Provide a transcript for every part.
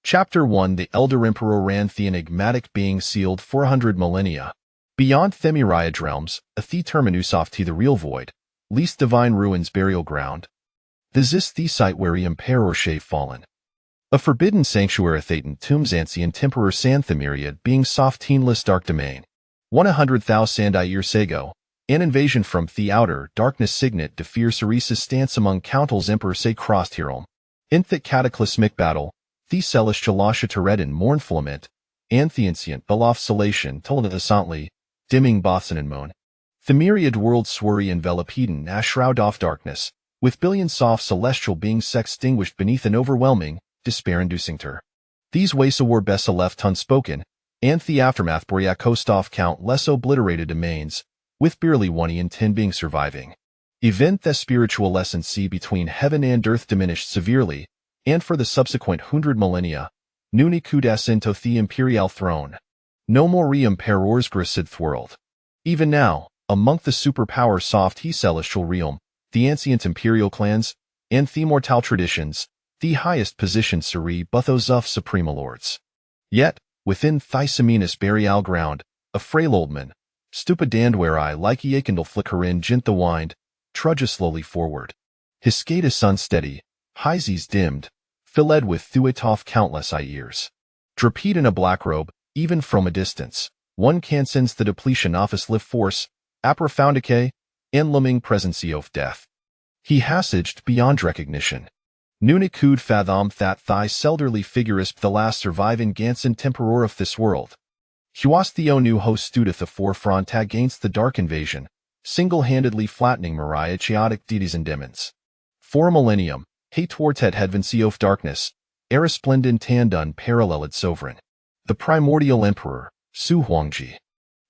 Chapter 1 The Elder Emperor ran the enigmatic being sealed 400 millennia. Beyond Themiriad realms, a the terminus of the real void, least divine ruins burial ground. This is the site where the Emperor shave fallen. A forbidden sanctuary Thetan tombs ancient Emperor San Themiriad being soft teenless dark domain. 100,000 years ago, an invasion from the outer darkness signet de fear Ceresis stance among countals Emperor se crossed Hierom. In the cataclysmic battle, the celestial lasha Teredin mournful lament, and the ancient belof salation told innocently, dimming Bothan and moon. The myriad worlds swirry envelopeden a shroud of darkness, with billions soft celestial beings extinguished beneath an overwhelming, despair-inducing ter. These wasa were bessa left unspoken, and the aftermath borea coast off countless obliterated domains, with barely 1 in 10 beings surviving. Event the spiritual lesson see between heaven and earth diminished severely, and for the subsequent 100 millennia, nuni kudas into the imperial throne. No more emperors gracidth world. Even now, among the superpower soft he celestial realm, the ancient imperial clans, and the mortal traditions, the highest position seri but those of supreme lords. Yet, within Thysaminus burial ground, a frail old man, stupid dandwari like Yakendal flickering gint the wind, trudges slowly forward. His skate is unsteady, highseas dimmed, filled with thuetoff countless years. Draped in a black robe, even from a distance, one can sense the depletion of his life force, a profound decay, and looming presence of death. He hasaged beyond recognition. Nuni could fathom that thy selderly figure is the last surviving Gansen temporor of this world. He was the new host stood at the forefront against the dark invasion, single-handedly flattening Mariah chaotic deities and demons. For a millennium, he twarted headvancy of darkness, a resplendent and unparalleled sovereign. The primordial emperor, Su Huangji.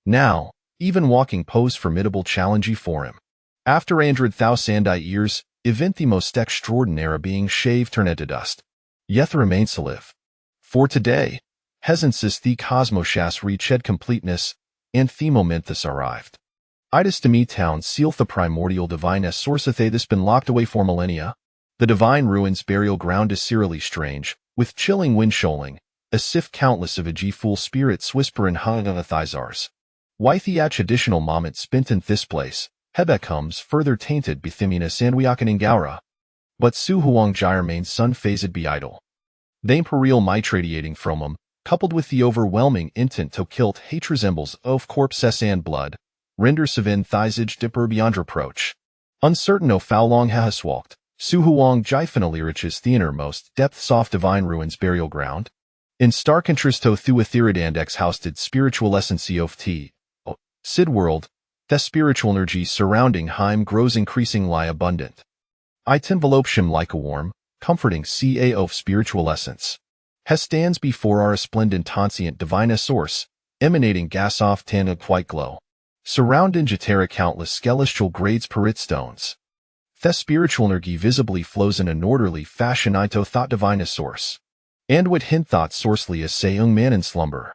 Now, even walking posed formidable challenge for him. After 100,000 years, event the most extraordinary being shaved turned to dust. Yet remains to live. For today, Hesensis the cosmos reached completeness, and the momentous arrived. Itis to me town sealth the primordial divine sourceth this been locked away for millennia. The divine ruins burial ground is serially strange, with chilling wind shoaling, as if countless of a fool spirits whisper and hung on the thizars. Why the additional moment spent in this place, Hebe comes further tainted Bithimina Sandwiakan and Gaura. But Su Huangji remains sun-phased be idle. The imperial might radiating from him, coupled with the overwhelming intent to kill hate resembles of corpses and blood, render Savin thizage dipper beyond reproach. Uncertain of how long has walked, Su Huangji finally reaches the innermost depths of divine ruins burial ground. In stark contrast to Thuetheridandex housed spiritual essence of T. Sid world, the spiritual energy surrounding Heim grows increasingly abundant. It envelopes him like a warm, comforting ca of spiritual essence. He stands before our resplendent transient divine source, emanating gas off tan a white glow. Surrounding Jatera countless celestial grades perit stones. The spiritual energy visibly flows in an orderly fashion ito thought divine source. And what hint thought sourcely as say young man in slumber.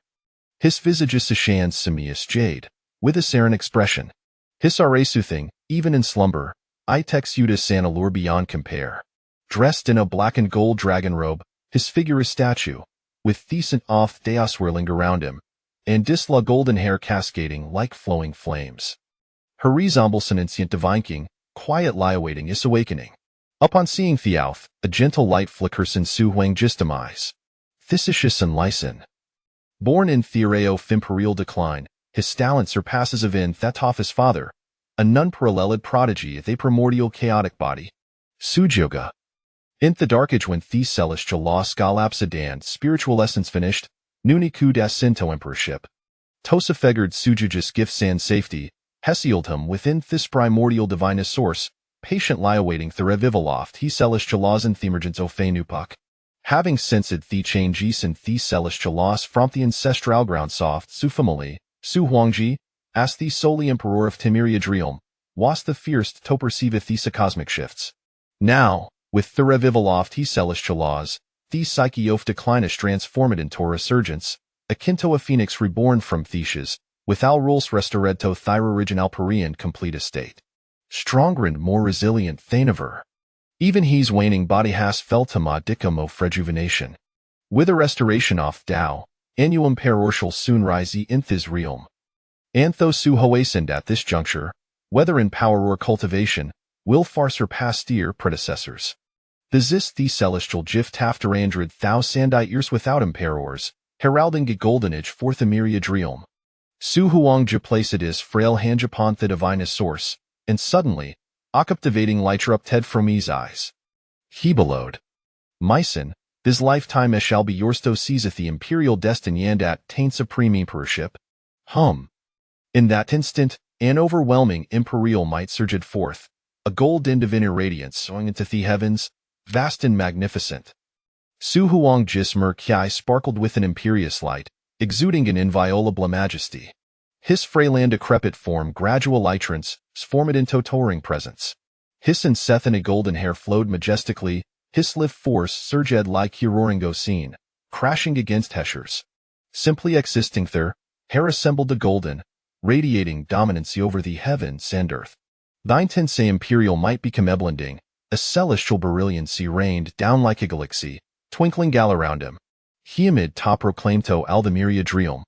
His visage is Sashan's simius jade, with a serene expression. His are soothing, even in slumber, itex udis an allure beyond compare. Dressed in a black and gold dragon robe, his figure is statue, with decent off dea swirling around him, and disla golden hair cascading like flowing flames. Her resembles an ancient divine king, quiet lie awaiting his awakening. Upon seeing Theouth, a gentle light flickers in Su Huangji's eyes. Thysicius and Lyson. Born in Theoreo imperial decline, his talent surpasses Avin that of his father, a non-paralleled prodigy of a primordial chaotic body. Sujyoga. In the dark age when the celestial law scalapsidan spiritual essence finished, nuni kudas into emperorship. Tosa fegard Sujujus gifts and safety, hesioled him within this primordial divine source, patiently awaiting the revivaloft he celestial laws and the emergence of Fenupak. Having sensed the changes in the celestial laws from the ancestral ground soft Su family, Su Huangji, as the solely emperor of Temiriad realm, was the fierce to perceive the cosmic shifts. Now, with the revivaloft he celestial laws, the psyche of declinish transformed into a resurgence, akin to a phoenix reborn from Theseus, with all rules restored to thy original Parian complete estate. Stronger and more resilient than ever. Even his waning body has felt a modicum of rejuvenation. With a restoration of Tao, Annuum Peror shall soon rise in this realm. Antho su Hoasend at this juncture, whether in power or cultivation, will far surpass their predecessors. The celestial gift after 100,000 years without emperors, heralding a golden age forth a myriad realm. Su Huang placed his frail hand upon the divine source, and suddenly, a captivating light erupted head from his eyes. He bellowed, "My son, this lifetime shall be yours to seize the imperial destiny and attain supreme emperorship." In that instant, an overwhelming imperial might surged forth, a golden divine radiance soaring into the heavens, vast and magnificent. Su Huangji's murky eye sparkled with an imperious light, exuding an inviolable majesty. His frail and decrepit form gradual lightrance formed into towering presence. His incessant golden hair flowed majestically, his live force surged like a roaring ocean, crashing against Heshers. Simply existing there, hair assembled the golden, radiating dominancy over the heavens and earth. Thine tense imperial might become blending, a celestial brilliancy rained down like a galaxy, twinkling all around him. He amid ta proclaimed to all the myriad realm.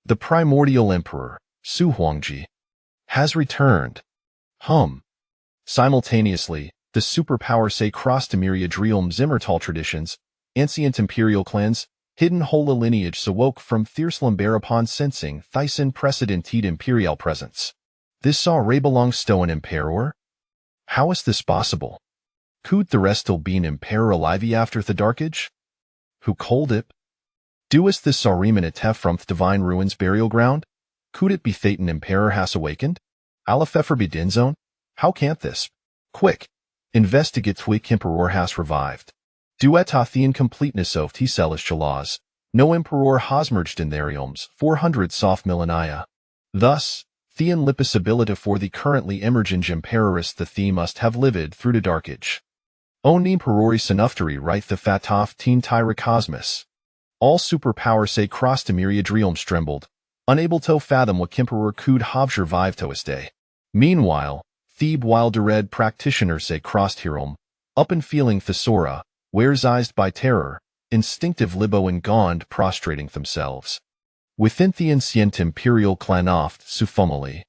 The primordial emperor, Su Huangji, has returned. Simultaneously, the superpower say crossed a myriad realms immortal traditions, ancient imperial clans, hidden holy lineage awoke from fierce lumber upon sensing Thyssen precedented imperial presence. This saw Ray belongs to an emperor? How is this possible? Could the rest still be an emperor alive after the dark age? Who called it? Doest this saw reminate have from the divine ruins burial ground? Could it be Thetan emperor has awakened? Alafefer be Dinzone? How can't this? Quick! Investigate Thwick emperor has revived. Duet the incompleteness of the celestial laws. No emperor has merged in their realms 400 soft millennia. Thus, the ability for the currently emerging emperoress the must have lived through the dark age. On emperoris enoughteri right the fatof teen tyra cosmos. All superpower say crossed a myriad realms trembled, unable to fathom what emperor could have survived to his day. Meanwhile, Thebe while the red practitioner say crossed realm, up and feeling thesaura, wears-eyed by terror, instinctive libo and gond prostrating themselves. Within the ancient imperial clan oft sufumally.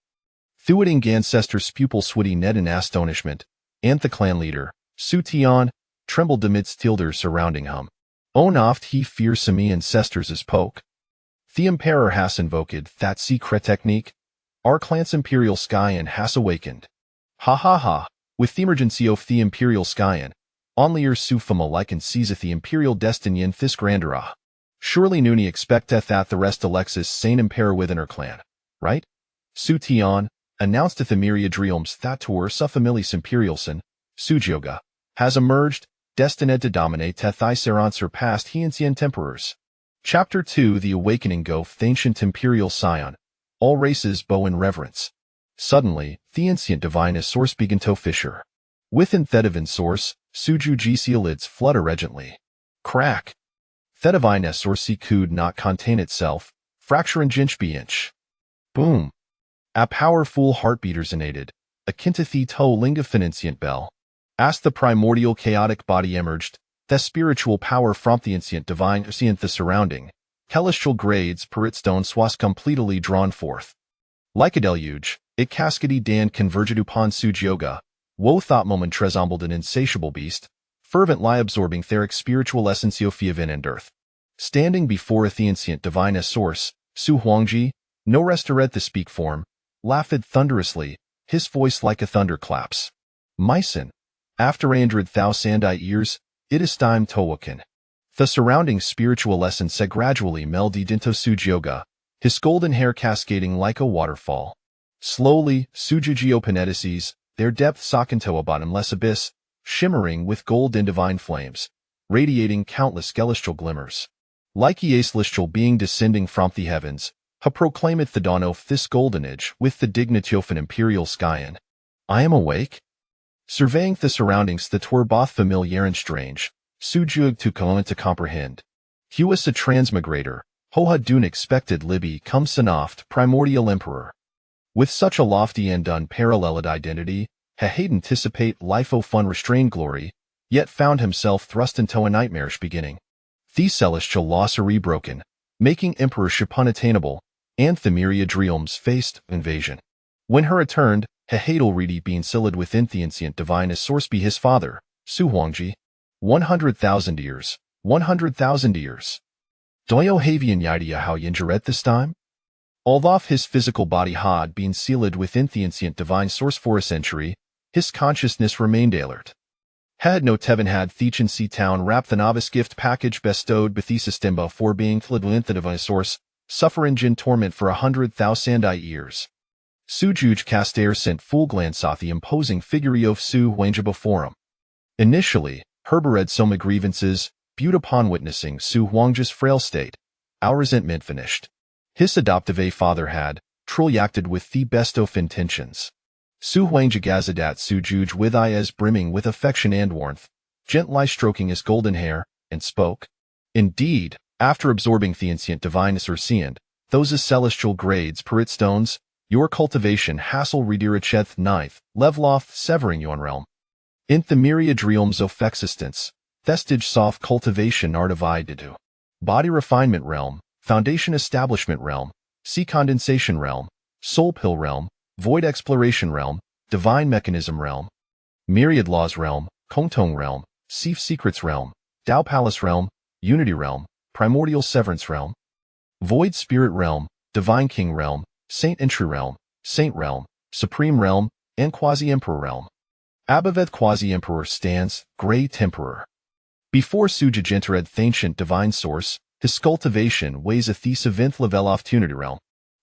Thuating ancestors pupil switty ned in astonishment, and the clan leader, Su Tian, trembled amidst tilders surrounding him. On oft he fearsome ancestors as poke. The emperor has invoked that secret technique. Our clan's imperial skyan has awakened. Ha ha ha, with the emergency of the imperial skyan, onlier sufuma like and seizeth the imperial destiny in this grandera. Surely Nooni expecteth that the rest Alexis sane emperor within her clan, right? Su Tian, announced at the myriad realms that tour suffamilis imperial son, Sujyoga, has emerged, destined to dominate Tethaiseron surpassed he ancient emperors. Chapter 2 The Awakening of the Ancient Imperial Scion. All races bow in reverence. Suddenly, the ancient divine source began to fissure. Within the divine source, Suju Gc lids flutter regently. Crack. The divine source could not contain itself, fracturing inch by inch. Boom. A powerful heartbeat resonated, akin to the toe lingafinancient bell. As the primordial chaotic body emerged, the spiritual power from the ancient divine in the surrounding, celestial grades per its stone was completely drawn forth. Like a deluge, it cascaded and converged upon Sujyoga, woe thought moment resembled an insatiable beast, fervently absorbing their spiritual essence of heaven and earth. Standing before the ancient divine source, Su Huangji, no restored the speak form, laughed thunderously, his voice like a thunderclaps. My son, after 100,000 years, it is time to awaken. The surrounding spiritual essence gradually melded into Sujyoga, his golden hair cascading like a waterfall. Slowly, Sujugiopanetices, their depth sunk into a bottomless abyss, shimmering with gold and divine flames, radiating countless celestial glimmers. Like a celestial being descending from the heavens, ha proclaimeth the dawn of this golden age with the dignity of an imperial skyan. I am awake? Surveying the surroundings that were both familiar and strange, Sujug to come to comprehend. He was a transmigrator, Hoha dun expected Libby come Sanoft primordial emperor. With such a lofty and unparalleled identity, he had anticipate life o fun restrained glory, yet found himself thrust into a nightmarish beginning. The celestial loss broken, making Emperor Ship unattainable, and the myriad realms faced invasion. When her returned, Hehadal Redi being sealed within the ancient divine as source be his father, Su Huangji. 100,000 years. 100,000 years. Doyo Havian Yidia how Yinjar at this time? Although his physical body had been sealed within the ancient divine source for a century, his consciousness remained alert. Had no Tevin had Thechan Sea Town wrapped the novice gift package bestowed Bethesis Dimba for being fled within the divine source, suffer in Jin torment for 100,000 years. Sujuj Castair sent full glance at the imposing figure of Su Huangji before him. Initially, Herbered Soma grievances, viewed upon witnessing Su Huangji's frail state, our resentment finished. His adoptive father had, truly acted with the best of intentions. Su Huangji gazadat Sujuj with eyes brimming with affection and warmth, gently stroking his golden hair, and spoke. Indeed, after absorbing the ancient divine Circean, those as celestial grades perit stones, your cultivation hassle rediracheth ninth, levloth severing yon realm. In the myriad realms of existence, vestige soft cultivation are divided to body refinement realm, foundation establishment realm, sea condensation realm, soul pill realm, void exploration realm, divine mechanism realm, myriad laws realm, Kongtong realm, Seif secrets realm, Dao palace realm, unity realm, primordial severance realm, void spirit realm, divine king realm, saint entry realm, saint realm, supreme realm, and quasi-emperor realm. Abaveth quasi-emperor stands, great emperor. Before Sujuj entered ancient divine source, his cultivation weighs a the level of unity realm.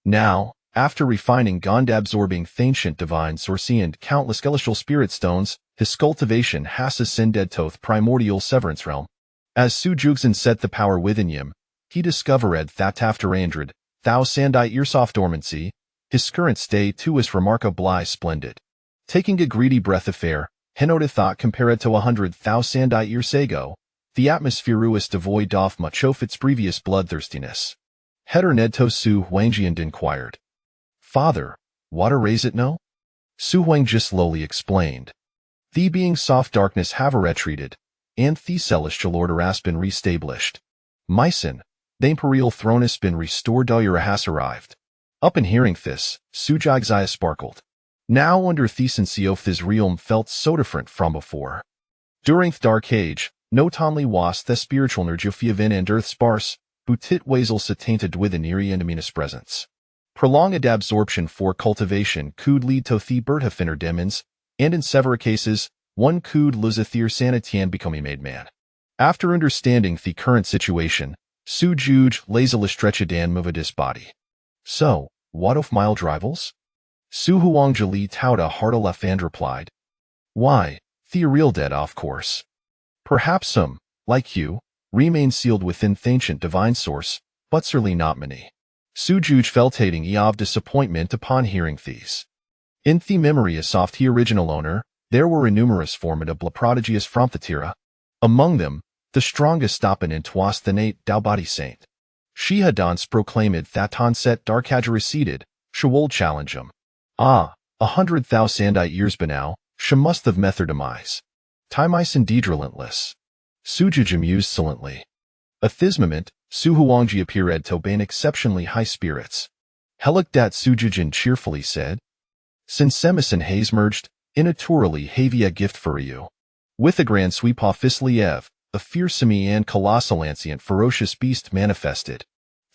Now, after refining Gond-absorbing ancient divine source and countless celestial spirit stones, his cultivation has ascended to the primordial severance realm. As Sujugzan set the power within him, he discovered that after 100,000 years of dormancy, his current state too is remarkably splendid. Taking a greedy breath of air, Henoda thought compared to 100,000 years ago, the atmosphere was devoid of much of its previous bloodthirstiness. Heder Nedto Su Huangjian inquired. Father, water raise it no? Su Huangji slowly explained. The being soft darkness have retreated, and the celestial order has been restablished. Myson, the imperial throne has been restored. Doyura has arrived. Up in hearing this, Sujag's eyes sparkled. Now under Thesency of this realm felt so different from before. During the Dark Age, not only was the spiritual energy of Yavin and earth sparse, but it was also tainted with an eerie and ominous presence. Prolonged absorption for cultivation could lead to the birth of inner demons, and in several cases, one could lose a their sanity and become a made man. After understanding the current situation, Sujuj lazily stretched and moved his body. So, what of mild rivals? Su Huangji Tauda Hartalef and replied. Why, the real dead of course. Perhaps some, like you, remain sealed within ancient divine source, but certainly not many. Sujuj felt hating of disappointment upon hearing these. In the memory of the original owner, there were numerous formidable prodigies from the Tira. Among them, the strongest opponent was the Nate Daobadi saint. She had once proclaimed that onset dark had receded, she would challenge him. 100,000 years by now, she must have met her demise. Time is indeed relentless. Sujuj mused silently. At this moment, Su Huangji appeared to be in exceptionally high spirits. Helik dat Sujujin cheerfully said. Since Semis and Hayes merged, in a tourally havey a gift for you. With a grand sweep off Isliev, a fearsome and colossal ancient ferocious beast manifested.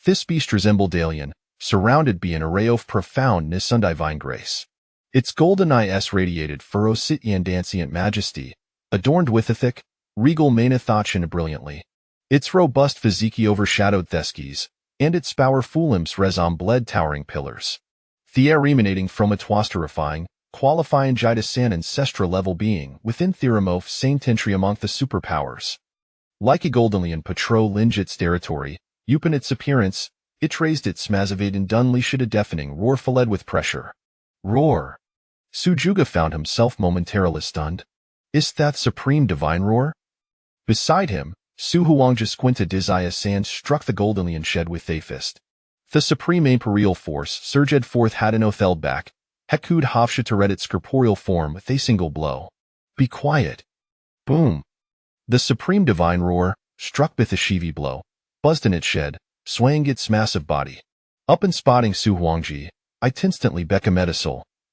This beast resembled alien, surrounded by an array of profoundness and divine grace. Its golden eyes radiated ferocity and ancient majesty, adorned with a thick, regal manithachin brilliantly. Its robust physique overshadowed Theskis, and its powerful limbs resembled towering pillars. The air emanating from it was terrifying, qualifying Jitus an ancestral-level being within Theramov Saint entry among the superpowers. Like a Goldenian patrol in its territory, upon its appearance, it raised its smazavate and unleashed a deafening roar fled with pressure. Roar! Sujuga found himself momentarily stunned. Is that supreme divine roar? Beside him, Su Huangji squinted his eyes and struck the Goldenian shed with a fist. The supreme imperial force surged forth had an held back. Hekud Havshatared its corporeal form with a single blow. Be quiet. Boom. The supreme divine roar, struck with a Shivi blow, buzzed in its shed, swaying its massive body. Up and spotting Su Huangji, I instantly Becca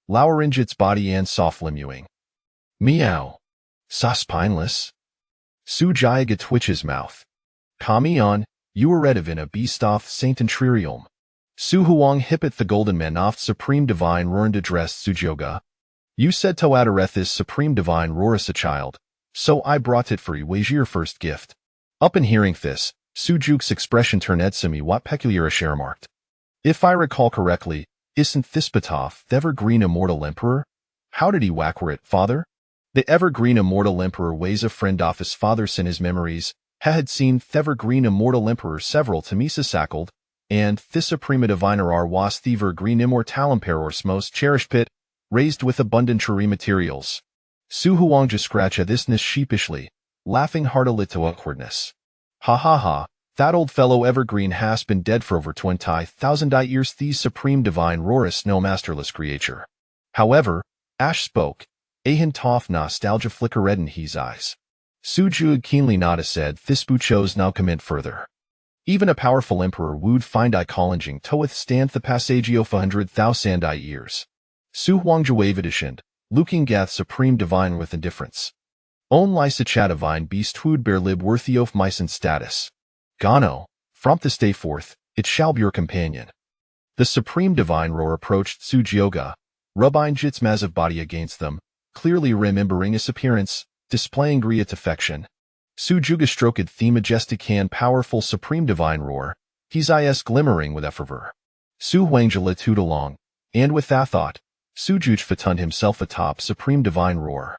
lowering its body and soft limuing. Meow. Sa spineless. Su Jiaga twitches mouth. Kami on, you were red of in a beast off Saint Intririum. Su Huang hippet the golden man off supreme divine roaring addressed Sujyoga. You said to Adarethis supreme divine roarus a child, so I brought it for you as your first gift. Up in hearing this, Sujuk's expression turned edsimi what peculiar a share marked. If I recall correctly, isn't Thispatov the evergreen immortal emperor? How did he whack it, father? The evergreen immortal emperor weighs a friend off his father's in his memories, had seen Thevergreen immortal emperor several to Misa sackled, and Thissa prima diviner ar was Thever green immortal emperor's most cherished pit, raised with abundant tree materials. Su Huangja scratch at thisness sheepishly, laughing heartily to awkwardness. Ha ha ha, that old fellow evergreen has been dead for over 20,000 years the supreme divine roarus no masterless creature. However, Ash spoke, a hint of nostalgia flickered in his eyes. Su Jude keenly nodded said Thisbu chose now comment further. Even a powerful emperor would find I challenging to withstand the passage of 100,000 years. Su Huangja waved looking gath supreme divine with indifference. Own lysa chatavine beast would bear lib worthy of mycen status. Gano, from this day forth, it shall be your companion. The supreme divine roar approached Su Jyoga, rubbing its massive body against them, clearly remembering his appearance, displaying great affection. Su Juga stroked the majestic hand powerful supreme divine roar, his eyes glimmering with fervor. Su Huangja latitude along, and with that thought, Su Juj fatund himself atop supreme divine roar.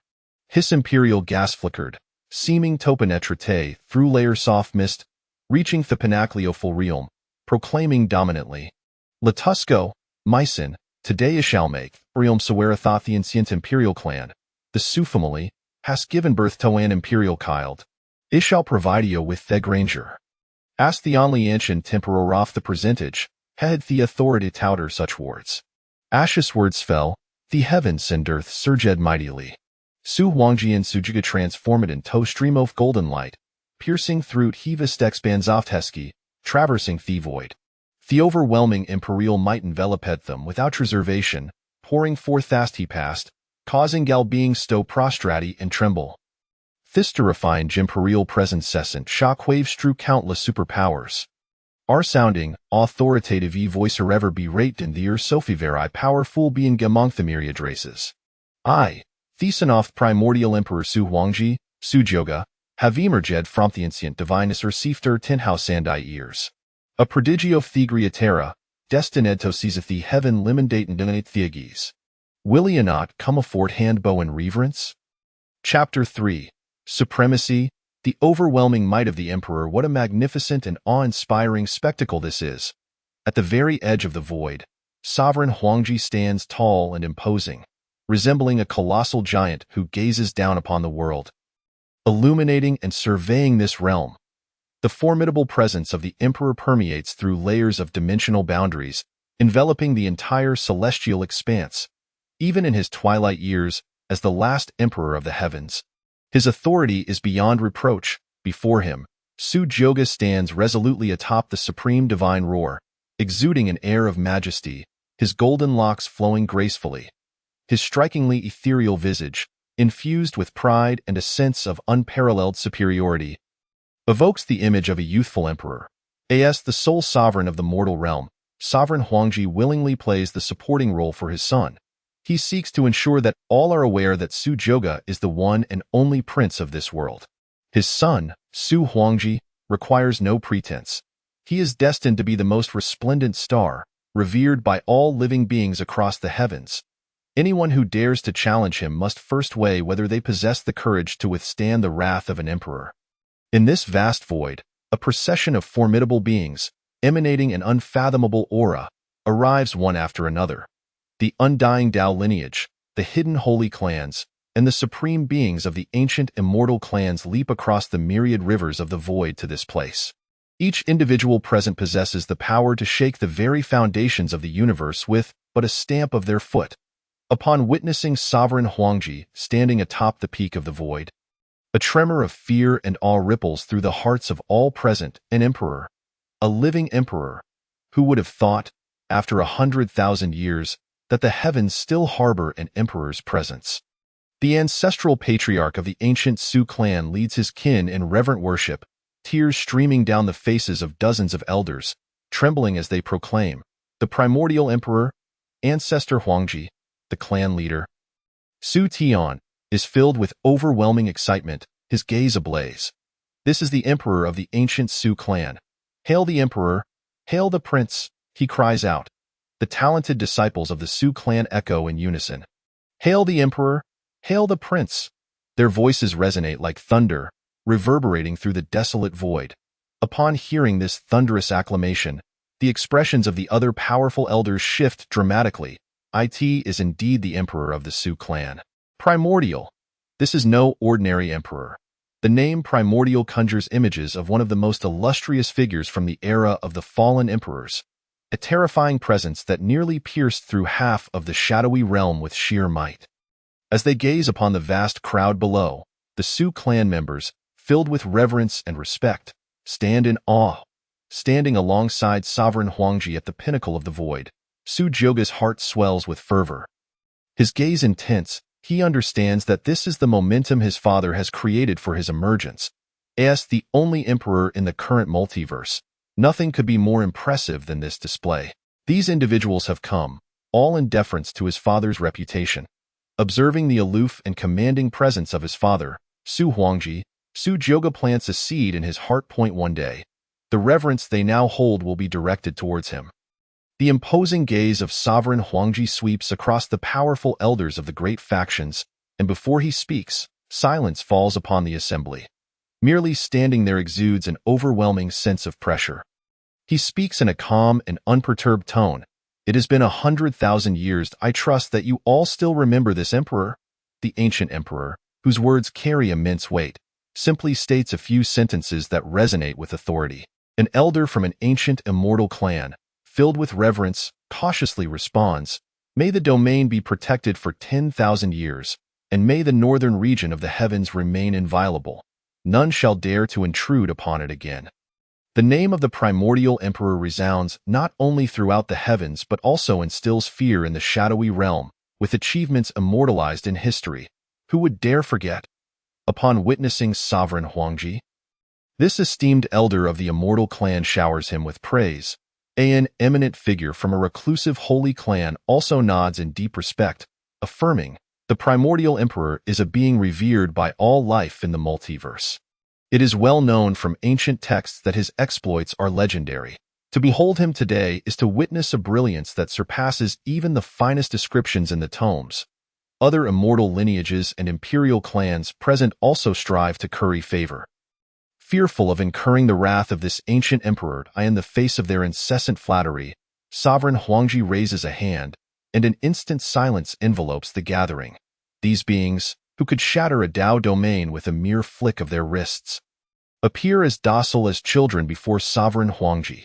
His imperial gas flickered, seeming to penetrate through layer soft mist, reaching the pinnacle of full realm, proclaiming dominantly, Latusco, Mycen, today I shall make, realm Sawara thought the ancient imperial clan, the Su family, has given birth to an imperial child. I shall provide you with the granger. Asked the only ancient emperor of the percentage, had the authority to utter such words. Ash's words fell, the heavens and earth surged mightily. Su Huangji and Sujiga transformed into stream of golden light, piercing through Hevist expands off Hesky, traversing the void. The overwhelming imperial might enveloped them without reservation, pouring forth as he passed, causing gal beings stow prostrate and tremble. This terrifying imperial presence cessant shockwaves strew countless superpowers. Our sounding, authoritative voice ever be rated in the Sophie veri powerful being among the myriad races. I, Thesanoth primordial emperor Su Huangji, Sujyoga, have emerged from the ancient divinus received 10,000 years. A prodigio thegria terra, destined to seize the heaven limandate and donate theagis. Will ye not come afford handbow and reverence? Chapter 3. Supremacy, the overwhelming might of the emperor. What a magnificent and awe-inspiring spectacle this is. At the very edge of the void, sovereign Huangji stands tall and imposing, resembling a colossal giant who gazes down upon the world, illuminating and surveying this realm. The formidable presence of the emperor permeates through layers of dimensional boundaries, enveloping the entire celestial expanse. Even in his twilight years, as the last emperor of the heavens, his authority is beyond reproach. Before him, Su Jyoga stands resolutely atop the supreme divine roar, exuding an air of majesty, his golden locks flowing gracefully. His strikingly ethereal visage, infused with pride and a sense of unparalleled superiority, evokes the image of a youthful emperor. As the sole sovereign of the mortal realm, sovereign Huangji willingly plays the supporting role for his son. He seeks to ensure that all are aware that Su Jyoga is the one and only prince of this world. His son, Su Huangji, requires no pretense. He is destined to be the most resplendent star, revered by all living beings across the heavens. Anyone who dares to challenge him must first weigh whether they possess the courage to withstand the wrath of an emperor. In this vast void, a procession of formidable beings, emanating an unfathomable aura, arrives one after another. The undying Tao lineage, the hidden holy clans, and the supreme beings of the ancient immortal clans leap across the myriad rivers of the void to this place. Each individual present possesses the power to shake the very foundations of the universe with but a stamp of their foot. Upon witnessing sovereign Huangji standing atop the peak of the void, A tremor of fear and awe ripples through the hearts of all present. An emperor, a living emperor. Who would have thought, after 100,000 years, that the heavens still harbor an emperor's presence? The ancestral patriarch of the ancient Sioux clan leads his kin in reverent worship, tears streaming down the faces of dozens of elders, trembling as they proclaim, the primordial emperor, Ancestor Huangji, the clan leader. Su Tian is filled with overwhelming excitement, his gaze ablaze. This is the emperor of the ancient Sioux clan. Hail the emperor! Hail the prince! He cries out. The talented disciples of the Sioux clan echo in unison. Hail the emperor! Hail the prince! Their voices resonate like thunder, reverberating through the desolate void. Upon hearing this thunderous acclamation, the expressions of the other powerful elders shift dramatically. It is indeed the emperor of the Sioux clan. Primordial. This is no ordinary emperor. The name Primordial conjures images of one of the most illustrious figures from the era of the fallen emperors, a terrifying presence that nearly pierced through half of the shadowy realm with sheer might. As they gaze upon the vast crowd below, the Sioux clan members, filled with reverence and respect, stand in awe. Standing alongside Sovereign Huangji at the pinnacle of the void, Su Jioga's heart swells with fervor. His gaze intense, he understands that this is the momentum his father has created for his emergence. As the only emperor in the current multiverse, nothing could be more impressive than this display. These individuals have come, all in deference to his father's reputation. Observing the aloof and commanding presence of his father, Su Huangji, Su Jioga plants a seed in his heart. One day, the reverence they now hold will be directed towards him. The imposing gaze of Sovereign Huangji sweeps across the powerful elders of the great factions, and before he speaks, silence falls upon the assembly. Merely standing there exudes an overwhelming sense of pressure. He speaks in a calm and unperturbed tone. It has been 100,000 years. I trust that you all still remember this emperor. The ancient emperor, whose words carry immense weight, simply states a few sentences that resonate with authority. An elder from an ancient immortal clan, filled with reverence, cautiously responds, "May the domain be protected for 10,000 years, and may the northern region of the heavens remain inviolable. None shall dare to intrude upon it again." The name of the primordial emperor resounds not only throughout the heavens but also instills fear in the shadowy realm, with achievements immortalized in history. Who would dare forget? Upon witnessing Sovereign Huangji, this esteemed elder of the immortal clan showers him with praise. An eminent figure from a reclusive holy clan also nods in deep respect, affirming, the primordial emperor is a being revered by all life in the multiverse. It is well known from ancient texts that his exploits are legendary. To behold him today is to witness a brilliance that surpasses even the finest descriptions in the tomes. Other immortal lineages and imperial clans present also strive to curry favor. Fearful of incurring the wrath of this ancient emperor, in the face of their incessant flattery, Sovereign Huangji raises a hand, and an instant silence envelopes the gathering. These beings, who could shatter a Dao domain with a mere flick of their wrists, appear as docile as children before Sovereign Huangji.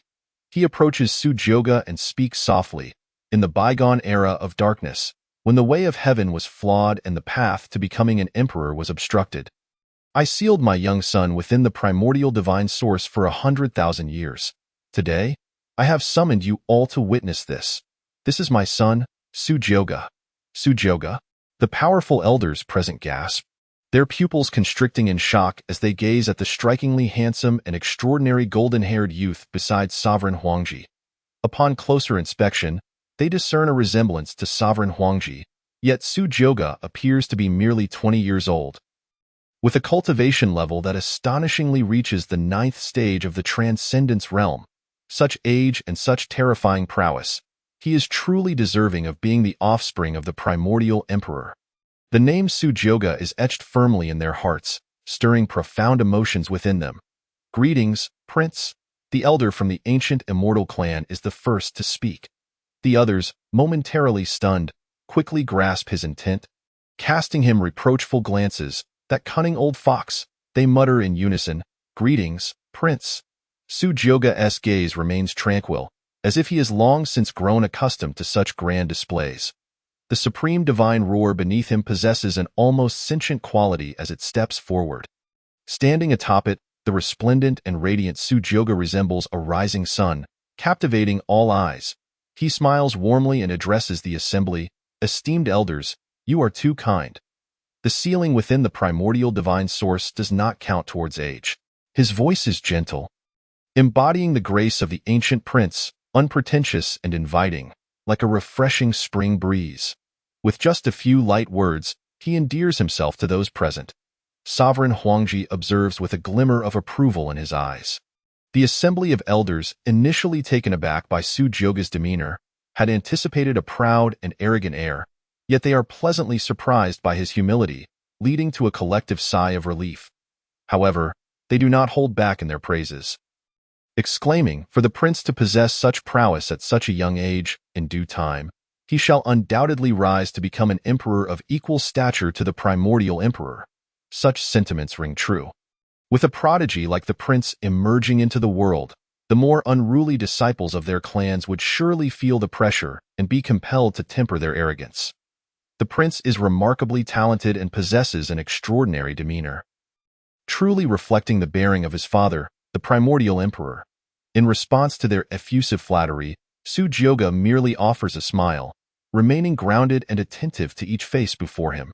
He approaches Su Jioga and speaks softly. In the bygone era of darkness, when the way of heaven was flawed and the path to becoming an emperor was obstructed, I sealed my young son within the primordial divine source for 100,000 years. Today, I have summoned you all to witness this. This is my son, Su Jioga. Su Jioga? The powerful elders present gasp, their pupils constricting in shock as they gaze at the strikingly handsome and extraordinary golden-haired youth beside Sovereign Huangji. Upon closer inspection, they discern a resemblance to Sovereign Huangji, yet Su Jioga appears to be merely 20 years old. With a cultivation level that astonishingly reaches the 9th stage of the Transcendence realm, such age and such terrifying prowess, he is truly deserving of being the offspring of the primordial emperor. The name Su Jioga is etched firmly in their hearts, stirring profound emotions within them. Greetings, Prince. The elder from the ancient immortal clan is the first to speak. The others, momentarily stunned, quickly grasp his intent. Casting him reproachful glances, "That cunning old fox," they mutter in unison, "Greetings, Prince." Su Jioga's gaze remains tranquil, as if he has long since grown accustomed to such grand displays. The supreme divine roar beneath him possesses an almost sentient quality as it steps forward. Standing atop it, the resplendent and radiant Su-Joga resembles a rising sun, captivating all eyes. He smiles warmly and addresses the assembly. Esteemed elders, you are too kind. The ceiling within the primordial divine source does not count towards age. His voice is gentle, embodying the grace of the ancient prince, unpretentious and inviting, like a refreshing spring breeze. With just a few light words, he endears himself to those present. Sovereign Huangji observes with a glimmer of approval in his eyes. The assembly of elders, initially taken aback by Su-Joga's demeanor, had anticipated a proud and arrogant air, yet they are pleasantly surprised by his humility, leading to a collective sigh of relief. However, they do not hold back in their praises, exclaiming, "For the prince to possess such prowess at such a young age, in due time, he shall undoubtedly rise to become an emperor of equal stature to the primordial emperor." Such sentiments ring true. With a prodigy like the prince emerging into the world, the more unruly disciples of their clans would surely feel the pressure and be compelled to temper their arrogance. The prince is remarkably talented and possesses an extraordinary demeanor, truly reflecting the bearing of his father, the primordial emperor. In response to their effusive flattery, Su-Joga merely offers a smile, remaining grounded and attentive to each face before him.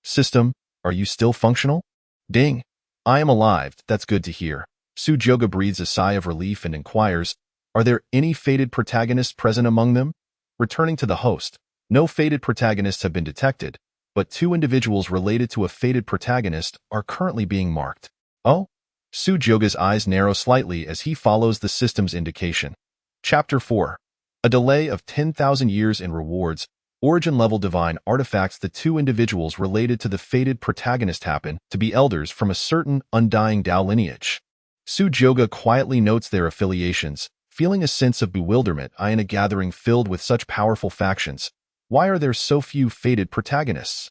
"System, are you still functional?" "Ding. I am alive, that's good to hear." Su-Joga breathes a sigh of relief and inquires, "Are there any fated protagonists present among them?" Returning to the host, no fated protagonists have been detected, but 2 individuals related to a fated protagonist are currently being marked. "Oh?" Su-Joga's eyes narrow slightly as he follows the system's indication. Chapter 4. A delay of 10,000 years in rewards. Origin-level divine artifacts. The 2 individuals related to the fated protagonist happen to be elders from a certain undying Dao lineage. Su-Joga quietly notes their affiliations, feeling a sense of bewilderment in a gathering filled with such powerful factions. Why are there so few fated protagonists?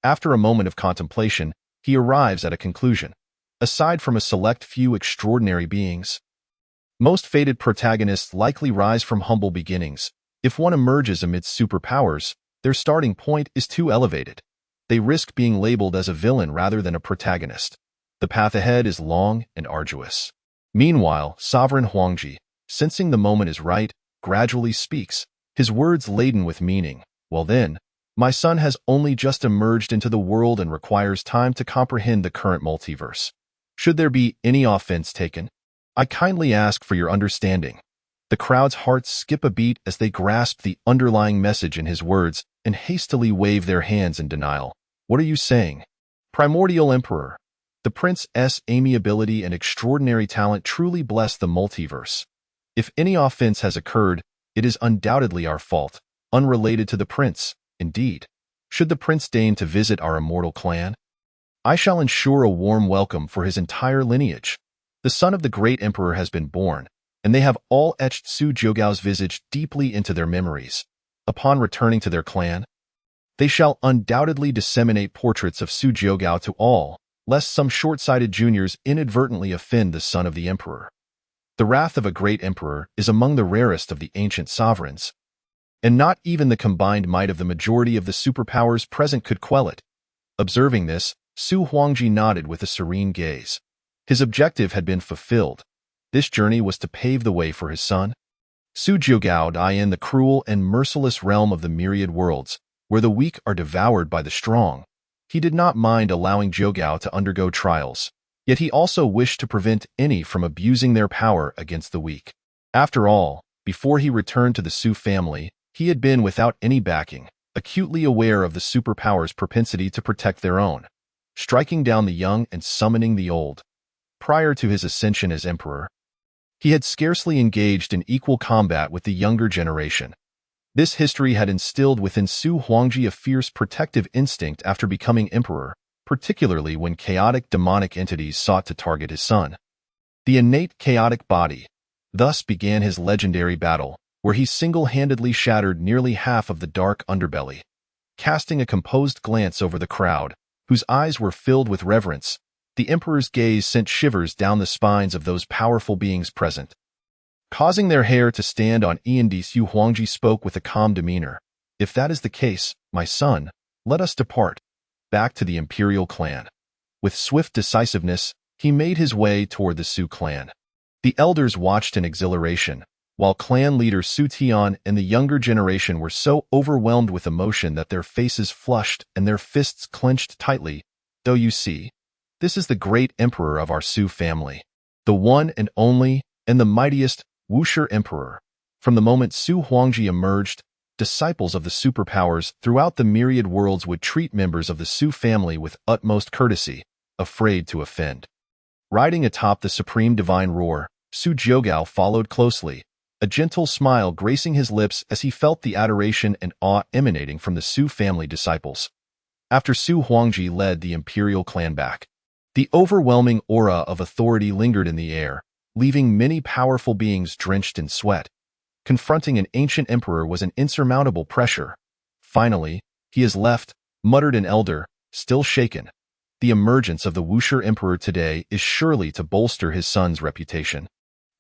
After a moment of contemplation, he arrives at a conclusion. Aside from a select few extraordinary beings, most fated protagonists likely rise from humble beginnings. If one emerges amidst superpowers, their starting point is too elevated. They risk being labeled as a villain rather than a protagonist. The path ahead is long and arduous. Meanwhile, Sovereign Huangji, sensing the moment is right, gradually speaks, his words laden with meaning. "Well then, my son has only just emerged into the world and requires time to comprehend the current multiverse. Should there be any offense taken, I kindly ask for your understanding." The crowd's hearts skip a beat as they grasp the underlying message in his words and hastily wave their hands in denial. "What are you saying?" "Primordial Emperor, the prince's amiability and extraordinary talent truly bless the multiverse. If any offense has occurred, it is undoubtedly our fault, unrelated to the prince. Indeed, should the prince deign to visit our immortal clan, I shall ensure a warm welcome for his entire lineage. The son of the great emperor has been born, and they have all etched Su-Jogao's visage deeply into their memories. Upon returning to their clan, they shall undoubtedly disseminate portraits of Su-Jogao to all, lest some short-sighted juniors inadvertently offend the son of the emperor. The wrath of a great emperor is among the rarest of the ancient sovereigns, and not even the combined might of the majority of the superpowers present could quell it." Observing this, Su Huangji nodded with a serene gaze. His objective had been fulfilled. This journey was to pave the way for his son. Su-Jogao died in the cruel and merciless realm of the myriad worlds, where the weak are devoured by the strong. He did not mind allowing Jogao to undergo trials, yet he also wished to prevent any from abusing their power against the weak. After all, before he returned to the Su family, he had been without any backing, acutely aware of the superpower's propensity to protect their own, striking down the young and summoning the old. Prior to his ascension as emperor, he had scarcely engaged in equal combat with the younger generation. This history had instilled within Su Huangji a fierce protective instinct after becoming emperor, particularly when chaotic demonic entities sought to target his son. The innate chaotic body. Thus began his legendary battle, where he single-handedly shattered nearly half of the dark underbelly. Casting a composed glance over the crowd, whose eyes were filled with reverence, the emperor's gaze sent shivers down the spines of those powerful beings present. Causing their hair to stand on end, Su Huangji spoke with a calm demeanor. "If that is the case, my son, let us depart, back to the imperial clan." With swift decisiveness, he made his way toward the Su clan. The elders watched in exhilaration, while clan leader Su Tian and the younger generation were so overwhelmed with emotion that their faces flushed and their fists clenched tightly. Though you see, this is the great emperor of our Su family, the one and only and the mightiest Wuxia emperor. From the moment Su Huangji emerged, disciples of the superpowers throughout the myriad worlds would treat members of the Su family with utmost courtesy, afraid to offend. Riding atop the supreme divine roar, Su Jiugao followed closely, a gentle smile gracing his lips as he felt the adoration and awe emanating from the Su family disciples. After Su Huangji led the imperial clan back, the overwhelming aura of authority lingered in the air, leaving many powerful beings drenched in sweat. Confronting an ancient emperor was an insurmountable pressure. Finally, he has left, muttered an elder, still shaken. The emergence of the Wuxia emperor today is surely to bolster his son's reputation.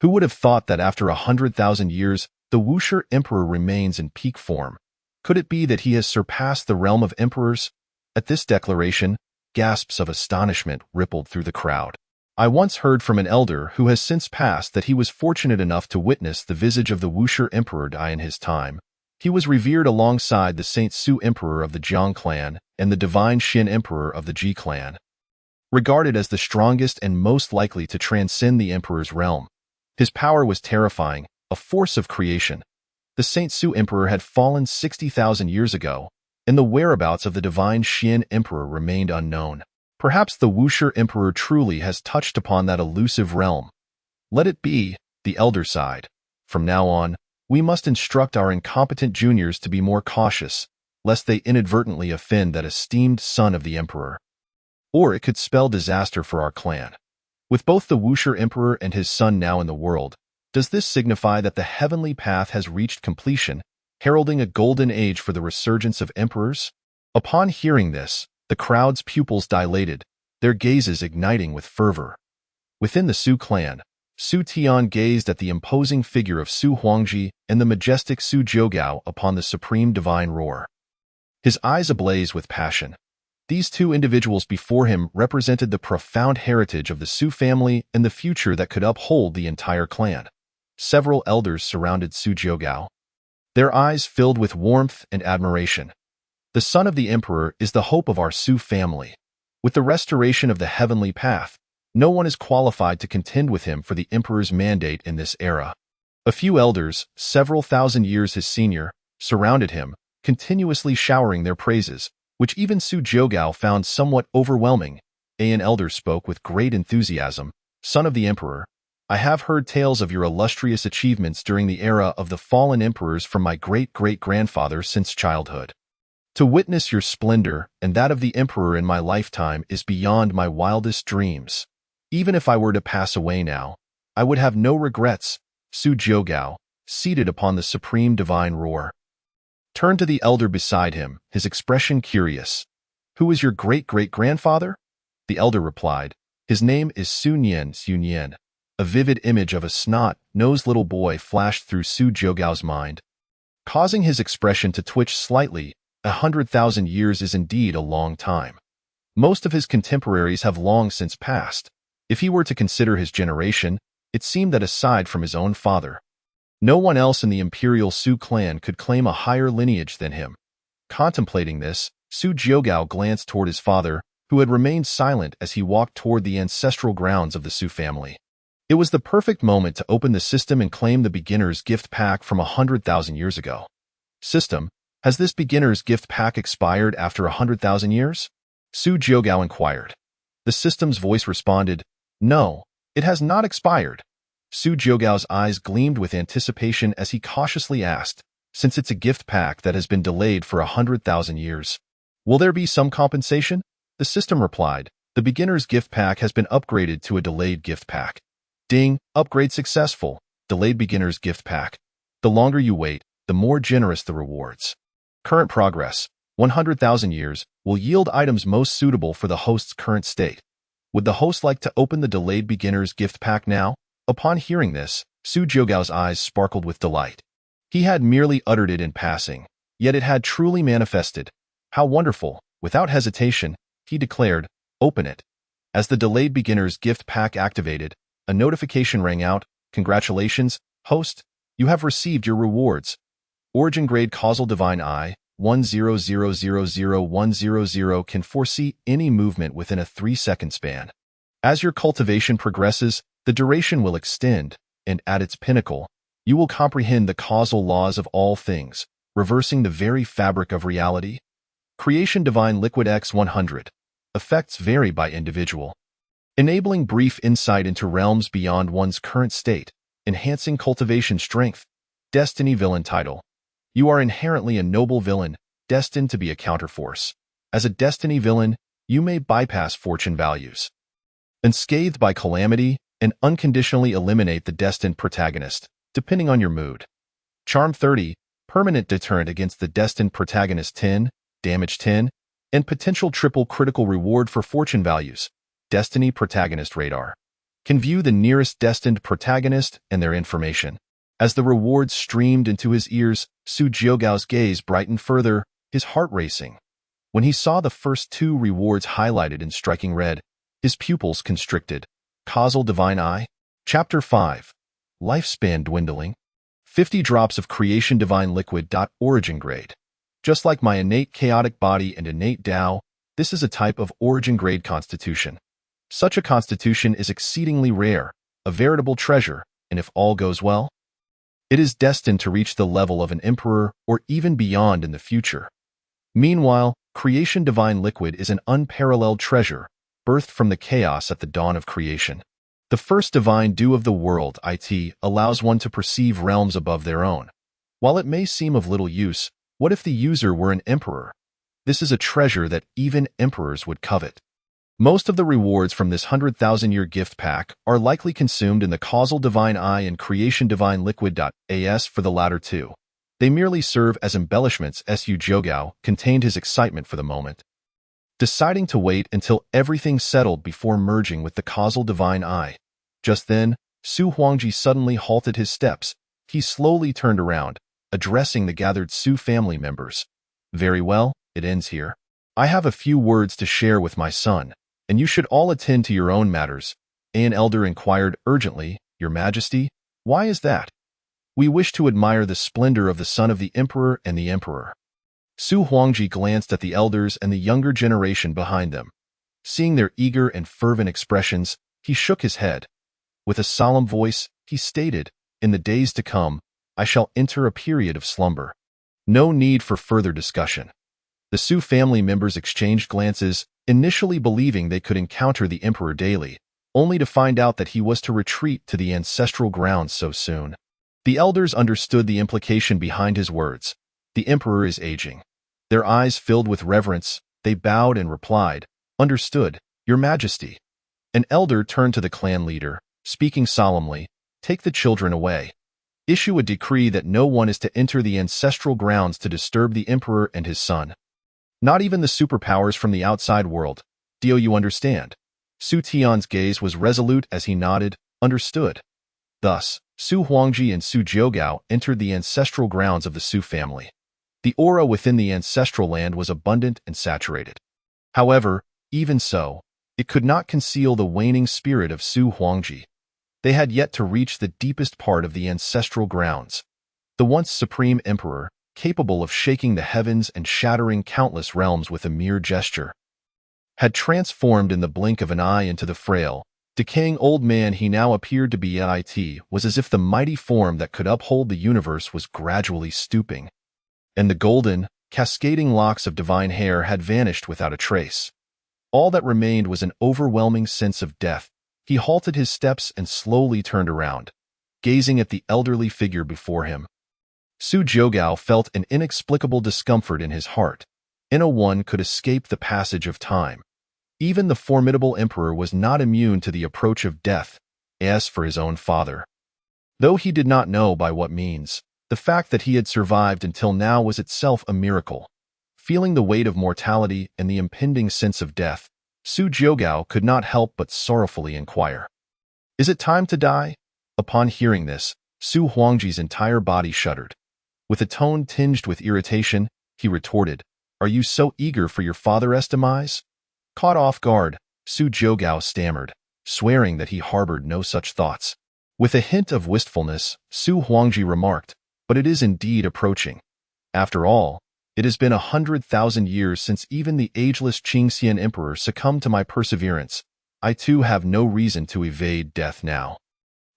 Who would have thought that after 100,000 years, the Wuxia emperor remains in peak form? Could it be that he has surpassed the realm of emperors? At this declaration, gasps of astonishment rippled through the crowd. I once heard from an elder who has since passed that he was fortunate enough to witness the visage of the Wuxia emperor die in his time. He was revered alongside the Saint Su emperor of the Jiang clan and the divine Xin emperor of the Ji clan. Regarded as the strongest and most likely to transcend the emperor's realm, his power was terrifying, a force of creation. The Saint Su emperor had fallen 60,000 years ago, and the whereabouts of the divine Xin emperor remained unknown. Perhaps the Wuxia emperor truly has touched upon that elusive realm. Let it be, the elder sighed. From now on, we must instruct our incompetent juniors to be more cautious, lest they inadvertently offend that esteemed son of the emperor. Or it could spell disaster for our clan. With both the Wuxia emperor and his son now in the world, does this signify that the heavenly path has reached completion, heralding a golden age for the resurgence of emperors? Upon hearing this, the crowd's pupils dilated, their gazes igniting with fervor. Within the Su clan, Su Tian gazed at the imposing figure of Su Huangji and the majestic Su Jiugao upon the supreme divine roar. His eyes ablaze with passion. These two individuals before him represented the profound heritage of the Su family and the future that could uphold the entire clan. Several elders surrounded Su Jiugao, their eyes filled with warmth and admiration. The son of the emperor is the hope of our Su family. With the restoration of the heavenly path, no one is qualified to contend with him for the emperor's mandate in this era. A few elders, several thousand years his senior, surrounded him, continuously showering their praises, which even Su Jiugao found somewhat overwhelming. An elder spoke with great enthusiasm. Son of the emperor, I have heard tales of your illustrious achievements during the era of the fallen emperors from my great-great-grandfather since childhood. To witness your splendor and that of the emperor in my lifetime is beyond my wildest dreams. Even if I were to pass away now, I would have no regrets. Su Jiugao, seated upon the supreme divine roar, turned to the elder beside him, his expression curious. Who is your great-great-grandfather? The elder replied, his name is Su Nian. A vivid image of a snot-nosed little boy flashed through Su Jiugao's mind, causing his expression to twitch slightly. 100,000 years is indeed a long time. Most of his contemporaries have long since passed. If he were to consider his generation, it seemed that aside from his own father, no one else in the Imperial Su clan could claim a higher lineage than him. Contemplating this, Su Jiugao glanced toward his father, who had remained silent as he walked toward the ancestral grounds of the Su family. It was the perfect moment to open the system and claim the beginner's gift pack from 100,000 years ago. System, has this beginner's gift pack expired after 100,000 years? Su Jiugao inquired. The system's voice responded, no, it has not expired. Su Jiugao's eyes gleamed with anticipation as he cautiously asked, since it's a gift pack that has been delayed for 100,000 years, will there be some compensation? The system replied, the beginner's gift pack has been upgraded to a delayed gift pack. Ding, upgrade successful, delayed beginner's gift pack. The longer you wait, the more generous the rewards. Current progress, 100,000 years, will yield items most suitable for the host's current state. Would the host like to open the delayed beginner's gift pack now? Upon hearing this, Su Jiugao's eyes sparkled with delight. He had merely uttered it in passing, yet it had truly manifested. How wonderful! Without hesitation, he declared, open it. As the delayed beginner's gift pack activated, a notification rang out. Congratulations, host, you have received your rewards. Origin Grade Causal Divine Eye, 10000100 can foresee any movement within a 3-second span. As your cultivation progresses, the duration will extend, and at its pinnacle, you will comprehend the causal laws of all things, reversing the very fabric of reality. Creation Divine Liquid X100. Effects vary by individual. Enabling brief insight into realms beyond one's current state, enhancing cultivation strength. Destiny Villain Title. You are inherently a noble villain, destined to be a counterforce. As a destiny villain, you may bypass fortune values. Unscathed by calamity, and unconditionally eliminate the destined protagonist, depending on your mood. Charm 30, permanent deterrent against the destined protagonist 10, damage 10, and potential triple critical reward for fortune values. Destiny Protagonist Radar. Can view the nearest destined protagonist and their information. As the rewards streamed into his ears, Su Jiogao's gaze brightened further, his heart racing. When he saw the first 2 rewards highlighted in striking red, his pupils constricted. Causal Divine Eye. Chapter 5. Lifespan Dwindling. 50 drops of Creation Divine Liquid. Origin Grade. Just like my innate chaotic body and innate Tao, this is a type of origin grade constitution. Such a constitution is exceedingly rare, a veritable treasure, and if all goes well, it is destined to reach the level of an emperor or even beyond in the future. Meanwhile, Creation Divine Liquid is an unparalleled treasure, birthed from the chaos at the dawn of creation. The first divine dew of the world, it allows one to perceive realms above their own. While it may seem of little use, what if the user were an emperor? This is a treasure that even emperors would covet. Most of the rewards from this 100,000-year gift pack are likely consumed in the Causal Divine Eye and Creation Divine Liquid. As for the latter two, they merely serve as embellishments. Su Jiogao contained his excitement for the moment, deciding to wait until everything settled before merging with the Causal Divine Eye. Just then, Su Huangji suddenly halted his steps. He slowly turned around, addressing the gathered Su family members. Very well, it ends here. I have a few words to share with my son, and you should all attend to your own matters. An elder inquired urgently, Your Majesty, why is that? We wish to admire the splendor of the son of the emperor and the emperor. Su Huangji glanced at the elders and the younger generation behind them. Seeing their eager and fervent expressions, he shook his head. With a solemn voice, he stated, In the days to come, I shall enter a period of slumber. No need for further discussion. The Su family members exchanged glances, initially believing they could encounter the emperor daily, only to find out that he was to retreat to the ancestral grounds so soon. The elders understood the implication behind his words. The emperor is aging. Their eyes filled with reverence, they bowed and replied, Understood, Your Majesty. An elder turned to the clan leader, speaking solemnly, Take the children away. Issue a decree that no one is to enter the ancestral grounds to disturb the emperor and his son. Not even the superpowers from the outside world. Do you understand? Su Tian's gaze was resolute as he nodded, Understood. Thus, Su Huangji and Su Jiogao entered the ancestral grounds of the Su family. The aura within the ancestral land was abundant and saturated. However, even so, it could not conceal the waning spirit of Su Huangji. They had yet to reach the deepest part of the ancestral grounds. The once supreme emperor, capable of shaking the heavens and shattering countless realms with a mere gesture, had transformed in the blink of an eye into the frail, decaying old man he now appeared to be. It was as if the mighty form that could uphold the universe was gradually stooping, and the golden, cascading locks of divine hair had vanished without a trace. All that remained was an overwhelming sense of death. He halted his steps and slowly turned around, gazing at the elderly figure before him. Su Jiogao felt an inexplicable discomfort in his heart. No one could escape the passage of time. Even the formidable emperor was not immune to the approach of death, as for his own father. Though he did not know by what means, the fact that he had survived until now was itself a miracle. Feeling the weight of mortality and the impending sense of death, Su Jiogao could not help but sorrowfully inquire, Is it time to die? Upon hearing this, Su Huangji's entire body shuddered. With a tone tinged with irritation, he retorted, Are you so eager for your father's demise? Caught off guard, Su Jiugao stammered, swearing that he harbored no such thoughts. With a hint of wistfulness, Su Huangji remarked, "But it is indeed approaching. After all, it has been 100,000 years since even the ageless Qingxian emperor succumbed to my perseverance. I too have no reason to evade death now."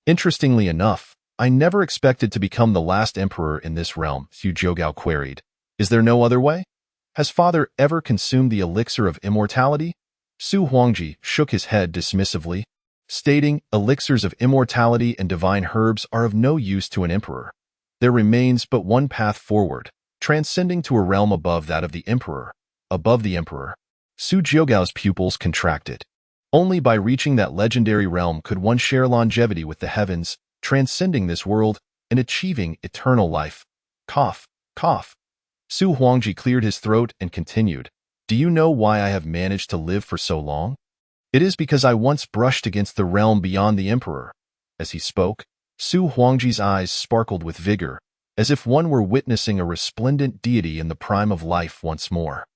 Interestingly enough, I never expected to become the last emperor in this realm, Su Jiugao queried. Is there no other way? Has father ever consumed the elixir of immortality? Su Huangji shook his head dismissively, stating, elixirs of immortality and divine herbs are of no use to an emperor. There remains but one path forward, transcending to a realm above that of the emperor. Above the emperor. Su Jiugao's pupils contracted. Only by reaching that legendary realm could one share longevity with the heavens, transcending this world, and achieving eternal life. Cough, cough. Su Huangji cleared his throat and continued, "Do you know why I have managed to live for so long? It is because I once brushed against the realm beyond the emperor." As he spoke, Su Huangji's eyes sparkled with vigor, as if one were witnessing a resplendent deity in the prime of life once more.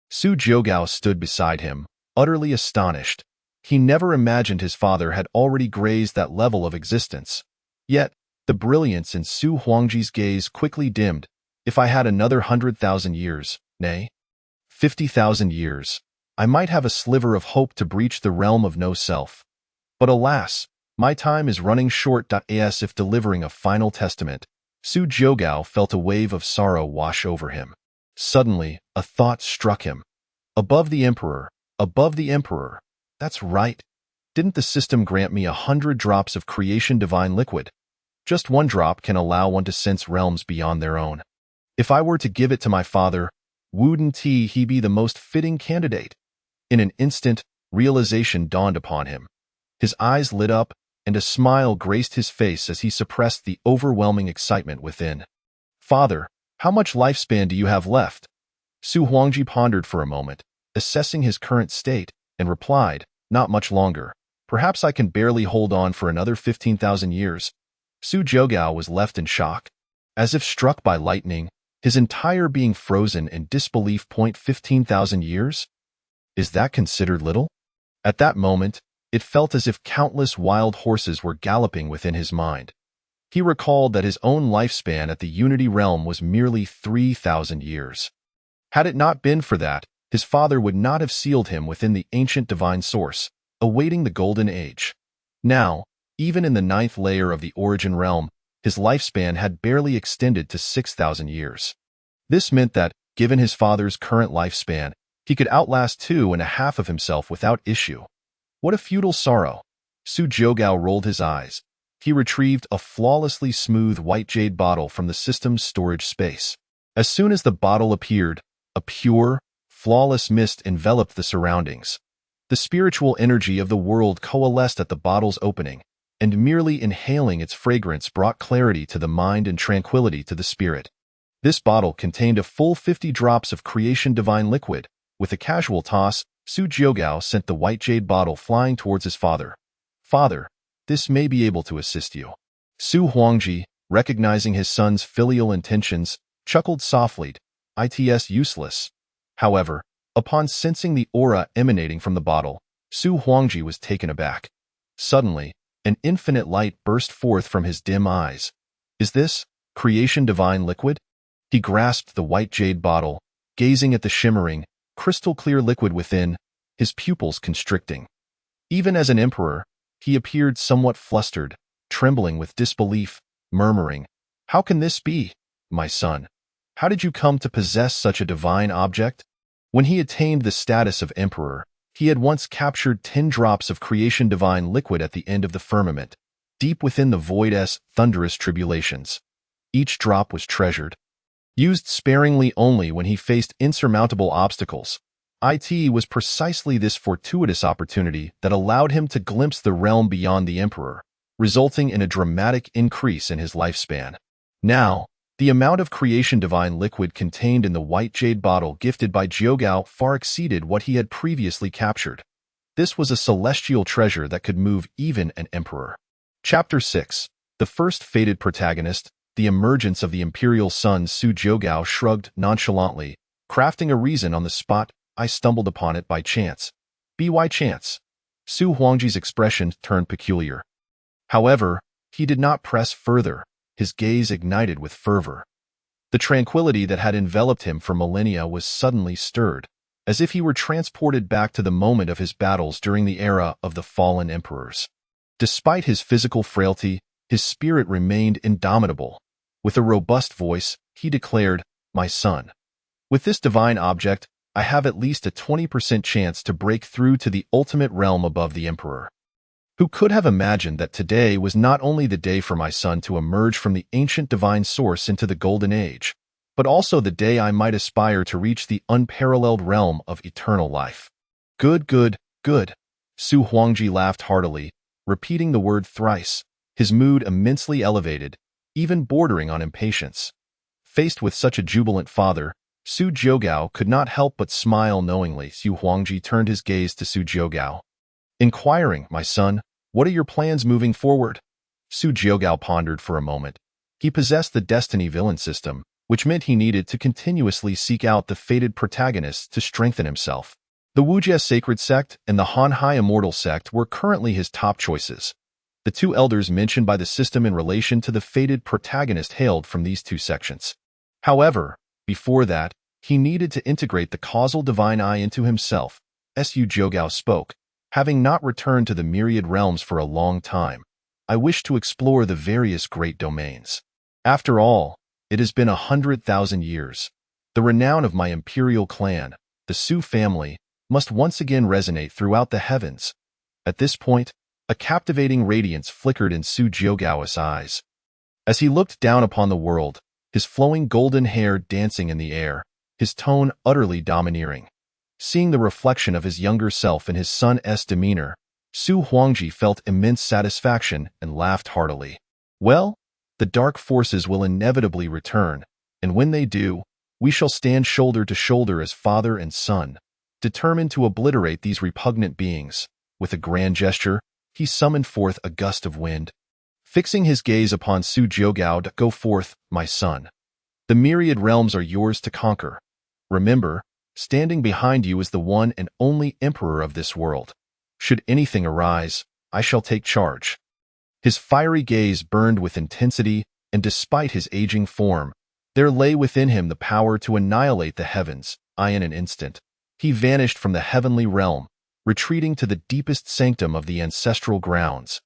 Su Jiugao stood beside him, utterly astonished. He never imagined his father had already grazed that level of existence. Yet, the brilliance in Su Huangji's gaze quickly dimmed. If I had another 100,000 years, nay, 50,000 years, I might have a sliver of hope to breach the realm of no self. But alas, my time is running short. As if delivering a final testament, Su Jiugao felt a wave of sorrow wash over him. Suddenly, a thought struck him. Above the emperor, above the emperor. That's right. Didn't the system grant me 100 drops of creation divine liquid? Just one drop can allow one to sense realms beyond their own. If I were to give it to my father, wouldn't he be the most fitting candidate? In an instant, realization dawned upon him. His eyes lit up, and a smile graced his face as he suppressed the overwhelming excitement within. "Father, how much lifespan do you have left?" Su Huangji pondered for a moment, assessing his current state, and replied, "Not much longer. Perhaps I can barely hold on for another 15,000 years." Su Jiugao was left in shock. As if struck by lightning, his entire being frozen in disbelief. 15,000 years? Is that considered little? At that moment, it felt as if countless wild horses were galloping within his mind. He recalled that his own lifespan at the Unity Realm was merely 3,000 years. Had it not been for that, his father would not have sealed him within the ancient divine source, awaiting the Golden Age. Now, even in the 9th layer of the Origin Realm, his lifespan had barely extended to 6,000 years. This meant that, given his father's current lifespan, he could outlast 2.5 of himself without issue. What a futile sorrow! Su Jiugao rolled his eyes. He retrieved a flawlessly smooth white jade bottle from the system's storage space. As soon as the bottle appeared, a pure, flawless mist enveloped the surroundings. The spiritual energy of the world coalesced at the bottle's opening, and merely inhaling its fragrance brought clarity to the mind and tranquility to the spirit. This bottle contained a full 50 drops of creation divine liquid. With a casual toss, Su Jiugao sent the white jade bottle flying towards his father. "Father, this may be able to assist you." Su Huangji, recognizing his son's filial intentions, chuckled softly. "It's useless." However, upon sensing the aura emanating from the bottle, Su Huangji was taken aback. Suddenly, an infinite light burst forth from his dim eyes. "Is this creation divine liquid?" He grasped the white jade bottle, gazing at the shimmering, crystal-clear liquid within, his pupils constricting. Even as an emperor, he appeared somewhat flustered, trembling with disbelief, murmuring, "How can this be, my son? How did you come to possess such a divine object?" When he attained the status of emperor, he had once captured 10 drops of creation divine liquid at the end of the firmament, deep within the void's thunderous tribulations. Each drop was treasured, used sparingly only when he faced insurmountable obstacles. It was precisely this fortuitous opportunity that allowed him to glimpse the realm beyond the emperor, resulting in a dramatic increase in his lifespan. Now, the amount of creation divine liquid contained in the white jade bottle gifted by Jiugao far exceeded what he had previously captured. This was a celestial treasure that could move even an emperor. Chapter 6. The first fated protagonist, the emergence of the Imperial Son. Su Jiugao shrugged nonchalantly, crafting a reason on the spot. "I stumbled upon it by chance." By chance. Su Huangji's expression turned peculiar. However, he did not press further, his gaze ignited with fervor. The tranquility that had enveloped him for millennia was suddenly stirred, as if he were transported back to the moment of his battles during the era of the fallen emperors. Despite his physical frailty, his spirit remained indomitable. With a robust voice, he declared, "My son, with this divine object, I have at least a 20% chance to break through to the ultimate realm above the emperor." Who could have imagined that today was not only the day for my son to emerge from the ancient divine source into the golden age, but also the day I might aspire to reach the unparalleled realm of eternal life. Good, good, good. Su Huangji laughed heartily, repeating the word thrice, his mood immensely elevated, even bordering on impatience. Faced with such a jubilant father, Su Jiugao could not help but smile knowingly. Su Huangji turned his gaze to Su Jiugao, inquiring, "My son, what are your plans moving forward?" Su Jiugao pondered for a moment. He possessed the destiny villain system, which meant he needed to continuously seek out the fated protagonists to strengthen himself. The Wujie Sacred Sect and the Hanhai Immortal Sect were currently his top choices. The two elders mentioned by the system in relation to the fated protagonist hailed from these two sections. However, before that, he needed to integrate the causal divine eye into himself. Su Jiugao spoke. "Having not returned to the myriad realms for a long time, I wish to explore the various great domains. After all, it has been 100,000 years. The renown of my imperial clan, the Su family, must once again resonate throughout the heavens." At this point, a captivating radiance flickered in Su Jiugao's eyes. As he looked down upon the world, his flowing golden hair dancing in the air, his tone utterly domineering. Seeing the reflection of his younger self in his son's demeanor, Su Huangji felt immense satisfaction and laughed heartily. "Well, the dark forces will inevitably return, and when they do, we shall stand shoulder to shoulder as father and son, determined to obliterate these repugnant beings." With a grand gesture, he summoned forth a gust of wind. Fixing his gaze upon Su Jiugao, "Go forth, my son. The myriad realms are yours to conquer. Remember, standing behind you is the one and only emperor of this world. Should anything arise, I shall take charge." His fiery gaze burned with intensity, and despite his aging form, there lay within him the power to annihilate the heavens. In an instant, he vanished from the heavenly realm, retreating to the deepest sanctum of the ancestral grounds.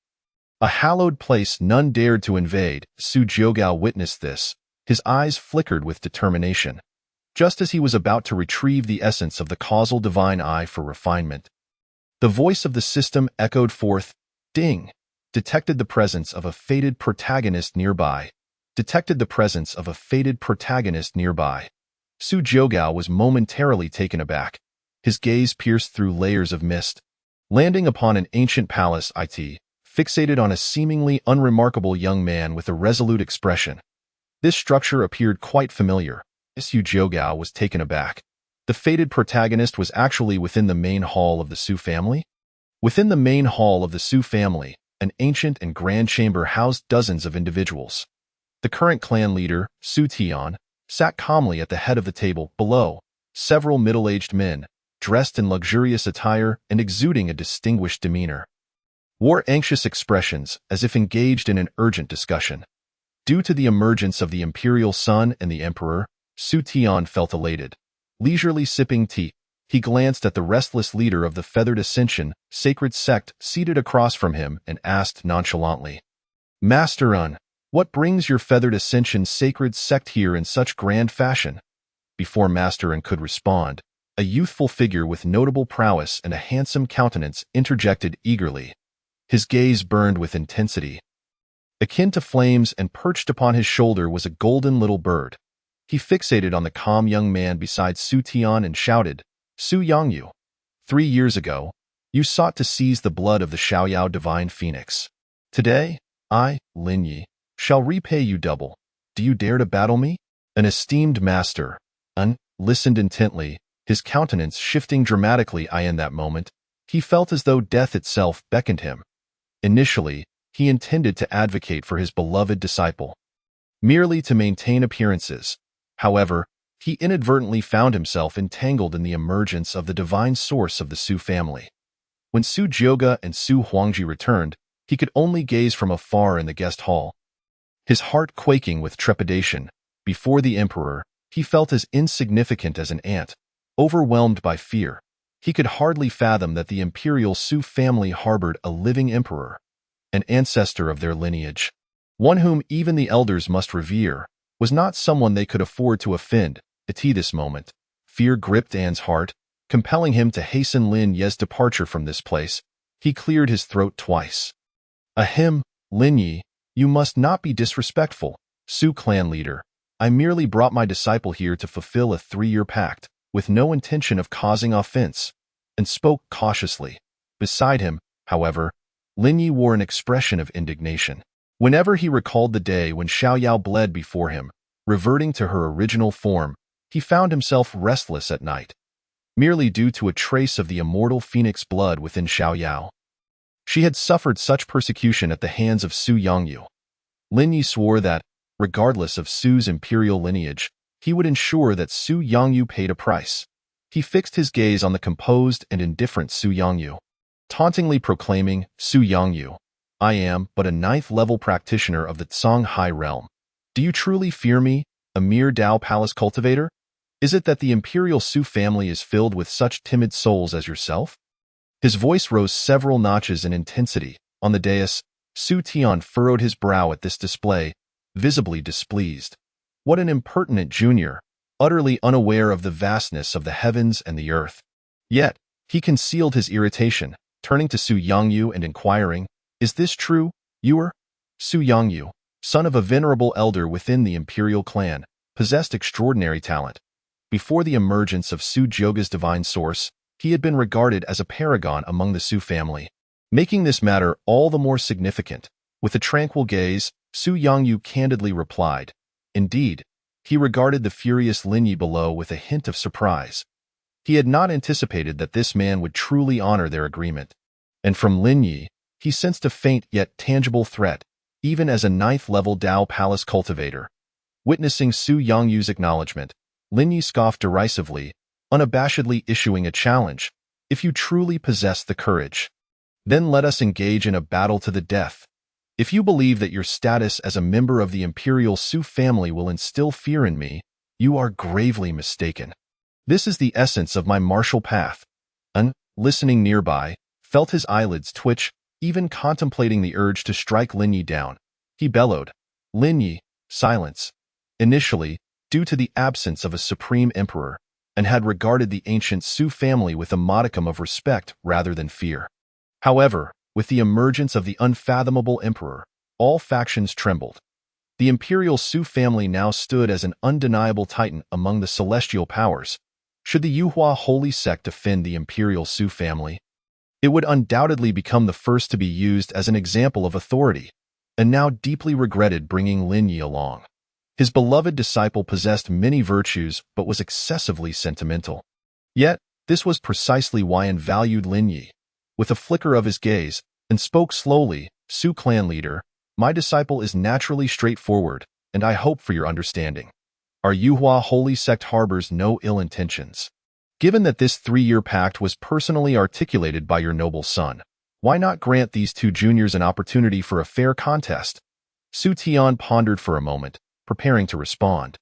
A hallowed place none dared to invade. Su Jiugao witnessed this. His eyes flickered with determination. Just as he was about to retrieve the essence of the causal divine eye for refinement, the voice of the system echoed forth, "Ding! Detected the presence of a fated protagonist nearby. Detected the presence of a fated protagonist nearby." Su Jiugao was momentarily taken aback. His gaze pierced through layers of mist, landing upon an ancient palace fixated on a seemingly unremarkable young man with a resolute expression. This structure appeared quite familiar. Su Jiugao was taken aback. The fated protagonist was actually within the main hall of the Su family? Within the main hall of the Su family, an ancient and grand chamber housed dozens of individuals. The current clan leader, Su Tian, sat calmly at the head of the table. Below, several middle-aged men, dressed in luxurious attire and exuding a distinguished demeanor, wore anxious expressions as if engaged in an urgent discussion. Due to the emergence of the Imperial Son and the Emperor, Su Tian felt elated. Leisurely sipping tea, he glanced at the restless leader of the Feathered Ascension Sacred Sect seated across from him and asked nonchalantly, "Master Un, what brings your Feathered Ascension Sacred Sect here in such grand fashion?" Before Master Un could respond, a youthful figure with notable prowess and a handsome countenance interjected eagerly. His gaze burned with intensity. Akin to flames and perched upon his shoulder was a golden little bird. He fixated on the calm young man beside Su Tian and shouted, "Su Yangyu, 3 years ago, you sought to seize the blood of the Xiaoyao divine phoenix. Today, I, Lin Yi, shall repay you double. Do you dare to battle me?" An esteemed master, Un, listened intently, his countenance shifting dramatically. In that moment, he felt as though death itself beckoned him. Initially, he intended to advocate for his beloved disciple, merely to maintain appearances. However, he inadvertently found himself entangled in the emergence of the divine source of the Su family. When Su Jioge and Su Huangji returned, he could only gaze from afar in the guest hall. His heart quaking with trepidation, before the emperor, he felt as insignificant as an ant, overwhelmed by fear. He could hardly fathom that the imperial Su family harbored a living emperor, an ancestor of their lineage. One whom even the elders must revere, was not someone they could afford to offend. At this moment, fear gripped An's heart, compelling him to hasten Lin Ye's departure from this place. He cleared his throat twice. Ahem, Lin Ye, you must not be disrespectful, Su clan leader. I merely brought my disciple here to fulfill a 3-year pact, with no intention of causing offense, and spoke cautiously. Beside him, however, Lin Yi wore an expression of indignation. Whenever he recalled the day when Xiaoyao bled before him, reverting to her original form, he found himself restless at night, merely due to a trace of the immortal phoenix blood within Xiaoyao. She had suffered such persecution at the hands of Su Yongyu. Lin Yi swore that, regardless of Su's imperial lineage, he would ensure that Su Yongyu paid a price. He fixed his gaze on the composed and indifferent Su Yongyu, tauntingly proclaiming, Su Yongyu, I am but a 9th-level practitioner of the Tsang High realm. Do you truly fear me, a mere Dao Palace cultivator? Is it that the imperial Su family is filled with such timid souls as yourself? His voice rose several notches in intensity. On the dais, Su Tian furrowed his brow at this display, visibly displeased. What an impertinent junior, utterly unaware of the vastness of the heavens and the earth. Yet, he concealed his irritation, turning to Su Yongyu and inquiring, Is this true, Yuer? Su Yongyu, son of a venerable elder within the imperial clan, possessed extraordinary talent. Before the emergence of Su Jioge's divine source, he had been regarded as a paragon among the Su family. Making this matter all the more significant, with a tranquil gaze, Su Yongyu candidly replied. Indeed, he regarded the furious Lin Yi below with a hint of surprise. He had not anticipated that this man would truly honor their agreement. And from Lin Yi, he sensed a faint yet tangible threat, even as a 9th-level Dao Palace cultivator. Witnessing Su Yongyu's acknowledgement, Lin Yi scoffed derisively, unabashedly issuing a challenge. If you truly possess the courage, then let us engage in a battle to the death. If you believe that your status as a member of the imperial Su family will instill fear in me, you are gravely mistaken. This is the essence of my martial path. An, listening nearby, felt his eyelids twitch, even contemplating the urge to strike Lin Yi down. He bellowed, Lin Yi, silence. Initially, due to the absence of a supreme emperor, and had regarded the ancient Su family with a modicum of respect rather than fear. However, with the emergence of the unfathomable emperor, all factions trembled. The imperial Su family now stood as an undeniable titan among the celestial powers. Should the Yuhua holy sect offend the imperial Su family, it would undoubtedly become the first to be used as an example of authority, and now deeply regretted bringing Lin Yi along. His beloved disciple possessed many virtues but was excessively sentimental. Yet, this was precisely why An valued Lin Yi. With a flicker of his gaze, and spoke slowly, Su clan leader, my disciple is naturally straightforward, and I hope for your understanding. Our Yuhua holy sect harbors no ill intentions. Given that this 3-year pact was personally articulated by your noble son, why not grant these 2 juniors an opportunity for a fair contest? Su Tian pondered for a moment, preparing to respond.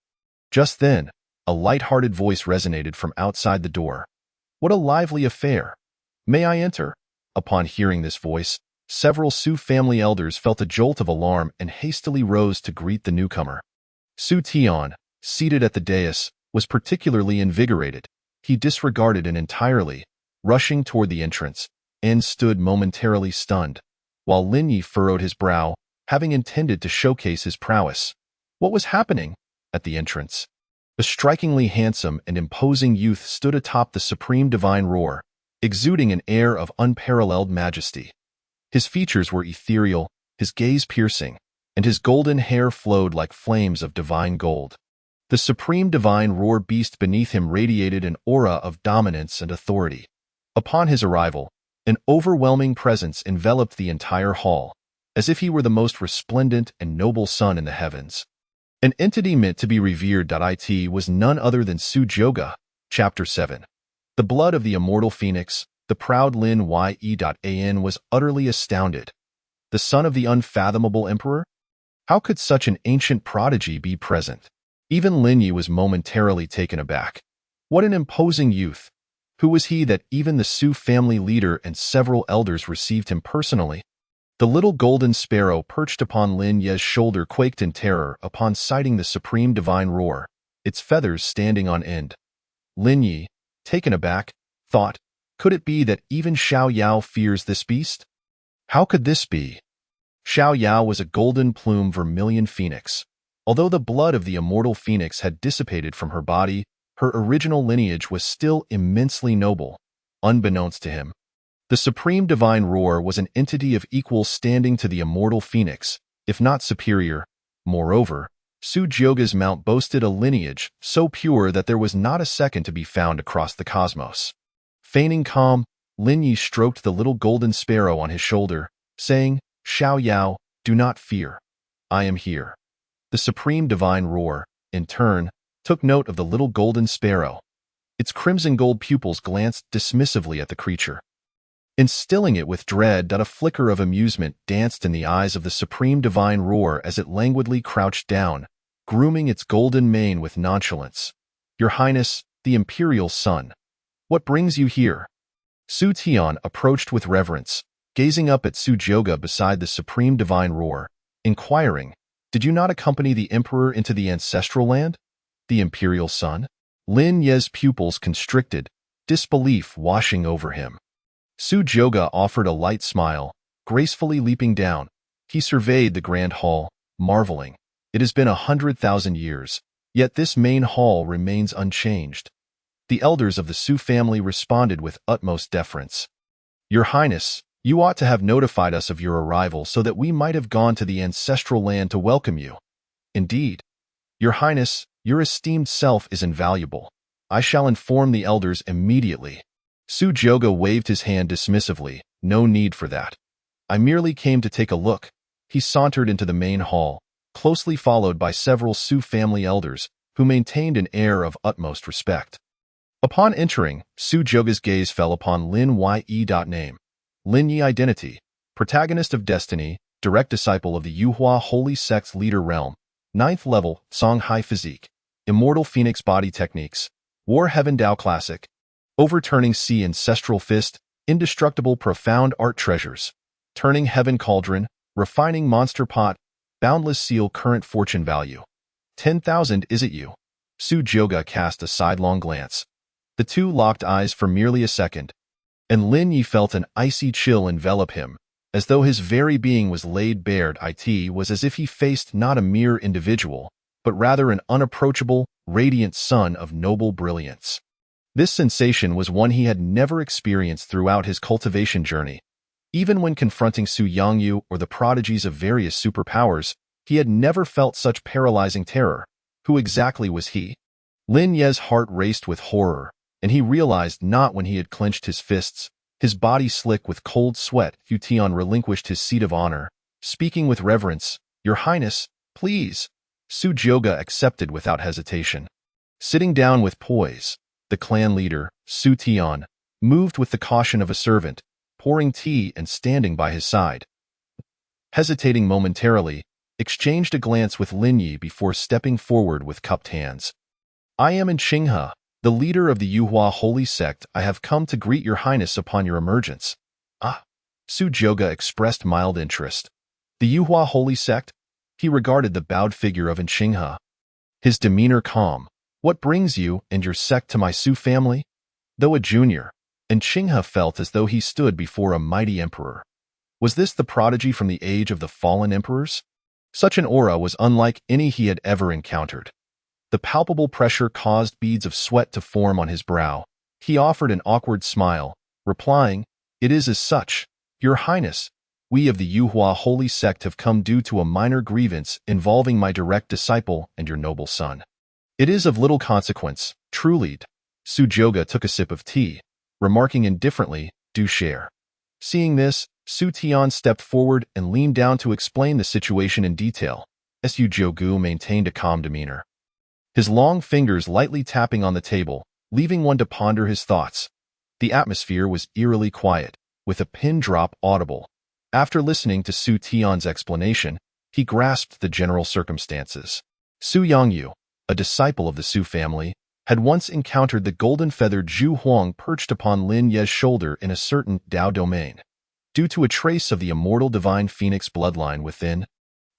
Just then, a light-hearted voice resonated from outside the door. What a lively affair! May I enter? Upon hearing this voice, several Su family elders felt a jolt of alarm and hastily rose to greet the newcomer. Su Tian, seated at the dais, was particularly invigorated. He disregarded it entirely, rushing toward the entrance, and stood momentarily stunned, while Lin Yi furrowed his brow, having intended to showcase his prowess. What was happening? At the entrance, a strikingly handsome and imposing youth stood atop the supreme divine roar, exuding an air of unparalleled majesty. His features were ethereal, his gaze piercing, and his golden hair flowed like flames of divine gold. The supreme divine roar beast beneath him radiated an aura of dominance and authority. Upon his arrival, an overwhelming presence enveloped the entire hall, as if he were the most resplendent and noble sun in the heavens. An entity meant to be revered. It was none other than Su Jioge. Chapter 7. The blood of the immortal phoenix, The proud Lin Ye.An was utterly astounded. The son of the unfathomable emperor? How could such an ancient prodigy be present? Even Lin Yi was momentarily taken aback. What an imposing youth! Who was he that even the Su family leader and several elders received him personally? The little golden sparrow perched upon Lin Ye's shoulder quaked in terror upon sighting the supreme divine roar, its feathers standing on end. Lin Yi, taken aback, thought, could it be that even Xiao Yao fears this beast? How could this be? Xiao Yao was a golden-plume vermilion phoenix. Although the blood of the immortal phoenix had dissipated from her body, her original lineage was still immensely noble, unbeknownst to him. The supreme divine roar was an entity of equal standing to the immortal phoenix, if not superior. Moreover, Su Jioga's mount boasted a lineage so pure that there was not a second to be found across the cosmos. Feigning calm, Lin Yi stroked the little golden sparrow on his shoulder, saying, "Xiao Yao, do not fear. I am here." The supreme divine roar, in turn, took note of the little golden sparrow. Its crimson gold pupils glanced dismissively at the creature, instilling it with dread that a flicker of amusement danced in the eyes of the supreme divine roar as it languidly crouched down, grooming its golden mane with nonchalance. "Your Highness, the Imperial Son. What brings you here?" Su Tian approached with reverence, gazing up at Su Jioga beside the supreme divine roar, inquiring, "Did you not accompany the Emperor into the ancestral land? The Imperial Son?" Lin Ye's pupils constricted, disbelief washing over him. Su Jioga offered a light smile, gracefully leaping down. He surveyed the grand hall, marveling. It has been 100,000 years, yet this main hall remains unchanged. The elders of the Su family responded with utmost deference. "Your Highness, you ought to have notified us of your arrival so that we might have gone to the ancestral land to welcome you." "Indeed. Your Highness, your esteemed self is invaluable. I shall inform the elders immediately." Su Jioga waved his hand dismissively. "No need for that. I merely came to take a look." He sauntered into the main hall, closely followed by several Su family elders, who maintained an air of utmost respect. Upon entering, Su Jioga's gaze fell upon Lin Ye. Name: Lin Yi. Identity: protagonist of Destiny, direct disciple of the Yuhua Holy Sect's leader realm. 9th level, Songhai Physique. Immortal Phoenix Body Techniques. War Heaven Dao Classic. Overturning Sea Ancestral Fist. Indestructible Profound Art Treasures. Turning Heaven Cauldron. Refining Monster Pot. Boundless Seal Current Fortune Value. 10,000. Is it you? Su Jioga cast a sidelong glance. The two locked eyes for merely a second, and Lin Yi felt an icy chill envelop him, as though his very being was laid bare. It was as if he faced not a mere individual, but rather an unapproachable, radiant sun of noble brilliance. This sensation was one he had never experienced throughout his cultivation journey. Even when confronting Su Yangyu or the prodigies of various superpowers, he had never felt such paralyzing terror. Who exactly was he? Lin Ye's heart raced with horror, and he realized not when he had clenched his fists, his body slick with cold sweat. Hu Tian relinquished his seat of honor, speaking with reverence. "Your Highness, please." Su Jioga accepted without hesitation. Sitting down with poise, the clan leader, Su Tian, moved with the caution of a servant, pouring tea and standing by his side. Hesitating momentarily, exchanged a glance with Lin Yi before stepping forward with cupped hands. "I am in Qinghe, the leader of the Yuhua Holy Sect. I have come to greet your Highness upon your emergence." "Ah." Su Jioga expressed mild interest. "The Yuhua Holy Sect?" He regarded the bowed figure of Qinghe, his demeanor calm. "What brings you and your sect to my Su family?" Though a junior, Qinghe felt as though he stood before a mighty emperor. Was this the prodigy from the age of the fallen emperors? Such an aura was unlike any he had ever encountered. The palpable pressure caused beads of sweat to form on his brow. He offered an awkward smile, replying, "It is as such, Your Highness. We of the Yuhua Holy Sect have come due to a minor grievance involving my direct disciple and your noble son." "It is of little consequence, truly." Su Jioga took a sip of tea, remarking indifferently, "Do share." Seeing this, Su Tian stepped forward and leaned down to explain the situation in detail. Su Jiogu maintained a calm demeanor, his long fingers lightly tapping on the table, leaving one to ponder his thoughts. The atmosphere was eerily quiet, with a pin drop audible. After listening to Su Tian's explanation, he grasped the general circumstances. Su Yangyu, a disciple of the Su family, had once encountered the golden-feathered Zhu Huang perched upon Lin Ye's shoulder in a certain Dao domain. Due to a trace of the immortal divine phoenix bloodline within,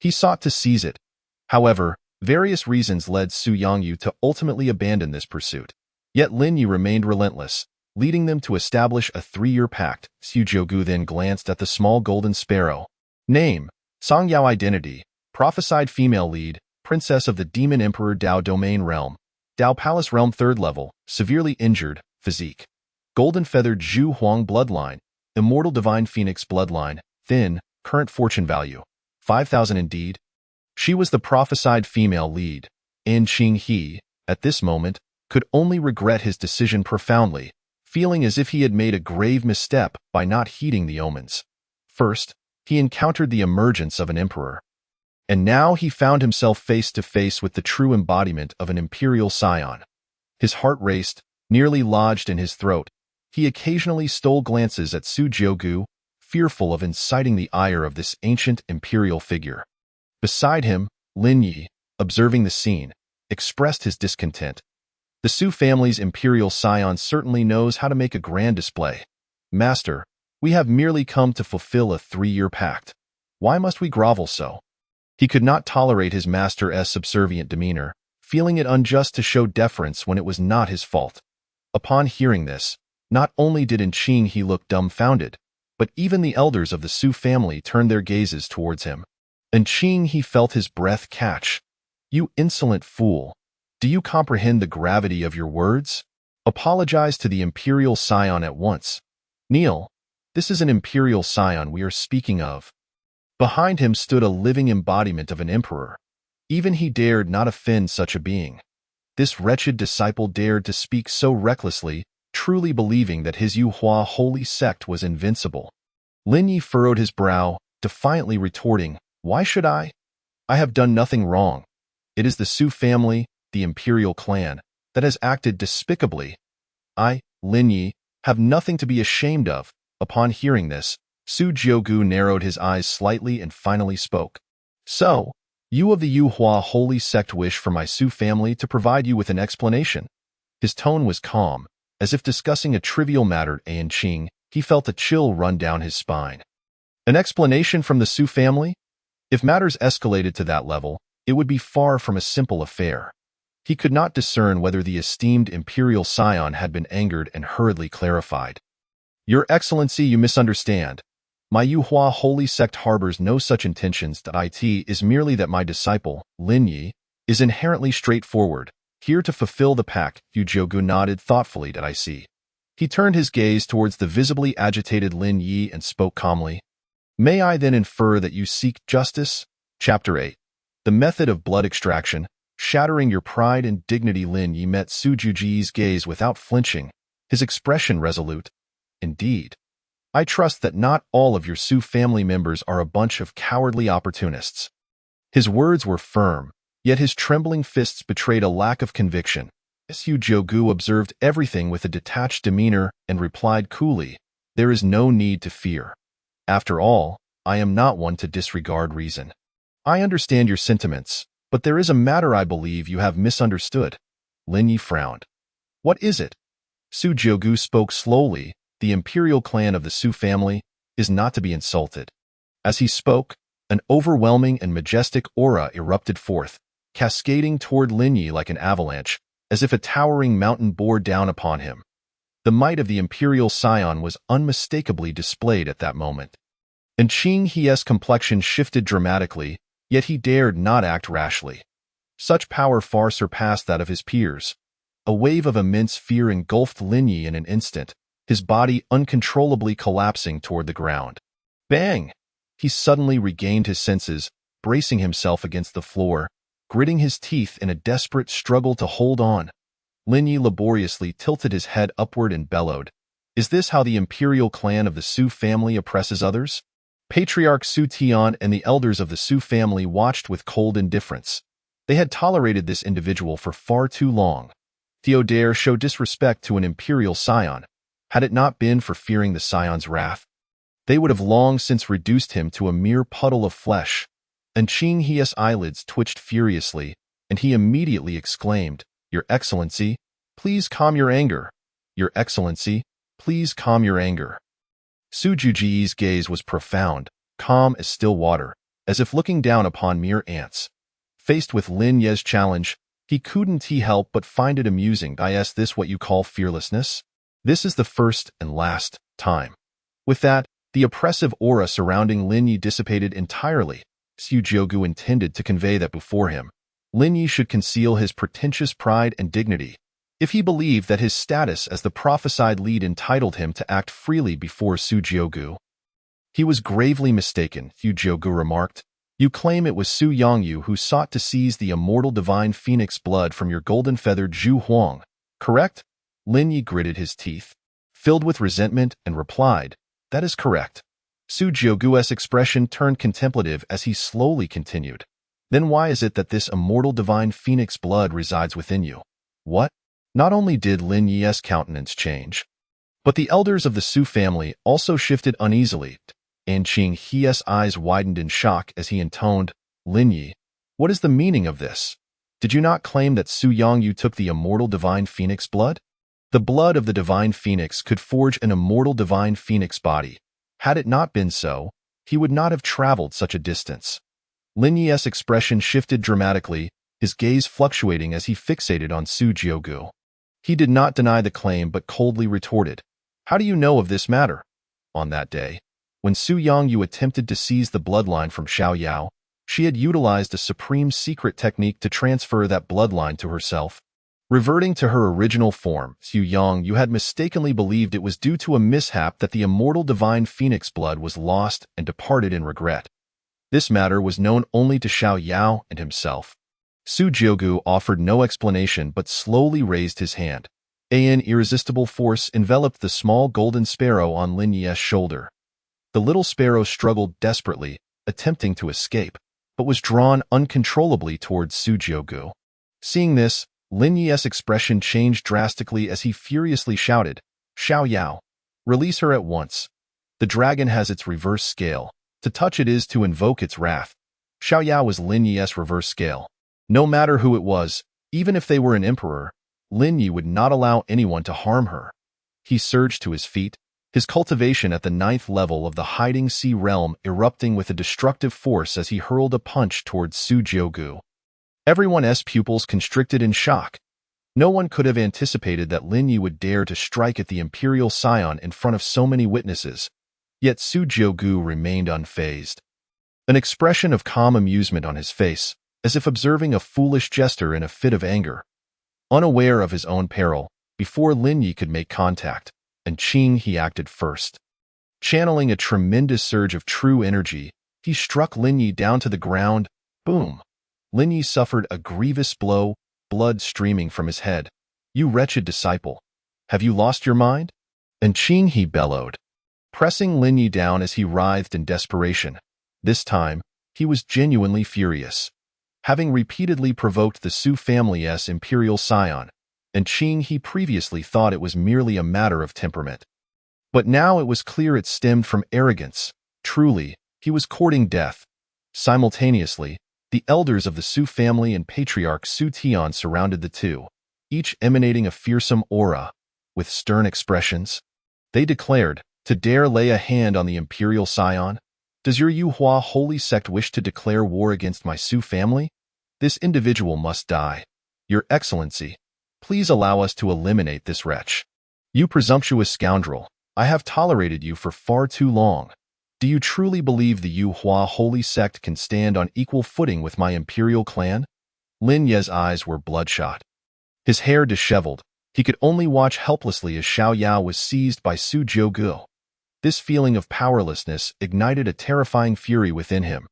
he sought to seize it. However, various reasons led Su Yangyu to ultimately abandon this pursuit. Yet Lin Yi remained relentless, leading them to establish a 3-year pact. Su Jiugu then glanced at the small golden sparrow. Name: Song Yao. Identity: prophesied female lead, princess of the Demon Emperor Dao Domain Realm. Dao Palace Realm 3rd level, severely injured, physique. Golden-feathered Zhu Huang bloodline, immortal divine phoenix bloodline, thin, current fortune value, 5,000 indeed. She was the prophesied female lead. An Qing He, at this moment, could only regret his decision profoundly, feeling as if he had made a grave misstep by not heeding the omens. First, he encountered the emergence of an emperor. And now he found himself face to face with the true embodiment of an imperial scion. His heart raced, nearly lodged in his throat. He occasionally stole glances at Su Jiugu, fearful of inciting the ire of this ancient imperial figure. Beside him, Lin Yi, observing the scene, expressed his discontent. The Su family's imperial scion certainly knows how to make a grand display. Master, we have merely come to fulfill a 3-year pact. Why must we grovel so? He could not tolerate his master's subservient demeanor, feeling it unjust to show deference when it was not his fault. Upon hearing this, not only did An Qing He look dumbfounded, but even the elders of the Su family turned their gazes towards him. An Qing He felt his breath catch. You insolent fool! Do you comprehend the gravity of your words? Apologize to the imperial scion at once. Kneel. This is an imperial scion we are speaking of. Behind him stood a living embodiment of an emperor. Even he dared not offend such a being. This wretched disciple dared to speak so recklessly, truly believing that his Yuhua holy sect was invincible. Lin Yi furrowed his brow, defiantly retorting, Why should I? I have done nothing wrong. It is the Su family, the imperial clan, that has acted despicably. I, Lin Yi, have nothing to be ashamed of. Upon hearing this, Su Jiugu narrowed his eyes slightly and finally spoke. So, you of the Yuhua holy sect wish for my Su family to provide you with an explanation. His tone was calm, as if discussing a trivial matter. An Qing, he felt a chill run down his spine. An explanation from the Su family? If matters escalated to that level, it would be far from a simple affair. He could not discern whether the esteemed imperial scion had been angered and hurriedly clarified. Your Excellency, you misunderstand. My Yuhua holy sect harbors no such intentions. It is merely that my disciple, Lin Yi, is inherently straightforward, here to fulfill the pact. Yu Jiugu nodded thoughtfully. I see. He turned his gaze towards the visibly agitated Lin Yi and spoke calmly. May I then infer that you seek justice? Chapter 8. The method of blood extraction. Shattering your pride and dignity. Lin Yi met Su Jiugu's gaze without flinching, his expression resolute. Indeed. I trust that not all of your Su family members are a bunch of cowardly opportunists. His words were firm, yet his trembling fists betrayed a lack of conviction. Su Jiugu observed everything with a detached demeanor and replied coolly, There is no need to fear. After all, I am not one to disregard reason. I understand your sentiments, but there is a matter I believe you have misunderstood. Lin Yi frowned. What is it? Su Jiugu spoke slowly. The imperial clan of the Su family is not to be insulted. As he spoke, an overwhelming and majestic aura erupted forth, cascading toward Lin Yi like an avalanche, as if a towering mountain bore down upon him. The might of the imperial scion was unmistakably displayed at that moment. An Qing He's complexion shifted dramatically, yet he dared not act rashly. Such power far surpassed that of his peers. A wave of immense fear engulfed Lin Yi in an instant, his body uncontrollably collapsing toward the ground. Bang! He suddenly regained his senses, bracing himself against the floor, gritting his teeth in a desperate struggle to hold on. Lin Yi laboriously tilted his head upward and bellowed, Is this how the imperial clan of the Su family oppresses others? Patriarch Su Tian and the elders of the Su family watched with cold indifference. They had tolerated this individual for far too long. Theo dare show disrespect to an imperial scion. Had it not been for fearing the Scion's wrath, they would have long since reduced him to a mere puddle of flesh. And Qing He's eyelids twitched furiously, and he immediately exclaimed, "Your Excellency, please calm your anger. Your Excellency, please calm your anger." Su Juji's gaze was profound, calm as still water, as if looking down upon mere ants. Faced with Lin Ye's challenge, he couldn't help but find it amusing. Is this what you call fearlessness? This is the first and last time. With that, the oppressive aura surrounding Lin Yi dissipated entirely. Su Jiugu intended to convey that before him, Lin Yi should conceal his pretentious pride and dignity, if he believed that his status as the prophesied lead entitled him to act freely before Su Jiugu. He was gravely mistaken, Su Jiugu remarked. You claim it was Su Yongyu who sought to seize the immortal divine phoenix blood from your golden-feathered Zhu Huang, correct? Lin Yi gritted his teeth, filled with resentment, and replied, "That is correct." Su Jiugu's expression turned contemplative as he slowly continued. "Then why is it that this immortal divine phoenix blood resides within you?" What? Not only did Lin Yi's countenance change, but the elders of the Su family also shifted uneasily, and Qing He's eyes widened in shock as he intoned, "Lin Yi, what is the meaning of this? Did you not claim that Su Yongyu took the immortal divine phoenix blood? The blood of the divine phoenix could forge an immortal divine phoenix body. Had it not been so, he would not have traveled such a distance." Lin Yi's expression shifted dramatically, his gaze fluctuating as he fixated on Su Jiugu. He did not deny the claim but coldly retorted, "How do you know of this matter?" On that day, when Su Yongyu attempted to seize the bloodline from Xiao Yao, she had utilized a supreme secret technique to transfer that bloodline to herself. Reverting to her original form, Su Yongyu had mistakenly believed it was due to a mishap that the immortal divine phoenix blood was lost and departed in regret. This matter was known only to Xiao Yao and himself. Su Jiugu offered no explanation but slowly raised his hand. An irresistible force enveloped the small golden sparrow on Lin Yi's shoulder. The little sparrow struggled desperately, attempting to escape, but was drawn uncontrollably towards Su Jiugu. Seeing this, Lin Yi's expression changed drastically as he furiously shouted, "Xiao Yao, release her at once. The dragon has its reverse scale. To touch it is to invoke its wrath." Xiao Yao was Lin Yi's reverse scale. No matter who it was, even if they were an emperor, Lin Yi would not allow anyone to harm her. He surged to his feet, his cultivation at the 9th level of the hiding sea realm erupting with a destructive force as he hurled a punch towards Su Jiugu. Everyone's pupils constricted in shock. No one could have anticipated that Lin Yi would dare to strike at the Imperial Son in front of so many witnesses, yet Su Jiugu remained unfazed. An expression of calm amusement on his face, as if observing a foolish jester in a fit of anger. Unaware of his own peril, before Lin Yi could make contact, and Qing He acted first. Channeling a tremendous surge of true energy, he struck Lin Yi down to the ground. Boom! Lin Yi suffered a grievous blow, blood streaming from his head. "You wretched disciple! Have you lost your mind?" And Qing He bellowed, pressing Lin Yi down as he writhed in desperation. This time, he was genuinely furious. Having repeatedly provoked the Su family's Imperial Son, and Qing He previously thought it was merely a matter of temperament. But now it was clear it stemmed from arrogance. Truly, he was courting death. Simultaneously, the elders of the Su family and Patriarch Su Tian surrounded the two, each emanating a fearsome aura. With stern expressions, they declared, "To dare lay a hand on the Imperial Son? Does your Yuhua holy sect wish to declare war against my Su family? This individual must die. Your Excellency, please allow us to eliminate this wretch. You presumptuous scoundrel, I have tolerated you for far too long. Do you truly believe the Yuhua holy sect can stand on equal footing with my imperial clan?" Lin Ye's eyes were bloodshot. His hair disheveled, he could only watch helplessly as Xiao Yao was seized by Su Jiugu. This feeling of powerlessness ignited a terrifying fury within him.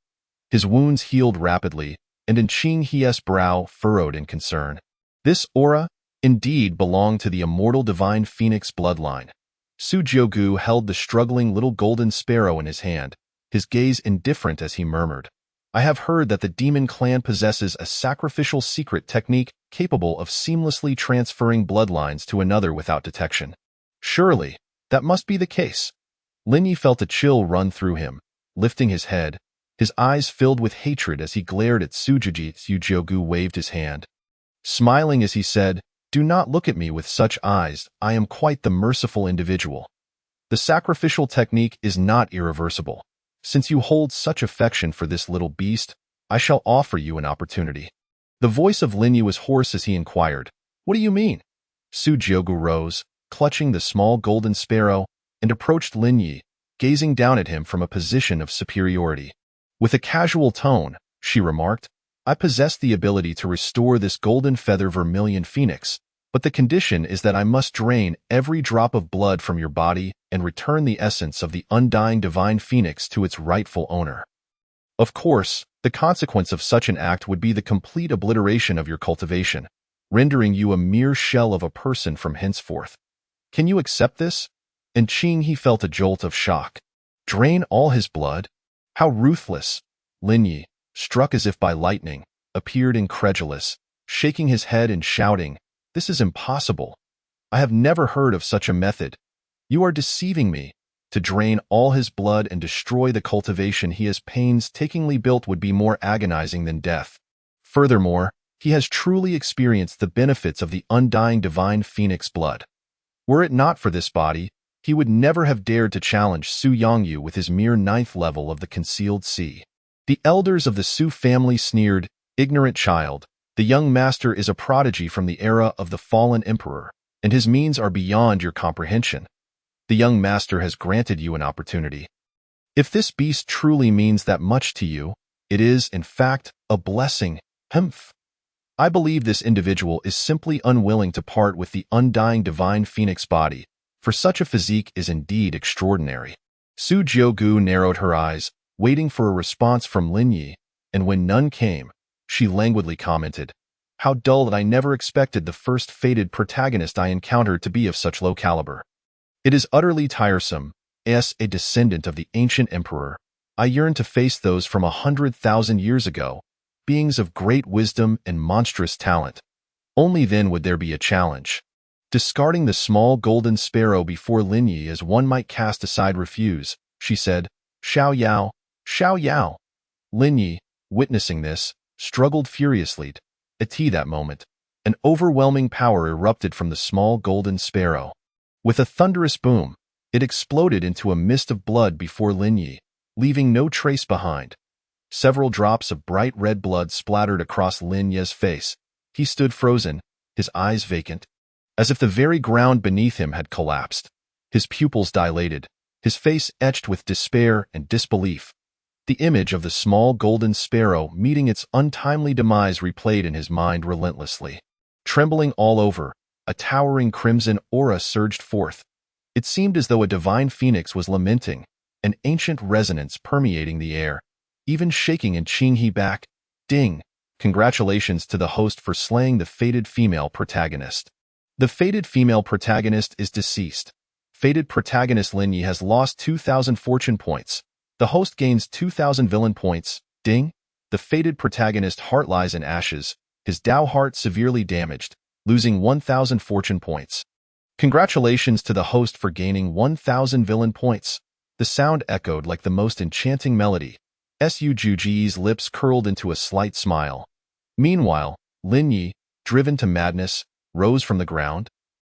His wounds healed rapidly, and Qing He's brow furrowed in concern. This aura, indeed, belonged to the immortal divine phoenix bloodline. Su Jiugu held the struggling little golden sparrow in his hand, his gaze indifferent as he murmured, "I have heard that the demon clan possesses a sacrificial secret technique capable of seamlessly transferring bloodlines to another without detection. Surely, That must be the case. Lin Yi felt a chill run through him, lifting his head, his eyes filled with hatred as he glared at Sujiji. Su Jiugu waved his hand, smiling as he said, "Do not look at me with such eyes. I am quite the merciful individual. The sacrificial technique is not irreversible. Since you hold such affection for this little beast, I shall offer you an opportunity." The voice of Lin Yi was hoarse as he inquired, "What do you mean?" Su Jiugu rose, clutching the small golden sparrow, and approached Lin Yi, gazing down at him from a position of superiority. With a casual tone, she remarked, "I possess the ability to restore this golden feather vermilion phoenix, but the condition is that I must drain every drop of blood from your body and return the essence of the undying divine phoenix to its rightful owner. Of course, the consequence of such an act would be the complete obliteration of your cultivation, rendering you a mere shell of a person from henceforth. Can you accept this?" And Qing he felt a jolt of shock. Drain all his blood? How ruthless! Lin Yi, struck as if by lightning, appeared incredulous, shaking his head and shouting, "This is impossible. I have never heard of such a method. You are deceiving me. To drain all his blood and destroy the cultivation he has painstakingly built would be more agonizing than death. Furthermore, he has truly experienced the benefits of the undying divine phoenix blood. Were it not for this body, he would never have dared to challenge Su Yongyu with his mere 9th level of the concealed sea." The elders of the Su family sneered, "Ignorant child, the young master is a prodigy from the era of the fallen emperor, and his means are beyond your comprehension. The young master has granted you an opportunity. If this beast truly means that much to you, it is, in fact, a blessing. Humph. I believe this individual is simply unwilling to part with the undying divine phoenix body, for such a physique is indeed extraordinary." Su Jiugu narrowed her eyes, waiting for a response from Lin Yi, and when none came, she languidly commented, "How dull that I never expected the first fated protagonist I encountered to be of such low caliber. It is utterly tiresome. As a descendant of the ancient emperor, I yearn to face those from 100,000 years ago, beings of great wisdom and monstrous talent. Only then would there be a challenge." Discarding the small golden sparrow before Lin Yi as one might cast aside refuse, she said, "Xiao Yao, Xiao Yao." Lin Yi, witnessing this, struggled furiously. At that moment, an overwhelming power erupted from the small golden sparrow. With a thunderous boom, it exploded into a mist of blood before Lin Yi, leaving no trace behind. Several drops of bright red blood splattered across Lin Yi's face. He stood frozen, his eyes vacant, as if the very ground beneath him had collapsed. His pupils dilated, his face etched with despair and disbelief. The image of the small golden sparrow meeting its untimely demise replayed in his mind relentlessly. Trembling all over, a towering crimson aura surged forth. It seemed as though a divine phoenix was lamenting, an ancient resonance permeating the air, even shaking in Qinghe back. Ding! Congratulations to the host for slaying the fated female protagonist. The fated female protagonist is deceased. Fated protagonist Lin Yi has lost 2,000 fortune points. The host gains 2,000 villain points. Ding! The fated protagonist heart lies in ashes, his Dao heart severely damaged, losing 1,000 fortune points. Congratulations to the host for gaining 1,000 villain points. The sound echoed like the most enchanting melody. Su Juji's lips curled into a slight smile. Meanwhile, Lin Yi, driven to madness, rose from the ground,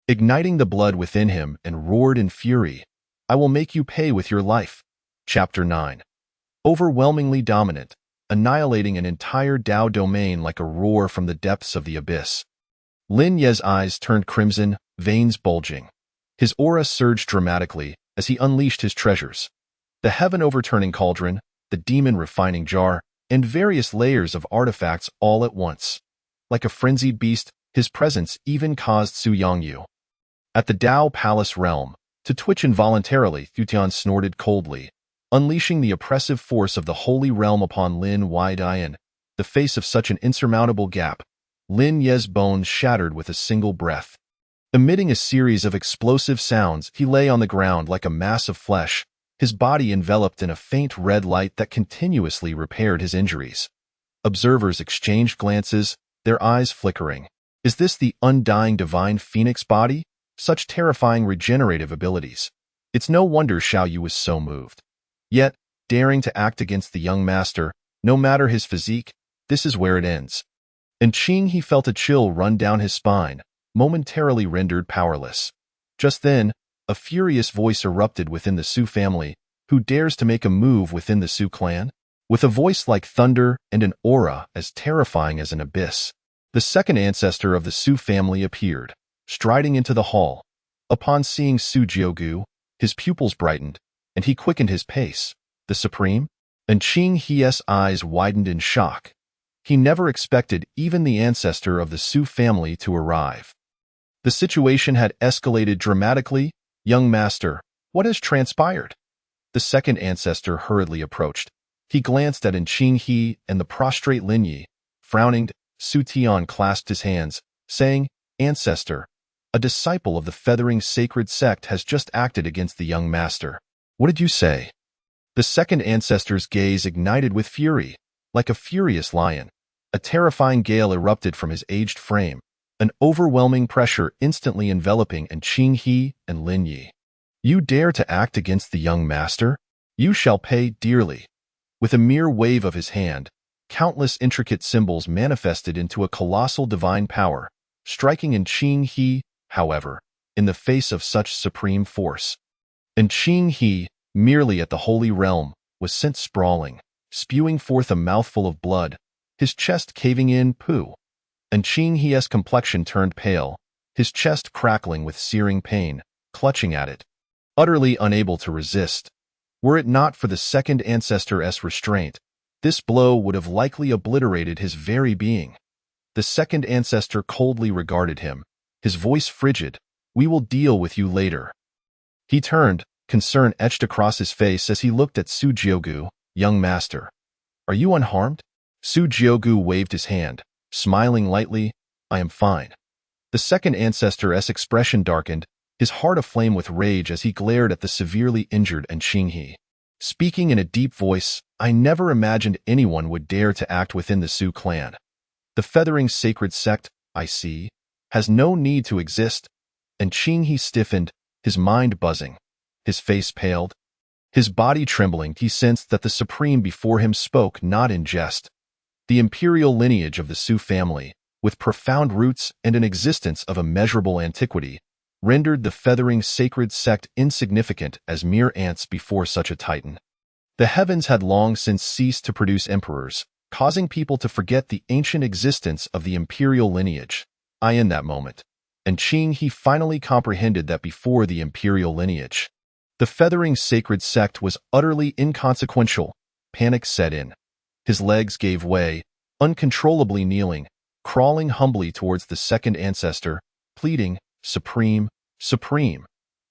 igniting the blood within him, and roared in fury, "I will make you pay with your life." Chapter 9. Overwhelmingly dominant, annihilating an entire Dao domain like a roar from the depths of the abyss. Lin Ye's eyes turned crimson, veins bulging. His aura surged dramatically as he unleashed his treasures. The heaven-overturning cauldron, the demon-refining jar, and various layers of artifacts all at once. Like a frenzied beast, his presence even caused Su Yongyu at the Dao Palace realm to twitch involuntarily. Thutian snorted coldly, unleashing the oppressive force of the holy realm upon Lin Dian, the face of such an insurmountable gap. Lin Ye's bones shattered with a single breath. Emitting a series of explosive sounds, he lay on the ground like a mass of flesh, his body enveloped in a faint red light that continuously repaired his injuries. Observers exchanged glances, their eyes flickering. Is this the undying divine phoenix body? Such terrifying regenerative abilities. It's no wonder Xiao Yu was so moved. Yet, daring to act against the young master, no matter his physique, this is where it ends. And Qing he felt a chill run down his spine, momentarily rendered powerless. Just then, a furious voice erupted within the Su family. Who dares to make a move within the Su clan? With a voice like thunder and an aura as terrifying as an abyss, the second ancestor of the Su family appeared, striding into the hall. Upon seeing Su Jiugu, his pupils brightened, and he quickened his pace. The Supreme? And Qing He's eyes widened in shock. He never expected even the ancestor of the Su family to arrive. The situation had escalated dramatically. Young master, what has transpired? The second ancestor hurriedly approached. He glanced at Qing He and the prostrate Lin Yi. Frowning, Su Tian clasped his hands, saying, Ancestor, a disciple of the feathering sacred sect has just acted against the young master. What did you say? The second ancestor's gaze ignited with fury. Like a furious lion, a terrifying gale erupted from his aged frame, an overwhelming pressure instantly enveloping Qing He and Lin Yi. You dare to act against the young master? You shall pay dearly. With a mere wave of his hand, countless intricate symbols manifested into a colossal divine power, striking Qing He, however, in the face of such supreme force. Qing He, merely at the holy realm, was sent sprawling, spewing forth a mouthful of blood, his chest caving in. Qing He's complexion turned pale, his chest crackling with searing pain, clutching at it, utterly unable to resist. Were it not for the second ancestor's restraint, this blow would have likely obliterated his very being. The second ancestor coldly regarded him, his voice frigid. We will deal with you later. He turned, concern etched across his face as he looked at Su Jiugu. Young master, are you unharmed? Su Jiugu waved his hand, smiling lightly. I am fine. The second ancestor's expression darkened, his heart aflame with rage as he glared at the severely injured Qing He. Speaking in a deep voice, I never imagined anyone would dare to act within the Su clan. The feathering sacred sect, I see, has no need to exist. Qing He stiffened, his mind buzzing. His face paled. His body trembling, he sensed that the Supreme before him spoke not in jest. The imperial lineage of the Su family, with profound roots and an existence of immeasurable antiquity, rendered the feathering sacred sect insignificant as mere ants before such a titan. The heavens had long since ceased to produce emperors, causing people to forget the ancient existence of the imperial lineage. In that moment, Qing He finally comprehended that before the imperial lineage, the feathering sacred sect was utterly inconsequential. Panic set in. His legs gave way, uncontrollably kneeling, crawling humbly towards the second ancestor, pleading, Supreme, Supreme.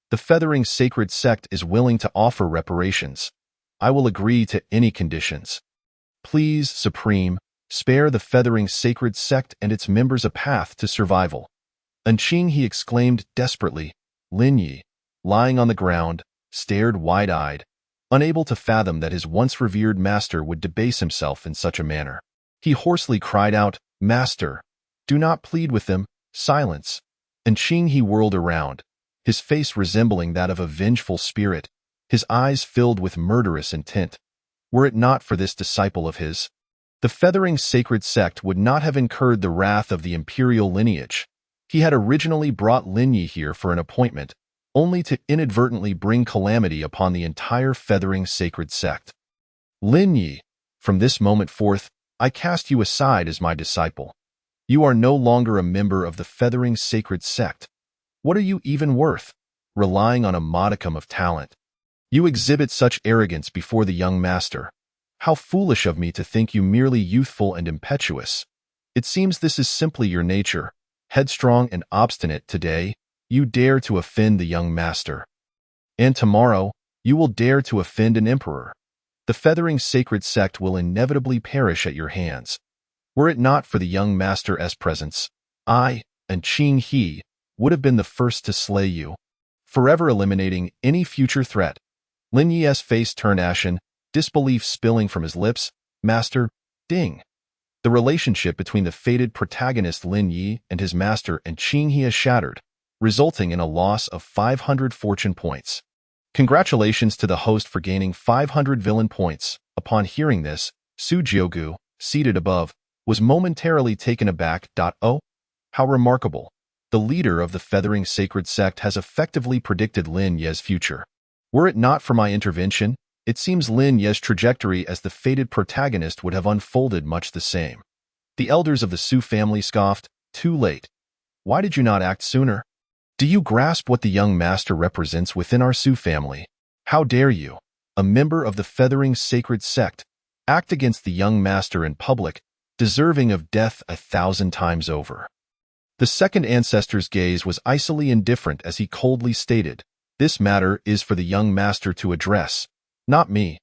The feathering sacred sect is willing to offer reparations. I will agree to any conditions. Please, Supreme, spare the feathering sacred sect and its members a path to survival. Qing He exclaimed desperately. Lin Yi, lying on the ground, stared wide-eyed, unable to fathom that his once revered master would debase himself in such a manner. He hoarsely cried out, Master, do not plead with them, silence. Qing He whirled around, his face resembling that of a vengeful spirit, his eyes filled with murderous intent. Were it not for this disciple of his, the feathering sacred sect would not have incurred the wrath of the imperial lineage. He had originally brought Lin Yi here for an appointment, only to inadvertently bring calamity upon the entire feathering sacred sect. Lin Yi, from this moment forth, I cast you aside as my disciple. You are no longer a member of the feathering sacred sect. What are you even worth, relying on a modicum of talent? You exhibit such arrogance before the young master. How foolish of me to think you merely youthful and impetuous. It seems this is simply your nature, headstrong and obstinate. Today, you dare to offend the young master. And tomorrow, you will dare to offend an emperor. The feathering sacred sect will inevitably perish at your hands. Were it not for the young master's presence, I, Qing He, would have been the first to slay you, forever eliminating any future threat. Lin Yi's face turned ashen, disbelief spilling from his lips. Master, ding. The relationship between the fated protagonist Lin Yi and his master Qing He is shattered, resulting in a loss of 500 fortune points. Congratulations to the host for gaining 500 villain points. Upon hearing this, Su Jiugu, seated above, was momentarily taken aback. Oh, how remarkable. The leader of the Feathering Sacred Sect has effectively predicted Lin Ye's future. Were it not for my intervention, it seems Lin Ye's trajectory as the fated protagonist would have unfolded much the same. The elders of the Su family scoffed, too late. Why did you not act sooner? Do you grasp what the young master represents within our Su family? How dare you, a member of the Feathering Sacred Sect, act against the young master in public, deserving of death 1,000 times over? The second ancestor's gaze was icily indifferent as he coldly stated, "This matter is for the young master to address, not me.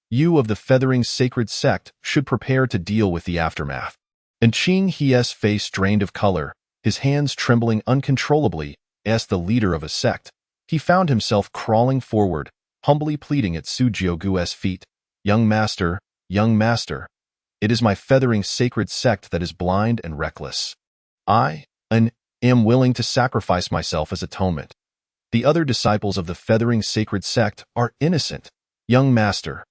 You of the Feathering Sacred Sect should prepare to deal with the aftermath." And Qing Hie's face drained of color, his hands trembling uncontrollably, as the leader of a sect. He found himself crawling forward, humbly pleading at Su Jiugu's feet. Young master, it is my Feathering Sacred Sect that is blind and reckless. I am willing to sacrifice myself as atonement. The other disciples of the Feathering Sacred Sect are innocent. Young master.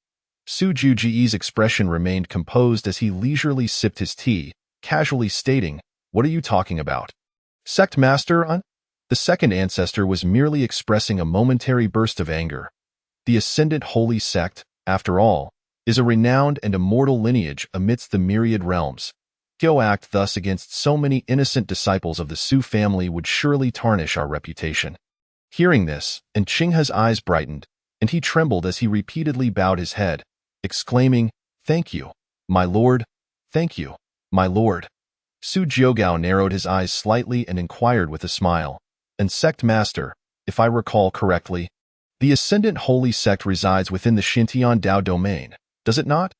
Su Jiugu's expression remained composed as he leisurely sipped his tea, casually stating, "What are you talking about? Sect master?" The second ancestor was merely expressing a momentary burst of anger. The Ascendant Holy Sect, after all, is a renowned and immortal lineage amidst the myriad realms. To act thus against so many innocent disciples of the Su family would surely tarnish our reputation. Hearing this, and Qinghe's eyes brightened, and he trembled as he repeatedly bowed his head, exclaiming, "Thank you, my lord. Thank you, my lord." Su Jiugu narrowed his eyes slightly and inquired with a smile, "And sect master, if I recall correctly, the Ascendant Holy Sect resides within the Xintian Dao domain, does it not?"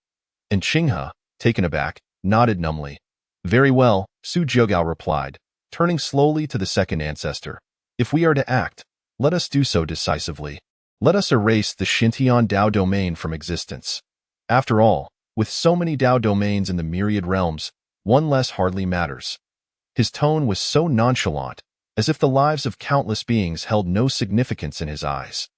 And Qinghe, taken aback, nodded numbly. "Very well," Su Jiugu replied, turning slowly to the second ancestor. "If we are to act, let us do so decisively. Let us erase the Xintian Dao domain from existence. After all, with so many Dao domains in the myriad realms, one less hardly matters." His tone was so nonchalant, as if the lives of countless beings held no significance in his eyes.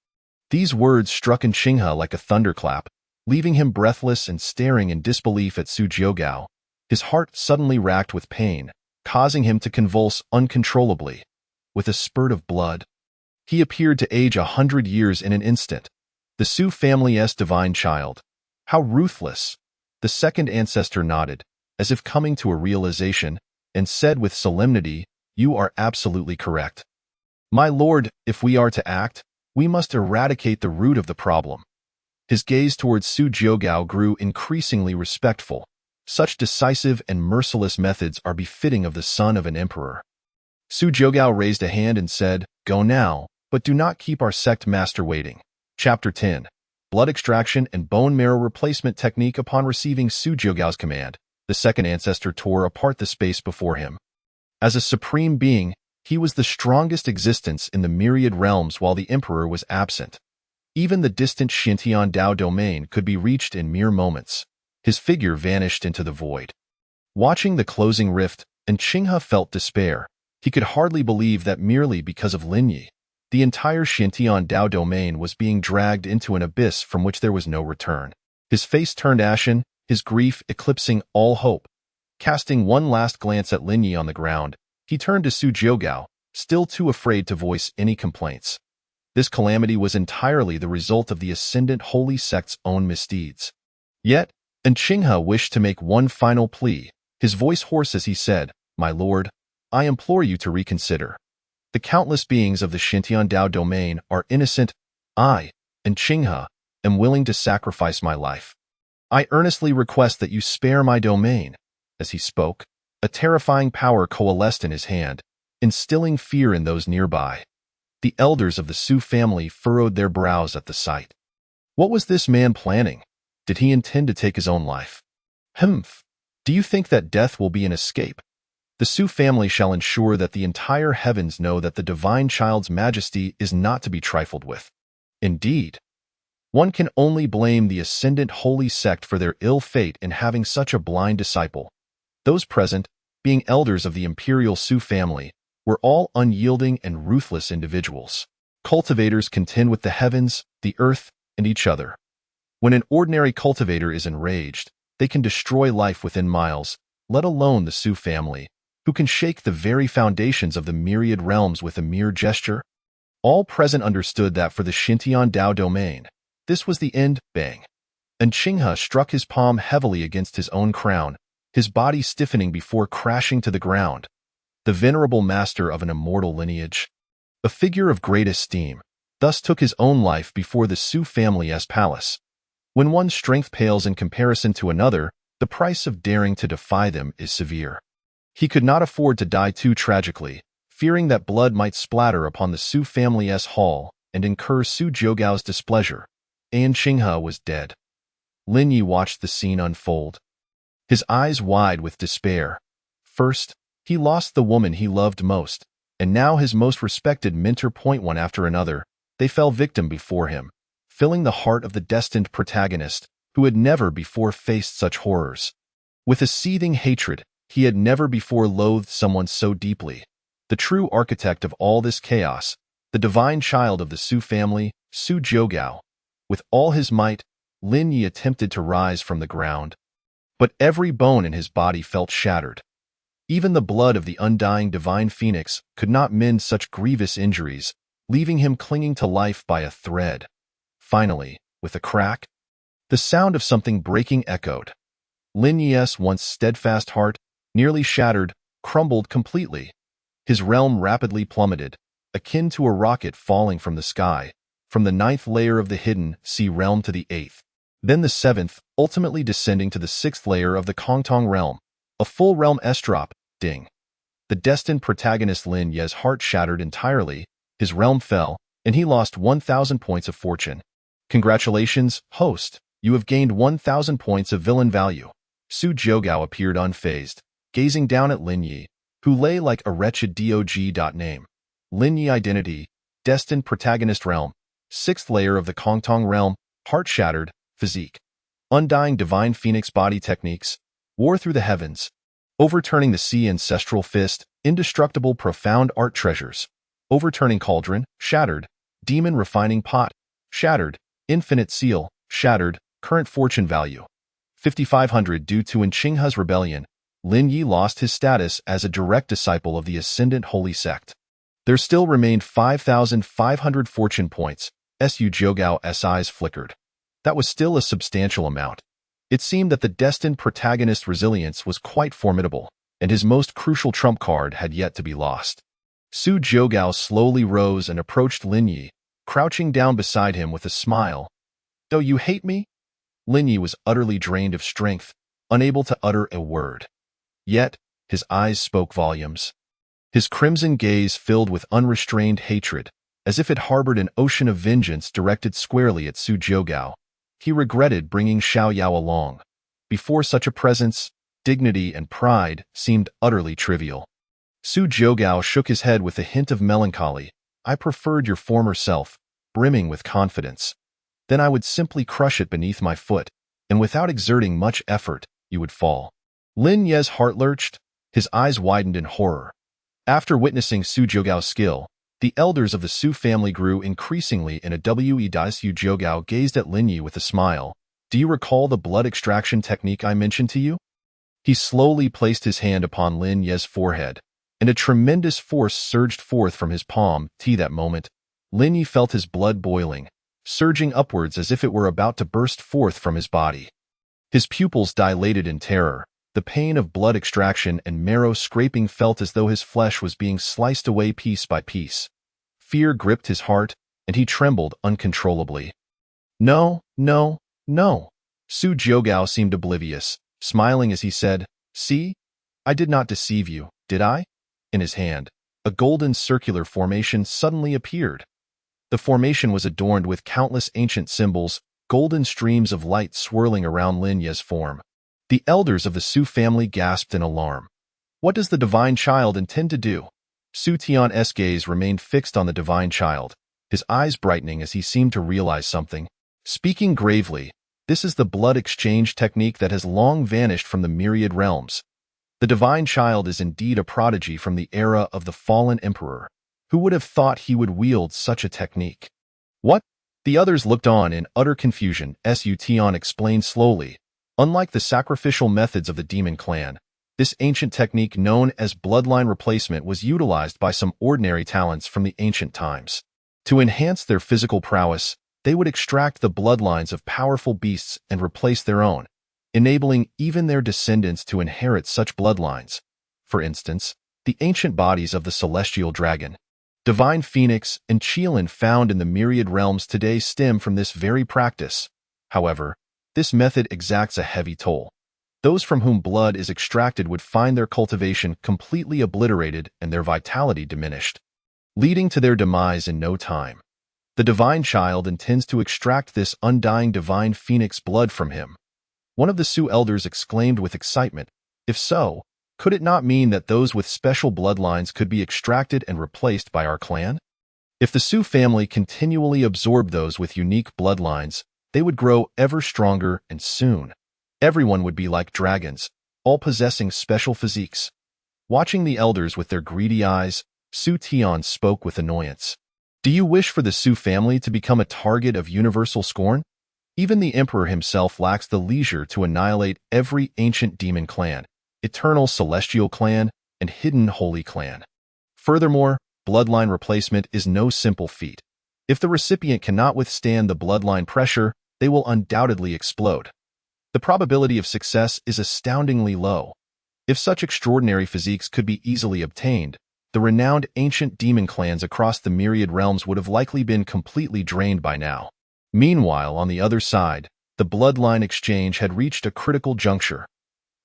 These words struck in Qinghe like a thunderclap, leaving him breathless and staring in disbelief at Su Jiugu. His heart suddenly racked with pain, causing him to convulse uncontrollably. With a spurt of blood, he appeared to age 100 years in an instant. The Su family's divine child. How ruthless! The second ancestor nodded, as if coming to a realization, and said with solemnity, "You are absolutely correct. My lord, if we are to act, we must eradicate the root of the problem." His gaze towards Su Jiugu grew increasingly respectful. Such decisive and merciless methods are befitting of the son of an emperor. Su Jiugu raised a hand and said, "Go now, but do not keep our sect master waiting." Chapter 10. Blood Extraction and Bone Marrow Replacement Technique. Upon receiving Su Jiugu's command, the second ancestor tore apart the space before him. As a supreme being, he was the strongest existence in the myriad realms while the emperor was absent. Even the distant Xintian Dao domain could be reached in mere moments. His figure vanished into the void. Watching the closing rift, and Qinghe felt despair. He could hardly believe that merely because of Lin Ye, the entire Xintian Dao domain was being dragged into an abyss from which there was no return. His face turned ashen, his grief eclipsing all hope. Casting one last glance at Lin Ye on the ground, he turned to Su Jiugu, still too afraid to voice any complaints. This calamity was entirely the result of the Ascendant Holy Sect's own misdeeds. Yet, and Qinghe wished to make one final plea, his voice hoarse as he said, "My lord, I implore you to reconsider. The countless beings of the Xintian Dao domain are innocent. I, and Qinghe, am willing to sacrifice my life. I earnestly request that you spare my domain." As he spoke, a terrifying power coalesced in his hand, instilling fear in those nearby. The elders of the Su family furrowed their brows at the sight. What was this man planning? Did he intend to take his own life? Humph! Do you think that death will be an escape? The Su family shall ensure that the entire heavens know that the divine child's majesty is not to be trifled with. Indeed, one can only blame the Ascendant Holy Sect for their ill fate in having such a blind disciple. Those present, being elders of the Imperial Su family, were all unyielding and ruthless individuals. Cultivators contend with the heavens, the earth, and each other. When an ordinary cultivator is enraged, they can destroy life within miles, let alone the Su family, who can shake the very foundations of the myriad realms with a mere gesture. All present understood that for the Xintian Dao domain, this was the end. Bang. And Qinghe struck his palm heavily against his own crown, his body stiffening before crashing to the ground. The venerable master of an immortal lineage, a figure of great esteem, thus took his own life before the Su family's palace. When one's strength pales in comparison to another, the price of daring to defy them is severe. He could not afford to die too tragically, fearing that blood might splatter upon the Su family's hall and incur Su Jogao's displeasure. And Qinghe was dead. Lin Yi watched the scene unfold, his eyes wide with despair. First, he lost the woman he loved most, and now his most respected mentor. One after another, they fell victim before him, filling the heart of the destined protagonist, who had never before faced such horrors. With a seething hatred, he had never before loathed someone so deeply. The true architect of all this chaos, the divine child of the Su family, Su Jogao. With all his might, Lin Yi attempted to rise from the ground, but every bone in his body felt shattered. Even the blood of the undying divine phoenix could not mend such grievous injuries, leaving him clinging to life by a thread. Finally, with a crack, the sound of something breaking echoed. Lin Yi's once steadfast heart, nearly shattered, crumbled completely. His realm rapidly plummeted, akin to a rocket falling from the sky, from the 9th layer of the hidden sea realm to the 8th, then the 7th, ultimately descending to the 6th layer of the Kongtong realm. A full realm S-drop. Ding. The destined protagonist Lin Yi's heart shattered entirely, his realm fell, and he lost 1,000 points of fortune. Congratulations, host. You have gained 1,000 points of villain value. Su Jogao appeared unfazed, gazing down at Lin Yi, who lay like a wretched dog. Name. Lin Yi identity, destined protagonist realm, 6th layer of the Kongtong realm, heart shattered, physique. Undying divine phoenix body techniques, war through the heavens, overturning the sea ancestral fist, indestructible profound art treasures, overturning cauldron, shattered, demon refining pot, shattered, infinite seal, shattered, current fortune value. 5,500 due to Qinghe's rebellion, Lin Yi lost his status as a direct disciple of the Ascendant Holy Sect. There still remained 5,500 fortune points. Su Jogao's eyes flickered. That was still a substantial amount. It seemed that the destined protagonist's resilience was quite formidable, and his most crucial trump card had yet to be lost. Su Jogao slowly rose and approached Lin Yi, crouching down beside him with a smile. "Do you hate me?" Lin Yi was utterly drained of strength, unable to utter a word. Yet, his eyes spoke volumes. His crimson gaze filled with unrestrained hatred, as if it harbored an ocean of vengeance directed squarely at Su Jogao. He regretted bringing Xiaoyao along. Before such a presence, dignity and pride seemed utterly trivial. Su Jogao shook his head with a hint of melancholy. "I preferred your former self, brimming with confidence. Then I would simply crush it beneath my foot, and without exerting much effort, you would fall." Lin Yi's heart lurched, his eyes widened in horror. After witnessing Su Jogao's skill, the elders of the Su family grew increasingly in a we. Su Jogao gazed at Lin Yi with a smile. "Do you recall the blood extraction technique I mentioned to you?" He slowly placed his hand upon Lin Yi's forehead, and a tremendous force surged forth from his palm. That moment, Lin Yi felt his blood boiling, surging upwards as if it were about to burst forth from his body. His pupils dilated in terror. The pain of blood extraction and marrow scraping felt as though his flesh was being sliced away piece by piece. Fear gripped his heart, and he trembled uncontrollably. "No, no, no." Su Jogao seemed oblivious, smiling as he said, "See? I did not deceive you, did I?" In his hand, a golden circular formation suddenly appeared. The formation was adorned with countless ancient symbols, golden streams of light swirling around Lin Yi's form. The elders of the Su family gasped in alarm. "What does the divine child intend to do?" Su Tian's gaze remained fixed on the divine child, his eyes brightening as he seemed to realize something. Speaking gravely, "This is the blood exchange technique that has long vanished from the myriad realms. The divine child is indeed a prodigy from the era of the fallen emperor, Who would have thought he would wield such a technique? What? The others looked on in utter confusion. Su Tian explained slowly. Unlike the sacrificial methods of the demon clan, this ancient technique known as bloodline replacement was utilized by some ordinary talents from the ancient times. To enhance their physical prowess, they would extract the bloodlines of powerful beasts and replace their own, enabling even their descendants to inherit such bloodlines. For instance, the ancient bodies of the celestial dragon, divine phoenix, and Qilin found in the myriad realms today stem from this very practice. However, this method exacts a heavy toll. Those from whom blood is extracted would find their cultivation completely obliterated and their vitality diminished, leading to their demise in no time. The divine child intends to extract this undying divine phoenix blood from him. One of the Sioux elders exclaimed with excitement. If so, could it not mean that those with special bloodlines could be extracted and replaced by our clan? If the Sioux family continually absorbed those with unique bloodlines, they would grow ever stronger, and soon everyone would be like dragons, all possessing special physiques. Watching the elders with their greedy eyes, Su Tian spoke with annoyance. Do you wish for the Su family to become a target of universal scorn? Even the emperor himself lacks the leisure to annihilate every ancient demon clan, eternal celestial clan, and hidden holy clan. Furthermore, bloodline replacement is no simple feat. If the recipient cannot withstand the bloodline pressure, they will undoubtedly explode. The probability of success is astoundingly low. If such extraordinary physiques could be easily obtained, the renowned ancient demon clans across the myriad realms would have likely been completely drained by now. Meanwhile, on the other side, the bloodline exchange had reached a critical juncture.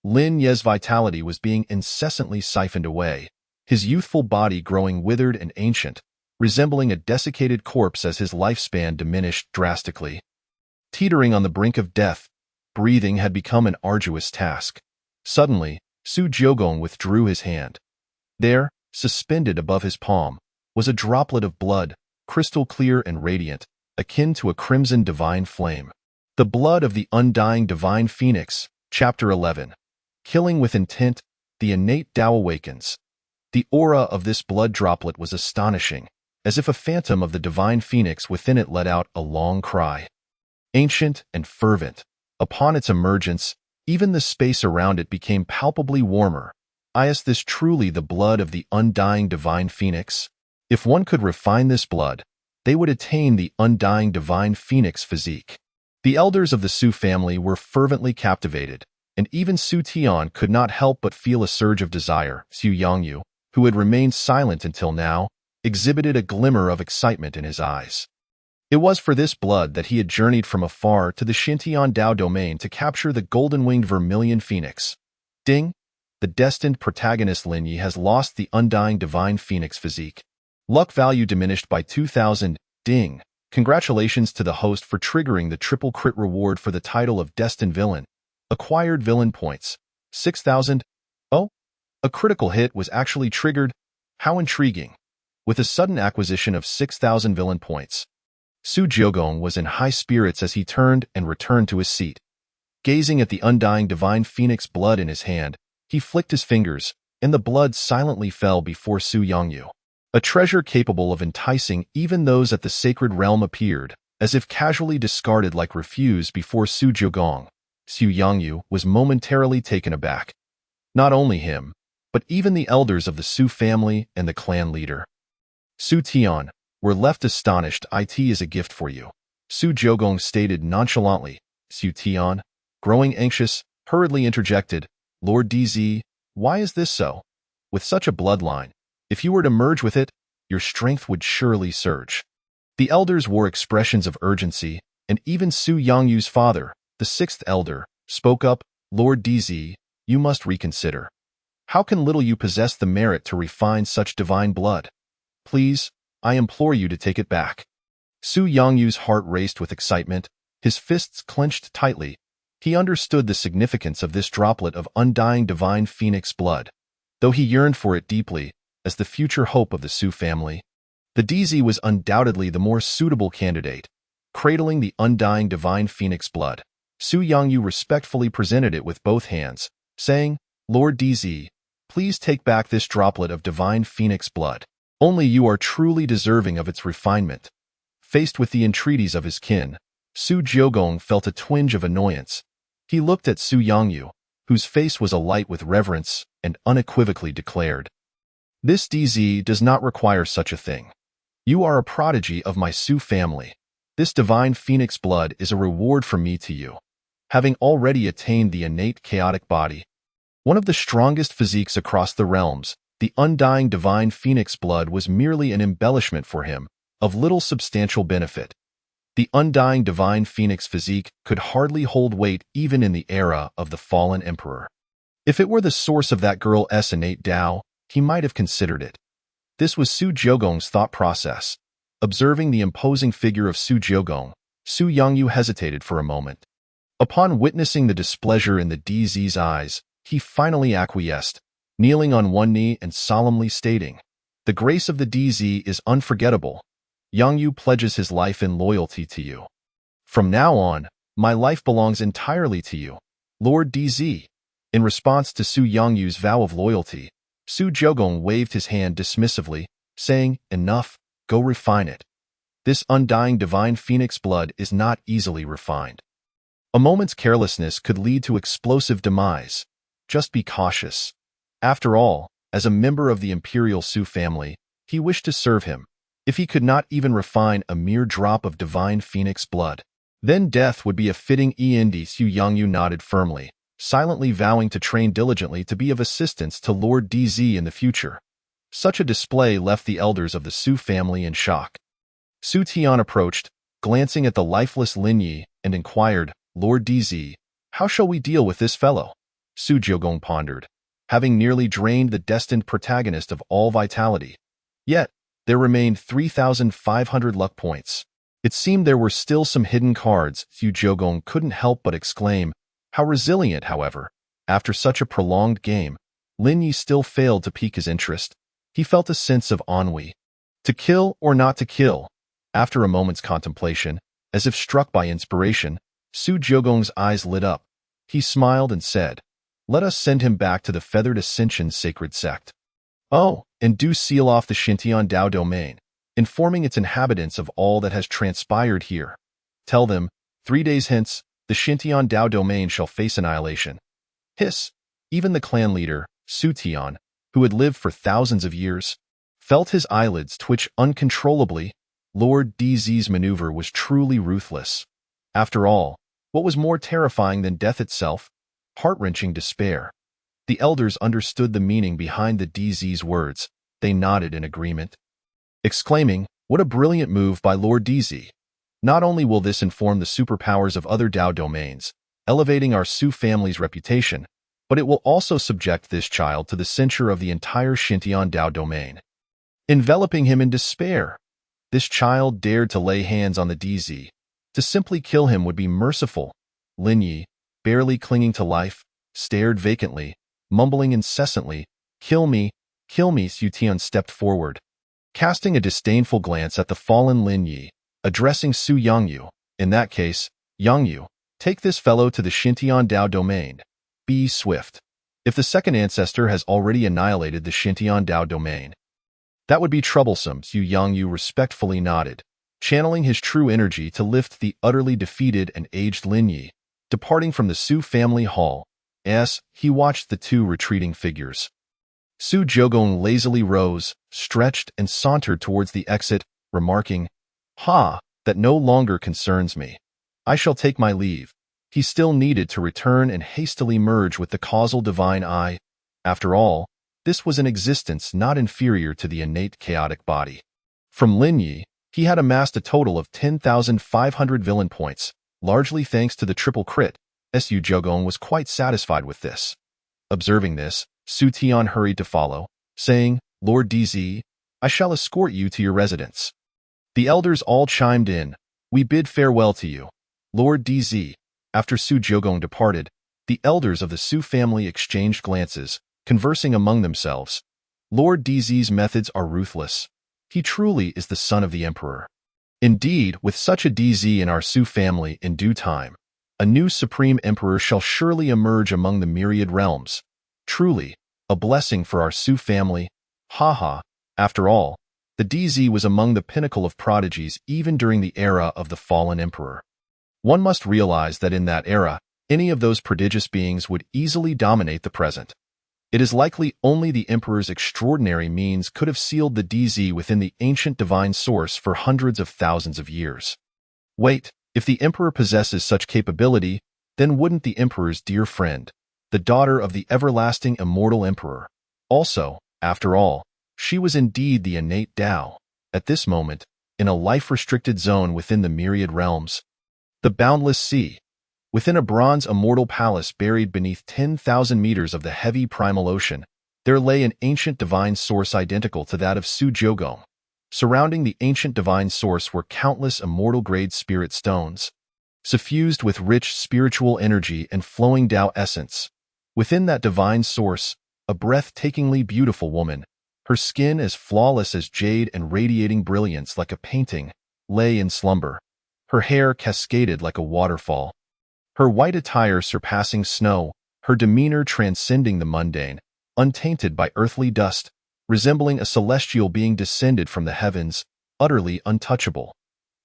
Lin Ye's vitality was being incessantly siphoned away, his youthful body growing withered and ancient, resembling a desiccated corpse as his lifespan diminished drastically. Teetering on the brink of death, breathing had become an arduous task. Suddenly, Su Jiogong withdrew his hand. There, suspended above his palm, was a droplet of blood, crystal clear and radiant, akin to a crimson divine flame. The blood of the undying divine phoenix, Chapter 11. Killing with intent, the innate Tao awakens. The aura of this blood droplet was astonishing, as if a phantom of the divine phoenix within it let out a long cry. Ancient and fervent, upon its emergence, even the space around it became palpably warmer. Is this truly the blood of the undying divine phoenix? If one could refine this blood, they would attain the undying divine phoenix physique. The elders of the Su family were fervently captivated, and even Su Tian could not help but feel a surge of desire. Su Yangyu, who had remained silent until now, exhibited a glimmer of excitement in his eyes. It was for this blood that he had journeyed from afar to the Xintian Dao domain to capture the golden-winged vermilion phoenix. Ding! The destined protagonist Lin Yi has lost the undying divine phoenix physique. Luck value diminished by 2,000. Ding! Congratulations to the host for triggering the triple crit reward for the title of Destined Villain. Acquired villain points. 6,000. Oh? A critical hit was actually triggered? How intriguing. With a sudden acquisition of 6,000 villain points, Su Jiogong was in high spirits as he turned and returned to his seat. Gazing at the undying divine phoenix blood in his hand, he flicked his fingers, and the blood silently fell before Su Yangyu. A treasure capable of enticing even those at the sacred realm appeared, as if casually discarded like refuse before Su Jiogong. Su Yangyu was momentarily taken aback. Not only him, but even the elders of the Su family and the clan leader. Su Tian, we're left astonished. It is a gift for you, Su Jiogong stated nonchalantly. Su Tian, growing anxious, hurriedly interjected, Lord DZ, why is this so? With such a bloodline, if you were to merge with it, your strength would surely surge. The elders wore expressions of urgency, and even Su Yangyu's father, the sixth elder, spoke up, Lord DZ, you must reconsider. How can little you possess the merit to refine such divine blood? Please, I implore you to take it back. Su Yangyu's heart raced with excitement, his fists clenched tightly. He understood the significance of this droplet of undying divine phoenix blood, though he yearned for it deeply, as the future hope of the Su family. The DZ was undoubtedly the more suitable candidate. Cradling the undying divine phoenix blood, Su Yangyu respectfully presented it with both hands, saying, Lord DZ, please take back this droplet of divine phoenix blood. Only you are truly deserving of its refinement. Faced with the entreaties of his kin, Su Jiogong felt a twinge of annoyance. He looked at Su Yangyu, whose face was alight with reverence, and unequivocally declared, "This DZ does not require such a thing. You are a prodigy of my Su family. This divine phoenix blood is a reward from me to you. Having already attained the innate chaotic body, one of the strongest physiques across the realms, the undying divine phoenix blood was merely an embellishment for him, of little substantial benefit. The undying divine phoenix physique could hardly hold weight even in the era of the fallen emperor. If it were the source of that girl's innate Tao, he might have considered it. This was Su Jiogong's thought process. Observing the imposing figure of Su Jiogong, Su Yangyu hesitated for a moment. Upon witnessing the displeasure in the DZ's eyes, he finally acquiesced, kneeling on one knee and solemnly stating, "The grace of the DZ is unforgettable. Yangyu pledges his life in loyalty to you. From now on, my life belongs entirely to you, Lord DZ." In response to Su Yangyu's vow of loyalty, Su Jiogong waved his hand dismissively, saying, "Enough, go refine it. This undying divine phoenix blood is not easily refined. A moment's carelessness could lead to explosive demise. Just be cautious." After all, as a member of the Imperial Su family, he wished to serve him. If he could not even refine a mere drop of divine phoenix blood, then death would be a fitting end. Su Yangyu nodded firmly, silently vowing to train diligently to be of assistance to Lord DZ in the future. Such a display left the elders of the Su family in shock. Su Tian approached, glancing at the lifeless Lin Yi, and inquired, "Lord DZ, how shall we deal with this fellow?" Su Jiogong pondered, having nearly drained the destined protagonist of all vitality. Yet, there remained 3,500 luck points. It seemed there were still some hidden cards. Su Jiogong couldn't help but exclaim, "How resilient," however. After such a prolonged game, Lin Yi still failed to pique his interest. He felt a sense of ennui. To kill or not to kill? After a moment's contemplation, as if struck by inspiration, Su Jiogong's eyes lit up. He smiled and said, "Let us send him back to the Feathered Ascension's sacred sect. Oh, and do seal off the Xintian Dao domain, informing its inhabitants of all that has transpired here. Tell them, 3 days hence, the Xintian Dao domain shall face annihilation." Hiss! Even the clan leader, Su Tian, who had lived for thousands of years, felt his eyelids twitch uncontrollably. Lord DZ's maneuver was truly ruthless. After all, what was more terrifying than death itself? Heart-wrenching despair. The elders understood the meaning behind the DZ's words. They nodded in agreement, exclaiming, "What a brilliant move by Lord DZ. Not only will this inform the superpowers of other Dao domains, elevating our Su family's reputation, but it will also subject this child to the censure of the entire Xintian Dao domain." Enveloping him in despair, this child dared to lay hands on the DZ. To simply kill him would be merciful. Lin Yi, barely clinging to life, stared vacantly, mumbling incessantly, "Kill me, kill me." Su Tian stepped forward, casting a disdainful glance at the fallen Lin Yi, addressing Su Yangyu. "In that case, Yangyu, take this fellow to the Xintian Dao domain. Be swift. If the second ancestor has already annihilated the Xintian Dao domain, that would be troublesome." Su Yangyu respectfully nodded, channeling his true energy to lift the utterly defeated and aged Lin Yi. Departing from the Su family hall, he watched the two retreating figures. Su Jiogong lazily rose, stretched, and sauntered towards the exit, remarking, "That no longer concerns me. I shall take my leave." He still needed to return and hastily merge with the causal divine eye. After all, this was an existence not inferior to the innate chaotic body. From Lin Yi, he had amassed a total of 10,500 villain points, largely thanks to the triple crit. Su Jiogong was quite satisfied with this. Observing this, Su Tian hurried to follow, saying, "Lord DZ, I shall escort you to your residence." The elders all chimed in, "We bid farewell to you, Lord DZ." After Su Jiogong departed, the elders of the Su family exchanged glances, conversing among themselves. Lord DZ's methods are ruthless. He truly is the son of the emperor. Indeed, with such a DZ in our Su family, in due time, a new supreme emperor shall surely emerge among the myriad realms. Truly, a blessing for our Su family. After all, The DZ was among the pinnacle of prodigies even during the era of the fallen emperor. One must realize that in that era, any of those prodigious beings would easily dominate the present. It is likely only the emperor's extraordinary means could have sealed the DZ within the ancient divine source for hundreds of thousands of years. Wait, if the emperor possesses such capability, then wouldn't the emperor's dear friend, the daughter of the everlasting immortal emperor, also, after all, she was indeed the innate Tao, at this moment, in a life-restricted zone within the myriad realms. The boundless sea. Within a bronze immortal palace buried beneath 10,000 meters of the heavy primal ocean, there lay an ancient divine source identical to that of Su Jiogong. Surrounding the ancient divine source were countless immortal-grade spirit stones, suffused with rich spiritual energy and flowing Tao essence. Within that divine source, a breathtakingly beautiful woman, her skin as flawless as jade and radiating brilliance like a painting, lay in slumber. Her hair cascaded like a waterfall. Her white attire surpassing snow, her demeanor transcending the mundane, untainted by earthly dust, resembling a celestial being descended from the heavens, utterly untouchable.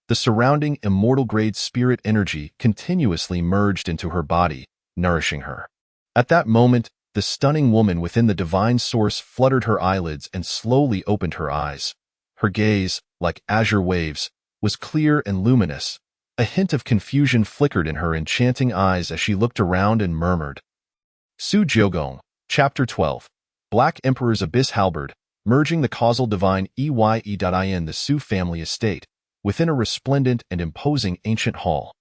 The surrounding immortal-grade spirit energy continuously merged into her body, nourishing her. At that moment, the stunning woman within the divine source fluttered her eyelids and slowly opened her eyes. Her gaze, like azure waves, was clear and luminous. A hint of confusion flickered in her enchanting eyes as she looked around and murmured. Su Jiogong, Chapter 12. Black Emperor's Abyss Halberd, merging the causal divine EYE.in the Su family estate, within a resplendent and imposing ancient hall.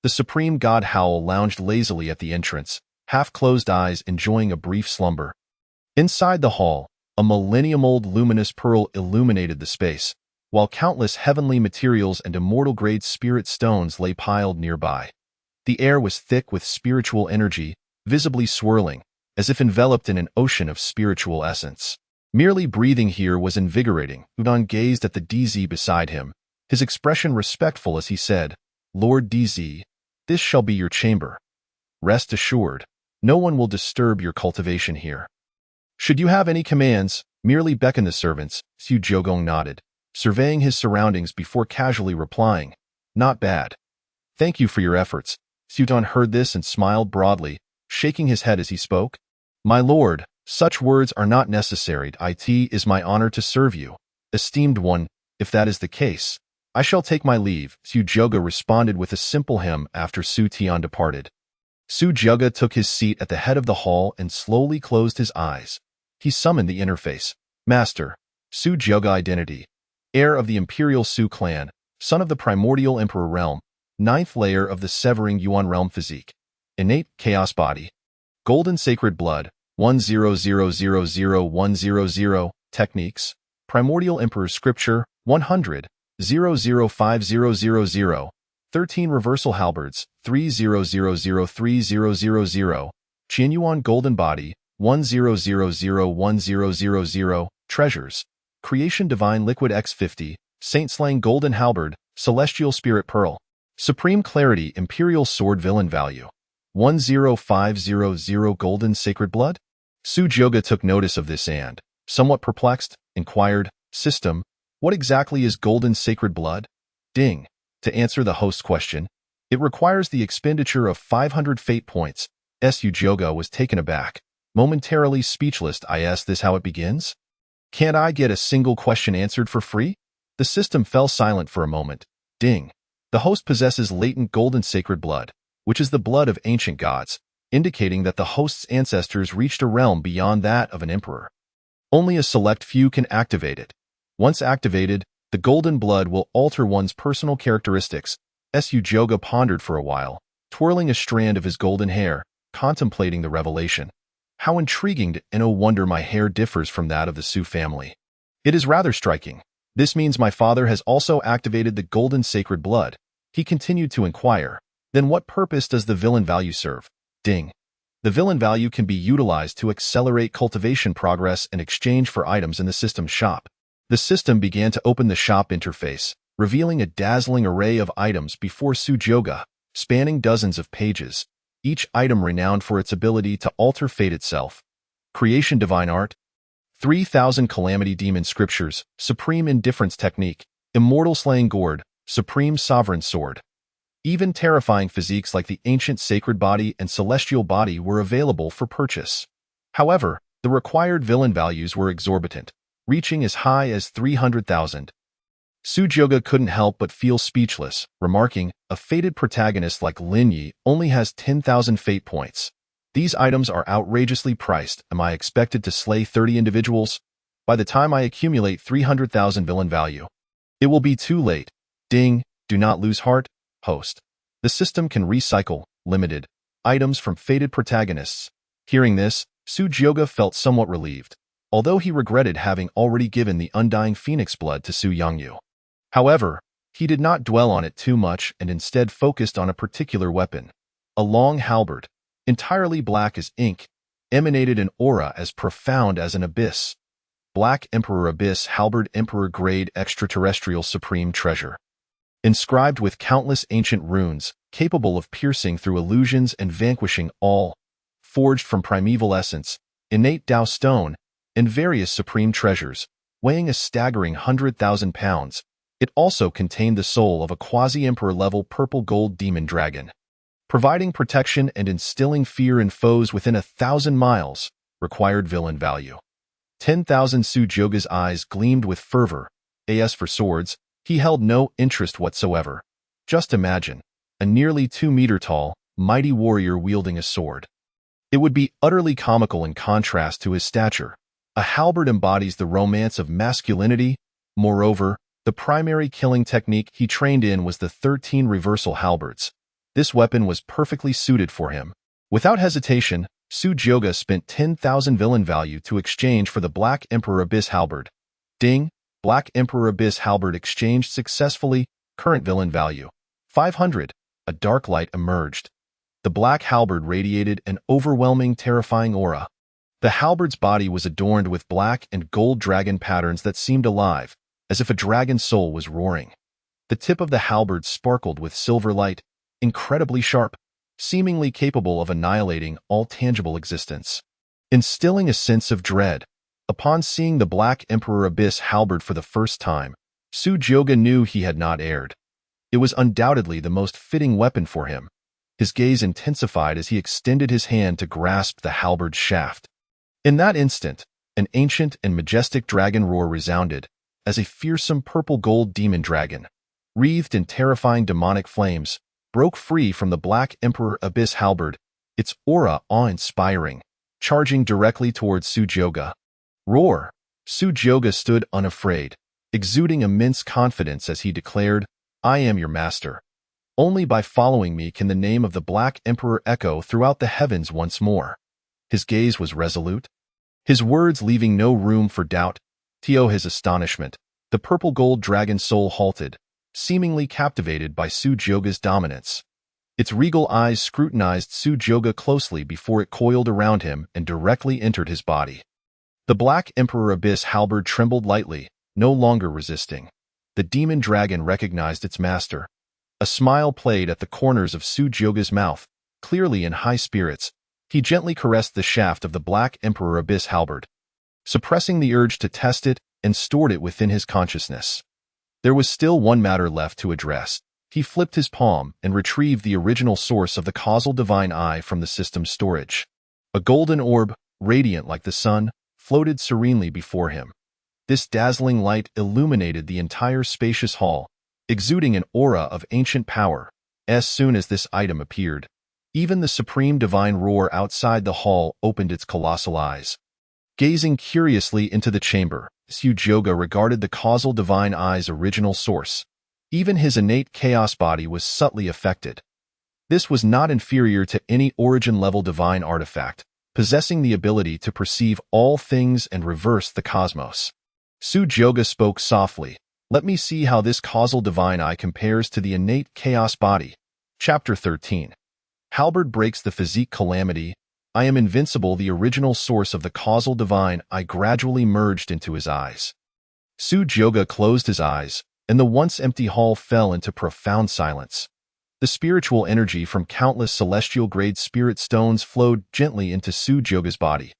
The supreme god Howl lounged lazily at the entrance, half-closed eyes enjoying a brief slumber. Inside the hall, a millennium-old luminous pearl illuminated the space, while countless heavenly materials and immortal-grade spirit stones lay piled nearby. The air was thick with spiritual energy, visibly swirling, as if enveloped in an ocean of spiritual essence. Merely breathing here was invigorating. Udon gazed at the DZ beside him, his expression respectful as he said, "Lord DZ, this shall be your chamber. Rest assured, no one will disturb your cultivation here. Should you have any commands, merely beckon the servants." Su Jiogong nodded, surveying his surroundings before casually replying, "Not bad. Thank you for your efforts." Sudon heard this and smiled broadly, shaking his head as he spoke. "My lord, such words are not necessary. It is my honor to serve you, esteemed one. If that is the case, I shall take my leave." Su Jiogong responded with a simple hymn after Su Tian departed. Su Jiogong took his seat at the head of the hall and slowly closed his eyes. He summoned the interface. Master, Su Jiogong identity. Heir of the Imperial Su clan, son of the primordial emperor realm, ninth layer of the severing Yuan realm physique. Innate chaos body. Golden sacred blood, 100000100. Techniques. Primordial emperor scripture, 100, 005000. 13 reversal halberds, 30003000. Qianyuan golden body, 10001000. Treasures. Creation Divine Liquid X50, Saint Slaying Golden Halberd, Celestial Spirit Pearl. Supreme Clarity Imperial Sword Villain Value. 10500. Golden Sacred Blood? Su Jiogong took notice of this and, somewhat perplexed, inquired, "System, what exactly is Golden Sacred Blood?" Ding. To answer the host's question, it requires the expenditure of 500 fate points. Su Jiogong was taken aback, momentarily speechless. Is this how it begins? Can't I get a single question answered for free? The system fell silent for a moment. Ding. The host possesses latent golden sacred blood, which is the blood of ancient gods, indicating that the host's ancestors reached a realm beyond that of an emperor. Only a select few can activate it. Once activated, the golden blood will alter one's personal characteristics. Su Jiogong pondered for a while, twirling a strand of his golden hair, contemplating the revelation. How intriguing, and no wonder my hair differs from that of the Su family. It is rather striking. This means my father has also activated the golden sacred blood. He continued to inquire. Then what purpose does the villain value serve? Ding. The villain value can be utilized to accelerate cultivation progress in exchange for items in the system's shop. The system began to open the shop interface, revealing a dazzling array of items before Su Jiogong, spanning dozens of pages, each item renowned for its ability to alter fate itself. Creation Divine Art. 3,000 Calamity Demon Scriptures, Supreme Indifference Technique, Immortal Slaying Gourd, Supreme Sovereign Sword. Even terrifying physiques like the Ancient Sacred Body and Celestial Body were available for purchase. However, the required villain values were exorbitant, reaching as high as 300,000. Sujyoga couldn't help but feel speechless, remarking, "A fated protagonist like Lin Yi only has 10,000 fate points. These items are outrageously priced. Am I expected to slay 30 individuals? By the time I accumulate 300,000 villain value, it will be too late. Ding, do not lose heart, host. The system can recycle, limited, items from fated protagonists." Hearing this, Sujyoga felt somewhat relieved, although he regretted having already given the undying phoenix blood to Su Yongyu. However, he did not dwell on it too much and instead focused on a particular weapon. A long halberd, entirely black as ink, emanated an aura as profound as an abyss. Black Emperor Abyss Halberd Emperor Grade Extraterrestrial Supreme Treasure. Inscribed with countless ancient runes, capable of piercing through illusions and vanquishing all. Forged from primeval essence, innate Tao stone, and various supreme treasures, weighing a staggering 100,000 pounds. It also contained the soul of a quasi-emperor-level purple gold demon dragon. Providing protection and instilling fear in foes within 1,000 miles, required villain value. 10,000 Sujyoga's eyes gleamed with fervor. As for swords, he held no interest whatsoever. Just imagine, a nearly 2-meter-tall, mighty warrior wielding a sword. It would be utterly comical in contrast to his stature. A halberd embodies the romance of masculinity. Moreover, the primary killing technique he trained in was the 13 reversal halberds. This weapon was perfectly suited for him. Without hesitation, Sujyoga spent 10,000 villain value to exchange for the Black Emperor Abyss halberd. Ding! Black Emperor Abyss halberd exchanged successfully. Current villain value 500. A dark light emerged. The black halberd radiated an overwhelming, terrifying aura. The halberd's body was adorned with black and gold dragon patterns that seemed alive, as if a dragon's soul was roaring. The tip of the halberd sparkled with silver light, incredibly sharp, seemingly capable of annihilating all tangible existence. Instilling a sense of dread, upon seeing the Black Emperor Abyss halberd for the first time, Sujyoga knew he had not erred. It was undoubtedly the most fitting weapon for him. His gaze intensified as he extended his hand to grasp the halberd's shaft. In that instant, an ancient and majestic dragon roar resounded, as a fearsome purple-gold demon dragon, wreathed in terrifying demonic flames, broke free from the Black Emperor Abyss halberd, its aura awe-inspiring, charging directly towards Sujyoga. Roar! Sujyoga stood unafraid, exuding immense confidence as he declared, "I am your master. Only by following me can the name of the Black Emperor echo throughout the heavens once more." His gaze was resolute, his words leaving no room for doubt. To his astonishment, the purple-gold dragon soul halted, seemingly captivated by Sujyoga's dominance. Its regal eyes scrutinized Sujyoga closely before it coiled around him and directly entered his body. The Black Emperor Abyss halberd trembled lightly, no longer resisting. The demon dragon recognized its master. A smile played at the corners of Sujyoga's mouth. Clearly in high spirits, he gently caressed the shaft of the Black Emperor Abyss halberd, suppressing the urge to test it and stored it within his consciousness. There was still one matter left to address. He flipped his palm and retrieved the original source of the causal divine eye from the system's storage. A golden orb, radiant like the sun, floated serenely before him. This dazzling light illuminated the entire spacious hall, exuding an aura of ancient power. As soon as this item appeared, even the supreme divine roar outside the hall opened its colossal eyes. Gazing curiously into the chamber, Sujyoga regarded the causal divine eye's original source. Even his innate chaos body was subtly affected. This was not inferior to any origin-level divine artifact, possessing the ability to perceive all things and reverse the cosmos. Sujyoga spoke softly, "Let me see how this causal divine eye compares to the innate chaos body." Chapter 13. Halberd breaks the physique calamity. I am invincible. The original source of the causal divine eye gradually merged into his eyes. Sujyoga closed his eyes, and the once empty hall fell into profound silence. The spiritual energy from countless celestial-grade spirit stones flowed gently into Sujyoga's body.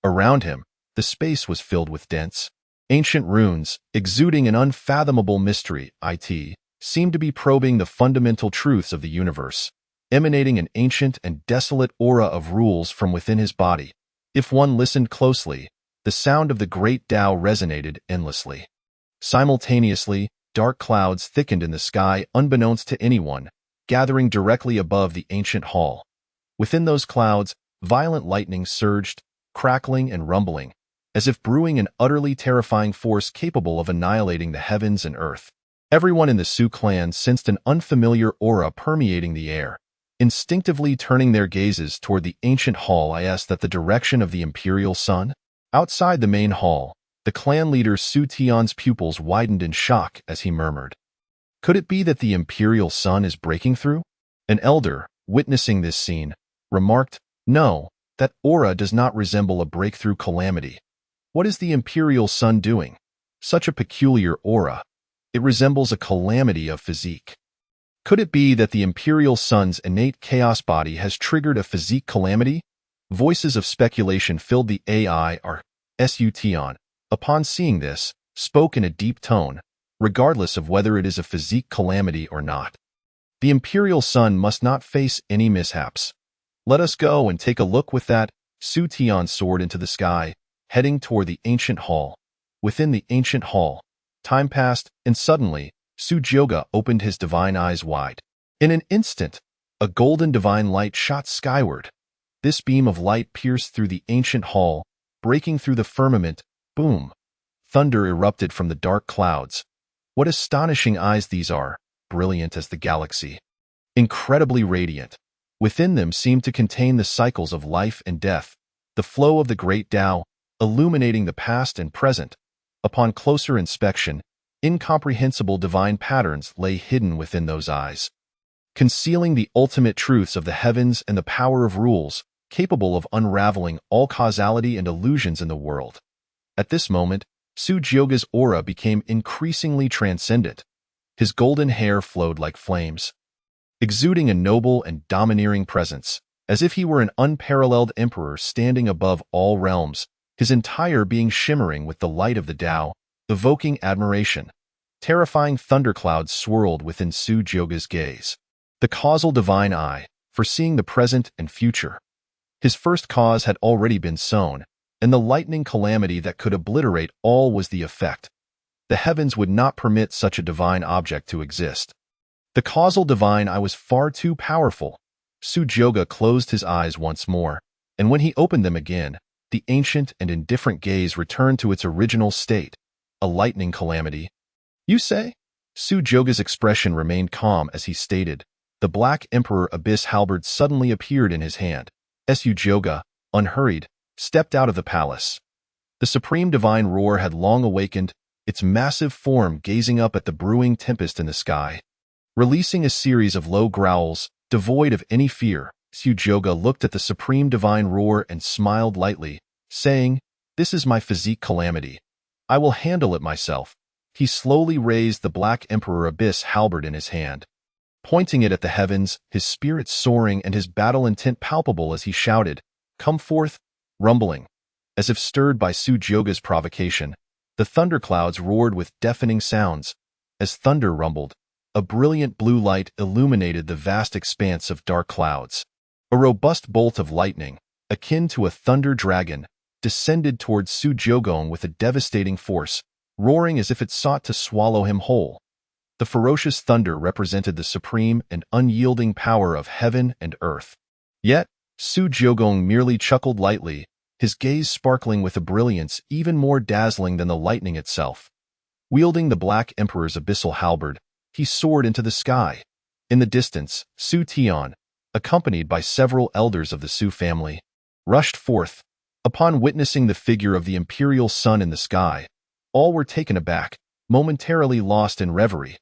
Around him, The space was filled with dense, ancient runes, exuding an unfathomable mystery. It seemed to be probing the fundamental truths of the universe, emanating an ancient and desolate aura of rules from within his body. If one listened closely, the sound of the great Tao resonated endlessly. Simultaneously, dark clouds thickened in the sky unbeknownst to anyone, gathering directly above the ancient hall. Within those clouds, violent lightning surged, crackling and rumbling, as if brewing an utterly terrifying force capable of annihilating the heavens and earth. Everyone in the Su clan sensed an unfamiliar aura permeating the air. Instinctively turning their gazes toward the ancient hall, I asked that the direction of the Imperial Son. Outside the main hall, the clan leader Su Tian's pupils widened in shock as he murmured, "Could it be that the Imperial Son is breaking through?" An elder, witnessing this scene, remarked, "No, that aura does not resemble a breakthrough calamity. What is the Imperial Son doing? Such a peculiar aura. It resembles a calamity of physique. Could it be that the Imperial Son's innate chaos body has triggered a physique calamity?" Voices of speculation filled the AI. Su Tian, upon seeing this, spoke in a deep tone, regardless of whether it is a physique calamity or not. "The Imperial Son must not face any mishaps. Let us go and take a look." With that, Su Tian soared into the sky, heading toward the ancient hall. Within the ancient hall, time passed, and suddenly, Su Jioga opened his divine eyes wide. In an instant, a golden divine light shot skyward. This beam of light pierced through the ancient hall, breaking through the firmament. Boom! Thunder erupted from the dark clouds. What astonishing eyes these are, brilliant as the galaxy. Incredibly radiant. Within them seemed to contain the cycles of life and death, the flow of the great Tao, illuminating the past and present. Upon closer inspection, incomprehensible divine patterns lay hidden within those eyes, concealing the ultimate truths of the heavens and the power of rules, capable of unraveling all causality and illusions in the world. At this moment, Su Jioga's aura became increasingly transcendent. His golden hair flowed like flames, exuding a noble and domineering presence, as if he were an unparalleled emperor standing above all realms, his entire being shimmering with the light of the Tao, evoking admiration. Terrifying thunderclouds swirled within Su Jioga's gaze. The causal divine eye, foreseeing the present and future. His first cause had already been sown, and the lightning calamity that could obliterate all was the effect. The heavens would not permit such a divine object to exist. The causal divine eye was far too powerful. Su Jioga closed his eyes once more, and when he opened them again, the ancient and indifferent gaze returned to its original state. A lightning calamity. "You say?" Su Jioga's expression remained calm as he stated. The Black Emperor Abyss halberd suddenly appeared in his hand. Su Jioga, unhurried, stepped out of the palace. The supreme divine roar had long awakened, its massive form gazing up at the brewing tempest in the sky. Releasing a series of low growls, devoid of any fear, Su Jioga looked at the supreme divine roar and smiled lightly, saying, "This is my physique calamity. I will handle it myself." He slowly raised the Black Emperor Abyss halberd in his hand, pointing it at the heavens, his spirit soaring and his battle intent palpable as he shouted, "Come forth!" Rumbling. As if stirred by Su Jioga's provocation, the thunderclouds roared with deafening sounds. As thunder rumbled, a brilliant blue light illuminated the vast expanse of dark clouds. A robust bolt of lightning, akin to a thunder dragon, descended towards Su Jioga with a devastating force, roaring as if it sought to swallow him whole. The ferocious thunder represented the supreme and unyielding power of heaven and earth. Yet, Su Jioga merely chuckled lightly, his gaze sparkling with a brilliance even more dazzling than the lightning itself. Wielding the Black Emperor's abyssal halberd, he soared into the sky. In the distance, Su Tian, accompanied by several elders of the Su family, rushed forth. Upon witnessing the figure of the Imperial Son in the sky, all were taken aback, momentarily lost in reverie.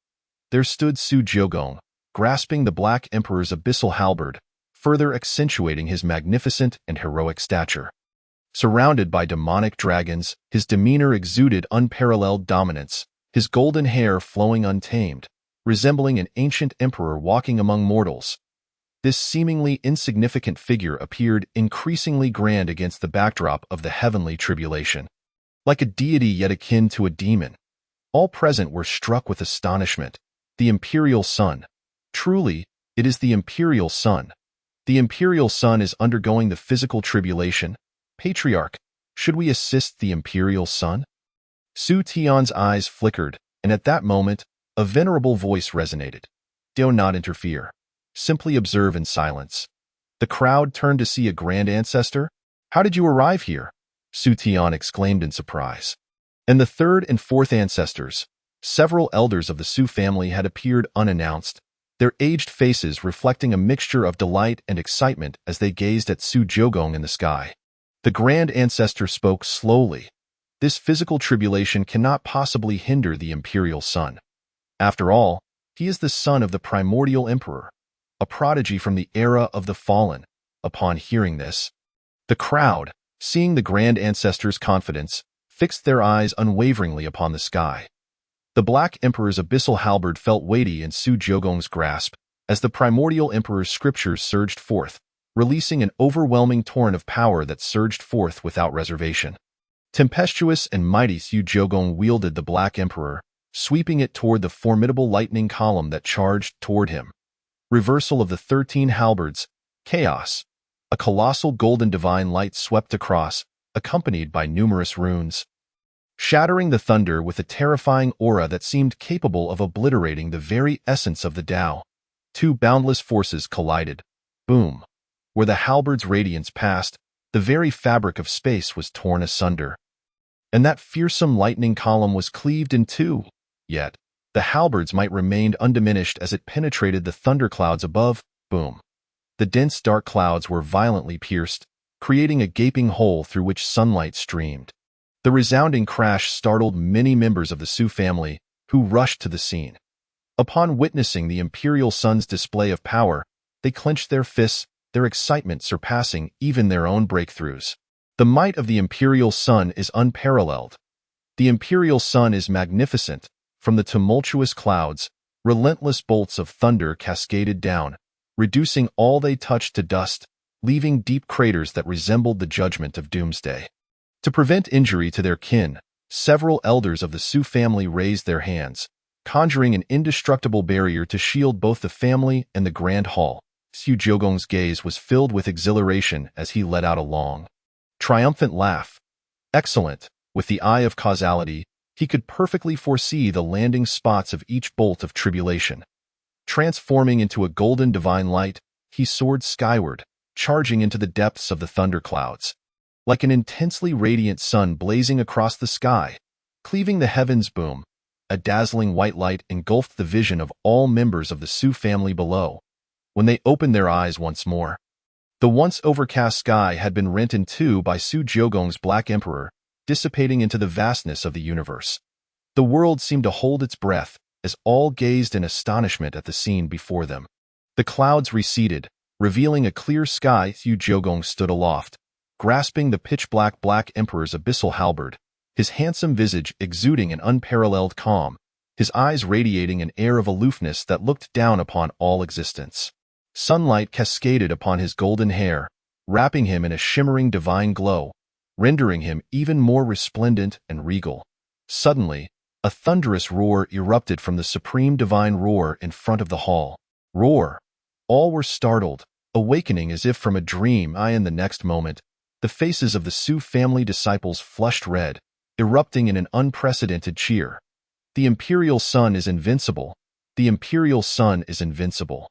There stood Su Jioga, grasping the Black Emperor's abyssal halberd, further accentuating his magnificent and heroic stature. Surrounded by demonic dragons, his demeanor exuded unparalleled dominance, his golden hair flowing untamed, resembling an ancient emperor walking among mortals. This seemingly insignificant figure appeared increasingly grand against the backdrop of the heavenly tribulation. Like a deity yet akin to a demon, all present were struck with astonishment. The Imperial Son. Truly, it is the Imperial Son. The Imperial Son is undergoing the physical tribulation. Patriarch, should we assist the Imperial Son? Su Tian's eyes flickered, and at that moment, a venerable voice resonated. Do not interfere. Simply observe in silence. The crowd turned to see a grand ancestor. How did you arrive here? Su Tian exclaimed in surprise. And the third and fourth ancestors, several elders of the Su family had appeared unannounced, their aged faces reflecting a mixture of delight and excitement as they gazed at Su Jiogong in the sky. The grand ancestor spoke slowly. This physical tribulation cannot possibly hinder the Imperial Son. After all, he is the son of the primordial emperor, a prodigy from the era of the fallen. Upon hearing this, the crowd, seeing the grand ancestor's confidence, fixed their eyes unwaveringly upon the sky. The Black Emperor's abyssal halberd felt weighty in Su Jiogong's grasp as the primordial emperor's scriptures surged forth, releasing an overwhelming torrent of power that surged forth without reservation. Tempestuous and mighty, Su Jiogong wielded the Black Emperor, sweeping it toward the formidable lightning column that charged toward him. Reversal of the 13 halberds, chaos. A colossal golden divine light swept across, accompanied by numerous runes, shattering the thunder with a terrifying aura that seemed capable of obliterating the very essence of the Tao. Two boundless forces collided. Boom! Where the halberd's radiance passed, the very fabric of space was torn asunder. And that fearsome lightning column was cleaved in two. Yet, the halberds might remain undiminished as it penetrated the thunderclouds above. Boom! The dense dark clouds were violently pierced, creating a gaping hole through which sunlight streamed. The resounding crash startled many members of the Su family, who rushed to the scene. Upon witnessing the Imperial Son's display of power, they clenched their fists, their excitement surpassing even their own breakthroughs. The might of the Imperial Son is unparalleled. The Imperial Son is magnificent. From the tumultuous clouds, relentless bolts of thunder cascaded down, reducing all they touched to dust, leaving deep craters that resembled the judgment of doomsday. To prevent injury to their kin, several elders of the Su family raised their hands, conjuring an indestructible barrier to shield both the family and the grand hall. Su Jiogong's gaze was filled with exhilaration as he let out a long, triumphant laugh. Excellent! With the eye of causality, he could perfectly foresee the landing spots of each bolt of tribulation. Transforming into a golden divine light, he soared skyward, charging into the depths of the thunderclouds. Like an intensely radiant sun blazing across the sky, cleaving the heavens. Boom! A dazzling white light engulfed the vision of all members of the Su family below. When they opened their eyes once more, the once overcast sky had been rent in two by Su Jiogong's Black Emperor, dissipating into the vastness of the universe. The world seemed to hold its breath as all gazed in astonishment at the scene before them. The clouds receded, revealing a clear sky. Su Jiogong stood aloft, grasping the pitch-black Black Emperor's abyssal halberd, his handsome visage exuding an unparalleled calm, his eyes radiating an air of aloofness that looked down upon all existence. Sunlight cascaded upon his golden hair, wrapping him in a shimmering divine glow, rendering him even more resplendent and regal. Suddenly, a thunderous roar erupted from the supreme divine roar in front of the hall. Roar! All were startled, awakening as if from a dream. In the next moment, the faces of the Su family disciples flushed red, erupting in an unprecedented cheer. The Imperial Son is invincible. The Imperial Son is invincible.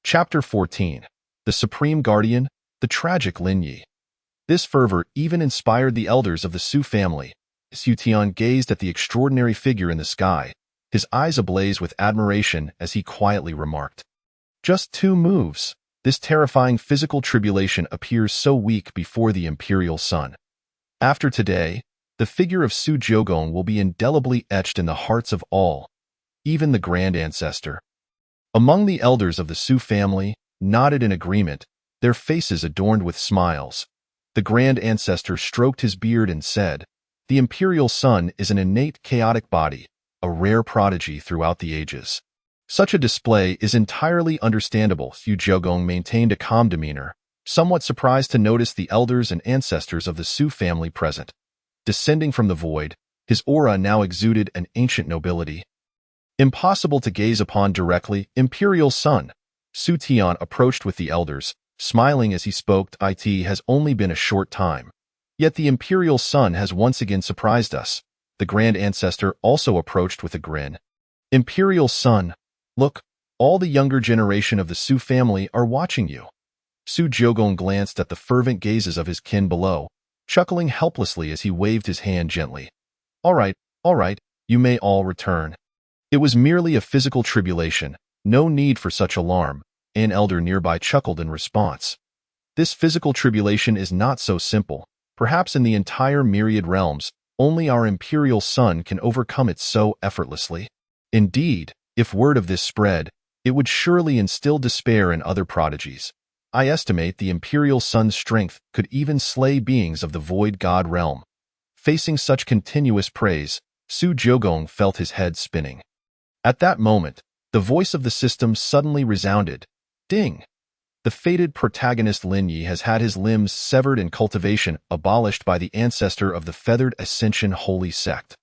Chapter 14. The Supreme Guardian, the Tragic Lin Yi. This fervor even inspired the elders of the Su family. Su Tian gazed at the extraordinary figure in the sky, his eyes ablaze with admiration as he quietly remarked, "Just 2 moves. This terrifying physical tribulation appears so weak before the Imperial Son. After today, the figure of Su Jiogong will be indelibly etched in the hearts of all, even the Grand Ancestor." Among the elders of the Su family, nodded in agreement, their faces adorned with smiles. The Grand Ancestor stroked his beard and said, "The Imperial Son is an innate chaotic body, a rare prodigy throughout the ages. Such a display is entirely understandable. Su Jiogong maintained a calm demeanor, somewhat surprised to notice the elders and ancestors of the Su family present. Descending from the void, his aura now exuded an ancient nobility. Impossible to gaze upon directly, Imperial Son. Su Tian approached with the elders, smiling as he spoke. It has only been a short time. Yet the Imperial Son has once again surprised us. The Grand Ancestor also approached with a grin. Imperial Son, look, all the younger generation of the Su family are watching you. Su Jiogong glanced at the fervent gazes of his kin below, chuckling helplessly as he waved his hand gently. All right, you may all return. It was merely a physical tribulation, no need for such alarm. An elder nearby chuckled in response. This physical tribulation is not so simple. Perhaps in the entire myriad realms, only our Imperial Son can overcome it so effortlessly. Indeed, if word of this spread, it would surely instill despair in other prodigies. I estimate the Imperial Son's strength could even slay beings of the Void God realm. Facing such continuous praise, Su Jiogong felt his head spinning. At that moment, the voice of the system suddenly resounded. Ding! The fated protagonist Lin Yi has had his limbs severed and cultivation abolished by the ancestor of the Feathered Ascension Holy Sect.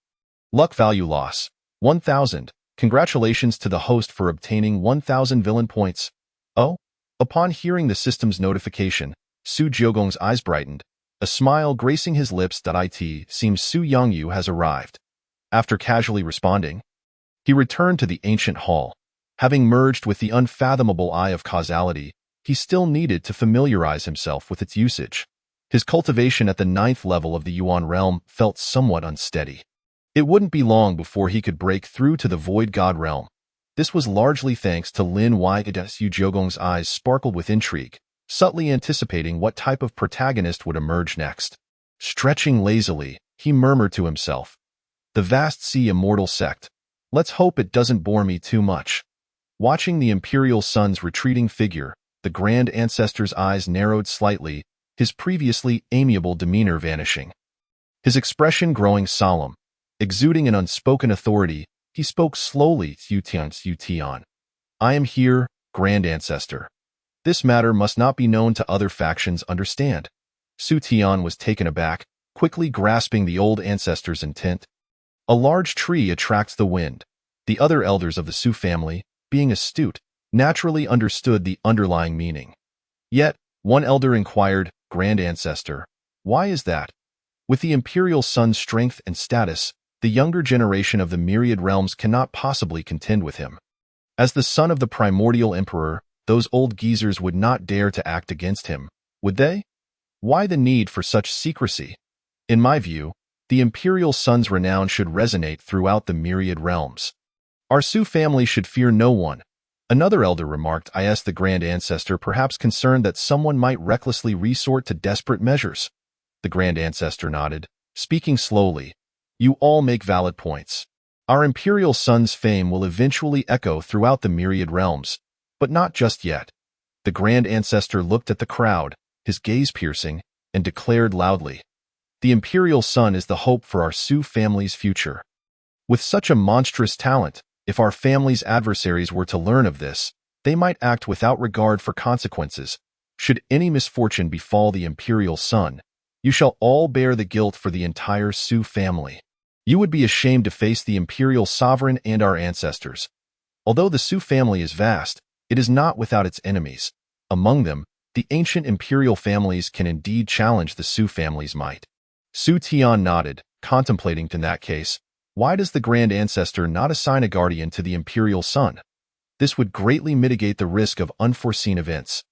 Luck value loss, 1,000. Congratulations to the host for obtaining 1,000 villain points. Oh? Upon hearing the system's notification, Su Jiogong's eyes brightened. A smile gracing his lips. It seems Su Yongyu has arrived. After casually responding, he returned to the ancient hall. Having merged with the unfathomable eye of causality, he still needed to familiarize himself with its usage. His cultivation at the 9th level of the Yuan realm felt somewhat unsteady. It wouldn't be long before he could break through to the Void God realm. This was largely thanks to Lin Yi. Su Jiogong's eyes sparkled with intrigue, subtly anticipating what type of protagonist would emerge next. Stretching lazily, he murmured to himself, "The vast sea immortal sect. Let's hope it doesn't bore me too much." Watching the Imperial Son's retreating figure, the Grand Ancestor's eyes narrowed slightly, his previously amiable demeanor vanishing. His expression growing solemn, exuding an unspoken authority, he spoke slowly. Su Tian. I am here, Grand Ancestor. This matter must not be known to other factions, understand? Su Tian was taken aback, quickly grasping the old ancestor's intent. A large tree attracts the wind. The other elders of the Su family, being astute, naturally understood the underlying meaning. Yet, one elder inquired, Grand Ancestor, why is that? With the Imperial Son's strength and status, the younger generation of the myriad realms cannot possibly contend with him. As the son of the primordial emperor, those old geezers would not dare to act against him, would they? Why the need for such secrecy? In my view, the Imperial Son's renown should resonate throughout the myriad realms. Our Su family should fear no one. Another elder remarked. I asked the Grand Ancestor, perhaps concerned that someone might recklessly resort to desperate measures. The Grand Ancestor nodded, speaking slowly. You all make valid points. Our Imperial Son's fame will eventually echo throughout the myriad realms, but not just yet. The Grand Ancestor looked at the crowd, his gaze piercing, and declared loudly, the Imperial Son is the hope for our Su family's future. With such a monstrous talent, if our family's adversaries were to learn of this, they might act without regard for consequences. Should any misfortune befall the Imperial Son, you shall all bear the guilt for the entire Su family. You would be ashamed to face the Imperial Sovereign and our ancestors. Although the Su family is vast, it is not without its enemies. Among them, the ancient imperial families can indeed challenge the Su family's might. Su Tian nodded, contemplating. In that case, why does the Grand Ancestor not assign a guardian to the Imperial Son? This would greatly mitigate the risk of unforeseen events.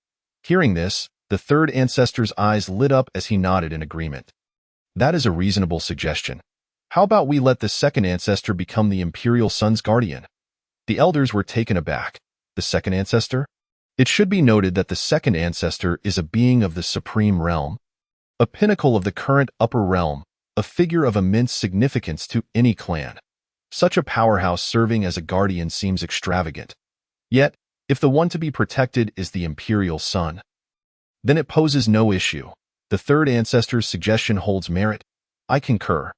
Hearing this, the third ancestor's eyes lit up as he nodded in agreement. That is a reasonable suggestion. How about we let the second ancestor become the Imperial Son's guardian? The elders were taken aback. The second ancestor? It should be noted that the second ancestor is a being of the supreme realm, a pinnacle of the current upper realm, a figure of immense significance to any clan. Such a powerhouse serving as a guardian seems extravagant. Yet, if the one to be protected is the Imperial Son, then it poses no issue. The third ancestor's suggestion holds merit. I concur.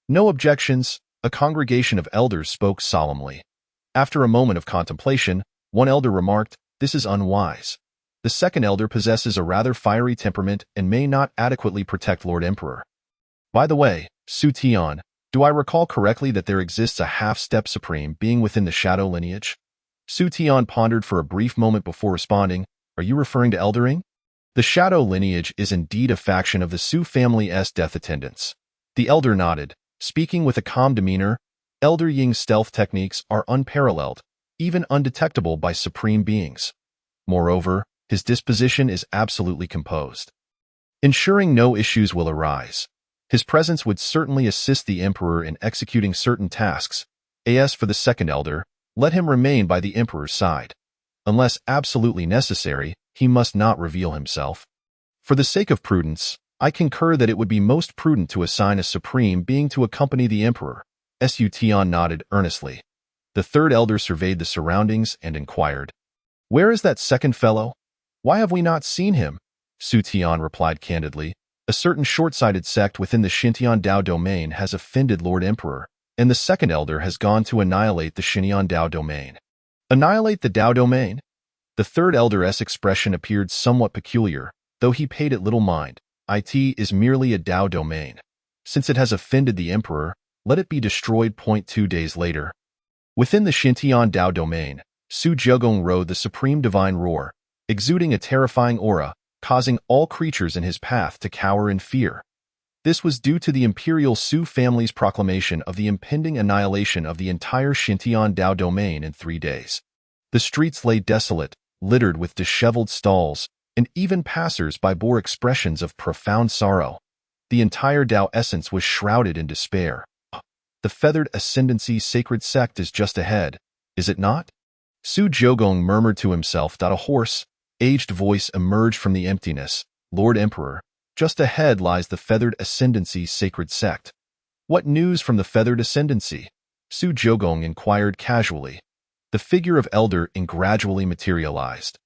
No objections, a congregation of elders spoke solemnly. After a moment of contemplation, one elder remarked, "This is unwise." The second elder possesses a rather fiery temperament and may not adequately protect Lord Emperor. By the way, Su Tian, do I recall correctly that there exists a half-step supreme being within the shadow lineage? Su Tian pondered for a brief moment before responding, "Are you referring to eldering?" The shadow lineage is indeed a faction of the Su family's death attendants. The elder nodded, speaking with a calm demeanor. Elder Ying's stealth techniques are unparalleled, even undetectable by supreme beings. Moreover, his disposition is absolutely composed, ensuring no issues will arise. His presence would certainly assist the Emperor in executing certain tasks. As for the second elder, let him remain by the Emperor's side. Unless absolutely necessary, he must not reveal himself. For the sake of prudence, I concur that it would be most prudent to assign a supreme being to accompany the Emperor. Su Tian nodded earnestly. The third elder surveyed the surroundings and inquired, "Where is that second fellow? Why have we not seen him?" Su Tian replied candidly, "A certain short-sighted sect within the Xintian Dao domain has offended Lord Emperor, and the second elder has gone to annihilate the Xintian Dao domain." Annihilate the Dao domain? The third elder's expression appeared somewhat peculiar, though he paid it little mind. It is merely a Dao domain. Since it has offended the Emperor, let it be destroyed. 2 days later. Within the Xintian Dao domain, Su Jiugong rode the supreme divine roar, exuding a terrifying aura, causing all creatures in his path to cower in fear. This was due to the Imperial Su family's proclamation of the impending annihilation of the entire Xintian Dao domain in 3 days. The streets lay desolate, littered with disheveled stalls, and even passers-by bore expressions of profound sorrow. The entire Dao essence was shrouded in despair. The feathered ascendancy sacred sect is just ahead, is it not? Su Jiugong murmured to himself. A hoarse, aged voice emerged from the emptiness. "Lord Emperor, just ahead lies the feathered ascendancy sacred sect." "What news from the feathered ascendancy?" Su Jiugong inquired casually. The figure of Elder Ying gradually materialized.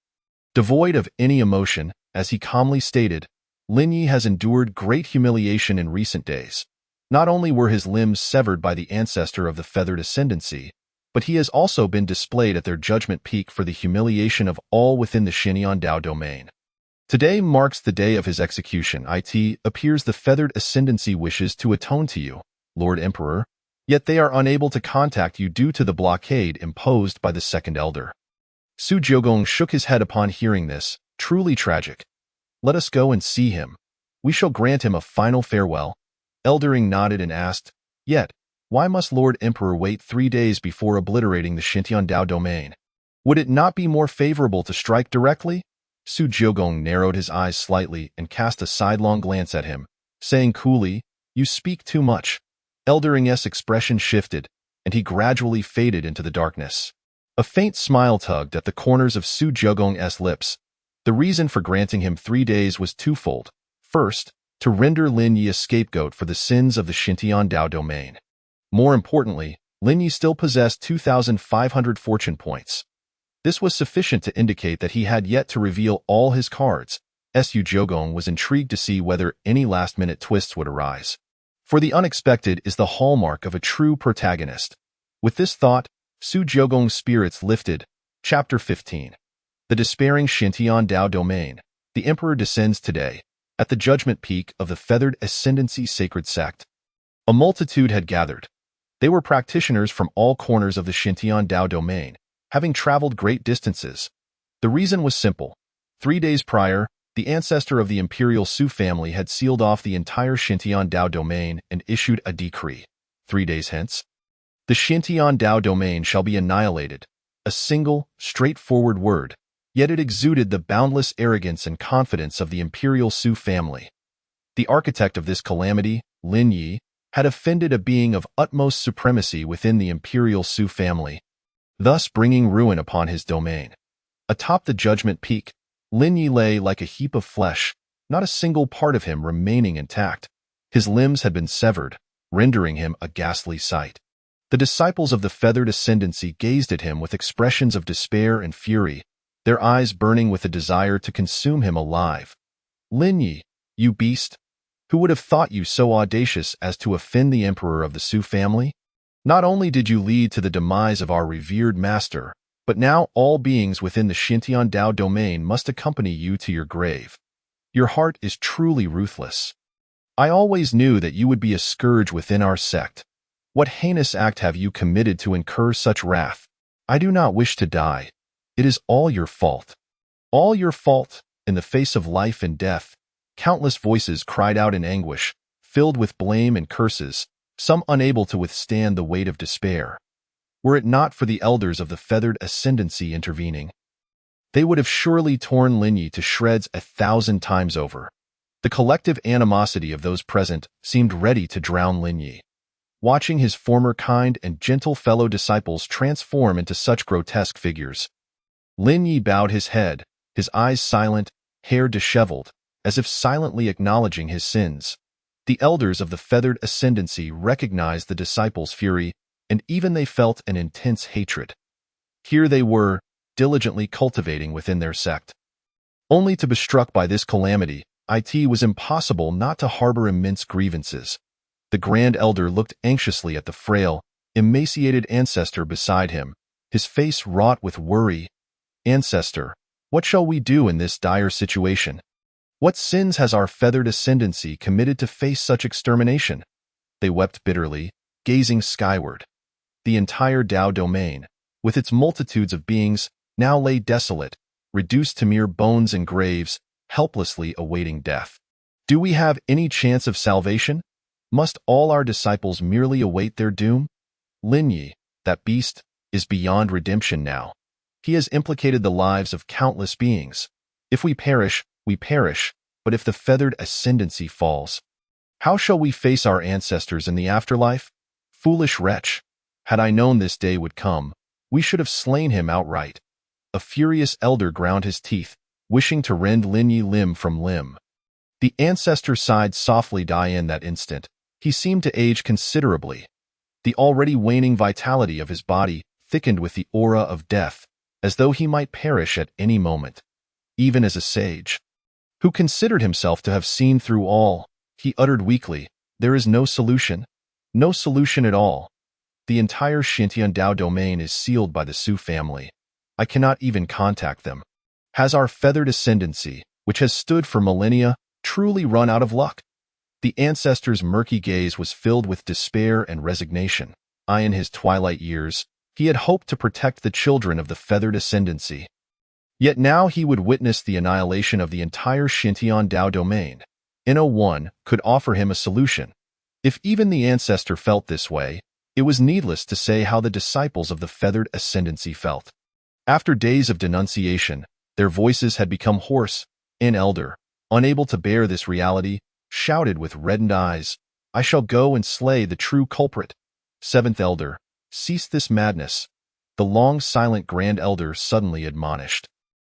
Devoid of any emotion, as he calmly stated, "Lin Yi has endured great humiliation in recent days. Not only were his limbs severed by the ancestor of the feathered ascendancy, but he has also been displayed at their judgment peak for the humiliation of all within the Xintian Dao domain. Today marks the day of his execution. It appears the feathered ascendancy wishes to atone to you, Lord Emperor, yet they are unable to contact you due to the blockade imposed by the second elder." Su Jiugong shook his head upon hearing this. "Truly tragic. Let us go and see him. We shall grant him a final farewell." Elder Ying nodded and asked, "Yet, why must Lord Emperor wait 3 days before obliterating the Xintian Dao domain? Would it not be more favorable to strike directly?" Su Jiugong narrowed his eyes slightly and cast a sidelong glance at him, saying coolly, "You speak too much." Elder Ying's expression shifted, and he gradually faded into the darkness. A faint smile tugged at the corners of Su Jiugong's lips. The reason for granting him 3 days was twofold. First, to render Lin Yi a scapegoat for the sins of the Xintian Dao domain. More importantly, Lin Yi still possessed 2,500 fortune points. This was sufficient to indicate that he had yet to reveal all his cards. Su Jiugong was intrigued to see whether any last-minute twists would arise. For the unexpected is the hallmark of a true protagonist. With this thought, Su Jiugong's spirits lifted. Chapter 15. The despairing Xintian Dao domain. The Emperor descends today, at the judgment peak of the feathered ascendancy sacred sect. A multitude had gathered. They were practitioners from all corners of the Xintian Dao domain, having traveled great distances. The reason was simple. 3 days prior, the ancestor of the Imperial Su family had sealed off the entire Xintian Dao domain and issued a decree. 3 days hence, the Xintian Dao domain shall be annihilated. A single, straightforward word, yet it exuded the boundless arrogance and confidence of the Imperial Su family. The architect of this calamity, Lin Yi, had offended a being of utmost supremacy within the Imperial Su family, thus bringing ruin upon his domain. Atop the judgment peak, Lin Yi lay like a heap of flesh, not a single part of him remaining intact. His limbs had been severed, rendering him a ghastly sight. The disciples of the feathered ascendancy gazed at him with expressions of despair and fury, their eyes burning with a desire to consume him alive. "Lin Yi, you beast! Who would have thought you so audacious as to offend the emperor of the Su family?" Not only did you lead to the demise of our revered master, but now all beings within the Xintian Dao domain must accompany you to your grave. Your heart is truly ruthless. I always knew that you would be a scourge within our sect. What heinous act have you committed to incur such wrath? I do not wish to die. It is all your fault. All your fault. In the face of life and death, countless voices cried out in anguish, filled with blame and curses, some unable to withstand the weight of despair. Were it not for the elders of the feathered ascendancy intervening, they would have surely torn Lin Yi to shreds 1,000 times over. The collective animosity of those present seemed ready to drown Lin Yi. Watching his former kind and gentle fellow disciples transform into such grotesque figures, Lin Yi bowed his head, his eyes silent, hair disheveled, as if silently acknowledging his sins. The elders of the feathered ascendancy recognized the disciples' fury, and even they felt an intense hatred. Here they were, diligently cultivating within their sect. Only to be struck by this calamity, it was impossible not to harbor immense grievances. The Grand Elder looked anxiously at the frail, emaciated ancestor beside him, his face wrought with worry. Ancestor, what shall we do in this dire situation? What sins has our feathered ascendancy committed to face such extermination? They wept bitterly, gazing skyward. The entire Dao domain, with its multitudes of beings, now lay desolate, reduced to mere bones and graves, helplessly awaiting death. Do we have any chance of salvation? Must all our disciples merely await their doom? Lin Yi, that beast, is beyond redemption now. He has implicated the lives of countless beings. If we perish, but if the feathered ascendancy falls, how shall we face our ancestors in the afterlife? Foolish wretch! Had I known this day would come, we should have slain him outright. A furious elder ground his teeth, wishing to rend Lin Yi limb from limb. The ancestor sighed softly in that instant. He seemed to age considerably. The already waning vitality of his body thickened with the aura of death, as though he might perish at any moment. Even as a sage, who considered himself to have seen through all, he uttered weakly, "There is no solution. No solution at all. The entire Xintian Dao domain is sealed by the Su family. I cannot even contact them. Has our feathered ascendancy, which has stood for millennia, truly run out of luck?" The ancestor's murky gaze was filled with despair and resignation. In his twilight years, he had hoped to protect the children of the feathered ascendancy. Yet now he would witness the annihilation of the entire Xintian Dao domain. No one could offer him a solution. If even the ancestor felt this way, it was needless to say how the disciples of the feathered ascendancy felt. After days of denunciation, their voices had become hoarse. An elder, unable to bear this reality, shouted with reddened eyes, "I shall go and slay the true culprit." Seventh elder, "Cease this madness," the long silent Grand Elder suddenly admonished.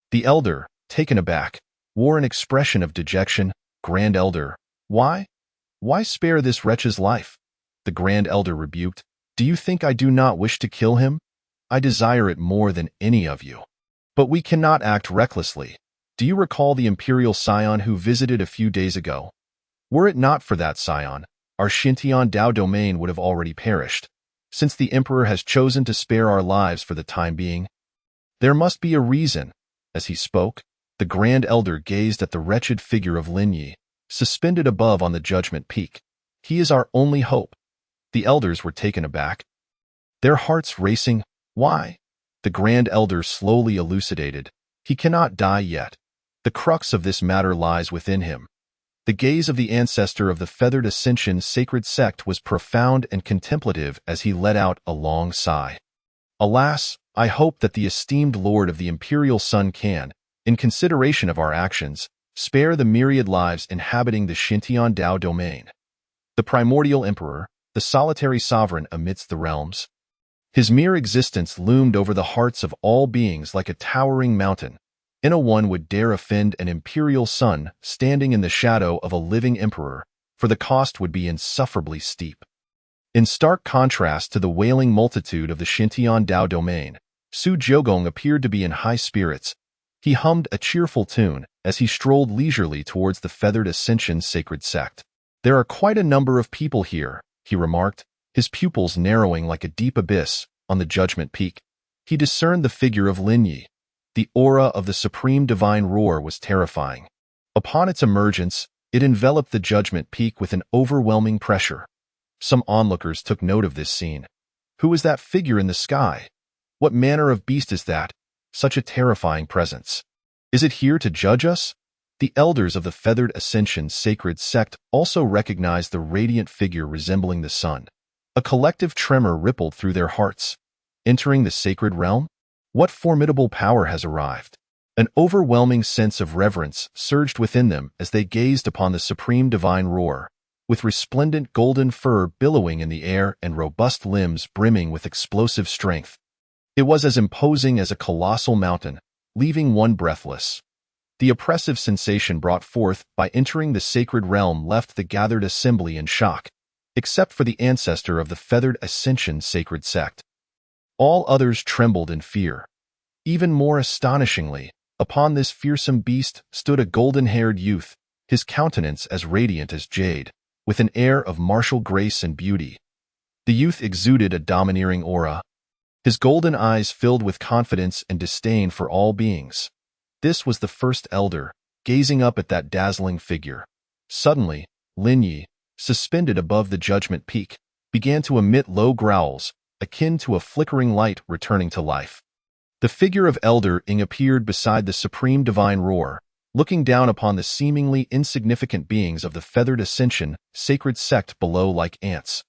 The elder, taken aback, wore an expression of dejection. "Grand Elder, why? Why spare this wretch's life?" The Grand Elder rebuked. "Do you think I do not wish to kill him? I desire it more than any of you. But we cannot act recklessly. Do you recall the Imperial Son who visited a few days ago? Were it not for that Scion, our Xintian Dao domain would have already perished. Since the Emperor has chosen to spare our lives for the time being, there must be a reason." As he spoke, the Grand Elder gazed at the wretched figure of Lin Yi, suspended above on the judgment peak. "He is our only hope." The elders were taken aback, their hearts racing. "Why?" The Grand Elder slowly elucidated. "He cannot die yet. The crux of this matter lies within him." The gaze of the ancestor of the Feathered Ascension sacred sect was profound and contemplative as he let out a long sigh. "Alas, I hope that the esteemed Lord of the Imperial Son can, in consideration of our actions, spare the myriad lives inhabiting the Xintian Dao domain." The primordial emperor, the solitary sovereign amidst the realms. His mere existence loomed over the hearts of all beings like a towering mountain. No one would dare offend an Imperial Son standing in the shadow of a living emperor, for the cost would be insufferably steep. In stark contrast to the wailing multitude of the Xintian Dao domain, Su Jiogong appeared to be in high spirits. He hummed a cheerful tune as he strolled leisurely towards the Feathered Ascension sacred sect. "There are quite a number of people here," he remarked, his pupils narrowing like a deep abyss on the judgment peak. He discerned the figure of Lin Yi. The aura of the supreme divine roar was terrifying. Upon its emergence, it enveloped the judgment peak with an overwhelming pressure. Some onlookers took note of this scene. Who is that figure in the sky? What manner of beast is that? Such a terrifying presence. Is it here to judge us? The elders of the Feathered Ascension sacred sect also recognized the radiant figure resembling the sun. A collective tremor rippled through their hearts. Entering the sacred realm? What formidable power has arrived? An overwhelming sense of reverence surged within them as they gazed upon the supreme divine roar, with resplendent golden fur billowing in the air and robust limbs brimming with explosive strength. It was as imposing as a colossal mountain, leaving one breathless. The oppressive sensation brought forth by entering the sacred realm left the gathered assembly in shock, except for the ancestor of the Feathered Ascension sacred sect. All others trembled in fear. Even more astonishingly, upon this fearsome beast stood a golden-haired youth, his countenance as radiant as jade, with an air of martial grace and beauty. The youth exuded a domineering aura. His golden eyes filled with confidence and disdain for all beings. This was the first elder, gazing up at that dazzling figure. Suddenly, Lin Yi, suspended above the judgment peak, began to emit low growls, akin to a flickering light returning to life. The figure of Elder Ing appeared beside the supreme divine roar, looking down upon the seemingly insignificant beings of the Feathered Ascension sacred sect below like ants.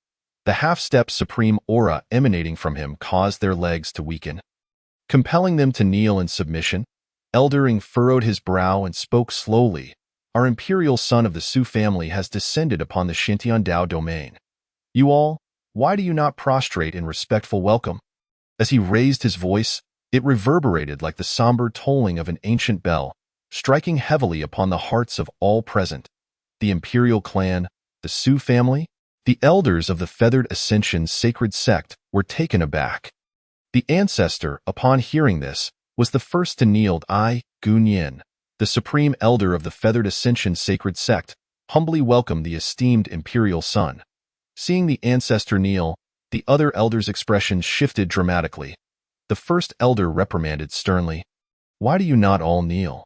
The half-step supreme aura emanating from him caused their legs to weaken. Compelling them to kneel in submission, Elder Ing furrowed his brow and spoke slowly. Our Imperial Son of the Su family has descended upon the Xintian Dao domain. You all, why do you not prostrate in respectful welcome? As he raised his voice, it reverberated like the somber tolling of an ancient bell, striking heavily upon the hearts of all present. The Imperial clan, the Su family, the elders of the Feathered Ascension sacred sect were taken aback. The ancestor, upon hearing this, was the first to kneel. I, Gun Yin, the supreme elder of the Feathered Ascension sacred sect, humbly welcomed the esteemed Imperial Son. Seeing the ancestor kneel, the other elders' expressions shifted dramatically. The first elder reprimanded sternly, "Why do you not all kneel?"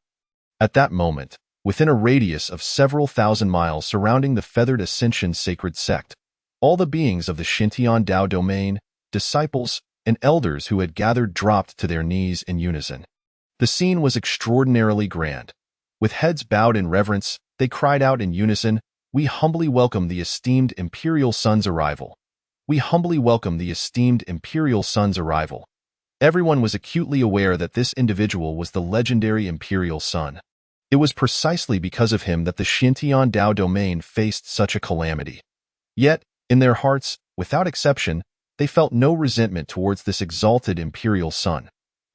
At that moment, within a radius of several thousand miles surrounding the Feathered Ascension sacred sect, all the beings of the Xintian Dao domain, disciples, and elders who had gathered dropped to their knees in unison. The scene was extraordinarily grand. With heads bowed in reverence, they cried out in unison, "We humbly welcome the esteemed Imperial Son's arrival. We humbly welcome the esteemed Imperial Son's arrival." Everyone was acutely aware that this individual was the legendary Imperial Son. It was precisely because of him that the Xintian Dao domain faced such a calamity. Yet, in their hearts, without exception, they felt no resentment towards this exalted Imperial Son.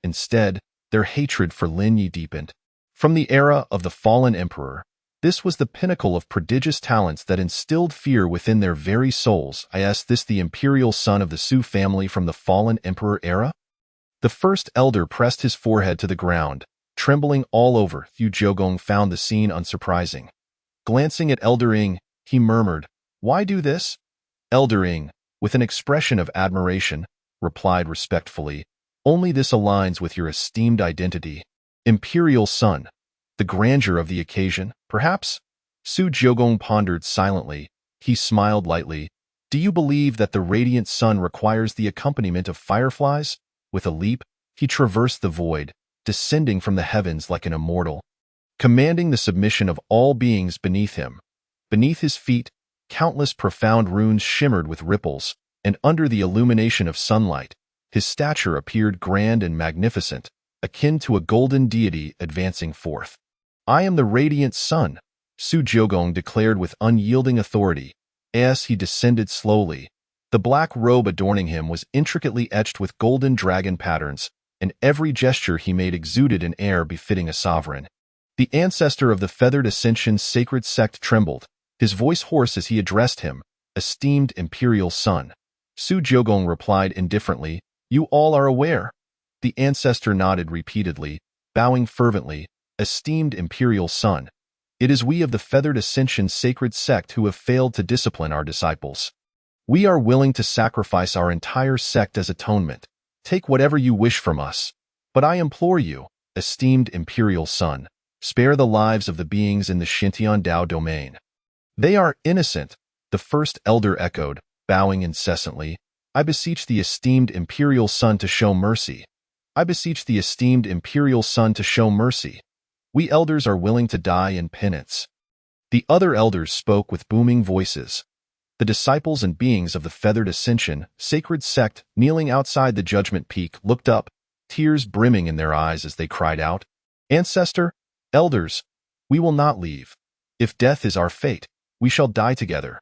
Instead, their hatred for Lin Yi deepened. From the era of the fallen emperor, this was the pinnacle of prodigious talents that instilled fear within their very souls. Is this the Imperial Son of the Su family from the fallen emperor era? The first elder pressed his forehead to the ground, trembling all over. Yu Jiogong found the scene unsurprising. Glancing at Elder Ing, he murmured, "Why do this?" Elder Ing, with an expression of admiration, replied respectfully, "Only this aligns with your esteemed identity. Imperial Son, the grandeur of the occasion, perhaps?" Su Jiogong pondered silently. He smiled lightly. "Do you believe that the radiant sun requires the accompaniment of fireflies?" With a leap, he traversed the void, descending from the heavens like an immortal, commanding the submission of all beings beneath him. Beneath his feet, countless profound runes shimmered with ripples, and under the illumination of sunlight, his stature appeared grand and magnificent, akin to a golden deity advancing forth. "I am the radiant sun," Su Jiogong declared with unyielding authority. As he descended slowly, the black robe adorning him was intricately etched with golden dragon patterns, and every gesture he made exuded an air befitting a sovereign. The ancestor of the Feathered Ascension sacred sect trembled, his voice hoarse as he addressed him, "Esteemed Imperial Son." Su Jiogong replied indifferently, "You all are aware." The ancestor nodded repeatedly, bowing fervently, "Esteemed Imperial Son, it is we of the Feathered Ascension sacred sect who have failed to discipline our disciples. We are willing to sacrifice our entire sect as atonement. Take whatever you wish from us. But I implore you, esteemed Imperial Son, spare the lives of the beings in the Xintian Dao domain. They are innocent, the first elder echoed, bowing incessantly. I beseech the esteemed Imperial Son to show mercy. I beseech the esteemed Imperial Son to show mercy. We elders are willing to die in penance. The other elders spoke with booming voices. The disciples and beings of the Feathered Ascension, sacred sect, kneeling outside the Judgment Peak, looked up, tears brimming in their eyes as they cried out, Ancestor, elders, we will not leave. If death is our fate, we shall die together.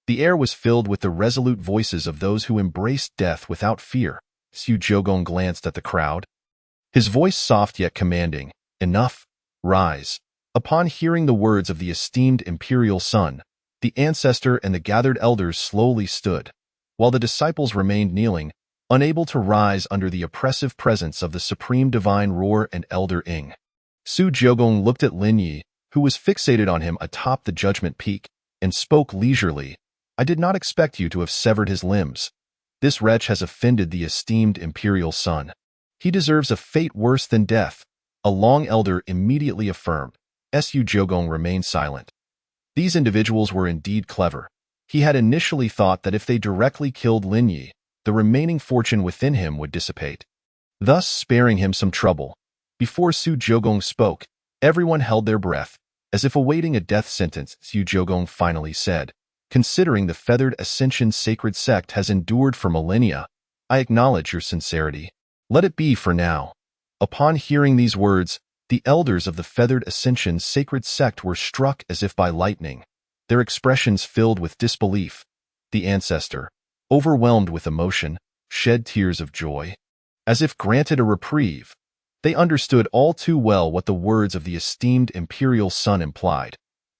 The air was filled with the resolute voices of those who embraced death without fear. Su Jiugong glanced at the crowd. His voice soft yet commanding. Enough. Rise. Upon hearing the words of the esteemed Imperial Son, the ancestor and the gathered elders slowly stood, while the disciples remained kneeling, unable to rise under the oppressive presence of the Supreme Divine Roar and Elder Ing. Su Jiugong looked at Lin Yi, who was fixated on him atop the Judgment Peak, and spoke leisurely. I did not expect you to have severed his limbs. This wretch has offended the esteemed Imperial Son. He deserves a fate worse than death. A long elder immediately affirmed. Su Jiugong remained silent. These individuals were indeed clever. He had initially thought that if they directly killed Lin Yi, the remaining fortune within him would dissipate, thus sparing him some trouble. Before Su Jiugong spoke, everyone held their breath, as if awaiting a death sentence. Su Jiugong finally said, Considering the Feathered Ascension sacred sect has endured for millennia, I acknowledge your sincerity. Let it be for now. Upon hearing these words, the elders of the Feathered Ascension sacred sect were struck as if by lightning, their expressions filled with disbelief. The ancestor, overwhelmed with emotion, shed tears of joy. As if granted a reprieve, they understood all too well what the words of the esteemed Imperial Son implied.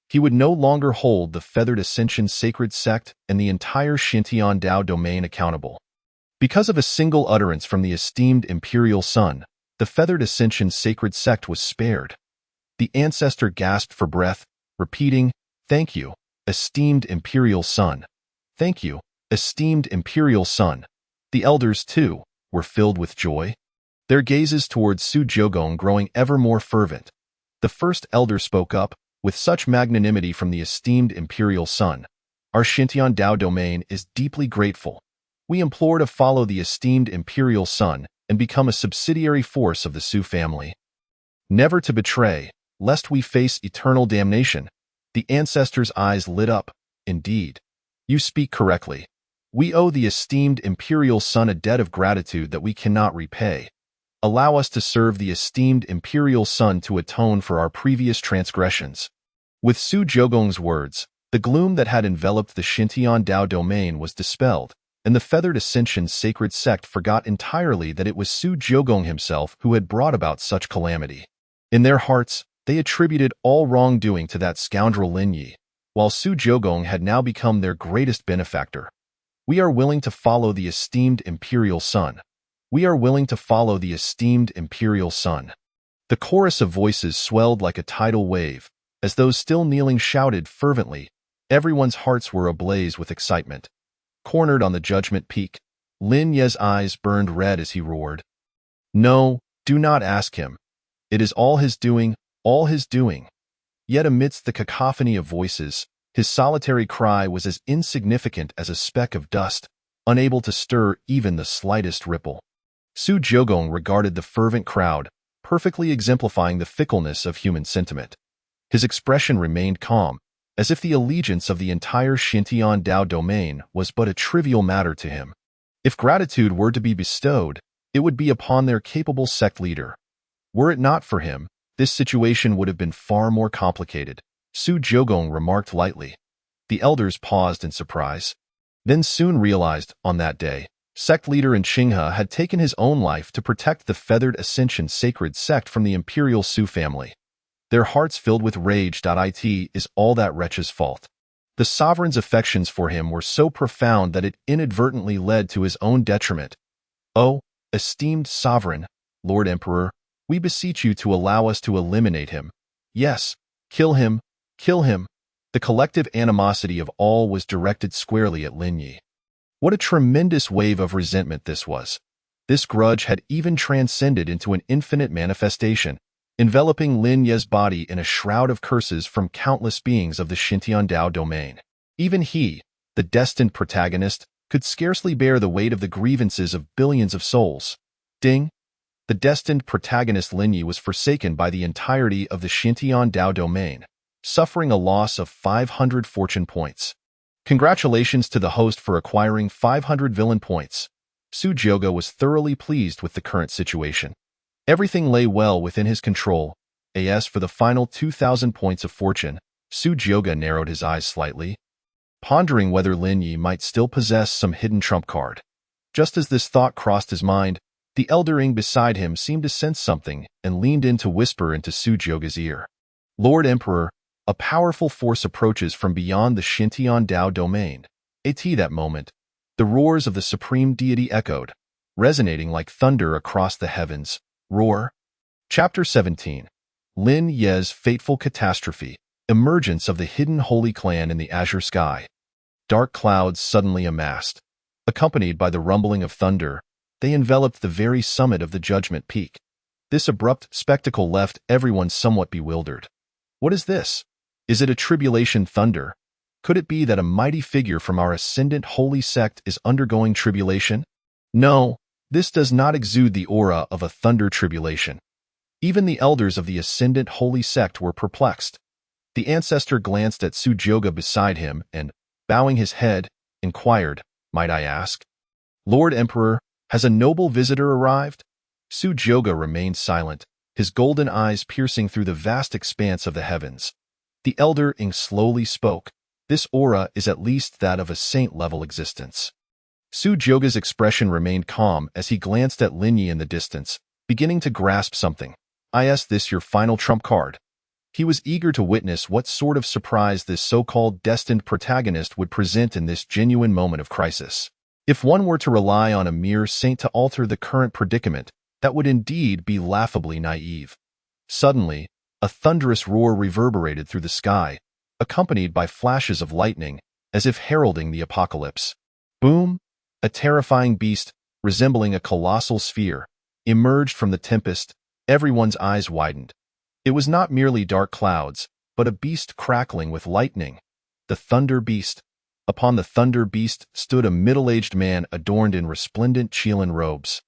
He would no longer hold the Feathered Ascension sacred sect and the entire Xintian Dao domain accountable. Because of a single utterance from the esteemed Imperial Son, the Feathered Ascension sacred sect was spared. The ancestor gasped for breath, repeating, Thank you, esteemed Imperial Son. Thank you, esteemed Imperial Son. The elders, too, were filled with joy, their gazes towards Su Jiugong growing ever more fervent. The first elder spoke up, with such magnanimity from the esteemed Imperial Son. Our Xintian Dao domain is deeply grateful. We implore to follow the esteemed Imperial Son and become a subsidiary force of the Su family. Never to betray, lest we face eternal damnation. The ancestor's eyes lit up. Indeed, you speak correctly. We owe the esteemed Imperial Son a debt of gratitude that we cannot repay. Allow us to serve the esteemed Imperial Son to atone for our previous transgressions. With Su Jiugong's words, the gloom that had enveloped the Xintian Dao domain was dispelled, and the Feathered Ascension sacred sect forgot entirely that it was Su Jiugong himself who had brought about such calamity. In their hearts, they attributed all wrongdoing to that scoundrel Lin Yi, while Su Jiugong had now become their greatest benefactor. We are willing to follow the esteemed Imperial Son. We are willing to follow the esteemed Imperial Son. The chorus of voices swelled like a tidal wave, as those still kneeling shouted fervently. Everyone's hearts were ablaze with excitement. Cornered on the Judgment Peak, Lin Ye's eyes burned red as he roared. No, do not ask him. It is all his doing, all his doing. Yet amidst the cacophony of voices, his solitary cry was as insignificant as a speck of dust, unable to stir even the slightest ripple. Su Jiugong regarded the fervent crowd, perfectly exemplifying the fickleness of human sentiment. His expression remained calm, as if the allegiance of the entire Xintian Dao domain was but a trivial matter to him. If gratitude were to be bestowed, it would be upon their capable sect leader. Were it not for him, this situation would have been far more complicated, Su Jiugong remarked lightly. The elders paused in surprise, then soon realized, on that day, sect leader in Qinghe had taken his own life to protect the Feathered Ascension sacred sect from the Imperial Su family. Their hearts filled with rage. It is all that wretch's fault. The sovereign's affections for him were so profound that it inadvertently led to his own detriment. Oh, esteemed sovereign, Lord Emperor, we beseech you to allow us to eliminate him. Yes, kill him, kill him. The collective animosity of all was directed squarely at Lin Yi. What a tremendous wave of resentment this was. This grudge had even transcended into an infinite manifestation, enveloping Lin Ye's body in a shroud of curses from countless beings of the Xintiandao domain. Even he, the destined protagonist, could scarcely bear the weight of the grievances of billions of souls. Ding! The destined protagonist Lin Yi was forsaken by the entirety of the Xintiandao domain, suffering a loss of 500 fortune points. Congratulations to the host for acquiring 500 villain points. Su Jioge was thoroughly pleased with the current situation. Everything lay well within his control. As for the final 2,000 points of fortune, Su Jioge narrowed his eyes slightly, pondering whether Lin Yi might still possess some hidden trump card. Just as this thought crossed his mind, the elder Ing beside him seemed to sense something and leaned in to whisper into Su Jioge's ear. Lord Emperor, a powerful force approaches from beyond the Xintiandao domain. At that moment, the roars of the supreme deity echoed, resonating like thunder across the heavens. Roar. Chapter 17. Lin Ye's Fateful Catastrophe. Emergence of the hidden holy clan in the azure sky. Dark clouds suddenly amassed. Accompanied by the rumbling of thunder, they enveloped the very summit of the Judgment Peak. This abrupt spectacle left everyone somewhat bewildered. What is this? Is it a tribulation thunder? Could it be that a mighty figure from our ascendant holy sect is undergoing tribulation? No, this does not exude the aura of a thunder tribulation. Even the elders of the ascendant holy sect were perplexed. The ancestor glanced at Su Jioge beside him and, bowing his head, inquired, "Might I ask? Lord Emperor, has a noble visitor arrived?" Su Jioge remained silent, his golden eyes piercing through the vast expanse of the heavens. The elder Ing slowly spoke. This aura is at least that of a saint-level existence. Su Jioge's expression remained calm as he glanced at Lin Yi in the distance, beginning to grasp something. "Is this your final trump card?" He was eager to witness what sort of surprise this so-called destined protagonist would present in this genuine moment of crisis. If one were to rely on a mere saint to alter the current predicament, that would indeed be laughably naive. Suddenly, a thunderous roar reverberated through the sky, accompanied by flashes of lightning, as if heralding the apocalypse. Boom! A terrifying beast, resembling a colossal sphere, emerged from the tempest. Everyone's eyes widened. It was not merely dark clouds, but a beast crackling with lightning. The Thunder Beast. Upon the Thunder Beast stood a middle-aged man adorned in resplendent Qilin robes.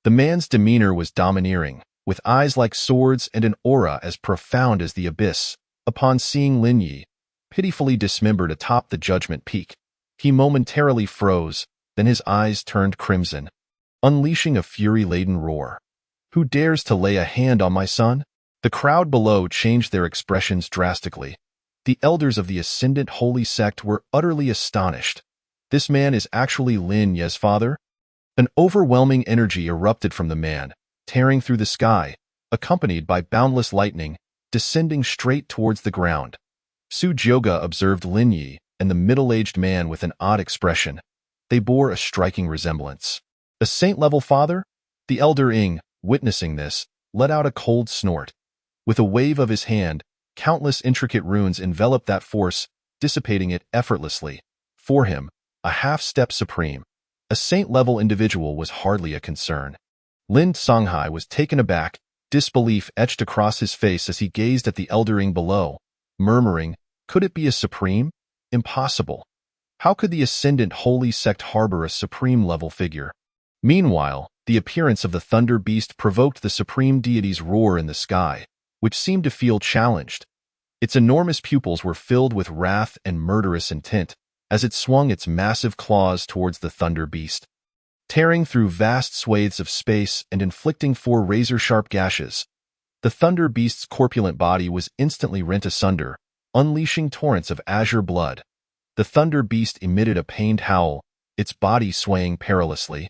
The man's demeanor was domineering, with eyes like swords and an aura as profound as the abyss. Upon seeing Lin Yi, pitifully dismembered atop the Judgment Peak, he momentarily froze, then his eyes turned crimson, unleashing a fury-laden roar. "Who dares to lay a hand on my son?" The crowd below changed their expressions drastically. The elders of the ascendant holy sect were utterly astonished. This man is actually Lin Ye's father? An overwhelming energy erupted from the man, tearing through the sky, accompanied by boundless lightning, descending straight towards the ground. Su Jioge observed Lin Yi and the middle-aged man with an odd expression. They bore a striking resemblance. A saint-level father? The elder Ing, witnessing this, let out a cold snort. With a wave of his hand, countless intricate runes enveloped that force, dissipating it effortlessly. For him, a half-step supreme, a saint-level individual was hardly a concern. Lin Songhai was taken aback, disbelief etched across his face as he gazed at the elder Ing below, murmuring, "Could it be a supreme? Impossible. How could the ascendant holy sect harbor a supreme-level figure?" Meanwhile, the appearance of the Thunder Beast provoked the supreme deity's roar in the sky, which seemed to feel challenged. Its enormous pupils were filled with wrath and murderous intent as it swung its massive claws towards the Thunder Beast. Tearing through vast swathes of space and inflicting 4 razor-sharp gashes, the Thunder Beast's corpulent body was instantly rent asunder, unleashing torrents of azure blood. The Thunder Beast emitted a pained howl, its body swaying perilously,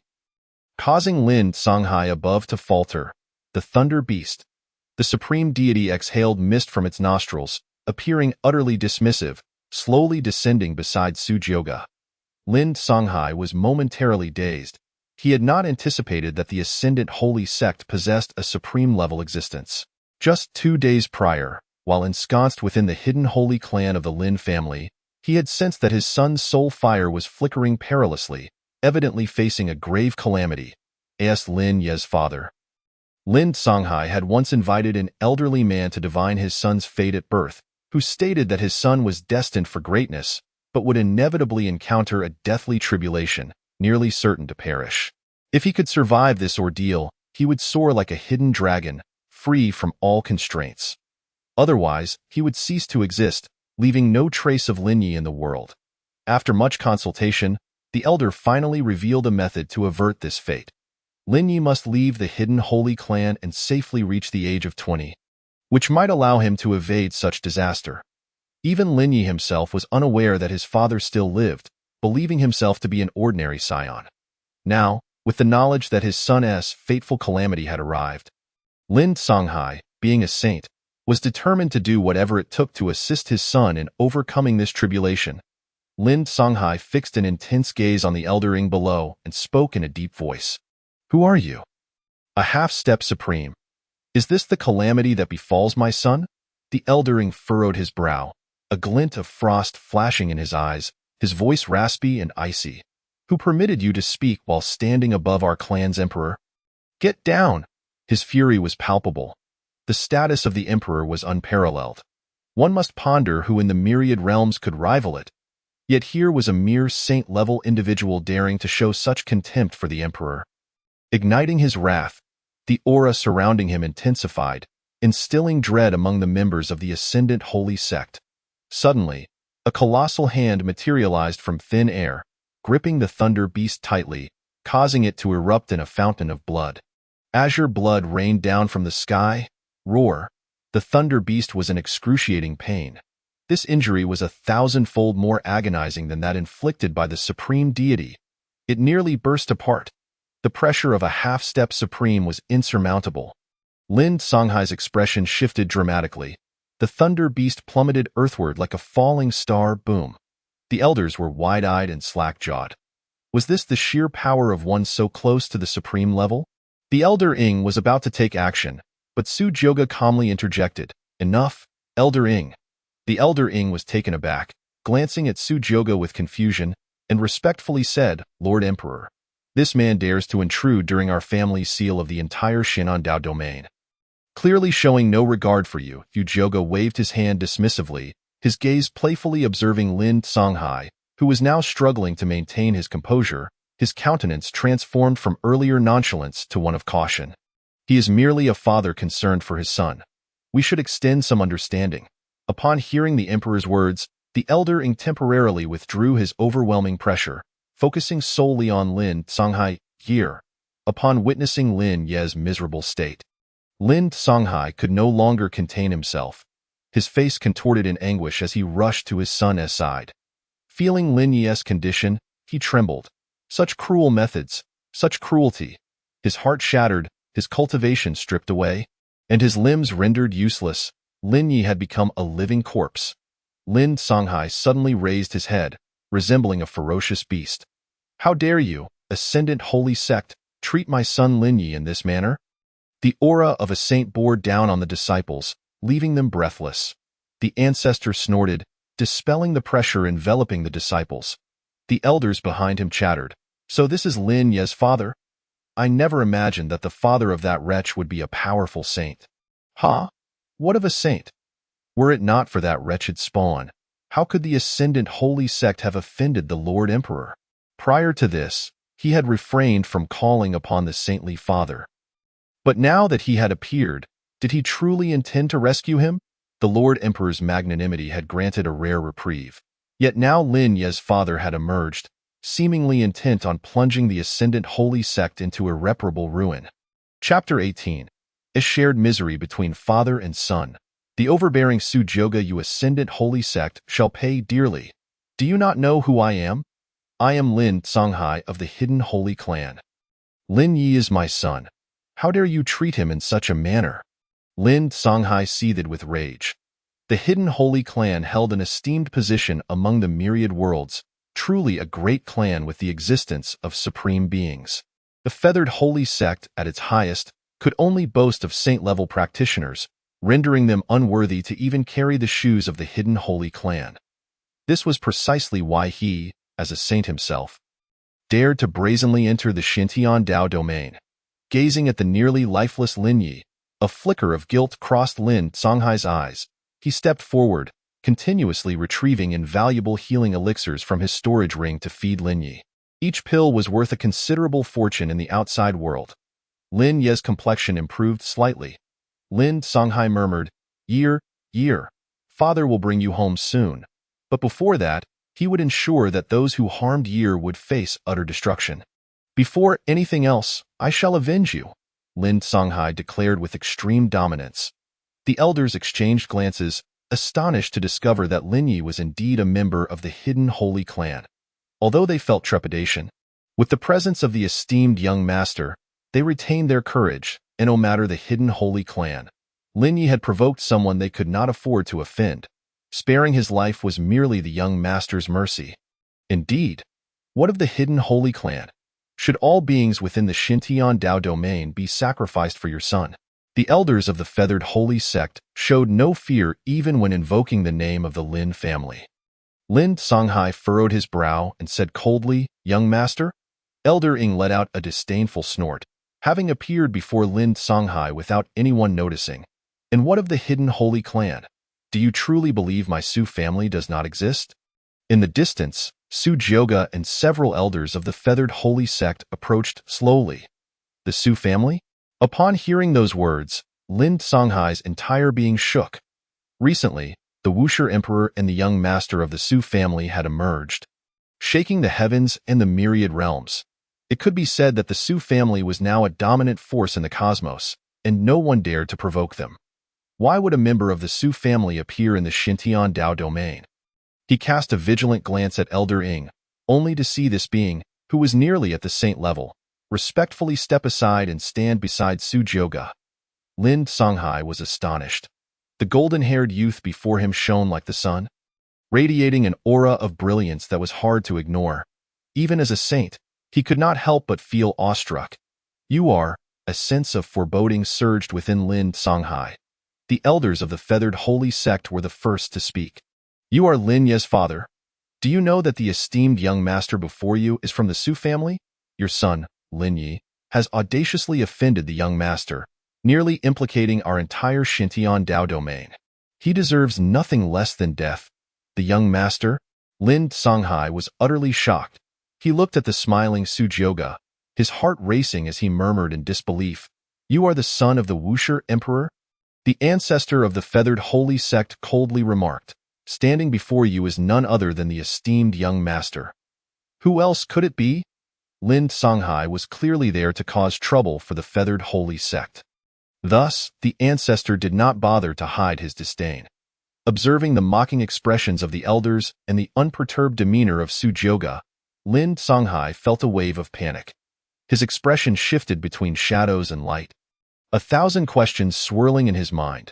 causing Lin Songhai above to falter. The Thunder Beast. The supreme deity exhaled mist from its nostrils, appearing utterly dismissive, slowly descending beside Su Jioge. Lin Songhai was momentarily dazed. He had not anticipated that the ascendant holy sect possessed a supreme-level existence. Just 2 days prior, while ensconced within the hidden holy clan of the Lin family, he had sensed that his son's soul fire was flickering perilously, evidently facing a grave calamity, asked Lin Ye's father. Lin Songhai had once invited an elderly man to divine his son's fate at birth, who stated that his son was destined for greatness, but would inevitably encounter a deathly tribulation, nearly certain to perish. If he could survive this ordeal, he would soar like a hidden dragon, free from all constraints. Otherwise, he would cease to exist, leaving no trace of Lin Yi in the world. After much consultation, the elder finally revealed a method to avert this fate. Lin Yi must leave the hidden holy clan and safely reach the age of 20, which might allow him to evade such disaster. Even Lin Yi himself was unaware that his father still lived, believing himself to be an ordinary scion. Now, with the knowledge that his son's fateful calamity had arrived, Lin Songhai, being a saint, was determined to do whatever it took to assist his son in overcoming this tribulation. Lin Songhai fixed an intense gaze on the elder Ing below and spoke in a deep voice. "Who are you?" "A half-step supreme. Is this the calamity that befalls my son?" The elder Ing furrowed his brow, a glint of frost flashing in his eyes, his voice raspy and icy. "Who permitted you to speak while standing above our clan's emperor?" "Get down!" His fury was palpable. The status of the emperor was unparalleled. One must ponder who in the myriad realms could rival it. Yet here was a mere saint-level individual daring to show such contempt for the emperor. Igniting his wrath, the aura surrounding him intensified, instilling dread among the members of the ascendant holy sect. Suddenly, a colossal hand materialized from thin air, gripping the thunder beast tightly, causing it to erupt in a fountain of blood. Azure blood rained down from the sky. Roar. The thunder beast was in excruciating pain. This injury was 1,000-fold more agonizing than that inflicted by the supreme deity. It nearly burst apart. The pressure of a half-step supreme was insurmountable. Lin Songhai's expression shifted dramatically. The thunder beast plummeted earthward like a falling star. Boom. The elders were wide-eyed and slack-jawed. Was this the sheer power of one so close to the supreme level? The elder Ing was about to take action, but Su Jioga calmly interjected. "Enough, Elder Ing." The elder Ing was taken aback, glancing at Su Jioga with confusion, and respectfully said, "Lord Emperor, this man dares to intrude during our family's seal of the entire Shinandao domain." Clearly showing no regard for you, Su Jioga waved his hand dismissively, his gaze playfully observing Lin Songhai, who was now struggling to maintain his composure, his countenance transformed from earlier nonchalance to one of caution. "He is merely a father concerned for his son. We should extend some understanding." Upon hearing the emperor's words, the elder Ing temporarily withdrew his overwhelming pressure, focusing solely on Lin Songhai. Here, upon witnessing Lin Ye's miserable state, Lin Songhai could no longer contain himself. His face contorted in anguish as he rushed to his son's side. Feeling Lin Ye's condition, he trembled. Such cruel methods, such cruelty. His heart shattered, his cultivation stripped away, and his limbs rendered useless. Lin Yi had become a living corpse. Lin Songhai suddenly raised his head, resembling a ferocious beast. "How dare you, ascendant holy sect, treat my son Lin Yi in this manner?" The aura of a saint bore down on the disciples, leaving them breathless. The ancestor snorted, dispelling the pressure enveloping the disciples. The elders behind him chattered. "So this is Lin Ye's father? I never imagined that the father of that wretch would be a powerful saint." "Huh? What of a saint? Were it not for that wretched spawn, how could the ascendant holy sect have offended the Lord Emperor?" Prior to this, he had refrained from calling upon the saintly father. But now that he had appeared, did he truly intend to rescue him? The Lord Emperor's magnanimity had granted a rare reprieve. Yet now Lin Ye's father had emerged, seemingly intent on plunging the ascendant holy sect into irreparable ruin. Chapter 18. A shared misery between father and son. The overbearing Su Jioga, you ascendant holy sect, shall pay dearly. Do you not know who I am? I am Lin Songhai of the hidden holy clan. Lin Yi is my son. How dare you treat him in such a manner? Lin Songhai seethed with rage. The hidden holy clan held an esteemed position among the myriad worlds, truly a great clan with the existence of supreme beings. The feathered holy sect, at its highest, could only boast of saint-level practitioners, rendering them unworthy to even carry the shoes of the hidden holy clan. This was precisely why he, as a saint himself, dared to brazenly enter the Xintian Dao domain. Gazing at the nearly lifeless Lin Yi, a flicker of guilt crossed Lin Songhai's eyes. He stepped forward, continuously retrieving invaluable healing elixirs from his storage ring to feed Lin Yi. Each pill was worth a considerable fortune in the outside world. Lin Ye's complexion improved slightly. Lin Songhai murmured, Year, Father will bring you home soon. But before that, he would ensure that those who harmed Year would face utter destruction. Before anything else, I shall avenge you, Lin Songhai declared with extreme dominance. The elders exchanged glances, astonished to discover that Lin Yi was indeed a member of the hidden holy clan. Although they felt trepidation, with the presence of the esteemed young master, they retained their courage, and no matter the hidden holy clan, Lin Yi had provoked someone they could not afford to offend. Sparing his life was merely the young master's mercy. Indeed, what of the hidden holy clan? Should all beings within the Xintian Dao domain be sacrificed for your son? The elders of the feathered holy sect showed no fear even when invoking the name of the Lin family. Lin Songhai furrowed his brow and said coldly, Young master? Elder Ing let out a disdainful snort, having appeared before Lin Songhai without anyone noticing. And what of the hidden holy clan? Do you truly believe my Su family does not exist? In the distance, Su Jioga and several elders of the feathered holy sect approached slowly. The Su family? Upon hearing those words, Lin Songhai's entire being shook. Recently, the Wuxia Emperor and the young master of the Su family had emerged, shaking the heavens and the myriad realms. It could be said that the Su family was now a dominant force in the cosmos, and no one dared to provoke them. Why would a member of the Su family appear in the Xintian Dao domain? He cast a vigilant glance at Elder Ing, only to see this being, who was nearly at the saint level, respectfully step aside and stand beside Su Jioga. Lin Songhai was astonished. The golden-haired youth before him shone like the sun, radiating an aura of brilliance that was hard to ignore. Even as a saint, he could not help but feel awestruck. You are, a sense of foreboding surged within Lin Songhai. The elders of the feathered holy sect were the first to speak. You are Lin Ye's father. Do you know that the esteemed young master before you is from the Su family? Your son, Lin Yi, has audaciously offended the young master, nearly implicating our entire Xintian Dao domain. He deserves nothing less than death. The young master, Lin Songhai, was utterly shocked. He looked at the smiling Su Jioga, his heart racing as he murmured in disbelief, You are the son of the Wuxia Emperor? The ancestor of the feathered holy sect coldly remarked, Standing before you is none other than the esteemed young master. Who else could it be? Lin Songhai was clearly there to cause trouble for the feathered holy sect. Thus, the ancestor did not bother to hide his disdain. Observing the mocking expressions of the elders and the unperturbed demeanor of Su Jioga, Lin Songhai felt a wave of panic. His expression shifted between shadows and light. 1,000 questions swirling in his mind.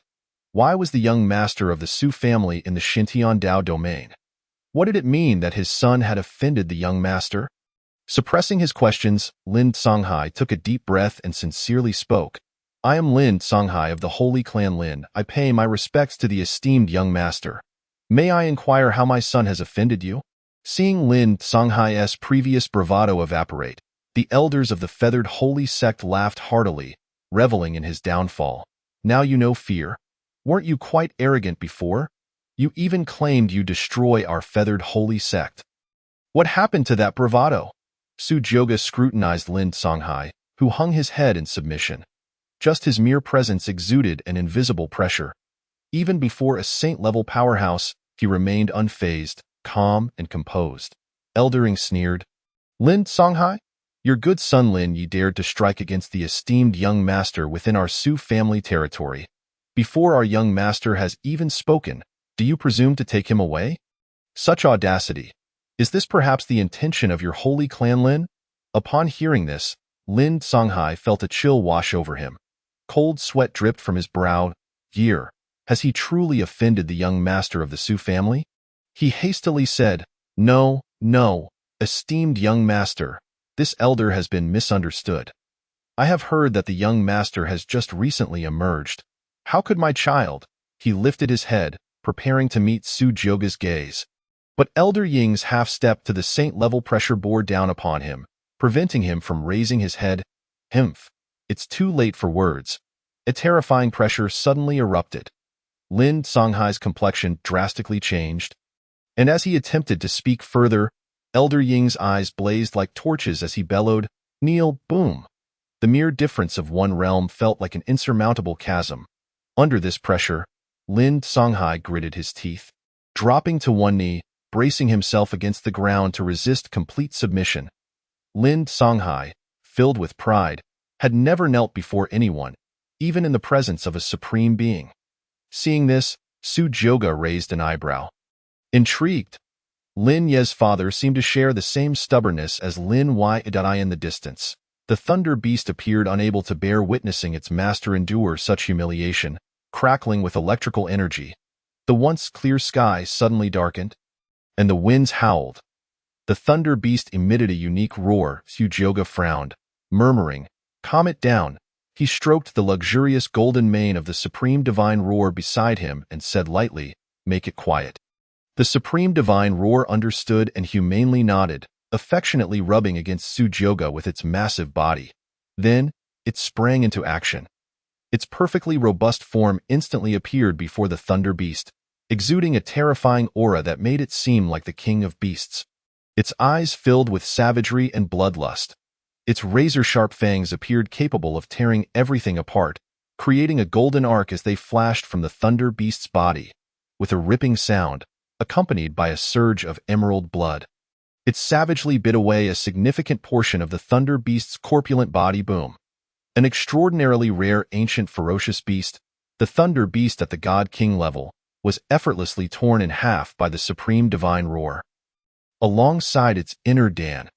Why was the young master of the Su family in the Xintian Dao domain? What did it mean that his son had offended the young master? Suppressing his questions, Lin Songhai took a deep breath and sincerely spoke. I am Lin Songhai of the Holy Clan Lin. I pay my respects to the esteemed young master. May I inquire how my son has offended you? Seeing Lin Songhai's previous bravado evaporate, the elders of the feathered holy sect laughed heartily, reveling in his downfall. Now you know fear. Weren't you quite arrogant before? You even claimed you'd destroy our feathered holy sect. What happened to that bravado? Su Jioga scrutinized Lin Songhai, who hung his head in submission. Just his mere presence exuded an invisible pressure. Even before a saint-level powerhouse, he remained unfazed, calm, and composed. Elder Ing sneered. Lin Songhai? Your good son Lin Yi dared to strike against the esteemed young master within our Su family territory. Before our young master has even spoken, do you presume to take him away? Such audacity. Is this perhaps the intention of your holy clan Lin? Upon hearing this, Lin Songhai felt a chill wash over him. Cold sweat dripped from his brow. Has he truly offended the young master of the Su family? He hastily said, No, esteemed young master, this elder has been misunderstood. I have heard that the young master has just recently emerged. How could my child? He lifted his head, preparing to meet Su Jioga's gaze. But Elder Ying's half-step to the saint-level pressure bore down upon him, preventing him from raising his head. Himph. It's too late for words. A terrifying pressure suddenly erupted. Lin Songhai's complexion drastically changed, and as he attempted to speak further, Elder Ying's eyes blazed like torches as he bellowed, "Kneel, boom!" The mere difference of one realm felt like an insurmountable chasm. Under this pressure, Lin Songhai gritted his teeth. Dropping to one knee, bracing himself against the ground to resist complete submission, Lin Songhai, filled with pride, had never knelt before anyone, even in the presence of a supreme being. Seeing this, Su Jioge raised an eyebrow. Intrigued, Lin Ye's father seemed to share the same stubbornness as Lin Yi in the distance. The Thunder Beast appeared unable to bear witnessing its master endure such humiliation, crackling with electrical energy. The once clear sky suddenly darkened, and the winds howled. The Thunder Beast emitted a unique roar. Su Jioge frowned, murmuring, "Calm it down." He stroked the luxurious golden mane of the Supreme Divine Roar beside him and said lightly, "Make it quiet." The Supreme Divine Roar understood and humanely nodded, affectionately rubbing against Su Jioge with its massive body. Then, it sprang into action. Its perfectly robust form instantly appeared before the Thunder Beast, exuding a terrifying aura that made it seem like the king of beasts. Its eyes filled with savagery and bloodlust. Its razor-sharp fangs appeared capable of tearing everything apart, creating a golden arc as they flashed from the Thunder Beast's body, with a ripping sound, accompanied by a surge of emerald blood. It savagely bit away a significant portion of the Thunder Beast's corpulent body. Boom. An extraordinarily rare ancient ferocious beast, the Thunder Beast at the God King level, was effortlessly torn in half by the Supreme Divine Roar. Alongside its inner Dan,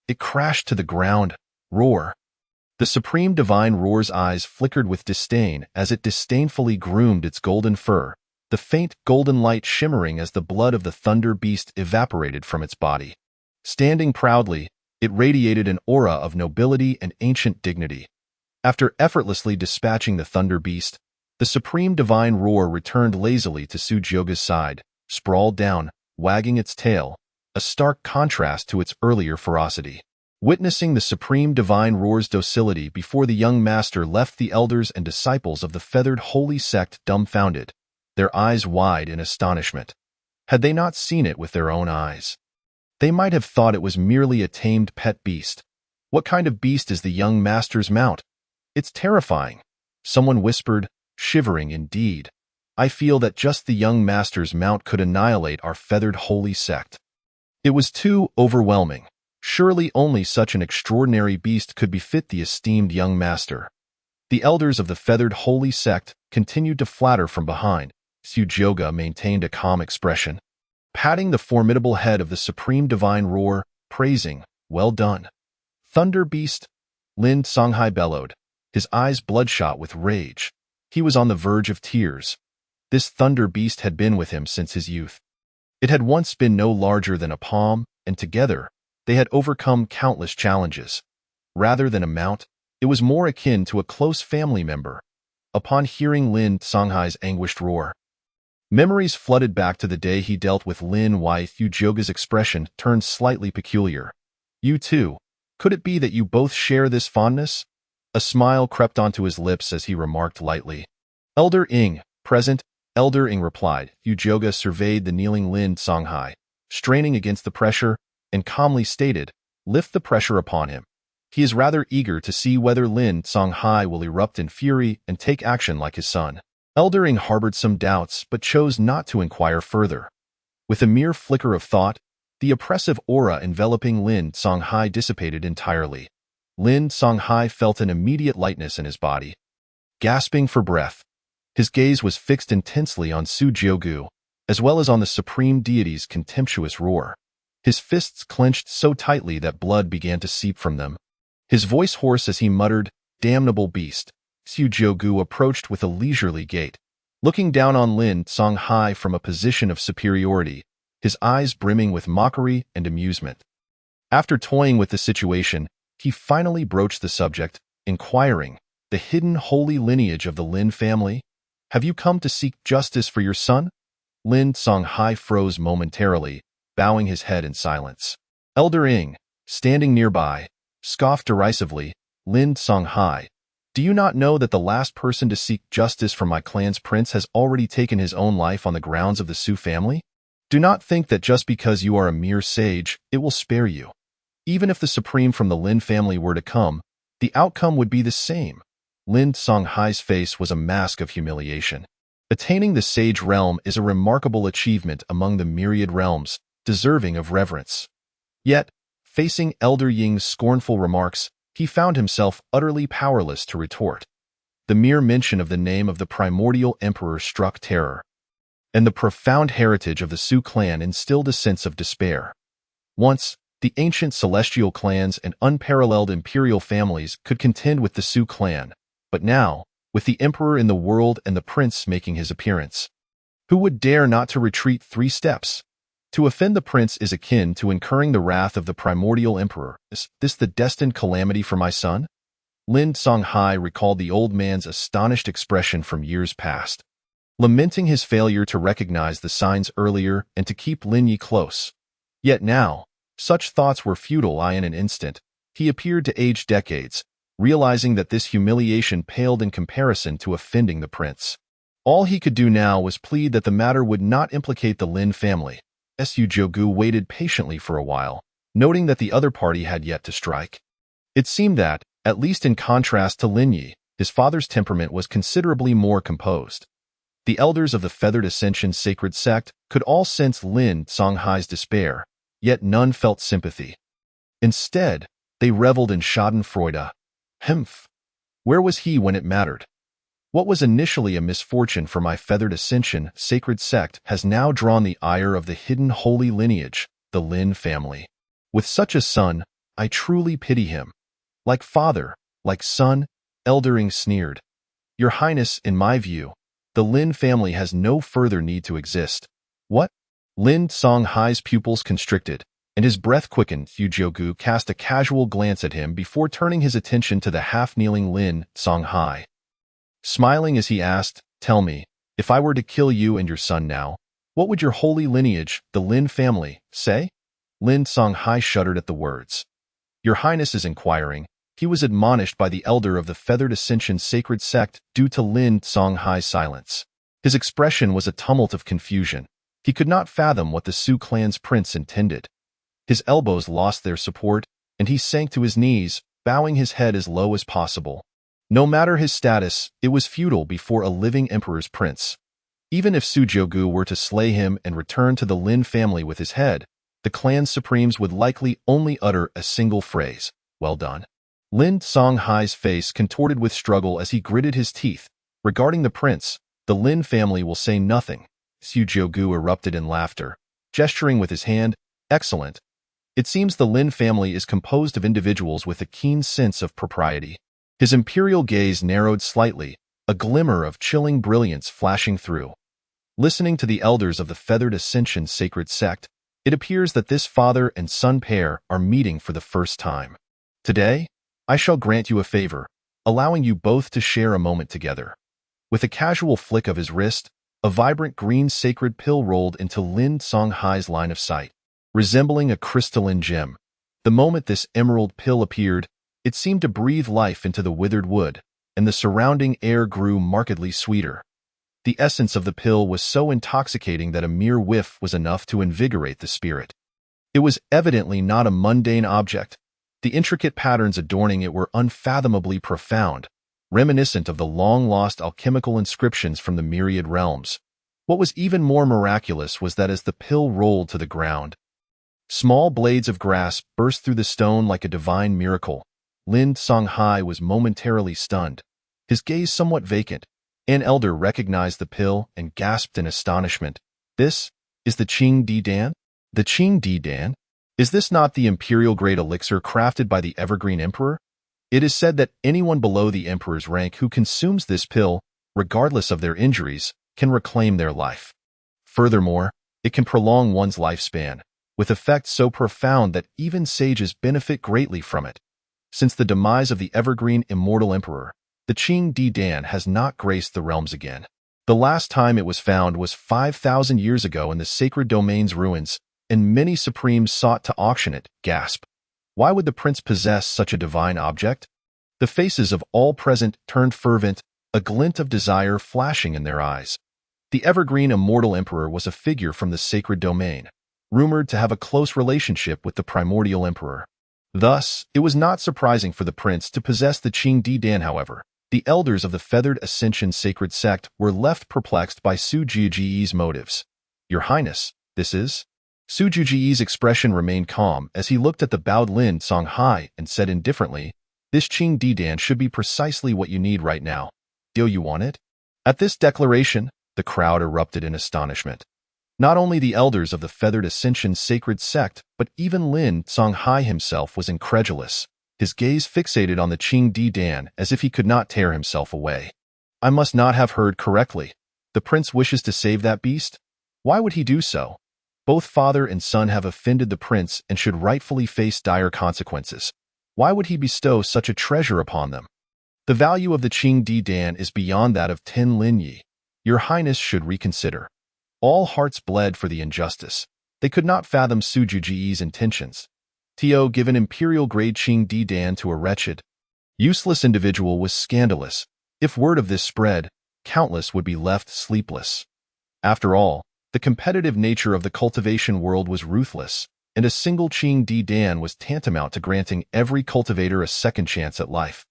it crashed to the ground. Roar. The Supreme Divine Roar's eyes flickered with disdain as it disdainfully groomed its golden fur, the faint golden light shimmering as the blood of the Thunder Beast evaporated from its body. Standing proudly, it radiated an aura of nobility and ancient dignity. After effortlessly dispatching the Thunder Beast, the Supreme Divine Roar returned lazily to Su Jioge's side, sprawled down, wagging its tail, a stark contrast to its earlier ferocity. Witnessing the Supreme Divine Roar's docility before the young master left the elders and disciples of the feathered holy sect dumbfounded, their eyes wide in astonishment. Had they not seen it with their own eyes, they might have thought it was merely a tamed pet beast. What kind of beast is the young master's mount? It's terrifying, someone whispered, shivering indeed. I feel that just the young master's mount could annihilate our feathered holy sect. It was too overwhelming. Surely only such an extraordinary beast could befit the esteemed young master. The elders of the feathered holy sect continued to flatter from behind. Su Jioge maintained a calm expression, patting the formidable head of the Supreme Divine Roar, praising, "Well done, Thunder Beast." Lin Songhai bellowed, his eyes bloodshot with rage. He was on the verge of tears. This Thunder Beast had been with him since his youth. It had once been no larger than a palm, and together, they had overcome countless challenges. Rather than a mount, it was more akin to a close family member. Upon hearing Lin Songhai's anguished roar, memories flooded back to the day he dealt with Lin Yi. Su Jioge's expression turned slightly peculiar. "You too? Could it be that you both share this fondness?" A smile crept onto his lips as he remarked lightly. "Elder Ying, present." Elder Ying replied. Su Jioge surveyed the kneeling Lin Songhai, straining against the pressure, and calmly stated, "Lift the pressure upon him." He is rather eager to see whether Lin Songhai will erupt in fury and take action like his son. Elder Ying harbored some doubts but chose not to inquire further. With a mere flicker of thought, the oppressive aura enveloping Lin Songhai dissipated entirely. Lin Songhai felt an immediate lightness in his body. Gasping for breath, his gaze was fixed intensely on Su Jioge, as well as on the Supreme Deity's contemptuous roar. His fists clenched so tightly that blood began to seep from them. His voice hoarse as he muttered, "Damnable beast." Su Jioge approached with a leisurely gait, looking down on Lin Songhai from a position of superiority, his eyes brimming with mockery and amusement. After toying with the situation, he finally broached the subject, inquiring, "The hidden holy lineage of the Lin family? Have you come to seek justice for your son?" Lin Songhai froze momentarily, bowing his head in silence. Elder Ying, standing nearby, scoffed derisively. Lin Songhai, do you not know that the last person to seek justice for my clan's prince has already taken his own life on the grounds of the Su family? Do not think that just because you are a mere sage, it will spare you. Even if the supreme from the Lin family were to come, the outcome would be the same. Lin Songhai's face was a mask of humiliation. Attaining the sage realm is a remarkable achievement among the myriad realms, deserving of reverence. Yet, facing Elder Ying's scornful remarks, he found himself utterly powerless to retort. The mere mention of the name of the primordial emperor struck terror, and the profound heritage of the Su clan instilled a sense of despair. Once, the ancient celestial clans and unparalleled imperial families could contend with the Su clan, but now, with the emperor in the world and the prince making his appearance, who would dare not to retreat 3 steps? To offend the prince is akin to incurring the wrath of the primordial emperor. Is this the destined calamity for my son? Lin Songhai recalled the old man's astonished expression from years past, lamenting his failure to recognize the signs earlier and to keep Lin Yi close. Yet now, such thoughts were futile. In an instant, he appeared to age decades, realizing that this humiliation paled in comparison to offending the prince. All he could do now was plead that the matter would not implicate the Lin family. Su Jogu waited patiently for a while, noting that the other party had yet to strike. It seemed that, at least in contrast to Lin Yi, his father's temperament was considerably more composed. The elders of the Feathered Ascension sacred sect could all sense Lin Songhai's despair, yet none felt sympathy. Instead, they reveled in schadenfreude. Humph! Where was he when it mattered? What was initially a misfortune for my Feathered Ascension sacred sect has now drawn the ire of the hidden holy lineage, the Lin family. With such a son, I truly pity him. Like father, like son, Elder Ying sneered. Your Highness, in my view, the Lin family has no further need to exist. What? Lin Songhai's pupils constricted, and his breath quickened. Su Jogu cast a casual glance at him before turning his attention to the half-kneeling Lin Songhai. Smiling as he asked, tell me, if I were to kill you and your son now, what would your holy lineage, the Lin family, say? Lin Songhai shuddered at the words. Your Highness is inquiring. He was admonished by the elder of the Feathered Ascension sacred sect due to Lin Songhai's silence. His expression was a tumult of confusion. He could not fathom what the Su clan's prince intended. His elbows lost their support, and he sank to his knees, bowing his head as low as possible. No matter his status, it was futile before a living emperor's prince. Even if Su Jogu were to slay him and return to the Lin family with his head, the clan supremes would likely only utter a single phrase, well done. Lin Songhai's face contorted with struggle as he gritted his teeth. Regarding the prince, the Lin family will say nothing. Su Jogu erupted in laughter, gesturing with his hand. Excellent. It seems the Lin family is composed of individuals with a keen sense of propriety. His imperial gaze narrowed slightly, a glimmer of chilling brilliance flashing through. Listening to the elders of the Feathered Ascension sacred sect, it appears that this father and son pair are meeting for the first time. Today, I shall grant you a favor, allowing you both to share a moment together. With a casual flick of his wrist, a vibrant green sacred pill rolled into Lin Songhai's line of sight, resembling a crystalline gem. The moment this emerald pill appeared, it seemed to breathe life into the withered wood, and the surrounding air grew markedly sweeter. The essence of the pill was so intoxicating that a mere whiff was enough to invigorate the spirit. It was evidently not a mundane object. The intricate patterns adorning it were unfathomably profound, reminiscent of the long-lost alchemical inscriptions from the myriad realms. What was even more miraculous was that as the pill rolled to the ground, small blades of grass burst through the stone like a divine miracle. Lin Songhai was momentarily stunned, his gaze somewhat vacant. An elder recognized the pill and gasped in astonishment. This is the Qing Di Dan? The Qing Di Dan? Is this not the imperial-grade elixir crafted by the Evergreen Emperor? It is said that anyone below the Emperor's rank who consumes this pill, regardless of their injuries, can reclaim their life. Furthermore, it can prolong one's lifespan, with effects so profound that even sages benefit greatly from it. Since the demise of the Evergreen Immortal Emperor, the Qing Di Dan has not graced the realms again. The last time it was found was 5,000 years ago in the sacred domain's ruins, and many supremes sought to auction it. Gasp. Why would the prince possess such a divine object? The faces of all present turned fervent, a glint of desire flashing in their eyes. The evergreen immortal emperor was a figure from the sacred domain, rumored to have a close relationship with the primordial emperor. Thus, it was not surprising for the prince to possess the Qing Di Dan. However, the elders of the Feathered Ascension sacred sect were left perplexed by Su Jiuji's motives. Your Highness, this is? Su Jiuji's expression remained calm as he looked at the bowed Lin Songhai and said indifferently, this Qing Di Dan should be precisely what you need right now. Do you want it? At this declaration, the crowd erupted in astonishment. Not only the elders of the Feathered Ascension sacred sect, but even Lin Songhai himself was incredulous, his gaze fixated on the Qing Di Dan as if he could not tear himself away. I must not have heard correctly. The prince wishes to save that beast? Why would he do so? Both father and son have offended the prince and should rightfully face dire consequences. Why would he bestow such a treasure upon them? The value of the Qing Di Dan is beyond that of 10 Lin Yi. Your Highness should reconsider. All hearts bled for the injustice. They could not fathom Su Jiuji's intentions. To give an imperial-grade Qing Di Dan to a wretched, useless individual was scandalous. If word of this spread, countless would be left sleepless. After all, the competitive nature of the cultivation world was ruthless, and a single Qing Di Dan was tantamount to granting every cultivator a second chance at life.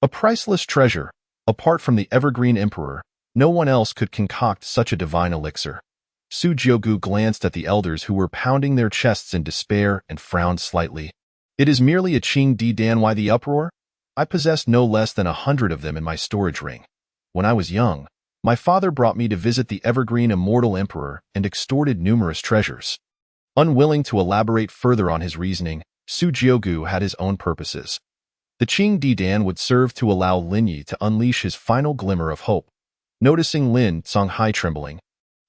A priceless treasure, apart from the evergreen emperor, no one else could concoct such a divine elixir. Su Jiugu glanced at the elders who were pounding their chests in despair and frowned slightly. It is merely a Qing Di Dan. Why the uproar? I possess no less than 100 of them in my storage ring. When I was young, my father brought me to visit the evergreen immortal emperor and extorted numerous treasures. Unwilling to elaborate further on his reasoning, Su Jiugu had his own purposes. The Qing Di Dan would serve to allow Lin Yi to unleash his final glimmer of hope. Noticing Lin Songhai trembling,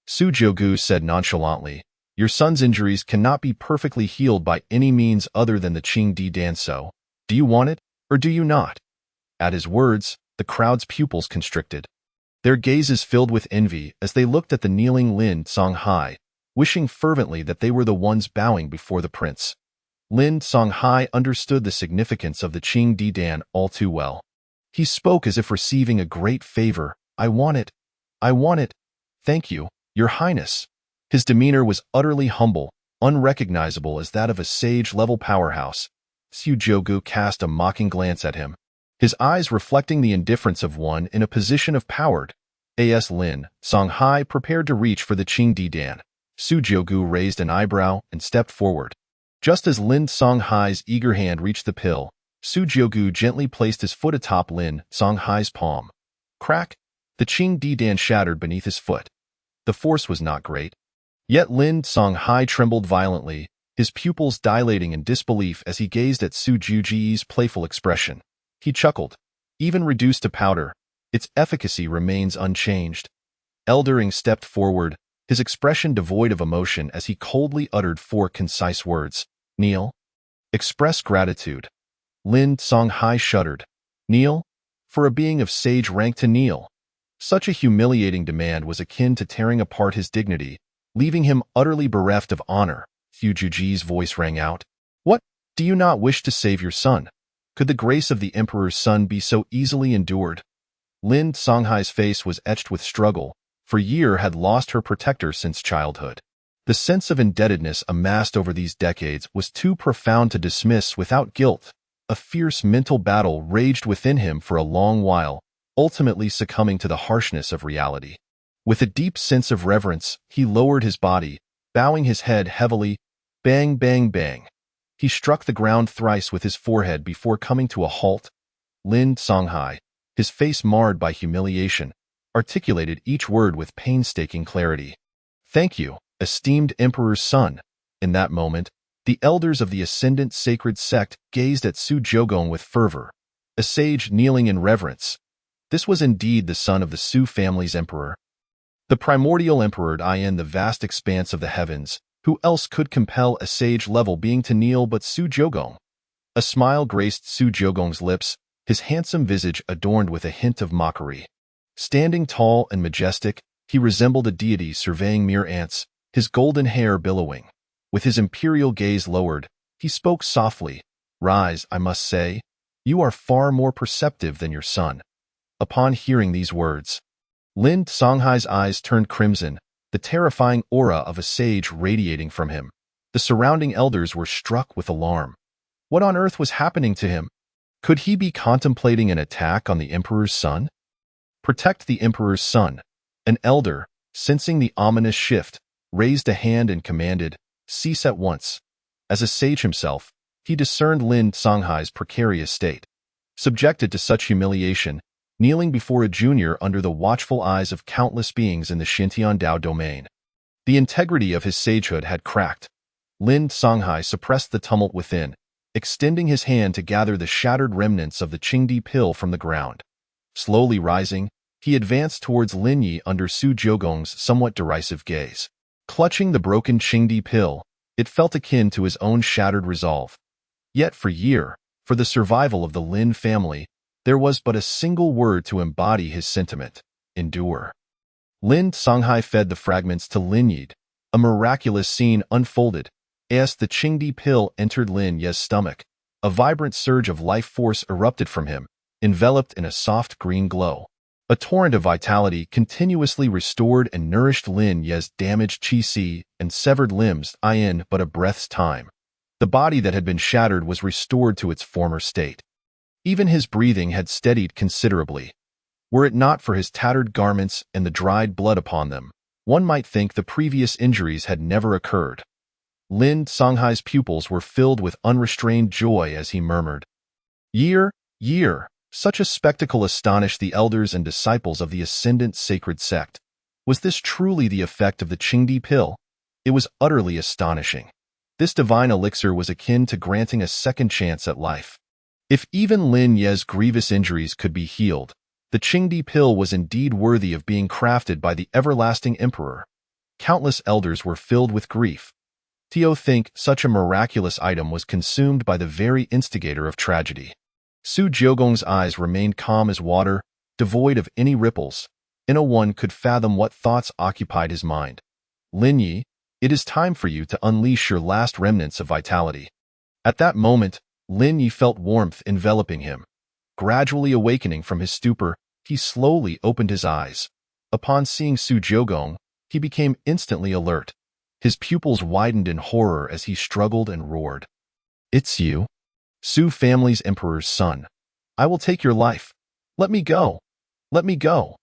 Su Jiugu said nonchalantly, your son's injuries cannot be perfectly healed by any means other than the Qing Di Dan. So, do you want it, or do you not? At his words, the crowd's pupils constricted. Their gazes filled with envy as they looked at the kneeling Lin Songhai, wishing fervently that they were the ones bowing before the prince. Lin Songhai understood the significance of the Qing Di Dan all too well. He spoke as if receiving a great favor. I want it. I want it. Thank you, Your Highness. His demeanor was utterly humble, unrecognizable as that of a sage-level powerhouse. Su Jiugu cast a mocking glance at him, his eyes reflecting the indifference of one in a position of power. As Lin Songhai prepared to reach for the Qing Di Dan, Su Jiugu raised an eyebrow and stepped forward. Just as Lin Songhai's eager hand reached the pill, Su Jiugu gently placed his foot atop Lin Songhai's palm. Crack! The Qing Di Dan shattered beneath his foot. The force was not great. Yet Lin Songhai trembled violently, his pupils dilating in disbelief as he gazed at Su Jiuji's playful expression. He chuckled. Even reduced to powder, its efficacy remains unchanged. Eldering stepped forward, his expression devoid of emotion as he coldly uttered 4 concise words. Kneel. Express gratitude. Lin Songhai shuddered. Kneel? For a being of sage rank to kneel? Such a humiliating demand was akin to tearing apart his dignity, leaving him utterly bereft of honor. Su Jiuji's voice rang out. What? Do you not wish to save your son? Could the grace of the emperor's son be so easily endured? Lin Songhai's face was etched with struggle, for Yi had lost her protector since childhood. The sense of indebtedness amassed over these decades was too profound to dismiss without guilt. A fierce mental battle raged within him for a long while, ultimately succumbing to the harshness of reality. With a deep sense of reverence, he lowered his body, bowing his head heavily. Bang, bang, bang. He struck the ground thrice with his forehead before coming to a halt. Lin Songhai, his face marred by humiliation, articulated each word with painstaking clarity. Thank you, esteemed Emperor's son. In that moment, the elders of the Ascendant Sacred Sect gazed at Su Jiugu with fervor, a sage kneeling in reverence. This was indeed the son of the Su family's emperor. The primordial emperor in the vast expanse of the heavens. Who else could compel a sage-level being to kneel but Su Jiugu? A smile graced Su Jiugu's lips, his handsome visage adorned with a hint of mockery. Standing tall and majestic, he resembled a deity surveying mere ants, his golden hair billowing. With his imperial gaze lowered, he spoke softly, Rise, I must say. You are far more perceptive than your son. Upon hearing these words, Lin Songhai's eyes turned crimson, the terrifying aura of a sage radiating from him. The surrounding elders were struck with alarm. What on earth was happening to him? Could he be contemplating an attack on the Emperor's son? Protect the Emperor's son. An elder, sensing the ominous shift, raised a hand and commanded, cease at once. As a sage himself, he discerned Lin Songhai's precarious state. Subjected to such humiliation, kneeling before a junior under the watchful eyes of countless beings in the Xintian Dao domain. The integrity of his sagehood had cracked. Lin Songhai suppressed the tumult within, extending his hand to gather the shattered remnants of the Qingdi pill from the ground. Slowly rising, he advanced towards Lin Yi under Su Jiugong's somewhat derisive gaze. Clutching the broken Qingdi pill, it felt akin to his own shattered resolve. Yet for the survival of the Lin family, there was but a single word to embody his sentiment: endure. Lin Songhai fed the fragments to Lin Yi. A miraculous scene unfolded. As the Qingdi pill entered Lin Yi's stomach, a vibrant surge of life force erupted from him, enveloped in a soft green glow. A torrent of vitality continuously restored and nourished Lin Yi's damaged qi and severed limbs in but a breath's time. The body that had been shattered was restored to its former state. Even his breathing had steadied considerably. Were it not for his tattered garments and the dried blood upon them, one might think the previous injuries had never occurred. Lin Songhai's pupils were filled with unrestrained joy as he murmured, Year. Such a spectacle astonished the elders and disciples of the ascendant sacred sect. Was this truly the effect of the Qingdi pill? It was utterly astonishing. This divine elixir was akin to granting a second chance at life. If even Lin Yi's grievous injuries could be healed, the Qingdi pill was indeed worthy of being crafted by the everlasting emperor. Countless elders were filled with grief. To think such a miraculous item was consumed by the very instigator of tragedy. Su Jiugong's eyes remained calm as water, devoid of any ripples. No one could fathom what thoughts occupied his mind. Lin Yi, it is time for you to unleash your last remnants of vitality. At that moment, Lin Yi felt warmth enveloping him. Gradually awakening from his stupor, he slowly opened his eyes. Upon seeing Su Jiugong, he became instantly alert. His pupils widened in horror as he struggled and roared. It's you, Su family's emperor's son. I will take your life. Let me go. Let me go.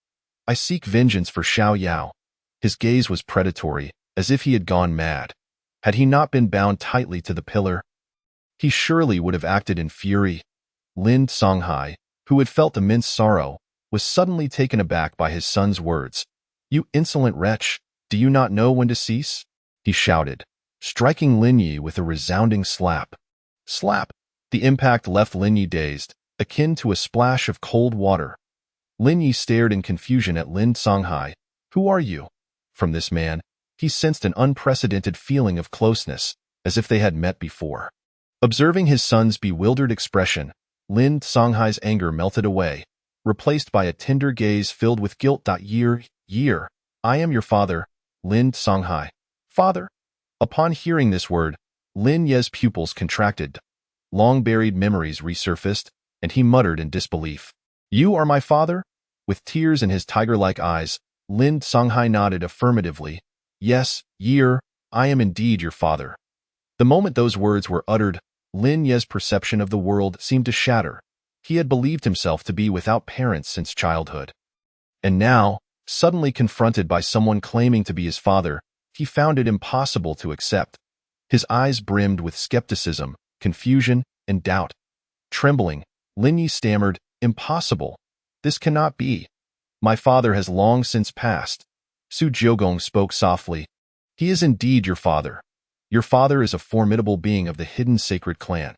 I seek vengeance for Xiao Yao. His gaze was predatory, as if he had gone mad. Had he not been bound tightly to the pillar, he surely would have acted in fury. Lin Songhai, who had felt immense sorrow, was suddenly taken aback by his son's words. You insolent wretch, do you not know when to cease? He shouted, striking Lin Yi with a resounding slap. Slap! The impact left Lin Yi dazed, akin to a splash of cold water. Lin Yi stared in confusion at Lin Songhai. Who are you? From this man, he sensed an unprecedented feeling of closeness, as if they had met before. Observing his son's bewildered expression, Lin Songhai's anger melted away, replaced by a tender gaze filled with guilt. Year, I am your father, Lin Songhai. Father? Upon hearing this word, Lin Yi's pupils contracted. Long-buried memories resurfaced, and he muttered in disbelief. You are my father? With tears in his tiger-like eyes, Lin Songhai nodded affirmatively. Yes, I am indeed your father. The moment those words were uttered, Lin Yi's perception of the world seemed to shatter. He had believed himself to be without parents since childhood. And now, suddenly confronted by someone claiming to be his father, he found it impossible to accept. His eyes brimmed with skepticism, confusion, and doubt. Trembling, Lin Yi stammered, Impossible. This cannot be. My father has long since passed. Su Jiugong spoke softly. He is indeed your father. Your father is a formidable being of the hidden sacred clan.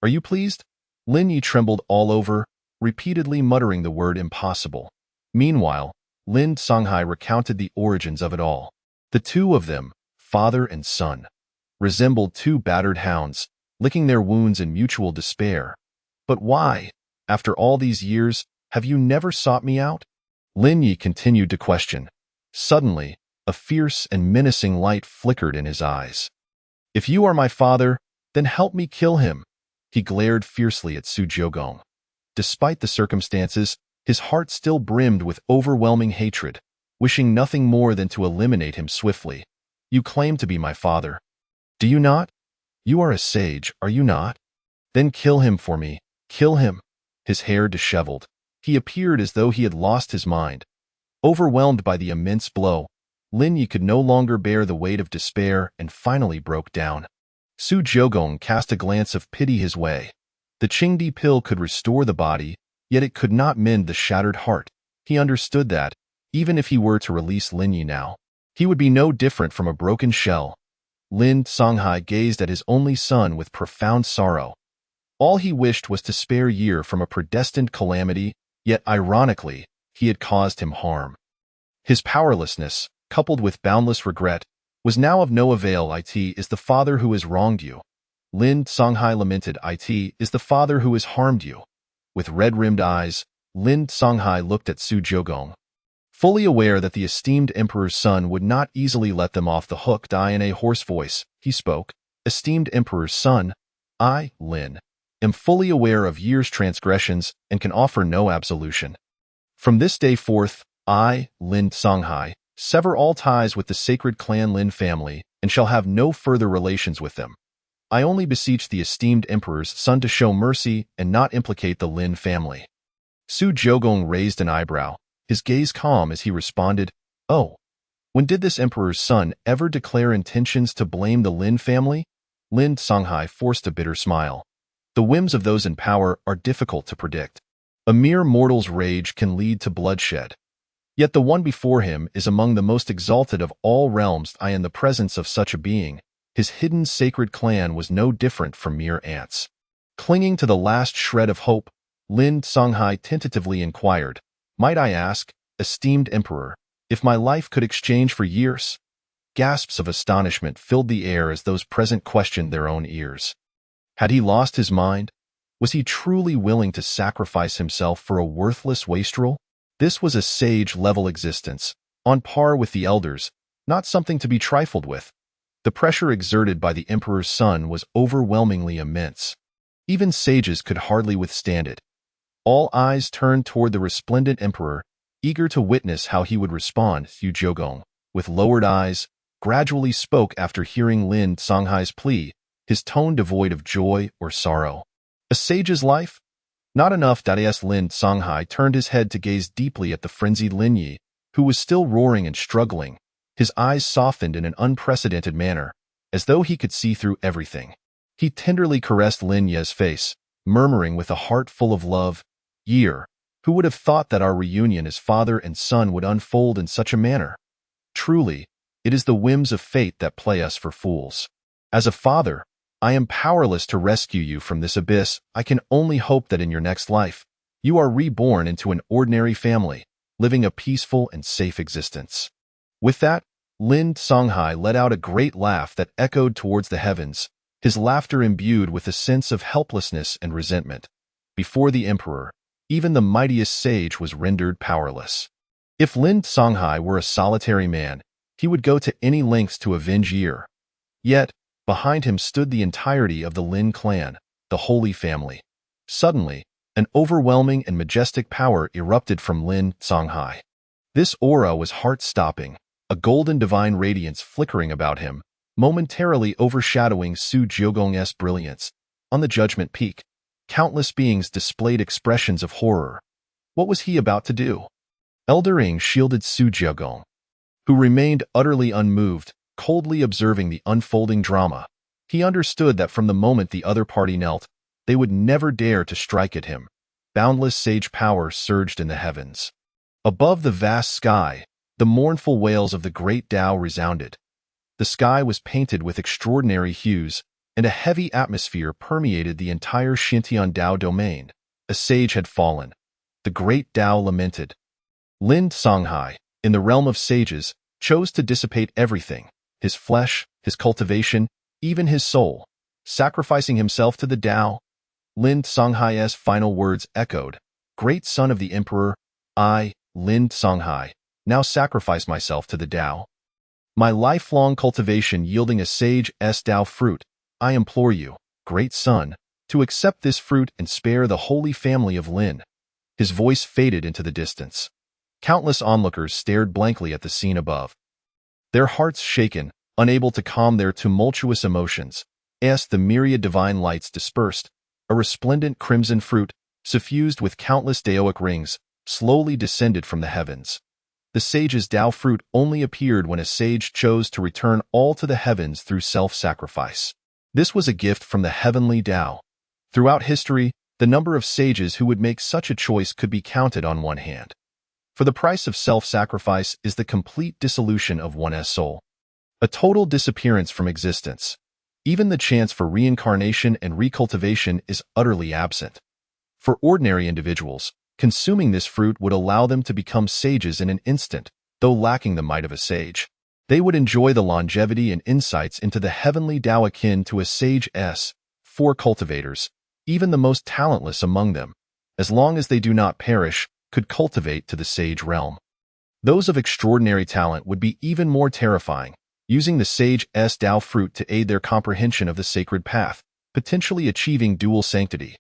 Are you pleased? Lin Yi trembled all over, repeatedly muttering the word impossible. Meanwhile, Lin Songhai recounted the origins of it all. The two of them, father and son, resembled two battered hounds, licking their wounds in mutual despair. But why, after all these years, have you never sought me out? Lin Yi continued to question. Suddenly, a fierce and menacing light flickered in his eyes. If you are my father, then help me kill him. He glared fiercely at Su Jiogong. Despite the circumstances, his heart still brimmed with overwhelming hatred, wishing nothing more than to eliminate him swiftly. You claim to be my father. Do you not? You are a sage, are you not? Then kill him for me. Kill him. His hair disheveled. He appeared as though he had lost his mind. Overwhelmed by the immense blow, Lin Yi could no longer bear the weight of despair and finally broke down. Su Jiogong cast a glance of pity his way. The Qingdi pill could restore the body, yet it could not mend the shattered heart. He understood that, even if he were to release Lin Yi now, he would be no different from a broken shell. Lin Songhai gazed at his only son with profound sorrow. All he wished was to spare Yi from a predestined calamity, yet ironically, he had caused him harm. His powerlessness, coupled with boundless regret, was now of no avail. It is the father who has wronged you. Lin Songhai lamented. It is the father who has harmed you. With red-rimmed eyes, Lin Songhai looked at Su Jiogong. Fully aware that the esteemed emperor's son would not easily let them off the hook, in a hoarse voice, he spoke. Esteemed emperor's son, I, Lin, am fully aware of Yi's transgressions and can offer no absolution. From this day forth, I, Lin Songhai, sever all ties with the sacred clan Lin family and shall have no further relations with them. I only beseech the esteemed emperor's son to show mercy and not implicate the Lin family. Su Jiogong raised an eyebrow, his gaze calm as he responded, Oh, when did this emperor's son ever declare intentions to blame the Lin family? Lin Songhai forced a bitter smile. The whims of those in power are difficult to predict. A mere mortal's rage can lead to bloodshed. Yet the one before him is among the most exalted of all realms. In the presence of such a being, his hidden sacred clan was no different from mere ants. Clinging to the last shred of hope, Lin Songhai tentatively inquired, Might I ask, esteemed emperor, if my life could exchange for years? Gasps of astonishment filled the air as those present questioned their own ears. Had he lost his mind? Was he truly willing to sacrifice himself for a worthless wastrel? This was a sage-level existence, on par with the elders, not something to be trifled with. The pressure exerted by the emperor's son was overwhelmingly immense. Even sages could hardly withstand it. All eyes turned toward the resplendent emperor, eager to witness how he would respond. Su Jiogong, with lowered eyes, gradually spoke after hearing Lin Songhai's plea, his tone devoid of joy or sorrow. A sage's life? Not enough. Lin Songhai turned his head to gaze deeply at the frenzied Lin Yi, who was still roaring and struggling. His eyes softened in an unprecedented manner, as though he could see through everything. He tenderly caressed Lin Yi's face, murmuring with a heart full of love, Yi, who would have thought that our reunion as father and son would unfold in such a manner? Truly, it is the whims of fate that play us for fools. As a father, I am powerless to rescue you from this abyss. I can only hope that in your next life, you are reborn into an ordinary family, living a peaceful and safe existence. With that, Lin Songhai let out a great laugh that echoed towards the heavens, his laughter imbued with a sense of helplessness and resentment. Before the emperor, even the mightiest sage was rendered powerless. If Lin Songhai were a solitary man, he would go to any lengths to avenge Yi. Yet, behind him stood the entirety of the Lin clan, the Holy Family. Suddenly, an overwhelming and majestic power erupted from Lin Songhai. This aura was heart-stopping, a golden divine radiance flickering about him, momentarily overshadowing Su Jiogong's brilliance. On the judgment peak, countless beings displayed expressions of horror. What was he about to do? Elder Ing shielded Su Jiogong, who remained utterly unmoved, coldly observing the unfolding drama. He understood that from the moment the other party knelt, they would never dare to strike at him. Boundless sage power surged in the heavens. Above the vast sky, the mournful wails of the great Tao resounded. The sky was painted with extraordinary hues, and a heavy atmosphere permeated the entire Xintian Tao domain. A sage had fallen. The great Tao lamented. Lin Songhai, in the realm of sages, chose to dissipate everything, his flesh, his cultivation, even his soul, sacrificing himself to the Tao. Lin Songhai's final words echoed, Great son of the emperor, I, Lin Songhai, now sacrifice myself to the Tao. My lifelong cultivation yielding a sage's Tao fruit, I implore you, great son, to accept this fruit and spare the holy family of Lin. His voice faded into the distance. Countless onlookers stared blankly at the scene above, their hearts shaken, unable to calm their tumultuous emotions. As the myriad divine lights dispersed, a resplendent crimson fruit, suffused with countless daoic rings, slowly descended from the heavens. The sage's Tao fruit only appeared when a sage chose to return all to the heavens through self-sacrifice. This was a gift from the heavenly Tao. Throughout history, the number of sages who would make such a choice could be counted on one hand. For the price of self-sacrifice is the complete dissolution of one's soul, a total disappearance from existence. Even the chance for reincarnation and recultivation is utterly absent. For ordinary individuals, consuming this fruit would allow them to become sages in an instant, though lacking the might of a sage. They would enjoy the longevity and insights into the heavenly Tao akin to a sage's. For cultivators, even the most talentless among them, as long as they do not perish, could cultivate to the sage realm. Those of extraordinary talent would be even more terrifying, using the sage's Tao fruit to aid their comprehension of the sacred path, potentially achieving dual sanctity.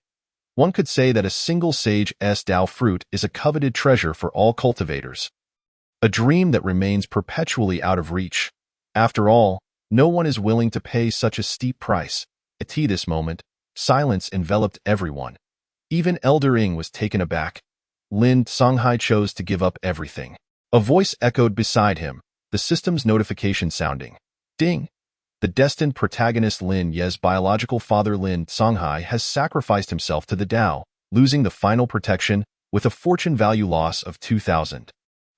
One could say that a single sage's Tao fruit is a coveted treasure for all cultivators, a dream that remains perpetually out of reach. After all, no one is willing to pay such a steep price. At this moment, silence enveloped everyone. Even Elder Ing was taken aback. Lin Songhai chose to give up everything. A voice echoed beside him, the system's notification sounding. Ding! The destined protagonist Lin Ye's biological father Lin Songhai has sacrificed himself to the Tao, losing the final protection with a fortune value loss of 2,000.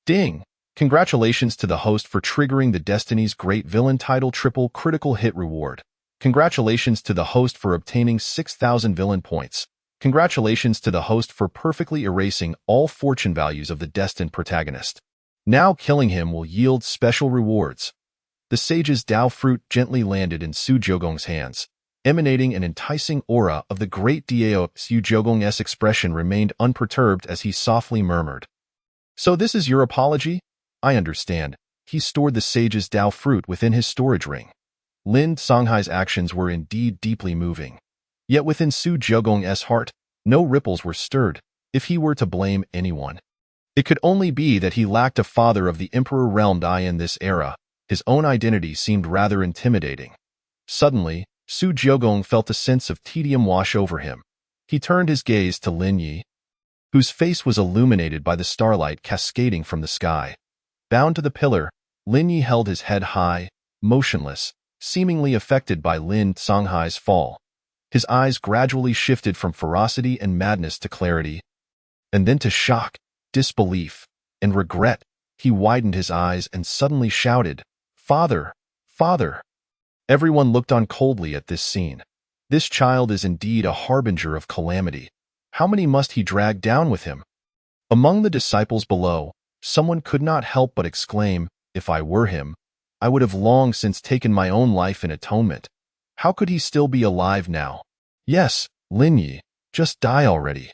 Ding! Congratulations to the host for triggering the Destiny's Great Villain title triple critical hit reward. Congratulations to the host for obtaining 6,000 villain points. Congratulations to the host for perfectly erasing all fortune values of the destined protagonist. Now killing him will yield special rewards. The sage's Tao fruit gently landed in Su Jiugong's hands, emanating an enticing aura of the great Dao. Su Jiugong's expression remained unperturbed as he softly murmured, "So this is your apology? I understand." He stored the sage's Tao fruit within his storage ring. Lin Songhai's actions were indeed deeply moving. Yet within Su Jiugong's heart, no ripples were stirred. If he were to blame anyone, it could only be that he lacked a father of the Emperor realm. In this era, his own identity seemed rather intimidating. Suddenly, Su Jiugong felt a sense of tedium wash over him. He turned his gaze to Lin Yi, whose face was illuminated by the starlight cascading from the sky. Bound to the pillar, Lin Yi held his head high, motionless, seemingly affected by Lin Songhai's fall. His eyes gradually shifted from ferocity and madness to clarity, and then to shock, disbelief, and regret. He widened his eyes and suddenly shouted, "Father! Father!" Everyone looked on coldly at this scene. This child is indeed a harbinger of calamity. How many must he drag down with him? Among the disciples below, someone could not help but exclaim, "If I were him, I would have long since taken my own life in atonement. How could he still be alive now? Yes, Lin Yi, just die already.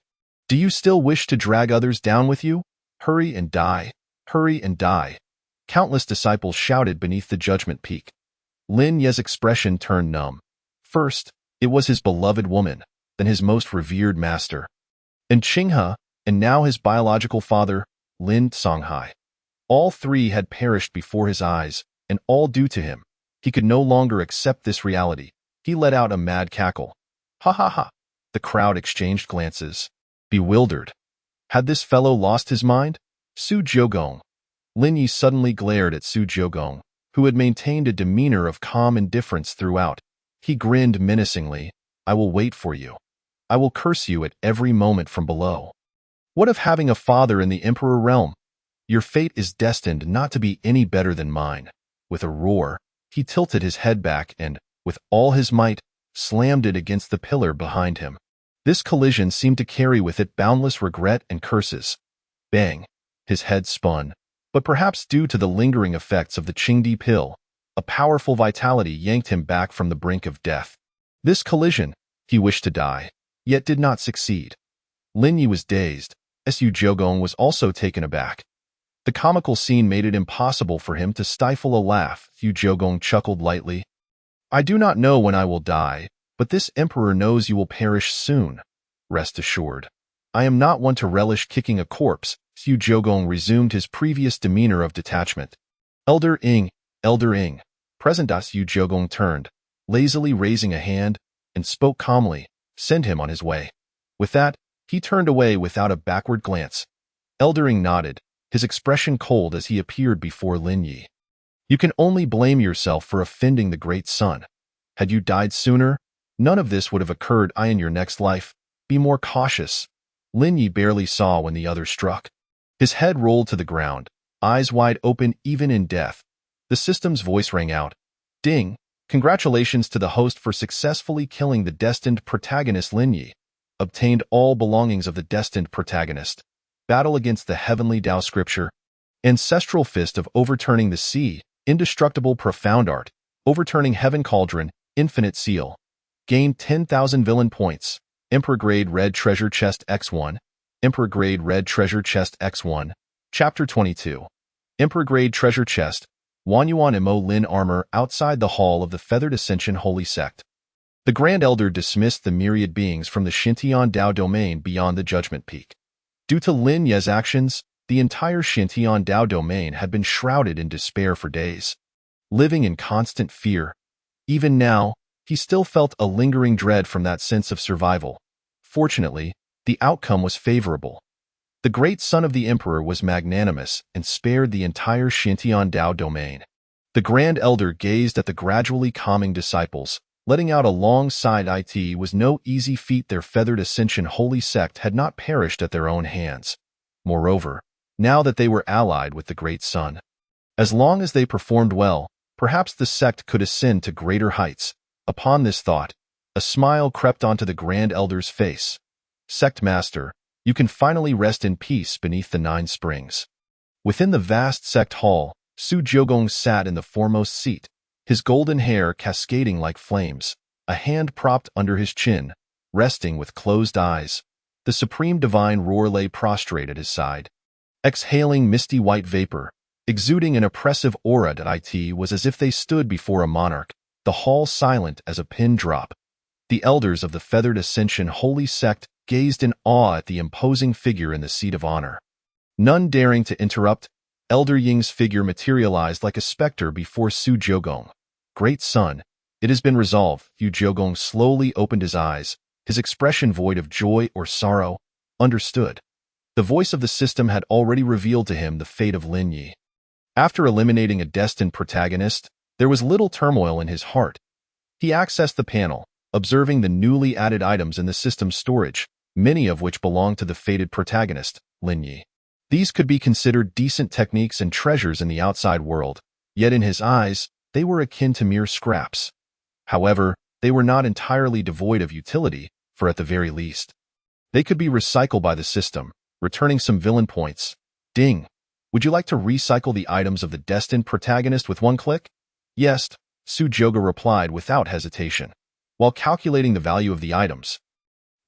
Do you still wish to drag others down with you? Hurry and die. Hurry and die." Countless disciples shouted beneath the judgment peak. Lin Ye's expression turned numb. First, it was his beloved woman, then his most revered master, and Qinghe, and now his biological father, Lin Songhai. All three had perished before his eyes, and all due to him. He could no longer accept this reality. He let out a mad cackle. Ha ha ha! The crowd exchanged glances, bewildered. Had this fellow lost his mind? Su Jiugong. Lin Yi suddenly glared at Su Jiugong, who had maintained a demeanor of calm indifference throughout. He grinned menacingly. "I will wait for you. I will curse you at every moment from below. What of having a father in the Emperor realm? Your fate is destined not to be any better than mine." With a roar, he tilted his head back and, with all his might, slammed it against the pillar behind him. This collision seemed to carry with it boundless regret and curses. Bang! His head spun, but perhaps due to the lingering effects of the Qingdi pill, a powerful vitality yanked him back from the brink of death. This collision, he wished to die, yet did not succeed. Lin Yi was dazed. Su Jiugong was also taken aback. The comical scene made it impossible for him to stifle a laugh. Su Jiugong chuckled lightly. "I do not know when I will die, But this emperor knows you will perish soon. Rest assured. I am not one to relish kicking a corpse. Su Jiugong resumed his previous demeanor of detachment. Elder Ing. Present. Su Jiugong turned, lazily raising a hand, and spoke calmly. Send him on his way. With that, he turned away without a backward glance. Elder Ing nodded, his expression cold as he appeared before Lin Yi. You can only blame yourself for offending the great son. Had you died sooner, none of this would have occurred. In your next life, be more cautious. Lin Yi barely saw when the other struck. His head rolled to the ground, eyes wide open even in death. The system's voice rang out. Ding! Congratulations to the host for successfully killing the destined protagonist Lin Yi. Obtained all belongings of the destined protagonist. Battle against the heavenly Tao scripture. Ancestral fist of overturning the sea. Indestructible profound art. Overturning heaven cauldron. Infinite seal. Gained 10,000 villain points. Emperor grade red treasure chest X1. Emperor grade red treasure chest X1. Chapter 22. Emperor grade treasure chest. Wanyuan Mo Lin armor outside the hall of the Feathered Ascension Holy Sect. The Grand Elder dismissed the myriad beings from the Xintian Dao domain beyond the Judgment Peak. Due to Lin Ye's actions, the entire Xintian Dao domain had been shrouded in despair for days. Living in constant fear. Even now, he still felt a lingering dread from that sense of survival. Fortunately, the outcome was favorable. The great son of the emperor was magnanimous and spared the entire Xintian Dao domain. The Grand Elder gazed at the gradually calming disciples, letting out a long sigh. It was no easy feat. Their Feathered Ascension Holy Sect had not perished at their own hands. Moreover, now that they were allied with the great son, as long as they performed well, perhaps the sect could ascend to greater heights. Upon this thought, a smile crept onto the Grand Elder's face. Sect Master, you can finally rest in peace beneath the 9 springs. Within the vast sect hall, Su Jiugong sat in the foremost seat, his golden hair cascading like flames, a hand propped under his chin, resting with closed eyes. The supreme divine roar lay prostrate at his side. Exhaling misty white vapor, exuding an oppressive aura. It was as if they stood before a monarch, the hall silent as a pin drop. The elders of the Feathered Ascension Holy Sect gazed in awe at the imposing figure in the seat of honor. None daring to interrupt, Elder Ying's figure materialized like a specter before Su Jiugong. Great son, it has been resolved. Su Jiugong slowly opened his eyes, his expression void of joy or sorrow. Understood. The voice of the system had already revealed to him the fate of Lin Yi. After eliminating a destined protagonist, there was little turmoil in his heart. He accessed the panel, observing the newly added items in the system's storage, many of which belonged to the fated protagonist, Lin Yi. These could be considered decent techniques and treasures in the outside world, yet in his eyes, they were akin to mere scraps. However, they were not entirely devoid of utility, for at the very least, they could be recycled by the system, returning some villain points. Ding! Would you like to recycle the items of the destined protagonist with one click? Yes, Su Jiugong replied without hesitation. While calculating the value of the items,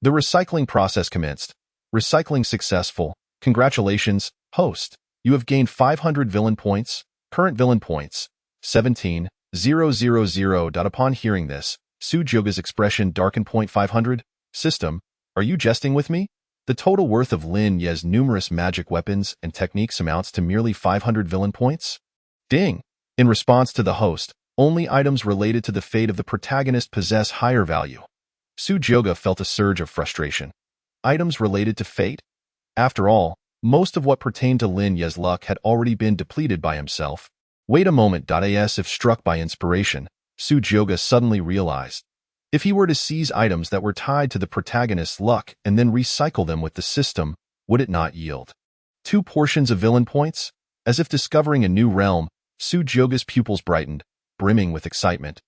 the recycling process commenced. Recycling successful. Congratulations, host. You have gained 500 villain points. Current villain points, 17,000. Upon hearing this, Su Jiugong's expression darkened. 500? System, are you jesting with me? The total worth of Lin Ye's numerous magic weapons and techniques amounts to merely 500 villain points? Ding! In response to the host, only items related to the fate of the protagonist possess higher value. Su Jiugong felt a surge of frustration. Items related to fate? After all, most of what pertained to Lin Ye's luck had already been depleted by himself. Wait a moment. As if struck by inspiration, Su Jiugong suddenly realized. If he were to seize items that were tied to the protagonist's luck and then recycle them with the system, would it not yield 2 portions of villain points? As if discovering a new realm, Su Jiugong's pupils brightened, brimming with excitement.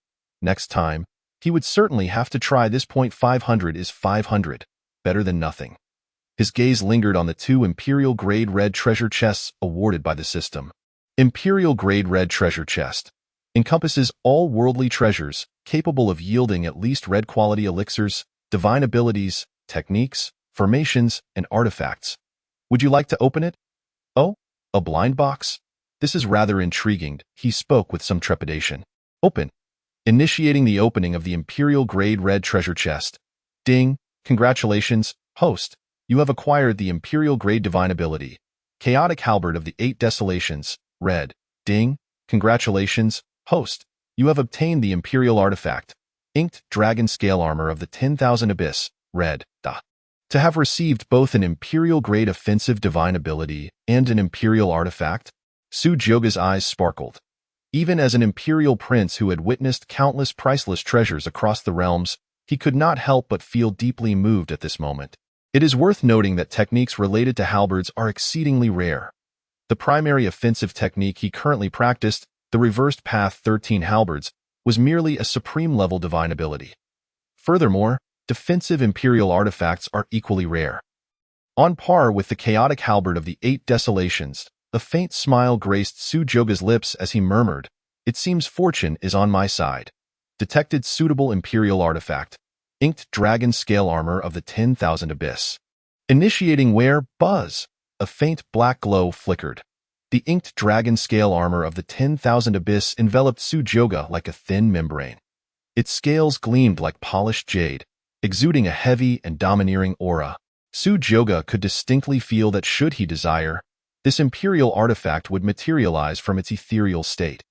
Next time, he would certainly have to try this. 500 is 500, better than nothing. His gaze lingered on the 2 Imperial Grade Red treasure chests awarded by the system. Imperial Grade Red treasure chest encompasses all worldly treasures capable of yielding at least red quality elixirs, divine abilities, techniques, formations, and artifacts. Would you like to open it? Oh, a blind box? This is rather intriguing, he spoke with some trepidation. Open. initiating the opening of the Imperial Grade Red Treasure Chest. Ding! Congratulations, host. You have acquired the Imperial Grade Divine Ability, Chaotic Halberd of the Eight Desolations. Red. Ding! Congratulations, host. You have obtained the Imperial Artifact, Inked Dragon Scale Armor of the 10,000 Abyss. Red. Da. To have received both an Imperial Grade Offensive Divine Ability and an Imperial Artifact, Su Joga's eyes sparkled. Even as an Imperial Prince who had witnessed countless priceless treasures across the realms, he could not help but feel deeply moved at this moment. It is worth noting that techniques related to halberds are exceedingly rare. The primary offensive technique he currently practiced, the Reversed Path 13 Halberds, was merely a supreme-level divine ability. Furthermore, defensive Imperial artifacts are equally rare. On par with the Chaotic Halberd of the Eight Desolations, a faint smile graced Su Joga's lips as he murmured, "It seems fortune is on my side." Detected suitable Imperial artifact, Inked Dragon Scale Armor of the 10,000 Abyss. Initiating wear, buzz. A faint black glow flickered. The Inked Dragon Scale Armor of the 10,000 Abyss enveloped Su Joga like a thin membrane. Its scales gleamed like polished jade, exuding a heavy and domineering aura. Su Joga could distinctly feel that should he desire, this Imperial artifact would materialize from its ethereal state.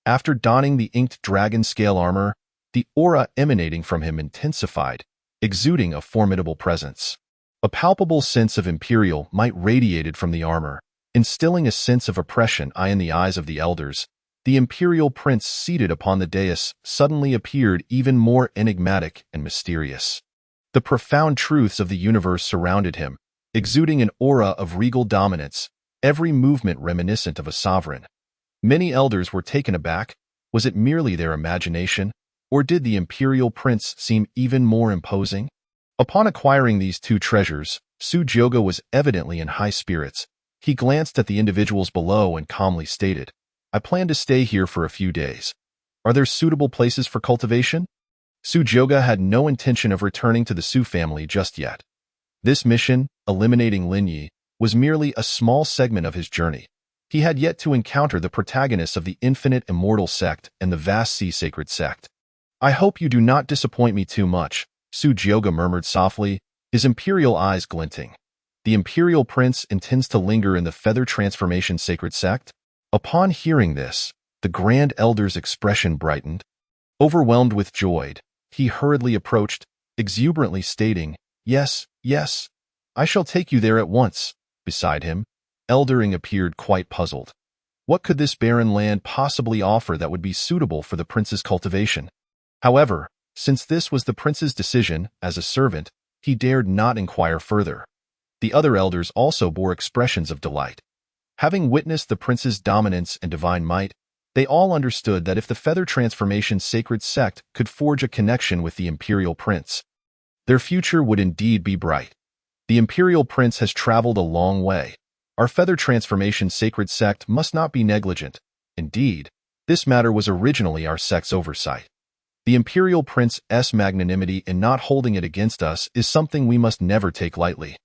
After donning the Inked Dragon Scale Armor, the aura emanating from him intensified, exuding a formidable presence. A palpable sense of Imperial might radiated from the armor, instilling a sense of oppression in the eyes of the elders. The Imperial Prince seated upon the dais suddenly appeared even more enigmatic and mysterious. The profound truths of the universe surrounded him, exuding an aura of regal dominance, every movement reminiscent of a sovereign. Many elders were taken aback. Was it merely their imagination, or did the Imperial Prince seem even more imposing? Upon acquiring these two treasures, Su Joga was evidently in high spirits. He glanced at the individuals below and calmly stated, "I plan to stay here for a few days. Are there suitable places for cultivation?" Su Joga had no intention of returning to the Su family just yet. This mission, eliminating Lin Yi, was merely a small segment of his journey. He had yet to encounter the protagonists of the Infinite Immortal Sect and the Vast Sea Sacred Sect. "I hope you do not disappoint me too much," Su Joga murmured softly, his imperial eyes glinting. The Imperial Prince intends to linger in the Feather Transformation Sacred Sect? Upon hearing this, the Grand Elder's expression brightened. Overwhelmed with joy, he hurriedly approached, exuberantly stating, "Yes, yes, I shall take you there at once." Beside him, Eldering appeared quite puzzled. What could this barren land possibly offer that would be suitable for the prince's cultivation? However, since this was the prince's decision, as a servant, he dared not inquire further. The other elders also bore expressions of delight. Having witnessed the prince's dominance and divine might, they all understood that if the Feather Transformation Sacred Sect could forge a connection with the Imperial Prince, their future would indeed be bright. The Imperial Prince has traveled a long way. Our Feather Transformation Sacred Sect must not be negligent. Indeed, this matter was originally our sect's oversight. The Imperial Prince's magnanimity in not holding it against us is something we must never take lightly.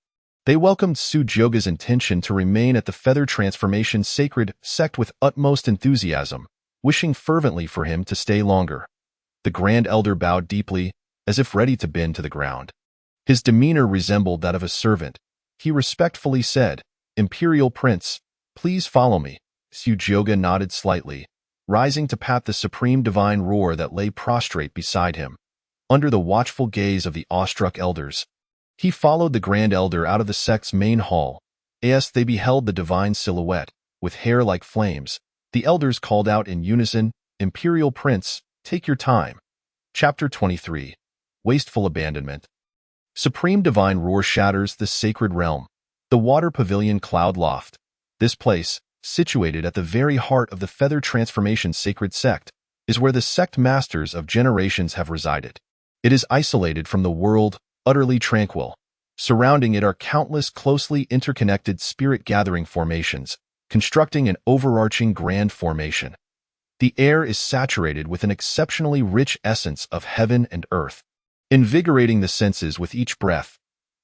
They welcomed Su Joga's intention to remain at the Feather Transformation Sacred Sect with utmost enthusiasm, wishing fervently for him to stay longer. The Grand Elder bowed deeply, as if ready to bend to the ground. His demeanor resembled that of a servant. He respectfully said, "Imperial Prince, please follow me." Su Joga nodded slightly, rising to pat the supreme divine roar that lay prostrate beside him. Under the watchful gaze of the awestruck elders, he followed the Grand Elder out of the sect's main hall. As they beheld the divine silhouette, with hair like flames, the elders called out in unison, "Imperial Prince, take your time." Chapter 23. Wasteful Abandonment. Supreme divine roar shatters the sacred realm. The Water Pavilion Cloud Loft. This place, situated at the very heart of the Feather Transformation Sacred Sect, is where the sect masters of generations have resided. It is isolated from the world, utterly tranquil. Surrounding it are countless closely interconnected spirit-gathering formations, constructing an overarching grand formation. The air is saturated with an exceptionally rich essence of heaven and earth, invigorating the senses with each breath.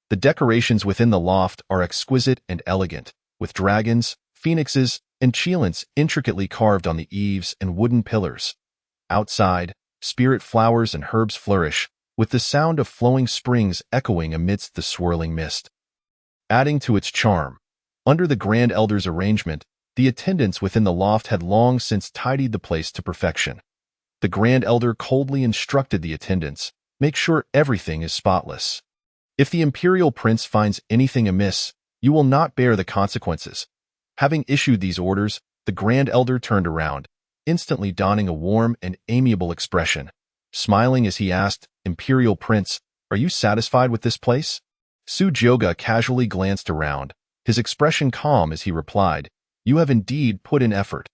The decorations within the loft are exquisite and elegant, with dragons, phoenixes, and cheilants intricately carved on the eaves and wooden pillars. Outside, Spirit flowers and herbs flourish, with the sound of flowing springs echoing amidst the swirling mist. Adding to its charm, under the Grand Elder's arrangement, the attendants within the loft had long since tidied the place to perfection. The Grand Elder coldly instructed the attendants, "Make sure everything is spotless. If the Imperial Prince finds anything amiss, you will not bear the consequences." Having issued these orders, the Grand Elder turned around, instantly donning a warm and amiable expression. Smiling as he asked, "Imperial Prince, are you satisfied with this place?" Su-Joga casually glanced around, his expression calm as he replied, "You have indeed put in effort."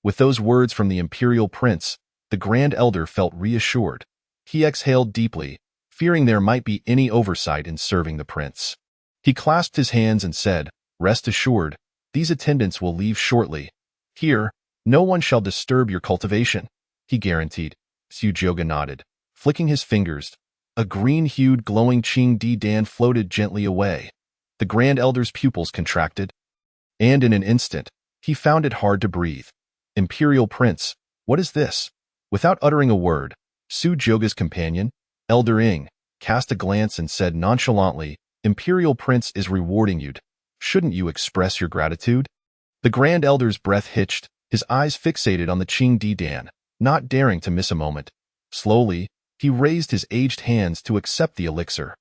With those words from the Imperial Prince, the Grand Elder felt reassured. He exhaled deeply, fearing there might be any oversight in serving the prince. He clasped his hands and said, "Rest assured, these attendants will leave shortly. Here, no one shall disturb your cultivation," he guaranteed. Su-Joga nodded, flicking his fingers. A green-hued glowing Qing Di Dan floated gently away. The Grand Elder's pupils contracted, and in an instant, he found it hard to breathe. "Imperial Prince, what is this?" Without uttering a word, Su-Joga's companion, Elder Ing, cast a glance and said nonchalantly, "Imperial Prince is rewarding you. Shouldn't you express your gratitude?" The Grand Elder's breath hitched, his eyes fixated on the Qing Di Dan, not daring to miss a moment. Slowly, he raised his aged hands to accept the elixir.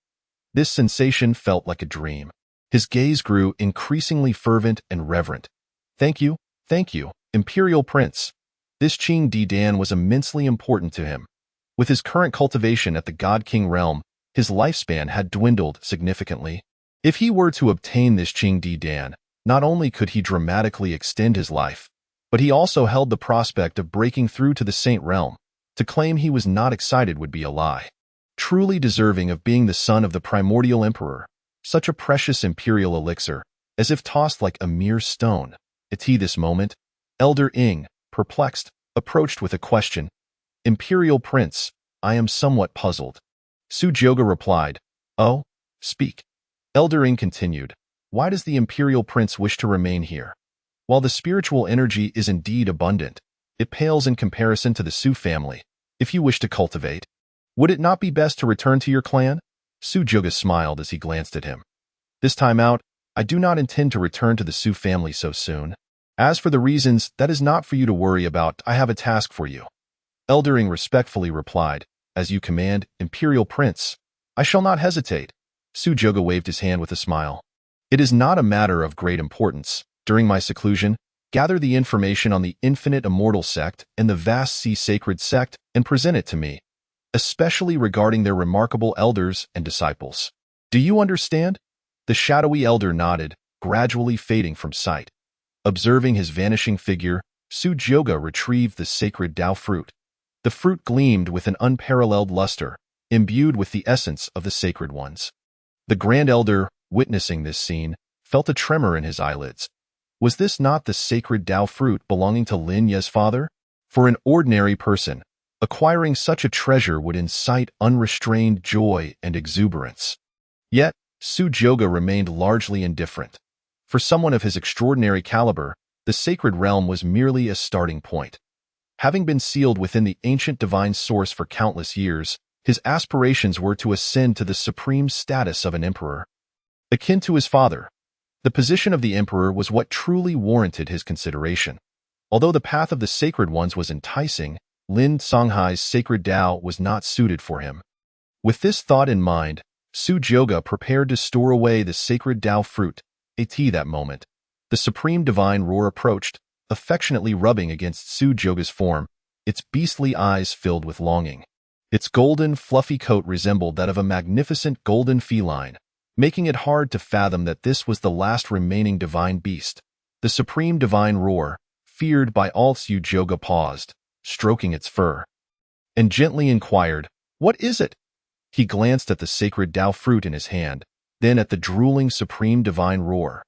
This sensation felt like a dream. His gaze grew increasingly fervent and reverent. Thank you, Imperial Prince." This Qing Di Dan was immensely important to him. With his current cultivation at the God King realm, his lifespan had dwindled significantly. If he were to obtain this Qing Di Dan, not only could he dramatically extend his life, but he also held the prospect of breaking through to the Saint realm. To claim he was not excited would be a lie. Truly deserving of being the son of the primordial emperor, such a precious imperial elixir, as if tossed like a mere stone. At this moment, Elder Ing, perplexed, approached with a question. "Imperial Prince, I am somewhat puzzled." Su-Joga replied, "Oh, speak." Elder Ing continued, "Why does the Imperial Prince wish to remain here? While the spiritual energy is indeed abundant, it pales in comparison to the Su family. If you wish to cultivate, would it not be best to return to your clan?" Su-Joga smiled as he glanced at him. "This time out, I do not intend to return to the Su family so soon. As for the reasons, that is not for you to worry about. I have a task for you." Elder Ing respectfully replied, "As you command, Imperial Prince. I shall not hesitate." Su-Joga waved his hand with a smile. "It is not a matter of great importance. During my seclusion, gather the information on the Infinite Immortal Sect and the Vast Sea Sacred Sect and present it to me, especially regarding their remarkable elders and disciples. Do you understand?" The shadowy elder nodded, gradually fading from sight. Observing his vanishing figure, Su-Joga retrieved the sacred Dao fruit. The fruit gleamed with an unparalleled luster, imbued with the essence of the sacred ones. The Grand Elder, witnessing this scene, felt a tremor in his eyelids. Was this not the sacred Dao fruit belonging to Lin Ye's father? For an ordinary person, acquiring such a treasure would incite unrestrained joy and exuberance. Yet, Su-Joga remained largely indifferent. For someone of his extraordinary caliber, the sacred realm was merely a starting point. Having been sealed within the ancient divine source for countless years, his aspirations were to ascend to the supreme status of an emperor. Akin to his father, the position of the emperor was what truly warranted his consideration. Although the path of the sacred ones was enticing, Lin Songhai's sacred Dao was not suited for him. With this thought in mind, Su-Joga prepared to store away the sacred Dao fruit. At that moment, the supreme divine roar approached, affectionately rubbing against Su-Joga's form, its beastly eyes filled with longing. Its golden, fluffy coat resembled that of a magnificent golden feline, making it hard to fathom that this was the last remaining divine beast. The supreme divine roar, feared by all, Su-Joga paused, stroking its fur, and gently inquired, "What is it?" He glanced at the sacred Dao fruit in his hand, then at the drooling supreme divine roar.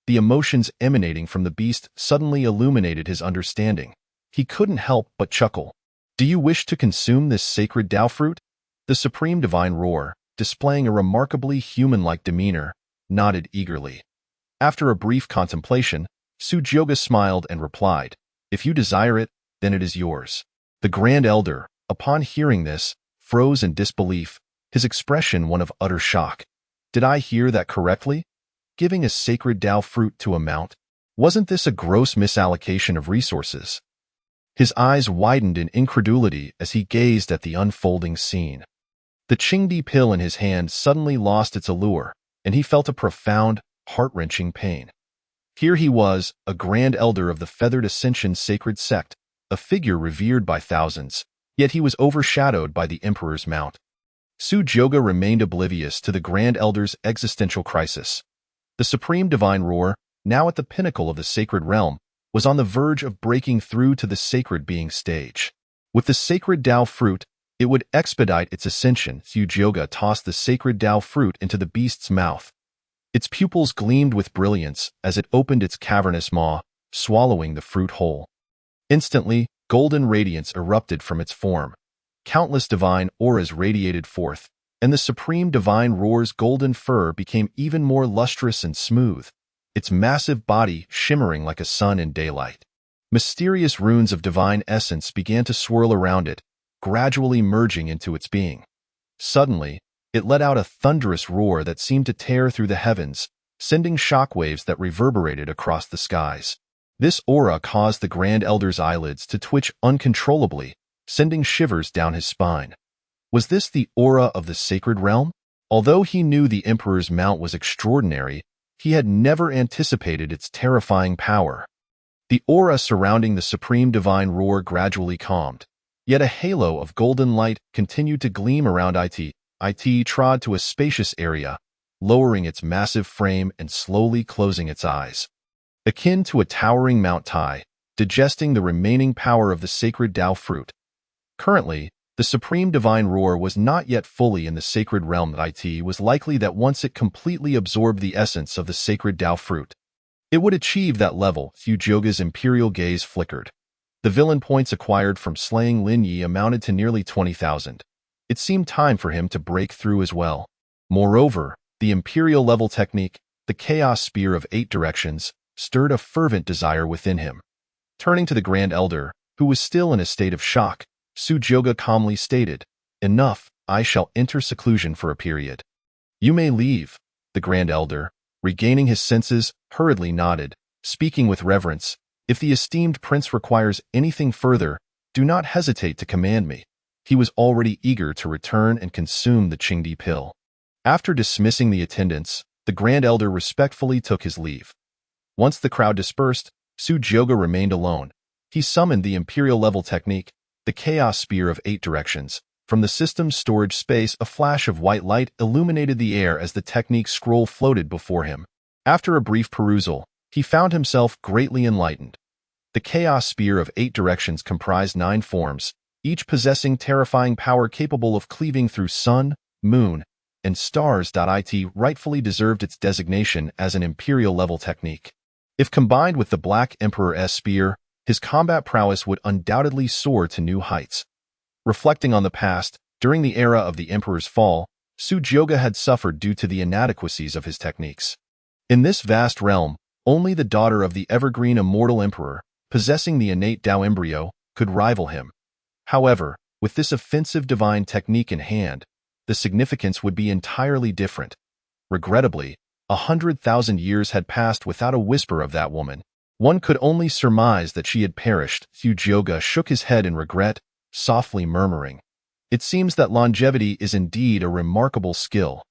The emotions emanating from the beast suddenly illuminated his understanding. He couldn't help but chuckle. "Do you wish to consume this sacred Dao fruit?" The supreme divine roar, displaying a remarkably human-like demeanor, nodded eagerly. After a brief contemplation, Su-Joga smiled and replied, "If you desire it, then it is yours." The Grand Elder, upon hearing this, froze in disbelief, his expression one of utter shock. Did I hear that correctly? Giving a sacred Tao fruit to a mount? Wasn't this a gross misallocation of resources? His eyes widened in incredulity as he gazed at the unfolding scene. The Qingdi pill in his hand suddenly lost its allure, and he felt a profound, heart-wrenching pain. Here he was, a grand elder of the Feathered Ascension sacred sect, a figure revered by thousands, yet he was overshadowed by the Emperor's mount. Su Jioge remained oblivious to the Grand Elder's existential crisis. The supreme divine roar, now at the pinnacle of the sacred realm, was on the verge of breaking through to the sacred being stage. With the sacred Tao fruit, it would expedite its ascension. Su Jioge tossed the sacred Tao fruit into the beast's mouth. Its pupils gleamed with brilliance as it opened its cavernous maw, swallowing the fruit whole. Instantly, golden radiance erupted from its form. Countless divine auras radiated forth, and the supreme divine roar's golden fur became even more lustrous and smooth, its massive body shimmering like a sun in daylight. Mysterious runes of divine essence began to swirl around it, gradually merging into its being. Suddenly, it let out a thunderous roar that seemed to tear through the heavens, sending shockwaves that reverberated across the skies. This aura caused the Grand Elder's eyelids to twitch uncontrollably, sending shivers down his spine. Was this the aura of the sacred realm? Although he knew the Emperor's mount was extraordinary, he had never anticipated its terrifying power. The aura surrounding the supreme divine roar gradually calmed, yet a halo of golden light continued to gleam around it. It trod to a spacious area, lowering its massive frame and slowly closing its eyes. Akin to a towering Mount Tai, digesting the remaining power of the sacred Tao fruit. Currently, the supreme divine roar was not yet fully in the sacred realm. It was likely that once it completely absorbed the essence of the sacred Tao fruit, it would achieve that level. Su Jioge's imperial gaze flickered. The villain points acquired from slaying Lin Yi amounted to nearly 20,000. It seemed time for him to break through as well. Moreover, the imperial-level technique, the Chaos Spear of 8 Directions, stirred a fervent desire within him. Turning to the Grand Elder, who was still in a state of shock, Su Jioge calmly stated, "Enough, I shall enter seclusion for a period." "You may leave." The Grand Elder, regaining his senses, hurriedly nodded, speaking with reverence. "If the esteemed prince requires anything further, do not hesitate to command me." He was already eager to return and consume the Qingdi pill. After dismissing the attendants, the Grand Elder respectfully took his leave. Once the crowd dispersed, Su Jioge remained alone. He summoned the Imperial-level technique, the Chaos Spear of 8 Directions. From the system's storage space, a flash of white light illuminated the air as the technique scroll floated before him. After a brief perusal, he found himself greatly enlightened. The Chaos Spear of 8 Directions comprised 9 forms, each possessing terrifying power capable of cleaving through sun, moon, and stars. It rightfully deserved its designation as an Imperial-level technique. If combined with the Black Emperor's spear, his combat prowess would undoubtedly soar to new heights. Reflecting on the past, during the era of the Emperor's fall, Su Jioge had suffered due to the inadequacies of his techniques. In this vast realm, only the daughter of the evergreen immortal Emperor, possessing the innate Tao embryo, could rival him. However, with this offensive divine technique in hand, the significance would be entirely different. Regrettably, 100,000 years had passed without a whisper of that woman. One could only surmise that she had perished. Su Jioge shook his head in regret, softly murmuring, "It seems that longevity is indeed a remarkable skill."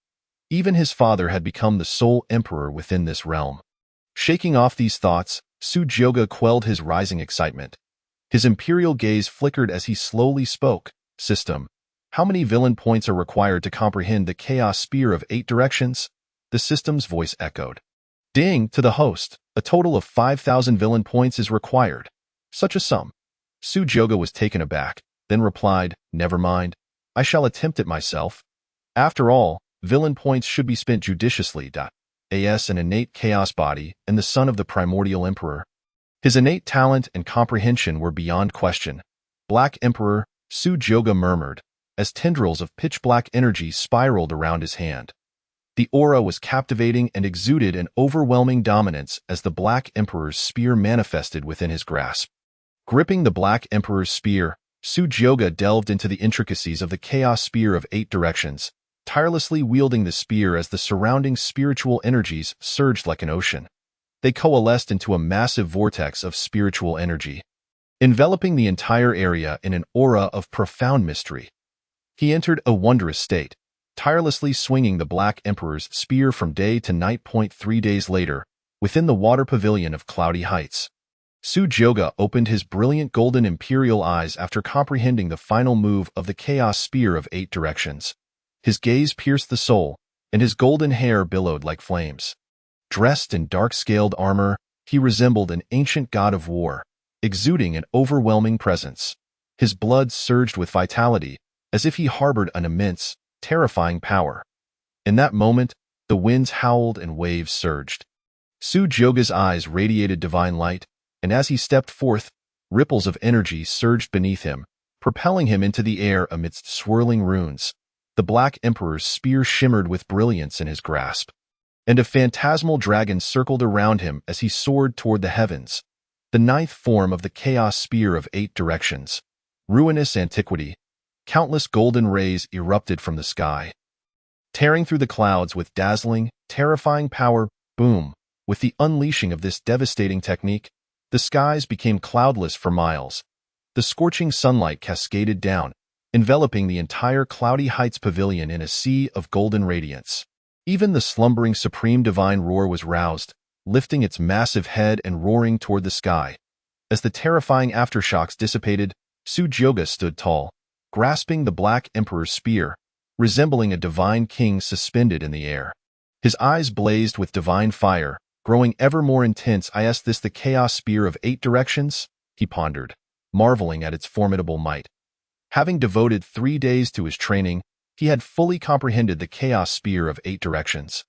Even his father had become the sole emperor within this realm. Shaking off these thoughts, Su Jioge quelled his rising excitement. His imperial gaze flickered as he slowly spoke. "System, how many villain points are required to comprehend the Chaos Spear of 8 Directions?" The system's voice echoed. "Ding!" to the host. "A total of 5,000 villain points is required." "Such a sum?" Su Jioge was taken aback, then replied, "Never mind. I shall attempt it myself. After all, villain points should be spent judiciously. As an innate chaos body and the son of the primordial emperor, his innate talent and comprehension were beyond question." "Black Emperor," Su Jioge murmured, as tendrils of pitch-black energy spiraled around his hand. The aura was captivating and exuded an overwhelming dominance as the Black Emperor's spear manifested within his grasp. Gripping the Black Emperor's spear, Su-Jyoga delved into the intricacies of the Chaos Spear of 8 directions, tirelessly wielding the spear as the surrounding spiritual energies surged like an ocean. They coalesced into a massive vortex of spiritual energy, enveloping the entire area in an aura of profound mystery. He entered a wondrous state, tirelessly swinging the Black Emperor's spear from day to night. 3 days later, within the water pavilion of Cloudy Heights, Su-Jyoga opened his brilliant golden imperial eyes after comprehending the final move of the Chaos Spear of 8 directions. His gaze pierced the soul, and his golden hair billowed like flames. Dressed in dark-scaled armor, he resembled an ancient god of war, exuding an overwhelming presence. His blood surged with vitality, as if he harbored an immense, terrifying power. In that moment, the winds howled and waves surged. Su-Jyoga's eyes radiated divine light, and as he stepped forth, ripples of energy surged beneath him, propelling him into the air amidst swirling runes. The Black Emperor's spear shimmered with brilliance in his grasp, and a phantasmal dragon circled around him as he soared toward the heavens, the 9th form of the Chaos Spear of 8 directions. Ruinous antiquity. Countless golden rays erupted from the sky, tearing through the clouds with dazzling, terrifying power. Boom! With the unleashing of this devastating technique, the skies became cloudless for miles. The scorching sunlight cascaded down, enveloping the entire Cloudy Heights pavilion in a sea of golden radiance. Even the slumbering supreme divine roar was roused, lifting its massive head and roaring toward the sky. As the terrifying aftershocks dissipated, Su-Jyoga stood tall, grasping the Black Emperor's spear, resembling a divine king suspended in the air. His eyes blazed with divine fire, growing ever more intense. Is this the Chaos Spear of 8 directions? He pondered, marveling at its formidable might. Having devoted 3 days to his training, he had fully comprehended the Chaos Spear of 8 directions.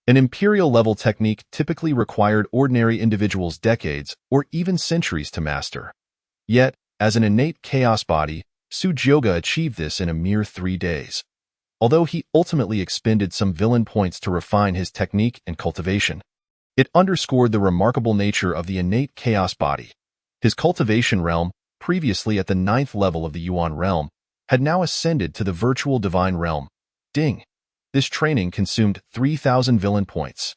An imperial-level technique typically required ordinary individuals decades or even centuries to master. Yet, as an innate chaos body, Su-Jyoga achieved this in a mere 3 days. Although he ultimately expended some villain points to refine his technique and cultivation, it underscored the remarkable nature of the innate chaos body. His cultivation realm, previously at the 9th level of the Yuan realm, had now ascended to the virtual divine realm. Ding! This training consumed 3,000 villain points.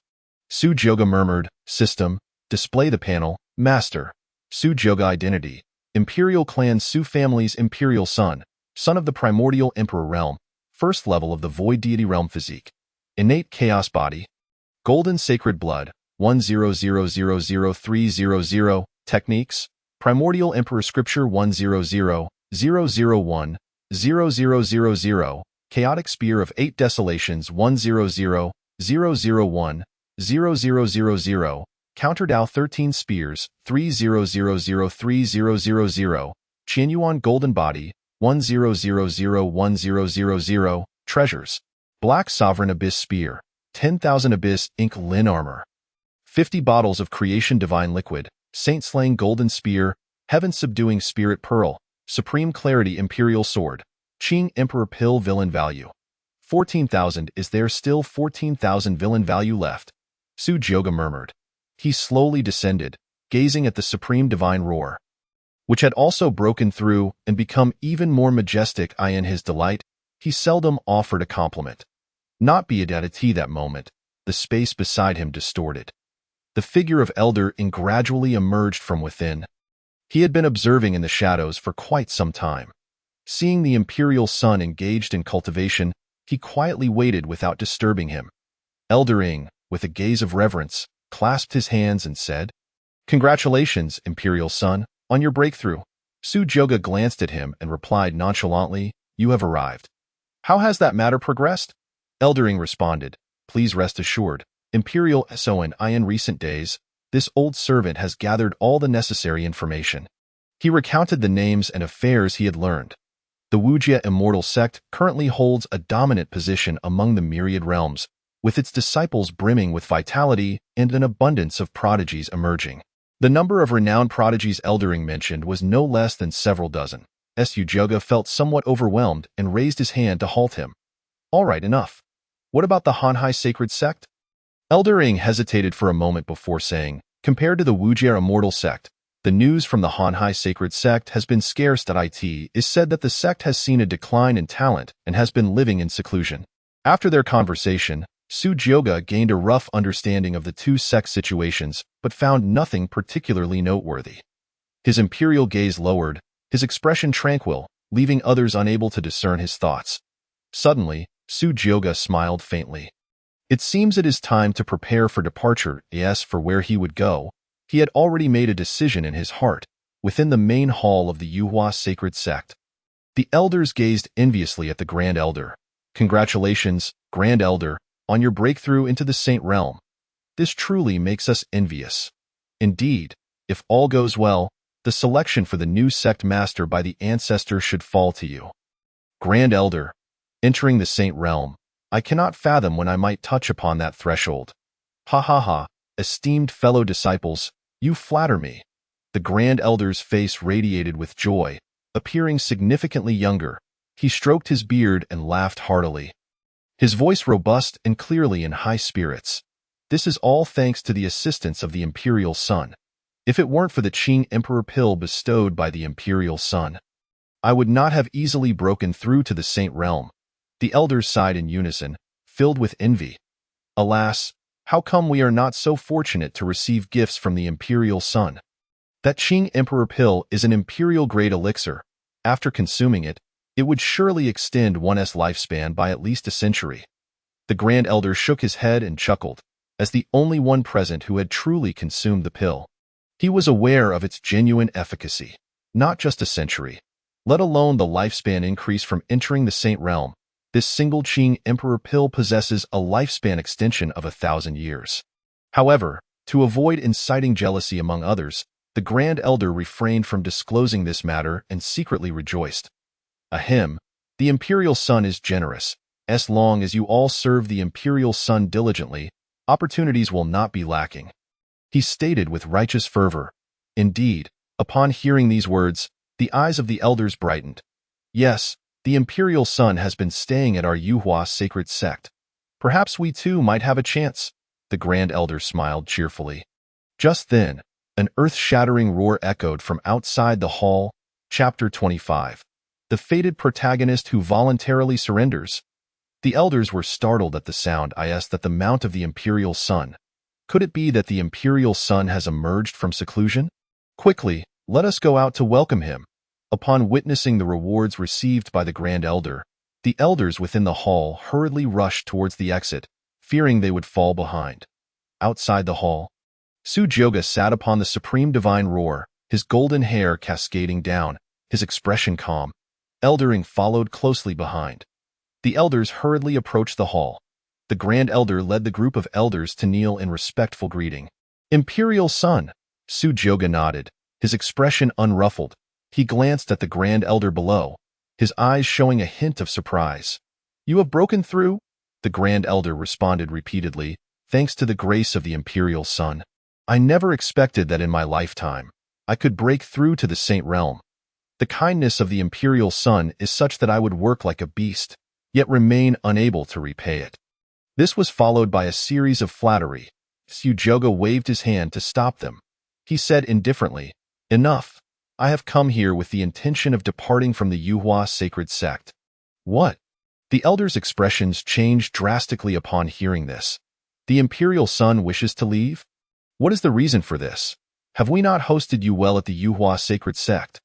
Su-Jyoga murmured, System, display the panel, Master. Su-Jyoga identity, Imperial Clan Su family's Imperial Son, son of the Primordial Emperor realm, 1st level of the Void Deity realm physique. Innate chaos body, Golden Sacred Blood, 100000300. Techniques, Primordial Emperor Scripture 10000010000. Chaotic Spear of 8 Desolations 10000010000. Counter Dao 13 Spears 300030000. Qianyuan Golden Body 100010000. Treasures, Black Sovereign Abyss Spear, 10,000 Abyss Ink Lin Armor, 50 bottles of Creation Divine Liquid, Saint Slaying Golden Spear, Heaven Subduing Spirit Pearl, Supreme Clarity Imperial Sword, Qing Emperor Pill. Villain value 14,000. Is there still 14,000 villain value left? Su-Jyoga murmured. He slowly descended, gazing at the supreme divine roar, which had also broken through and become even more majestic. In his delight, he seldom offered a compliment. Not beatitude that moment, the space beside him distorted. The figure of Elder Ing gradually emerged from within. He had been observing in the shadows for quite some time. Seeing the Imperial Son engaged in cultivation, he quietly waited without disturbing him. Elder Ing, with a gaze of reverence, clasped his hands and said, Congratulations, Imperial Son, on your breakthrough. Su-Jyoga glanced at him and replied nonchalantly, You have arrived. How has that matter progressed? Elder Ing responded, Please rest assured, Imperial Son, in recent days, this old servant has gathered all the necessary information. He recounted the names and affairs he had learned. The Wujia immortal sect currently holds a dominant position among the myriad realms, with its disciples brimming with vitality and an abundance of prodigies emerging. The number of renowned prodigies Elder Ing mentioned was no less than several dozen. Su-Jyoga felt somewhat overwhelmed and raised his hand to halt him. All right, enough. What about the Hanhai sacred sect? Elder Ing hesitated for a moment before saying, Compared to the Wujia immortal sect, The news from the Hanhai sacred sect has been scarce. It is said that the sect has seen a decline in talent and has been living in seclusion. After their conversation, Su Jioga gained a rough understanding of the two sect situations, but found nothing particularly noteworthy. His imperial gaze lowered, his expression tranquil, leaving others unable to discern his thoughts. Suddenly, Su Jioga smiled faintly. It seems it is time to prepare for departure. Yes, for where he would go. He had already made a decision in his heart, within the main hall of the Yuhua sacred sect. The elders gazed enviously at the Grand Elder. Congratulations, Grand Elder, on your breakthrough into the Saint Realm. This truly makes us envious. Indeed, if all goes well, the selection for the new sect master by the ancestor should fall to you. Grand Elder, entering the Saint Realm, I cannot fathom when I might touch upon that threshold. Ha ha ha, esteemed fellow disciples, you flatter me. The Grand Elder's face radiated with joy, appearing significantly younger. He stroked his beard and laughed heartily. His voice robust and clearly in high spirits. This is all thanks to the assistance of the Imperial Son. If it weren't for the Qing Emperor pill bestowed by the Imperial Son, I would not have easily broken through to the Saint Realm. The elders sighed in unison, filled with envy. Alas, how come we are not so fortunate to receive gifts from the Imperial Son? That Qing Emperor pill is an imperial-grade elixir. After consuming it, it would surely extend one's lifespan by at least a century. The Grand Elder shook his head and chuckled, as the only one present who had truly consumed the pill. He was aware of its genuine efficacy, not just a century, let alone the lifespan increase from entering the Saint Realm. This single Qing Emperor pill possesses a lifespan extension of 1,000 years. However, to avoid inciting jealousy among others, the Grand Elder refrained from disclosing this matter and secretly rejoiced. Ahem, the Imperial Son is generous. As long as you all serve the Imperial Son diligently, opportunities will not be lacking. He stated with righteous fervor. Indeed, upon hearing these words, the eyes of the elders brightened. Yes, the Imperial Son has been staying at our Yuhua sacred sect. Perhaps we too might have a chance. The Grand Elder smiled cheerfully. Just then, an earth-shattering roar echoed from outside the hall. Chapter 25. The fated protagonist who voluntarily surrenders. The elders were startled at the sound. I asked that the mount of the Imperial Son. Could it be that the Imperial Son has emerged from seclusion? Quickly, let us go out to welcome him. Upon witnessing the rewards received by the Grand Elder, the elders within the hall hurriedly rushed towards the exit, fearing they would fall behind. Outside the hall, Su Jioga sat upon the supreme divine roar, his golden hair cascading down, his expression calm. Eldering followed closely behind. The elders hurriedly approached the hall. The Grand Elder led the group of elders to kneel in respectful greeting. Imperial Son, Su Jioga nodded, his expression unruffled. He glanced at the Grand Elder below, his eyes showing a hint of surprise. You have broken through? The Grand Elder responded repeatedly, thanks to the grace of the Imperial Son. I never expected that in my lifetime I could break through to the Saint Realm. The kindness of the Imperial Son is such that I would work like a beast, yet remain unable to repay it. This was followed by a series of flattery. Su Jioga waved his hand to stop them. He said indifferently, Enough. I have come here with the intention of departing from the Yuhua sacred sect. What? The elders' expressions changed drastically upon hearing this. The Imperial Son wishes to leave? What is the reason for this? Have we not hosted you well at the Yuhua sacred sect?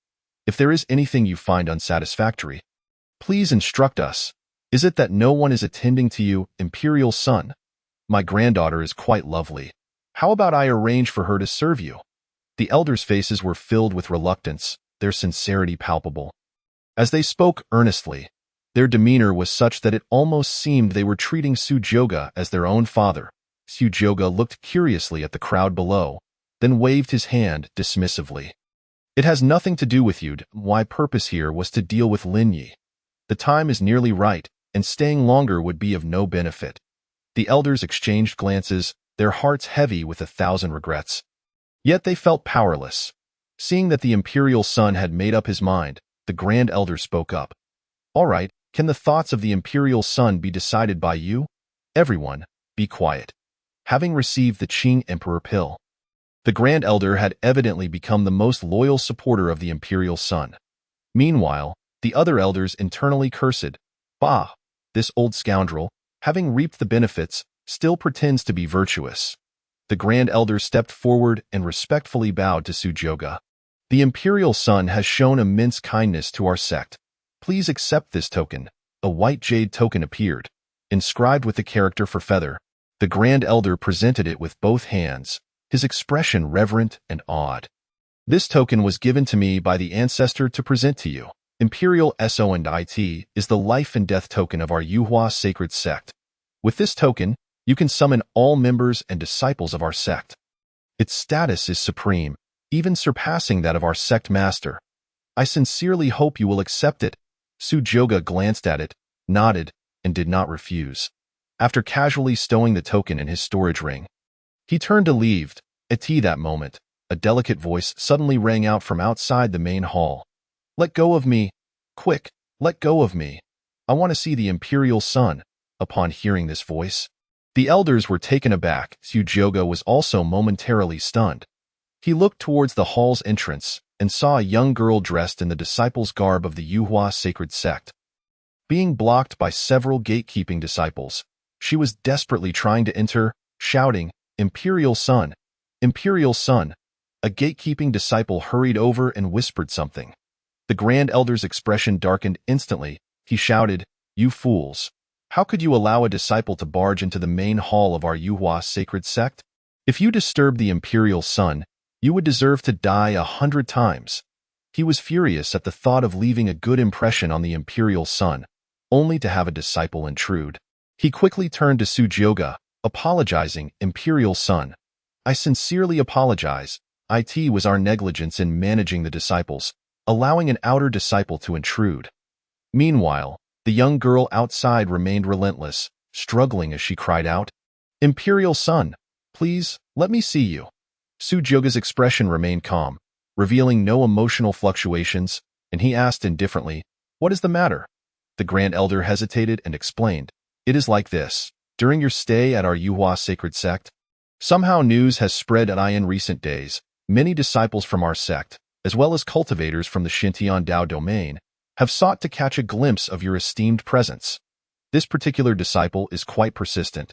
If there is anything you find unsatisfactory, please instruct us. Is it that no one is attending to you, Imperial Son? My granddaughter is quite lovely. How about I arrange for her to serve you? The elders' faces were filled with reluctance, their sincerity palpable. As they spoke earnestly, their demeanor was such that it almost seemed they were treating Su Jioga as their own father. Su Jioga looked curiously at the crowd below, then waved his hand dismissively. It has nothing to do with you. My purpose here was to deal with Lin Yi. The time is nearly right, and staying longer would be of no benefit. The elders exchanged glances, their hearts heavy with 1,000 regrets. Yet they felt powerless. Seeing that the Imperial Son had made up his mind, the Grand Elder spoke up. All right, can the thoughts of the Imperial Son be decided by you? Everyone, be quiet. Having received the Qing Emperor pill, The Grand Elder had evidently become the most loyal supporter of the Imperial Son. Meanwhile, the other elders internally cursed. Bah! This old scoundrel, having reaped the benefits, still pretends to be virtuous. The Grand Elder stepped forward and respectfully bowed to Sujoga. The Imperial Son has shown immense kindness to our sect. Please accept this token. A white jade token appeared, inscribed with the character for feather. The Grand Elder presented it with both hands, his expression reverent and awed. This token was given to me by the ancestor to present to you. Imperial Son is the life and death token of our Yuhua sacred sect. With this token, you can summon all members and disciples of our sect. Its status is supreme, even surpassing that of our sect master. I sincerely hope you will accept it. Sujoga glanced at it, nodded, and did not refuse. After casually stowing the token in his storage ring, he turned to leave. At that moment, a delicate voice suddenly rang out from outside the main hall. Let go of me. Quick, let go of me. I want to see the Imperial Son. Upon hearing this voice, the elders were taken aback. Sujoga was also momentarily stunned. He looked towards the hall's entrance and saw a young girl dressed in the disciples' garb of the Yuhua sacred sect. Being blocked by several gatekeeping disciples, she was desperately trying to enter, shouting, Imperial Son! Imperial Son! A gatekeeping disciple hurried over and whispered something. The Grand Elder's expression darkened instantly. He shouted, You fools! How could you allow a disciple to barge into the main hall of our Yuhua sacred sect? If you disturbed the Imperial Son, you would deserve to die 100 times. He was furious at the thought of leaving a good impression on the Imperial Son, only to have a disciple intrude. He quickly turned to Sujoga, apologizing, Imperial Son. I sincerely apologize. It was our negligence in managing the disciples, allowing an outer disciple to intrude. Meanwhile, the young girl outside remained relentless, struggling as she cried out, Imperial Son, please, let me see you. Sujoga's expression remained calm, revealing no emotional fluctuations, and he asked indifferently, What is the matter? The Grand Elder hesitated and explained, It is like this. During your stay at our Yuhua sacred sect, somehow news has spread in recent days. Many disciples from our sect, as well as cultivators from the Xintian Dao domain, have sought to catch a glimpse of your esteemed presence. This particular disciple is quite persistent,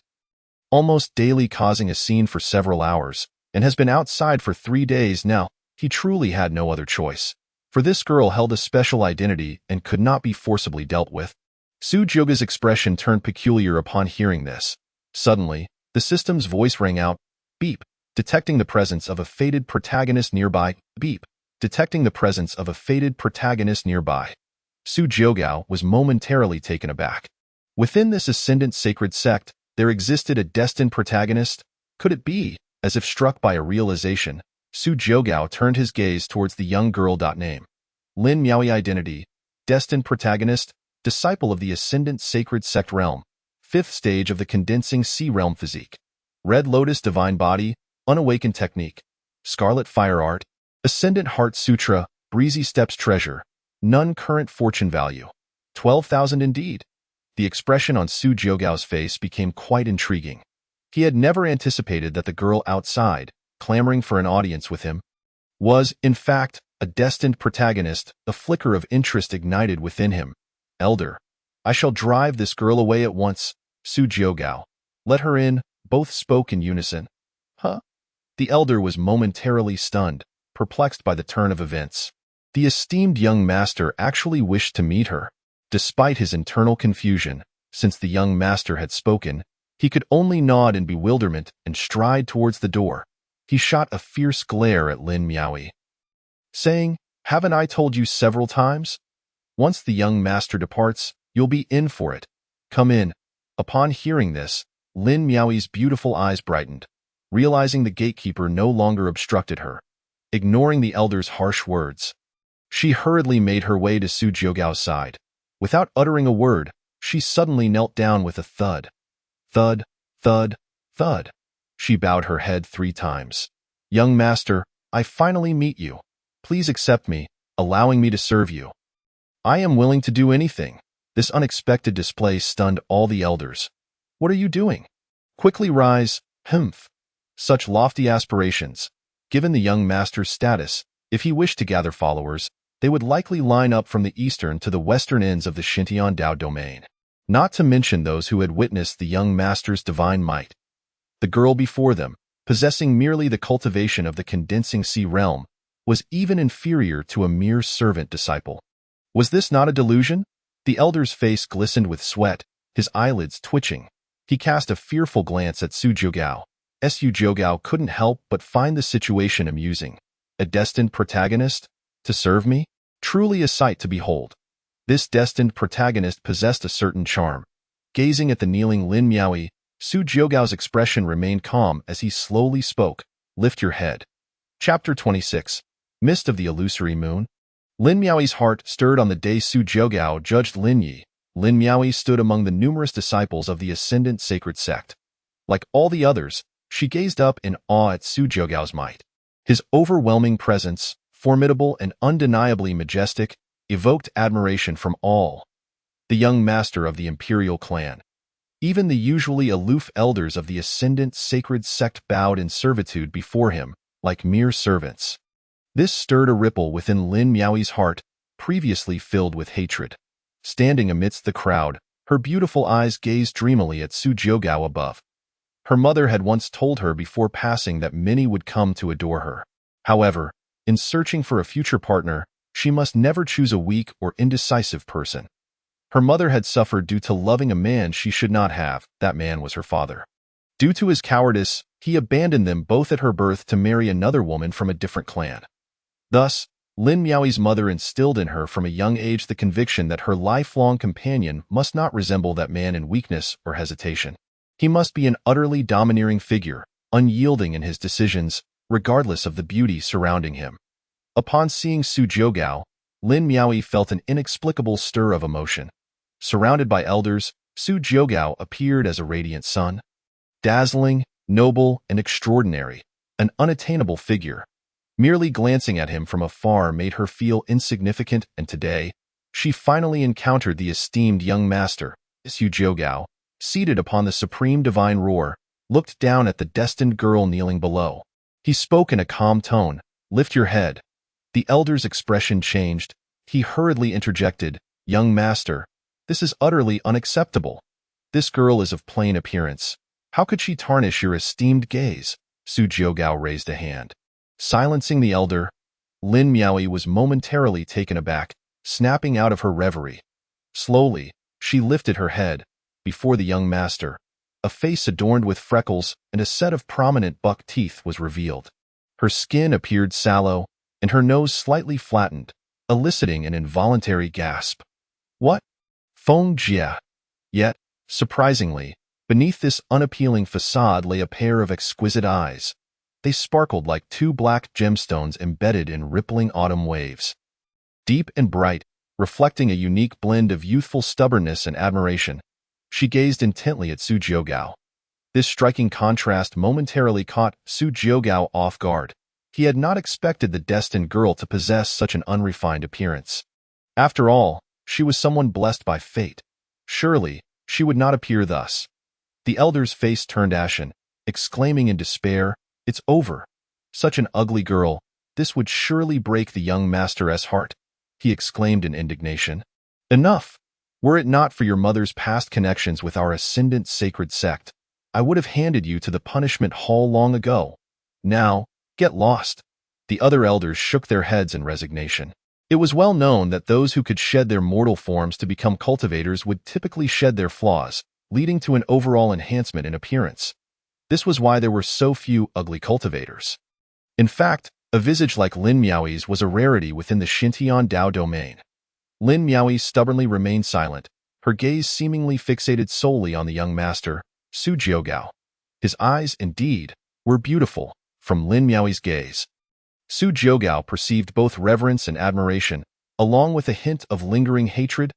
almost daily causing a scene for several hours, and has been outside for 3 days now. He truly had no other choice, for this girl held a special identity and could not be forcibly dealt with. Sujoga's expression turned peculiar upon hearing this. Suddenly, the system's voice rang out, Beep, detecting the presence of a fated protagonist nearby. Beep, detecting the presence of a fated protagonist nearby. Sujoga was momentarily taken aback. Within this ascendant sacred sect, there existed a destined protagonist. Could it be? As if struck by a realization, Sujoga turned his gaze towards the young girl. Name. Lin Miaoi. Identity. Destined protagonist. Disciple of the ascendant sacred sect realm. 5th stage of the condensing sea realm physique. Red Lotus divine body. Unawakened technique. Scarlet fire art. Ascendant heart sutra. Breezy steps treasure. None current fortune value. 12,000 indeed. The expression on Sujoga's face became quite intriguing. He had never anticipated that the girl outside, clamoring for an audience with him, was, in fact, a destined protagonist. A flicker of interest ignited within him. Elder, I shall drive this girl away at once. Sujoga, let her in. Both spoke in unison. Huh? The elder was momentarily stunned, perplexed by the turn of events. The esteemed young master actually wished to meet her. Despite his internal confusion, since the young master had spoken, he could only nod in bewilderment and stride towards the door. He shot a fierce glare at Lin Miaoi, saying, Haven't I told you several times? Once the young master departs, you'll be in for it. Come in. Upon hearing this, Lin Miaoi's beautiful eyes brightened, realizing the gatekeeper no longer obstructed her. Ignoring the elder's harsh words, she hurriedly made her way to Sujoga's side. Without uttering a word, she suddenly knelt down with a thud. Thud, thud, thud. She bowed her head 3 times. Young master, I finally meet you. Please accept me, allowing me to serve you. I am willing to do anything. This unexpected display stunned all the elders. What are you doing? Quickly rise, Humph. Such lofty aspirations. Given the young master's status, if he wished to gather followers, they would likely line up from the eastern to the western ends of the Xintian Dao domain. Not to mention those who had witnessed the young master's divine might. The girl before them, possessing merely the cultivation of the condensing sea realm, was even inferior to a mere servant disciple. Was this not a delusion? The elder's face glistened with sweat, his eyelids twitching. He cast a fearful glance at Su Jiugao. Su Jiugao couldn't help but find the situation amusing. A destined protagonist? To serve me? Truly a sight to behold. This destined protagonist possessed a certain charm. Gazing at the kneeling Lin Miaoyi, Su Jiugao's expression remained calm as he slowly spoke. Lift your head. Chapter 26. Mist of the Illusory Moon. Lin Miaoyi's heart stirred on the day Su Jiugao judged Lin Yi. Lin Miaoyi stood among the numerous disciples of the ascendant sacred sect. Like all the others, she gazed up in awe at Su Jiugao's might. His overwhelming presence, formidable and undeniably majestic, evoked admiration from all. The young master of the imperial clan. Even the usually aloof elders of the ascendant sacred sect bowed in servitude before him, like mere servants. This stirred a ripple within Lin Miaoyi's heart, previously filled with hatred. Standing amidst the crowd, her beautiful eyes gazed dreamily at Su Jiugao above. Her mother had once told her before passing that many would come to adore her. However, in searching for a future partner, she must never choose a weak or indecisive person. Her mother had suffered due to loving a man she should not have. That man was her father. Due to his cowardice, he abandoned them both at her birth to marry another woman from a different clan. Thus, Lin Miaoyi's mother instilled in her from a young age the conviction that her lifelong companion must not resemble that man in weakness or hesitation. He must be an utterly domineering figure, unyielding in his decisions, regardless of the beauty surrounding him. Upon seeing Su Jiugao, Lin Miaoyi felt an inexplicable stir of emotion. Surrounded by elders, Su Jiugao appeared as a radiant sun. Dazzling, noble, and extraordinary, an unattainable figure. Merely glancing at him from afar made her feel insignificant, and today, she finally encountered the esteemed young master. Su Jiugao, seated upon the supreme divine roar, looked down at the destined girl kneeling below. He spoke in a calm tone. Lift your head. The elder's expression changed. He hurriedly interjected, Young master, this is utterly unacceptable. This girl is of plain appearance. How could she tarnish your esteemed gaze? Su Jiugao raised a hand. Silencing the elder, Lin Miaoyi was momentarily taken aback, snapping out of her reverie. Slowly, she lifted her head. Before the young master, a face adorned with freckles and a set of prominent buck teeth was revealed. Her skin appeared sallow, and her nose slightly flattened, eliciting an involuntary gasp. What? Feng Jia. Yet, surprisingly, beneath this unappealing facade lay a pair of exquisite eyes. They sparkled like two black gemstones embedded in rippling autumn waves. Deep and bright, reflecting a unique blend of youthful stubbornness and admiration, she gazed intently at Su Jiugao. This striking contrast momentarily caught Su Jiugao off guard. He had not expected the destined girl to possess such an unrefined appearance. After all, she was someone blessed by fate. Surely, she would not appear thus. The elder's face turned ashen, exclaiming in despair, It's over. Such an ugly girl, this would surely break the young master's heart, he exclaimed in indignation. Enough! Were it not for your mother's past connections with our ascendant sacred sect, I would have handed you to the punishment hall long ago. Now, get lost. The other elders shook their heads in resignation. It was well known that those who could shed their mortal forms to become cultivators would typically shed their flaws, leading to an overall enhancement in appearance. This was why there were so few ugly cultivators. In fact, a visage like Lin Miaoyi's was a rarity within the Xintian Dao domain. Lin Miaoyi stubbornly remained silent, her gaze seemingly fixated solely on the young master, Su Jiugao. His eyes, indeed, were beautiful, from Lin Miaoyi's gaze. Su Jiugao perceived both reverence and admiration, along with a hint of lingering hatred.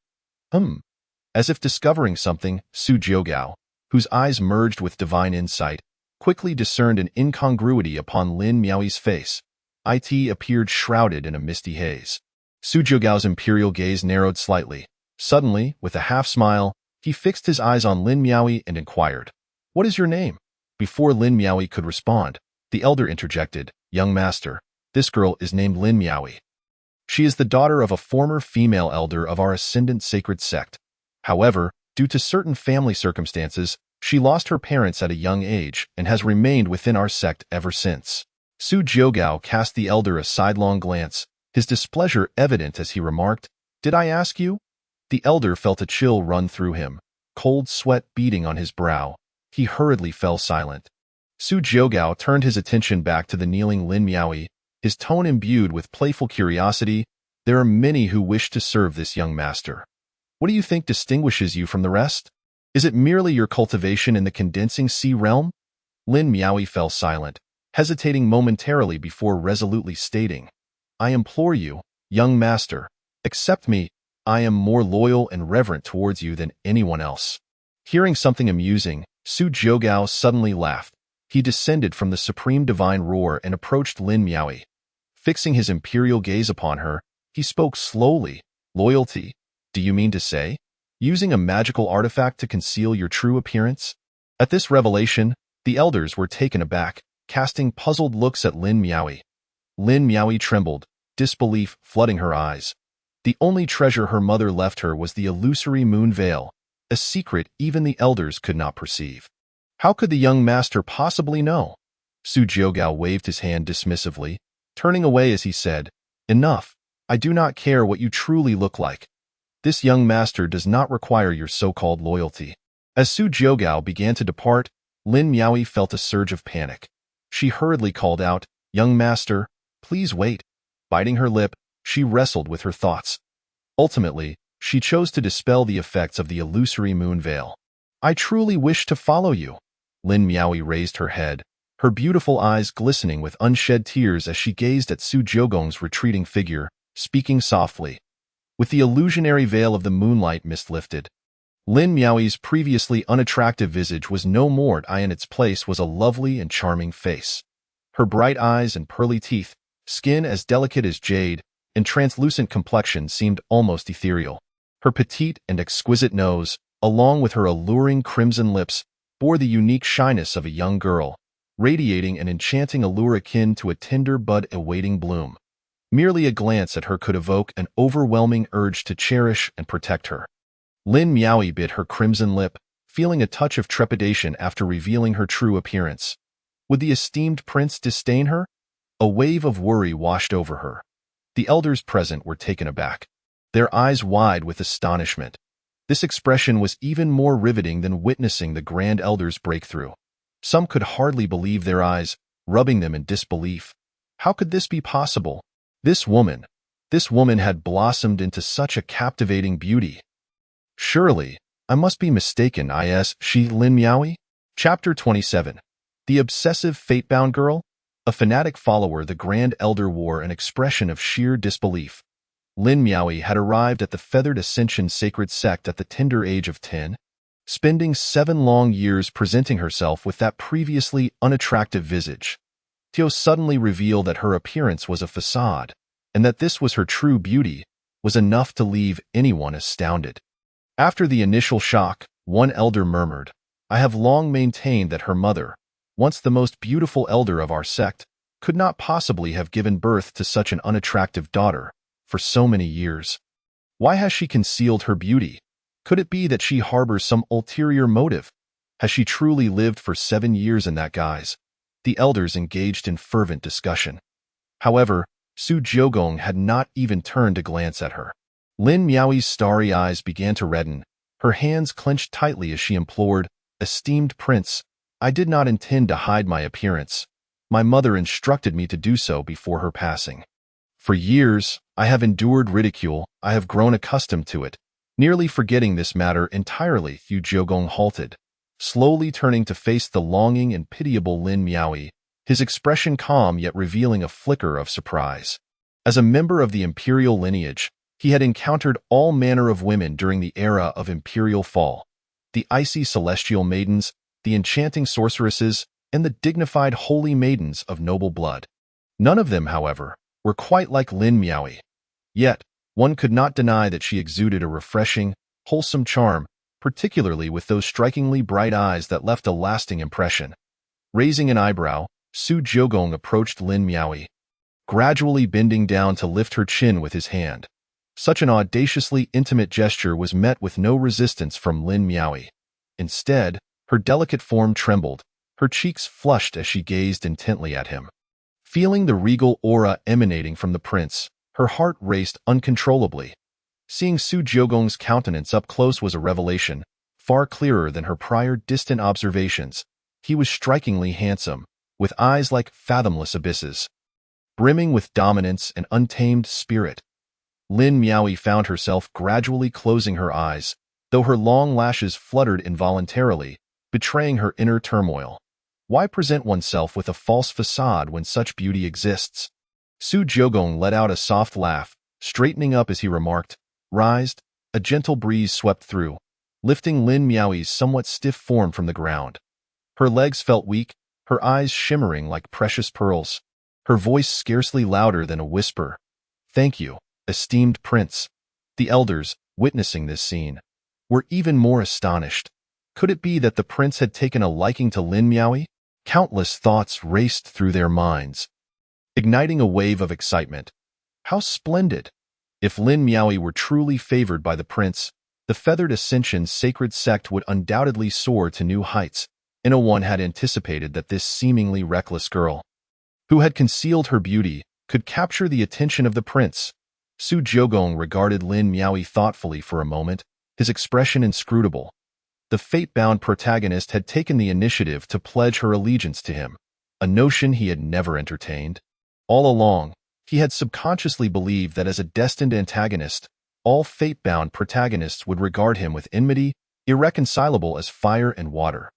As if discovering something, Su Jiugao, whose eyes merged with divine insight, quickly discerned an incongruity upon Lin Miaoyi's face. It appeared shrouded in a misty haze. Su Jiugao's imperial gaze narrowed slightly. Suddenly, with a half-smile, he fixed his eyes on Lin Miaoyi and inquired, What is your name? Before Lin Miaoyi could respond, the elder interjected, young master. This girl is named Lin Miaoi. She is the daughter of a former female elder of our ascendant sacred sect. However, due to certain family circumstances, she lost her parents at a young age and has remained within our sect ever since. Su Jiugao cast the elder a sidelong glance, his displeasure evident as he remarked, "Did I ask you?" The elder felt a chill run through him, cold sweat beading on his brow. He hurriedly fell silent. Su Jiugao turned his attention back to the kneeling Lin Miaoi, his tone imbued with playful curiosity. "There are many who wish to serve this young master. What do you think distinguishes you from the rest? Is it merely your cultivation in the condensing sea realm?" Lin Miaoi fell silent, hesitating momentarily before resolutely stating, "I implore you, young master, accept me. I am more loyal and reverent towards you than anyone else." Hearing something amusing, Su Jiugao suddenly laughed. He descended from the supreme divine roar and approached Lin Miaoi. Fixing his imperial gaze upon her, he spoke slowly. "Loyalty? Do you mean to say? Using a magical artifact to conceal your true appearance?" At this revelation, the elders were taken aback, casting puzzled looks at Lin Miaoi. Lin Miaoi trembled, disbelief flooding her eyes. The only treasure her mother left her was the illusory moon veil, a secret even the elders could not perceive. How could the young master possibly know? Su Jiugao waved his hand dismissively, turning away as he said, "Enough. I do not care what you truly look like. This young master does not require your so-called loyalty." As Su Jiugao began to depart, Lin Miaoi felt a surge of panic. She hurriedly called out, "Young master, please wait." Biting her lip, she wrestled with her thoughts. Ultimately, she chose to dispel the effects of the illusory moon veil. "I truly wish to follow you." Lin Miaoi raised her head, her beautiful eyes glistening with unshed tears as she gazed at Su Jiugong's retreating figure, speaking softly. With the illusionary veil of the moonlight mist lifted, Lin Miaoi's previously unattractive visage was no more, and in its place was a lovely and charming face. Her bright eyes and pearly teeth, skin as delicate as jade, and translucent complexion seemed almost ethereal. Her petite and exquisite nose, along with her alluring crimson lips, bore the unique shyness of a young girl, radiating an enchanting allure akin to a tender bud awaiting bloom. Merely a glance at her could evoke an overwhelming urge to cherish and protect her. Lin Miaoi bit her crimson lip, feeling a touch of trepidation after revealing her true appearance. Would the esteemed prince disdain her? A wave of worry washed over her. The elders present were taken aback, their eyes wide with astonishment. This expression was even more riveting than witnessing the Grand Elder's breakthrough. Some could hardly believe their eyes, rubbing them in disbelief. How could this be possible? This woman had blossomed into such a captivating beauty. Surely, I must be mistaken, she Lin Miaoi? Chapter 27. The Obsessive Fate-Bound Girl? A fanatic follower, the Grand Elder wore an expression of sheer disbelief. Lin Miaoi had arrived at the Feathered Ascension sacred sect at the tender age of 10, spending 7 long years presenting herself with that previously unattractive visage. To suddenly reveal that her appearance was a facade, and that this was her true beauty, was enough to leave anyone astounded. After the initial shock, one elder murmured, "I have long maintained that her mother, once the most beautiful elder of our sect, could not possibly have given birth to such an unattractive daughter for so many years. Why has she concealed her beauty? Could it be that she harbors some ulterior motive? Has she truly lived for 7 years in that guise?" The elders engaged in fervent discussion. However, Su Jiugong had not even turned to glance at her. Lin Miaoi's starry eyes began to redden, her hands clenched tightly as she implored, "Esteemed prince, I did not intend to hide my appearance. My mother instructed me to do so before her passing. For years, I have endured ridicule. I have grown accustomed to it." Nearly forgetting this matter entirely, Su Jiugong halted, slowly turning to face the longing and pitiable Lin Miaoi, his expression calm yet revealing a flicker of surprise. As a member of the imperial lineage, he had encountered all manner of women during the era of imperial fall. The icy celestial maidens, the enchanting sorceresses, and the dignified holy maidens of noble blood. None of them, however, were quite like Lin Miaoi. Yet, one could not deny that she exuded a refreshing, wholesome charm, particularly with those strikingly bright eyes that left a lasting impression. Raising an eyebrow, Su Jiogong approached Lin Miaoi, gradually bending down to lift her chin with his hand. Such an audaciously intimate gesture was met with no resistance from Lin Miaoi. Instead, her delicate form trembled, her cheeks flushed as she gazed intently at him. Feeling the regal aura emanating from the prince, her heart raced uncontrollably. Seeing Su Jiogong's countenance up close was a revelation, far clearer than her prior distant observations. He was strikingly handsome, with eyes like fathomless abysses, brimming with dominance and untamed spirit. Lin Miaoi found herself gradually closing her eyes, though her long lashes fluttered involuntarily, betraying her inner turmoil. Why present oneself with a false facade when such beauty exists? Su Jiogong let out a soft laugh, straightening up as he remarked, "Rise." A gentle breeze swept through, lifting Lin Miaoi's somewhat stiff form from the ground. Her legs felt weak, her eyes shimmering like precious pearls, her voice scarcely louder than a whisper. "Thank you, esteemed prince." The elders, witnessing this scene, were even more astonished. Could it be that the prince had taken a liking to Lin Miaoi? Countless thoughts raced through their minds, igniting a wave of excitement. How splendid! If Lin Miaoi were truly favored by the prince, the Feathered Ascension's sacred sect would undoubtedly soar to new heights, and no one had anticipated that this seemingly reckless girl, who had concealed her beauty, could capture the attention of the prince. Su Jiogong regarded Lin Miaoi thoughtfully for a moment, his expression inscrutable. The fate-bound protagonist had taken the initiative to pledge her allegiance to him, a notion he had never entertained. All along, he had subconsciously believed that as a destined antagonist, all fate-bound protagonists would regard him with enmity, irreconcilable as fire and water.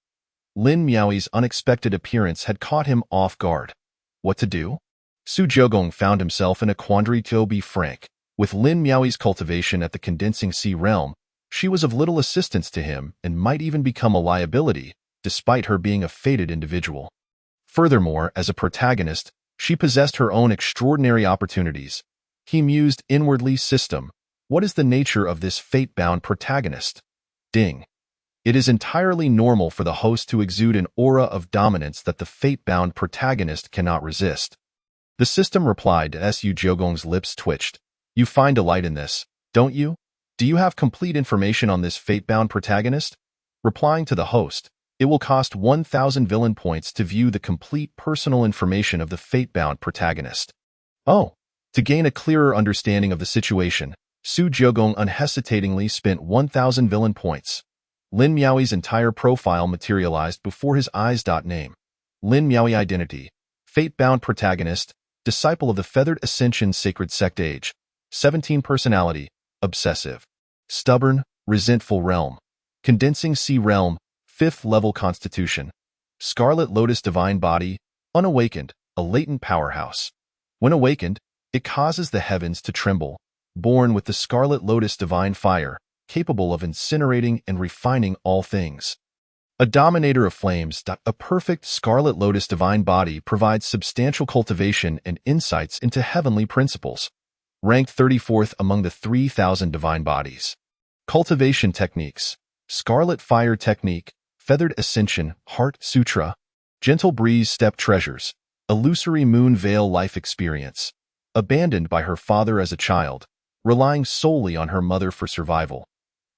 Lin Miaoi's unexpected appearance had caught him off guard. What to do? Su Jiogong found himself in a quandary. To be frank, with Lin Miaoi's cultivation at the Condensing Sea realm, she was of little assistance to him and might even become a liability, despite her being a fated individual. Furthermore, as a protagonist, she possessed her own extraordinary opportunities. He mused inwardly. System. What is the nature of this fate-bound protagonist? Ding. It is entirely normal for the host to exude an aura of dominance that the fate-bound protagonist cannot resist. The system replied as Su Jiogong's lips twitched. You find delight in this, don't you? Do you have complete information on this fate-bound protagonist? Replying to the host, it will cost 1,000 villain points to view the complete personal information of the fate-bound protagonist. Oh, to gain a clearer understanding of the situation, Su Jiogong unhesitatingly spent 1,000 villain points. Lin Miaoi's entire profile materialized before his eyes. Name: Lin Miaoi. Identity: fate-bound protagonist, disciple of the Feathered Ascension Sacred Sect. Age: 17. Personality: obsessive, stubborn, resentful. Realm: Condensing Sea Realm. 5th level. Constitution: Scarlet Lotus. Divine Body: unawakened, a latent powerhouse. When awakened, it causes the heavens to tremble. Born with the Scarlet Lotus divine fire, capable of incinerating and refining all things. A dominator of flames. A perfect Scarlet Lotus divine body provides substantial cultivation and insights into heavenly principles. Ranked 34th among the 3,000 divine bodies. Cultivation techniques: Scarlet Fire Technique, Feathered Ascension, Heart Sutra, Gentle Breeze Step Treasures, Illusory Moon Veil Life Experience. Abandoned by her father as a child, relying solely on her mother for survival.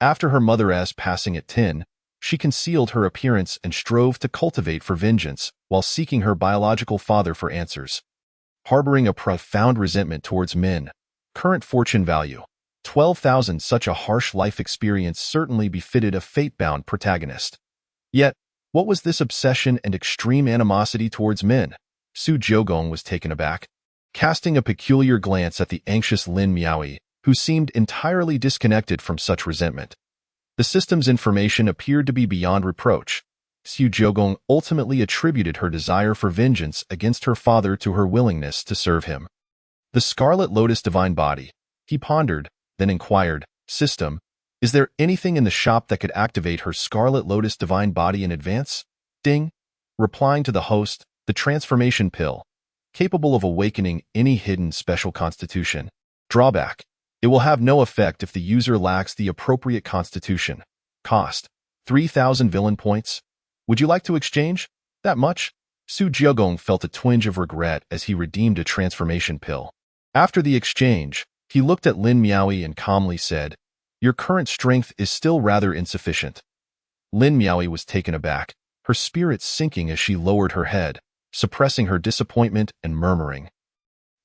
After her mother's passing at 10, she concealed her appearance and strove to cultivate for vengeance while seeking her biological father for answers. Harboring a profound resentment towards men. Current fortune value: 12,000. Such a harsh life experience certainly befitted a fate-bound protagonist. Yet, what was this obsession and extreme animosity towards men? Su Jiogong was taken aback, casting a peculiar glance at the anxious Lin Miaoi, who seemed entirely disconnected from such resentment. The system's information appeared to be beyond reproach. Su Jiogong ultimately attributed her desire for vengeance against her father to her willingness to serve him. The Scarlet Lotus divine body. He pondered, then inquired, System, is there anything in the shop that could activate her Scarlet Lotus divine body in advance? Ding. Replying to the host, the transformation pill, capable of awakening any hidden special constitution. Drawback: it will have no effect if the user lacks the appropriate constitution. Cost: 3,000 villain points. Would you like to exchange? That much? Su Jiagong felt a twinge of regret as he redeemed a transformation pill. After the exchange, he looked at Lin Miaoyi and calmly said, "Your current strength is still rather insufficient." Lin Miaoyi was taken aback, her spirit sinking as she lowered her head, suppressing her disappointment and murmuring,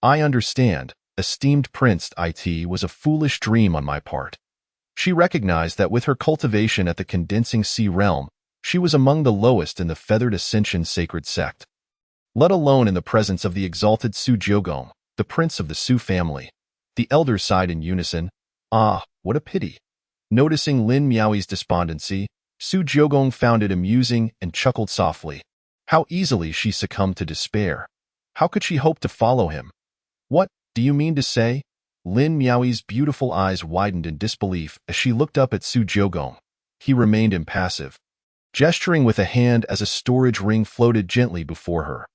"I understand, esteemed Prince. It was a foolish dream on my part." She recognized that with her cultivation at the Condensing Sea realm, she was among the lowest in the Feathered Ascension sacred sect. Let alone in the presence of the exalted Su Jiagong, the prince of the Su family. The elders sighed in unison, "Ah, what a pity." Noticing Lin Miaoyi's despondency, Su Jiagong found it amusing and chuckled softly. How easily she succumbed to despair. How could she hope to follow him? "What do you mean to say?" Lin Miaoyi's beautiful eyes widened in disbelief as she looked up at Su Jiagong. He remained impassive, gesturing with a hand as a storage ring floated gently before her.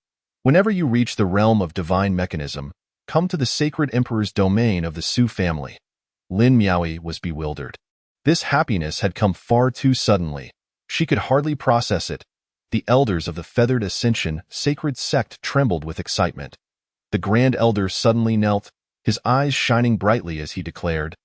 "Whenever you reach the realm of divine mechanism, come to the sacred emperor's domain of the Su family." Lin Miaoyi was bewildered. This happiness had come far too suddenly. She could hardly process it. The elders of the Feathered Ascension sacred sect trembled with excitement. The Grand Elder suddenly knelt, his eyes shining brightly as he declared,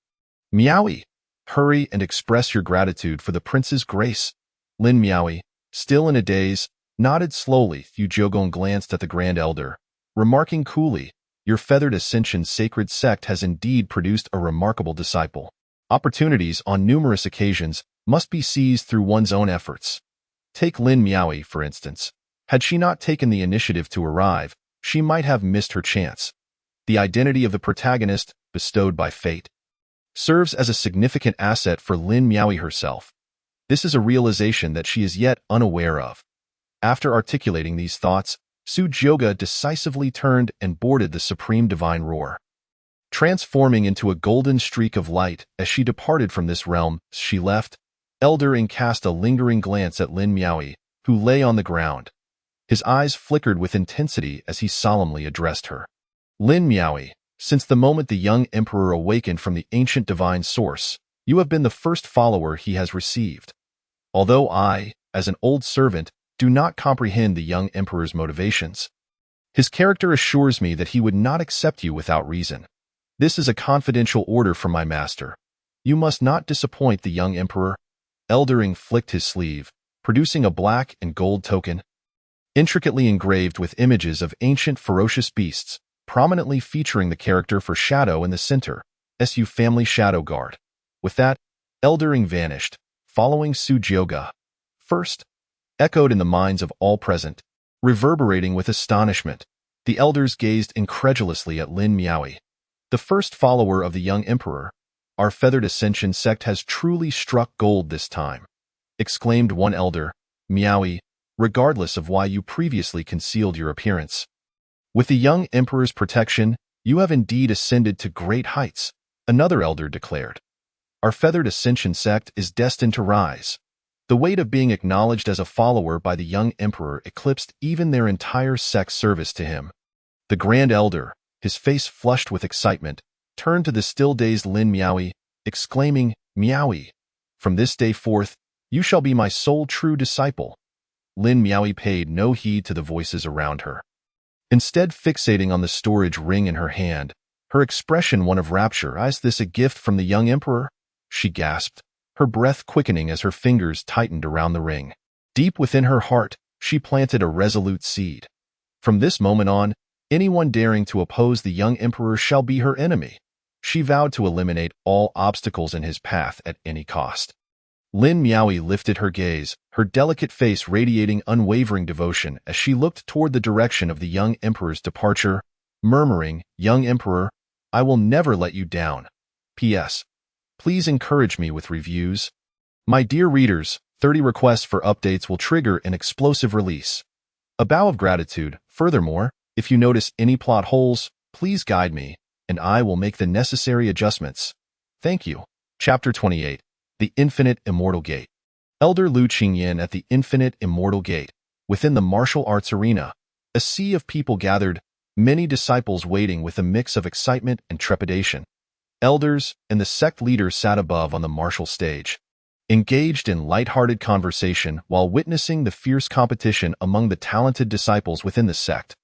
"Miaoyi, hurry and express your gratitude for the prince's grace." Lin Miaoyi, still in a daze, nodded slowly. Su Jiagong glanced at the Grand Elder, remarking coolly, "Your Feathered Ascension sacred sect has indeed produced a remarkable disciple. Opportunities on numerous occasions must be seized through one's own efforts. Take Lin Miaoyi, for instance. Had she not taken the initiative to arrive, she might have missed her chance. The identity of the protagonist, bestowed by fate, serves as a significant asset for Lin Miaoyi herself. This is a realization that she is yet unaware of." After articulating these thoughts, Su Jiagong decisively turned and boarded the supreme divine roar. Transforming into a golden streak of light as she departed from this realm, she left. Eldering cast a lingering glance at Lin Miaoyi, who lay on the ground. His eyes flickered with intensity as he solemnly addressed her. "Lin Miaoyi, since the moment the young emperor awakened from the ancient divine source, you have been the first follower he has received. Although I, as an old servant, do not comprehend the young emperor's motivations, his character assures me that he would not accept you without reason. This is a confidential order from my master. You must not disappoint the young emperor." Eldering flicked his sleeve, producing a black and gold token, intricately engraved with images of ancient ferocious beasts, prominently featuring the character for Shadow in the center, Su Family Shadow Guard. With that, Eldering vanished, following Su Jiagong. First, echoed in the minds of all present, reverberating with astonishment. The elders gazed incredulously at Lin Miaoyi. The first follower of the young emperor, "Our Feathered Ascension sect has truly struck gold this time," exclaimed one elder. "Miaoyi, regardless of why you previously concealed your appearance, with the young emperor's protection, you have indeed ascended to great heights," another elder declared. "Our Feathered Ascension sect is destined to rise." The weight of being acknowledged as a follower by the young emperor eclipsed even their entire sect's service to him. The Grand Elder, his face flushed with excitement, turned to the still-dazed Lin Miaoyi, exclaiming, "Miaoyi, from this day forth, you shall be my sole true disciple." Lin Miaoyi paid no heed to the voices around her. Instead, fixating on the storage ring in her hand, her expression one of rapture. "Is this a gift from the young emperor?" she gasped, her breath quickening as her fingers tightened around the ring. Deep within her heart, she planted a resolute seed. From this moment on, anyone daring to oppose the young emperor shall be her enemy. She vowed to eliminate all obstacles in his path at any cost. Lin Miaoyi lifted her gaze, her delicate face radiating unwavering devotion as she looked toward the direction of the young emperor's departure, murmuring, "Young emperor, I will never let you down. P.S. Please encourage me with reviews. My dear readers, 30 requests for updates will trigger an explosive release. A bow of gratitude. Furthermore, if you notice any plot holes, please guide me, and I will make the necessary adjustments. Thank you." Chapter 28. The Infinite Immortal Gate. Elder Lu Qingyan at the Infinite Immortal Gate. Within the martial arts arena, a sea of people gathered, many disciples waiting with a mix of excitement and trepidation. Elders and the sect leaders sat above on the martial stage. engaged in light-hearted conversation while witnessing the fierce competition among the talented disciples within the sect.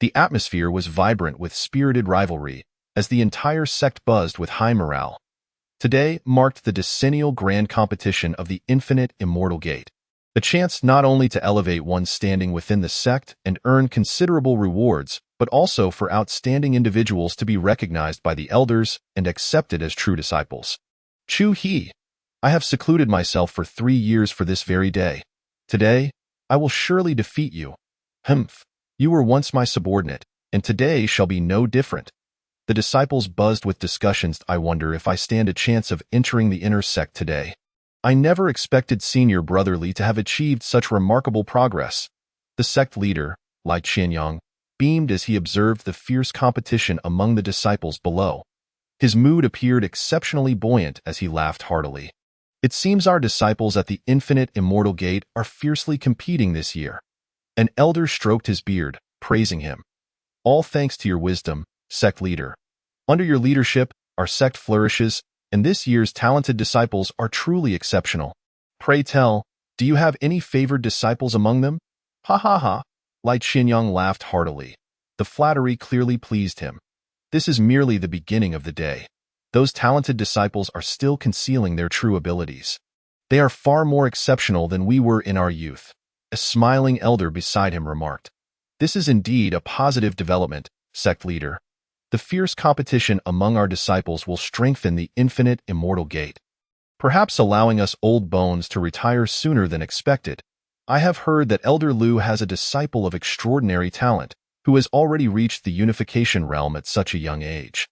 The atmosphere was vibrant with spirited rivalry, as the entire sect buzzed with high morale. Today marked the decennial grand competition of the Infinite Immortal Gate, a chance not only to elevate one's standing within the sect and earn considerable rewards, but also for outstanding individuals to be recognized by the elders and accepted as true disciples. Chu He, I have secluded myself for 3 years for this very day. Today, I will surely defeat you. Humph, you were once my subordinate, and today shall be no different. The disciples buzzed with discussions. I wonder if I stand a chance of entering the inner sect today. I never expected Senior Brother Li to have achieved such remarkable progress. The sect leader, Lai Qianyang, beamed as he observed the fierce competition among the disciples below. His mood appeared exceptionally buoyant as he laughed heartily. It seems our disciples at the Infinite Immortal Gate are fiercely competing this year. An elder stroked his beard, praising him. All thanks to your wisdom, sect leader. Under your leadership, our sect flourishes, and this year's talented disciples are truly exceptional. Pray tell, do you have any favored disciples among them? Ha ha ha. Lai Qianyang laughed heartily. The flattery clearly pleased him. This is merely the beginning of the day. Those talented disciples are still concealing their true abilities. They are far more exceptional than we were in our youth. A smiling elder beside him remarked. This is indeed a positive development, sect leader. The fierce competition among our disciples will strengthen the Infinite Immortal Gate, perhaps allowing us old bones to retire sooner than expected. I have heard that Elder Lu has a disciple of extraordinary talent, who has already reached the unification realm at such a young age.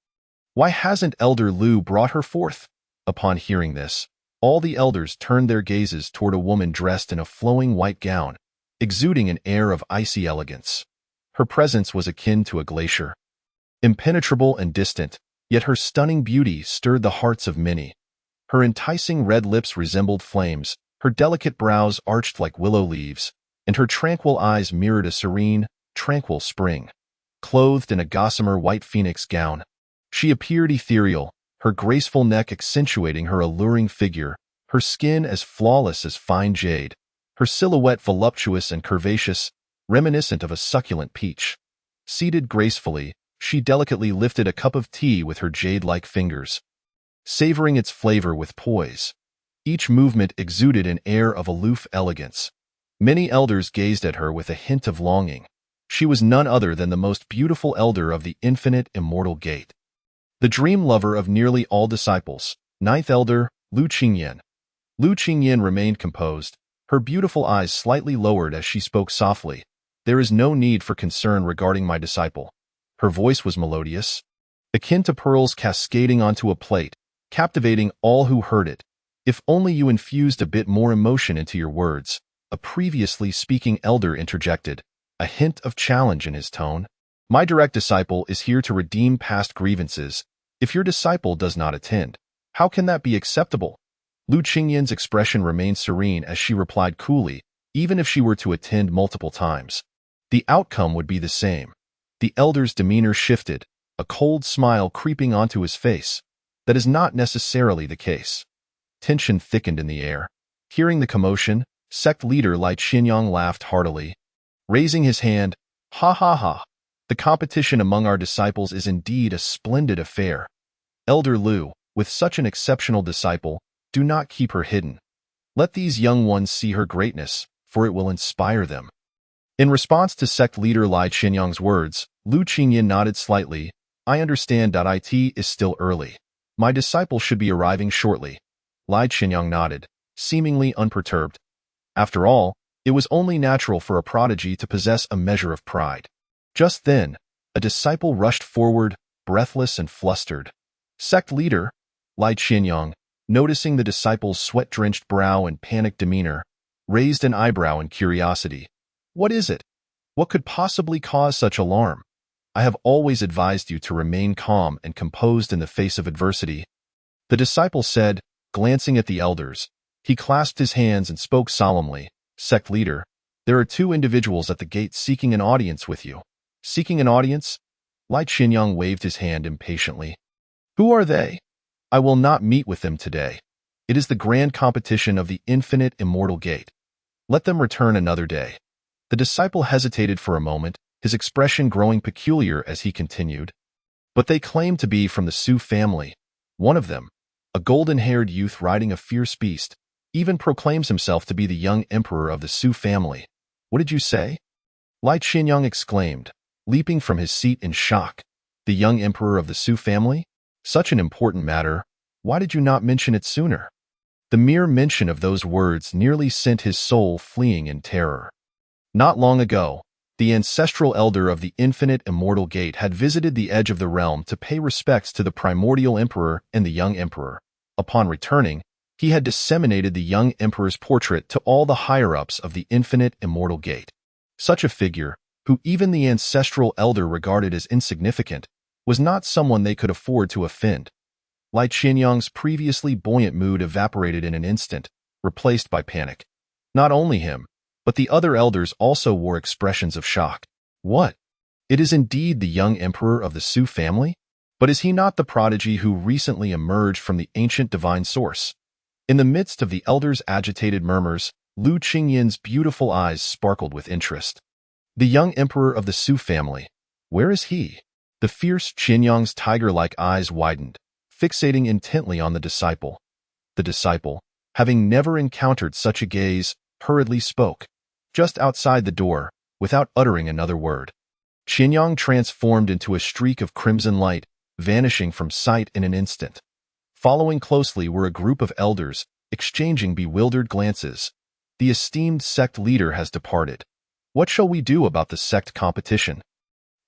Why hasn't Elder Lu brought her forth? Upon hearing this, all the elders turned their gazes toward a woman dressed in a flowing white gown, exuding an air of icy elegance. Her presence was akin to a glacier. Impenetrable and distant, yet her stunning beauty stirred the hearts of many. Her enticing red lips resembled flames, her delicate brows arched like willow leaves, and her tranquil eyes mirrored a serene, tranquil spring. Clothed in a gossamer white phoenix gown, she appeared ethereal, her graceful neck accentuating her alluring figure, her skin as flawless as fine jade, her silhouette voluptuous and curvaceous, reminiscent of a succulent peach. Seated gracefully, she delicately lifted a cup of tea with her jade-like fingers, savoring its flavor with poise. Each movement exuded an air of aloof elegance. Many elders gazed at her with a hint of longing. She was none other than the most beautiful elder of the Infinite Immortal Gate. The dream lover of nearly all disciples, ninth elder, Lu Qingyan. Lu Qingyan remained composed, her beautiful eyes slightly lowered as she spoke softly. There is no need for concern regarding my disciple. Her voice was melodious, akin to pearls cascading onto a plate, captivating all who heard it. If only you infused a bit more emotion into your words, a previously speaking elder interjected, a hint of challenge in his tone. My direct disciple is here to redeem past grievances. If your disciple does not attend, how can that be acceptable? Lu Qingyan's expression remained serene as she replied coolly, even if she were to attend multiple times, the outcome would be the same. The elder's demeanor shifted, a cold smile creeping onto his face. That is not necessarily the case. Tension thickened in the air. Hearing the commotion, sect leader Lai Qianyang laughed heartily. Raising his hand, ha ha ha. The competition among our disciples is indeed a splendid affair. Elder Lu, with such an exceptional disciple, do not keep her hidden. Let these young ones see her greatness, for it will inspire them. In response to sect leader Lai Qianyang's words, Lu Qingyan nodded slightly. I understand. It is still early. My disciple should be arriving shortly. Lai Qianyang nodded, seemingly unperturbed. After all, it was only natural for a prodigy to possess a measure of pride. Just then, a disciple rushed forward, breathless and flustered. Sect leader, Lai Qianyang, noticing the disciple's sweat-drenched brow and panicked demeanor, raised an eyebrow in curiosity. What is it? What could possibly cause such alarm? I have always advised you to remain calm and composed in the face of adversity. The disciple said, glancing at the elders. He clasped his hands and spoke solemnly. Sect leader, there are 2 individuals at the gate seeking an audience with you. Seeking an audience? Lai Qianyang waved his hand impatiently. Who are they? I will not meet with them today. It is the grand competition of the infinite immortal gate. Let them return another day. The disciple hesitated for a moment, his expression growing peculiar as he continued. But they claim to be from the Su family. One of them, a golden-haired youth riding a fierce beast, even proclaims himself to be the young emperor of the Su family. What did you say? Lai Qianyang exclaimed, leaping from his seat in shock. The young emperor of the Su family? Such an important matter. Why did you not mention it sooner? The mere mention of those words nearly sent his soul fleeing in terror. Not long ago, the ancestral elder of the infinite immortal gate had visited the edge of the realm to pay respects to the primordial emperor and the young emperor. Upon returning, he had disseminated the young emperor's portrait to all the higher-ups of the infinite immortal gate. Such a figure, who even the ancestral elder regarded as insignificant, was not someone they could afford to offend. Lai Qianyang's previously buoyant mood evaporated in an instant, replaced by panic. Not only him, but the other elders also wore expressions of shock. What? It is indeed the young emperor of the Su family? But is he not the prodigy who recently emerged from the ancient divine source? In the midst of the elders' agitated murmurs, Lu Qingyin's beautiful eyes sparkled with interest. The young emperor of the Su family. Where is he? The fierce Qianyang's tiger-like eyes widened, fixating intently on the disciple. The disciple, having never encountered such a gaze, hurriedly spoke. Just outside the door, without uttering another word. Qianyang transformed into a streak of crimson light, vanishing from sight in an instant. Following closely were a group of elders, exchanging bewildered glances. The esteemed sect leader has departed. What shall we do about the sect competition?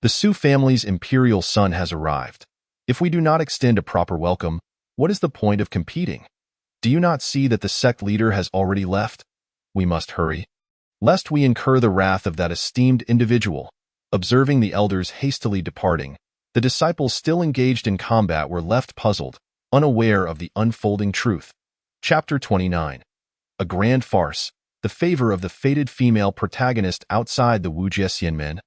The Su family's Imperial Son has arrived. If we do not extend a proper welcome, what is the point of competing? Do you not see that the sect leader has already left? We must hurry, lest we incur the wrath of that esteemed individual. Observing the elders hastily departing, the disciples still engaged in combat were left puzzled, unaware of the unfolding truth. Chapter 29. A grand farce, the favor of the fated female protagonist outside the Wujie Xianmen.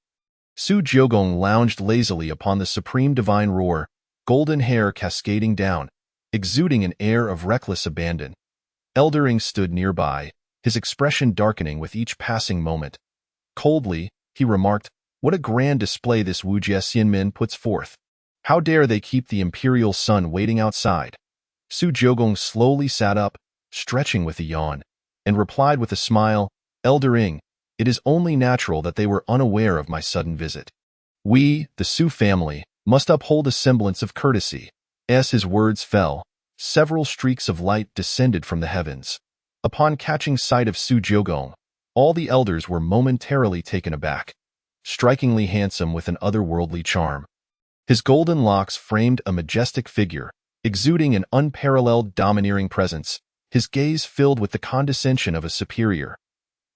Su Jiugong lounged lazily upon the supreme divine roar, golden hair cascading down, exuding an air of reckless abandon. Eldering stood nearby, his expression darkening with each passing moment. Coldly, he remarked, "What a grand display this Wujie Xianmen puts forth. How dare they keep the Imperial Son waiting outside?" Su Jiugong slowly sat up, stretching with a yawn, and replied with a smile, "Eldering, it is only natural that they were unaware of my sudden visit. We, the Su family, must uphold a semblance of courtesy." As his words fell, several streaks of light descended from the heavens. Upon catching sight of Su Jiugong, all the elders were momentarily taken aback. Strikingly handsome with an otherworldly charm. His golden locks framed a majestic figure, exuding an unparalleled domineering presence, his gaze filled with the condescension of a superior.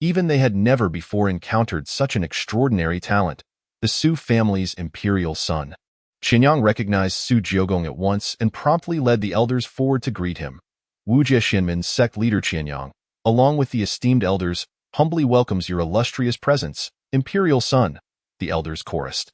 Even they had never before encountered such an extraordinary talent, the Su family's Imperial Son. Qianyang recognized Su Jiugong at once and promptly led the elders forward to greet him. Wujie Xianmen's sect leader Qianyang, along with the esteemed elders, humbly welcomes your illustrious presence, Imperial Son, the elders chorused.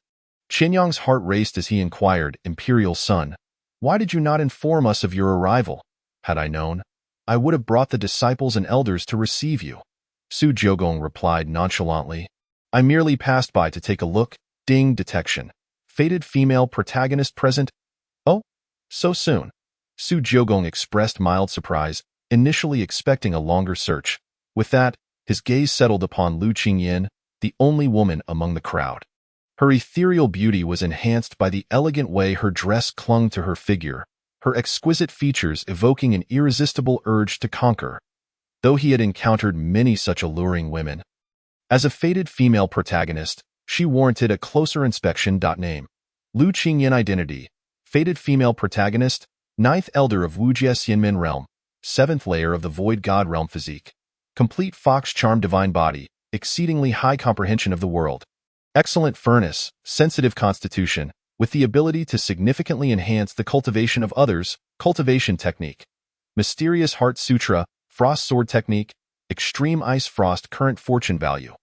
Qianyang's heart raced as he inquired, "Imperial Son, why did you not inform us of your arrival? Had I known, I would have brought the disciples and elders to receive you." Su Jiugong replied nonchalantly, "I merely passed by to take a look. Ding, detection. Fated female protagonist present." "Oh, so soon?" Su Jiugong expressed mild surprise, initially expecting a longer search. With that, his gaze settled upon Lu Qingyin, the only woman among the crowd. Her ethereal beauty was enhanced by the elegant way her dress clung to her figure, her exquisite features evoking an irresistible urge to conquer. Though he had encountered many such alluring women, as a fated female protagonist, she warranted a closer inspection. Name: Lu Qingyin. Identity: fated female protagonist, 9th elder of Wujie Xianmen realm, 7th layer of the Void God realm. Physique: complete fox charm, divine body, exceedingly high comprehension of the world, excellent furnace, sensitive constitution, with the ability to significantly enhance the cultivation of others, cultivation technique, mysterious heart sutra, frost sword technique, extreme ice frost current fortune value.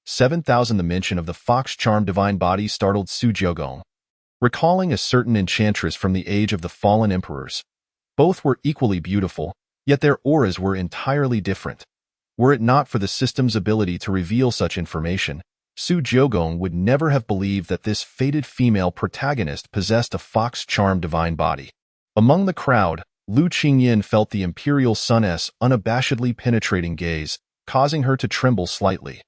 7,000. The mention of the fox charm divine body startled Su Jiugong, recalling a certain enchantress from the age of the fallen emperors. Both were equally beautiful, Yet their auras were entirely different. Were it not for the system's ability to reveal such information, Su Jiogong would never have believed that this fated female protagonist possessed a fox-charmed divine body. Among the crowd, Lu Qingyin felt the Imperial Son's unabashedly penetrating gaze, causing her to tremble slightly.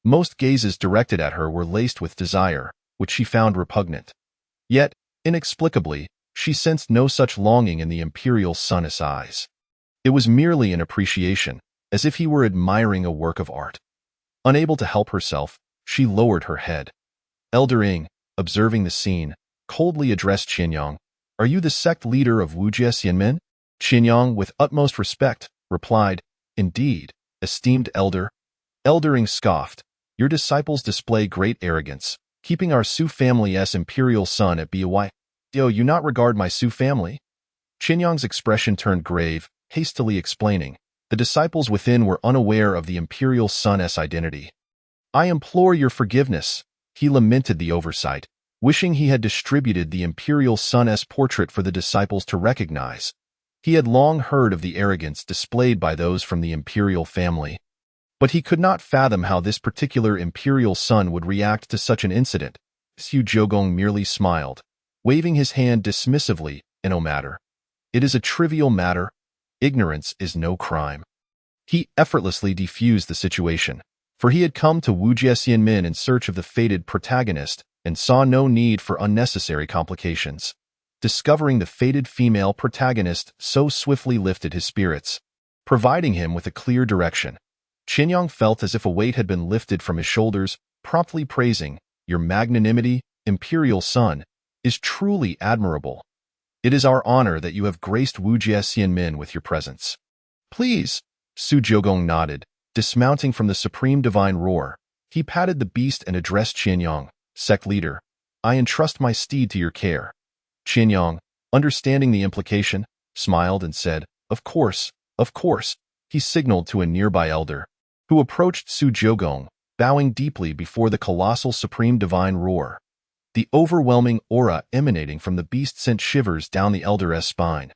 Most gazes directed at her were laced with desire, which she found repugnant. Yet, inexplicably, she sensed no such longing in the Imperial Son's eyes. It was merely an appreciation, as if he were admiring a work of art. Unable to help herself, she lowered her head. Elder Ing, observing the scene, coldly addressed Qianyang. "Are you the sect leader of Wujie Xianmen?" Qianyang, with utmost respect, replied, "Indeed, esteemed elder." Elder Ing scoffed, "Your disciples display great arrogance, keeping our Su family's Imperial Son at bay. Do you not regard my Su family?" Qianyang's expression turned grave, hastily explaining, "The disciples within were unaware of the Imperial Son's identity." "I implore your forgiveness," he lamented the oversight, wishing he had distributed the Imperial Son's portrait for the disciples to recognize. He had long heard of the arrogance displayed by those from the Imperial family, but he could not fathom how this particular Imperial Son would react to such an incident. Su Jiogong merely smiled, waving his hand dismissively, "No matter. It is a trivial matter. Ignorance is no crime." He effortlessly defused the situation, for he had come to Wujie Xianmen in search of the fated protagonist and saw no need for unnecessary complications. Discovering the fated female protagonist so swiftly lifted his spirits, providing him with a clear direction. Qianyang felt as if a weight had been lifted from his shoulders, promptly praising, "Your magnanimity, Imperial Son, is truly admirable. It is our honor that you have graced Wujie Xianmen with your presence." "Please," Su Jiogong nodded, dismounting from the supreme divine roar. He patted the beast and addressed Qianyang, "Sect leader, I entrust my steed to your care." Qianyang, understanding the implication, smiled and said, Of course. He signaled to a nearby elder, who approached Su Jiogong, bowing deeply before the colossal supreme divine roar. The overwhelming aura emanating from the beast sent shivers down the elder's spine.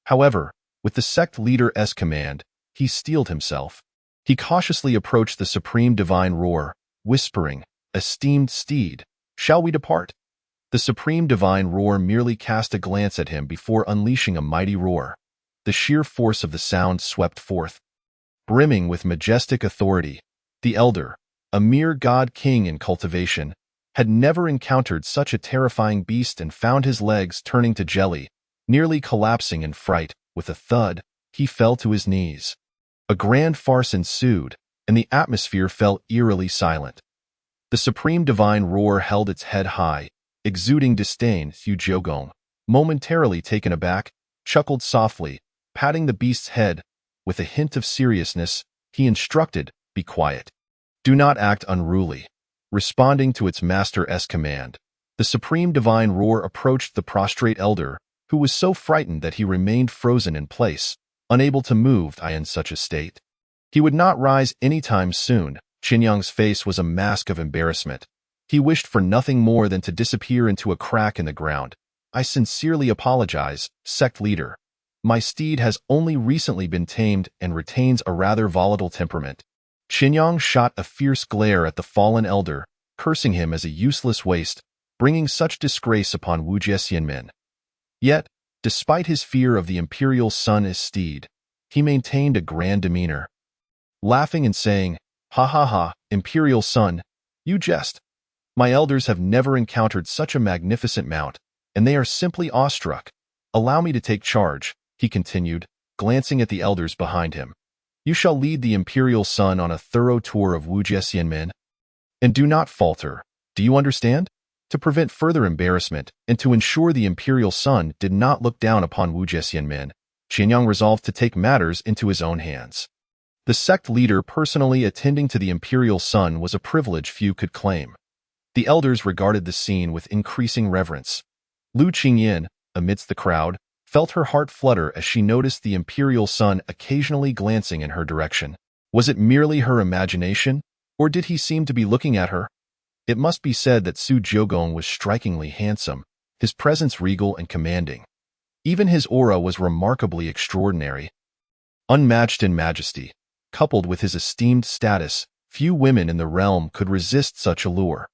However, with the sect leader's command, he steeled himself. He cautiously approached the supreme divine roar, whispering, "Esteemed steed, shall we depart?" The supreme divine roar merely cast a glance at him before unleashing a mighty roar. The sheer force of the sound swept forth. Brimming with majestic authority, the elder, a mere god-king in cultivation, had never encountered such a terrifying beast and found his legs turning to jelly, nearly collapsing in fright. With a thud, he fell to his knees. A grand farce ensued, and the atmosphere fell eerily silent. The supreme divine roar held its head high, exuding disdain. Su Jiogong, momentarily taken aback, chuckled softly, patting the beast's head. With a hint of seriousness, he instructed, "Be quiet. Do not act unruly." Responding to its master's command, the supreme divine roar approached the prostrate elder, who was so frightened that he remained frozen in place, unable to move in such a state. He would not rise any time soon. Qianyang's face was a mask of embarrassment. He wished for nothing more than to disappear into a crack in the ground. "I sincerely apologize, sect leader. My steed has only recently been tamed and retains a rather volatile temperament." Qianyang shot a fierce glare at the fallen elder, cursing him as a useless waste, bringing such disgrace upon Wujie Xianmen. Yet, despite his fear of the Imperial Son's steed, he maintained a grand demeanor. Laughing and saying, "Ha ha ha, Imperial Son, you jest. My elders have never encountered such a magnificent mount, and they are simply awestruck. Allow me to take charge," he continued, glancing at the elders behind him. "You shall lead the Imperial Son on a thorough tour of Wujie Xianmen. And do not falter. Do you understand? To prevent further embarrassment, and to ensure the Imperial Son did not look down upon Wujie Xianmen, Qianyang resolved to take matters into his own hands. The sect leader personally attending to the Imperial Son was a privilege few could claim. The elders regarded the scene with increasing reverence. Lu Qingyin, amidst the crowd, felt her heart flutter as she noticed the Imperial Son occasionally glancing in her direction. Was it merely her imagination, or did he seem to be looking at her? It must be said that Su Jiogong was strikingly handsome, his presence regal and commanding. Even his aura was remarkably extraordinary. Unmatched in majesty, coupled with his esteemed status, few women in the realm could resist such allure.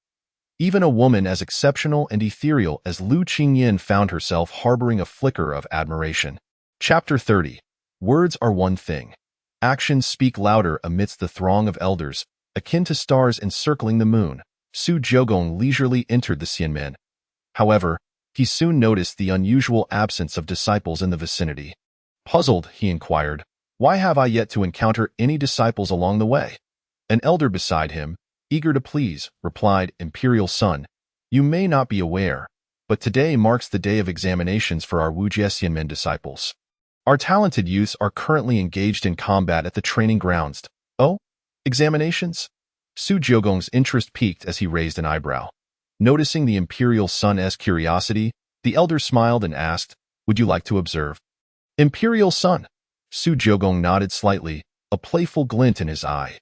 Even a woman as exceptional and ethereal as Lu Qingyan found herself harboring a flicker of admiration. Chapter 30. Words are one thing. Actions speak louder amidst the throng of elders, akin to stars encircling the moon. Su Jiugong leisurely entered the Xianmen. However, he soon noticed the unusual absence of disciples in the vicinity. Puzzled, he inquired, "Why have I yet to encounter any disciples along the way?" An elder beside him, eager to please, replied, "Imperial Son, you may not be aware, but today marks the day of examinations for our Wujie Xianmen disciples. Our talented youths are currently engaged in combat at the training grounds." "Oh? Examinations?" Su Jiugong's interest piqued as he raised an eyebrow. Noticing the Imperial Son's curiosity, the elder smiled and asked, "Would you like to observe?" "Imperial Son." Su Jiugong nodded slightly, a playful glint in his eye.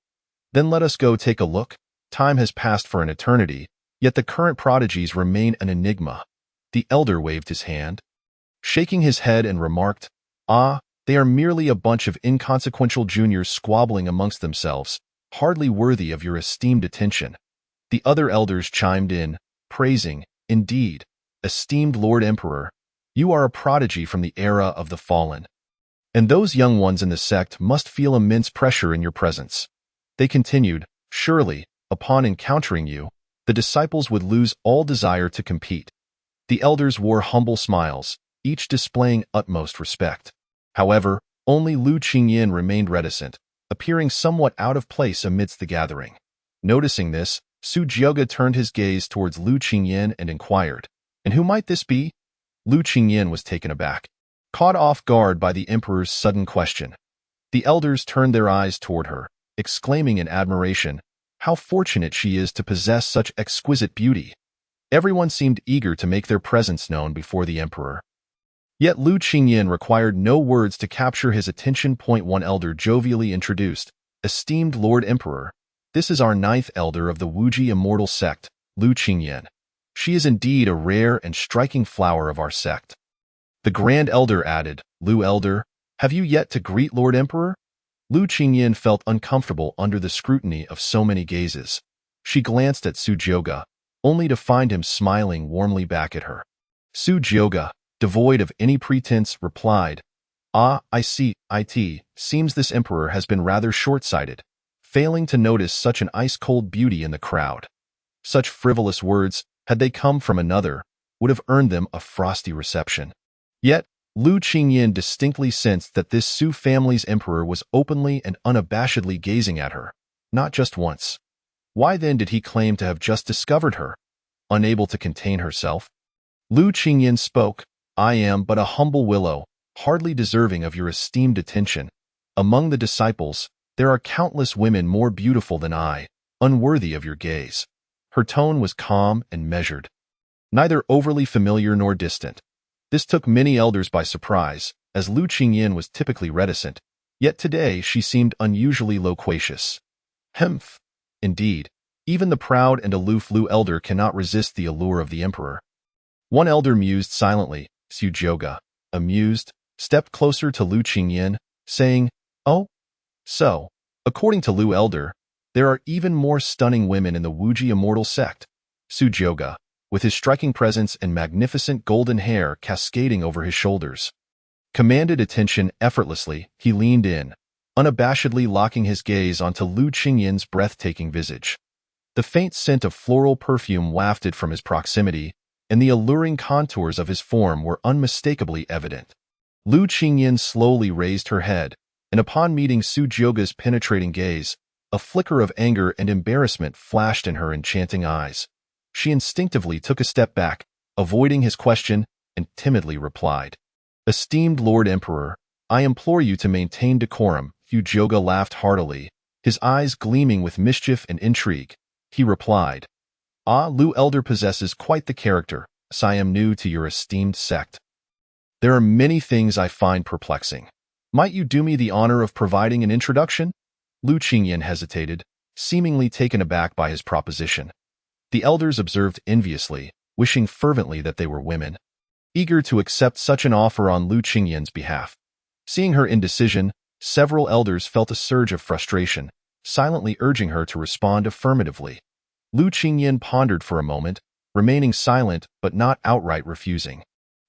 "Then let us go take a look." Time has passed for an eternity, yet the current prodigies remain an enigma. The elder waved his hand, shaking his head, and remarked, "Ah, they are merely a bunch of inconsequential juniors squabbling amongst themselves, hardly worthy of your esteemed attention." The other elders chimed in, praising, "Indeed, esteemed Lord Emperor, you are a prodigy from the era of the fallen. And those young ones in the sect must feel immense pressure in your presence." They continued, "Surely, upon encountering you, the disciples would lose all desire to compete." The elders wore humble smiles, each displaying utmost respect. However, only Lu Qingyan remained reticent, appearing somewhat out of place amidst the gathering. Noticing this, Su Jiuge turned his gaze towards Lu Qingyan and inquired, "And who might this be?" Lu Qingyan was taken aback, caught off guard by the emperor's sudden question. The elders turned their eyes toward her, exclaiming in admiration, "How fortunate she is to possess such exquisite beauty." Everyone seemed eager to make their presence known before the emperor. Yet Lu Qingyan required no words to capture his attention. One elder jovially introduced, "Esteemed Lord Emperor, this is our 9th elder of the Wujie immortal sect, Lu Qingyan. She is indeed a rare and striking flower of our sect." The Grand Elder added, "Lu Elder, have you yet to greet Lord Emperor?" Lu Qingyan felt uncomfortable under the scrutiny of so many gazes. She glanced at Su Jiuge, only to find him smiling warmly back at her. Su Jiuge, devoid of any pretense, replied, "Ah, I see, it seems this emperor has been rather short-sighted, failing to notice such an ice-cold beauty in the crowd." Such frivolous words, had they come from another, would have earned them a frosty reception. Yet, Lu Qingyan distinctly sensed that this Su family's emperor was openly and unabashedly gazing at her, not just once. Why then did he claim to have just discovered her? Unable to contain herself, Lu Qingyan spoke, "I am but a humble willow, hardly deserving of your esteemed attention. Among the disciples, there are countless women more beautiful than I, unworthy of your gaze." Her tone was calm and measured, neither overly familiar nor distant. This took many elders by surprise, as Lu Qingyan was typically reticent, yet today she seemed unusually loquacious. Humph. Indeed, even the proud and aloof Lu elder cannot resist the allure of the emperor. One elder mused silently. Su Jiuge, amused, stepped closer to Lu Qingyan, saying, "Oh? So, according to Lu elder, there are even more stunning women in the Wujie immortal sect." Su Jiuge, with his striking presence and magnificent golden hair cascading over his shoulders, commanded attention effortlessly. He leaned in, unabashedly locking his gaze onto Lu Qingyan's breathtaking visage. The faint scent of floral perfume wafted from his proximity, and the alluring contours of his form were unmistakably evident. Lu Qingyan slowly raised her head, and upon meeting Su Jiuge's penetrating gaze, a flicker of anger and embarrassment flashed in her enchanting eyes. She instinctively took a step back, avoiding his question, and timidly replied, "Esteemed Lord Emperor, I implore you to maintain decorum." Su Jiuge laughed heartily, his eyes gleaming with mischief and intrigue. He replied, "Ah, Lu elder possesses quite the character, as I am new to your esteemed sect. There are many things I find perplexing. Might you do me the honor of providing an introduction?" Lu Qingyan hesitated, seemingly taken aback by his proposition. The elders observed enviously, wishing fervently that they were women, eager to accept such an offer on Lu Qingyan's behalf. Seeing her indecision, Several elders felt a surge of frustration, silently urging her to respond affirmatively. Lu Qingyan pondered for a moment, remaining silent but not outright refusing.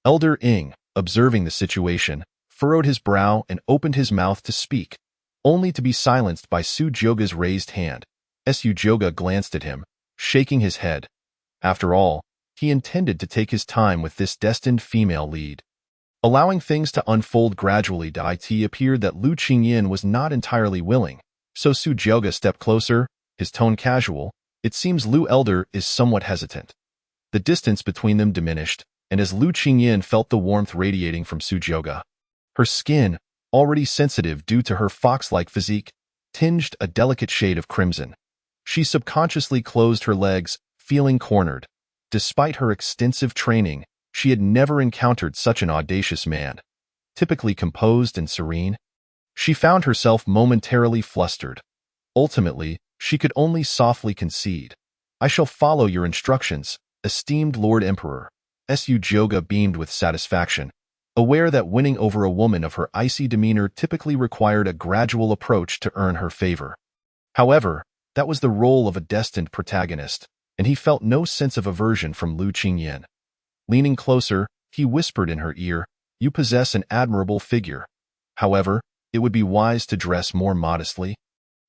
Elder Ing, observing the situation, furrowed his brow and opened his mouth to speak, only to be silenced by Su Jioga's raised hand. Su Jioga glanced at him, shaking his head. After all, he intended to take his time with this destined female lead. Allowing things to unfold gradually, it appeared that Lu Qingyan was not entirely willing, so Su Jioga stepped closer, his tone casual. It seems Lu Elder is somewhat hesitant. The distance between them diminished, and as Lu Qingyan felt the warmth radiating from Su Jioga, her skin, already sensitive due to her fox-like physique, tinged a delicate shade of crimson. She subconsciously closed her legs, feeling cornered. Despite her extensive training, she had never encountered such an audacious man. Typically composed and serene, she found herself momentarily flustered. Ultimately, she could only softly concede. "I shall follow your instructions, esteemed Lord Emperor." Su Jioga beamed with satisfaction, aware that winning over a woman of her icy demeanor typically required a gradual approach to earn her favor. However, that was the role of a destined protagonist, and he felt no sense of aversion from Lu Qingyan. Leaning closer, he whispered in her ear, "You possess an admirable figure. However, it would be wise to dress more modestly,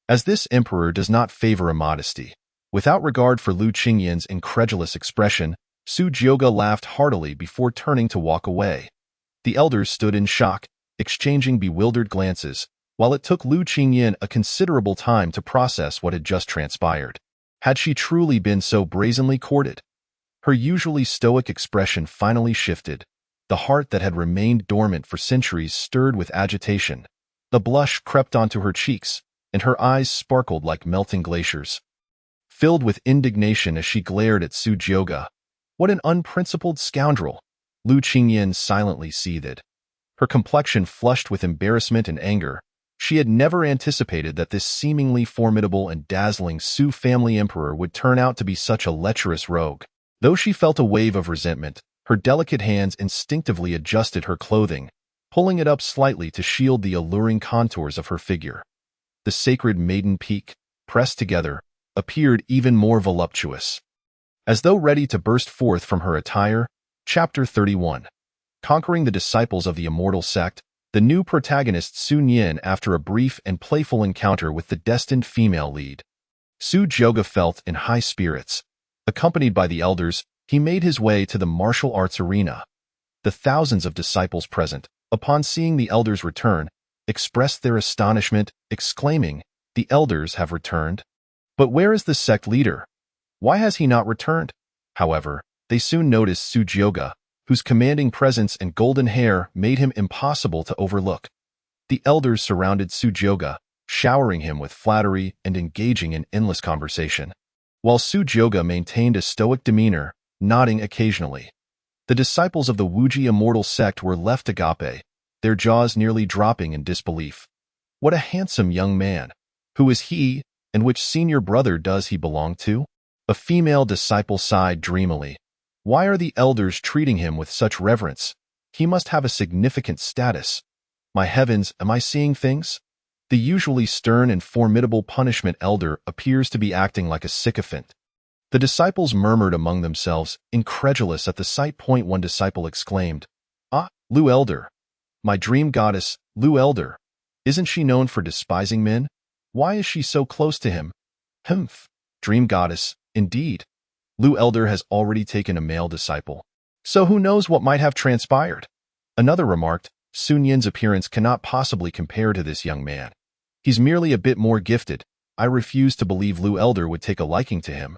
as this emperor does not favor immodesty." Without regard for Lu Qingyan's incredulous expression, Su Jioga laughed heartily before turning to walk away. The elders stood in shock, exchanging bewildered glances, while it took Lu Qingyan a considerable time to process what had just transpired. Had she truly been so brazenly courted? Her usually stoic expression finally shifted. The heart that had remained dormant for centuries stirred with agitation. The blush crept onto her cheeks, and her eyes sparkled like melting glaciers. Filled with indignation as she glared at Su Jioga. What an unprincipled scoundrel! Lu Qingyan silently seethed. Her complexion flushed with embarrassment and anger. She had never anticipated that this seemingly formidable and dazzling Su family emperor would turn out to be such a lecherous rogue. Though she felt a wave of resentment, her delicate hands instinctively adjusted her clothing, pulling it up slightly to shield the alluring contours of her figure. The sacred maiden peak, pressed together, appeared even more voluptuous. As though ready to burst forth from her attire, Chapter 31. Conquering the disciples of the immortal sect, the new protagonist Sun Yin after a brief and playful encounter with the destined female lead. Su Jioga felt in high spirits. Accompanied by the elders, he made his way to the martial arts arena. The thousands of disciples present, upon seeing the elders return, expressed their astonishment, exclaiming, "The elders have returned? But where is the sect leader? Why has he not returned?" However, they soon noticed Su Jioga, whose commanding presence and golden hair made him impossible to overlook. The elders surrounded Su Jioga, showering him with flattery and engaging in endless conversation, while Su Jioga maintained a stoic demeanor, nodding occasionally. The disciples of the Wuji immortal sect were left agape, their jaws nearly dropping in disbelief. What a handsome young man! Who is he, and which senior brother does he belong to? A female disciple sighed dreamily. Why are the elders treating him with such reverence? He must have a significant status. My heavens, am I seeing things? The usually stern and formidable punishment elder appears to be acting like a sycophant. The disciples murmured among themselves, incredulous at the sight. One disciple exclaimed, "Ah, Lu Elder! My dream goddess, Lu Elder! Isn't she known for despising men? Why is she so close to him?" "Humph, dream goddess, indeed. Lu Elder has already taken a male disciple. So who knows what might have transpired?" Another remarked, "Sun Yin's appearance cannot possibly compare to this young man. He's merely a bit more gifted. I refuse to believe Lu Elder would take a liking to him.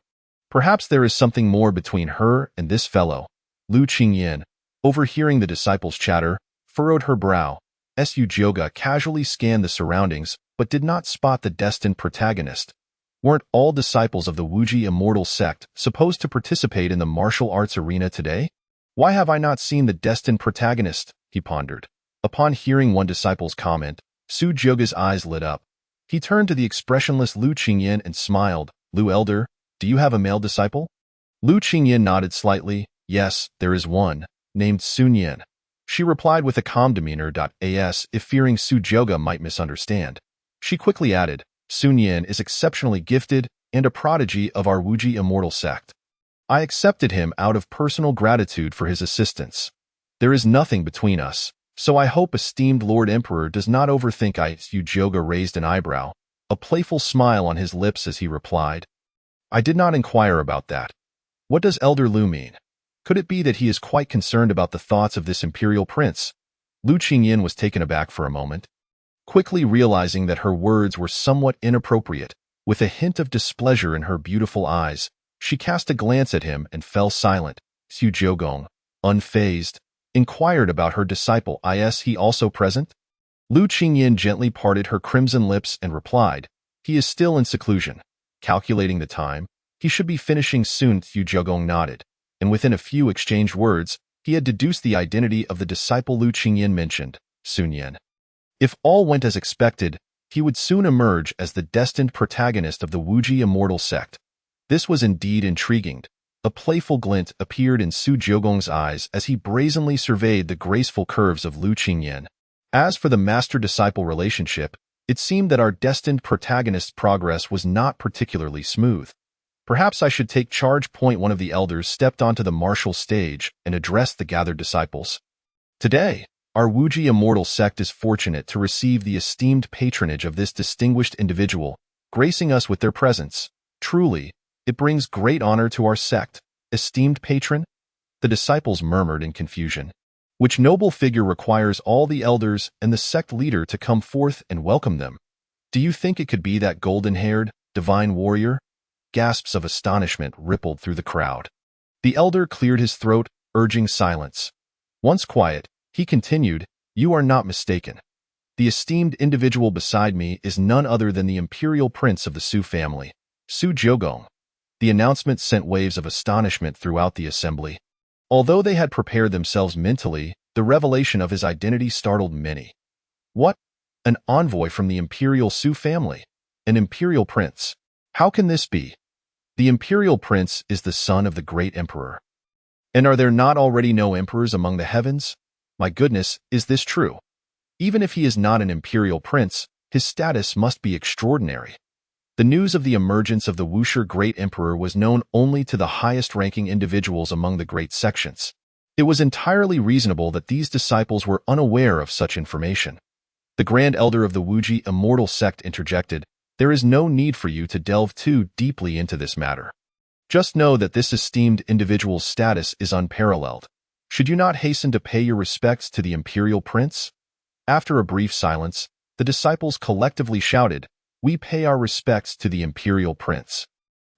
Perhaps there is something more between her and this fellow." Lu Qingyan, overhearing the disciples' chatter, furrowed her brow. Su Jioga casually scanned the surroundings, but did not spot the destined protagonist. Weren't all disciples of the Wuji immortal sect supposed to participate in the martial arts arena today? Why have I not seen the destined protagonist? He pondered. Upon hearing one disciple's comment, Su Jioga's eyes lit up. He turned to the expressionless Lu Qingyan and smiled. "Lu Elder, do you have a male disciple?" Lu Qingyan nodded slightly. "Yes, there is one, named Sun Yin." She replied with a calm demeanor. As if fearing Su Joga might misunderstand. She quickly added, Sun Yin is exceptionally gifted and a prodigy of our Wuji immortal sect. I accepted him out of personal gratitude for his assistance. There is nothing between us, so I hope esteemed Lord Emperor does not overthink I. Su Joga raised an eyebrow, a playful smile on his lips as he replied. I did not inquire about that. What does Elder Lu mean? Could it be that he is quite concerned about the thoughts of this imperial prince? Lu Qingyin was taken aback for a moment, quickly realizing that her words were somewhat inappropriate. With a hint of displeasure in her beautiful eyes, she cast a glance at him and fell silent. Su Jiogong, unfazed, inquired about her disciple. Is he also present? Lu Qingyin gently parted her crimson lips and replied, he is still in seclusion. Calculating the time, he should be finishing soon. Su Jiogong nodded, and within a few exchanged words, he had deduced the identity of the disciple Lu Qingyin mentioned, Sun Yin. If all went as expected, he would soon emerge as the destined protagonist of the Wuji immortal sect. This was indeed intriguing. A playful glint appeared in Su Jiogong's eyes as he brazenly surveyed the graceful curves of Lu Qingyin. As for the master-disciple relationship, it seemed that our destined protagonist's progress was not particularly smooth. Perhaps I should take charge. One of the elders stepped onto the martial stage and addressed the gathered disciples. Today, our Wuji immortal sect is fortunate to receive the esteemed patronage of this distinguished individual, gracing us with their presence. Truly, it brings great honor to our sect. Esteemed patron? The disciples murmured in confusion. Which noble figure requires all the elders and the sect leader to come forth and welcome them? Do you think it could be that golden-haired, divine warrior? Gasps of astonishment rippled through the crowd. The elder cleared his throat, urging silence. Once quiet, he continued, you are not mistaken. The esteemed individual beside me is none other than the imperial prince of the Su family, Su Jiogong. The announcement sent waves of astonishment throughout the assembly. Although they had prepared themselves mentally, the revelation of his identity startled many. What? An envoy from the imperial Su family? An imperial prince? How can this be? The imperial prince is the son of the great emperor. And are there not already no emperors among the heavens? My goodness, is this true? Even if he is not an imperial prince, his status must be extraordinary. The news of the emergence of the Wuxia great emperor was known only to the highest-ranking individuals among the great sections. It was entirely reasonable that these disciples were unaware of such information. The Grand Elder of the Wuji immortal sect interjected, there is no need for you to delve too deeply into this matter. Just know that this esteemed individual's status is unparalleled. Should you not hasten to pay your respects to the imperial prince? After a brief silence, the disciples collectively shouted, we pay our respects to the imperial prince.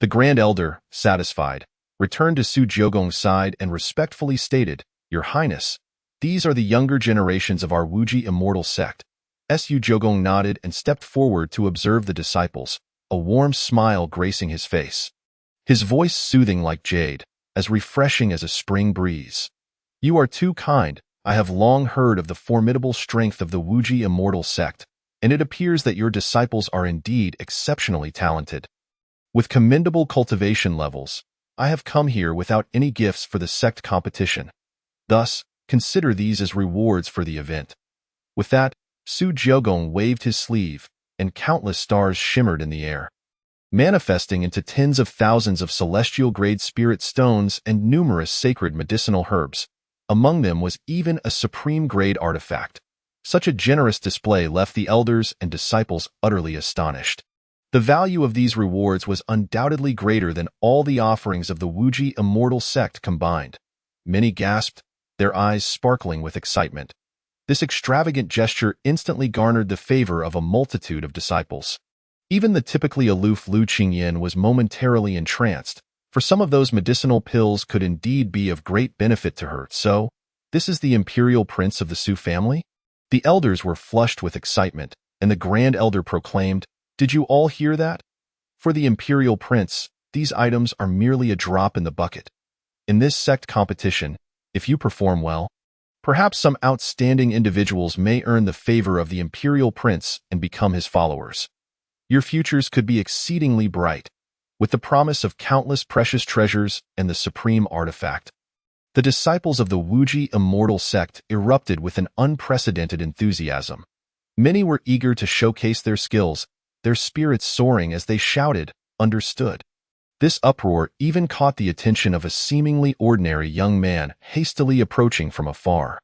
The Grand Elder, satisfied, returned to Su Jiogong's side and respectfully stated, Your Highness, these are the younger generations of our Wuji immortal sect. Su Jiogong nodded and stepped forward to observe the disciples, a warm smile gracing his face. His voice soothing like jade, as refreshing as a spring breeze. You are too kind. I have long heard of the formidable strength of the Wuji immortal sect, and it appears that your disciples are indeed exceptionally talented. With commendable cultivation levels, I have come here without any gifts for the sect competition. Thus, consider these as rewards for the event. With that, Su Jiogong waved his sleeve, and countless stars shimmered in the air, manifesting into tens of thousands of celestial-grade spirit stones and numerous sacred medicinal herbs. Among them was even a supreme-grade artifact. Such a generous display left the elders and disciples utterly astonished. The value of these rewards was undoubtedly greater than all the offerings of the Wuji immortal sect combined. Many gasped, their eyes sparkling with excitement. This extravagant gesture instantly garnered the favor of a multitude of disciples. Even the typically aloof Lu Qingyin was momentarily entranced, for some of those medicinal pills could indeed be of great benefit to her. So, this is the imperial prince of the Su family? The elders were flushed with excitement, and the Grand Elder proclaimed, Did you all hear that? For the imperial prince, these items are merely a drop in the bucket. In this sect competition, if you perform well, perhaps some outstanding individuals may earn the favor of the imperial prince and become his followers. Your futures could be exceedingly bright, with the promise of countless precious treasures and the supreme artifact. The disciples of the Wuji immortal sect erupted with an unprecedented enthusiasm. Many were eager to showcase their skills, their spirits soaring as they shouted, "Understood." This uproar even caught the attention of a seemingly ordinary young man hastily approaching from afar.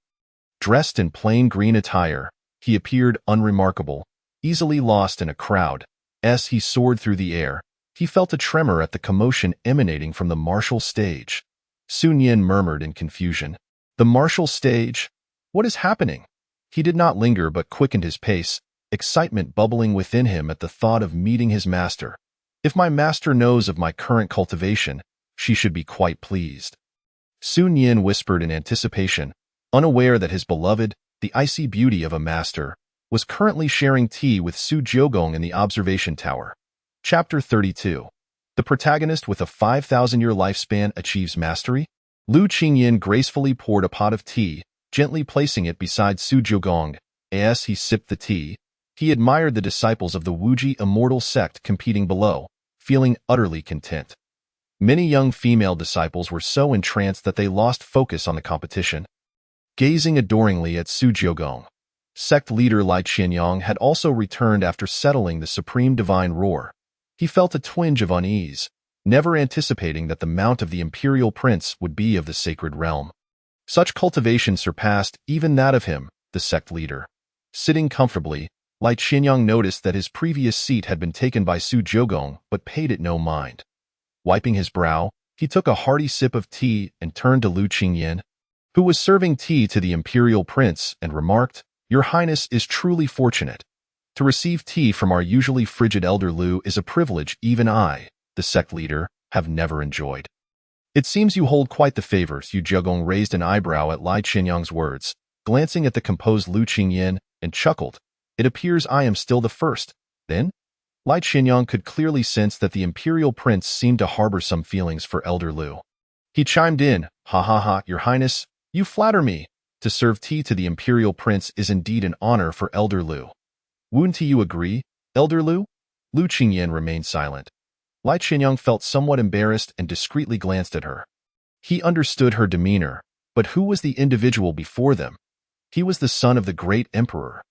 Dressed in plain green attire, he appeared unremarkable, easily lost in a crowd. As he soared through the air, he felt a tremor at the commotion emanating from the martial stage. Sun Yin murmured in confusion. "The martial stage? What is happening?" He did not linger but quickened his pace, excitement bubbling within him at the thought of meeting his master. If my master knows of my current cultivation, she should be quite pleased. Sun Yin whispered in anticipation, unaware that his beloved, the icy beauty of a master, was currently sharing tea with Su Jiogong in the observation tower. Chapter 32. The protagonist with a 5,000-year lifespan achieves mastery? Lu Qingyin gracefully poured a pot of tea, gently placing it beside Su Jiogong. As he sipped the tea, he admired the disciples of the Wuji immortal sect competing below, feeling utterly content. Many young female disciples were so entranced that they lost focus on the competition. Gazing adoringly at Su Jiogong, sect leader Lai Qianyang had also returned after settling the supreme divine roar. He felt a twinge of unease, never anticipating that the mount of the imperial prince would be of the sacred realm. Such cultivation surpassed even that of him, the sect leader. Sitting comfortably, Lai Qianyang noticed that his previous seat had been taken by Su Jiogong but paid it no mind. Wiping his brow, he took a hearty sip of tea and turned to Lu Qingyin, who was serving tea to the imperial prince, and remarked, "Your Highness is truly fortunate. To receive tea from our usually frigid elder Lu is a privilege even I, the sect leader, have never enjoyed." "It seems you hold quite the favor." Su Jiogong raised an eyebrow at Lai Qianyang's words, glancing at the composed Lu Qingyin, and chuckled. "It appears I am still the first, then?" Lai Qianyang could clearly sense that the imperial prince seemed to harbor some feelings for elder Lu. He chimed in, "Ha ha ha, Your Highness, you flatter me. To serve tea to the imperial prince is indeed an honor for elder Lu. Wouldn't you agree, elder Lu?" Lu Qingyin remained silent. Lai Qianyang felt somewhat embarrassed and discreetly glanced at her. He understood her demeanor, but who was the individual before them? He was the son of the great emperor.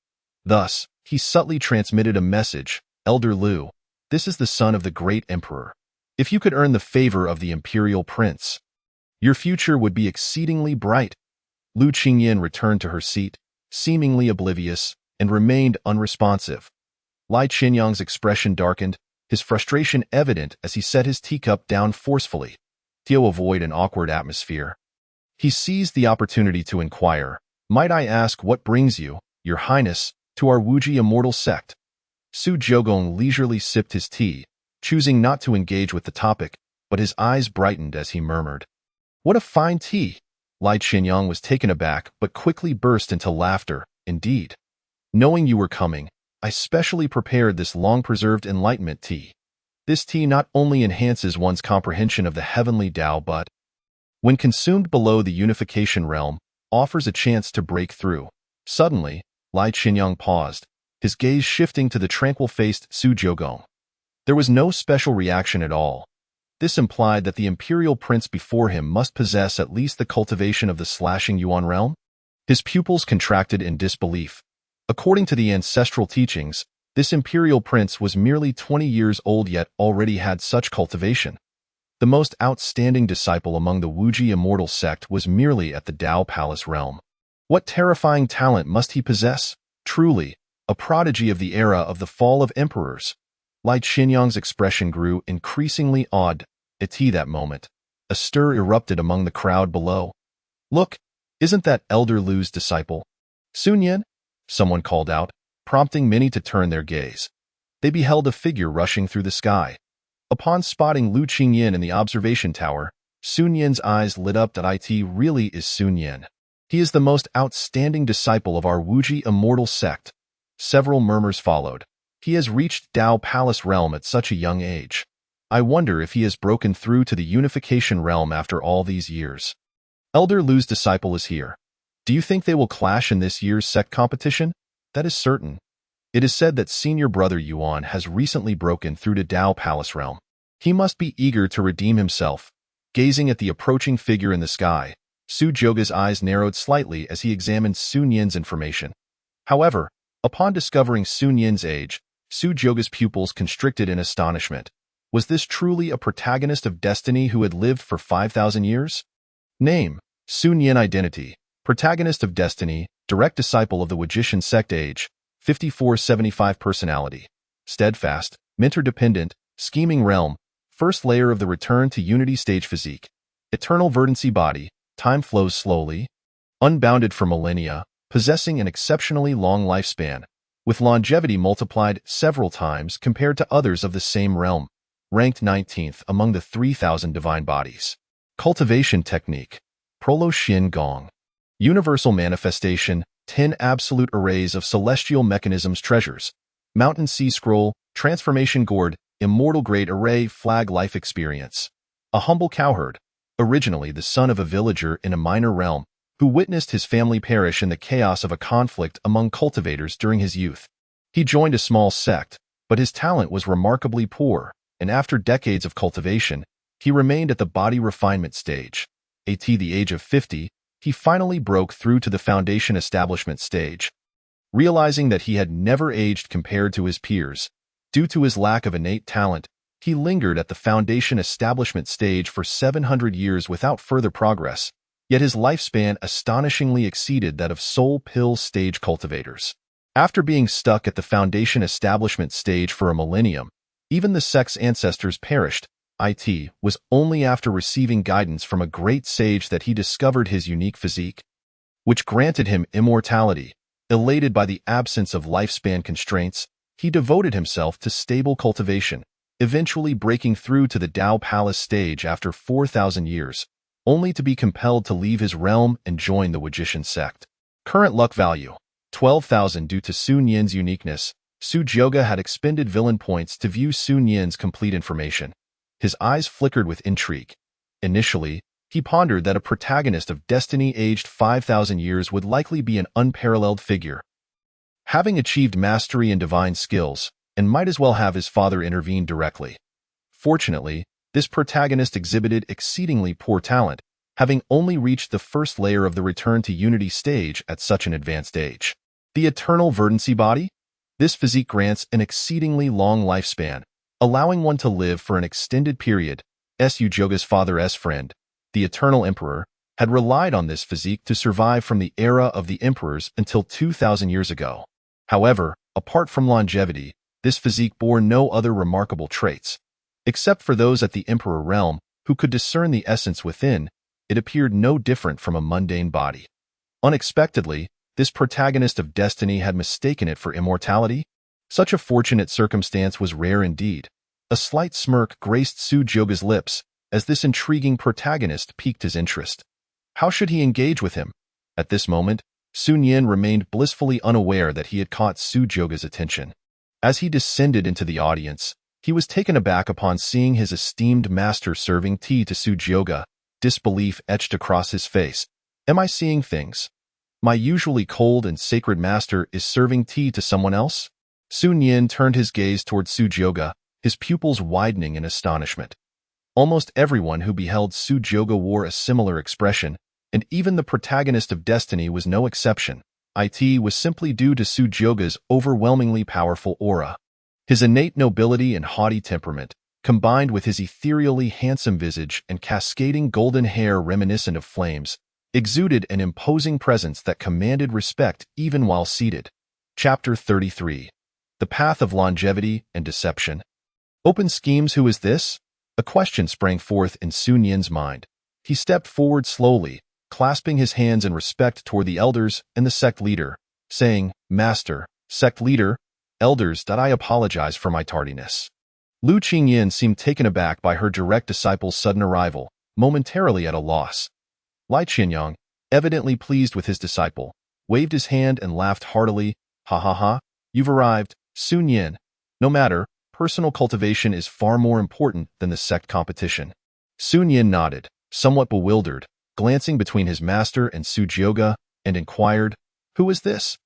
Thus, he subtly transmitted a message, "Elder Lu, this is the son of the great emperor. If you could earn the favor of the imperial prince, your future would be exceedingly bright." Lu Qingyin returned to her seat, seemingly oblivious, and remained unresponsive. Lai Qianyang's expression darkened, his frustration evident as he set his teacup down forcefully. To avoid an awkward atmosphere, he seized the opportunity to inquire, "Might I ask what brings you, Your Highness, to our Wuji immortal sect?" Su Jiogong leisurely sipped his tea, choosing not to engage with the topic, but his eyes brightened as he murmured, "What a fine tea!" Lai Qianyang was taken aback but quickly burst into laughter. "Indeed. Knowing you were coming, I specially prepared this long-preserved enlightenment tea. This tea not only enhances one's comprehension of the heavenly Tao but, when consumed below the unification realm, offers a chance to break through." Suddenly, Lai Qianyang paused, his gaze shifting to the tranquil-faced Su Jiogong. There was no special reaction at all. This implied that the imperial prince before him must possess at least the cultivation of the slashing Yuan realm. His pupils contracted in disbelief. According to the ancestral teachings, this imperial prince was merely 20 years old yet already had such cultivation. The most outstanding disciple among the Wuji immortal sect was merely at the Tao Palace realm. What terrifying talent must he possess? Truly, a prodigy of the era of the fall of emperors. Lai Qianyang's expression grew increasingly odd. At that moment, a stir erupted among the crowd below. "Look, isn't that elder Lu's disciple? Sun Yin?" someone called out, prompting many to turn their gaze. They beheld a figure rushing through the sky. Upon spotting Lu Qingyin in the observation tower, Sun Yin's eyes lit up. "It really is Sun Yin. He is the most outstanding disciple of our Wuji immortal sect." Several murmurs followed. "He has reached Tao Palace realm at such a young age. I wonder if he has broken through to the unification realm after all these years. Elder Lu's disciple is here. Do you think they will clash in this year's sect competition?" "That is certain. It is said that senior brother Yuan has recently broken through to Tao Palace realm. He must be eager to redeem himself." Gazing at the approaching figure in the sky, Su Jioga's eyes narrowed slightly as he examined Sun Yin's information. However, upon discovering Sun Yin's age, Su Jioga's pupils constricted in astonishment. Was this truly a protagonist of destiny who had lived for 5,000 years? Name: Sun Yin. Identity: protagonist of destiny, direct disciple of the Wujishan sect. Age: 54-75. Personality: steadfast, mentor-dependent, scheming. Realm: first layer of the return to unity stage. Physique: eternal verdancy. Body: time flows slowly, unbounded for millennia, possessing an exceptionally long lifespan, with longevity multiplied several times compared to others of the same realm. Ranked 19th among the 3,000 divine bodies. Cultivation technique: Prolo Shin Gong. Universal manifestation: 10 absolute arrays of celestial mechanisms. Treasures: Mountain Sea Scroll, Transformation Gourd, Immortal Great Array. Flag: life experience: a humble cowherd, originally the son of a villager in a minor realm, who witnessed his family perish in the chaos of a conflict among cultivators during his youth. He joined a small sect, but his talent was remarkably poor, and after decades of cultivation, he remained at the body refinement stage. At the age of 50, he finally broke through to the foundation establishment stage. Realizing that he had never aged compared to his peers, due to his lack of innate talent, he lingered at the foundation establishment stage for 700 years without further progress, yet his lifespan astonishingly exceeded that of soul pill stage cultivators. After being stuck at the foundation establishment stage for a millennium, even the sect's ancestors perished. It was only after receiving guidance from a great sage that he discovered his unique physique, which granted him immortality. Elated by the absence of lifespan constraints, he devoted himself to stable cultivation, eventually breaking through to the Dao Palace stage after 4,000 years, only to be compelled to leave his realm and join the Wujishan sect. Current luck value: 12,000. Due to Sun Yin's uniqueness, Su Jioga had expended villain points to view Sun Yin's complete information. His eyes flickered with intrigue. Initially, he pondered that a protagonist of destiny aged 5,000 years would likely be an unparalleled figure, having achieved mastery in divine skills, and might as well have his father intervene directly. Fortunately, this protagonist exhibited exceedingly poor talent, having only reached the first layer of the return to unity stage at such an advanced age. The eternal verdancy body? This physique grants an exceedingly long lifespan, allowing one to live for an extended period. Su Jioga's father's friend, the Eternal Emperor, had relied on this physique to survive from the era of the emperors until 2,000 years ago. However, apart from longevity, this physique bore no other remarkable traits. Except for those at the Emperor realm, who could discern the essence within, it appeared no different from a mundane body. Unexpectedly, this protagonist of destiny had mistaken it for immortality. Such a fortunate circumstance was rare indeed. A slight smirk graced Su Jioga's lips as this intriguing protagonist piqued his interest. How should he engage with him? At this moment, Sun Yin remained blissfully unaware that he had caught Su Jioga's attention. As he descended into the audience, he was taken aback upon seeing his esteemed master serving tea to Su Jioga. Disbelief etched across his face. Am I seeing things? My usually cold and sacred master is serving tea to someone else? Sun Yin turned his gaze toward Su Jioga, his pupils widening in astonishment. Almost everyone who beheld Su Jioga wore a similar expression, and even the protagonist of destiny was no exception. It was simply due to Su Jioga's overwhelmingly powerful aura. His innate nobility and haughty temperament, combined with his ethereally handsome visage and cascading golden hair reminiscent of flames, exuded an imposing presence that commanded respect even while seated. Chapter 33. The Path of Longevity and Deception. Open schemes. Who is this? A question sprang forth in Sun Yin's mind. He stepped forward slowly, clasping his hands in respect toward the elders and the sect leader, saying, Master, sect leader, elders, I apologize for my tardiness. Lu Qingyin seemed taken aback by her direct disciple's sudden arrival, momentarily at a loss. Lai Qianyang, evidently pleased with his disciple, waved his hand and laughed heartily. Ha ha ha, you've arrived, Sun Yin. No matter, personal cultivation is far more important than the sect competition. Sun Yin nodded, somewhat bewildered, glancing between his master and Su Jioga, and inquired, Who is this?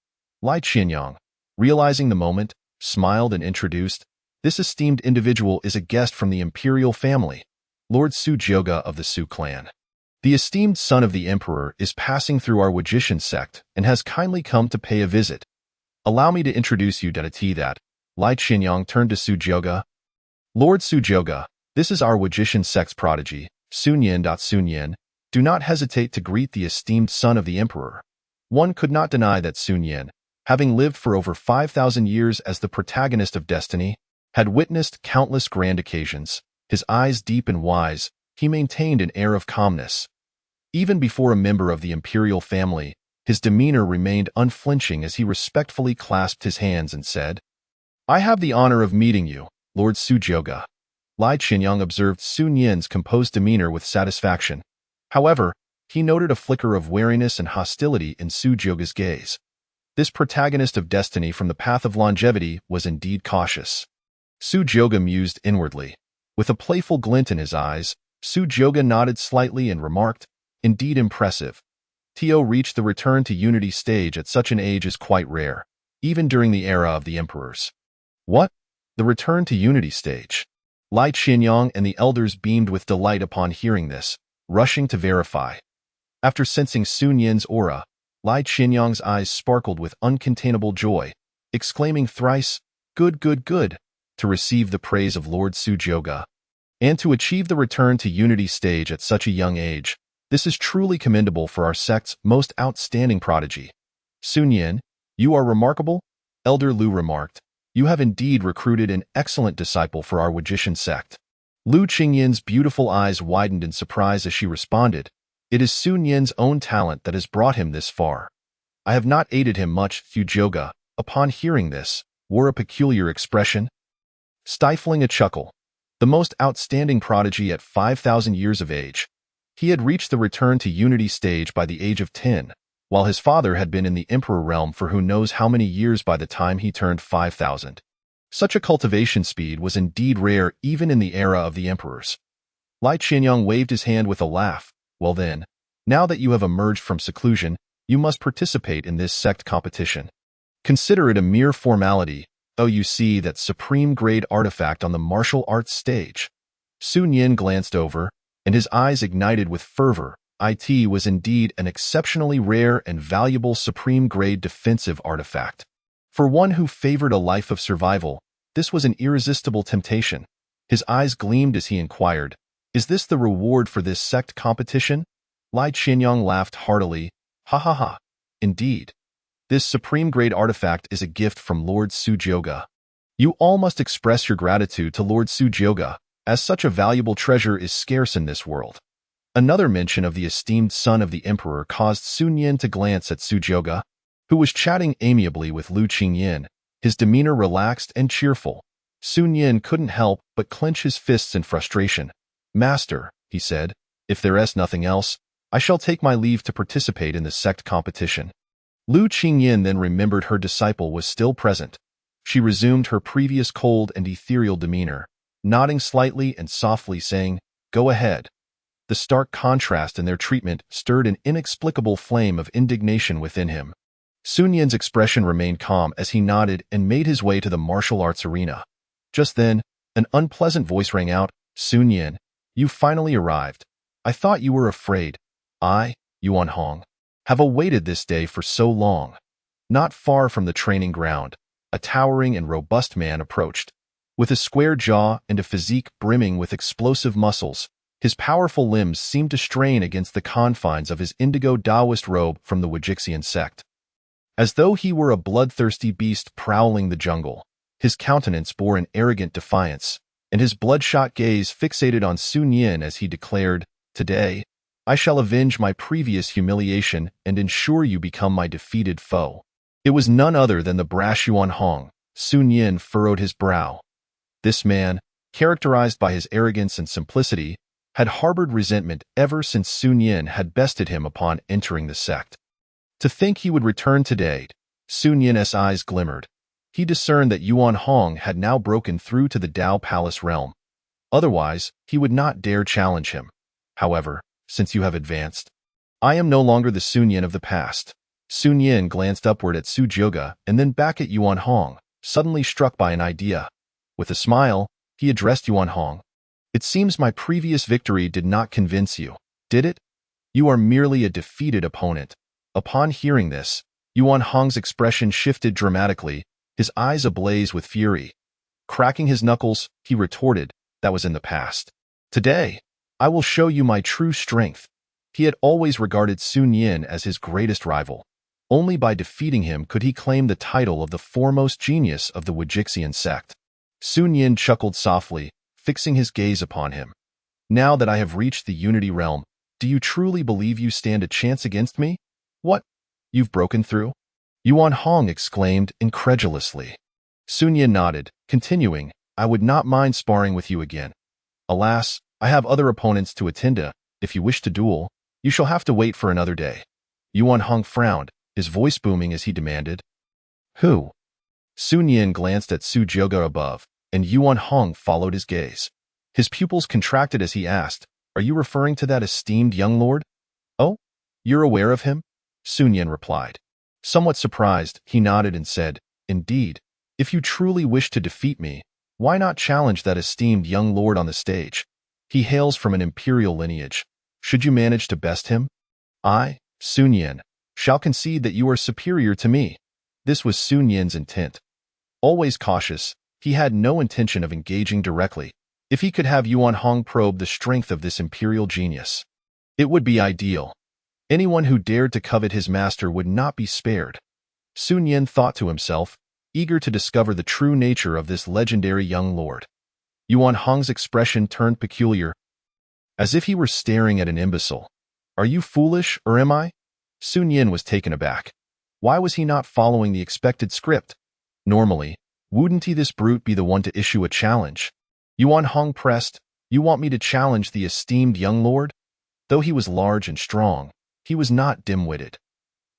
Lai Qianyang, realizing the moment, smiled and introduced, This esteemed individual is a guest from the imperial family, Lord Su Jioga of the Su clan. The esteemed son of the emperor is passing through our Wajishan sect and has kindly come to pay a visit. Allow me to introduce you to that. Lai Qinyang turned to Sujioga. Lord Sujioga, this is our Wajishan sect's prodigy, Sun Yin. Sun Yin. Do not hesitate to greet the esteemed son of the emperor. One could not deny that Sun Yin, having lived for over 5,000 years as the protagonist of destiny, had witnessed countless grand occasions. His eyes deep and wise, he maintained an air of calmness. Even before a member of the imperial family, his demeanor remained unflinching as he respectfully clasped his hands and said, I have the honor of meeting you, Lord Sujioga. Lai Qinyang observed Sun Yin's composed demeanor with satisfaction. However, he noted a flicker of wariness and hostility in Sujioga's gaze. This protagonist of destiny from the path of longevity was indeed cautious. Sujioga mused inwardly. With a playful glint in his eyes, Sujioga nodded slightly and remarked, Indeed impressive. Tio reached the return to unity stage at such an age is quite rare, even during the era of the emperors. What? The return to unity stage? Lai Qinyang and the elders beamed with delight upon hearing this, rushing to verify. After sensing Sun Yin's aura, Lai Qinyang's eyes sparkled with uncontainable joy, exclaiming thrice, Good, good, good, to receive the praise of Lord Sujioga. And to achieve the return to unity stage at such a young age, this is truly commendable for our sect's most outstanding prodigy. Sun Yin, you are remarkable, Elder Lu remarked. You have indeed recruited an excellent disciple for our Wajishan sect. Lu Qingyin's beautiful eyes widened in surprise as she responded, It is Sun Yin's own talent that has brought him this far. I have not aided him much. Sujioga, upon hearing this, wore a peculiar expression, stifling a chuckle. The most outstanding prodigy at 5,000 years of age. He had reached the return to unity stage by the age of 10, while his father had been in the emperor realm for who knows how many years by the time he turned 5,000. Such a cultivation speed was indeed rare even in the era of the emperors. Lai Qinyang waved his hand with a laugh. Well then, now that you have emerged from seclusion, you must participate in this sect competition. Consider it a mere formality, though you see that supreme-grade artifact on the martial arts stage. Sun Yin glanced over, and his eyes ignited with fervor. It was indeed an exceptionally rare and valuable supreme-grade defensive artifact. For one who favored a life of survival, this was an irresistible temptation. His eyes gleamed as he inquired, Is this the reward for this sect competition? Lai Qinyang laughed heartily. Ha ha ha. Indeed. This supreme-grade artifact is a gift from Lord Sujioga. You all must express your gratitude to Lord Sujioga, as such a valuable treasure is scarce in this world. Another mention of the esteemed son of the emperor caused Sun Yin to glance at Sujioga, who was chatting amiably with Lu Qingyin, his demeanor relaxed and cheerful. Sun Yin couldn't help but clench his fists in frustration. Master, he said, if there is nothing else, I shall take my leave to participate in the sect competition. Lu Qingyin then remembered her disciple was still present. She resumed her previous cold and ethereal demeanor, nodding slightly and softly saying, Go ahead. The stark contrast in their treatment stirred an inexplicable flame of indignation within him. Sun Yin's expression remained calm as he nodded and made his way to the martial arts arena. Just then, an unpleasant voice rang out, Sun Yin, you finally arrived. I thought you were afraid. I, Yuan Hong, have awaited this day for so long. Not far from the training ground, a towering and robust man approached. With a square jaw and a physique brimming with explosive muscles, his powerful limbs seemed to strain against the confines of his indigo Taoist robe from the Wajixian sect. As though he were a bloodthirsty beast prowling the jungle, his countenance bore an arrogant defiance, and his bloodshot gaze fixated on Sun Yin as he declared, Today, I shall avenge my previous humiliation and ensure you become my defeated foe. It was none other than the brash Yuan Hong. Sun Yin furrowed his brow. This man, characterized by his arrogance and simplicity, had harbored resentment ever since Sun Yin had bested him upon entering the sect. To think he would return today, Sun Yin's eyes glimmered. He discerned that Yuan Hong had now broken through to the Dao Palace realm. Otherwise, he would not dare challenge him. However, since you have advanced, I am no longer the Sun Yin of the past. Sun Yin glanced upward at Sujioga and then back at Yuan Hong, suddenly struck by an idea. With a smile, he addressed Yuan Hong. It seems my previous victory did not convince you, did it? You are merely a defeated opponent. Upon hearing this, Yuan Hong's expression shifted dramatically, his eyes ablaze with fury. Cracking his knuckles, he retorted, that was in the past. Today, I will show you my true strength. He had always regarded Sun Yin as his greatest rival. Only by defeating him could he claim the title of the foremost genius of the Wujixian sect. Sun Yin chuckled softly, fixing his gaze upon him. Now that I have reached the Unity Realm, do you truly believe you stand a chance against me? What? You've broken through? Yuan Hong exclaimed incredulously. Sun Yin nodded, continuing, I would not mind sparring with you again. Alas, I have other opponents to attend to. If you wish to duel, you shall have to wait for another day. Yuan Hong frowned, his voice booming as he demanded. Who? Sun Yin glanced at Su Jioga above, and Yuan Hong followed his gaze. His pupils contracted as he asked, Are you referring to that esteemed young lord? Oh, you're aware of him? Sun Yin replied. Somewhat surprised, he nodded and said, Indeed, if you truly wish to defeat me, why not challenge that esteemed young lord on the stage? He hails from an imperial lineage. Should you manage to best him, I, Sun Yin, shall concede that you are superior to me. This was Sun Yin's intent. Always cautious, he had no intention of engaging directly. If he could have Yuan Hong probe the strength of this imperial genius, it would be ideal. Anyone who dared to covet his master would not be spared. Sun Yin thought to himself, eager to discover the true nature of this legendary young lord. Yuan Hong's expression turned peculiar, as if he were staring at an imbecile. Are you foolish, or am I? Sun Yin was taken aback. Why was he not following the expected script? Normally, wouldn't he this brute be the one to issue a challenge? Yuan Hong pressed, You want me to challenge the esteemed young lord? Though he was large and strong, he was not dim-witted.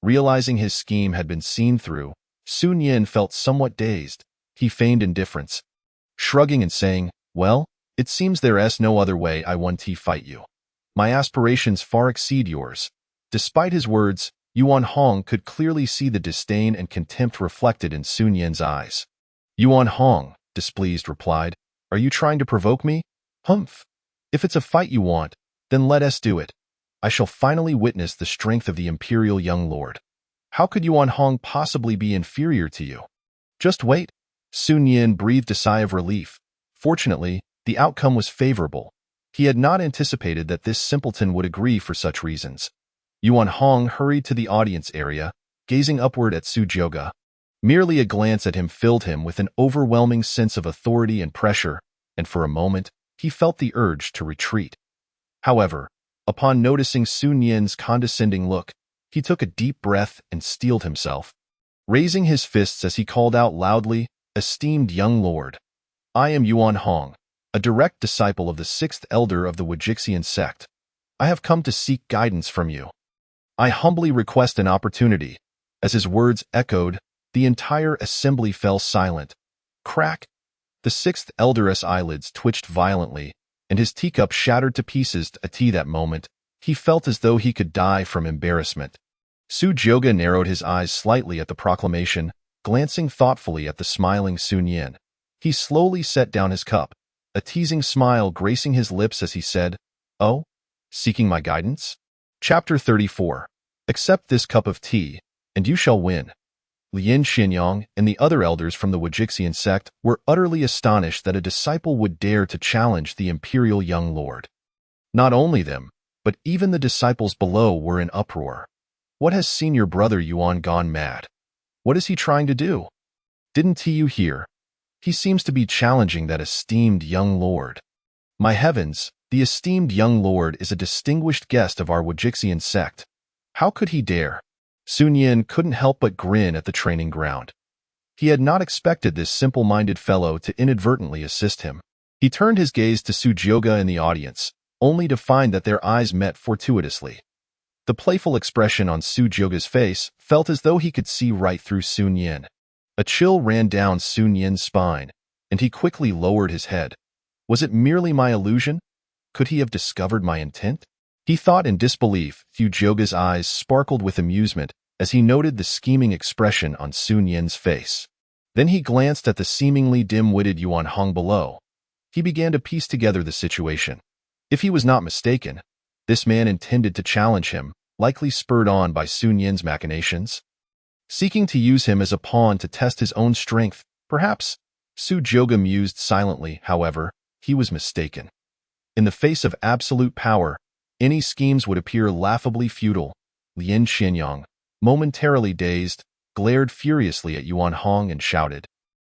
Realizing his scheme had been seen through, Sun Yin felt somewhat dazed. He feigned indifference, shrugging and saying, Well, it seems there's no other way I want to fight you. My aspirations far exceed yours. Despite his words, Yuan Hong could clearly see the disdain and contempt reflected in Sun Yin's eyes. Yuan Hong, displeased, replied, Are you trying to provoke me? Humph. If it's a fight you want, then let us do it. I shall finally witness the strength of the imperial young lord. How could Yuan Hong possibly be inferior to you? Just wait. Sun Yin breathed a sigh of relief. Fortunately, the outcome was favorable. He had not anticipated that this simpleton would agree for such reasons. Yuan Hong hurried to the audience area, gazing upward at Su Jioga. Merely a glance at him filled him with an overwhelming sense of authority and pressure, and for a moment, he felt the urge to retreat. However, upon noticing Sun Yin's condescending look, he took a deep breath and steeled himself. Raising his fists as he called out loudly, Esteemed young lord, I am Yuan Hong, a direct disciple of the sixth elder of the Wujixian sect. I have come to seek guidance from you. I humbly request an opportunity. As his words echoed, the entire assembly fell silent. Crack! The sixth elder's eyelids twitched violently, and his teacup shattered to pieces. At that moment, he felt as though he could die from embarrassment. Su Jioga narrowed his eyes slightly at the proclamation, glancing thoughtfully at the smiling Sun Yin. He slowly set down his cup, a teasing smile gracing his lips as he said, Oh, seeking my guidance? Chapter 34. Accept this cup of tea, and you shall win. Lin Xinyang and the other elders from the Wujixian sect were utterly astonished that a disciple would dare to challenge the imperial young lord. Not only them, but even the disciples below were in uproar. What has senior brother Yuan gone mad? What is he trying to do? Didn't you hear? He seems to be challenging that esteemed young lord. My heavens, the esteemed young lord is a distinguished guest of our Wujixian sect. How could he dare? Sun Yin couldn't help but grin at the training ground. He had not expected this simple-minded fellow to inadvertently assist him. He turned his gaze to Su Jioga in the audience, only to find that their eyes met fortuitously. The playful expression on Su Jioga's face felt as though he could see right through Sun Yin. A chill ran down Sun Yin's spine, and he quickly lowered his head. Was it merely my illusion? Could he have discovered my intent? He thought in disbelief. Su Jioga's eyes sparkled with amusement as he noted the scheming expression on Sun Yin's face. Then he glanced at the seemingly dim-witted Yuan Hong below. He began to piece together the situation. If he was not mistaken, This man intended to challenge him, likely spurred on by Sun Yin's machinations. Seeking to use him as a pawn to test his own strength, perhaps? Su Joga mused silently. However, he was mistaken. In the face of absolute power, any schemes would appear laughably futile. Lin Xinyang, momentarily dazed, glared furiously at Yuan Hong and shouted,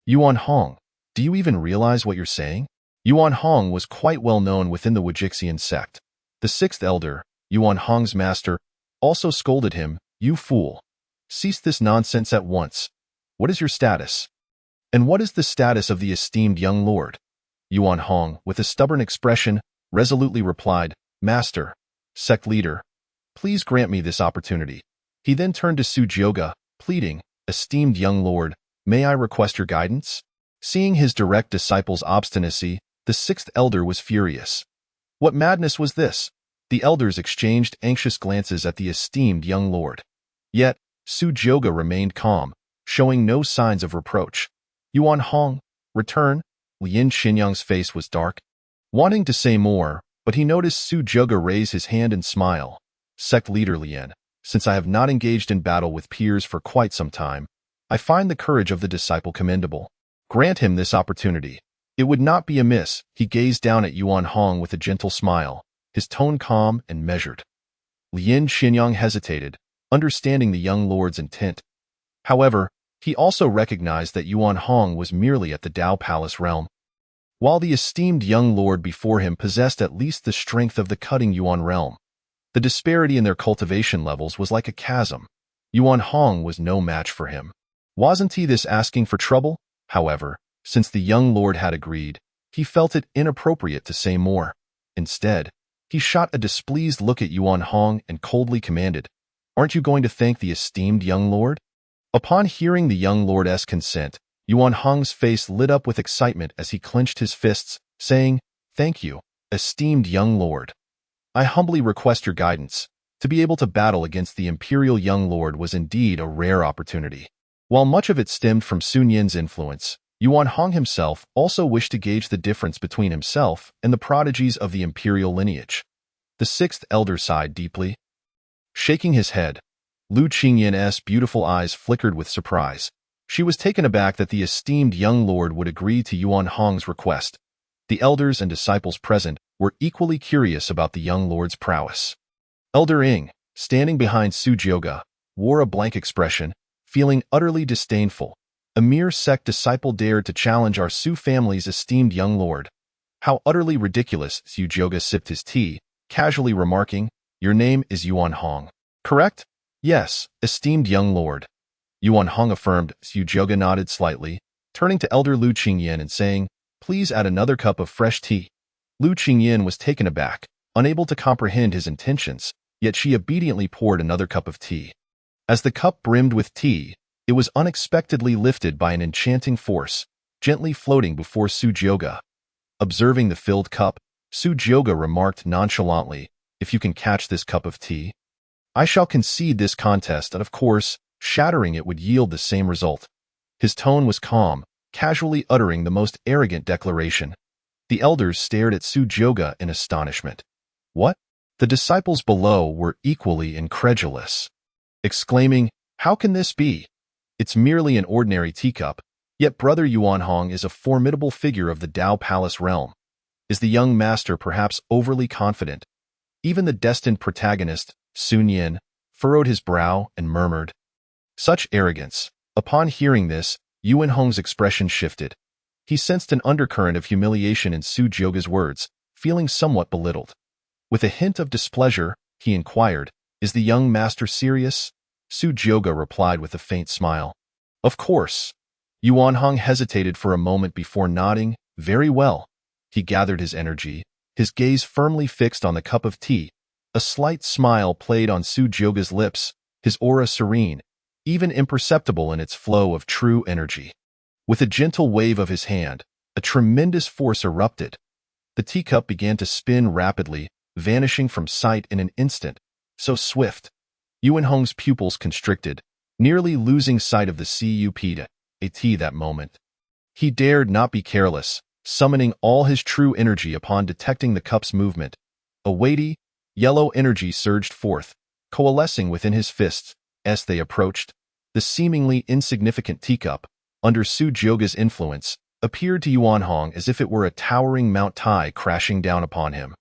"Yuan Hong, do you even realize what you're saying?" Yuan Hong was quite well known within the Wujixian sect. The sixth elder, Yuan Hong's master, also scolded him, "You fool! Cease this nonsense at once. What is your status? And what is the status of the esteemed young lord?" Yuan Hong, with a stubborn expression, resolutely replied, "Master, sect leader, please grant me this opportunity." He then turned to Su Joga, pleading, "Esteemed young lord, may I request your guidance?" Seeing his direct disciple's obstinacy, the sixth elder was furious. What madness was this? The elders exchanged anxious glances at the esteemed young lord. Yet, Su Joga remained calm, showing no signs of reproach. "Yuan Hong, return." Lin Xinyang's face was dark, wanting to say more, but he noticed Su Joga raise his hand and smile. "Sect leader Lin, since I have not engaged in battle with peers for quite some time, I find the courage of the disciple commendable. Grant him this opportunity. It would not be amiss." He gazed down at Yuan Hong with a gentle smile, his tone calm and measured. Lin Xinyang hesitated, understanding the young lord's intent. However, he also recognized that Yuan Hong was merely at the Dao Palace realm, while the esteemed young lord before him possessed at least the strength of the cutting Yuan realm. The disparity in their cultivation levels was like a chasm. Yuan Hong was no match for him. Wasn't he this asking for trouble? However, since the young lord had agreed, he felt it inappropriate to say more. Instead, he shot a displeased look at Yuan Hong and coldly commanded, "Aren't you going to thank the esteemed young lord?" Upon hearing the young lord's consent, Yuan Hong's face lit up with excitement as he clenched his fists, saying, "Thank you, esteemed young lord. I humbly request your guidance." To be able to battle against the imperial young lord was indeed a rare opportunity. While much of it stemmed from Sun Yin's influence, Yuan Hong himself also wished to gauge the difference between himself and the prodigies of the imperial lineage. The sixth elder sighed deeply. Shaking his head, Lu Qingyin's beautiful eyes flickered with surprise. She was taken aback that the esteemed young lord would agree to Yuan Hong's request. The elders and disciples present were equally curious about the young lord's prowess. Elder Ing, standing behind Su Joga, wore a blank expression, feeling utterly disdainful. A mere sect disciple dared to challenge our Su family's esteemed young lord. How utterly ridiculous. Su Joga sipped his tea, casually remarking, "Your name is Yuan Hong, correct?" "Yes, esteemed young lord." Yuan Hong affirmed. Su Joga nodded slightly, turning to Elder Lu Qingyin and saying, "Please add another cup of fresh tea." Lu Qingyin was taken aback, unable to comprehend his intentions, yet she obediently poured another cup of tea. As the cup brimmed with tea, it was unexpectedly lifted by an enchanting force, gently floating before Su Joga. Observing the filled cup, Su Joga remarked nonchalantly, "If you can catch this cup of tea, I shall concede this contest, and of course, shattering it would yield the same result." His tone was calm, casually uttering the most arrogant declaration. The elders stared at Su Joga in astonishment. "What?" The disciples below were equally incredulous, exclaiming, "How can this be? It's merely an ordinary teacup, yet Brother Yuan Hong is a formidable figure of the Dao Palace realm. Is the young master perhaps overly confident?" Even the destined protagonist, Sun Yin, furrowed his brow and murmured, "Such arrogance." Upon hearing this, Yuan Hong's expression shifted. He sensed an undercurrent of humiliation in Su Joga's words, feeling somewhat belittled. With a hint of displeasure, he inquired, "Is the young master serious?" Su Joga replied with a faint smile, "Of course." Yuan Hong hesitated for a moment before nodding, "Very well." He gathered his energy, his gaze firmly fixed on the cup of tea. A slight smile played on Su Joga's lips, his aura serene, even imperceptible in its flow of true energy. With a gentle wave of his hand, a tremendous force erupted. The teacup began to spin rapidly, vanishing from sight in an instant, so swift. Yuan Hong's pupils constricted, nearly losing sight of the cup that moment. He dared not be careless, summoning all his true energy upon detecting the cup's movement. A weighty, Yellow energy surged forth, coalescing within his fists as they approached. The seemingly insignificant teacup, under Su Jioga's influence, appeared to Yuan Hong as if it were a towering Mount Tai crashing down upon him,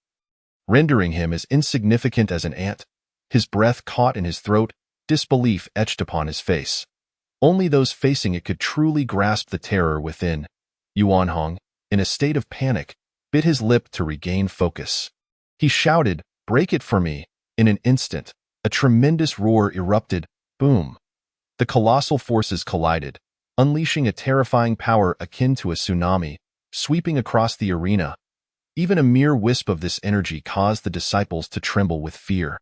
rendering him as insignificant as an ant. His breath caught in his throat, disbelief etched upon his face. Only those facing it could truly grasp the terror within. Yuan Hong, in a state of panic, bit his lip to regain focus. He shouted, "Break it for me!" In an instant, a tremendous roar erupted. Boom! The colossal forces collided, unleashing a terrifying power akin to a tsunami, sweeping across the arena. Even a mere wisp of this energy caused the disciples to tremble with fear,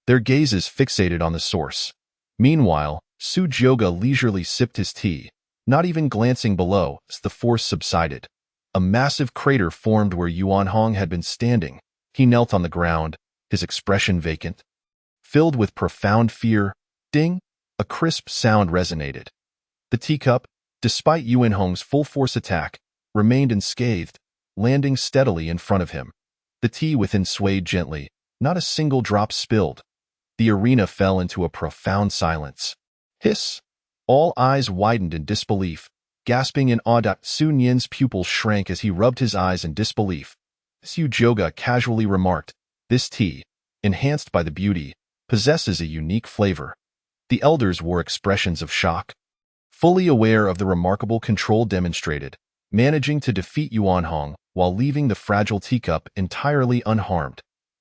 their gazes fixated on the source. Meanwhile, Su Jioga leisurely sipped his tea, not even glancing below as the force subsided. A massive crater formed where Yuan Hong had been standing. He knelt on the ground, his expression vacant. Filled with profound fear, ding! A crisp sound resonated. The teacup, despite Yuan Hong's full-force attack, remained unscathed, landing steadily in front of him. The tea within swayed gently, not a single drop spilled. The arena fell into a profound silence. Hiss! All eyes widened in disbelief, gasping in awe. Sun Yin's pupils shrank as he rubbed his eyes in disbelief. Su Jioga casually remarked, "This tea, enhanced by the beauty, possesses a unique flavor." The elders wore expressions of shock, fully aware of the remarkable control demonstrated, managing to defeat Yuan Hong while leaving the fragile teacup entirely unharmed.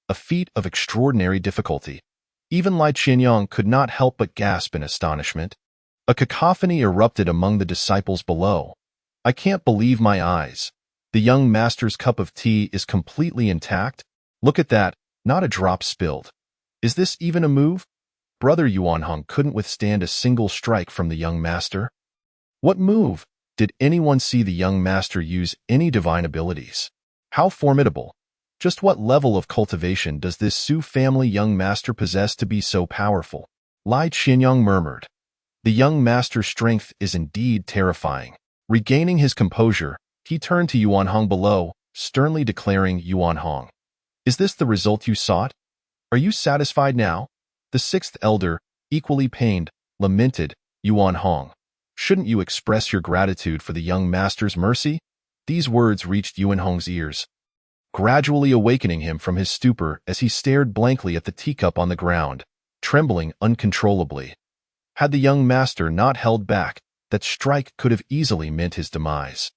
A feat of extraordinary difficulty. Even Lai Qianyang could not help but gasp in astonishment. A cacophony erupted among the disciples below. "I can't believe my eyes. The young master's cup of tea is completely intact. Look at that, not a drop spilled. Is this even a move?" Brother Yuan Hong couldn't withstand a single strike from the young master. What move? Did anyone see the young master use any divine abilities? How formidable! Just what level of cultivation does this Su family young master possess to be so powerful? Lai Qianyang murmured. The young master's strength is indeed terrifying. Regaining his composure, he turned to Yuan Hong below, sternly declaring, "Yuan Hong, is this the result you sought? Are you satisfied now?" The sixth elder, equally pained, lamented, "Yuan Hong, shouldn't you express your gratitude for the young master's mercy?" These words reached Yuan Hong's ears, gradually awakening him from his stupor as he stared blankly at the teacup on the ground, trembling uncontrollably. Had the young master not held back, that strike could have easily meant his demise.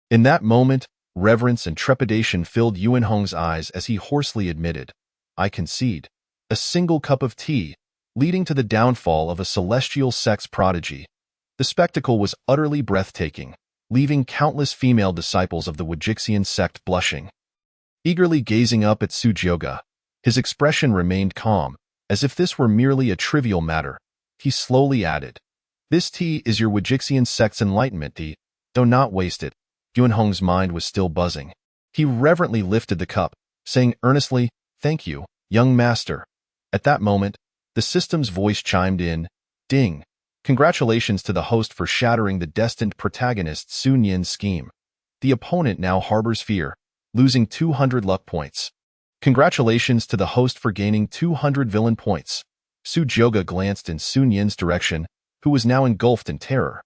In that moment, reverence and trepidation filled Yuan Hong's eyes as he hoarsely admitted, "I concede. A single cup of tea, leading to the downfall of a celestial sex prodigy." The spectacle was utterly breathtaking, leaving countless female disciples of the Wujixian sect blushing. Eagerly gazing up at Su Jioga, his expression remained calm, as if this were merely a trivial matter. He slowly added, "This tea is your Wujixian sect's enlightenment tea. Do not waste it." Yuan Hong's mind was still buzzing. He reverently lifted the cup, saying earnestly, "Thank you, young master." At that moment, the system's voice chimed in, "Ding! Congratulations to the host for shattering the destined protagonist Sun Yin's scheme. The opponent now harbors fear, losing 200 luck points. Congratulations to the host for gaining 200 villain points." Su Jioga glanced in Sun Yin's direction, who was now engulfed in terror.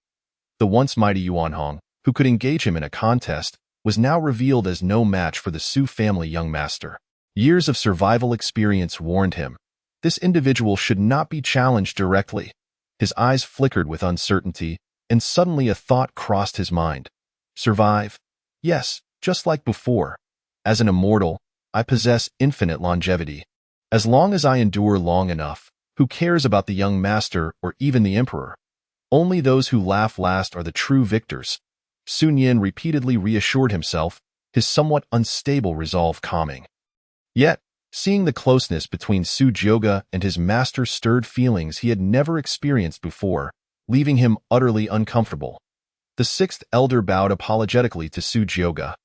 The once mighty Yuan Hong, who could engage him in a contest, was now revealed as no match for the Su family young master. Years of survival experience warned him. This individual should not be challenged directly. His eyes flickered with uncertainty, and suddenly a thought crossed his mind. Survive? Yes, just like before. As an immortal, I possess infinite longevity. As long as I endure long enough, who cares about the young master or even the emperor? Only those who laugh last are the true victors. Sun Yin repeatedly reassured himself, his somewhat unstable resolve calming. Yet, seeing the closeness between Su Jioga and his master stirred feelings he had never experienced before, leaving him utterly uncomfortable. The sixth elder bowed apologetically to Su Jioga.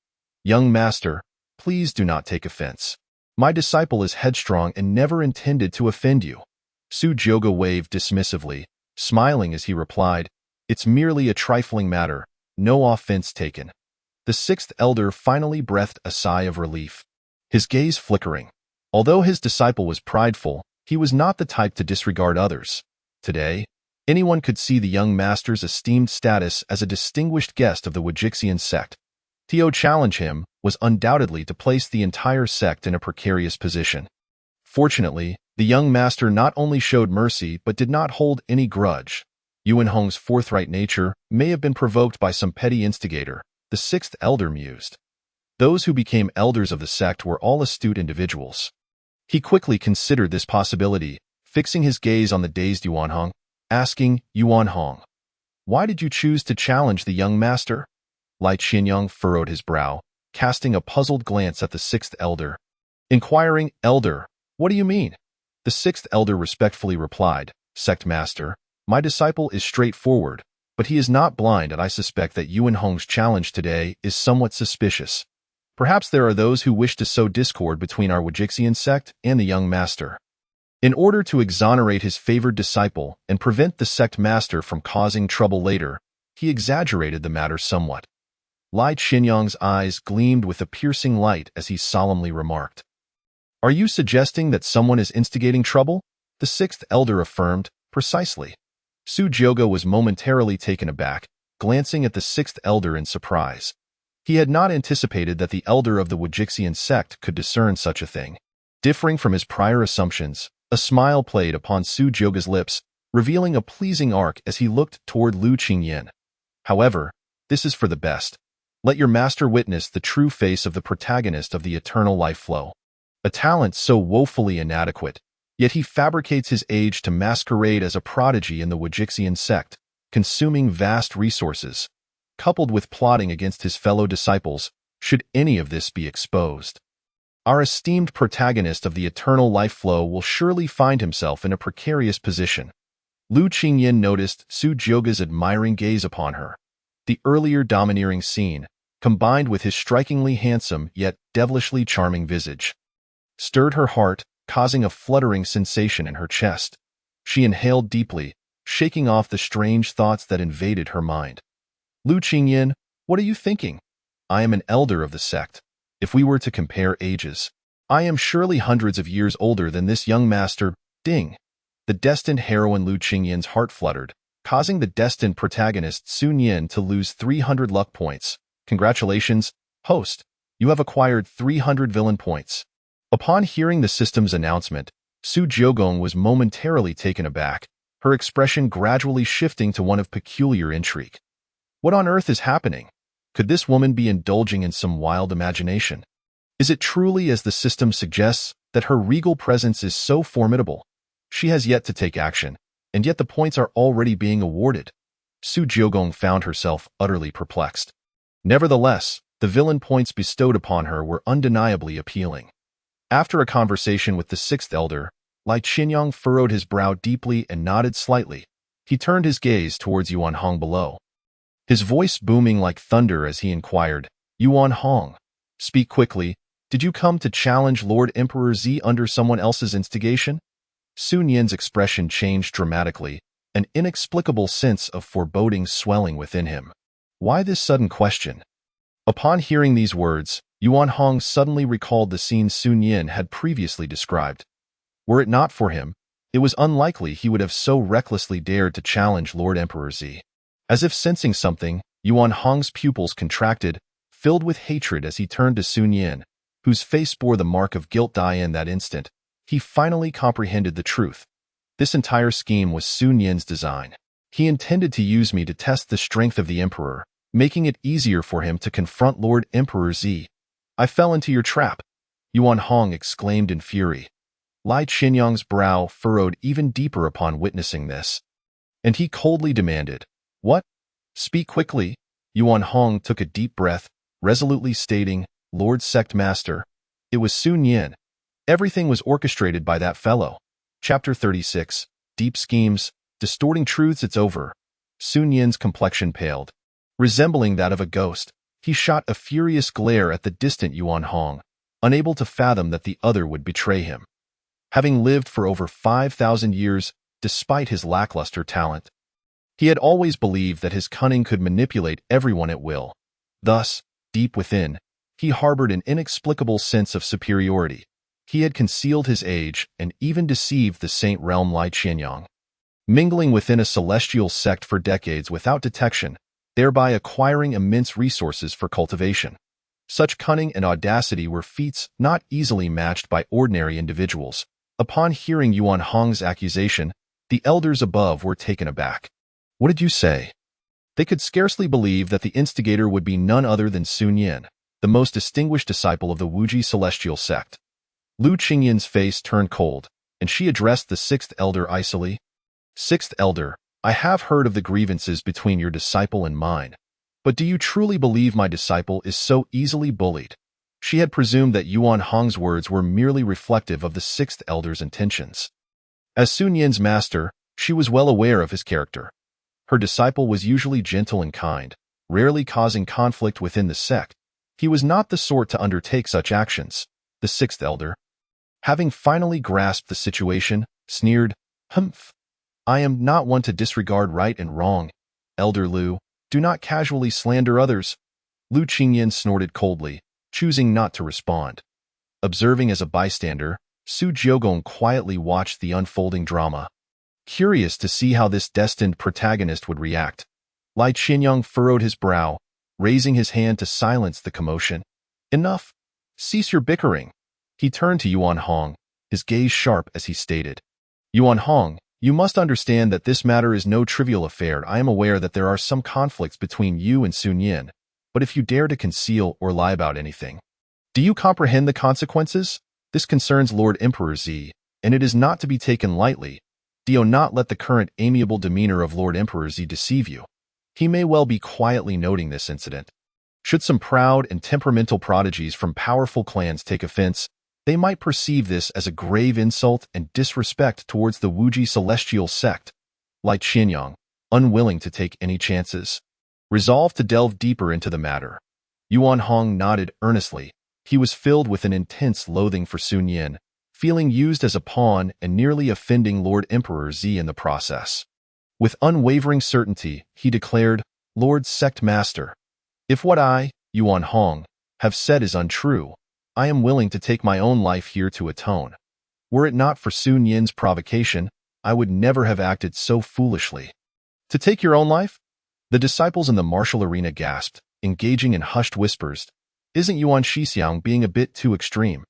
"Young master, please do not take offense. My disciple is headstrong and never intended to offend you." Su Jioga waved dismissively, smiling as he replied, "It's merely a trifling matter, no offense taken." The sixth elder finally breathed a sigh of relief, his gaze flickering. Although his disciple was prideful, he was not the type to disregard others. Today, anyone could see the young master's esteemed status as a distinguished guest of the Wajixian sect. To challenge him was undoubtedly to place the entire sect in a precarious position. Fortunately, the young master not only showed mercy but did not hold any grudge. Yuan Hong's forthright nature may have been provoked by some petty instigator, the sixth elder mused. Those who became elders of the sect were all astute individuals. He quickly considered this possibility, fixing his gaze on the dazed Yuan Hong, asking, Yuan Hong, why did you choose to challenge the young master? Lai Qianyang furrowed his brow, casting a puzzled glance at the sixth elder. Inquiring, Elder, what do you mean? The sixth elder respectfully replied, Sect Master, my disciple is straightforward, but he is not blind, and I suspect that Yuan Hong's challenge today is somewhat suspicious. Perhaps there are those who wish to sow discord between our Wajixian sect and the young master. In order to exonerate his favored disciple and prevent the sect master from causing trouble later, he exaggerated the matter somewhat. Lai Qianyang's eyes gleamed with a piercing light as he solemnly remarked, Are you suggesting that someone is instigating trouble? The sixth elder affirmed, Precisely. Su Jioge was momentarily taken aback, glancing at the sixth elder in surprise. He had not anticipated that the elder of the Wajixian sect could discern such a thing. Differing from his prior assumptions, a smile played upon Su Jioge's lips, revealing a pleasing arc as he looked toward Lu Qingyan. However, this is for the best. Let your master witness the true face of the protagonist of the eternal life flow. A talent so woefully inadequate, yet he fabricates his age to masquerade as a prodigy in the Wajixian sect, consuming vast resources. Coupled with plotting against his fellow disciples, should any of this be exposed, our esteemed protagonist of the eternal life flow will surely find himself in a precarious position. Lu Qingyan noticed Su Jioge's admiring gaze upon her. The earlier domineering scene, combined with his strikingly handsome yet devilishly charming visage, stirred her heart, causing a fluttering sensation in her chest. She inhaled deeply, shaking off the strange thoughts that invaded her mind. Lu Qingyan, what are you thinking? I am an elder of the sect. If we were to compare ages, I am surely hundreds of years older than this young master. Ding! The destined heroine Lu Qingyan's heart fluttered, causing the destined protagonist Sun Yin to lose 300 luck points. Congratulations, host. You have acquired 300 villain points. Upon hearing the system's announcement, Su Jiogong was momentarily taken aback, her expression gradually shifting to one of peculiar intrigue. What on earth is happening? Could this woman be indulging in some wild imagination? Is it truly as the system suggests, that her regal presence is so formidable? She has yet to take action, and yet the points are already being awarded. Su Jiogong found herself utterly perplexed. Nevertheless, the villain points bestowed upon her were undeniably appealing. After a conversation with the sixth elder, Lai Qianyang furrowed his brow deeply and nodded slightly. He turned his gaze towards Yuan Hong below, his voice booming like thunder as he inquired, Yuan Hong, speak quickly, did you come to challenge Lord Emperor Z under someone else's instigation? Sun Yin's expression changed dramatically, an inexplicable sense of foreboding swelling within him. Why this sudden question? Upon hearing these words, Yuan Hong suddenly recalled the scene Sun Yin had previously described. Were it not for him, it was unlikely he would have so recklessly dared to challenge Lord Emperor Z. As if sensing something, Yuan Hong's pupils contracted, filled with hatred as he turned to Sun Yin, whose face bore the mark of guilt. In that instant, he finally comprehended the truth. This entire scheme was Sun Yin's design. He intended to use me to test the strength of the Emperor, making it easier for him to confront Lord Emperor Z. I fell into your trap, Yuan Hong exclaimed in fury. Lai Qianyang's brow furrowed even deeper upon witnessing this, and he coldly demanded, What? Speak quickly. Yuan Hong took a deep breath, resolutely stating, Lord Sect Master. It was Sun Yin. Everything was orchestrated by that fellow. Chapter 36, Deep Schemes, Distorting Truths. It's over. Sun Yin's complexion paled. Resembling that of a ghost, he shot a furious glare at the distant Yuan Hong, unable to fathom that the other would betray him. Having lived for over 5,000 years, despite his lackluster talent, he had always believed that his cunning could manipulate everyone at will. Thus, deep within, he harbored an inexplicable sense of superiority. He had concealed his age and even deceived the saint realm Lai Qianyang, mingling within a celestial sect for decades without detection, thereby acquiring immense resources for cultivation. Such cunning and audacity were feats not easily matched by ordinary individuals. Upon hearing Yuan Hong's accusation, the elders above were taken aback. What did you say? They could scarcely believe that the instigator would be none other than Sun Yin, the most distinguished disciple of the Wuji celestial sect. Lu Qingyin's face turned cold, and she addressed the sixth elder icily. Sixth elder, I have heard of the grievances between your disciple and mine. But do you truly believe my disciple is so easily bullied? She had presumed that Yuan Hong's words were merely reflective of the sixth elder's intentions. As Sun Yin's master, she was well aware of his character. Her disciple was usually gentle and kind, rarely causing conflict within the sect. He was not the sort to undertake such actions. The sixth elder, having finally grasped the situation, sneered, "Humph! I am not one to disregard right and wrong. Elder Lu, do not casually slander others." Lu Qingyan snorted coldly, choosing not to respond. Observing as a bystander, Su Jiogong quietly watched the unfolding drama. Curious to see how this destined protagonist would react, Lai Qianyang furrowed his brow, raising his hand to silence the commotion. "Enough! Cease your bickering." He turned to Yuan Hong, his gaze sharp as he stated, "Yuan Hong, you must understand that this matter is no trivial affair. I am aware that there are some conflicts between you and Sun Yin, but if you dare to conceal or lie about anything, do you comprehend the consequences? This concerns Lord Emperor Z, and it is not to be taken lightly. Do not let the current amiable demeanor of Lord Emperor Z deceive you. He may well be quietly noting this incident. Should some proud and temperamental prodigies from powerful clans take offense, they might perceive this as a grave insult and disrespect towards the Wuji celestial sect." Lai Qianyang, unwilling to take any chances, resolved to delve deeper into the matter. Yuan Hong nodded earnestly. He was filled with an intense loathing for Sun Yin, feeling used as a pawn and nearly offending Lord Emperor Z in the process. With unwavering certainty, he declared, "Lord Sect Master, if what I, Yuan Hong, have said is untrue, I am willing to take my own life here to atone. Were it not for Sun Yin's provocation, I would never have acted so foolishly." "To take your own life?" The disciples in the martial arena gasped, engaging in hushed whispers. "Isn't Yuan Shixiang being a bit too extreme?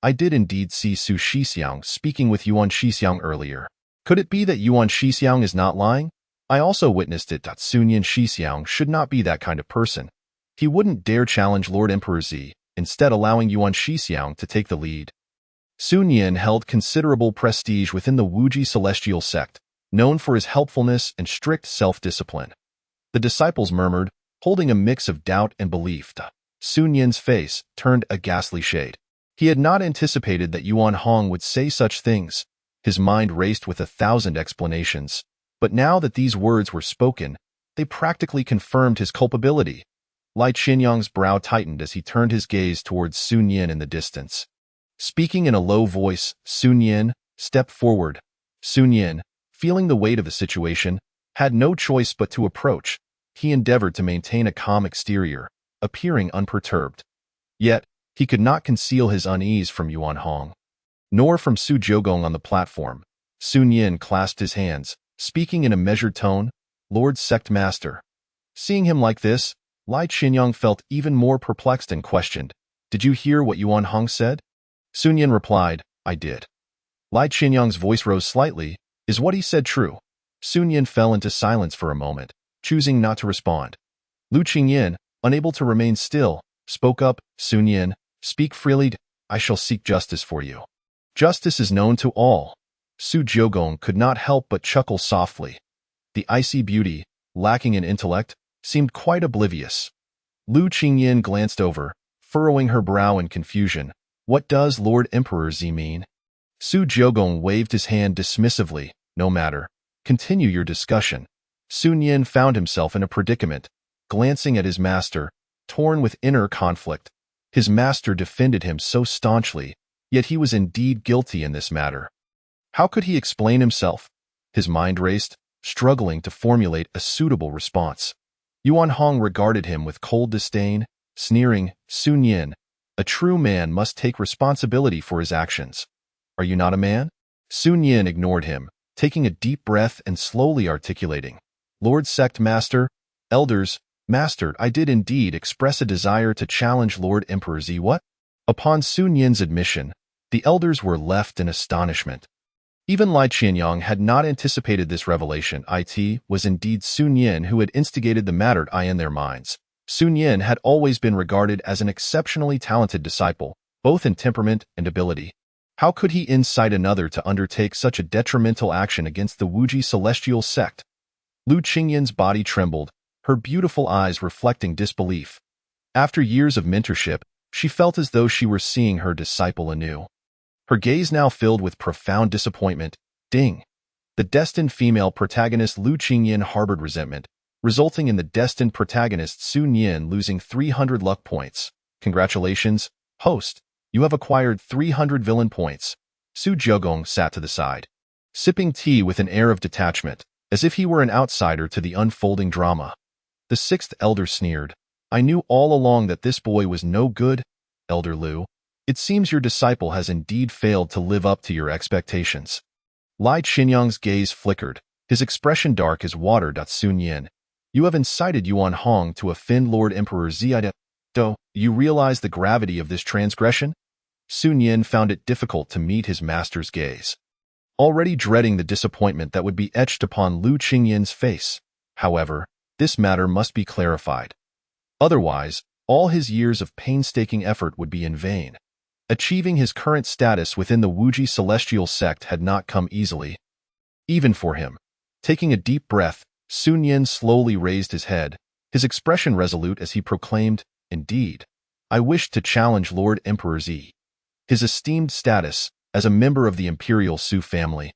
I did indeed see Su Shixiang speaking with Yuan Shixiang earlier. Could it be that Yuan Shixiang is not lying? I also witnessed it. Sun Yin Shixiang should not be that kind of person. He wouldn't dare challenge Lord Emperor Z, instead allowing Yuan Shixiang to take the lead." Sun Yin held considerable prestige within the Wuji celestial sect, known for his helpfulness and strict self-discipline. The disciples murmured, holding a mix of doubt and belief. Sun Yin's face turned a ghastly shade. He had not anticipated that Yuan Hong would say such things. His mind raced with 1,000 explanations, but now that these words were spoken, they practically confirmed his culpability. Lai Qianyang's brow tightened as he turned his gaze towards Sun Yin in the distance. Speaking in a low voice, Sun Yin stepped forward. Sun Yin, feeling the weight of the situation, had no choice but to approach. He endeavored to maintain a calm exterior, appearing unperturbed. Yet, he could not conceal his unease from Yuan Hong, nor from Su Jiogong on the platform. Sun Yin clasped his hands, speaking in a measured tone, "Lord Sect Master." Seeing him like this, Lai Qianyang felt even more perplexed and questioned, "Did you hear what Yuan Hong said?" Sun Yin replied, "I did." Lai Qianyang's voice rose slightly. "Is what he said true?" Sun Yin fell into silence for a moment, choosing not to respond. Lu Qingyin, unable to remain still, spoke up, "Sun Yin, speak freely. I shall seek justice for you. Justice is known to all." Su Jiogong could not help but chuckle softly. The icy beauty, lacking in intellect, seemed quite oblivious. Lu Qingyin glanced over, furrowing her brow in confusion. "What does Lord Emperor Z mean?" Su Jiogong waved his hand dismissively. "No matter. Continue your discussion." Sun Yin found himself in a predicament, glancing at his master, torn with inner conflict. His master defended him so staunchly, yet he was indeed guilty in this matter. How could he explain himself? His mind raced, struggling to formulate a suitable response. Yuan Hong regarded him with cold disdain, sneering, "Sun Yin, A true man must take responsibility for his actions. Are you not a man? Sun Yin ignored him, taking a deep breath and slowly articulating. Lord Sect Master, Elders, Master, I did indeed express a desire to challenge Lord Emperor Z. What? Upon Sun Yin's admission, the elders were left in astonishment. Even Lai Qianyang had not anticipated this revelation. It was indeed Sun Yin who had instigated the matter in their minds. Sun Yin had always been regarded as an exceptionally talented disciple, both in temperament and ability. How could he incite another to undertake such a detrimental action against the Wuji celestial sect? Lu Qingyin's body trembled, her beautiful eyes reflecting disbelief. After years of mentorship, she felt as though she were seeing her disciple anew. Her gaze now filled with profound disappointment. Ding! The destined female protagonist Lu Qingyin harbored resentment, resulting in the destined protagonist Sun Yin losing 300 luck points. Congratulations, host. You have acquired 300 villain points. Su Jiugong sat to the side, sipping tea with an air of detachment, as if he were an outsider to the unfolding drama. The sixth elder sneered. I knew all along that this boy was no good, Elder Lu. It seems your disciple has indeed failed to live up to your expectations. Lai Qianyang's gaze flickered, his expression dark as water. Sun Yin, you have incited Yuan Hong to offend Lord Emperor Ziya. Do you realize the gravity of this transgression? Sun Yin found it difficult to meet his master's gaze, already dreading the disappointment that would be etched upon Lu Qingyin's face. However, this matter must be clarified. Otherwise, all his years of painstaking effort would be in vain. Achieving his current status within the Wuji celestial sect had not come easily, even for him. Taking a deep breath, Sun Yin slowly raised his head, his expression resolute as he proclaimed, Indeed, I wish to challenge Lord Emperor Z. His esteemed status, as a member of the Imperial Su family,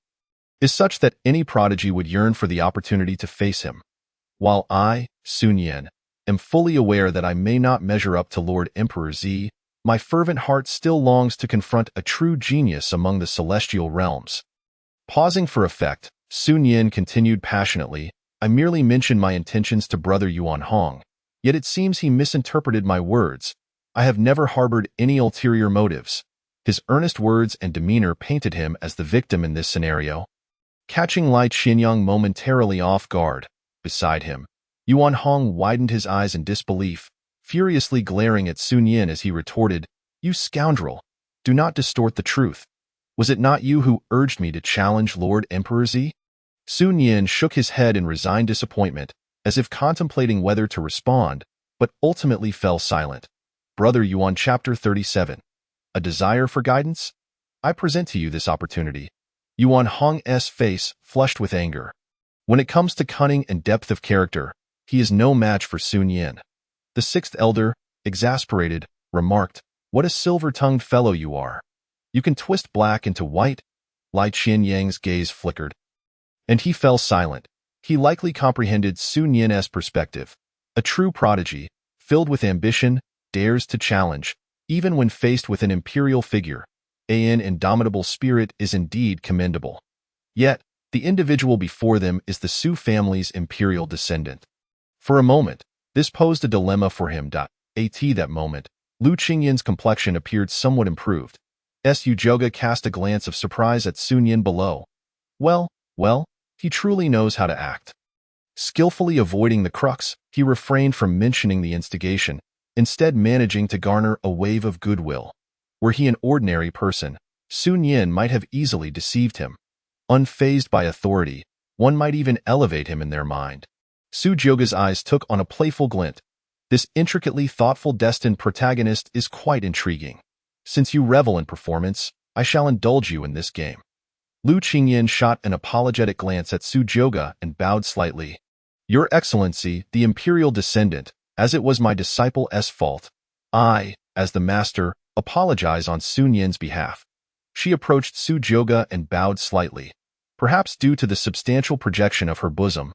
is such that any prodigy would yearn for the opportunity to face him. While I, Sun Yin, am fully aware that I may not measure up to Lord Emperor Z, my fervent heart still longs to confront a true genius among the celestial realms. Pausing for effect, Sun Yin continued passionately, I merely mentioned my intentions to Brother Yuan Hong, yet it seems he misinterpreted my words. I have never harbored any ulterior motives. His earnest words and demeanor painted him as the victim in this scenario. Catching Lai Qianyang momentarily off guard, beside him, Yuan Hong widened his eyes in disbelief, furiously glaring at Sun Yin as he retorted, You scoundrel! Do not distort the truth. Was it not you who urged me to challenge Lord Emperor Z? Sun Yin shook his head in resigned disappointment, as if contemplating whether to respond, but ultimately fell silent. Brother Yuan Chapter 37. A desire for guidance? I present to you this opportunity. Yuan Hong's face flushed with anger. When it comes to cunning and depth of character, he is no match for Sun Yin. The sixth elder, exasperated, remarked, What a silver-tongued fellow you are. You can twist black into white. Lai Qianyang's gaze flickered, and he fell silent. He likely comprehended Sun Yin's perspective. A true prodigy, filled with ambition, dares to challenge, even when faced with an imperial figure. An indomitable spirit is indeed commendable. Yet, the individual before them is the Su family's imperial descendant. For a moment, this posed a dilemma for him. At that moment, Lu Qingyin's complexion appeared somewhat improved. Su Joga cast a glance of surprise at Sun Yin below. Well, he truly knows how to act. Skillfully avoiding the crux, he refrained from mentioning the instigation, instead managing to garner a wave of goodwill. Were he an ordinary person, Sun Yin might have easily deceived him. Unfazed by authority, one might even elevate him in their mind. Su Joga's eyes took on a playful glint. This intricately thoughtful destined protagonist is quite intriguing. Since you revel in performance, I shall indulge you in this game. Lu Qingyin shot an apologetic glance at Su Joga and bowed slightly. Your Excellency, the imperial descendant, as it was my disciple's fault, I, as the master, apologize on Sun Yin's behalf. She approached Su Joga and bowed slightly, perhaps due to the substantial projection of her bosom.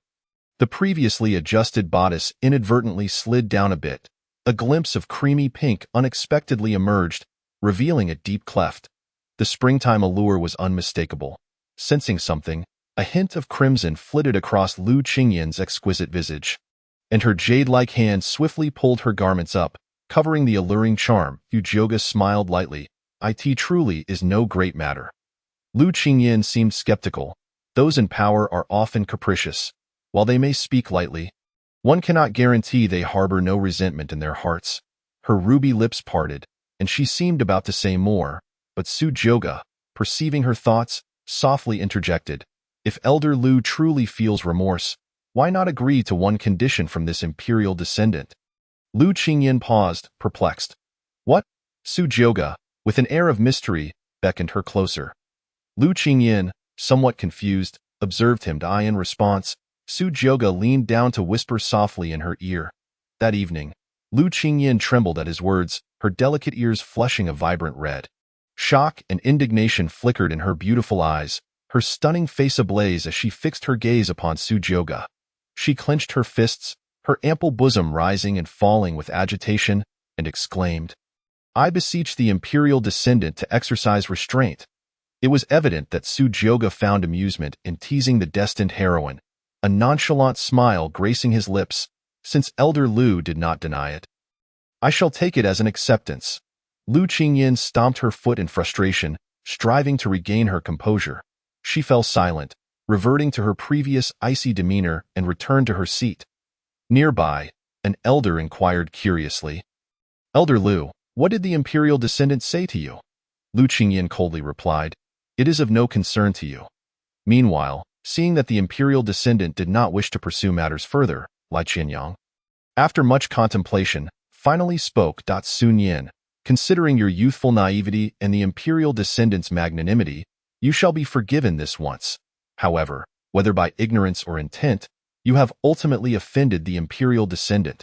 The previously adjusted bodice inadvertently slid down a bit. A glimpse of creamy pink unexpectedly emerged, revealing a deep cleft. The springtime allure was unmistakable. Sensing something, a hint of crimson flitted across Lu Qingyin's exquisite visage, and her jade-like hand swiftly pulled her garments up, Covering the alluring charm, Yu smiled lightly. It truly is no great matter. Lu Qingyin seemed skeptical. Those in power are often capricious. While they may speak lightly, one cannot guarantee they harbor no resentment in their hearts. Her ruby lips parted, and she seemed about to say more, but Su Jioge, perceiving her thoughts, softly interjected. If Elder Lu truly feels remorse, why not agree to one condition from this imperial descendant? Lu Qingyin paused, perplexed. What? Su Jioge, with an air of mystery, beckoned her closer. Lu Qingyin, somewhat confused, observed him. In response, Su Jioge leaned down to whisper softly in her ear. That evening, Lu Qingyin trembled at his words, her delicate ears flushing a vibrant red. Shock and indignation flickered in her beautiful eyes, her stunning face ablaze as she fixed her gaze upon Su Jioge. She clenched her fists, her ample bosom rising and falling with agitation, and exclaimed, I beseech the imperial descendant to exercise restraint. It was evident that Su Jioge found amusement in teasing the destined heroine, a nonchalant smile gracing his lips, since Elder Lu did not deny it. I shall take it as an acceptance. Lu Qingyin stomped her foot in frustration, striving to regain her composure. She fell silent, reverting to her previous icy demeanor and returned to her seat. Nearby, an elder inquired curiously. Elder Lu, what did the imperial descendant say to you? Lu Qingyin coldly replied, It is of no concern to you. Meanwhile, seeing that the imperial descendant did not wish to pursue matters further, Lai Qianyang, after much contemplation, finally spoke. Sun Yin, considering your youthful naivety and the imperial descendant's magnanimity, you shall be forgiven this once. However, whether by ignorance or intent, you have ultimately offended the imperial descendant.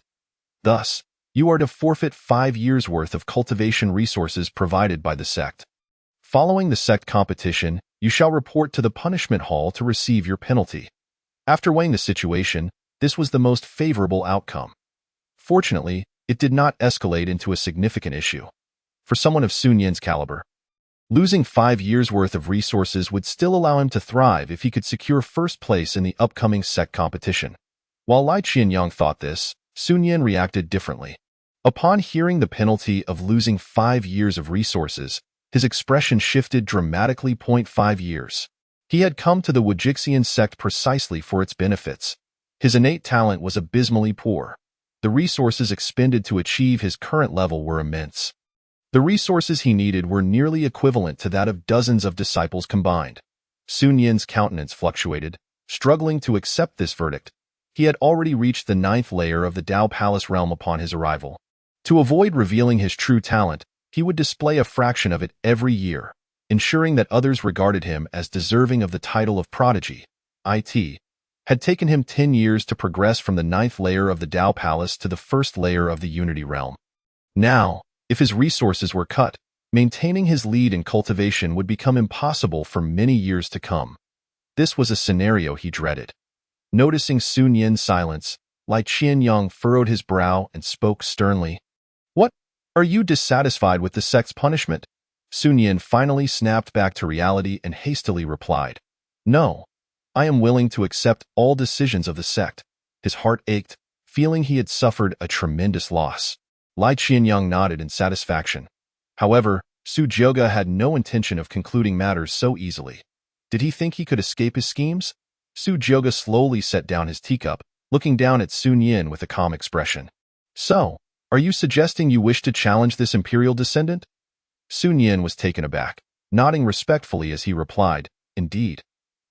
Thus, you are to forfeit 5 years' worth of cultivation resources provided by the sect. Following the sect competition, you shall report to the punishment hall to receive your penalty. After weighing the situation, this was the most favorable outcome. Fortunately, it did not escalate into a significant issue. For someone of Sun Yin's caliber, losing 5 years' worth of resources would still allow him to thrive if he could secure first place in the upcoming sect competition. While Lai Qianyang thought this, Sun Yin reacted differently. Upon hearing the penalty of losing 5 years of resources, his expression shifted dramatically. 5 years. He had come to the Wujixian sect precisely for its benefits. His innate talent was abysmally poor. The resources expended to achieve his current level were immense. The resources he needed were nearly equivalent to that of dozens of disciples combined. Sun Yin's countenance fluctuated, struggling to accept this verdict. He had already reached the 9th layer of the Dao Palace realm upon his arrival. To avoid revealing his true talent, he would display a fraction of it every year, ensuring that others regarded him as deserving of the title of prodigy. It had taken him 10 years to progress from the 9th layer of the Dao Palace to the 1st layer of the Unity Realm. Now, if his resources were cut, maintaining his lead in cultivation would become impossible for many years to come. This was a scenario he dreaded. Noticing Sun Yin's silence, Lai Qianyang furrowed his brow and spoke sternly. What? Are you dissatisfied with the sect's punishment? Sun Yin finally snapped back to reality and hastily replied. No. I am willing to accept all decisions of the sect. His heart ached, feeling he had suffered a tremendous loss. Lai Qianyang nodded in satisfaction. However, Su Jioge had no intention of concluding matters so easily. Did he think he could escape his schemes? Su Jioge slowly set down his teacup, looking down at Sun Yin with a calm expression. So, are you suggesting you wish to challenge this imperial descendant? Sun Yin was taken aback, nodding respectfully as he replied, Indeed.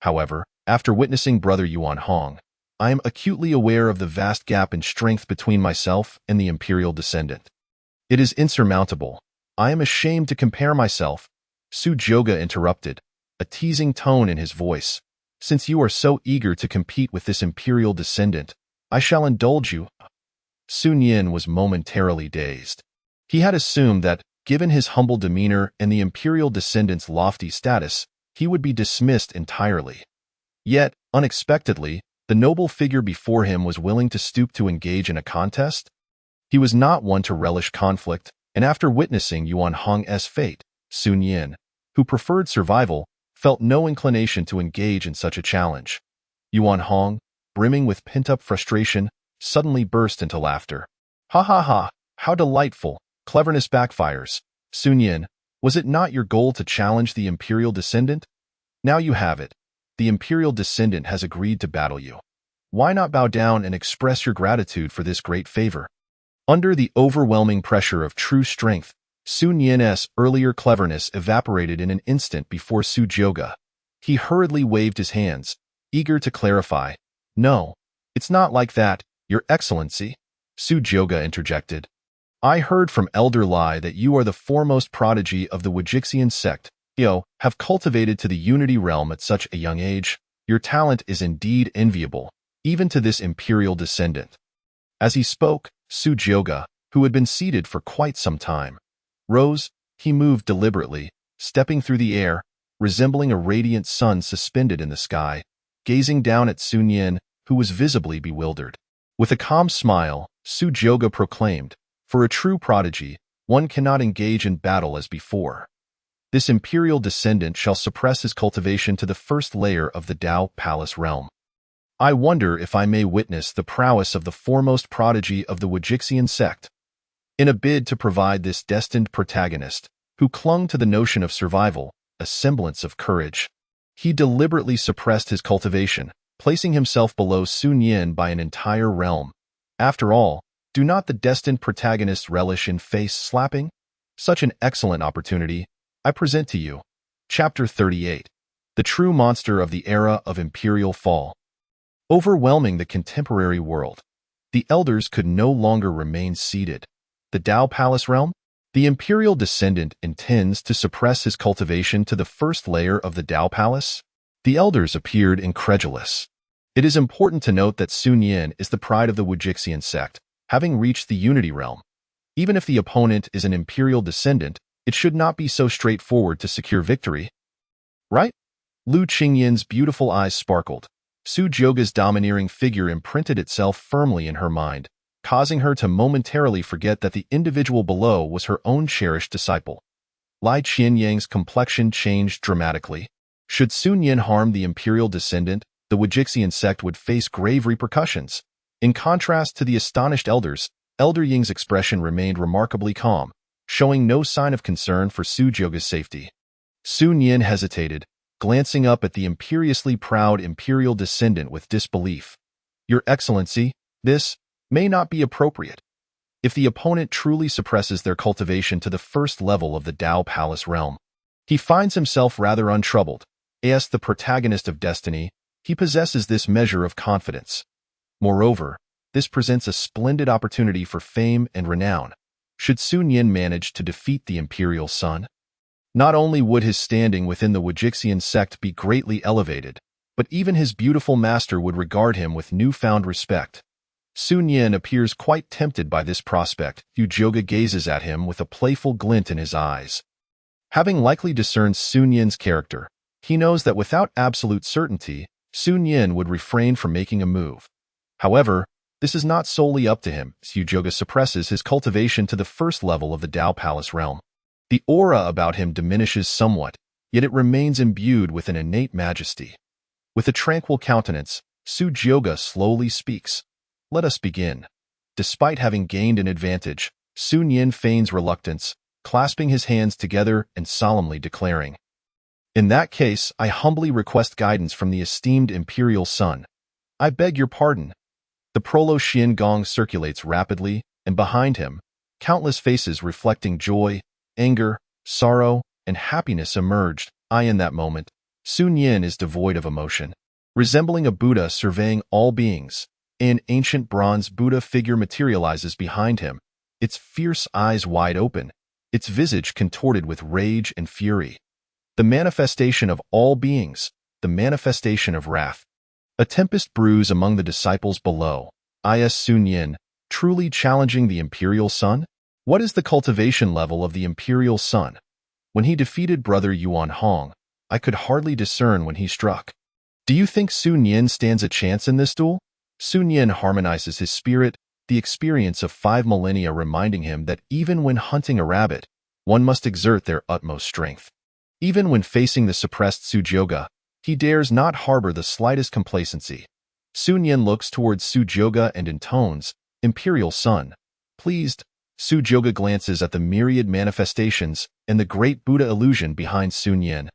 However, after witnessing Brother Yuan Hong, I am acutely aware of the vast gap in strength between myself and the imperial descendant. It is insurmountable. I am ashamed to compare myself. Su Jioge interrupted, a teasing tone in his voice. Since you are so eager to compete with this imperial descendant, I shall indulge you. Sun Yin was momentarily dazed. He had assumed that, given his humble demeanor and the imperial descendant's lofty status, he would be dismissed entirely. Yet, unexpectedly, the noble figure before him was willing to stoop to engage in a contest. He was not one to relish conflict, and after witnessing Yuan Hong's fate, Sun Yin, who preferred survival, felt no inclination to engage in such a challenge. Yuan Hong, brimming with pent-up frustration, suddenly burst into laughter. Ha ha ha, How delightful. Cleverness backfires. Sun Yin, was it not your goal to challenge the Imperial Descendant? Now you have it. The Imperial Descendant has agreed to battle you. Why not bow down and express your gratitude for this great favor? Under the overwhelming pressure of true strength, Sun Yin's earlier cleverness evaporated in an instant before Su Jioge. He hurriedly waved his hands, eager to clarify. No, it's not like that, Your Excellency, Su Jioge interjected. I heard from Elder Lai that you are the foremost prodigy of the Wujixian sect, have cultivated to the Unity realm at such a young age. Your talent is indeed enviable, even to this imperial descendant. As he spoke, Su Jioge, who had been seated for quite some time, rose. He moved deliberately, stepping through the air, resembling a radiant sun suspended in the sky, gazing down at Sun Yin, who was visibly bewildered. With a calm smile, Su Jioge proclaimed, "For a true prodigy, one cannot engage in battle as before. This imperial descendant shall suppress his cultivation to the first layer of the Dao Palace realm. I wonder if I may witness the prowess of the foremost prodigy of the Wujixian sect." In a bid to provide this destined protagonist, who clung to the notion of survival, a semblance of courage, he deliberately suppressed his cultivation, placing himself below Sun Yin by an entire realm. After all, do not the destined protagonists relish in face slapping? Such an excellent opportunity, I present to you. Chapter 38. The True Monster of the Era of Imperial Fall. Overwhelming the contemporary world, the elders could no longer remain seated. The Dao Palace realm? The imperial descendant intends to suppress his cultivation to the first layer of the Dao Palace? The elders appeared incredulous. It is important to note that Sun Yin is the pride of the Wujixian sect, having reached the Unity realm. Even if the opponent is an imperial descendant, it should not be so straightforward to secure victory. Right? Lu Qingyin's beautiful eyes sparkled. Su Jioge's domineering figure imprinted itself firmly in her mind, causing her to momentarily forget that the individual below was her own cherished disciple. Lai Qianyang's complexion changed dramatically. Should Sun Yin harm the imperial descendant, the Wujixian sect would face grave repercussions. In contrast to the astonished elders, Elder Ying's expression remained remarkably calm, showing no sign of concern for Su Jioge's safety. Sun Yin hesitated, glancing up at the imperiously proud imperial descendant with disbelief. Your Excellency, this may not be appropriate. If the opponent truly suppresses their cultivation to the first level of the Dao Palace realm, he finds himself rather untroubled. As the protagonist of destiny, he possesses this measure of confidence. Moreover, this presents a splendid opportunity for fame and renown. Should Sun Yin manage to defeat the Imperial Son, not only would his standing within the Wujixian sect be greatly elevated, but even his beautiful master would regard him with newfound respect. Sun Yin appears quite tempted by this prospect. Su Jioge gazes at him with a playful glint in his eyes. Having likely discerned Sun Yin's character, he knows that without absolute certainty, Sun Yin would refrain from making a move. However, this is not solely up to him. Su Jioge suppresses his cultivation to the first level of the Dao Palace realm. The aura about him diminishes somewhat, yet it remains imbued with an innate majesty. With a tranquil countenance, Su Jioge slowly speaks. Let us begin. Despite having gained an advantage, Sun Yin feigns reluctance, clasping his hands together and solemnly declaring, "In that case, I humbly request guidance from the esteemed Imperial Son. I beg your pardon." The Prolo Xian gong circulates rapidly, and behind him, countless faces reflecting joy, anger, sorrow, and happiness emerged. In that moment, Sun Yin is devoid of emotion. Resembling a Buddha surveying all beings, an ancient bronze Buddha figure materializes behind him, its fierce eyes wide open, its visage contorted with rage and fury. The manifestation of all beings, the manifestation of wrath. A tempest brews among the disciples below. Is Sun Yin truly challenging the Imperial Son? What is the cultivation level of the Imperial Son? When he defeated brother Yuan Hong, I could hardly discern when he struck. Do you think Sun Yin stands a chance in this duel? Sun Yin harmonizes his spirit, the experience of 5 millennia reminding him that even when hunting a rabbit, one must exert their utmost strength. Even when facing the suppressed Su Jioge, he dares not harbor the slightest complacency. Sun Yin looks towards Su Jioge and intones, "Imperial Son, pleased, Sujoga glances at the myriad manifestations and the great Buddha illusion behind Sun Yin,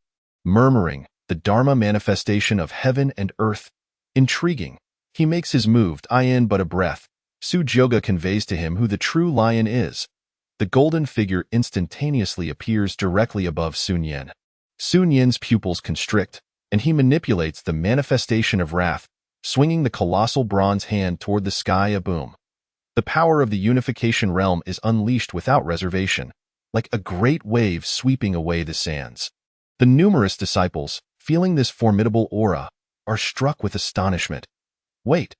murmuring, the Dharma manifestation of heaven and earth. Intriguing. He makes his move, in but a breath. Sujoga conveys to him who the true lion is. The golden figure instantaneously appears directly above Sun Yin. Sun Yin's pupils constrict, and he manipulates the manifestation of wrath, swinging the colossal bronze hand toward the sky. A boom. The power of the unification realm is unleashed without reservation, like a great wave sweeping away the sands. The numerous disciples, feeling this formidable aura, are struck with astonishment. Wait,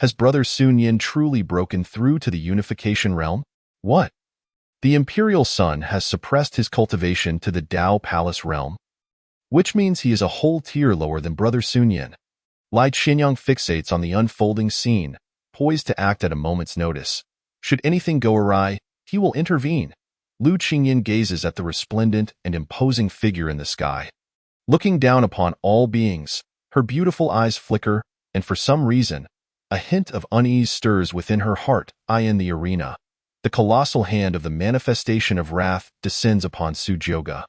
has Brother Sun Yin truly broken through to the unification realm? What? The Imperial Son has suppressed his cultivation to the Dao Palace realm, which means he is a whole tier lower than Brother Sun Yin. Lai Qinyang fixates on the unfolding scene, poised to act at a moment's notice. Should anything go awry, he will intervene. Lu Qingyin gazes at the resplendent and imposing figure in the sky. Looking down upon all beings, her beautiful eyes flicker, and for some reason, a hint of unease stirs within her heart. In the arena, the colossal hand of the manifestation of wrath descends upon Sujoga.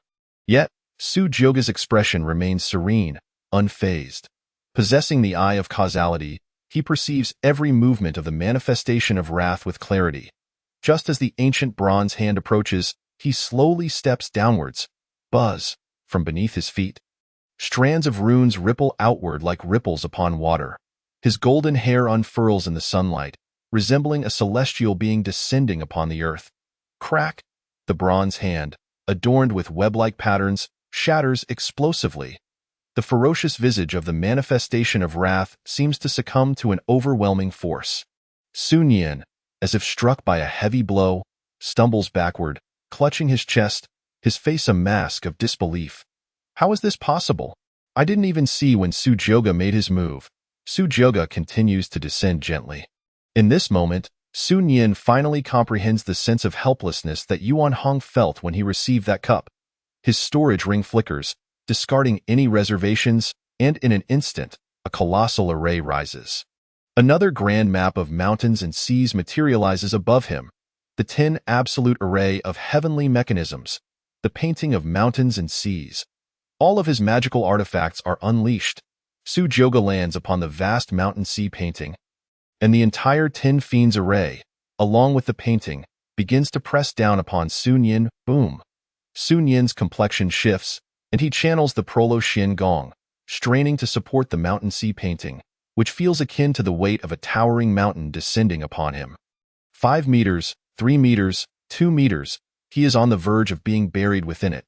Yet, Sujoga's expression remains serene, unfazed. Possessing the eye of causality, he perceives every movement of the manifestation of wrath with clarity. Just as the ancient bronze hand approaches, he slowly steps downwards. Buzz, from beneath his feet. Strands of runes ripple outward like ripples upon water. His golden hair unfurls in the sunlight, resembling a celestial being descending upon the earth. Crack! The bronze hand, adorned with web-like patterns, shatters explosively. The ferocious visage of the manifestation of wrath seems to succumb to an overwhelming force. Sun Yin, as if struck by a heavy blow, stumbles backward, clutching his chest, his face a mask of disbelief. How is this possible? I didn't even see when Sujoga made his move. Sujoga continues to descend gently. In this moment, Sun Yin finally comprehends the sense of helplessness that Yuan Hong felt when he received that cup. His storage ring flickers, discarding any reservations, and in an instant, a colossal array rises. Another grand map of mountains and seas materializes above him, the 10 absolute array of heavenly mechanisms, the painting of mountains and seas. All of his magical artifacts are unleashed. Sujoga lands upon the vast mountain sea painting, and the entire 10 fiends array, along with the painting, begins to press down upon Sun Yin. Boom! Sun Yin's complexion shifts, and he channels the Prolo Shin Gong, straining to support the mountain sea painting, which feels akin to the weight of a towering mountain descending upon him. 5 meters, 3 meters, 2 meters, he is on the verge of being buried within it.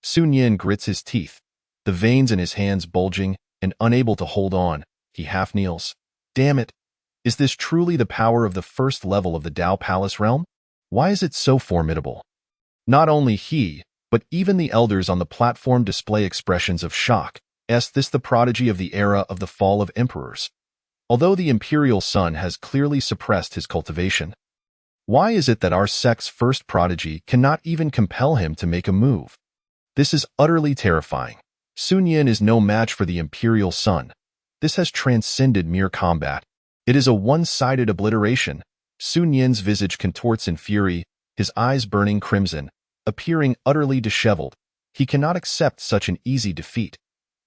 Sun Yin grits his teeth, the veins in his hands bulging, and unable to hold on, he half kneels. Damn it! Is this truly the power of the first level of the Dao Palace realm? Why is it so formidable? Not only he, but even the elders on the platform display expressions of shock. Is this the prodigy of the era of the fall of emperors? Although the Imperial Son has clearly suppressed his cultivation, why is it that our sect's first prodigy cannot even compel him to make a move? This is utterly terrifying. Sun Yin is no match for the Imperial Son. This has transcended mere combat. It is a one-sided obliteration. Sun Yin's visage contorts in fury, his eyes burning crimson, appearing utterly disheveled. He cannot accept such an easy defeat.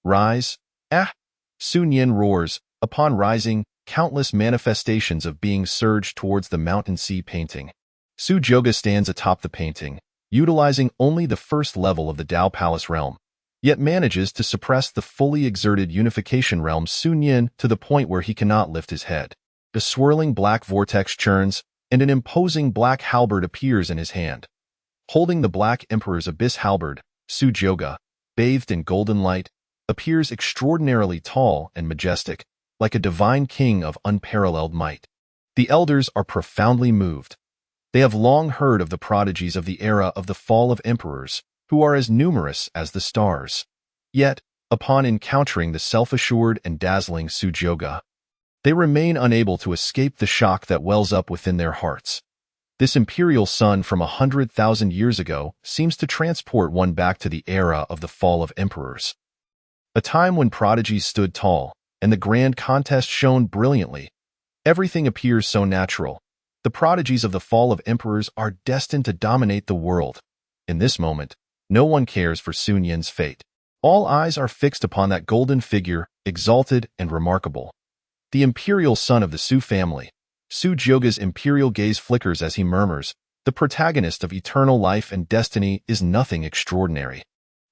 Rise! Ah! Sun Yin roars. Upon rising, countless manifestations of being surge towards the mountain sea painting. Sujoga stands atop the painting, utilizing only the first level of the Dao Palace realm, yet manages to suppress the fully exerted unification realm Sun Yin to the point where he cannot lift his head. A swirling black vortex churns, and an imposing black halberd appears in his hand. Holding the Black Emperor's abyss halberd, Sujoga, bathed in golden light, appears extraordinarily tall and majestic, like a divine king of unparalleled might. The elders are profoundly moved. They have long heard of the prodigies of the era of the fall of emperors, who are as numerous as the stars. Yet, upon encountering the self-assured and dazzling Sujoga, they remain unable to escape the shock that wells up within their hearts. This Imperial Son from 100,000 years ago seems to transport one back to the era of the fall of emperors. A time when prodigies stood tall, and the grand contest shone brilliantly. Everything appears so natural. The prodigies of the fall of emperors are destined to dominate the world. In this moment, no one cares for Sun Yin's fate. All eyes are fixed upon that golden figure, exalted and remarkable. The imperial son of the Su family. Su Jioga's imperial gaze flickers as he murmurs, "The protagonist of eternal life and destiny is nothing extraordinary."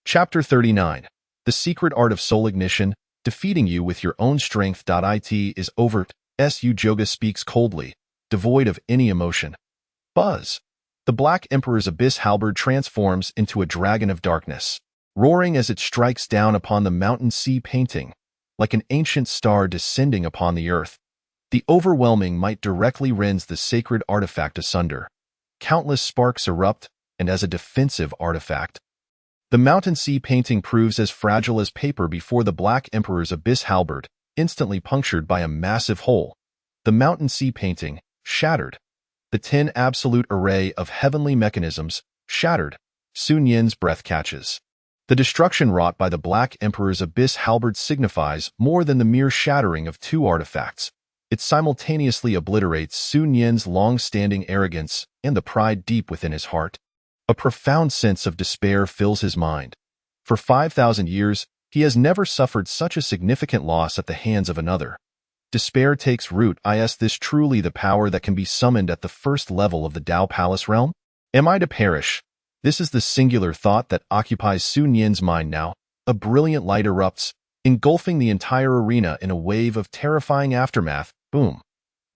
Chapter 39. The secret art of soul ignition, defeating you with your own strength. It is over. Su Jioga speaks coldly, devoid of any emotion. Buzz. The Black Emperor's abyss halberd transforms into a dragon of darkness, roaring as it strikes down upon the mountain sea painting, like an ancient star descending upon the earth. The overwhelming might directly rends the sacred artifact asunder. Countless sparks erupt, and as a defensive artifact, the mountain sea painting proves as fragile as paper before the Black Emperor's abyss halberd, instantly punctured by a massive hole. The mountain sea painting, shattered. The 10 absolute array of heavenly mechanisms, shattered. Sun Yin's breath catches. The destruction wrought by the Black Emperor's abyss halberd signifies more than the mere shattering of 2 artifacts. It simultaneously obliterates Sun Yin's long-standing arrogance and the pride deep within his heart. A profound sense of despair fills his mind. For 5,000 years, he has never suffered such a significant loss at the hands of another. Despair takes root. Is this truly the power that can be summoned at the first level of the Tao Palace realm? Am I to perish? This is the singular thought that occupies Sun Yin's mind now. A brilliant light erupts, engulfing the entire arena in a wave of terrifying aftermath. Boom.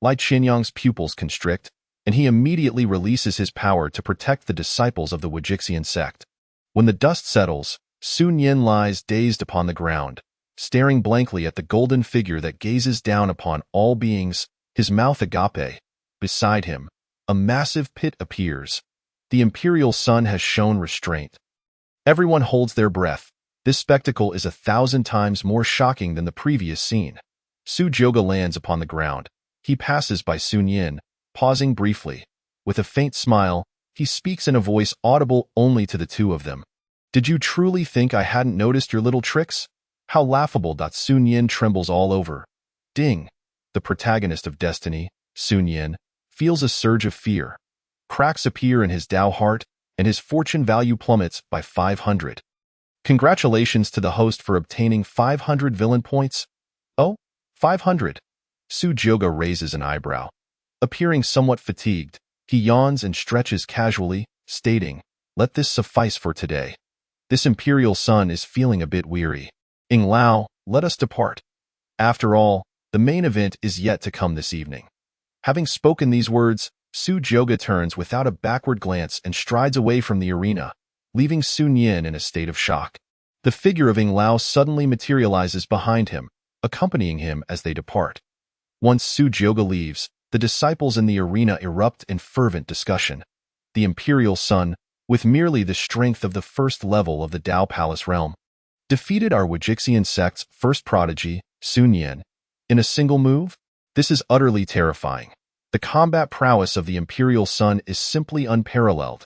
Lai Qinyang's pupils constrict, and he immediately releases his power to protect the disciples of the Wujixian sect. When the dust settles, Sun Yin lies dazed upon the ground, staring blankly at the golden figure that gazes down upon all beings, his mouth agape. Beside him, a massive pit appears. The Imperial Son has shown restraint. Everyone holds their breath. This spectacle is 1,000 times more shocking than the previous scene. Su Jioga lands upon the ground. He passes by Sun Yin, pausing briefly. With a faint smile, he speaks in a voice audible only to the two of them. "Did you truly think I hadn't noticed your little tricks? How laughable!" Sun Yin trembles all over. Ding! The protagonist of destiny, Sun Yin, feels a surge of fear. Cracks appear in his Tao heart, and his fortune value plummets by 500. Congratulations to the host for obtaining 500 villain points. Oh, 500. Su Jioga raises an eyebrow. Appearing somewhat fatigued, he yawns and stretches casually, stating, "Let this suffice for today. This Imperial Son is feeling a bit weary. Ing Lao, let us depart. After all, the main event is yet to come this evening." Having spoken these words, Su Jioga turns without a backward glance and strides away from the arena, leaving Sun Yin in a state of shock. The figure of Ing Lao suddenly materializes behind him, accompanying him as they depart. Once Su Jioga leaves, the disciples in the arena erupt in fervent discussion. The Imperial Son, with merely the strength of the first level of the Tao Palace realm, defeated our Wujixian sect's first prodigy, Sun Yin, in a single move? This is utterly terrifying. The combat prowess of the Imperial Son is simply unparalleled.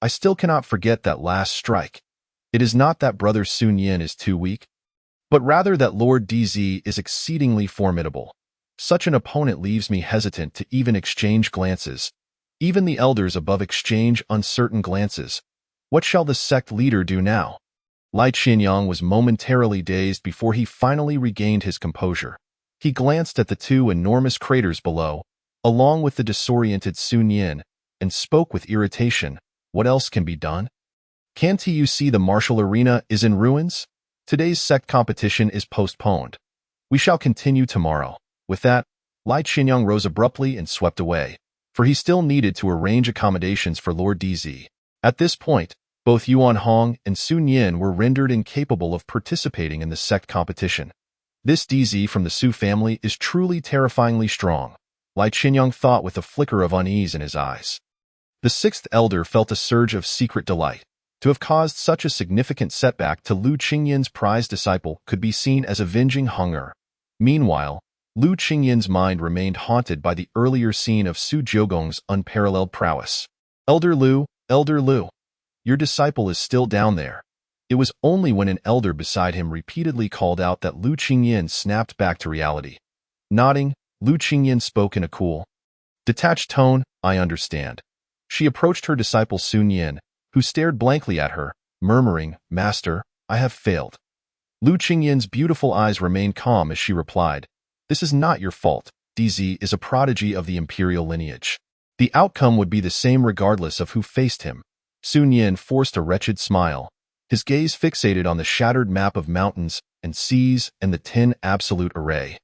I still cannot forget that last strike. It is not that brother Sun Yin is too weak, but rather that Lord DZ is exceedingly formidable. Such an opponent leaves me hesitant to even exchange glances. Even the elders above exchange uncertain glances. What shall the sect leader do now? Lai Qinyang was momentarily dazed before he finally regained his composure. He glanced at the 2 enormous craters below, along with the disoriented Sun Yin, and spoke with irritation. What else can be done? Can't you see the martial arena is in ruins? Today's sect competition is postponed. We shall continue tomorrow. With that, Lai Qinyang rose abruptly and swept away, for he still needed to arrange accommodations for Lord DZ. At this point, both Yuan Hong and Sun Yin were rendered incapable of participating in the sect competition. This DZ from the Su family is truly terrifyingly strong, Lai Qinyang thought with a flicker of unease in his eyes. The 6th elder felt a surge of secret delight. To have caused such a significant setback to Lu Qingyin's prized disciple could be seen as avenging hunger. Meanwhile, Lu Qingyin's mind remained haunted by the earlier scene of Su Jiogong's unparalleled prowess. Elder Lu, your disciple is still down there." It was only when an elder beside him repeatedly called out that Lu Qingyin snapped back to reality. Nodding, Lu Qingyin spoke in a cool, Detached tone, I understand. She approached her disciple Sun Yin, who stared blankly at her, murmuring, Master, I have failed. Lu Qingyin's beautiful eyes remained calm as she replied, This is not your fault. DZ is a prodigy of the imperial lineage. The outcome would be the same regardless of who faced him. Sun Yin forced a wretched smile, his gaze fixated on the shattered map of mountains and seas and the 10 absolute array.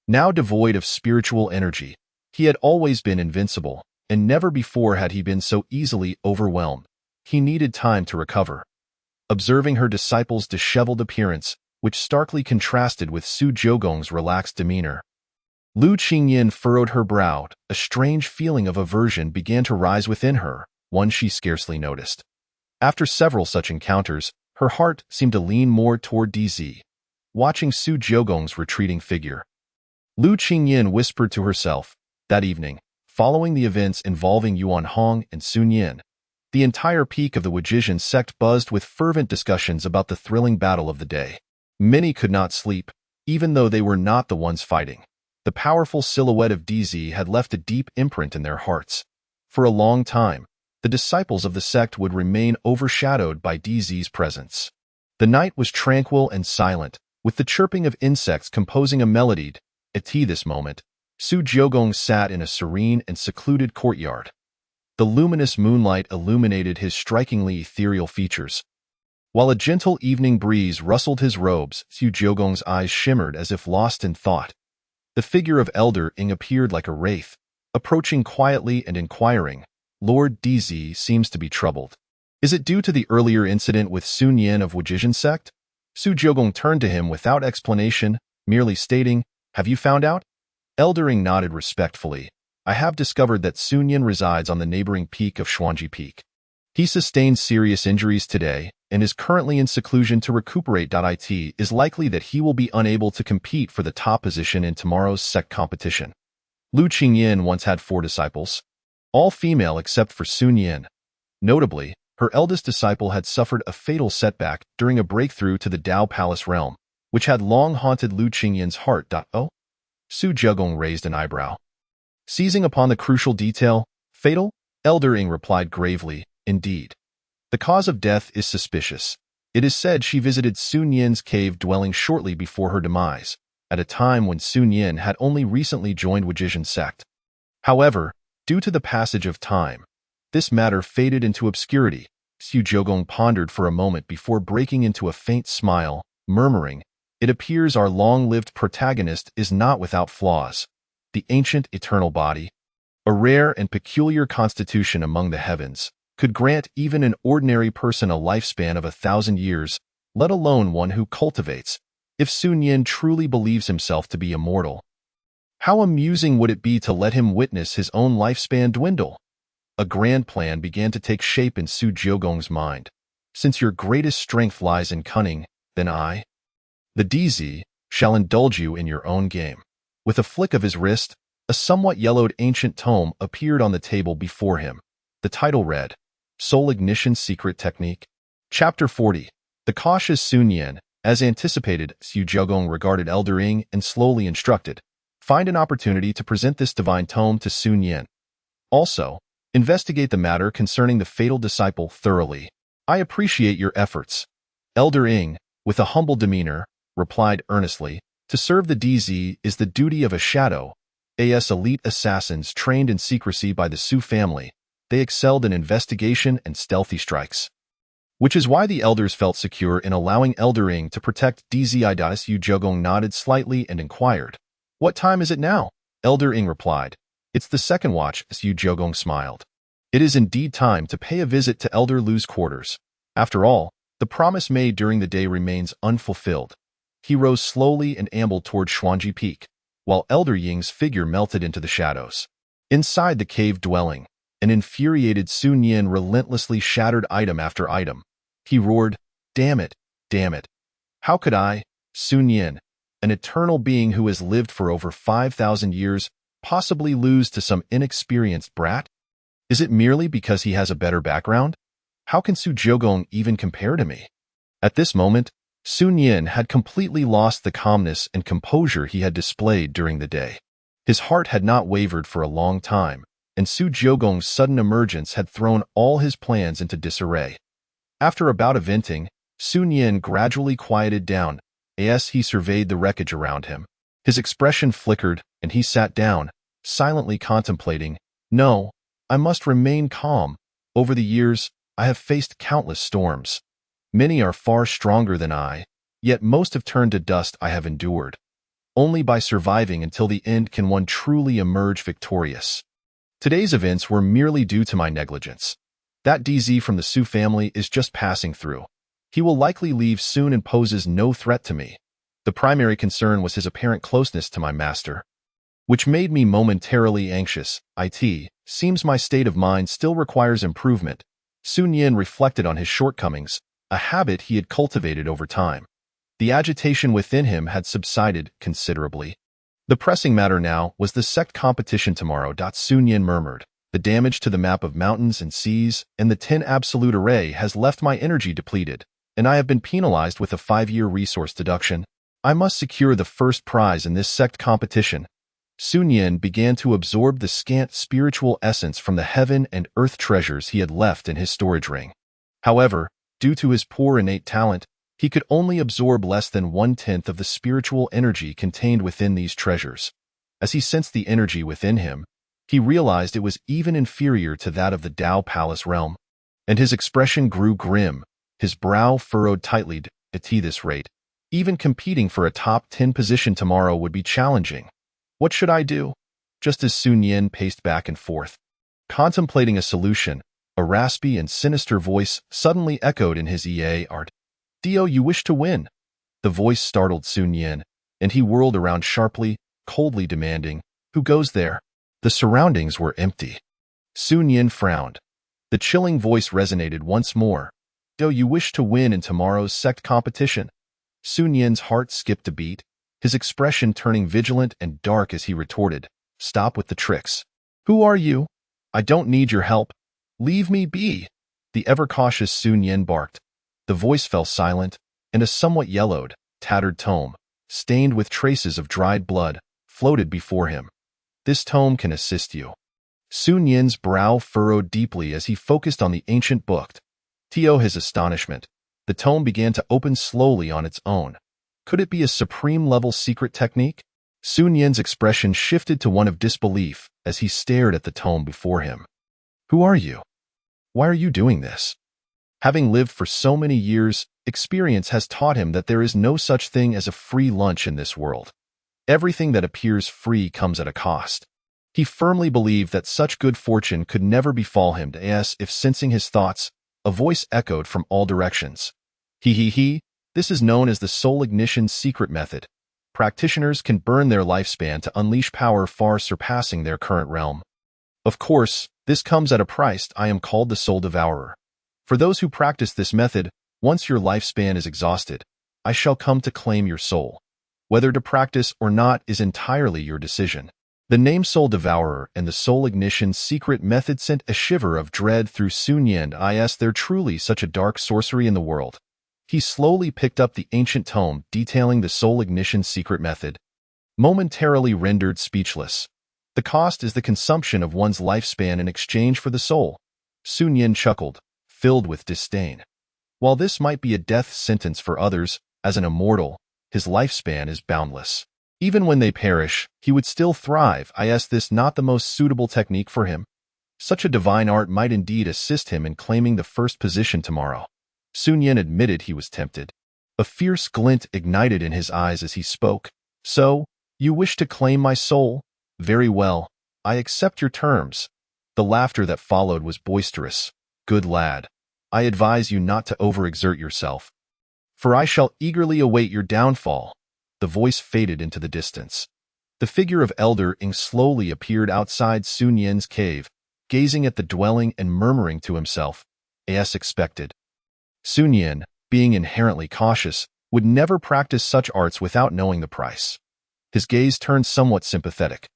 Now devoid of spiritual energy, he had always been invincible, and never before had he been so easily overwhelmed. He needed time to recover. Observing her disciple's disheveled appearance, which starkly contrasted with Su Jiugong's relaxed demeanor, Lu Qingyin furrowed her brow. A strange feeling of aversion began to rise within her, one she scarcely noticed. After several such encounters, her heart seemed to lean more toward DZ. Watching Su Jiugong's retreating figure, Lu Qingyin whispered to herself, that evening, following the events involving Yuan Hong and Sun Yin, the entire peak of the Wujizhen sect buzzed with fervent discussions about the thrilling battle of the day. Many could not sleep, even though they were not the ones fighting. The powerful silhouette of DZ had left a deep imprint in their hearts. For a long time, the disciples of the sect would remain overshadowed by DZ's presence. The night was tranquil and silent, with the chirping of insects composing a melody. At this moment, Su Jiugong sat in a serene and secluded courtyard. The luminous moonlight illuminated his strikingly ethereal features. While a gentle evening breeze rustled his robes, Su Jiugong's eyes shimmered as if lost in thought. The figure of Elder Ing appeared like a wraith, approaching quietly and inquiring, Lord DZ seems to be troubled. Is it due to the earlier incident with Sun Yin of Wujizhen sect? Su Jiugong turned to him without explanation, merely stating, Have you found out? Elder Ing nodded respectfully. I have discovered that Sun Yin resides on the neighboring peak of Xuanji Peak. He sustained serious injuries today and is currently in seclusion to recuperate. It is likely that he will be unable to compete for the top position in tomorrow's sect competition. Lu Qingyin once had 4 disciples, all female except for Sun Yin. Notably, her eldest disciple had suffered a fatal setback during a breakthrough to the Dao Palace realm, which had long haunted Lu Qingyin's heart. Oh? Su Jiugong raised an eyebrow. Seizing upon the crucial detail, fatal? Elder Ing replied gravely, Indeed. The cause of death is suspicious. It is said she visited Sun Yin's cave dwelling shortly before her demise, at a time when Sun Yin had only recently joined Wujizhen sect. However, due to the passage of time, this matter faded into obscurity. Su Jiugong pondered for a moment before breaking into a faint smile, murmuring, It appears our long-lived protagonist is not without flaws. The ancient eternal body, a rare and peculiar constitution among the heavens, could grant even an ordinary person a lifespan of 1,000 years, let alone one who cultivates. If Sun Yin truly believes himself to be immortal, how amusing would it be to let him witness his own lifespan dwindle? A grand plan began to take shape in Su Jiugong's mind. Since your greatest strength lies in cunning, then I, the DZ, shall indulge you in your own game. With a flick of his wrist, a somewhat yellowed ancient tome appeared on the table before him. The title read, Soul Ignition Secret Technique. Chapter 40. The cautious Sun Yin, as anticipated, Su Jiugong regarded Elder Ing and slowly instructed, Find an opportunity to present this divine tome to Sun Yin. Also, investigate the matter concerning the fatal disciple thoroughly. I appreciate your efforts. Elder Ing, with a humble demeanor, replied earnestly, To serve the DZ is the duty of a shadow. As elite assassins trained in secrecy by the Su family, they excelled in investigation and stealthy strikes. Which is why the elders felt secure in allowing Elder Ing to protect DZ. Su Jiugong nodded slightly and inquired, What time is it now? Elder Ing replied, It's the second watch. Su Jiugong smiled. It is indeed time to pay a visit to Elder Lu's quarters. After all, the promise made during the day remains unfulfilled. He rose slowly and ambled toward Xuanji Peak, while Elder Ying's figure melted into the shadows. Inside the cave dwelling, an infuriated Sun Yin relentlessly shattered item after item. He roared, Damn it, damn it. How could I, Sun Yin, an eternal being who has lived for over 5,000 years, possibly lose to some inexperienced brat? Is it merely because he has a better background? How can Su Jiugong even compare to me? At this moment, Sun Yin had completely lost the calmness and composure he had displayed during the day. His heart had not wavered for a long time, and Su Jiogong's sudden emergence had thrown all his plans into disarray. After a bout of venting, Sun Yin gradually quieted down as he surveyed the wreckage around him. His expression flickered, and he sat down, silently contemplating. No, I must remain calm. Over the years, I have faced countless storms. Many are far stronger than I, yet most have turned to dust. I have endured. Only by surviving until the end can one truly emerge victorious. Today's events were merely due to my negligence. That DZ from the Su family is just passing through. He will likely leave soon and poses no threat to me. The primary concern was his apparent closeness to my master, which made me momentarily anxious. It seems my state of mind still requires improvement. Sun Yin reflected on his shortcomings, a habit he had cultivated over time. The agitation within him had subsided considerably. The pressing matter now was the sect competition tomorrow. Sun Yin murmured. The damage to the map of mountains and seas and the 10 absolute array has left my energy depleted, and I have been penalized with a 5-year resource deduction. I must secure the first prize in this sect competition. Sun Yin began to absorb the scant spiritual essence from the heaven and earth treasures he had left in his storage ring. However, due to his poor innate talent, he could only absorb less than 1/10 of the spiritual energy contained within these treasures. As he sensed the energy within him, he realized it was even inferior to that of the Dao Palace realm, and his expression grew grim, his brow furrowed tightly. At this rate, even competing for a top 10 position tomorrow would be challenging. What should I do? Just as Sun Yin paced back and forth, contemplating a solution, a raspy and sinister voice suddenly echoed in his ear. Dio, you wish to win. The voice startled Sun Yin, and he whirled around sharply, coldly demanding, who goes there? The surroundings were empty. Sun Yin frowned. The chilling voice resonated once more. Dio, you wish to win in tomorrow's sect competition? Sun Yin's heart skipped a beat, his expression turning vigilant and dark as he retorted, stop with the tricks. Who are you? I don't need your help. Leave me be. The ever-cautious Sun Yin barked. The voice fell silent, and a somewhat yellowed, tattered tome, stained with traces of dried blood, floated before him. This tome can assist you. Sun Yin's brow furrowed deeply as he focused on the ancient book. To his astonishment, the tome began to open slowly on its own. Could it be a supreme-level secret technique? Sun Yin's expression shifted to one of disbelief as he stared at the tome before him. Who are you? Why are you doing this? Having lived for so many years, experience has taught him that there is no such thing as a free lunch in this world. Everything that appears free comes at a cost. He firmly believed that such good fortune could never befall him. As if sensing his thoughts, a voice echoed from all directions. This is known as the soul ignition secret method. Practitioners can burn their lifespan to unleash power far surpassing their current realm. Of course, this comes at a price. I am called the Soul Devourer. For those who practice this method, once your lifespan is exhausted, I shall come to claim your soul. Whether to practice or not is entirely your decision. The name Soul Devourer and the Soul Ignition secret method sent a shiver of dread through Sun Yin. Is there truly such a dark sorcery in the world? He slowly picked up the ancient tome detailing the Soul Ignition secret method, momentarily rendered speechless. The cost is the consumption of one's lifespan in exchange for the soul. Sun Yin chuckled, filled with disdain. While this might be a death sentence for others, as an immortal, his lifespan is boundless. Even when they perish, he would still thrive. Is this not the most suitable technique for him? Such a divine art might indeed assist him in claiming the first position tomorrow. Sun Yin admitted he was tempted. A fierce glint ignited in his eyes as he spoke. So, you wish to claim my soul? Very well, I accept your terms. The laughter that followed was boisterous. Good lad, I advise you not to overexert yourself, for I shall eagerly await your downfall. The voice faded into the distance. The figure of Elder Ing slowly appeared outside Sun Yin's cave, gazing at the dwelling and murmuring to himself, as expected. Sun Yin, being inherently cautious, would never practice such arts without knowing the price. His gaze turned somewhat sympathetic.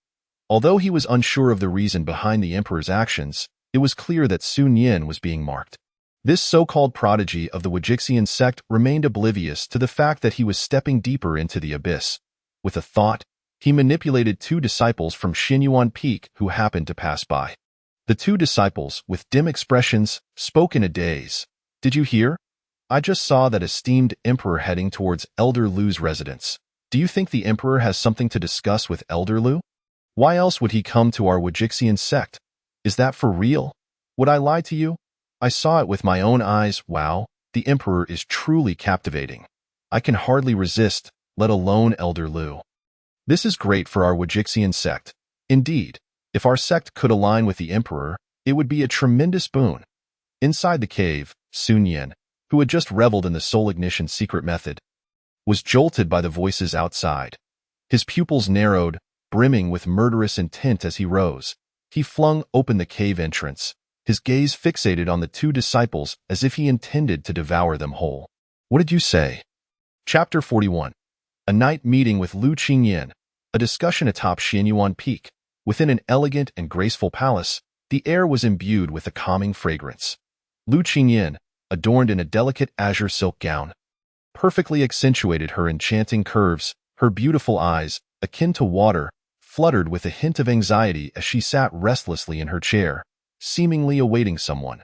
Although he was unsure of the reason behind the emperor's actions, it was clear that Sun Yin was being marked. This so-called prodigy of the Wajixian sect remained oblivious to the fact that he was stepping deeper into the abyss. With a thought, he manipulated 2 disciples from Xinyuan Peak who happened to pass by. The two disciples, with dim expressions, spoke in a daze. "Did you hear? I just saw that esteemed emperor heading towards Elder Lu's residence. Do you think the emperor has something to discuss with Elder Lu? Why else would he come to our Wajixian sect? Is that for real? Would I lie to you? I saw it with my own eyes. Wow, the emperor is truly captivating. I can hardly resist, let alone Elder Lu. This is great for our Wajixian sect. Indeed, if our sect could align with the emperor, it would be a tremendous boon." Inside the cave, Sun Yin, who had just reveled in the soul ignition secret method, was jolted by the voices outside. His pupils narrowed, brimming with murderous intent as he rose. He flung open the cave entrance, his gaze fixated on the two disciples as if he intended to devour them whole. "What did you say?" Chapter 41. A night meeting with Lu Qingyan, a discussion atop Xianyuan Peak. Within an elegant and graceful palace, the air was imbued with a calming fragrance. Lu Qingyan, adorned in a delicate azure silk gown, perfectly accentuated her enchanting curves. Her beautiful eyes, akin to water, fluttered with a hint of anxiety as she sat restlessly in her chair, seemingly awaiting someone.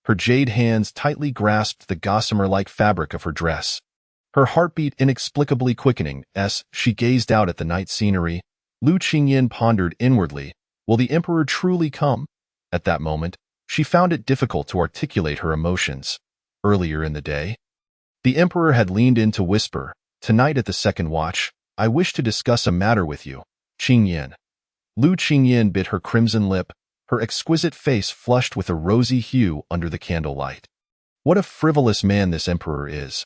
Her jade hands tightly grasped the gossamer-like fabric of her dress, her heartbeat inexplicably quickening as she gazed out at the night scenery. Lu Qingyan pondered inwardly, will the emperor truly come? At that moment, she found it difficult to articulate her emotions. Earlier in the day, the emperor had leaned in to whisper, "Tonight at the second watch, I wish to discuss a matter with you, Qingyan." Lu Qingyan bit her crimson lip, her exquisite face flushed with a rosy hue under the candlelight. What a frivolous man this emperor is.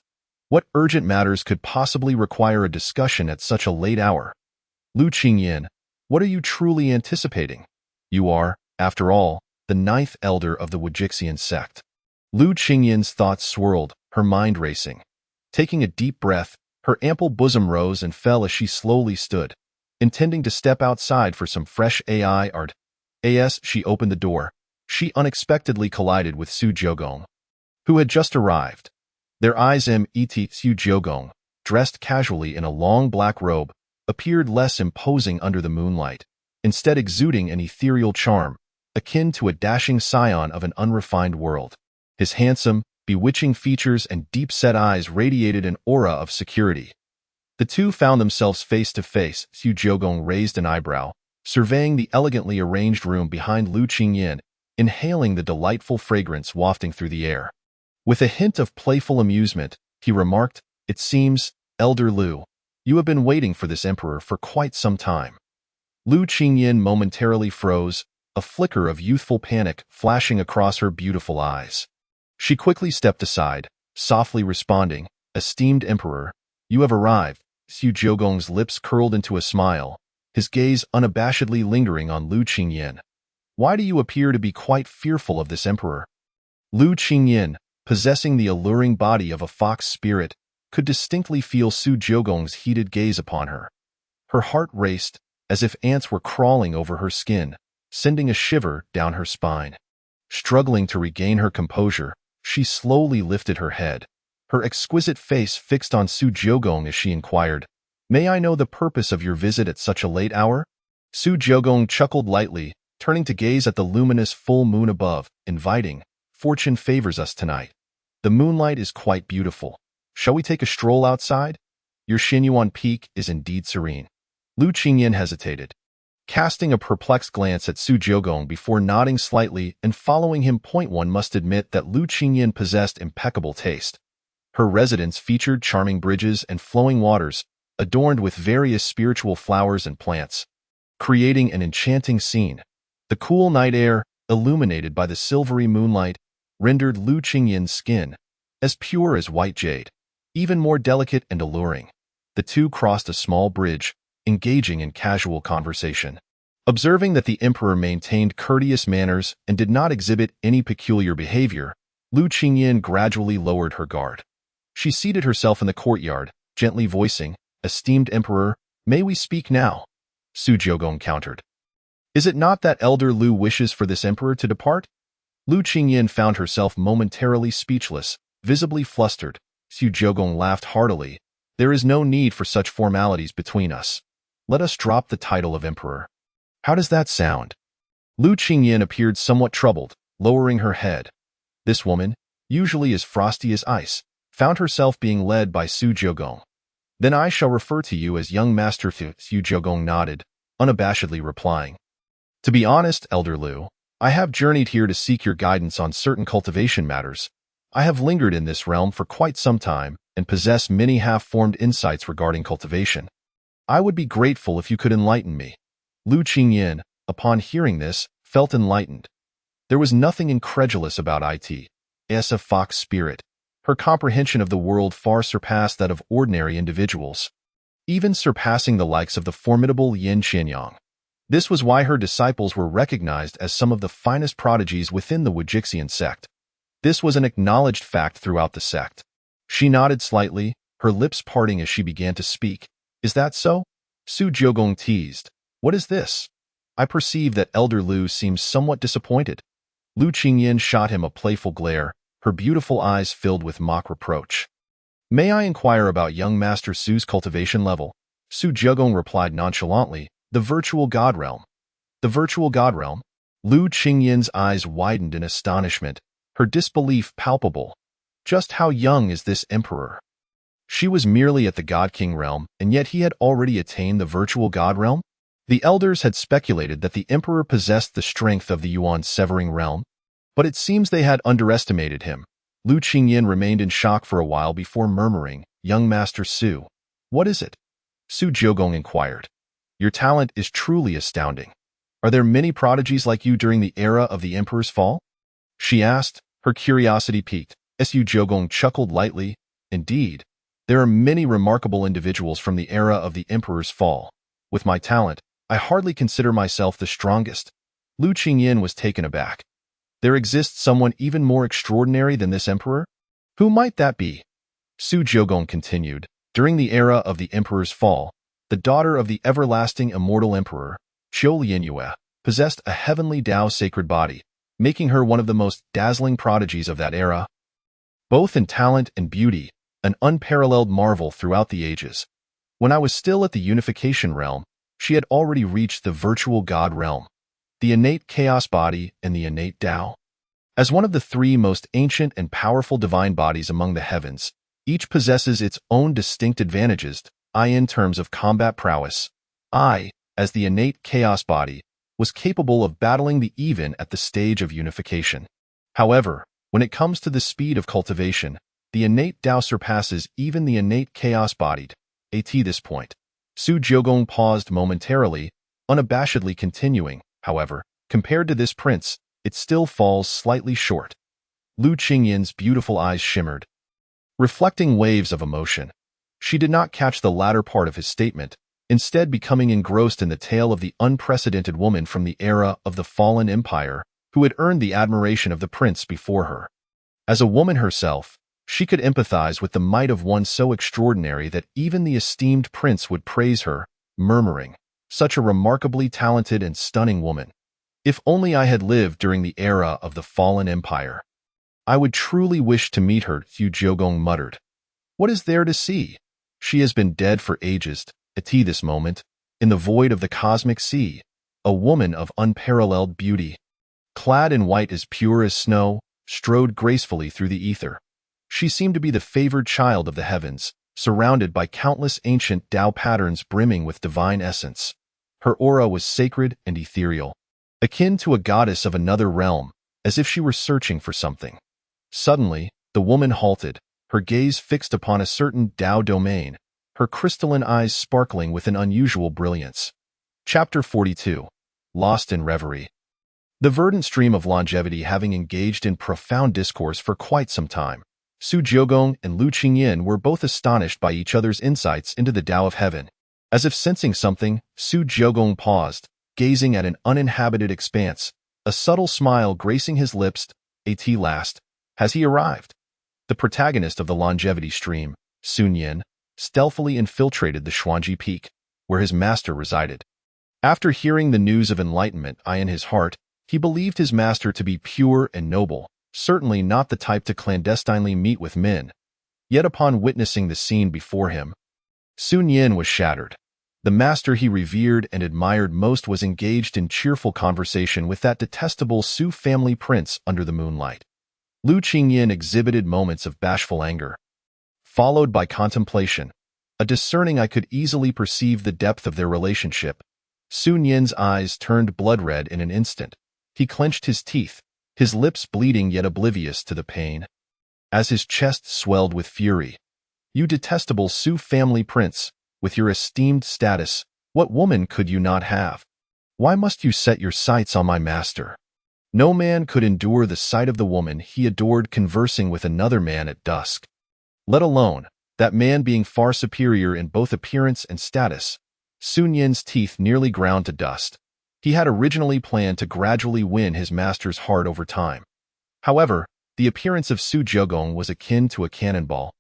What urgent matters could possibly require a discussion at such a late hour? Lu Qingyan, what are you truly anticipating? You are, after all, the ninth elder of the Wajixian sect. Lu Qingyan's thoughts swirled, her mind racing. Taking a deep breath, her ample bosom rose and fell as she slowly stood, intending to step outside for some fresh AI art. As she opened the door, she unexpectedly collided with Su Jiogong, who had just arrived. Their eyes met. Su Jiogong, dressed casually in a long black robe, appeared less imposing under the moonlight, instead exuding an ethereal charm, akin to a dashing scion of an unrefined world. His handsome, bewitching features and deep-set eyes radiated an aura of security. The two found themselves face to face. Su Jiogong raised an eyebrow, surveying the elegantly arranged room behind Lu Qingyan, inhaling the delightful fragrance wafting through the air. With a hint of playful amusement, he remarked, "It seems, Elder Lu, you have been waiting for this emperor for quite some time." Lu Qingyan momentarily froze, a flicker of youthful panic flashing across her beautiful eyes. She quickly stepped aside, softly responding, "Esteemed emperor, you have arrived." Su Jiogong's lips curled into a smile, his gaze unabashedly lingering on Lu Qingyan. "Why do you appear to be quite fearful of this emperor?" Lu Qingyan, possessing the alluring body of a fox spirit, could distinctly feel Su Jiogong's heated gaze upon her. Her heart raced, as if ants were crawling over her skin, sending a shiver down her spine. Struggling to regain her composure, she slowly lifted her head, her exquisite face fixed on Su Jiogong as she inquired, "May I know the purpose of your visit at such a late hour?" Su Jiogong chuckled lightly, turning to gaze at the luminous full moon above, inviting, "Fortune favors us tonight. The moonlight is quite beautiful. Shall we take a stroll outside? Your Xianyuan Peak is indeed serene." Lu Qingyan hesitated, casting a perplexed glance at Su Jiogong before nodding slightly and following him. One must admit that Lu Qingyan possessed impeccable taste. Her residence featured charming bridges and flowing waters, adorned with various spiritual flowers and plants, creating an enchanting scene. The cool night air, illuminated by the silvery moonlight, rendered Lu Qingyan's skin, as pure as white jade, even more delicate and alluring. The two crossed a small bridge, engaging in casual conversation. Observing that the emperor maintained courteous manners and did not exhibit any peculiar behavior, Lu Qingyan gradually lowered her guard. She seated herself in the courtyard, gently voicing, "Esteemed emperor, may we speak now?" Su Jiogong countered, "Is it not that Elder Lu wishes for this emperor to depart?" Lu Qingyan found herself momentarily speechless, visibly flustered. Su Jiogong laughed heartily. "There is no need for such formalities between us. Let us drop the title of emperor. How does that sound?" Lu Qingyin appeared somewhat troubled, lowering her head. This woman, usually as frosty as ice, found herself being led by Su Jiogong. Then I shall refer to you as young Master Fu. Su Jiogong nodded, unabashedly replying. To be honest, Elder Lu, I have journeyed here to seek your guidance on certain cultivation matters. I have lingered in this realm for quite some time and possess many half-formed insights regarding cultivation. I would be grateful if you could enlighten me. Lu Qingyin, upon hearing this, felt enlightened. There was nothing incredulous about it. A fox spirit. Her comprehension of the world far surpassed that of ordinary individuals, even surpassing the likes of the formidable Yin Qianyang. This was why her disciples were recognized as some of the finest prodigies within the Wujixian sect. This was an acknowledged fact throughout the sect. She nodded slightly, her lips parting as she began to speak. Is that so? Su Jiogong teased. What is this? I perceive that Elder Lu seems somewhat disappointed. Lu Qingyin shot him a playful glare, her beautiful eyes filled with mock reproach. May I inquire about young Master Su's cultivation level? Su Jiogong replied nonchalantly, the virtual god realm. The virtual god realm? Lu Qingyin's eyes widened in astonishment, her disbelief palpable. Just how young is this emperor? She was merely at the God King realm, and yet he had already attained the virtual god realm? The elders had speculated that the emperor possessed the strength of the Yuan Severing realm, but it seems they had underestimated him. Lu Qingyin remained in shock for a while before murmuring, Young Master Su. What is it? Su Jiogong inquired. Your talent is truly astounding. Are there many prodigies like you during the era of the emperor's fall? She asked, her curiosity piqued. Su Jiogong chuckled lightly. Indeed, there are many remarkable individuals from the era of the emperor's fall. With my talent, I hardly consider myself the strongest. Lu Qingyin was taken aback. There exists someone even more extraordinary than this emperor? Who might that be? Su Jiogong continued. During the era of the emperor's fall, the daughter of the everlasting immortal emperor, Qiu Lianyue, possessed a heavenly Tao sacred body, making her one of the most dazzling prodigies of that era. Both in talent and beauty, an unparalleled marvel throughout the ages. When I was still at the unification realm, she had already reached the virtual god realm, the innate chaos body and the innate Tao. As one of the three most ancient and powerful divine bodies among the heavens, each possesses its own distinct advantages. In terms of combat prowess, as the innate chaos body, was capable of battling the even at the stage of unification. However, when it comes to the speed of cultivation, the innate Tao surpasses even the innate chaos bodied. At this point, Su Jiogong paused momentarily, unabashedly continuing, however, compared to this prince, it still falls slightly short. Lu Qingyin's beautiful eyes shimmered, reflecting waves of emotion. She did not catch the latter part of his statement, instead becoming engrossed in the tale of the unprecedented woman from the era of the fallen empire, who had earned the admiration of the prince before her. As a woman herself, she could empathize with the might of one so extraordinary that even the esteemed prince would praise her, murmuring, such a remarkably talented and stunning woman. If only I had lived during the era of the fallen empire. I would truly wish to meet her, Su Jiogong muttered. What is there to see? She has been dead for ages. At this moment, in the void of the cosmic sea, a woman of unparalleled beauty, clad in white as pure as snow, strode gracefully through the ether. She seemed to be the favored child of the heavens, surrounded by countless ancient Tao patterns brimming with divine essence. Her aura was sacred and ethereal, akin to a goddess of another realm, as if she were searching for something. Suddenly, the woman halted, her gaze fixed upon a certain Tao domain, her crystalline eyes sparkling with an unusual brilliance. Chapter 42. Lost in Reverie. The verdant stream of longevity having engaged in profound discourse for quite some time, Su Jiogong and Lu Qingyin were both astonished by each other's insights into the Tao of heaven. As if sensing something, Su Jiogong paused, gazing at an uninhabited expanse, a subtle smile gracing his lips. At last, has he arrived? The protagonist of the longevity stream, Sun Yin, stealthily infiltrated the Xuanji Peak, where his master resided. After hearing the news of enlightenment in his heart, he believed his master to be pure and noble, certainly not the type to clandestinely meet with men. Yet upon witnessing the scene before him, Sun Yin was shattered. The master he revered and admired most was engaged in cheerful conversation with that detestable Su family prince under the moonlight. Lu Qingyan exhibited moments of bashful anger, followed by contemplation. A discerning eye could easily perceive the depth of their relationship. Sun Yin's eyes turned blood-red in an instant. He clenched his teeth, his lips bleeding yet oblivious to the pain. As his chest swelled with fury, "You detestable Su family prince, with your esteemed status, what woman could you not have? Why must you set your sights on my master?" No man could endure the sight of the woman he adored conversing with another man at dusk, let alone that man being far superior in both appearance and status. Sun Yin's teeth nearly ground to dust. He had originally planned to gradually win his master's heart over time. However, the appearance of Su Jiugong was akin to a cannonball,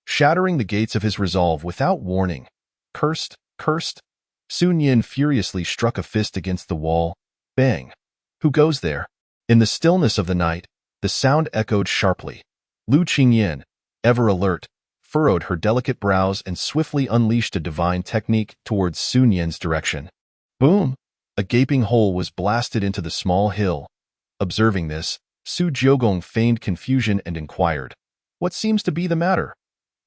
shattering the gates of his resolve without warning. Cursed, cursed! Sun Yin furiously struck a fist against the wall. Bang! Who goes there? In the stillness of the night, the sound echoed sharply. Lu Qingyan, ever alert, furrowed her delicate brows and swiftly unleashed a divine technique towards Sun Yin's direction. Boom! A gaping hole was blasted into the small hill. Observing this, Su Jiugong feigned confusion and inquired, "What seems to be the matter?"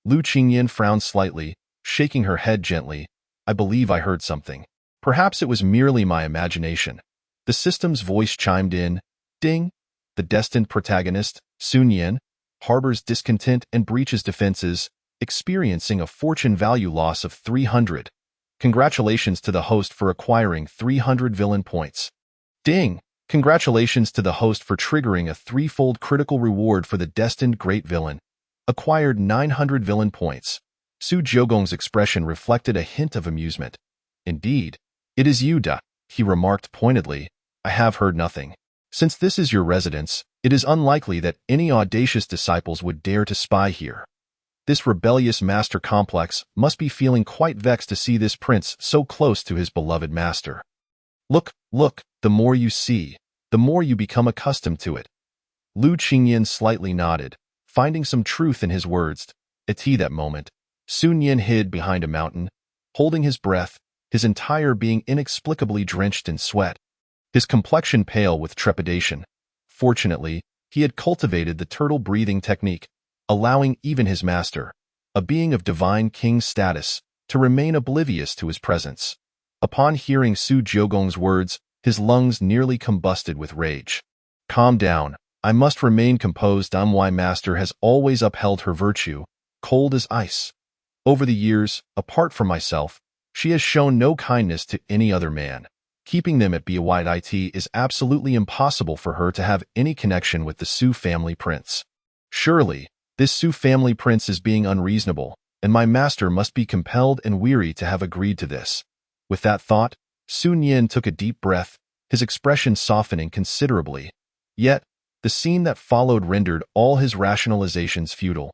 Lu Qingyan frowned slightly, shaking her head gently. "I believe I heard something. Perhaps it was merely my imagination." The system's voice chimed in. Ding! The destined protagonist, Sun Yin, harbors discontent and breaches defenses, experiencing a fortune value loss of 300. Congratulations to the host for acquiring 300 villain points. Ding! Congratulations to the host for triggering a threefold critical reward for the destined great villain. Acquired 900 villain points. Su Jiugong's expression reflected a hint of amusement. Indeed, it is you, Da, he remarked pointedly. I have heard nothing. Since this is your residence, it is unlikely that any audacious disciples would dare to spy here. This rebellious master complex must be feeling quite vexed to see this prince so close to his beloved master. Look, look, the more you see, the more you become accustomed to it. Lu Qingyan slightly nodded, finding some truth in his words. At that moment, Sun Yin hid behind a mountain, holding his breath, his entire being inexplicably drenched in sweat, his complexion pale with trepidation. Fortunately, he had cultivated the turtle breathing technique, allowing even his master, a being of divine king status, to remain oblivious to his presence. Upon hearing Su Jiugong's words, his lungs nearly combusted with rage. Calm down. I must remain composed. My master has always upheld her virtue, cold as ice. Over the years, apart from myself, she has shown no kindness to any other man. Keeping them at BYT is absolutely impossible for her to have any connection with the Su family prince. Surely, this Su family prince is being unreasonable, and my master must be compelled and weary to have agreed to this. With that thought, Sun Yin took a deep breath, his expression softening considerably. Yet, the scene that followed rendered all his rationalizations futile.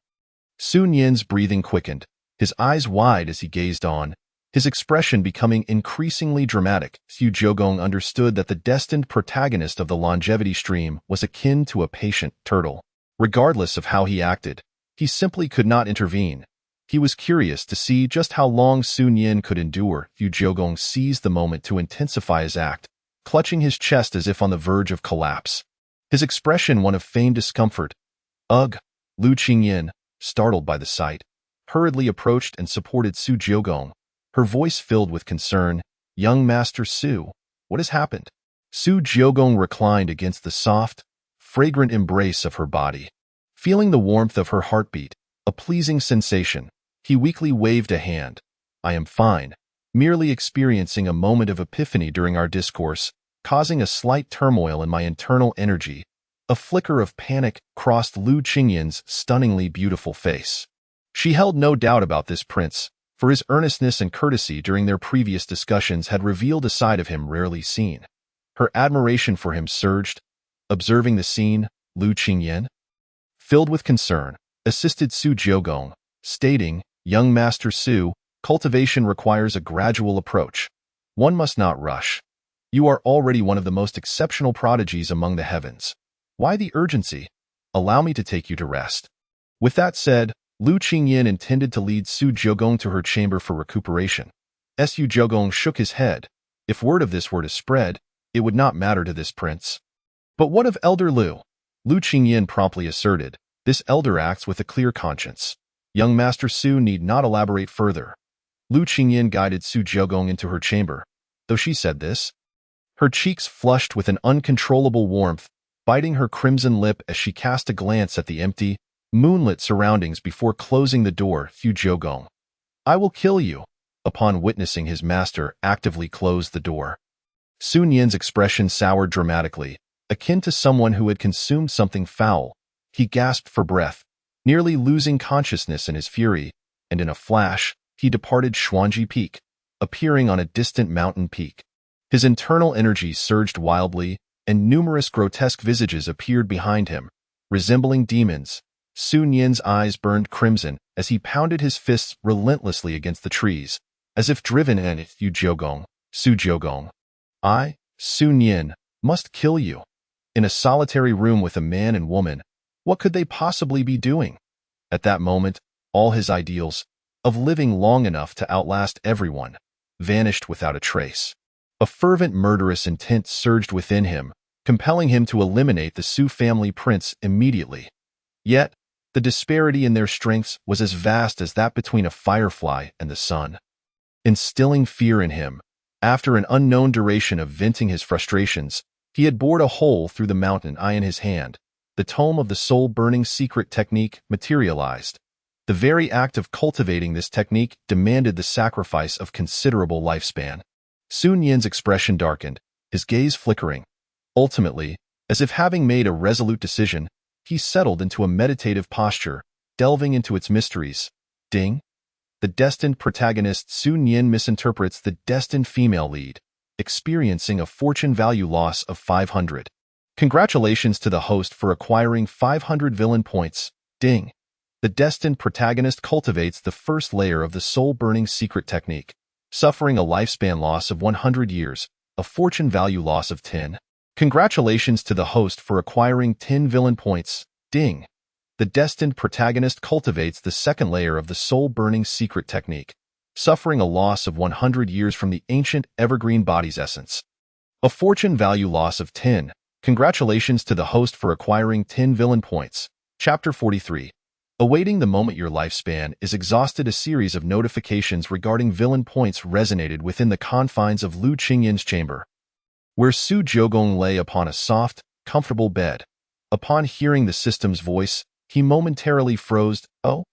Sun Yin's breathing quickened, his eyes wide as he gazed on, his expression becoming increasingly dramatic. Su Jiugong understood that the destined protagonist of the longevity stream was akin to a patient turtle. Regardless of how he acted, he simply could not intervene. He was curious to see just how long Sun Yin could endure. Su Jiugong seized the moment to intensify his act, clutching his chest as if on the verge of collapse. His expression one of feigned discomfort. Ugh! Lu Qingyan, startled by the sight, hurriedly approached and supported Su Jiugong, her voice filled with concern. Young Master Su, what has happened? Su Jiugong reclined against the soft, fragrant embrace of her body. Feeling the warmth of her heartbeat, a pleasing sensation, he weakly waved a hand. I am fine, merely experiencing a moment of epiphany during our discourse, causing a slight turmoil in my internal energy. A flicker of panic crossed Lu Qingyan's stunningly beautiful face. She held no doubt about this prince, for his earnestness and courtesy during their previous discussions had revealed a side of him rarely seen. Her admiration for him surged. Observing the scene, Lu Qingyan, filled with concern, assisted Su Jiugong, stating, Young Master Su, cultivation requires a gradual approach. One must not rush. You are already one of the most exceptional prodigies among the heavens. Why the urgency? Allow me to take you to rest. With that said, Lu Qingyan intended to lead Su Jiugong to her chamber for recuperation. Su Jiugong shook his head. If word of this were to spread, it would not matter to this prince. But what of Elder Lu? Lu Qingyin promptly asserted. This elder acts with a clear conscience. Young Master Su need not elaborate further. Lu Qingyin guided Su Jiugong into her chamber. Though she said this, her cheeks flushed with an uncontrollable warmth, biting her crimson lip as she cast a glance at the empty, moonlit surroundings before closing the door. Su Jiugong, I will kill you. Upon witnessing his master actively close the door, Sun Yin's expression soured dramatically, akin to someone who had consumed something foul. He gasped for breath, nearly losing consciousness in his fury, and in a flash, he departed Xuanji Peak, appearing on a distant mountain peak. His internal energy surged wildly, and numerous grotesque visages appeared behind him, resembling demons. Sun Yin's eyes burned crimson as he pounded his fists relentlessly against the trees, as if driven in. Su Jiugong, I, Sun Yin, must kill you. In a solitary room with a man and woman, what could they possibly be doing? At that moment, all his ideals, of living long enough to outlast everyone, vanished without a trace. A fervent murderous intent surged within him, compelling him to eliminate the Su family prince immediately. Yet, the disparity in their strengths was as vast as that between a firefly and the sun. Instilling fear in him, after an unknown duration of venting his frustrations, he had bored a hole through the mountain eye in his hand. The tome of the soul-burning secret technique materialized. The very act of cultivating this technique demanded the sacrifice of considerable lifespan. Sun Yin's expression darkened, his gaze flickering. Ultimately, as if having made a resolute decision, he settled into a meditative posture, delving into its mysteries. Ding! The destined protagonist Sun Yin misinterprets the destined female lead, experiencing a fortune value loss of 500. Congratulations to the host for acquiring 500 villain points. Ding! The destined protagonist cultivates the first layer of the soul-burning secret technique, suffering a lifespan loss of 100 years, a fortune value loss of 10. Congratulations to the host for acquiring 10 villain points. Ding! The destined protagonist cultivates the second layer of the soul-burning secret technique, suffering a loss of 100 years from the ancient evergreen body's essence. A fortune value loss of 10. Congratulations to the host for acquiring 10 villain points. Chapter 43. Awaiting the moment your lifespan is exhausted. A series of notifications regarding villain points resonated within the confines of Lu Qingyin's chamber, where Su Jiugong lay upon a soft, comfortable bed. Upon hearing the system's voice, he momentarily froze. Oh?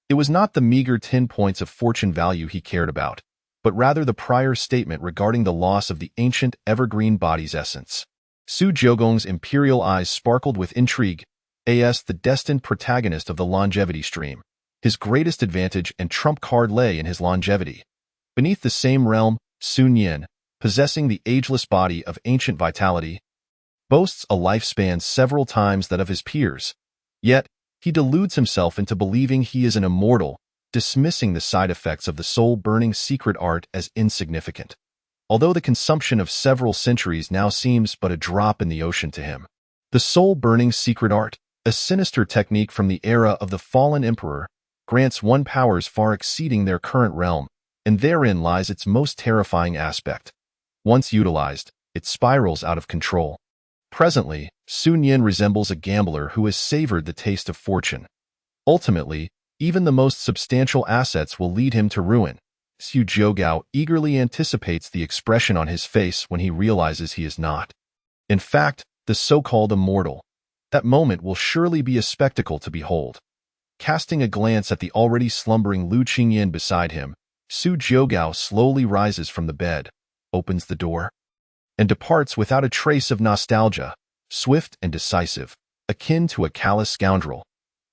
It was not the meager 10 points of fortune value he cared about, but rather the prior statement regarding the loss of the ancient evergreen body's essence. Su Jiugong's imperial eyes sparkled with intrigue. The destined protagonist of the longevity stream. His greatest advantage and trump card lay in his longevity. Beneath the same realm, Sun Yin, possessing the ageless body of ancient vitality, boasts a lifespan several times that of his peers. Yet, he deludes himself into believing he is an immortal, dismissing the side effects of the soul-burning secret art as insignificant. Although the consumption of several centuries now seems but a drop in the ocean to him. The soul-burning secret art, a sinister technique from the era of the fallen emperor, grants one powers far exceeding their current realm, and therein lies its most terrifying aspect. Once utilized, it spirals out of control. Presently, Sun Yin resembles a gambler who has savored the taste of fortune. Ultimately, even the most substantial assets will lead him to ruin. Su Jiugong eagerly anticipates the expression on his face when he realizes he is not, in fact, the so-called immortal. That moment will surely be a spectacle to behold. Casting a glance at the already slumbering Lu Qingyin beside him, Su Jiugong slowly rises from the bed, opens the door, and departs without a trace of nostalgia, swift and decisive, akin to a callous scoundrel.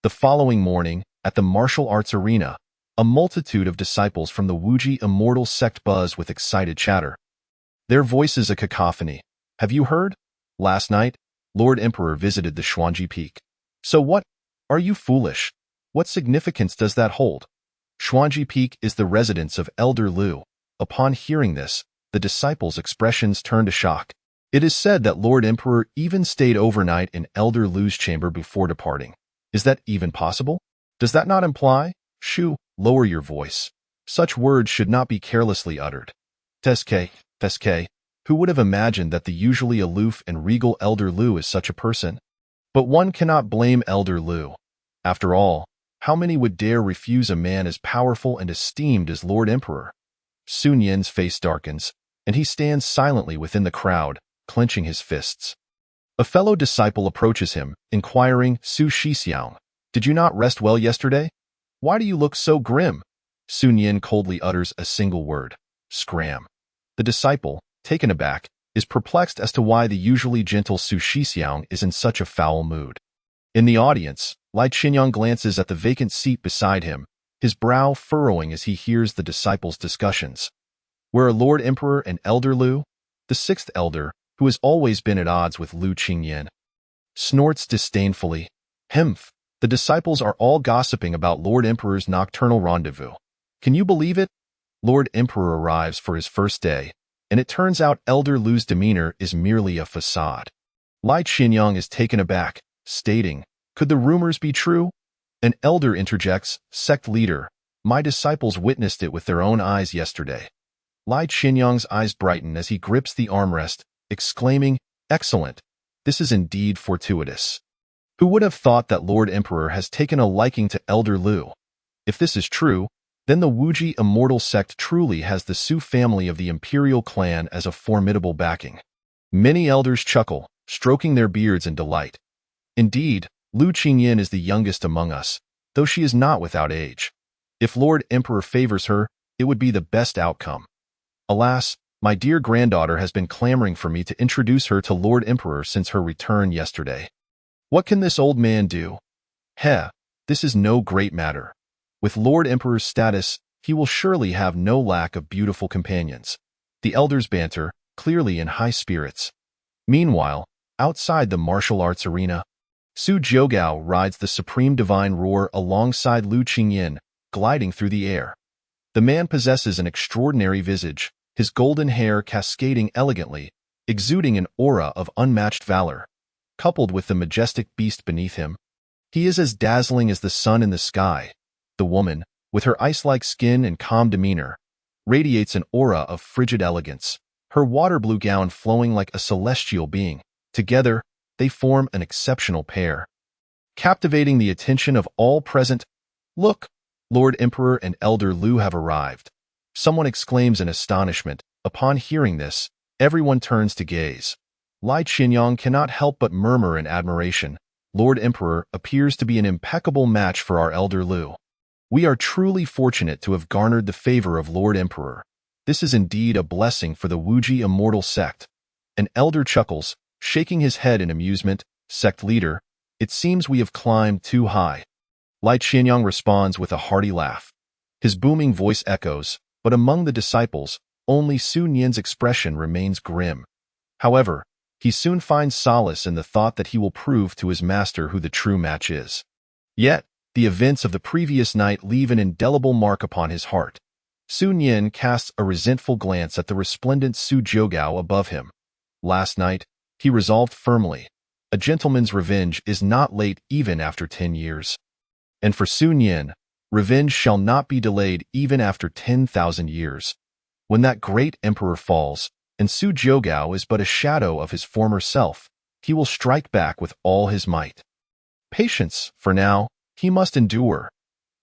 The following morning, at the martial arts arena, a multitude of disciples from the Wuji immortal sect buzz with excited chatter. Their voices a cacophony. Have you heard? Last night, Lord Emperor visited the Xuanji Peak. So what? Are you foolish? What significance does that hold? Xuanji Peak is the residence of Elder Lu. Upon hearing this, the disciples' expressions turned to shock. It is said that Lord Emperor even stayed overnight in Elder Lu's chamber before departing. Is that even possible? Does that not imply? Shu, lower your voice. Such words should not be carelessly uttered. Teske, who would have imagined that the usually aloof and regal Elder Lu is such a person? But one cannot blame Elder Lu. After all, how many would dare refuse a man as powerful and esteemed as Lord Emperor? Sun Yan's face darkens, and he stands silently within the crowd, clenching his fists. A fellow disciple approaches him, inquiring, Su Shixiang, did you not rest well yesterday? Why do you look so grim? Sun Yan coldly utters a single word, scram. The disciple, taken aback, is perplexed as to why the usually gentle Su Shixiang is in such a foul mood. In the audience, Lai Qinyang glances at the vacant seat beside him, his brow furrowing as he hears the disciples' discussions. Where are Lord Emperor and Elder Lu? The sixth elder, who has always been at odds with Lu Qingyan, snorts disdainfully. Hmph, the disciples are all gossiping about Lord Emperor's nocturnal rendezvous. Can you believe it? Lord Emperor arrives for his first day, and it turns out Elder Lu's demeanor is merely a facade. Lai Qinyang is taken aback, stating, could the rumors be true? An elder interjects, sect leader, my disciples witnessed it with their own eyes yesterday. Lai Qinyang's eyes brighten as he grips the armrest, exclaiming, excellent, this is indeed fortuitous. Who would have thought that Lord Emperor has taken a liking to Elder Lu? If this is true, then the Wuji immortal sect truly has the Su family of the Imperial clan as a formidable backing. Many elders chuckle, stroking their beards in delight. Indeed, Lu Qingyan is the youngest among us, though she is not without age. If Lord Emperor favors her, it would be the best outcome. Alas, my dear granddaughter has been clamoring for me to introduce her to Lord Emperor since her return yesterday. What can this old man do? This is no great matter. With Lord Emperor's status, he will surely have no lack of beautiful companions. The elders banter, clearly in high spirits. Meanwhile, outside the martial arts arena, Su Jiugao rides the supreme divine roar alongside Lu Qingyan, gliding through the air. The man possesses an extraordinary visage, his golden hair cascading elegantly, exuding an aura of unmatched valor. Coupled with the majestic beast beneath him, he is as dazzling as the sun in the sky. The woman, with her ice-like skin and calm demeanor, radiates an aura of frigid elegance, her water-blue gown flowing like a celestial being. Together, they form an exceptional pair. Captivating the attention of all present, look, Lord Emperor and Elder Lu have arrived. Someone exclaims in astonishment. Upon hearing this, everyone turns to gaze. Lai Qinyang cannot help but murmur in admiration. Lord Emperor appears to be an impeccable match for our Elder Lu. We are truly fortunate to have garnered the favor of Lord Emperor. This is indeed a blessing for the Wuji immortal sect. An elder chuckles, shaking his head in amusement. Sect leader, it seems we have climbed too high. Lai Qinyang responds with a hearty laugh. His booming voice echoes, but among the disciples, only Sun Yan's expression remains grim. However, he soon finds solace in the thought that he will prove to his master who the true match is. Yet, the events of the previous night leave an indelible mark upon his heart. Sun Yan casts a resentful glance at the resplendent Su Jiugao above him. Last night, he resolved firmly, a gentleman's revenge is not late even after 10 years. And for Sun Yan, revenge shall not be delayed even after 10,000 years. When that great emperor falls, and Su Jiugao is but a shadow of his former self, he will strike back with all his might. Patience, for now, he must endure.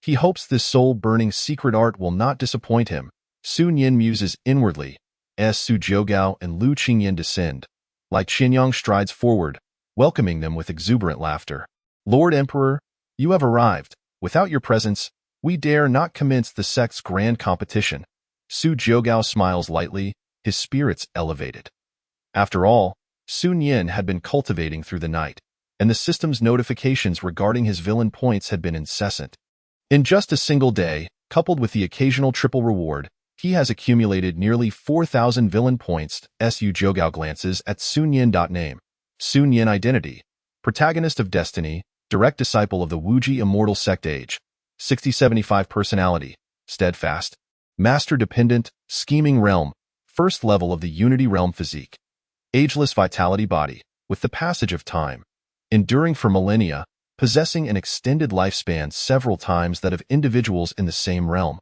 He hopes this soul-burning secret art will not disappoint him. Sun Yan muses inwardly, as Su Jiugao and Lu Qingyan descend. Lai Qinyang strides forward, welcoming them with exuberant laughter. Lord Emperor, you have arrived. Without your presence, we dare not commence the sect's grand competition. Su Jiugao smiles lightly, his spirits elevated. After all, Sun Yan had been cultivating through the night, and the system's notifications regarding his villain points had been incessant. In just a single day, coupled with the occasional triple reward, he has accumulated nearly 4,000 villain points. Su Jiugao glances at Sun Yan. Name: Sun Yan identity, protagonist of Destiny, direct disciple of the Wuji immortal sect. Age: 60-75. Personality: steadfast, master-dependent, scheming realm, first level of the Unity realm. Physique: ageless vitality. Body, with the passage of time, enduring for millennia, possessing an extended lifespan several times that of individuals in the same realm.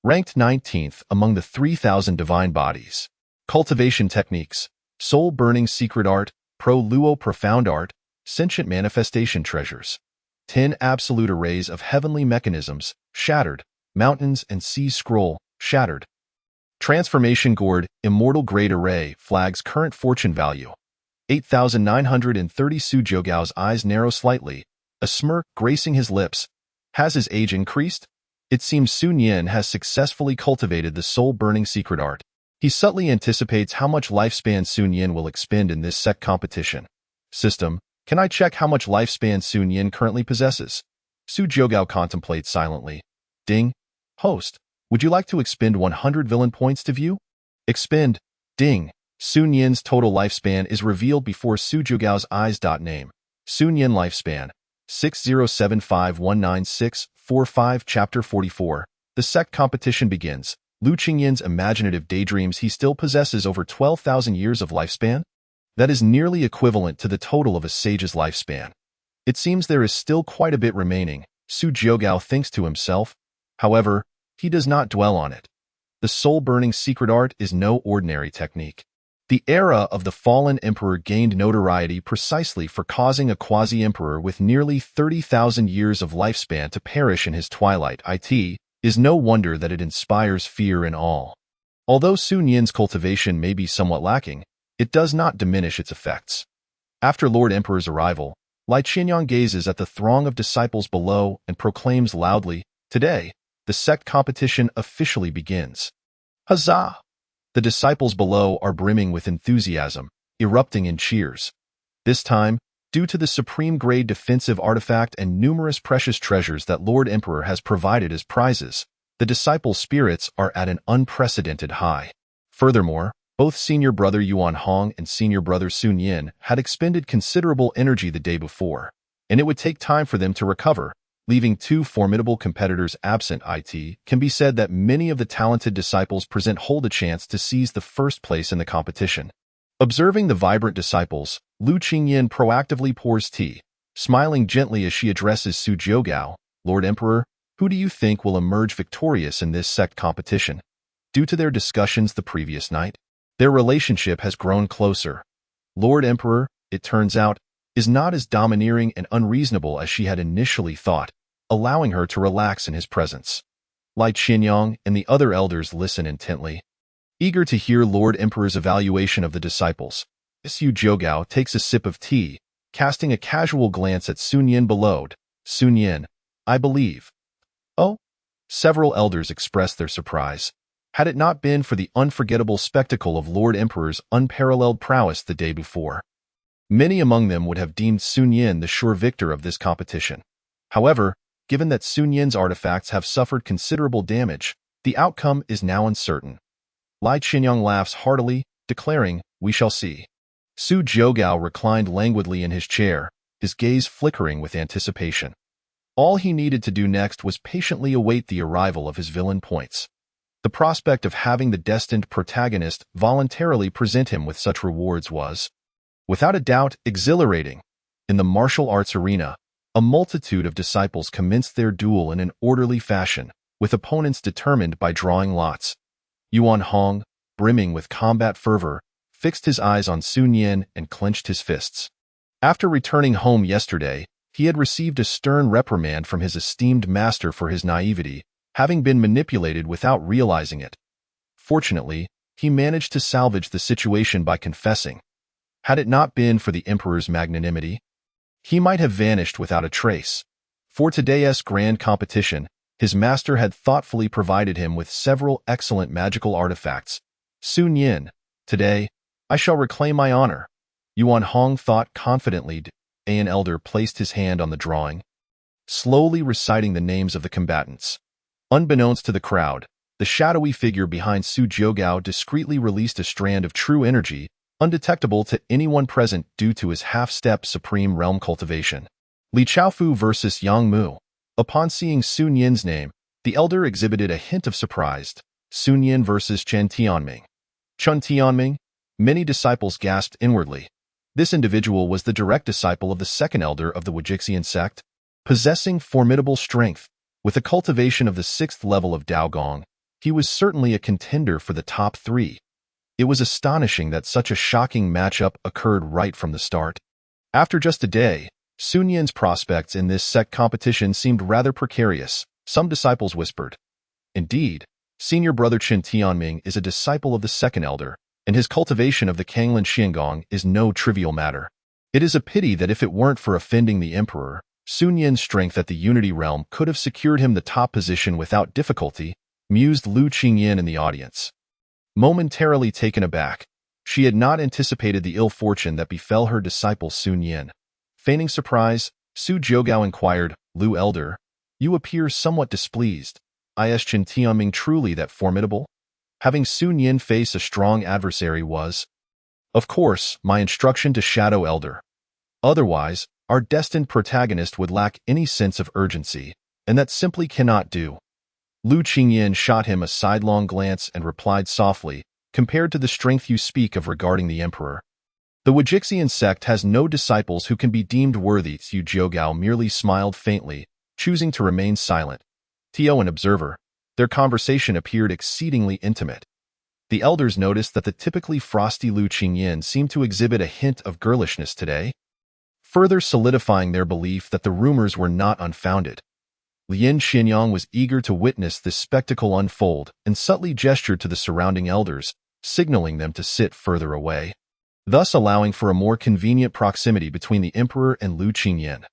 Ranked 19th among the 3,000 divine bodies. Cultivation techniques. Soul burning secret art, pro luo profound art, sentient manifestation treasures. 10 absolute arrays of heavenly mechanisms, shattered. Mountains and seas scroll, shattered. Transformation gourd, immortal grade array, flags current fortune value. 8,930. Su Jogao's eyes narrow slightly, a smirk gracing his lips. Has his age increased? It seems Sun Yin has successfully cultivated the soul-burning secret art. He subtly anticipates how much lifespan Sun Yin will expend in this sect competition. System, can I check how much lifespan Sun Yin currently possesses? Su Jogao contemplates silently. Ding. Host, would you like to expend 100 villain points to view? Expend. Ding. Sun Yin's total lifespan is revealed before Su Jogao's eyes. Name. Sun Yin lifespan. 607519645. Chapter 44. The sect competition begins. Lu Qingyin's imaginative daydreams he still possesses over 12,000 years of lifespan? That is nearly equivalent to the total of a sage's lifespan. It seems there is still quite a bit remaining, Su Jogao thinks to himself. However, he does not dwell on it. The soul-burning secret art is no ordinary technique. The era of the fallen emperor gained notoriety precisely for causing a quasi-emperor with nearly 30,000 years of lifespan to perish in his twilight. It is no wonder that it inspires fear and awe. Although Sun Yin's cultivation may be somewhat lacking, it does not diminish its effects. After Lord Emperor's arrival, Lai Qinyang gazes at the throng of disciples below and proclaims loudly, "Today, the sect competition officially begins." Huzzah! The disciples below are brimming with enthusiasm, erupting in cheers. This time, due to the supreme-grade defensive artifact and numerous precious treasures that Lord Emperor has provided as prizes, the disciples' spirits are at an unprecedented high. Furthermore, both senior brother Yuan Hong and senior brother Sun Yin had expended considerable energy the day before, and it would take time for them to recover, leaving two formidable competitors absent. It can be said that many of the talented disciples present hold a chance to seize the first place in the competition. Observing the vibrant disciples, Lu Qingyin proactively pours tea, smiling gently as she addresses Su Jogao. "Lord Emperor, who do you think will emerge victorious in this sect competition?" Due to their discussions the previous night, their relationship has grown closer. Lord Emperor, it turns out, is not as domineering and unreasonable as she had initially thought, allowing her to relax in his presence. Lai Qinyang and the other elders listen intently, eager to hear Lord Emperor's evaluation of the disciples. Su Jogao takes a sip of tea, casting a casual glance at Sun Yin below. "Sun Yin, I believe." "Oh?" Several elders expressed their surprise. Had it not been for the unforgettable spectacle of Lord Emperor's unparalleled prowess the day before, many among them would have deemed Sun Yin the sure victor of this competition. However, given that Sun Yin's artifacts have suffered considerable damage, the outcome is now uncertain. Lai Qinyang laughs heartily, declaring, "We shall see." Su Jogao reclined languidly in his chair, his gaze flickering with anticipation. All he needed to do next was patiently await the arrival of his villain points. The prospect of having the destined protagonist voluntarily present him with such rewards was, without a doubt, exhilarating. In the martial arts arena, a multitude of disciples commenced their duel in an orderly fashion, with opponents determined by drawing lots. Yuan Hong, brimming with combat fervor, fixed his eyes on Sun Yin and clenched his fists. After returning home yesterday, he had received a stern reprimand from his esteemed master for his naivety, having been manipulated without realizing it. Fortunately, he managed to salvage the situation by confessing. Had it not been for the Emperor's magnanimity, he might have vanished without a trace. For today's grand competition, his master had thoughtfully provided him with several excellent magical artifacts. "Sun Yin, today, I shall reclaim my honor." Yuan Hong thought confidently. An elder placed his hand on the drawing, slowly reciting the names of the combatants. Unbeknownst to the crowd, the shadowy figure behind Su Jogao discreetly released a strand of true energy, undetectable to anyone present due to his half-step supreme realm cultivation. Li Chaofu versus Yang Mu. Upon seeing Sun Yin's name, the elder exhibited a hint of surprise. Sun Yin versus Chen Tianming. Chen Tianming? Many disciples gasped inwardly. This individual was the direct disciple of the second elder of the Wujixian sect, possessing formidable strength, with a cultivation of the 6th level of Dao Gong. he was certainly a contender for the top 3. It was astonishing that such a shocking matchup occurred right from the start. After just a day, Sun Yin's prospects in this sect competition seemed rather precarious, some disciples whispered. Indeed, senior brother Qin Tianming is a disciple of the second elder, and his cultivation of the Kanglin Xiangong is no trivial matter. It is a pity that if it weren't for offending the emperor, Sun Yin's strength at the Unity Realm could have secured him the top position without difficulty, mused Lu Qingyin in the audience. Momentarily taken aback, she had not anticipated the ill fortune that befell her disciple Sun Yin. Feigning surprise, Su Jiugao inquired, Lu Elder, you appear somewhat displeased. Is Qin Tianming truly that formidable? Having Sun Yin face a strong adversary was, of course, my instruction to Shadow Elder. Otherwise, our destined protagonist would lack any sense of urgency, and that simply cannot do. Lu Qingyin shot him a sidelong glance and replied softly, compared to the strength you speak of regarding the emperor. The Wajixian sect has no disciples who can be deemed worthy. Su Jiugao merely smiled faintly, choosing to remain silent. Tio, an observer, their conversation appeared exceedingly intimate. The elders noticed that the typically frosty Lu Qingyin seemed to exhibit a hint of girlishness today, further solidifying their belief that the rumors were not unfounded. Lin Xinyang was eager to witness this spectacle unfold and subtly gestured to the surrounding elders, signaling them to sit further away, thus allowing for a more convenient proximity between the emperor and Lu Qingyin.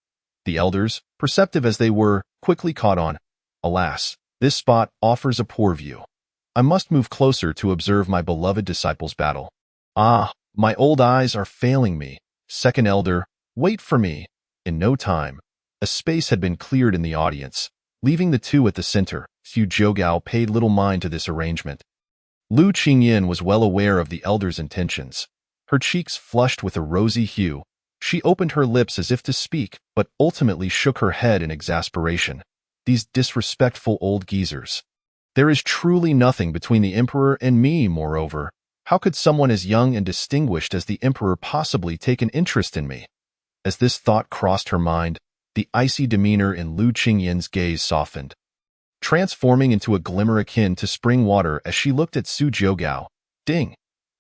The elders, perceptive as they were, quickly caught on. Alas, this spot offers a poor view. I must move closer to observe my beloved disciple's battle. Ah, my old eyes are failing me. Second elder, wait for me. In no time, a space had been cleared in the audience, leaving the two at the center. Su Jiugao paid little mind to this arrangement. Lu Qingyin was well aware of the elder's intentions. Her cheeks flushed with a rosy hue. She opened her lips as if to speak, but ultimately shook her head in exasperation. These disrespectful old geezers. There is truly nothing between the emperor and me, moreover. How could someone as young and distinguished as the emperor possibly take an interest in me? As this thought crossed her mind, the icy demeanor in Lu Qingyin's gaze softened, transforming into a glimmer akin to spring water as she looked at Su Jiugao. Ding!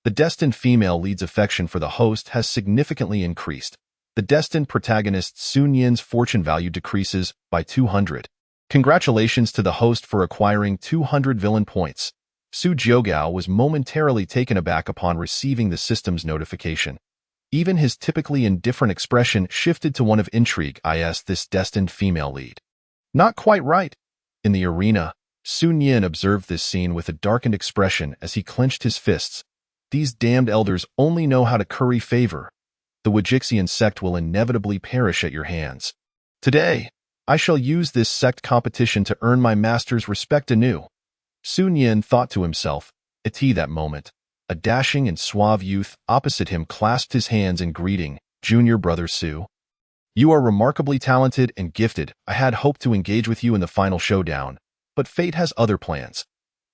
The destined female lead's affection for the host has significantly increased. The destined protagonist Sun Yin's fortune value decreases by 200. Congratulations to the host for acquiring 200 villain points. Su Jiugao was momentarily taken aback upon receiving the system's notification. Even his typically indifferent expression shifted to one of intrigue. This destined female lead. Not quite right. In the arena, Sun Yin observed this scene with a darkened expression as he clenched his fists. These damned elders only know how to curry favor. The Wajixian sect will inevitably perish at your hands. Today, I shall use this sect competition to earn my master's respect anew. Sun Yin thought to himself. At that moment, a dashing and suave youth opposite him clasped his hands in greeting. Junior brother Su. You are remarkably talented and gifted. I had hoped to engage with you in the final showdown, but fate has other plans.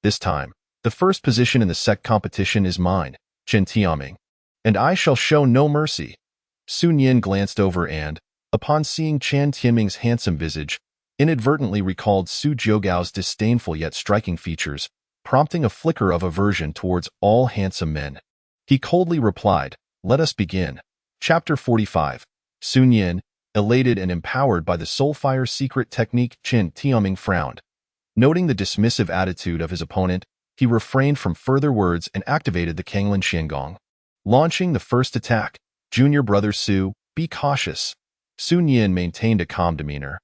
This time, the first position in the sect competition is mine, Qin Tianming, and I shall show no mercy. Sun Yin glanced over and, upon seeing Qin Tianming's handsome visage, inadvertently recalled Su Jiugao's disdainful yet striking features, prompting a flicker of aversion towards all handsome men. He coldly replied, let us begin. Chapter 45. Sun Yin, elated and empowered by the Soulfire secret technique, Qin Tianming frowned. Noting the dismissive attitude of his opponent, he refrained from further words and activated the Kanglin Xiangong. Launching the first attack, Junior brother Su, be cautious. Sun Yin maintained a calm demeanor.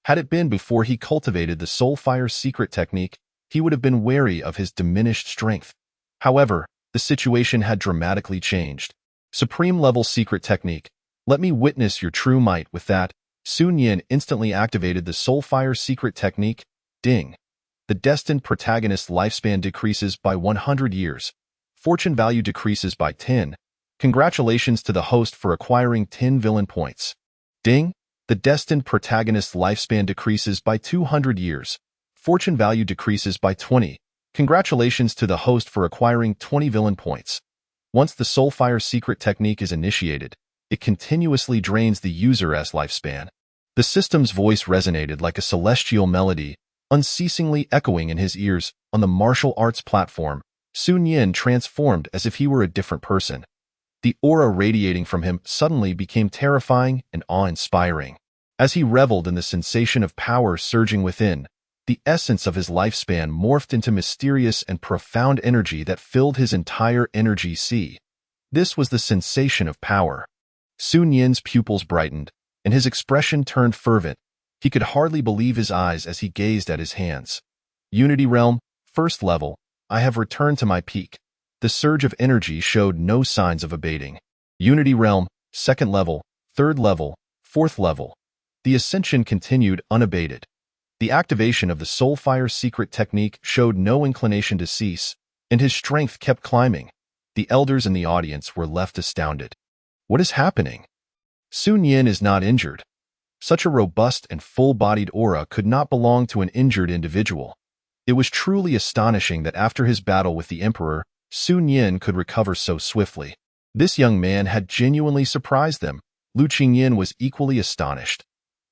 Had it been before he cultivated the Soulfire secret technique, he would have been wary of his diminished strength. However, the situation had dramatically changed. Supreme-level secret technique. Let me witness your true might. With that, Sun Yin instantly activated the Soulfire secret technique. Ding! The destined protagonist's lifespan decreases by 100 years. Fortune value decreases by 10. Congratulations to the host for acquiring 10 villain points. Ding! The destined protagonist's lifespan decreases by 200 years. Fortune value decreases by 20. Congratulations to the host for acquiring 20 villain points. Once the Soulfire secret technique is initiated, it continuously drains the user's lifespan. The system's voice resonated like a celestial melody. unceasingly echoing in his ears. On the martial arts platform, Sun Yin transformed as if he were a different person. The aura radiating from him suddenly became terrifying and awe-inspiring. As he reveled in the sensation of power surging within, the essence of his lifespan morphed into mysterious and profound energy that filled his entire energy sea. This was the sensation of power. Sun Yin's pupils brightened, and his expression turned fervent. He could hardly believe his eyes as he gazed at his hands. Unity Realm, first level, I have returned to my peak. The surge of energy showed no signs of abating. Unity Realm, second level, third level, fourth level. The ascension continued unabated. The activation of the Soulfire secret technique showed no inclination to cease, and his strength kept climbing. The elders in the audience were left astounded. What is happening? Sun Yin is not injured. Such a robust and full-bodied aura could not belong to an injured individual. It was truly astonishing that after his battle with the Emperor, Sun Yin could recover so swiftly. This young man had genuinely surprised them. Lu Qingyin was equally astonished.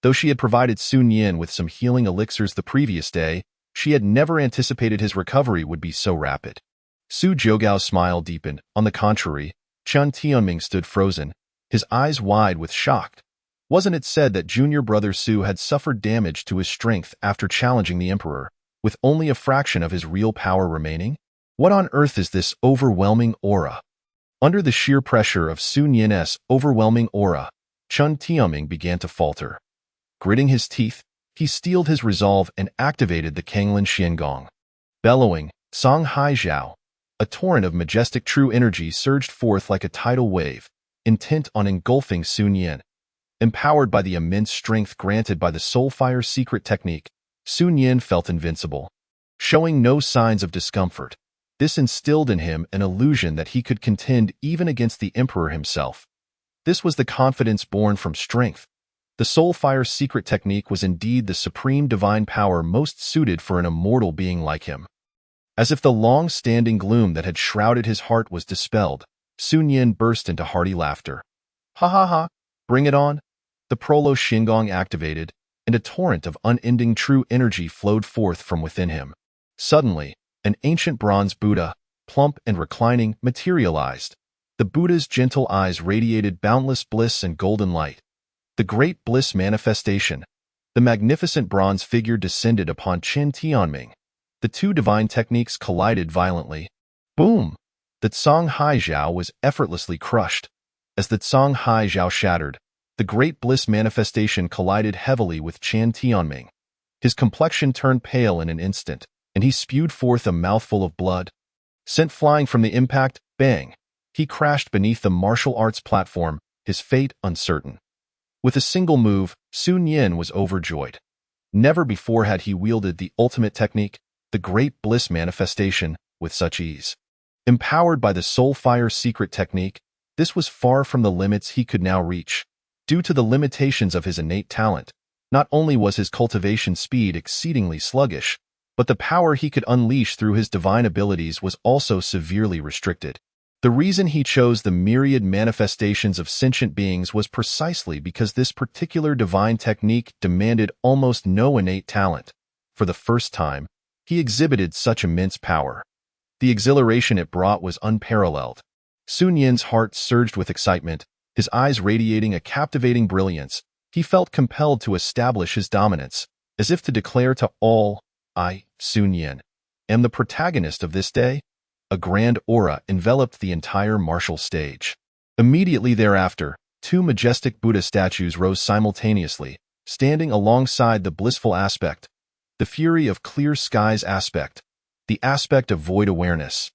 Though she had provided Sun Yin with some healing elixirs the previous day, she had never anticipated his recovery would be so rapid. Su Jiugao's smile deepened. On the contrary, Chen Tianming stood frozen, his eyes wide with shock. Wasn't it said that junior brother Su had suffered damage to his strength after challenging the Emperor, with only a fraction of his real power remaining? What on earth is this overwhelming aura? Under the sheer pressure of Sun Yin's overwhelming aura, Chen Tianming began to falter. Gritting his teeth, he steeled his resolve and activated the Kanglin Xiangong. Bellowing, Song Hai Zhao, a torrent of majestic true energy surged forth like a tidal wave, intent on engulfing Sun Yin. Empowered by the immense strength granted by the Soulfire secret technique, Sun Yin felt invincible. Showing no signs of discomfort, this instilled in him an illusion that he could contend even against the Emperor himself. This was the confidence born from strength. The Soulfire secret technique was indeed the supreme divine power most suited for an immortal being like him. As if the long-standing gloom that had shrouded his heart was dispelled, Sun Yin burst into hearty laughter. Ha ha ha, bring it on. The Prolo Xingong activated, and a torrent of unending true energy flowed forth from within him. Suddenly, an ancient bronze Buddha, plump and reclining, materialized. The Buddha's gentle eyes radiated boundless bliss and golden light. The great bliss manifestation. The magnificent bronze figure descended upon Chen Tianming. The two divine techniques collided violently. Boom! The Song Hai Zhao was effortlessly crushed. As the Song Hai Zhao shattered, the great bliss manifestation collided heavily with Chen Tianming. His complexion turned pale in an instant, and he spewed forth a mouthful of blood. Sent flying from the impact, bang! He crashed beneath the martial arts platform, his fate uncertain. With a single move, Sun Yin was overjoyed. Never before had he wielded the ultimate technique, the great bliss manifestation, with such ease. Empowered by the Soulfire secret technique, this was far from the limits he could now reach. Due to the limitations of his innate talent, not only was his cultivation speed exceedingly sluggish, but the power he could unleash through his divine abilities was also severely restricted. The reason he chose the myriad manifestations of sentient beings was precisely because this particular divine technique demanded almost no innate talent. For the first time, he exhibited such immense power. The exhilaration it brought was unparalleled. Sun Yin's heart surged with excitement, his eyes radiating a captivating brilliance. He felt compelled to establish his dominance, as if to declare to all, I, Sun Yin, am the protagonist of this day. A grand aura enveloped the entire martial stage. Immediately thereafter, two majestic Buddha statues rose simultaneously, standing alongside the blissful aspect, the fury of clear skies aspect, the aspect of void awareness.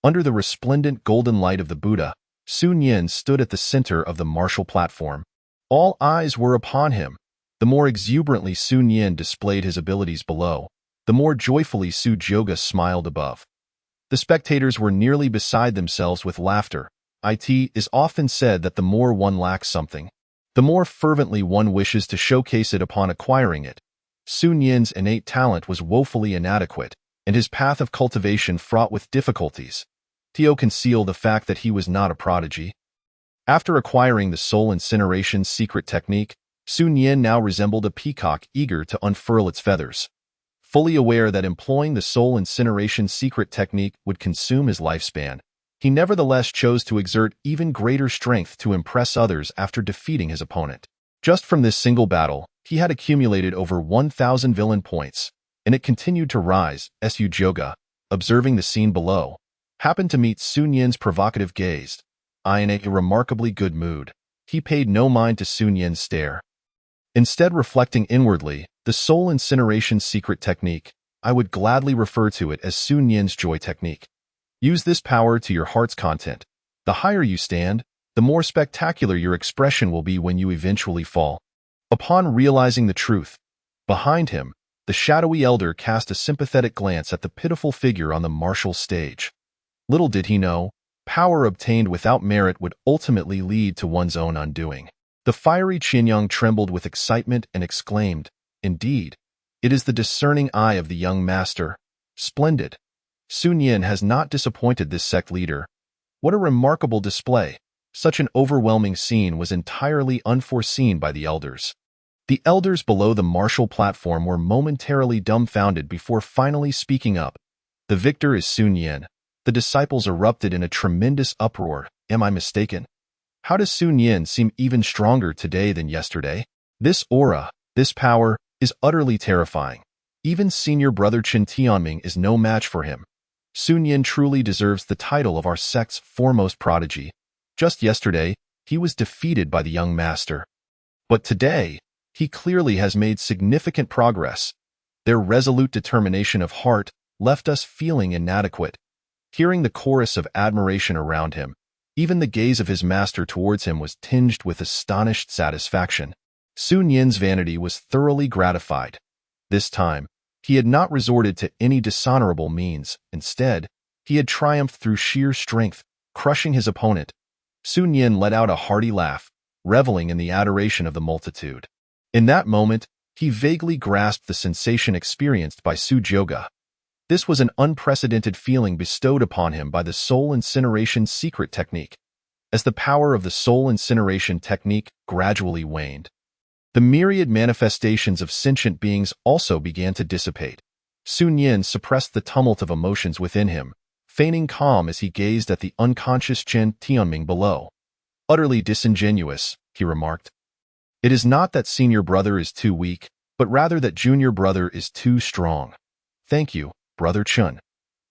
Under the resplendent golden light of the Buddha, Sun Yin stood at the center of the martial platform. All eyes were upon him. The more exuberantly Sun Yin displayed his abilities below, the more joyfully Su Jiuga smiled above. The spectators were nearly beside themselves with laughter. It is often said that the more one lacks something, the more fervently one wishes to showcase it upon acquiring it. Sun Yin's innate talent was woefully inadequate, and his path of cultivation fraught with difficulties. To conceal the fact that he was not a prodigy. After acquiring the soul incineration secret technique, Sun Yin now resembled a peacock eager to unfurl its feathers. Fully aware that employing the soul incineration secret technique would consume his lifespan, he nevertheless chose to exert even greater strength to impress others after defeating his opponent. Just from this single battle, he had accumulated over 1,000 villain points, and it continued to rise. Su Joga, observing the scene below, happened to meet Sun Yin's provocative gaze. In a remarkably good mood, he paid no mind to Sun Yin's stare. Instead, reflecting inwardly, the soul incineration secret technique, I would gladly refer to it as Sun Yin's joy technique. Use this power to your heart's content. The higher you stand, the more spectacular your expression will be when you eventually fall. Upon realizing the truth, behind him, the shadowy elder cast a sympathetic glance at the pitiful figure on the martial stage. Little did he know, power obtained without merit would ultimately lead to one's own undoing. The fiery Qianyang trembled with excitement and exclaimed, "Indeed, it is the discerning eye of the young master. Splendid. Sun Yin has not disappointed this sect leader. What a remarkable display. Such an overwhelming scene was entirely unforeseen by the elders." The elders below the martial platform were momentarily dumbfounded before finally speaking up. "The victor is Sun Yin." The disciples erupted in a tremendous uproar. "Am I mistaken? How does Sun Yin seem even stronger today than yesterday? This aura, this power, is utterly terrifying. Even senior brother Chen Tianming is no match for him. Sun Yin truly deserves the title of our sect's foremost prodigy. Just yesterday, he was defeated by the young master. But today, he clearly has made significant progress." Their resolute determination of heart left us feeling inadequate. Hearing the chorus of admiration around him, even the gaze of his master towards him was tinged with astonished satisfaction. Sun Yin's vanity was thoroughly gratified. This time, he had not resorted to any dishonorable means. Instead, he had triumphed through sheer strength, crushing his opponent. Sun Yin let out a hearty laugh, reveling in the adoration of the multitude. In that moment, he vaguely grasped the sensation experienced by Su Joga. This was an unprecedented feeling bestowed upon him by the soul incineration secret technique. As the power of the soul incineration technique gradually waned, the myriad manifestations of sentient beings also began to dissipate. Sun Yin suppressed the tumult of emotions within him, feigning calm as he gazed at the unconscious Chen Tianming below. "Utterly disingenuous," he remarked. "It is not that senior brother is too weak, but rather that junior brother is too strong. Thank you, Brother Chen."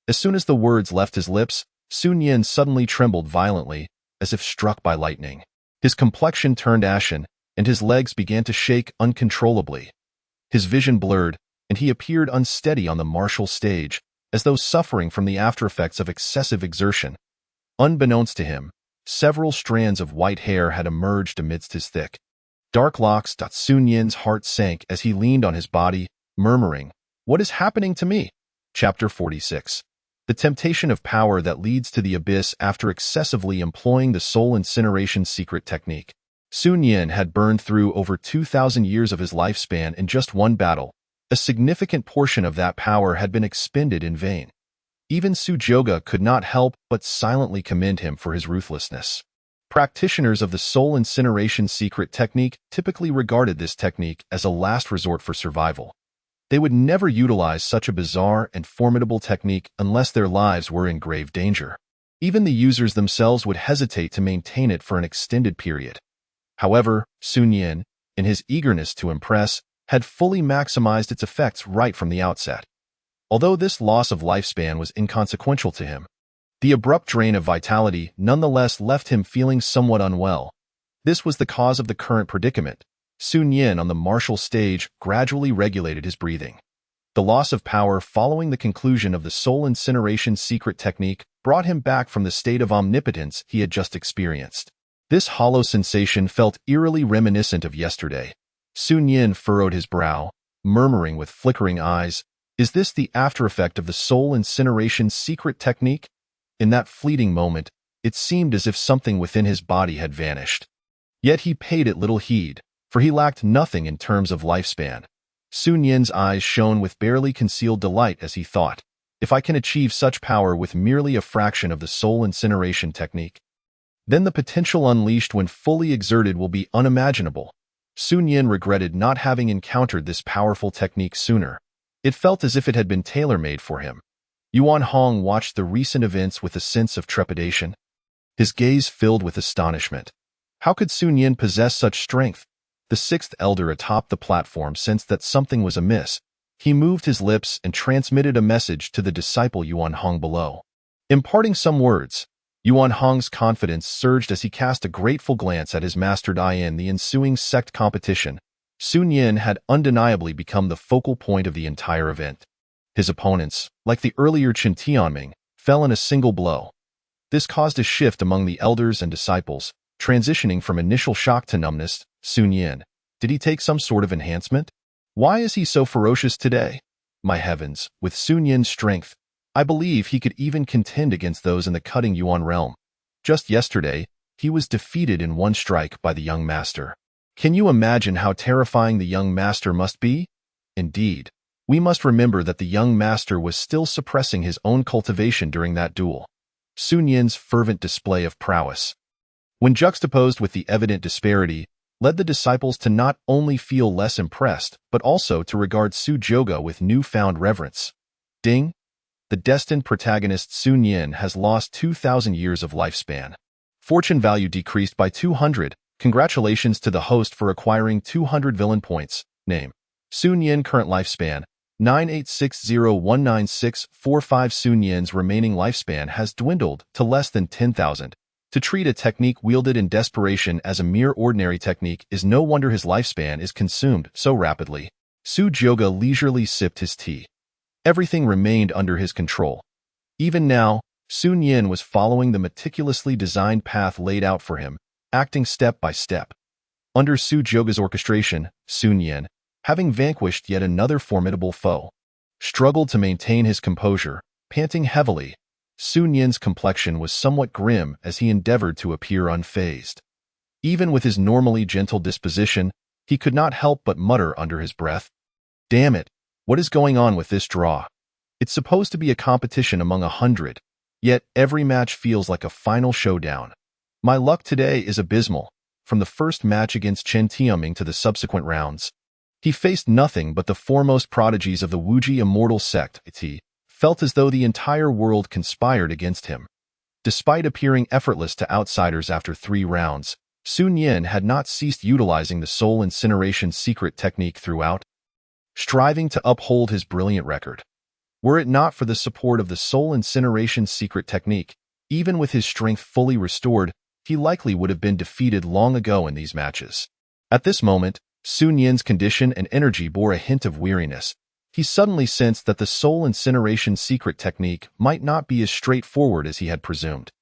As soon as the words left his lips, Sun Yin suddenly trembled violently, as if struck by lightning. His complexion turned ashen, and his legs began to shake uncontrollably. His vision blurred, and he appeared unsteady on the martial stage, as though suffering from the aftereffects of excessive exertion. Unbeknownst to him, several strands of white hair had emerged amidst his thick, dark locks. Sun Yin's heart sank as he leaned on his body, murmuring, "What is happening to me?" Chapter 46. The temptation of power that leads to the abyss after excessively employing the soul incineration secret technique. Sun Yin had burned through over 2,000 years of his lifespan in just one battle. A significant portion of that power had been expended in vain. Even Su Joga could not help but silently commend him for his ruthlessness. Practitioners of the soul incineration secret technique typically regarded this technique as a last resort for survival. They would never utilize such a bizarre and formidable technique unless their lives were in grave danger. Even the users themselves would hesitate to maintain it for an extended period. However, Sun Yin, in his eagerness to impress, had fully maximized its effects right from the outset. Although this loss of lifespan was inconsequential to him, the abrupt drain of vitality nonetheless left him feeling somewhat unwell. This was the cause of the current predicament. Sun Yin on the martial stage gradually regulated his breathing. The loss of power following the conclusion of the soul incineration secret technique brought him back from the state of omnipotence he had just experienced. This hollow sensation felt eerily reminiscent of yesterday. Sun Yin furrowed his brow, murmuring with flickering eyes, "Is this the aftereffect of the soul incineration secret technique?" In that fleeting moment, it seemed as if something within his body had vanished. Yet he paid it little heed, for he lacked nothing in terms of lifespan. Sun Yin's eyes shone with barely concealed delight as he thought, "If I can achieve such power with merely a fraction of the soul incineration technique, then the potential unleashed when fully exerted will be unimaginable." Sun Yin regretted not having encountered this powerful technique sooner. It felt as if it had been tailor-made for him. Yuan Hong watched the recent events with a sense of trepidation, his gaze filled with astonishment. How could Sun Yin possess such strength? The sixth elder atop the platform sensed that something was amiss. He moved his lips and transmitted a message to the disciple Yuan Hong below. Imparting some words, Yuan Hong's confidence surged as he cast a grateful glance at his master. In the ensuing sect competition, Sun Yin had undeniably become the focal point of the entire event. His opponents, like the earlier Chen Tianming, fell in a single blow. This caused a shift among the elders and disciples, transitioning from initial shock to numbness. Sun Yin, did he take some sort of enhancement? Why is he so ferocious today? My heavens, with Sun Yin's strength, I believe he could even contend against those in the cutting yuan realm. Just yesterday, he was defeated in one strike by the young master. Can you imagine how terrifying the young master must be? Indeed, we must remember that the young master was still suppressing his own cultivation during that duel. Sun Yin's fervent display of prowess, when juxtaposed with the evident disparity, led the disciples to not only feel less impressed, but also to regard Su Joga with newfound reverence. Ding! The destined protagonist Sun Yin has lost 2,000 years of lifespan. Fortune value decreased by 200. Congratulations to the host for acquiring 200 villain points. Name: Sun Yin. Current lifespan: 986019645. Sun Yin's remaining lifespan has dwindled to less than 10,000. To treat a technique wielded in desperation as a mere ordinary technique is no wonder his lifespan is consumed so rapidly. Su Joga leisurely sipped his tea. Everything remained under his control. Even now, Sun Yin was following the meticulously designed path laid out for him, acting step by step. Under Su Joga's orchestration, Sun Yin, having vanquished yet another formidable foe, struggled to maintain his composure, panting heavily. Sun Yin's complexion was somewhat grim as he endeavored to appear unfazed. Even with his normally gentle disposition, he could not help but mutter under his breath, "Damn it, what is going on with this draw? It's supposed to be a competition among 100, yet every match feels like a final showdown. My luck today is abysmal." From the first match against Chen Tianming to the subsequent rounds, he faced nothing but the foremost prodigies of the Wuji immortal sect. He felt as though the entire world conspired against him. Despite appearing effortless to outsiders after 3 rounds, Sun Yin had not ceased utilizing the soul incineration secret technique throughout, striving to uphold his brilliant record. Were it not for the support of the soul incineration secret technique, even with his strength fully restored, he likely would have been defeated long ago in these matches. At this moment, Sun Yin's condition and energy bore a hint of weariness. He suddenly sensed that the soul incineration secret technique might not be as straightforward as he had presumed.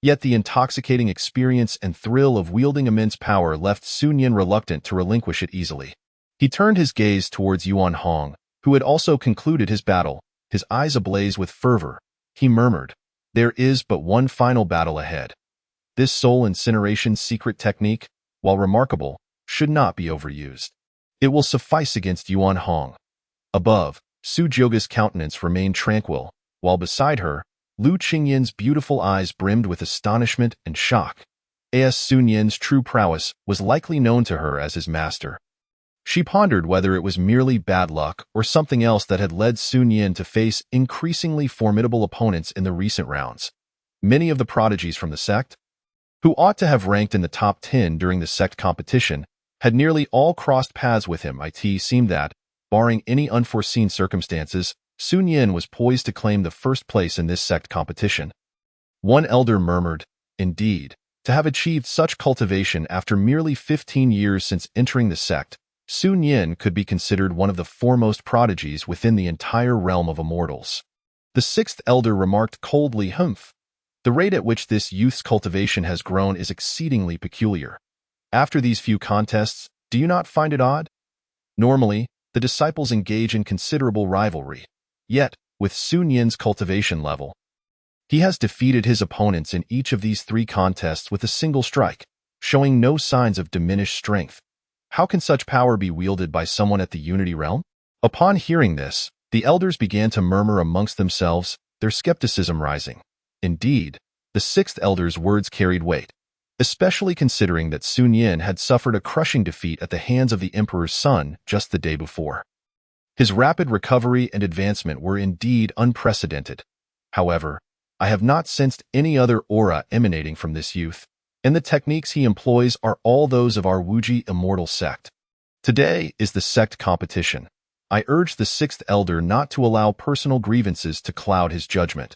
Yet the intoxicating experience and thrill of wielding immense power left Sun Yin reluctant to relinquish it easily. He turned his gaze towards Yuan Hong, who had also concluded his battle, his eyes ablaze with fervor. He murmured, "There is but one final battle ahead. This soul incineration secret technique, while remarkable, should not be overused. It will suffice against Yuan Hong." Above, Su Joga's countenance remained tranquil, while beside her, Lu Qingyin's beautiful eyes brimmed with astonishment and shock. As Sun Yin's true prowess was likely known to her as his master. She pondered whether it was merely bad luck or something else that had led Sun Yin to face increasingly formidable opponents in the recent rounds. Many of the prodigies from the sect, who ought to have ranked in the top 10 during the sect competition, had nearly all crossed paths with him. It seemed that, barring any unforeseen circumstances, Sun Yin was poised to claim the first place in this sect competition. One elder murmured, "Indeed, to have achieved such cultivation after merely 15 years since entering the sect, Sun Yin could be considered one of the foremost prodigies within the entire realm of immortals." The sixth elder remarked coldly, "Humph. The rate at which this youth's cultivation has grown is exceedingly peculiar. After these few contests, do you not find it odd? Normally, the disciples engage in considerable rivalry. Yet, with Sun Yin's cultivation level, he has defeated his opponents in each of these 3 contests with a single strike, showing no signs of diminished strength. How can such power be wielded by someone at the Unity realm?" Upon hearing this, the elders began to murmur amongst themselves, their skepticism rising. Indeed, the sixth elder's words carried weight, especially considering that Sun Yin had suffered a crushing defeat at the hands of the Emperor's son just the day before. His rapid recovery and advancement were indeed unprecedented. However, I have not sensed any other aura emanating from this youth, and the techniques he employs are all those of our Wuji immortal sect. Today is the sect competition. I urge the sixth elder not to allow personal grievances to cloud his judgment.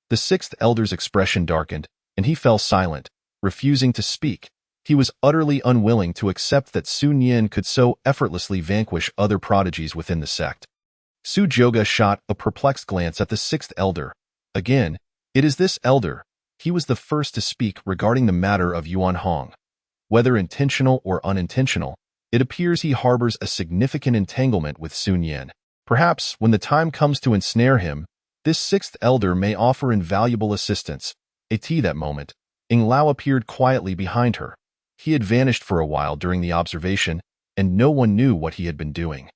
The sixth elder's expression darkened, and he fell silent, refusing to speak. He was utterly unwilling to accept that Sun Yin could so effortlessly vanquish other prodigies within the sect. Su Jioge shot a perplexed glance at the sixth elder. Again, it is this elder. He was the first to speak regarding the matter of Yuan Hong. Whether intentional or unintentional, it appears he harbors a significant entanglement with Sun Yin. Perhaps, when the time comes to ensnare him, this sixth elder may offer invaluable assistance. At that moment, Ying Lao appeared quietly behind her. He had vanished for a while during the observation, and no one knew what he had been doing.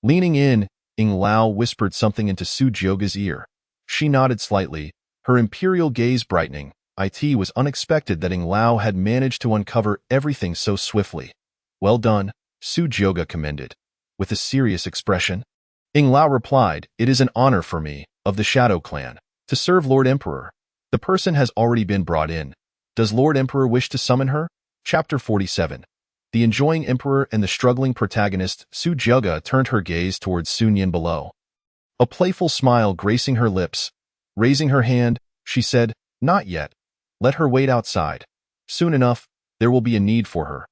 Leaning in, Ying Lao whispered something into Su Jioge's ear. She nodded slightly, her imperial gaze brightening. It was unexpected that Ying Lao had managed to uncover everything so swiftly. Well done, Su Jioge commended. With a serious expression, Ying Lao replied, "It is an honor for me, of the Shadow Clan, to serve Lord Emperor. The person has already been brought in. Does Lord Emperor wish to summon her?" Chapter 47. The enjoying Emperor and the struggling protagonist, Su Jioge turned her gaze towards Sun Yin below. A playful smile gracing her lips. Raising her hand, she said, "Not yet. Let her wait outside. Soon enough, there will be a need for her."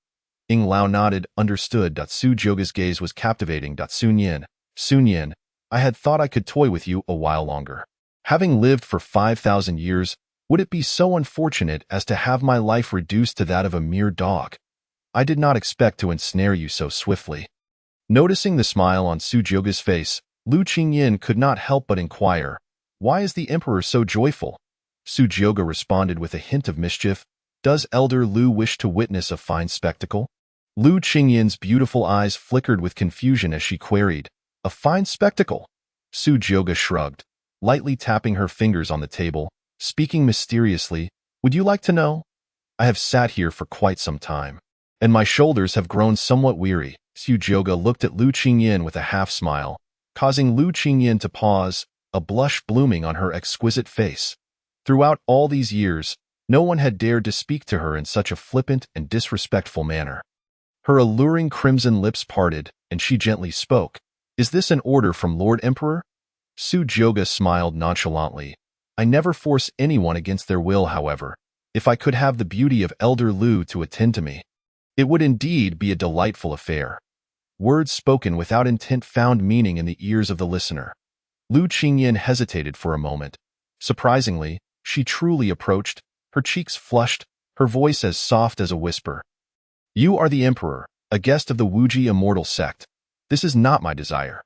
Ying Lao nodded, understood. Su Jioge's gaze was captivating. Sun Yin, I had thought I could toy with you a while longer. Having lived for 5,000 years, would it be so unfortunate as to have my life reduced to that of a mere dog? I did not expect to ensnare you so swiftly. Noticing the smile on Su Jioge's face, Lu Qingyin could not help but inquire, "Why is the emperor so joyful?" Su Jioge responded with a hint of mischief, "Does Elder Lu wish to witness a fine spectacle?" Lu Qingyin's beautiful eyes flickered with confusion as she queried, "A fine spectacle?" Su Jioge shrugged, lightly tapping her fingers on the table, speaking mysteriously, "Would you like to know? I have sat here for quite some time, and my shoulders have grown somewhat weary." Su Jioge looked at Lu Qingyin with a half-smile, causing Lu Qingyin to pause, a blush blooming on her exquisite face. Throughout all these years, no one had dared to speak to her in such a flippant and disrespectful manner. Her alluring crimson lips parted, and she gently spoke, "Is this an order from Lord Emperor?" Su Jioge smiled nonchalantly. "I never force anyone against their will, however. If I could have the beauty of Elder Lu to attend to me, it would indeed be a delightful affair." Words spoken without intent found meaning in the ears of the listener. Lu Qingyin hesitated for a moment. Surprisingly, she truly approached, her cheeks flushed, her voice as soft as a whisper. "You are the Emperor, a guest of the Wuji immortal sect. This is not my desire."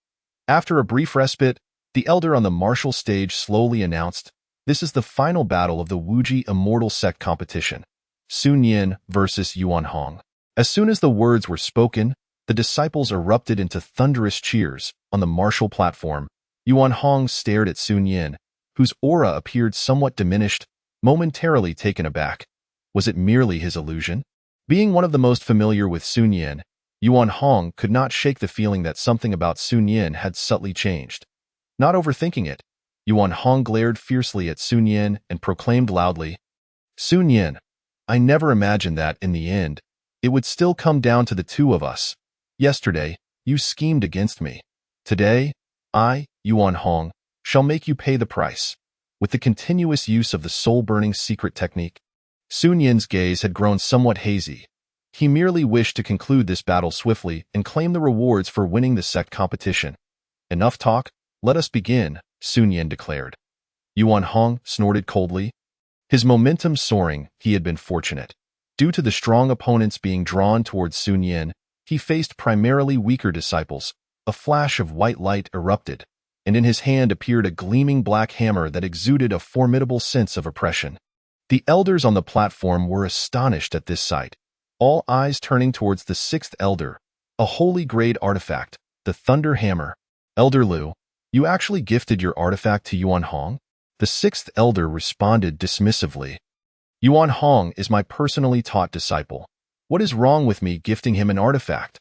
After a brief respite, the elder on the martial stage slowly announced, "This is the final battle of the Wuji immortal sect competition. Sun Yin versus Yuan Hong." As soon as the words were spoken, the disciples erupted into thunderous cheers. On the martial platform, Yuan Hong stared at Sun Yin, whose aura appeared somewhat diminished, momentarily taken aback. Was it merely his illusion? Being one of the most familiar with Sun Yin, Yuan Hong could not shake the feeling that something about Sun Yin had subtly changed. Not overthinking it, Yuan Hong glared fiercely at Sun Yin and proclaimed loudly, "Sun Yin, I never imagined that, in the end, it would still come down to the two of us. Yesterday, you schemed against me. Today, I, Yuan Hong, shall make you pay the price." With the continuous use of the soul-burning secret technique, Sun Yin's gaze had grown somewhat hazy. He merely wished to conclude this battle swiftly and claim the rewards for winning the sect competition. "Enough talk, let us begin," Sun Yin declared. Yuan Hong snorted coldly. His momentum soaring, he had been fortunate. Due to the strong opponents being drawn towards Sun Yin, he faced primarily weaker disciples. A flash of white light erupted, and in his hand appeared a gleaming black hammer that exuded a formidable sense of oppression. The elders on the platform were astonished at this sight, all eyes turning towards the sixth elder, a holy-grade artifact, the Thunder Hammer. "Elder Lu, you actually gifted your artifact to Yuan Hong?" The sixth elder responded dismissively. "Yuan Hong is my personally taught disciple. What is wrong with me gifting him an artifact?"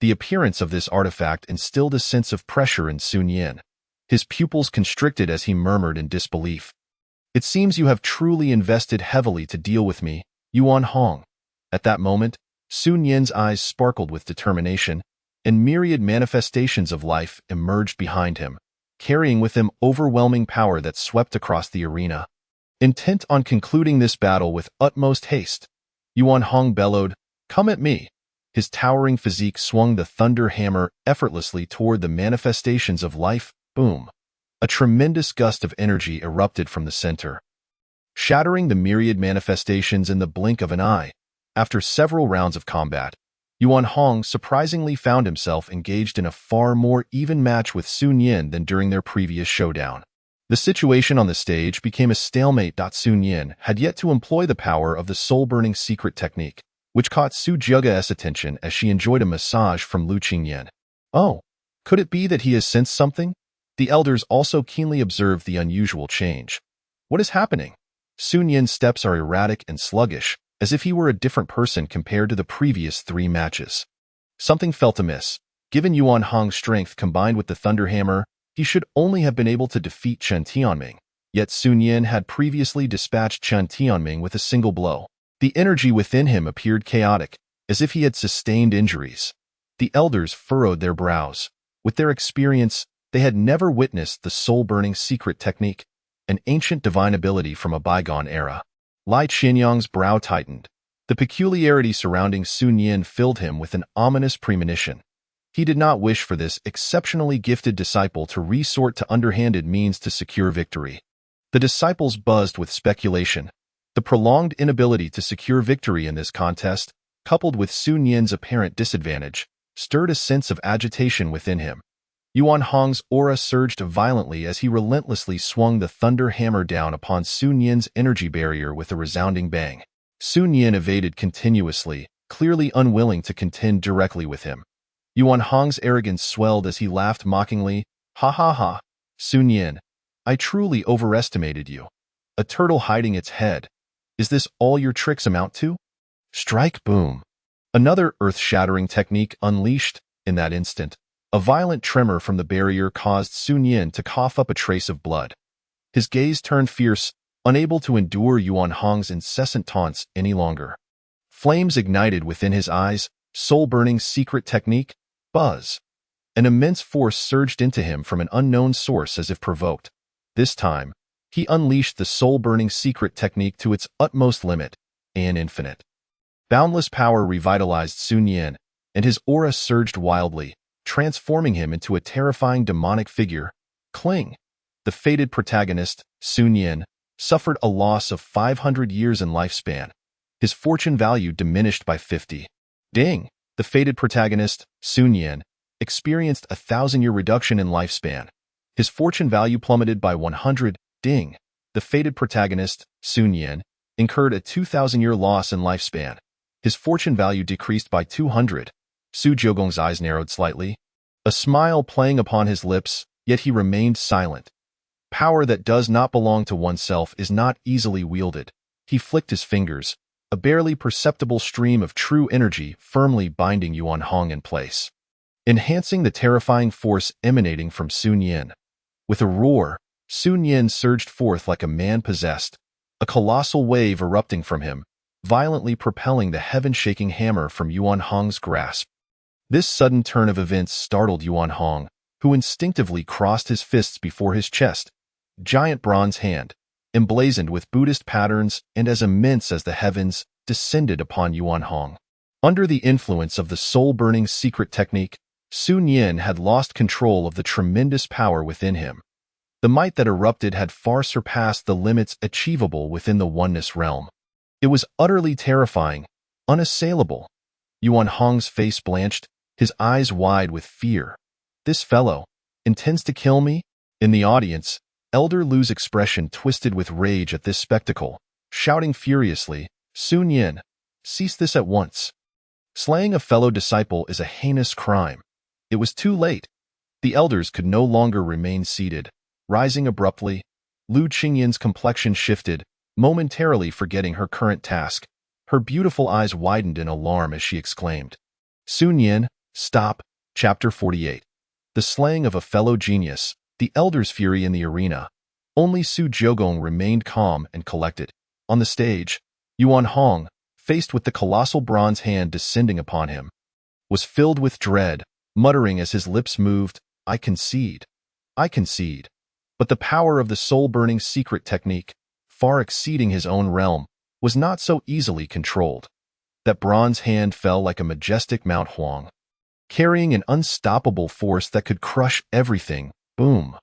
The appearance of this artifact instilled a sense of pressure in Sun Yin. His pupils constricted as he murmured in disbelief. "It seems you have truly invested heavily to deal with me, Yuan Hong." At that moment, Sun Yin's eyes sparkled with determination, and myriad manifestations of life emerged behind him, carrying with them overwhelming power that swept across the arena. Intent on concluding this battle with utmost haste, Yuan Hong bellowed, "Come at me." His towering physique swung the thunder hammer effortlessly toward the manifestations of life. Boom! A tremendous gust of energy erupted from the center, shattering the myriad manifestations in the blink of an eye. After several rounds of combat, Yuan Hong surprisingly found himself engaged in a far more even match with Sun Yin than during their previous showdown. The situation on the stage became a stalemate. Sun Yin had yet to employ the power of the soul-burning secret technique, which caught Su Jiage's attention as she enjoyed a massage from Lu Qingyan. Oh, could it be that he has sensed something? The elders also keenly observed the unusual change. What is happening? Sun Yin's steps are erratic and sluggish, as if he were a different person compared to the previous 3 matches. Something felt amiss. Given Yuan Hong's strength combined with the Thunder Hammer, he should only have been able to defeat Chen Tianming. Yet Sun Yin had previously dispatched Chen Tianming with a single blow. The energy within him appeared chaotic, as if he had sustained injuries. The elders furrowed their brows. With their experience, they had never witnessed the soul-burning secret technique, an ancient divine ability from a bygone era. Lai Qianyang's brow tightened. The peculiarity surrounding Sun Yin filled him with an ominous premonition. He did not wish for this exceptionally gifted disciple to resort to underhanded means to secure victory. The disciples buzzed with speculation. The prolonged inability to secure victory in this contest, coupled with Sun Yin's apparent disadvantage, stirred a sense of agitation within him. Yuan Hong's aura surged violently as he relentlessly swung the thunder hammer down upon Sun Yin's energy barrier with a resounding bang. Sun Yin evaded continuously, clearly unwilling to contend directly with him. Yuan Hong's arrogance swelled as he laughed mockingly. "Ha ha ha, Sun Yin, I truly overestimated you. A turtle hiding its head. Is this all your tricks amount to?" Strike boom. Another earth-shattering technique unleashed. In that instant, a violent tremor from the barrier caused Sun Yin to cough up a trace of blood. His gaze turned fierce, unable to endure Yuan Hong's incessant taunts any longer. Flames ignited within his eyes, soul-burning secret technique, buzz. An immense force surged into him from an unknown source as if provoked. This time, he unleashed the soul-burning secret technique to its utmost limit, and infinite. Boundless power revitalized Sun Yin, and his aura surged wildly, transforming him into a terrifying demonic figure. Cling. The fated protagonist, Sun Yin, suffered a loss of 500 years in lifespan. His fortune value diminished by 50. Ding. The fated protagonist, Sun Yin, experienced a 1,000-year reduction in lifespan. His fortune value plummeted by 100. Ding. The fated protagonist, Sun Yin, incurred a 2,000-year loss in lifespan. His fortune value decreased by 200. Su Jiogong's eyes narrowed slightly, a smile playing upon his lips, yet he remained silent. Power that does not belong to oneself is not easily wielded. He flicked his fingers, a barely perceptible stream of true energy firmly binding Yuan Hong in place, enhancing the terrifying force emanating from Sun Yin. With a roar, Sun Yin surged forth like a man possessed, a colossal wave erupting from him, violently propelling the heaven-shaking hammer from Yuan Hong's grasp. This sudden turn of events startled Yuan Hong, who instinctively crossed his fists before his chest. Giant bronze hand, emblazoned with Buddhist patterns and as immense as the heavens, descended upon Yuan Hong. Under the influence of the soul-burning secret technique, Sun Yin had lost control of the tremendous power within him. The might that erupted had far surpassed the limits achievable within the oneness realm. It was utterly terrifying, unassailable. Yuan Hong's face blanched, his eyes wide with fear. This fellow intends to kill me? In the audience, Elder Lu's expression twisted with rage at this spectacle, shouting furiously, "Sun Yin, cease this at once. Slaying a fellow disciple is a heinous crime." It was too late. The elders could no longer remain seated. Rising abruptly, Lu Qingyan's complexion shifted, momentarily forgetting her current task. Her beautiful eyes widened in alarm as she exclaimed, "Sun Yin, Stop. Chapter 48. The slaying of a fellow genius, the Elder's fury in the arena. Only Su Jiogong remained calm and collected. On the stage, Yuan Hong, faced with the colossal bronze hand descending upon him, was filled with dread, muttering as his lips moved, "I concede. I concede." But the power of the soul-burning secret technique, far exceeding his own realm, was not so easily controlled. That bronze hand fell like a majestic Mount Huang, carrying an unstoppable force that could crush everything. Boom.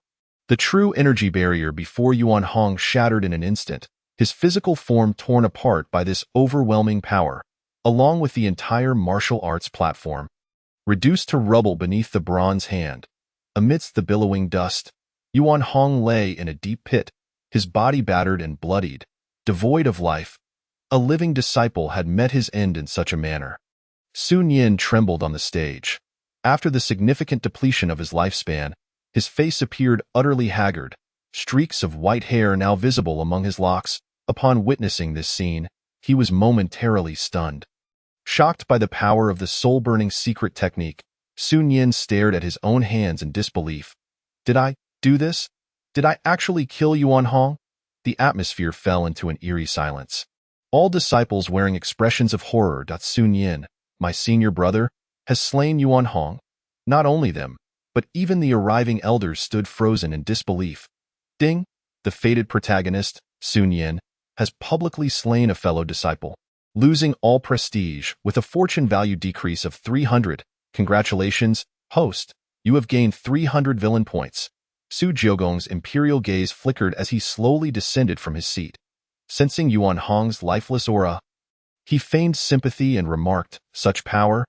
The true energy barrier before Yuan Hong shattered in an instant, his physical form torn apart by this overwhelming power, along with the entire martial arts platform, reduced to rubble beneath the bronze hand. Amidst the billowing dust, Yuan Hong lay in a deep pit, his body battered and bloodied, devoid of life. A living disciple had met his end in such a manner. Sun Yin trembled on the stage. After the significant depletion of his lifespan, his face appeared utterly haggard, streaks of white hair now visible among his locks. Upon witnessing this scene, he was momentarily stunned. Shocked by the power of the soul-burning secret technique, Sun Yin stared at his own hands in disbelief. Did I do this? Did I actually kill Yuan Hong? The atmosphere fell into an eerie silence. All disciples wearing expressions of horror. Sun Yin, my senior brother, has slain Yuan Hong. Not only them, but even the arriving elders stood frozen in disbelief. Ding, the fated protagonist, Sun Yin, has publicly slain a fellow disciple, losing all prestige with a fortune value decrease of 300. Congratulations, host. You have gained 300 villain points. Su Jiogong's imperial gaze flickered as he slowly descended from his seat. Sensing Yuan Hong's lifeless aura, he feigned sympathy and remarked, "Such power?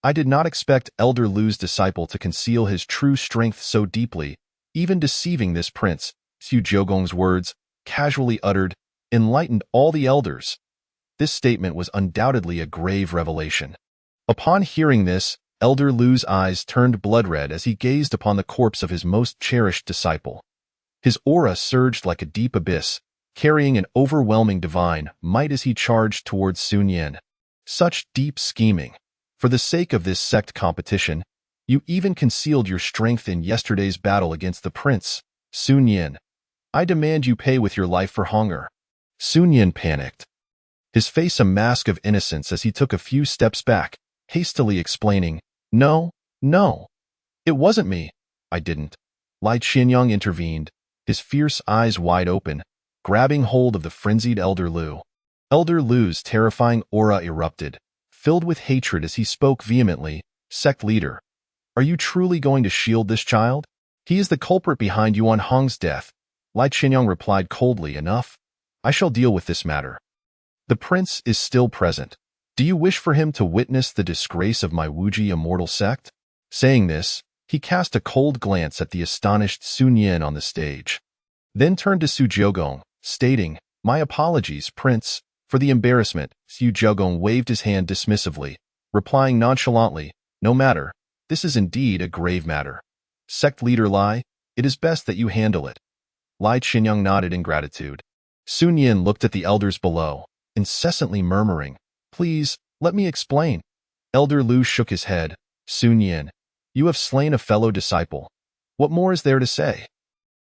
I did not expect Elder Lu's disciple to conceal his true strength so deeply, even deceiving this prince." Su Jiogong's words, casually uttered, enlightened all the elders. This statement was undoubtedly a grave revelation. Upon hearing this, Elder Lu's eyes turned blood-red as he gazed upon the corpse of his most cherished disciple. His aura surged like a deep abyss, carrying an overwhelming divine might as he charged towards Sun Yin. Such deep scheming. For the sake of this sect competition, you even concealed your strength in yesterday's battle against the prince, Sun Yin. I demand you pay with your life for hunger. Sun Yin panicked, his face a mask of innocence as he took a few steps back, hastily explaining, No, it wasn't me. I didn't. Lai Qianyang intervened, his fierce eyes wide open, grabbing hold of the frenzied Elder Lu. Elder Lu's terrifying aura erupted, filled with hatred as he spoke vehemently, "Sect leader, are you truly going to shield this child? He is the culprit behind Yuan Hong's death." Lai Qianyang replied coldly, "Enough. I shall deal with this matter. The prince is still present. Do you wish for him to witness the disgrace of my Wuji immortal sect?" Saying this, he cast a cold glance at the astonished Sun Yin on the stage, then turned to Su Jiogong, stating, "My apologies, Prince, for the embarrassment." Su Jiogong waved his hand dismissively, replying nonchalantly, "No matter. This is indeed a grave matter. Sect leader Lai, it is best that you handle it." Lai Qianyang nodded in gratitude. Sun Yin looked at the elders below, incessantly murmuring, "Please, let me explain." Elder Lu shook his head. "Sun Yin, you have slain a fellow disciple. What more is there to say?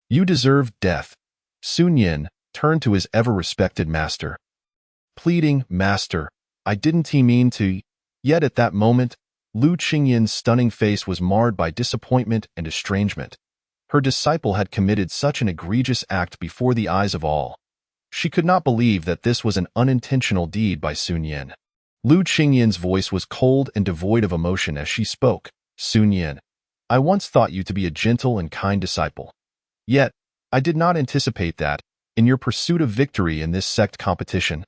You deserve death." Sun Yin turned to his ever-respected master, pleading, "Master, I didn't mean to." Yet at that moment, Lu Qingyin's stunning face was marred by disappointment and estrangement. Her disciple had committed such an egregious act before the eyes of all. She could not believe that this was an unintentional deed by Sun Yin. Lu Qingyin's voice was cold and devoid of emotion as she spoke. "Sun Yin, I once thought you to be a gentle and kind disciple. Yet, I did not anticipate that, in your pursuit of victory in this sect competition,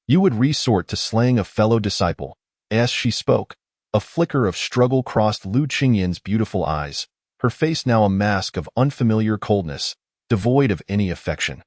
you would resort to slaying a fellow disciple." As she spoke, a flicker of struggle crossed Lu Qingyin's beautiful eyes, her face now a mask of unfamiliar coldness, devoid of any affection.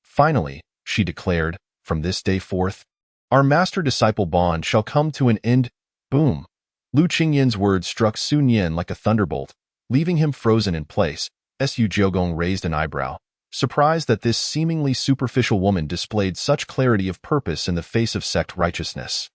"Finally," she declared, "from this day forth, our master-disciple bond shall come to an end." Boom! Lu Qingyin's words struck Sun Yin like a thunderbolt, leaving him frozen in place. Su Jiogong raised an eyebrow, surprised that this seemingly superficial woman displayed such clarity of purpose in the face of sect righteousness.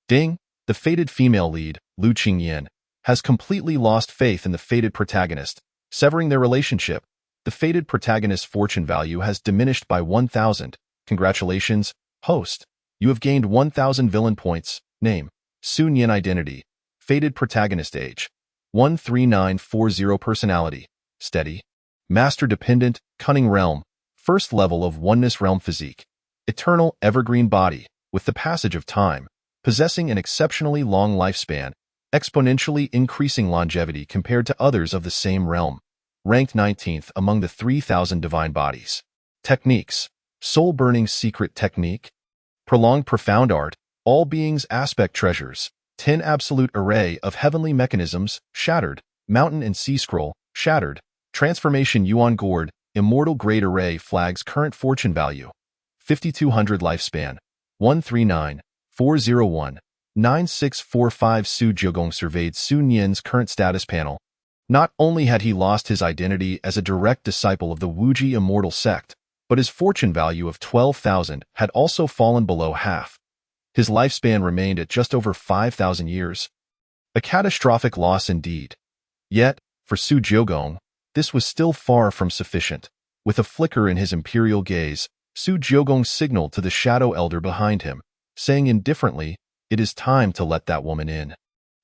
Ding! The fated female lead, Lu Qingyin, has completely lost faith in the fated protagonist, severing their relationship. The fated protagonist's fortune value has diminished by 1,000. Congratulations, host. You have gained 1,000 villain points. Name: Sun Yin. Identity: fated protagonist. Age: 13940. Personality: steady, master dependent, cunning realm, first level of oneness realm. Physique: eternal, evergreen body, with the passage of time, possessing an exceptionally long lifespan, exponentially increasing longevity compared to others of the same realm. Ranked 19th among the 3,000 divine bodies. Techniques: soul-burning secret technique, prolonged profound art, all beings aspect treasures, 10 absolute array of heavenly mechanisms, shattered, mountain and sea scroll, shattered, transformation yuan gourd, immortal great array flags. Current fortune value: 5,200. Lifespan: 139,401, 9645. Su Jiugong surveyed Sun Yin's current status panel. Not only had he lost his identity as a direct disciple of the Wuji immortal sect, but his fortune value of 12,000 had also fallen below half. His lifespan remained at just over 5,000 years. A catastrophic loss indeed. Yet, for Su Jiugong, this was still far from sufficient. With a flicker in his imperial gaze, Su Jiugong signaled to the shadow elder behind him, saying indifferently, "It is time to let that woman in."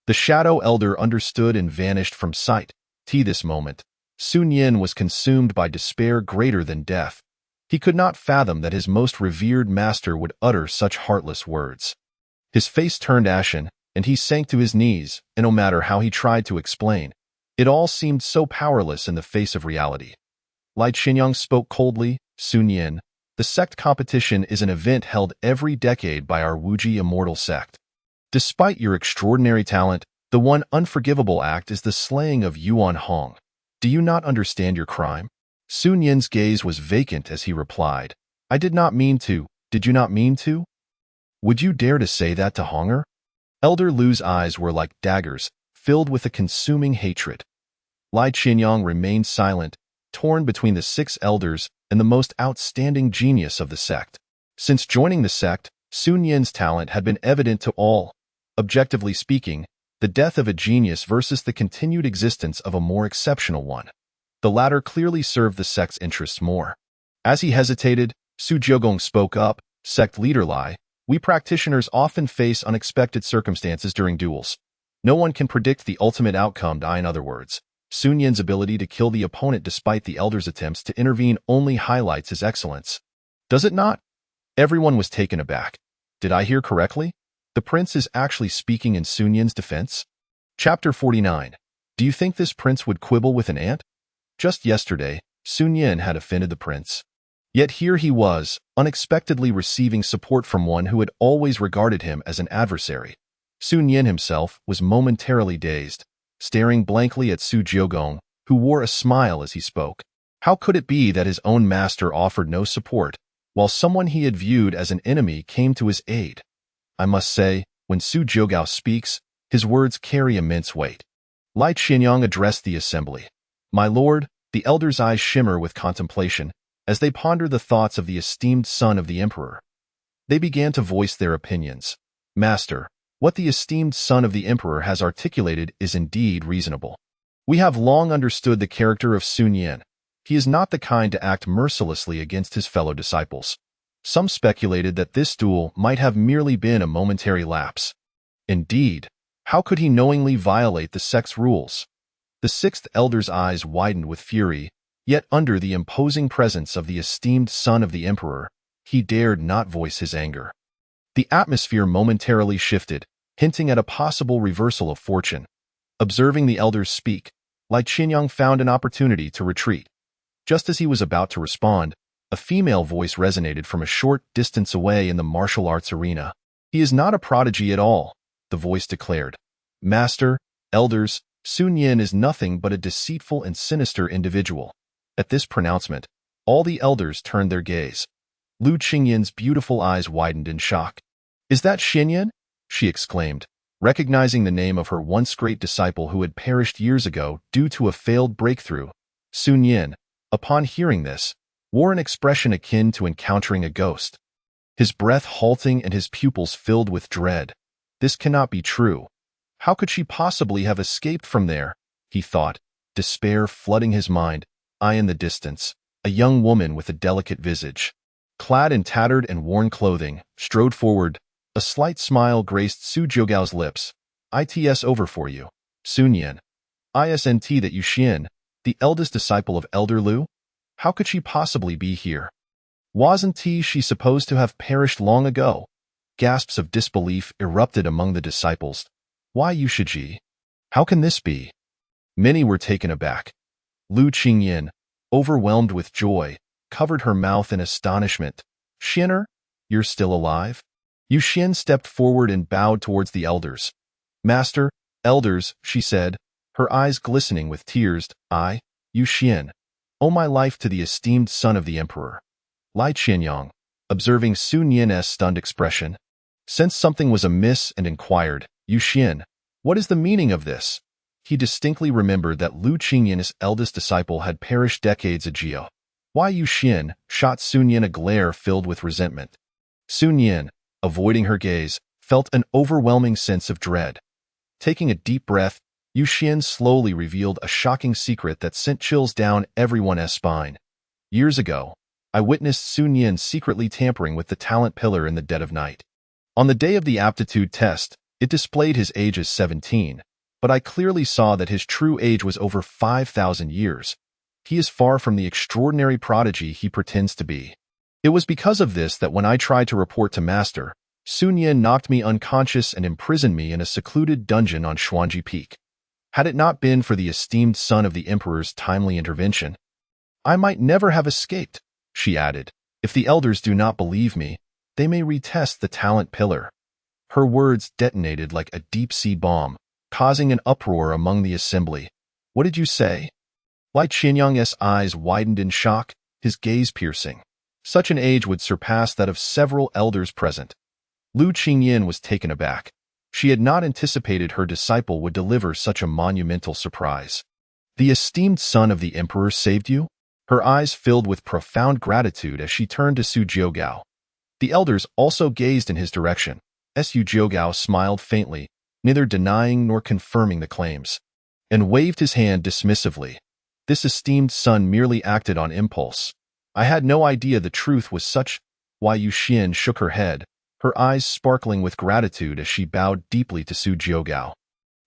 The shadow elder understood and vanished from sight. This moment, Sun Yin was consumed by despair greater than death. He could not fathom that his most revered master would utter such heartless words. His face turned ashen, and he sank to his knees, and no matter how he tried to explain, it all seemed so powerless in the face of reality. Lai Qinyang spoke coldly. "Sun Yin, the sect competition is an event held every decade by our Wuji immortal sect. Despite your extraordinary talent, the one unforgivable act is the slaying of Yuan Hong. Do you not understand your crime?" Sun Yin's gaze was vacant as he replied, "I did not mean to. Did you not mean to? Would you dare to say that to Honger?" Elder Lu's eyes were like daggers, filled with a consuming hatred. Lai Qinyang remained silent, torn between the 6 elders and the most outstanding genius of the sect. Since joining the sect, Sun Yin's talent had been evident to all. Objectively speaking, the death of a genius versus the continued existence of a more exceptional one. The latter clearly served the sect's interests more. As he hesitated, Su Jiugong spoke up. "Sect leader Lai, we practitioners often face unexpected circumstances during duels. No one can predict the ultimate outcome. In other words, Sun Yin's ability to kill the opponent despite the elder's attempts to intervene only highlights his excellence. Does it not?" Everyone was taken aback. Did I hear correctly? The prince is actually speaking in Sun Yin's defense? Chapter 49. Do you think this prince would quibble with an ant? Just yesterday, Sun Yin had offended the prince. Yet here he was, unexpectedly receiving support from one who had always regarded him as an adversary. Sun Yin himself was momentarily dazed, staring blankly at Su Jiugong, who wore a smile as he spoke. How could it be that his own master offered no support, while someone he had viewed as an enemy came to his aid? I must say, when Su Jiugao speaks, his words carry immense weight. Lai Qinyang addressed the assembly. "My lord," the elders' eyes shimmer with contemplation, as they ponder the thoughts of the esteemed son of the emperor. They began to voice their opinions. "Master, what the esteemed son of the emperor has articulated is indeed reasonable. We have long understood the character of Sun Yin. He is not the kind to act mercilessly against his fellow disciples. Some speculated that this duel might have merely been a momentary lapse. Indeed, how could he knowingly violate the sect's rules?" The 6th elder's eyes widened with fury, yet under the imposing presence of the esteemed son of the emperor, he dared not voice his anger. The atmosphere momentarily shifted, hinting at a possible reversal of fortune. Observing the elders speak, Lai Qinyang found an opportunity to retreat. Just as he was about to respond, a female voice resonated from a short distance away in the martial arts arena. "He is not a prodigy at all," the voice declared. "Master, elders, Sun Yin is nothing but a deceitful and sinister individual." At this pronouncement, all the elders turned their gaze. Lu Qingyin's beautiful eyes widened in shock. "Is that Xinyan?" she exclaimed, recognizing the name of her once great disciple who had perished years ago due to a failed breakthrough. Sun Yin, upon hearing this, wore an expression akin to encountering a ghost. His breath halting and his pupils filled with dread. "This cannot be true. How could she possibly have escaped from there? He thought, despair flooding his mind. I in the distance, a young woman with a delicate visage, clad in tattered and worn clothing, strode forward. A slight smile graced Su Jiugao's lips. It's over for you, Sun Yin. Isn't that you Xian, the eldest disciple of Elder Lu? How could she possibly be here? Wasn't she supposed to have perished long ago? Gasps of disbelief erupted among the disciples. Why Yu Shiji? How can this be? Many were taken aback. Lu Qingyin, overwhelmed with joy, covered her mouth in astonishment. Xin'er, you're still alive? Yu Xian stepped forward and bowed towards the elders. Master, elders, she said, her eyes glistening with tears. I, Yu Xian, owe my life to the esteemed son of the emperor. Lai Qianyang, observing Sun Yin's stunned expression, sensed something was amiss and inquired, Yu Xian, what is the meaning of this? He distinctly remembered that Lu Qingyin's eldest disciple had perished decades ago. Why Yu Xian shot Sun Yin a glare filled with resentment. Sun Yin, avoiding her gaze, felt an overwhelming sense of dread. Taking a deep breath, Yu Xian slowly revealed a shocking secret that sent chills down everyone's spine. Years ago, I witnessed Sun Yin secretly tampering with the talent pillar in the dead of night. On the day of the aptitude test, it displayed his age as 17, but I clearly saw that his true age was over 5,000 years. He is far from the extraordinary prodigy he pretends to be. It was because of this that when I tried to report to Master, Sun Yin knocked me unconscious and imprisoned me in a secluded dungeon on Xuanji Peak. Had it not been for the esteemed son of the emperor's timely intervention, I might never have escaped, she added. If the elders do not believe me, they may retest the talent pillar. Her words detonated like a deep-sea bomb, causing an uproar among the assembly. What did you say? Lai Qianyang's eyes widened in shock, his gaze piercing. Such an age would surpass that of several elders present. Lu Qingyin was taken aback. She had not anticipated her disciple would deliver such a monumental surprise. The esteemed son of the emperor saved you? Her eyes filled with profound gratitude as she turned to Su Jiugao. The elders also gazed in his direction. Su Jiugao smiled faintly, neither denying nor confirming the claims, and waved his hand dismissively. This esteemed son merely acted on impulse. I had no idea the truth was such. Why Yu Xian shook her head, her eyes sparkling with gratitude as she bowed deeply to Su Jiugao.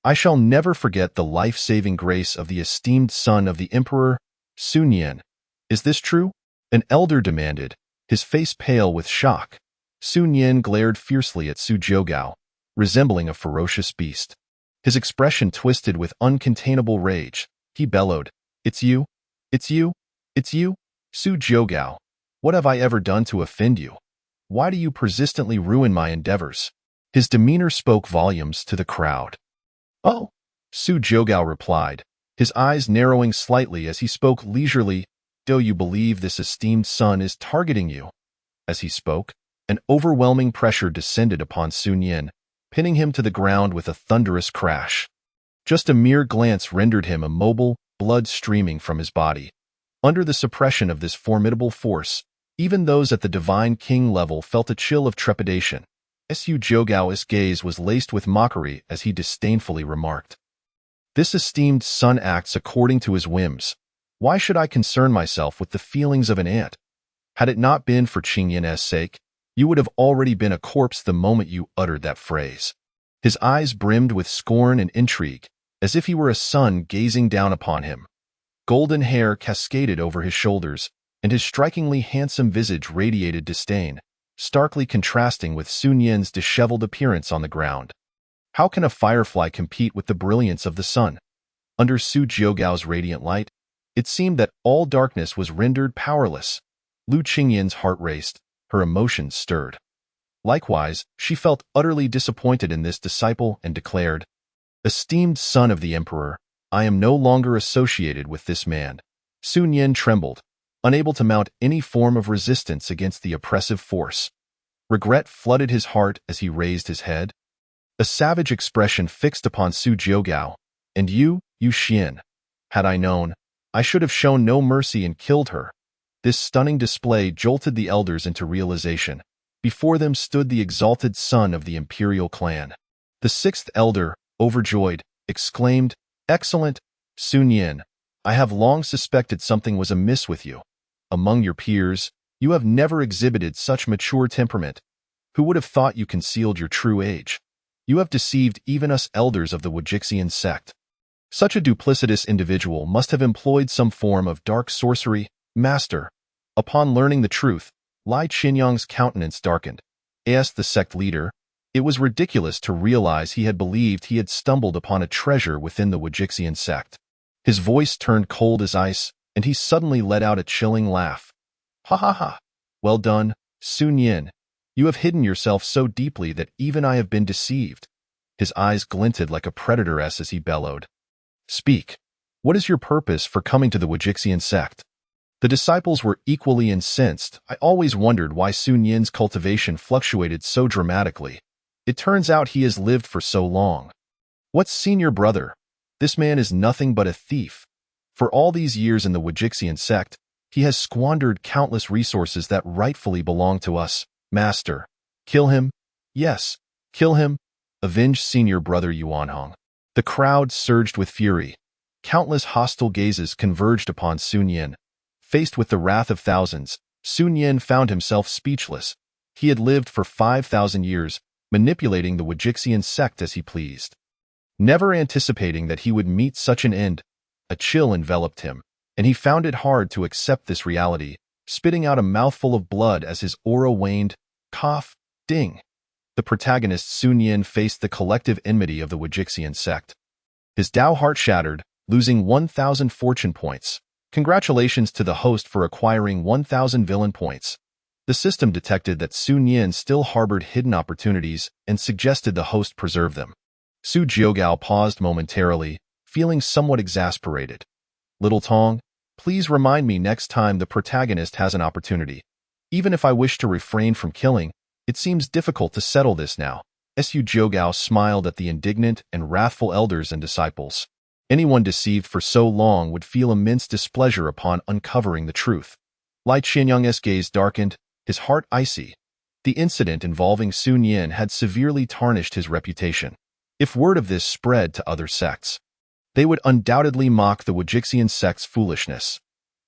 I shall never forget the life-saving grace of the esteemed son of the emperor, Sun Yin. Is this true? An elder demanded, his face pale with shock. Sun Yin glared fiercely at Su Jiugao, resembling a ferocious beast. His expression twisted with uncontainable rage. He bellowed, It's you? It's you? It's you? Su Jiugao, what have I ever done to offend you? Why do you persistently ruin my endeavors? His demeanor spoke volumes to the crowd. Oh, Su Jiugao replied, his eyes narrowing slightly as he spoke leisurely. Do you believe this esteemed son is targeting you? As he spoke, an overwhelming pressure descended upon Sun Yin, pinning him to the ground with a thunderous crash. Just a mere glance rendered him immobile, blood streaming from his body. Under the suppression of this formidable force, even those at the divine king level felt a chill of trepidation. Su Jiugao's gaze was laced with mockery as he disdainfully remarked, This esteemed son acts according to his whims. Why should I concern myself with the feelings of an ant? Had it not been for Qingyin's sake, you would have already been a corpse the moment you uttered that phrase. His eyes brimmed with scorn and intrigue, as if he were a sun gazing down upon him. Golden hair cascaded over his shoulders, and his strikingly handsome visage radiated disdain, starkly contrasting with Sun Yin's disheveled appearance on the ground. How can a firefly compete with the brilliance of the sun? Under Su Jiugao's radiant light, it seemed that all darkness was rendered powerless. Lu Qingyin's heart raced, her emotions stirred. Likewise, she felt utterly disappointed in this disciple and declared, Esteemed son of the emperor, I am no longer associated with this man. Sun Yin trembled, unable to mount any form of resistance against the oppressive force. Regret flooded his heart as he raised his head. A savage expression fixed upon Su Jiugao. And you, Yu Xian. Had I known, I should have shown no mercy and killed her. This stunning display jolted the elders into realization. Before them stood the exalted son of the imperial clan. The sixth elder, overjoyed, exclaimed, "Excellent, Sun Yin! I have long suspected something was amiss with you. Among your peers, you have never exhibited such mature temperament. Who would have thought you concealed your true age? You have deceived even us elders of the Wajixian sect. Such a duplicitous individual must have employed some form of dark sorcery, master." Upon learning the truth, Lai Qinyang's countenance darkened. Asked the sect leader, it was ridiculous to realize he had believed he had stumbled upon a treasure within the Wajixian sect. His voice turned cold as ice, and he suddenly let out a chilling laugh. "Ha ha ha! Well done, Sun Yin. You have hidden yourself so deeply that even I have been deceived." His eyes glinted like a predator's as he bellowed. "Speak. What is your purpose for coming to the Wajixian sect?" The disciples were equally incensed. I always wondered why Sun Yin's cultivation fluctuated so dramatically. It turns out he has lived for so long. "What's senior brother? This man is nothing but a thief. For all these years in the Wajixian sect, he has squandered countless resources that rightfully belong to us, master. Kill him? Yes, kill him. Avenge senior brother Yuanhong." The crowd surged with fury. Countless hostile gazes converged upon Sun Yin. Faced with the wrath of thousands, Sun Yin found himself speechless. He had lived for 5,000 years, manipulating the Wajixian sect as he pleased. Never anticipating that he would meet such an end, a chill enveloped him, and he found it hard to accept this reality, spitting out a mouthful of blood as his aura waned. Cough, ding. The protagonist Sun Yin faced the collective enmity of the Wajixian sect. His Dao heart shattered, losing 1,000 fortune points. Congratulations to the host for acquiring 1,000 villain points. The system detected that Sun Yin still harbored hidden opportunities and suggested the host preserve them. Su Jiogao paused momentarily, feeling somewhat exasperated. "Little Tong, please remind me next time the protagonist has an opportunity. Even if I wish to refrain from killing, it seems difficult to settle this now." Su Jiogao smiled at the indignant and wrathful elders and disciples. Anyone deceived for so long would feel immense displeasure upon uncovering the truth. Lai Qinyang's gaze darkened, his heart icy. The incident involving Sun Yin had severely tarnished his reputation. If word of this spread to other sects, they would undoubtedly mock the Wajixian sect's foolishness.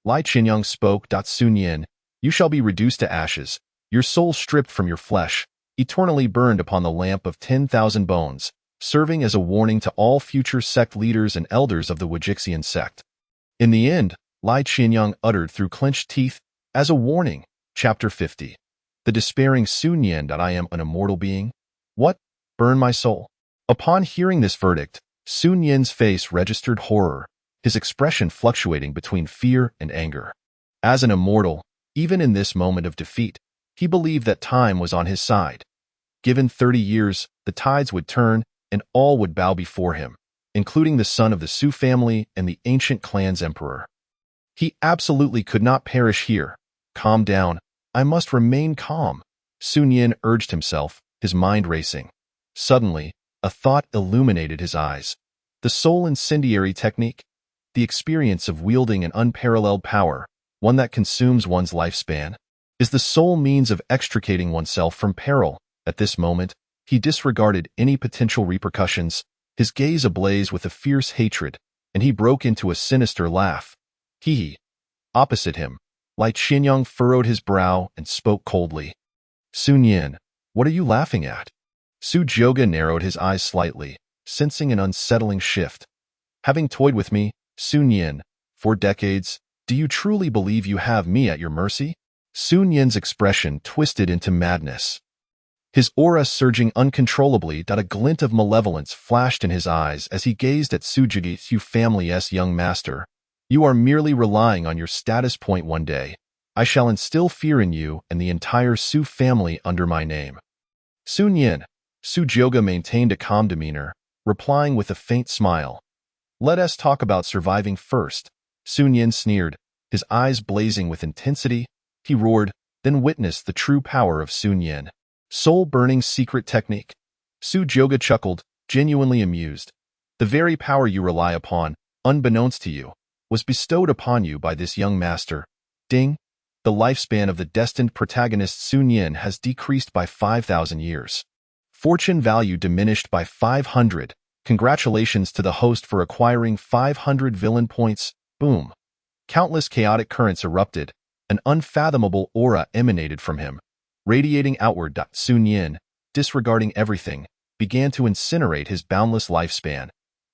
Lai Qinyang spoke. "Sun Yin, you shall be reduced to ashes, your soul stripped from your flesh, eternally burned upon the lamp of 10,000 bones, serving as a warning to all future sect leaders and elders of the Wajixian sect." In the end, Lai Qinyang uttered through clenched teeth, "As a warning." Chapter 50. The despairing Sun Yin. "I am an immortal being? What? Burn my soul?" Upon hearing this verdict, Sun Yin's face registered horror, his expression fluctuating between fear and anger. As an immortal, even in this moment of defeat, he believed that time was on his side. Given 30 years, the tides would turn, and all would bow before him, including the son of the Su family and the ancient clan's emperor. He absolutely could not perish here. "Calm down. I must remain calm," Sun Yin urged himself, his mind racing. Suddenly, a thought illuminated his eyes. The soul incendiary technique? The experience of wielding an unparalleled power, one that consumes one's lifespan, is the sole means of extricating oneself from peril. At this moment, he disregarded any potential repercussions, his gaze ablaze with a fierce hatred, and he broke into a sinister laugh. Hee. Opposite him, Lai Qinyang furrowed his brow and spoke coldly. "Sun Yin, what are you laughing at?" Su Jioga narrowed his eyes slightly, sensing an unsettling shift. "Having toyed with me, Sun Yin, for decades, do you truly believe you have me at your mercy?" Sun Yin's expression twisted into madness. His aura surging uncontrollably, a glint of malevolence flashed in his eyes as he gazed at Su Jigi's family's young master. "You are merely relying on your status point one day. I shall instill fear in you and the entire Su family under my name." "Sun Yin," Su Jioga maintained a calm demeanor, replying with a faint smile. "Let us talk about surviving first." Sun Yin sneered, his eyes blazing with intensity. He roared, then witnessed the true power of Sun Yin. "Soul-burning secret technique." Su Jioga chuckled, genuinely amused. "The very power you rely upon, unbeknownst to you, was bestowed upon you by this young master. Ding! The lifespan of the destined protagonist Sun Yin has decreased by 5,000 years. Fortune value diminished by 500. Congratulations to the host for acquiring 500 villain points. Boom. Countless chaotic currents erupted. An unfathomable aura emanated from him, radiating outward. Sun Yin, disregarding everything, began to incinerate his boundless lifespan.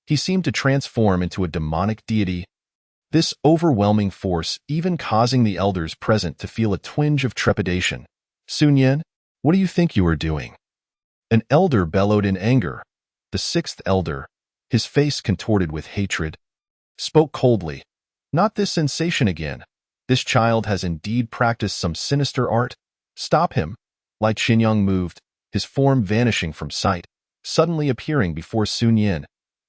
He seemed to transform into a demonic deity, this overwhelming force even causing the elders present to feel a twinge of trepidation. Sun Yin, what do you think you are doing? An elder bellowed in anger. The sixth elder, his face contorted with hatred, spoke coldly. Not this sensation again. This child has indeed practiced some sinister art. Stop him. Lai Qinyang moved, his form vanishing from sight, suddenly appearing before Sun Yin.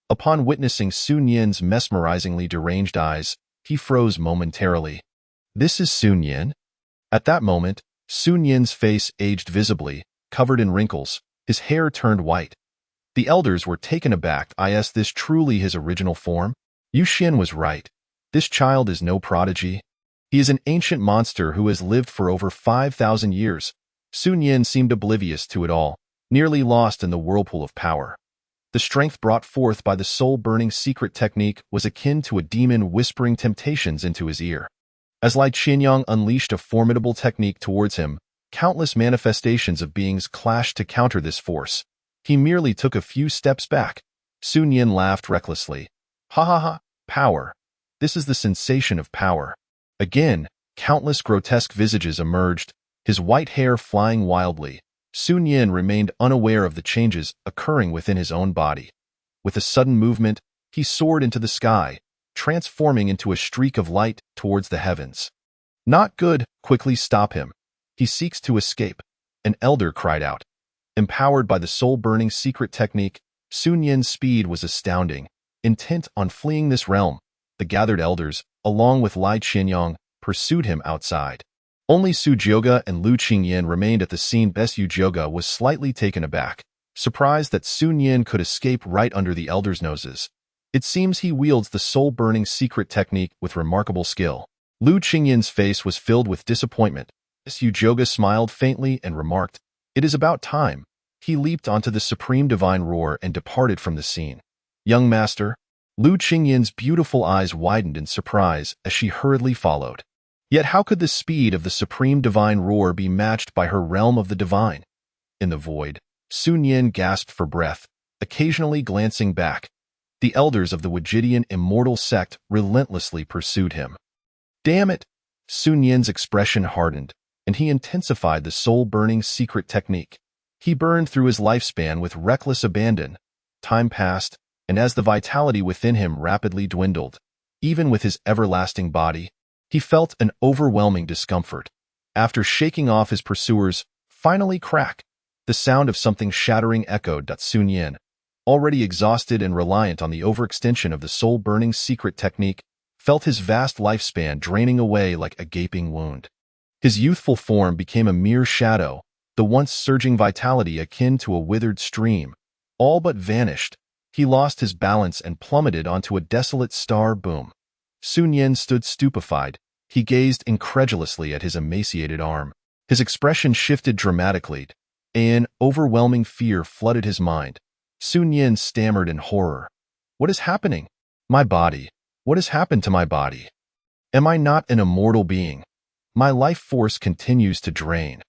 Upon witnessing Sun Yin's mesmerizingly deranged eyes, he froze momentarily. This is Sun Yin? At that moment, Sun Yin's face aged visibly, covered in wrinkles, his hair turned white. The elders were taken aback. Is this truly his original form? Yu Xin was right. This child is no prodigy. He is an ancient monster who has lived for over 5,000 years. Sun Yin seemed oblivious to it all, nearly lost in the whirlpool of power. The strength brought forth by the soul-burning secret technique was akin to a demon whispering temptations into his ear. As Lai Qinyang unleashed a formidable technique towards him, countless manifestations of beings clashed to counter this force. He merely took a few steps back. Sun Yin laughed recklessly. Ha ha ha, power. This is the sensation of power. Again, countless grotesque visages emerged, his white hair flying wildly. Sun Yin remained unaware of the changes occurring within his own body. With a sudden movement, he soared into the sky, transforming into a streak of light towards the heavens. Not good, quickly stop him. He seeks to escape, an elder cried out. Empowered by the soul-burning secret technique, Sun Yin's speed was astounding. Intent on fleeing this realm, the gathered elders, along with Lai Qinyang, pursued him outside. Only Su Jioge and Lu Qingyin remained at the scene. Su Jioge was slightly taken aback, surprised that Sun Yin could escape right under the elders' noses. It seems he wields the soul-burning secret technique with remarkable skill. Lu Qingyin's face was filled with disappointment. Su Jioge smiled faintly and remarked, "It is about time." He leaped onto the supreme divine roar and departed from the scene. Young master, Lu Qingyin's beautiful eyes widened in surprise as she hurriedly followed. Yet how could the speed of the supreme divine roar be matched by her realm of the divine? In the void, Sun Yin gasped for breath, occasionally glancing back. The elders of the Wajidian immortal sect relentlessly pursued him. Damn it! Sun Yin's expression hardened, and he intensified the soul-burning secret technique. He burned through his lifespan with reckless abandon. Time passed, and as the vitality within him rapidly dwindled, even with his everlasting body, he felt an overwhelming discomfort. After shaking off his pursuers, finally crack, the sound of something shattering echoed. Sun Yin, already exhausted and reliant on the overextension of the soul-burning secret technique, felt his vast lifespan draining away like a gaping wound. His youthful form became a mere shadow, the once surging vitality akin to a withered stream, all but vanished. He lost his balance and plummeted onto a desolate star. Boom. Sun Yin stood stupefied. He gazed incredulously at his emaciated arm. His expression shifted dramatically. An overwhelming fear flooded his mind. Sun Yin stammered in horror. What is happening? My body. What has happened to my body? Am I not an immortal being? My life force continues to drain.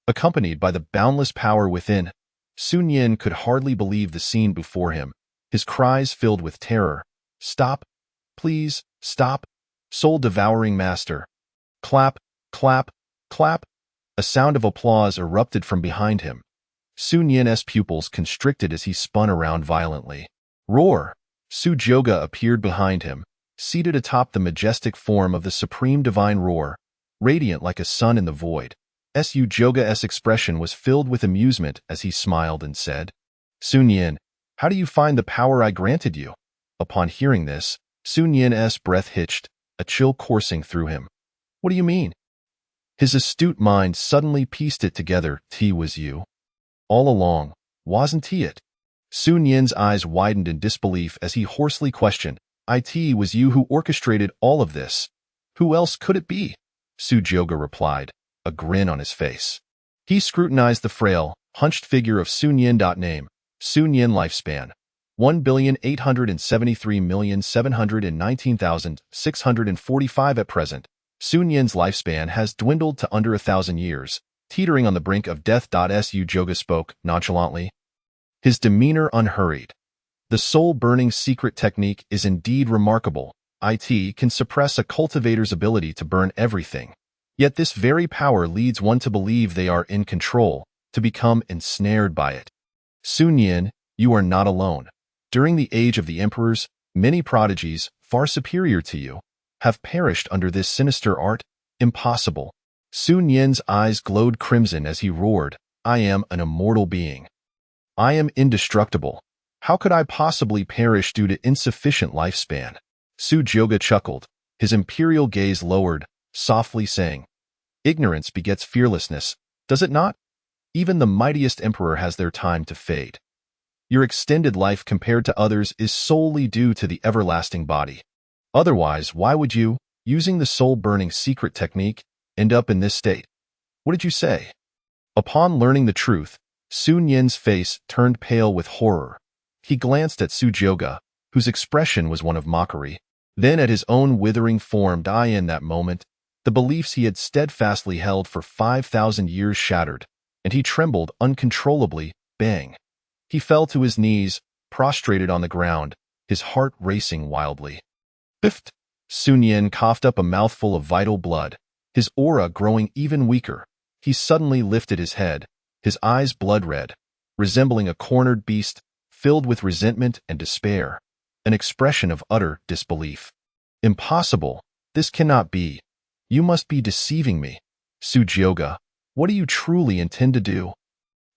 Accompanied by the boundless power within, Sun Yin could hardly believe the scene before him. His cries filled with terror. Stop. Please, stop. Soul-devouring master. Clap, clap, clap. A sound of applause erupted from behind him. Sun Yin's pupils constricted as he spun around violently. Roar! Su Jioge appeared behind him, seated atop the majestic form of the supreme divine roar, radiant like a sun in the void. Su Jioge's expression was filled with amusement as he smiled and said, Sun Yin, how do you find the power I granted you? Upon hearing this, Sun Yin's breath hitched, a chill coursing through him. What do you mean? His astute mind suddenly pieced it together. T was you. All along, wasn't he it? Sun Yin's eyes widened in disbelief as he hoarsely questioned, It was you who orchestrated all of this. Who else could it be? Su Jioge replied, a grin on his face. He scrutinized the frail, hunched figure of Sun Yin. Name, Sun Yin lifespan. 1,873,719,645 at present. Sun Yin's lifespan has dwindled to under 1,000 years, teetering on the brink of death. Su Joga spoke nonchalantly, his demeanor unhurried. The soul-burning secret technique is indeed remarkable. It can suppress a cultivator's ability to burn everything. Yet this very power leads one to believe they are in control, to become ensnared by it. Sun Yin, you are not alone. During the age of the emperors, many prodigies, far superior to you, have perished under this sinister art. Impossible. Sun Yin's eyes glowed crimson as he roared, I am an immortal being. I am indestructible. How could I possibly perish due to insufficient lifespan? Su Jioga chuckled, his imperial gaze lowered, softly saying, Ignorance begets fearlessness, does it not? Even the mightiest emperor has their time to fade. Your extended life compared to others is solely due to the everlasting body. Otherwise, why would you, using the soul-burning secret technique, end up in this state? What did you say? Upon learning the truth, Sun Yin's face turned pale with horror. He glanced at Su Jioga, whose expression was one of mockery, then at his own withering form. In that moment, the beliefs he had steadfastly held for 5,000 years shattered, and he trembled uncontrollably. Bang! He fell to his knees, prostrated on the ground, his heart racing wildly. Biffed! Sun Yin coughed up a mouthful of vital blood, his aura growing even weaker. He suddenly lifted his head, his eyes blood-red, resembling a cornered beast, filled with resentment and despair, an expression of utter disbelief. Impossible! This cannot be. You must be deceiving me. Su Jioga, what do you truly intend to do?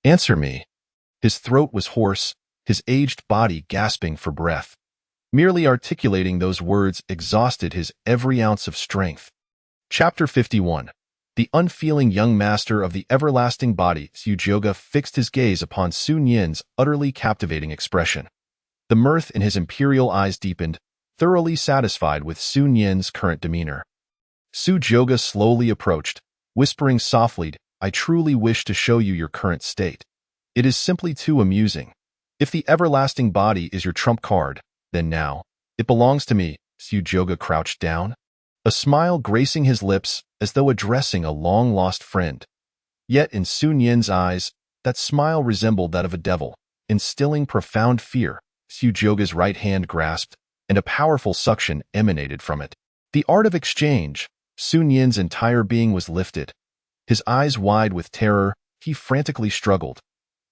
Answer me. His throat was hoarse, his aged body gasping for breath. Merely articulating those words exhausted his every ounce of strength. Chapter 51. The unfeeling young master of the everlasting body. Su Jioga fixed his gaze upon Sun Yin's utterly captivating expression. The mirth in his imperial eyes deepened, thoroughly satisfied with Sun Yin's current demeanor. Su Jioga slowly approached, whispering softly, I truly wish to show you your current state. It is simply too amusing. If the everlasting body is your trump card, then now, it belongs to me. Su Jioga crouched down, a smile gracing his lips as though addressing a long-lost friend. Yet in Sun Yin's eyes, that smile resembled that of a devil, instilling profound fear. Su Jioga's right hand grasped, and a powerful suction emanated from it. The art of exchange. Sun Yin's entire being was lifted. His eyes wide with terror, he frantically struggled.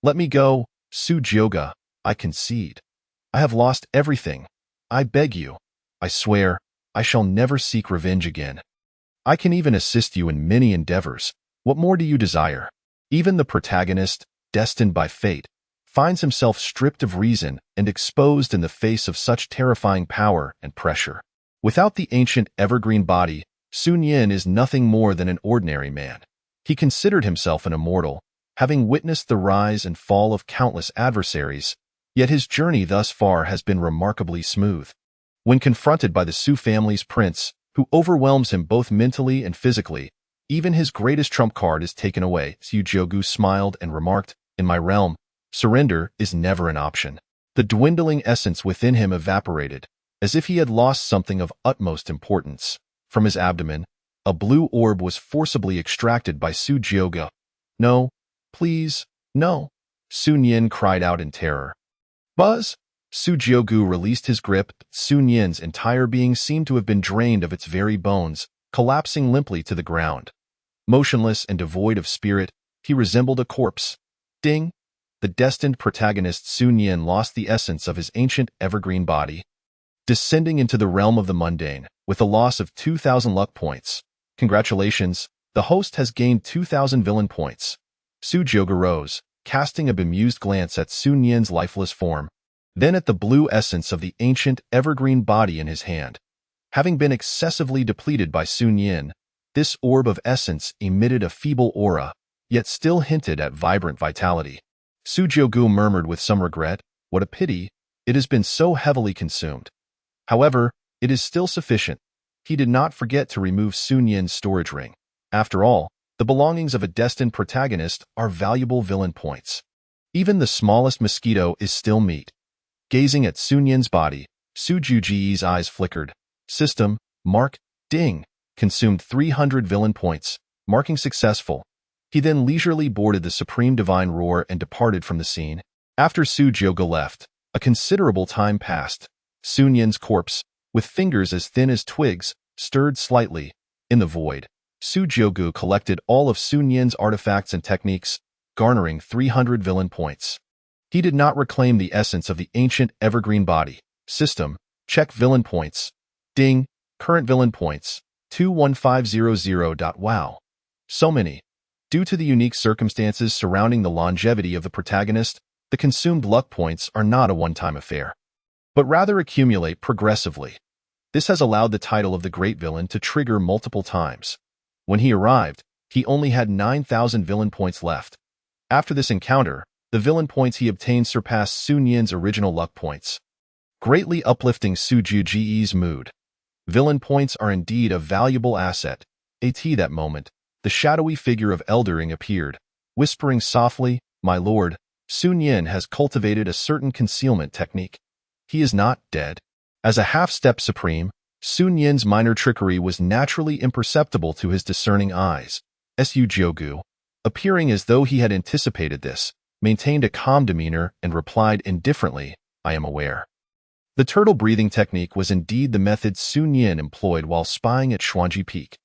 Let me go, Su Jioga, I concede. I have lost everything. I beg you. I swear, I shall never seek revenge again. I can even assist you in many endeavors. What more do you desire? Even the protagonist, destined by fate, finds himself stripped of reason and exposed in the face of such terrifying power and pressure. Without the ancient evergreen body, Sun Yin is nothing more than an ordinary man. He considered himself an immortal, having witnessed the rise and fall of countless adversaries, yet his journey thus far has been remarkably smooth. When confronted by the Su family's prince, who overwhelms him both mentally and physically, even his greatest trump card is taken away. Su Jioga smiled and remarked, In my realm, surrender is never an option. The dwindling essence within him evaporated, as if he had lost something of utmost importance. From his abdomen, a blue orb was forcibly extracted by Su Jioga. No, please, no, Sun Yin cried out in terror. Buzz! Su Jioga released his grip. Sun Yin's entire being seemed to have been drained of its very bones, collapsing limply to the ground. Motionless and devoid of spirit, he resembled a corpse. Ding! The destined protagonist Sun Yin lost the essence of his ancient evergreen body, descending into the realm of the mundane, with a loss of 2,000 luck points. Congratulations, the host has gained 2,000 villain points. Su Jioga rose, casting a bemused glance at Sun Yin's lifeless form, then at the blue essence of the ancient evergreen body in his hand. Having been excessively depleted by Sun Yin, this orb of essence emitted a feeble aura, yet still hinted at vibrant vitality. Su Jioga murmured with some regret, What a pity, it has been so heavily consumed. However, it is still sufficient. He did not forget to remove Sun Yin's storage ring. After all, the belongings of a destined protagonist are valuable villain points. Even the smallest mosquito is still meat. Gazing at Sun Yin's body, Su Juji's eyes flickered. System, mark, ding, consumed 300 villain points, marking successful. He then leisurely boarded the Supreme Divine Roar and departed from the scene. After Su Jioge left, a considerable time passed. Sun Yin's corpse, with fingers as thin as twigs, stirred slightly. In the void, Su Jioge collected all of Sun Yin's artifacts and techniques, garnering 300 villain points. He did not reclaim the essence of the ancient evergreen body. System, check villain points. Ding, current villain points, 21500. Wow. So many. Due to the unique circumstances surrounding the longevity of the protagonist, the consumed luck points are not a one-time affair, but rather accumulate progressively. This has allowed the title of the great villain to trigger multiple times. When he arrived, he only had 9,000 villain points left. After this encounter, the villain points he obtained surpassed Sun Yin's original luck points, greatly uplifting Su Juji's mood. Villain points are indeed a valuable asset. At that moment, the shadowy figure of Eldering appeared, whispering softly, "My lord, Sun Yin has cultivated a certain concealment technique. He is not dead." As a half-step supreme, Sun Yin's minor trickery was naturally imperceptible to his discerning eyes. Su Jioge, appearing as though he had anticipated this, maintained a calm demeanor and replied indifferently, "I am aware." The turtle breathing technique was indeed the method Sun Yin employed while spying at Xuanji Peak.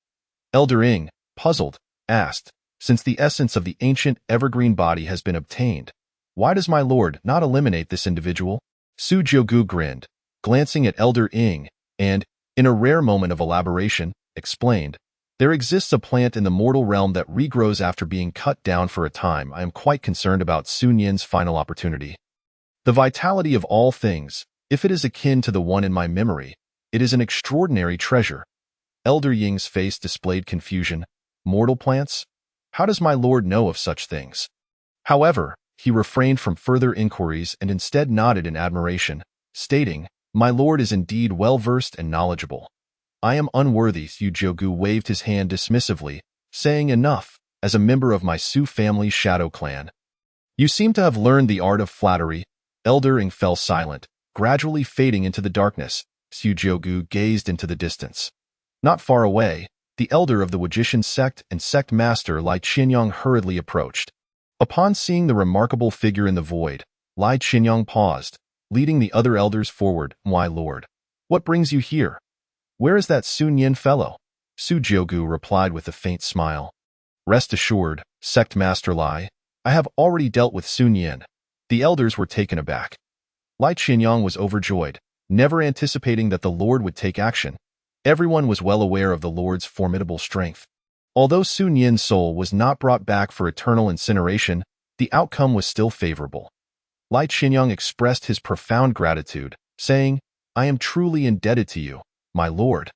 Eldering, puzzled, asked, "Since the essence of the ancient evergreen body has been obtained, why does my lord not eliminate this individual?" Su Jioge grinned, glancing at Elder Ing, and, in a rare moment of elaboration, explained, "There exists a plant in the mortal realm that regrows after being cut down for a time. I am quite concerned about Sun Yin's final opportunity. The vitality of all things, if it is akin to the one in my memory, it is an extraordinary treasure." Elder Ying's face displayed confusion. Mortal plants? How does my lord know of such things? However, he refrained from further inquiries and instead nodded in admiration, stating, "My lord is indeed well-versed and knowledgeable." "I am unworthy." Su Jioge waved his hand dismissively, saying, "Enough, as a member of my Su family's shadow clan. You seem to have learned the art of flattery." Elder Ing fell silent, gradually fading into the darkness. Su Jioge gazed into the distance. Not far away, the elder of the Wujishan sect and sect master Lai Qinyang hurriedly approached. Upon seeing the remarkable figure in the void, Lai Qinyang paused, leading the other elders forward. "My lord, what brings you here? Where is that Sun Yin fellow?" Su Jioge replied with a faint smile. "Rest assured, sect master Lai, I have already dealt with Sun Yin." The elders were taken aback. Lai Qinyang was overjoyed, never anticipating that the lord would take action. Everyone was well aware of the lord's formidable strength. Although Sun Yin's soul was not brought back for eternal incineration, the outcome was still favorable. Lai Qinyang expressed his profound gratitude, saying, "I am truly indebted to you, my lord.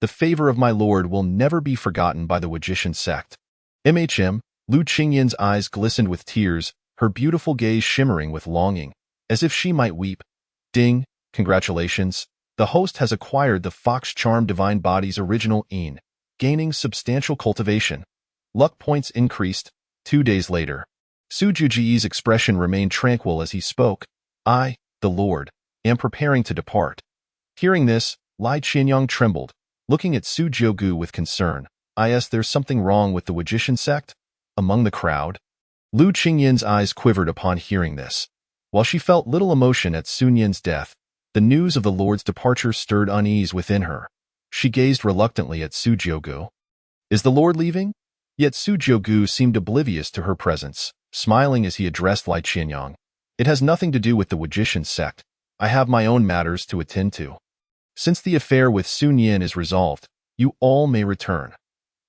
The favor of my lord will never be forgotten by the Wujishan sect." Lu Qingyin's eyes glistened with tears, her beautiful gaze shimmering with longing, as if she might weep. "Ding, congratulations. The host has acquired the Fox Charm Divine Body's original Yin, gaining substantial cultivation. Luck points increased." 2 days later, Su Juji's expression remained tranquil as he spoke. "I, the lord, am preparing to depart." Hearing this, Lai Qinyang trembled, looking at Su Jioge with concern. There's something wrong with the Wujishan sect?" Among the crowd, Lu Qingyin's eyes quivered upon hearing this. While she felt little emotion at Sun Yin's death, the news of the lord's departure stirred unease within her. She gazed reluctantly at Su Jioge. "Is the lord leaving?" Yet Su Jioge seemed oblivious to her presence, smiling as he addressed Lai Qinyang. "It has nothing to do with the Wujishan sect. I have my own matters to attend to. Since the affair with Sun Yin is resolved, you all may return."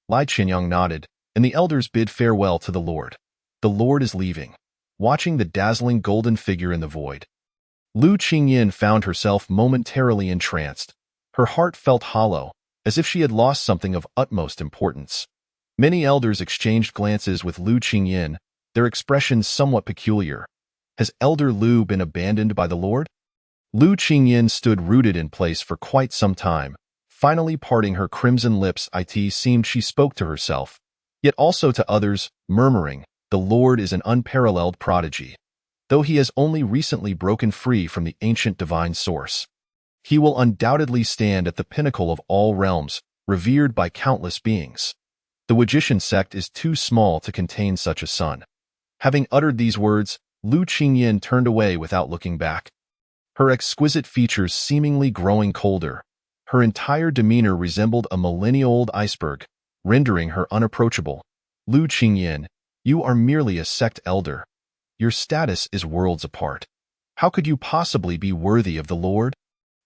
Lai Qinyang nodded, and the elders bid farewell to the lord. The lord is leaving. Watching the dazzling golden figure in the void, Lu Qingyin found herself momentarily entranced. Her heart felt hollow, as if she had lost something of utmost importance. Many elders exchanged glances with Lu Qingyin, their expressions somewhat peculiar. Has Elder Lu been abandoned by the Lord? Lu Qingyin stood rooted in place for quite some time, finally parting her crimson lips. It seemed she spoke to herself, yet also to others, murmuring, "The Lord is an unparalleled prodigy." though he has only recently broken free from the ancient divine source. He will undoubtedly stand at the pinnacle of all realms, revered by countless beings. The Magician sect is too small to contain such a son. Having uttered these words, Lu Qingyin turned away without looking back. Her exquisite features seemingly growing colder. Her entire demeanor resembled a millennia-old iceberg, rendering her unapproachable. Lu Qingyin, you are merely a sect elder. Your status is worlds apart. How could you possibly be worthy of the Lord?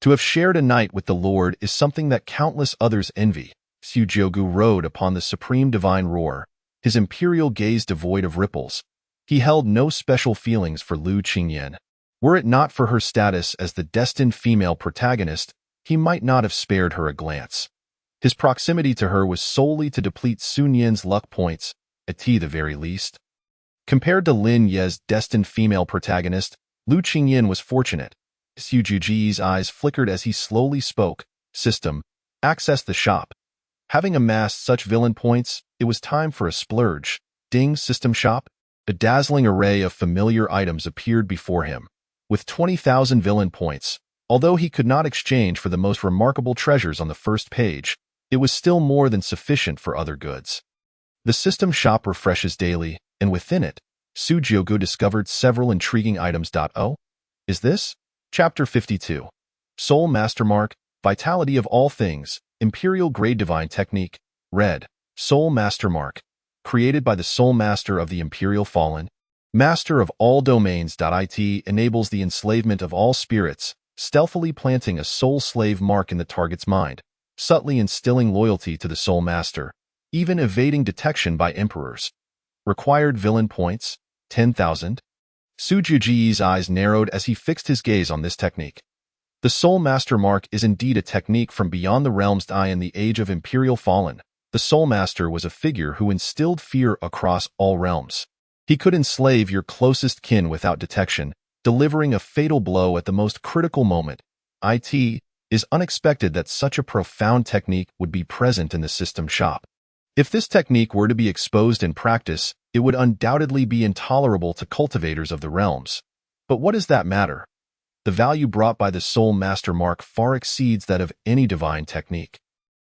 To have shared a night with the Lord is something that countless others envy. Su Jiugu rode upon the supreme divine roar, his imperial gaze devoid of ripples. He held no special feelings for Lu Qingyin. Were it not for her status as the destined female protagonist, he might not have spared her a glance. His proximity to her was solely to deplete Sun Yin's luck points, at the very least. Compared to Lin Ye's destined female protagonist, Lu Qingyin was fortunate. Su Jiuji's eyes flickered as he slowly spoke. System, access the shop. Having amassed such villain points, it was time for a splurge. Ding, system shop. A dazzling array of familiar items appeared before him. With 20,000 villain points, although he could not exchange for the most remarkable treasures on the first page, it was still more than sufficient for other goods. The system shop refreshes daily, and within it, Su Jiugu discovered several intriguing items. Oh, is this? Chapter 52. Soul Mastermark, Vitality of All Things, Imperial Grade Divine Technique, Red, Soul Mastermark, created by the Soul Master of the Imperial Fallen, Master of all domains. It enables the enslavement of all spirits, stealthily planting a soul slave mark in the target's mind, subtly instilling loyalty to the Soul Master, even evading detection by emperors. Required villain points, 10,000. Su Jiuji's eyes narrowed as he fixed his gaze on this technique. The Soul Master Mark is indeed a technique from beyond the realms. In the age of Imperial Fallen, the Soul Master was a figure who instilled fear across all realms. He could enslave your closest kin without detection, delivering a fatal blow at the most critical moment. It is unexpected that such a profound technique would be present in the system shop. If this technique were to be exposed in practice, it would undoubtedly be intolerable to cultivators of the realms. But what does that matter? The value brought by the Soul Master Mark far exceeds that of any divine technique.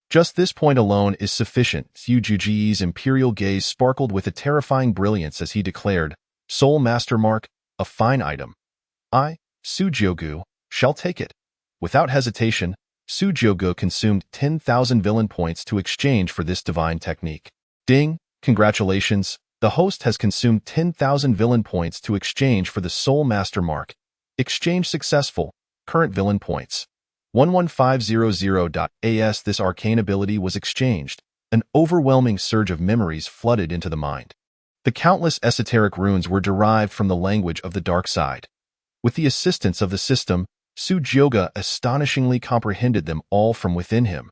Just this point alone is sufficient. Su Jiuji's imperial gaze sparkled with a terrifying brilliance as he declared, Soul Master Mark, a fine item. I, Su Jiugu, shall take it. Without hesitation, Su Jiugu consumed 10,000 villain points to exchange for this divine technique. Ding, congratulations, the host has consumed 10,000 villain points to exchange for the Soul Master Mark. Exchange successful, current villain points. 11500.as This arcane ability was exchanged. An overwhelming surge of memories flooded into the mind. The countless esoteric runes were derived from the language of the dark side. With the assistance of the system, Su Jiugu astonishingly comprehended them all from within him.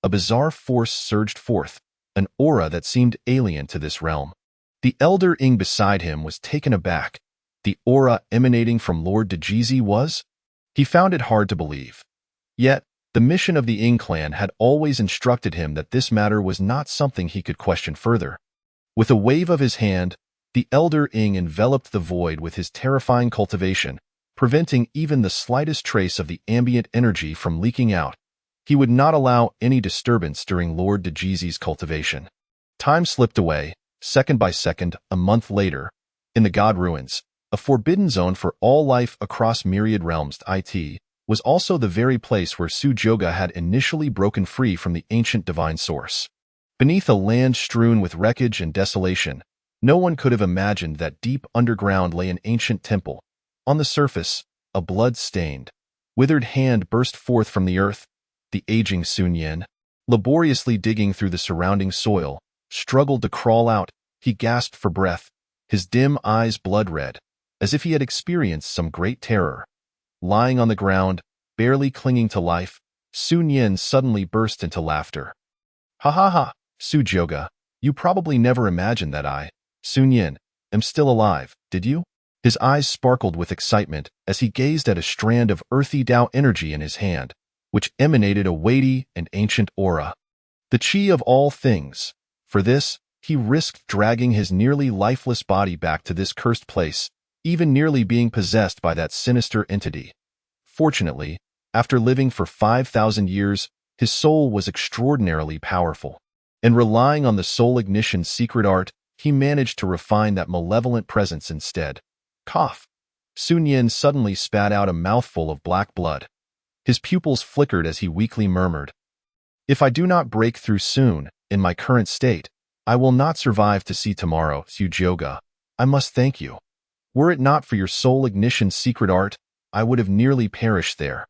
A bizarre force surged forth, an aura that seemed alien to this realm. The elder Ing beside him was taken aback. The aura emanating from Lord Dejizi was? He found it hard to believe. Yet, the mission of the Ing clan had always instructed him that this matter was not something he could question further. With a wave of his hand, the elder Ing enveloped the void with his terrifying cultivation, preventing even the slightest trace of the ambient energy from leaking out. He would not allow any disturbance during Lord Dejizi's cultivation. Time slipped away, second by second. A month later, in the God Ruins, a forbidden zone for all life across myriad realms. It was also the very place where Su Jiugu had initially broken free from the ancient divine source. Beneath a land strewn with wreckage and desolation, no one could have imagined that deep underground lay an ancient temple. On the surface, a blood-stained, withered hand burst forth from the earth. The aging Sun Yin, laboriously digging through the surrounding soil, struggled to crawl out. He gasped for breath, his dim eyes blood-red, as if he had experienced some great terror. Lying on the ground, barely clinging to life, Sun Yin suddenly burst into laughter. Ha ha ha, Su Jiugu, you probably never imagined that I, Sun Yin, am still alive, did you? His eyes sparkled with excitement as he gazed at a strand of earthy Tao energy in his hand, which emanated a weighty and ancient aura. The chi of all things. For this, he risked dragging his nearly lifeless body back to this cursed place, even nearly being possessed by that sinister entity. Fortunately, after living for 5,000 years, his soul was extraordinarily powerful, and relying on the soul ignition's secret art, he managed to refine that malevolent presence instead. Cough. Sun Yin suddenly spat out a mouthful of black blood. His pupils flickered as he weakly murmured, "If I do not break through soon, in my current state, I will not survive to see tomorrow, Sujyoga. I must thank you. Were it not for your soul ignition's secret art, I would have nearly perished there."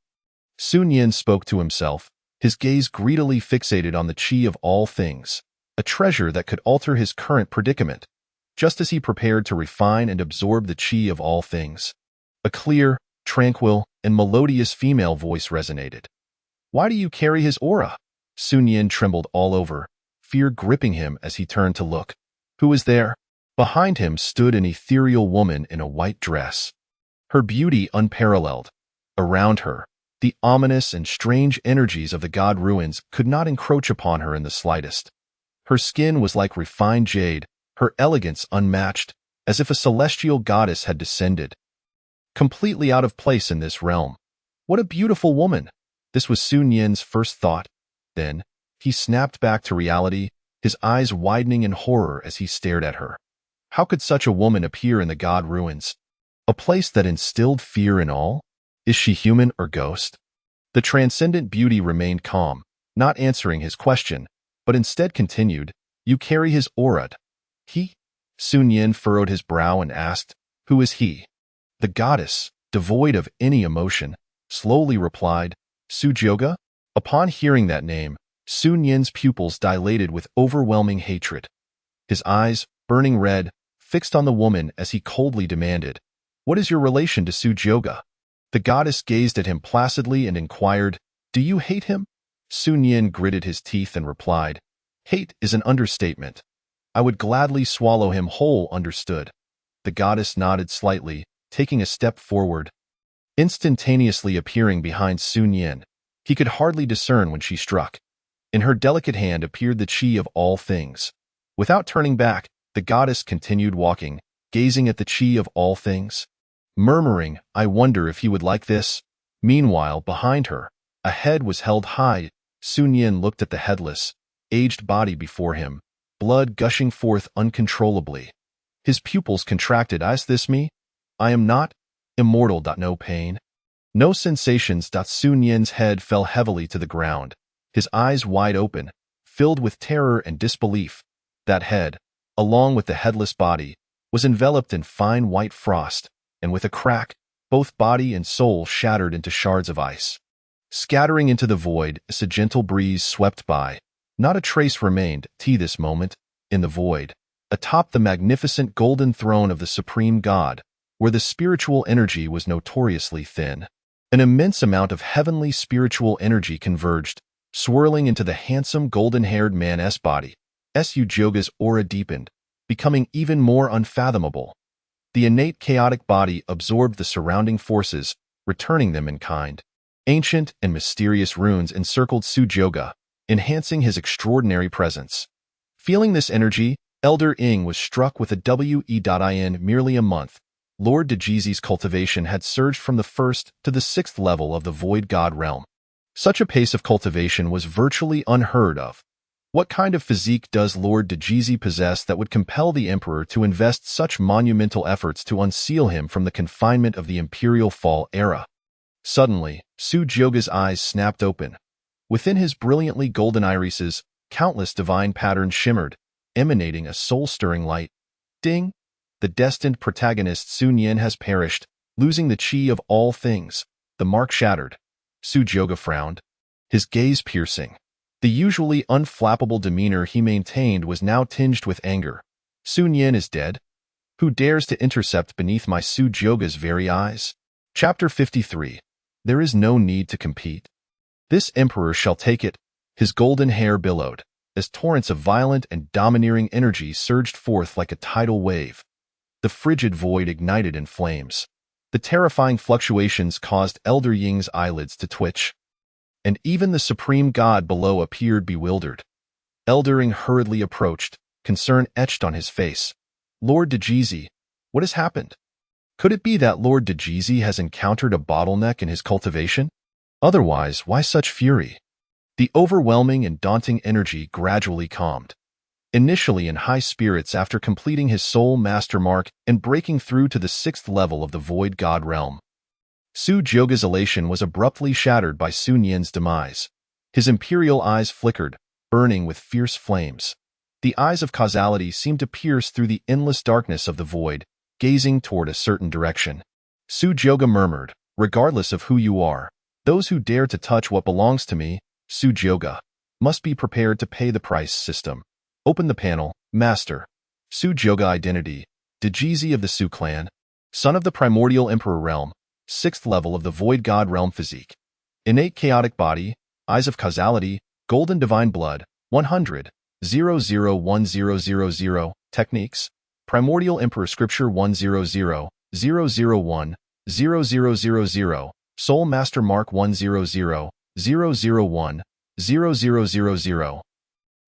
Sun Yin spoke to himself, his gaze greedily fixated on the chi of all things, a treasure that could alter his current predicament. Just as he prepared to refine and absorb the chi of all things, a clear, tranquil, and melodious female voice resonated. "Why do you carry his aura?" Sun Yin trembled all over, fear gripping him as he turned to look. Who was there? Behind him stood an ethereal woman in a white dress, her beauty unparalleled. Around her, the ominous and strange energies of the god ruins could not encroach upon her in the slightest. Her skin was like refined jade, her elegance unmatched, as if a celestial goddess had descended. Completely out of place in this realm. What a beautiful woman! This was Sun Yin's first thought. Then, he snapped back to reality, his eyes widening in horror as he stared at her. How could such a woman appear in the god ruins? A place that instilled fear in all? Is she human or ghost? The transcendent beauty remained calm, not answering his question, but instead continued, "You carry his aura." He? Sun Yin furrowed his brow and asked, "Who is he?" The goddess, devoid of any emotion, slowly replied, "Sujyoga?" Upon hearing that name, Sun Yin's pupils dilated with overwhelming hatred. His eyes, burning red, fixed on the woman as he coldly demanded, "What is your relation to Sujyoga?" The goddess gazed at him placidly and inquired, "Do you hate him?" Sun Yin gritted his teeth and replied, "Hate is an understatement. I would gladly swallow him whole, understood." The goddess nodded slightly, taking a step forward, instantaneously appearing behind Sun Yin. He could hardly discern when she struck. In her delicate hand appeared the chi of all things. Without turning back, the goddess continued walking, gazing at the chi of all things, murmuring, "I wonder if he would like this." Meanwhile, behind her, a head was held high. Sun Yin looked at the headless, aged body before him, blood gushing forth uncontrollably. His pupils contracted. "Is this me? I am not immortal. No pain, no sensations." Sun Yin's head fell heavily to the ground, his eyes wide open, filled with terror and disbelief. That head, along with the headless body, was enveloped in fine white frost, and with a crack, both body and soul shattered into shards of ice. Scattering into the void as a gentle breeze swept by, not a trace remained, this moment, in the void, atop the magnificent golden throne of the supreme god, where the spiritual energy was notoriously thin. An immense amount of heavenly spiritual energy converged, swirling into the handsome golden-haired man's body. Sujyoga's aura deepened, becoming even more unfathomable. The innate chaotic body absorbed the surrounding forces, returning them in kind. Ancient and mysterious runes encircled Sujyoga, enhancing his extraordinary presence. Feeling this energy, Elder Ing was struck with a in merely a month. Lord Dejizi's cultivation had surged from the 1st to the 6th level of the Void God realm. Such a pace of cultivation was virtually unheard of. What kind of physique does Lord Dejizi possess that would compel the Emperor to invest such monumental efforts to unseal him from the confinement of the Imperial Fall era? Suddenly, Sujyoga's eyes snapped open. Within his brilliantly golden irises, countless divine patterns shimmered, emanating a soul-stirring light. Ding! The destined protagonist Sun Yin has perished, losing the chi of all things. The mark shattered. Sujyoga frowned, his gaze piercing. The usually unflappable demeanor he maintained was now tinged with anger. Sun Yin is dead? Who dares to intercept beneath my Sujyoga's very eyes? Chapter 53. There is no need to compete. This emperor shall take it. His golden hair billowed, as torrents of violent and domineering energy surged forth like a tidal wave. The frigid void ignited in flames. The terrifying fluctuations caused Elder Ying's eyelids to twitch, and even the supreme god below appeared bewildered. Elder Ying hurriedly approached, concern etched on his face. "Lord Dejizi, what has happened?" Could it be that Lord Dejizi has encountered a bottleneck in his cultivation? Otherwise, why such fury? The overwhelming and daunting energy gradually calmed. Initially in high spirits after completing his soul master mark and breaking through to the 6th level of the Void God realm, Su Jyoga's elation was abruptly shattered by Sun Yin's demise. His imperial eyes flickered, burning with fierce flames. The eyes of causality seemed to pierce through the endless darkness of the void, gazing toward a certain direction. Su Jyoga murmured, "Regardless of who you are, those who dare to touch what belongs to me, Su Jyoga, must be prepared to pay the price. System. Open the panel, Master." Su Jyoga identity, Dejizi of the Su clan, son of the primordial emperor realm, 6th level of the void god realm physique. Innate chaotic body, eyes of causality, golden divine blood, 100, 001000, techniques, primordial emperor scripture 100, 001, 0000, soul master mark 100, 001, 0000,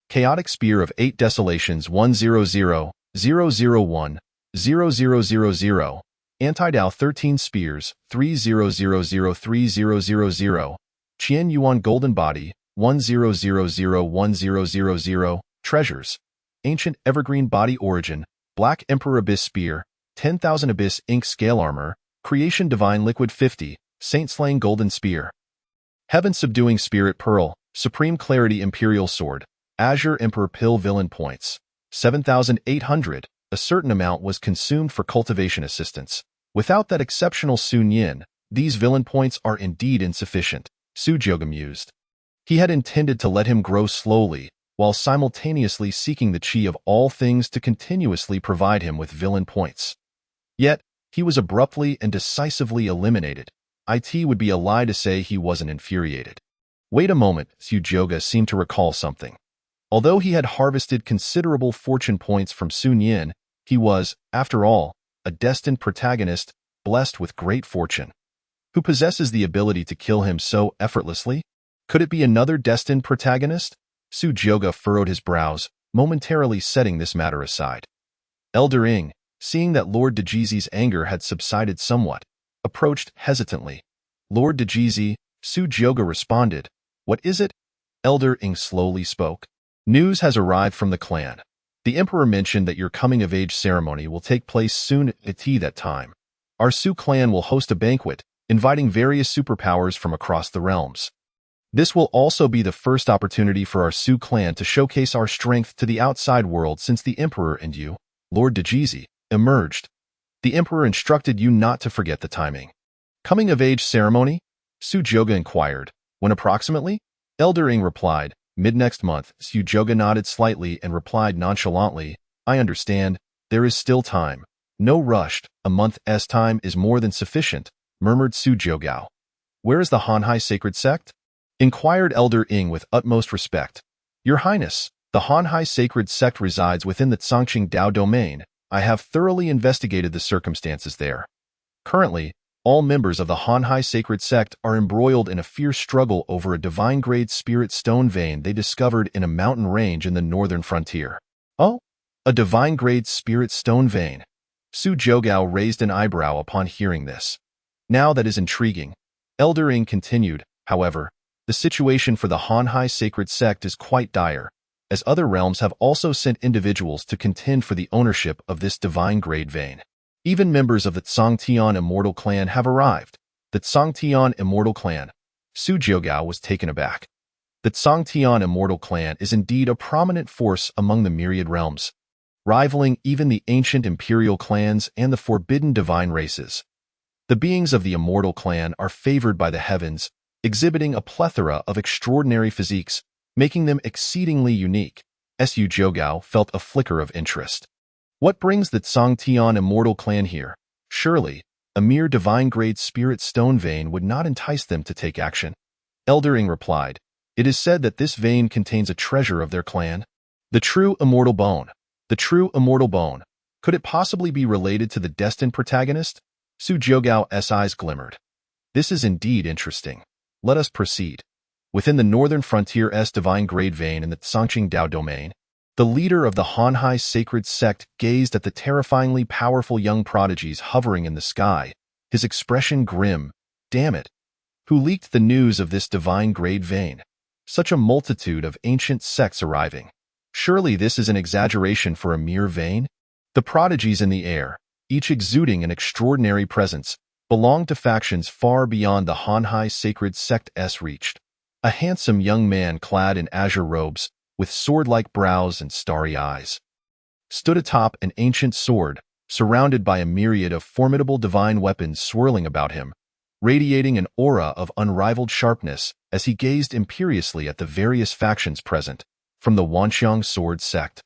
chaotic spear of 8 desolations 100, 001, 0000, Anti-Dao 13 spears 30003000, Qian Yuan golden body 10001000, treasures, ancient evergreen body origin, black emperor abyss spear, 10,000 abyss ink scale armor, creation divine liquid 50, saint slaying golden spear, heaven subduing spirit pearl, supreme clarity imperial sword, azure emperor pill villain points, 7,800. A certain amount was consumed for cultivation assistance. Without that exceptional Sun Yin, these villain points are indeed insufficient, Su Jyoga mused. He had intended to let him grow slowly, while simultaneously seeking the chi of all things to continuously provide him with villain points. Yet, he was abruptly and decisively eliminated. It would be a lie to say he wasn't infuriated. Wait a moment, Su Jyoga seemed to recall something. Although he had harvested considerable fortune points from Sun Yin, he was, after all, a destined protagonist, blessed with great fortune. Who possesses the ability to kill him so effortlessly? Could it be another destined protagonist? Su Jyoga furrowed his brows, momentarily setting this matter aside. Elder Ing, seeing that Lord Dejizi's anger had subsided somewhat, approached hesitantly. Lord Dejizi, Su Jyoga responded. "What is it?" Elder Ing slowly spoke. "News has arrived from the clan. The Emperor mentioned that your coming-of-age ceremony will take place soon at that time. Our Su clan will host a banquet, inviting various superpowers from across the realms. This will also be the first opportunity for our Su clan to showcase our strength to the outside world since the Emperor and you, Lord Dejizi, emerged. The Emperor instructed you not to forget the timing." "Coming-of-age ceremony?" Su Jyoga inquired. "When approximately?" Elder Ing replied. "Mid-next month." Su Jyoga nodded slightly and replied nonchalantly, "I understand. There is still time. No rushed. A month's time is more than sufficient," murmured Su Jyoga. "Where is the Hanhai sacred sect?" inquired Elder Ing with utmost respect. "Your Highness, the Hanhai sacred sect resides within the Tsangqing Dao domain. I have thoroughly investigated the circumstances there. Currently, all members of the Hanhai sacred sect are embroiled in a fierce struggle over a divine-grade spirit stone vein they discovered in a mountain range in the northern frontier." "Oh? A divine-grade spirit stone vein?" Su Jyoga raised an eyebrow upon hearing this. "Now that is intriguing." Elder Ing continued. "However, the situation for the Hanhai sacred sect is quite dire, as other realms have also sent individuals to contend for the ownership of this divine-grade vein. Even members of the Tsangtian Immortal Clan have arrived." "The Tsangtian Immortal Clan?" Su Jyoga was taken aback. The Tsangtian Immortal Clan is indeed a prominent force among the myriad realms, rivaling even the ancient imperial clans and the forbidden divine races. The beings of the Immortal Clan are favored by the heavens, exhibiting a plethora of extraordinary physiques, making them exceedingly unique. Su Jyoga felt a flicker of interest. "What brings the Tsangtian Immortal Clan here? Surely, a mere divine-grade spirit stone vein would not entice them to take action." Elder Ing replied. "It is said that this vein contains a treasure of their clan. The true immortal bone. The true immortal bone. Could it possibly be related to the destined protagonist?" Su Jyoga's eyes glimmered. "This is indeed interesting. Let us proceed. Within the northern frontier's divine-grade vein in the Tsangqing Dao domain, The leader of the Hanhai sacred sect gazed at the terrifyingly powerful young prodigies hovering in the sky, his expression grim. Damn it! Who leaked the news of this divine-grade vein? Such a multitude of ancient sects arriving. Surely this is an exaggeration for a mere vein? The prodigies in the air, each exuding an extraordinary presence, belonged to factions far beyond the Hanhai sacred sect's reached. A handsome young man clad in azure robes, with sword-like brows and starry eyes, stood atop an ancient sword, surrounded by a myriad of formidable divine weapons swirling about him, radiating an aura of unrivaled sharpness as he gazed imperiously at the various factions present, from the Wanxiang sword sect.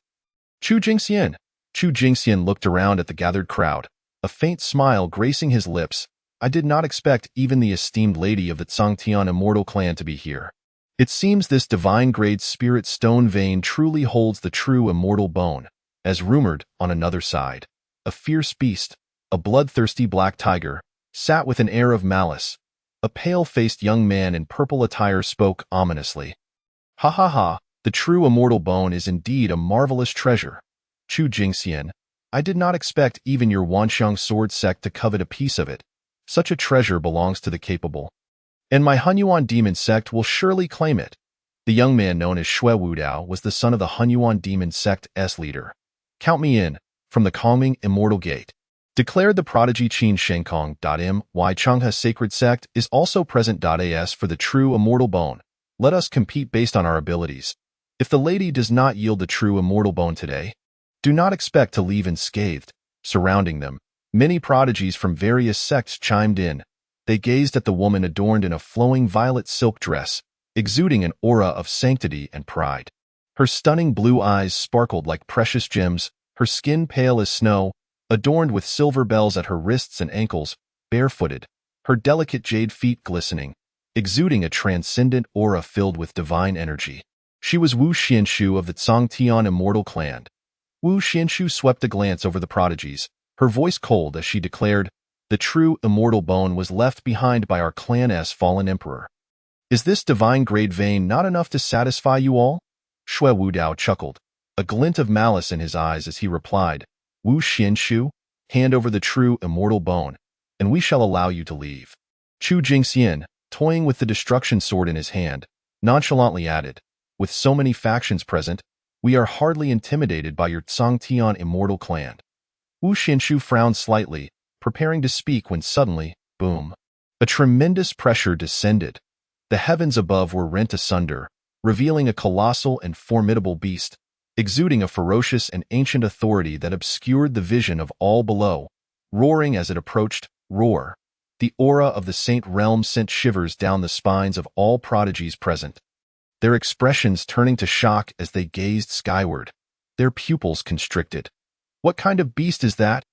Chu Jingxian! Chu Jingxian looked around at the gathered crowd, a faint smile gracing his lips. I did not expect even the esteemed lady of the Zhangtian immortal clan to be here. It seems this divine-grade spirit stone vein truly holds the true immortal bone, as rumored on another side. A fierce beast, a bloodthirsty black tiger, sat with an air of malice. A pale-faced young man in purple attire spoke ominously. Ha ha ha, the true immortal bone is indeed a marvelous treasure. Chu Jingxian, I did not expect even your Wanxiang sword sect to covet a piece of it. Such a treasure belongs to the capable. And my Hunyuan demon sect will surely claim it. The young man known as Shui Wudao was the son of the Hunyuan demon sect's leader. Count me in, from the calming immortal gate. Declared the prodigy Qin Shenkong. My Changha sacred sect is also present. As for the true immortal bone, let us compete based on our abilities. If the lady does not yield the true immortal bone today, do not expect to leave unscathed. Surrounding them, many prodigies from various sects chimed in. They gazed at the woman adorned in a flowing violet silk dress, exuding an aura of sanctity and pride. Her stunning blue eyes sparkled like precious gems, her skin pale as snow, adorned with silver bells at her wrists and ankles, barefooted, her delicate jade feet glistening, exuding a transcendent aura filled with divine energy. She was Wu Xianshu of the Zhangtian immortal clan. Wu Xianshu swept a glance over the prodigies, her voice cold as she declared, the true immortal bone was left behind by our clan's fallen emperor. Is this divine-grade vein not enough to satisfy you all? Shui Wudao chuckled, a glint of malice in his eyes as he replied, Wu Xianshu, hand over the true immortal bone, and we shall allow you to leave. Chu Jingxian, toying with the destruction sword in his hand, nonchalantly added, with so many factions present, we are hardly intimidated by your Zhangtian immortal clan. Wu Xianshu frowned slightly, preparing to speak when suddenly, boom, a tremendous pressure descended. The heavens above were rent asunder, revealing a colossal and formidable beast, exuding a ferocious and ancient authority that obscured the vision of all below. Roaring as it approached, roar. The aura of the Saint Realm sent shivers down the spines of all prodigies present, their expressions turning to shock as they gazed skyward, their pupils constricted. What kind of beast is that?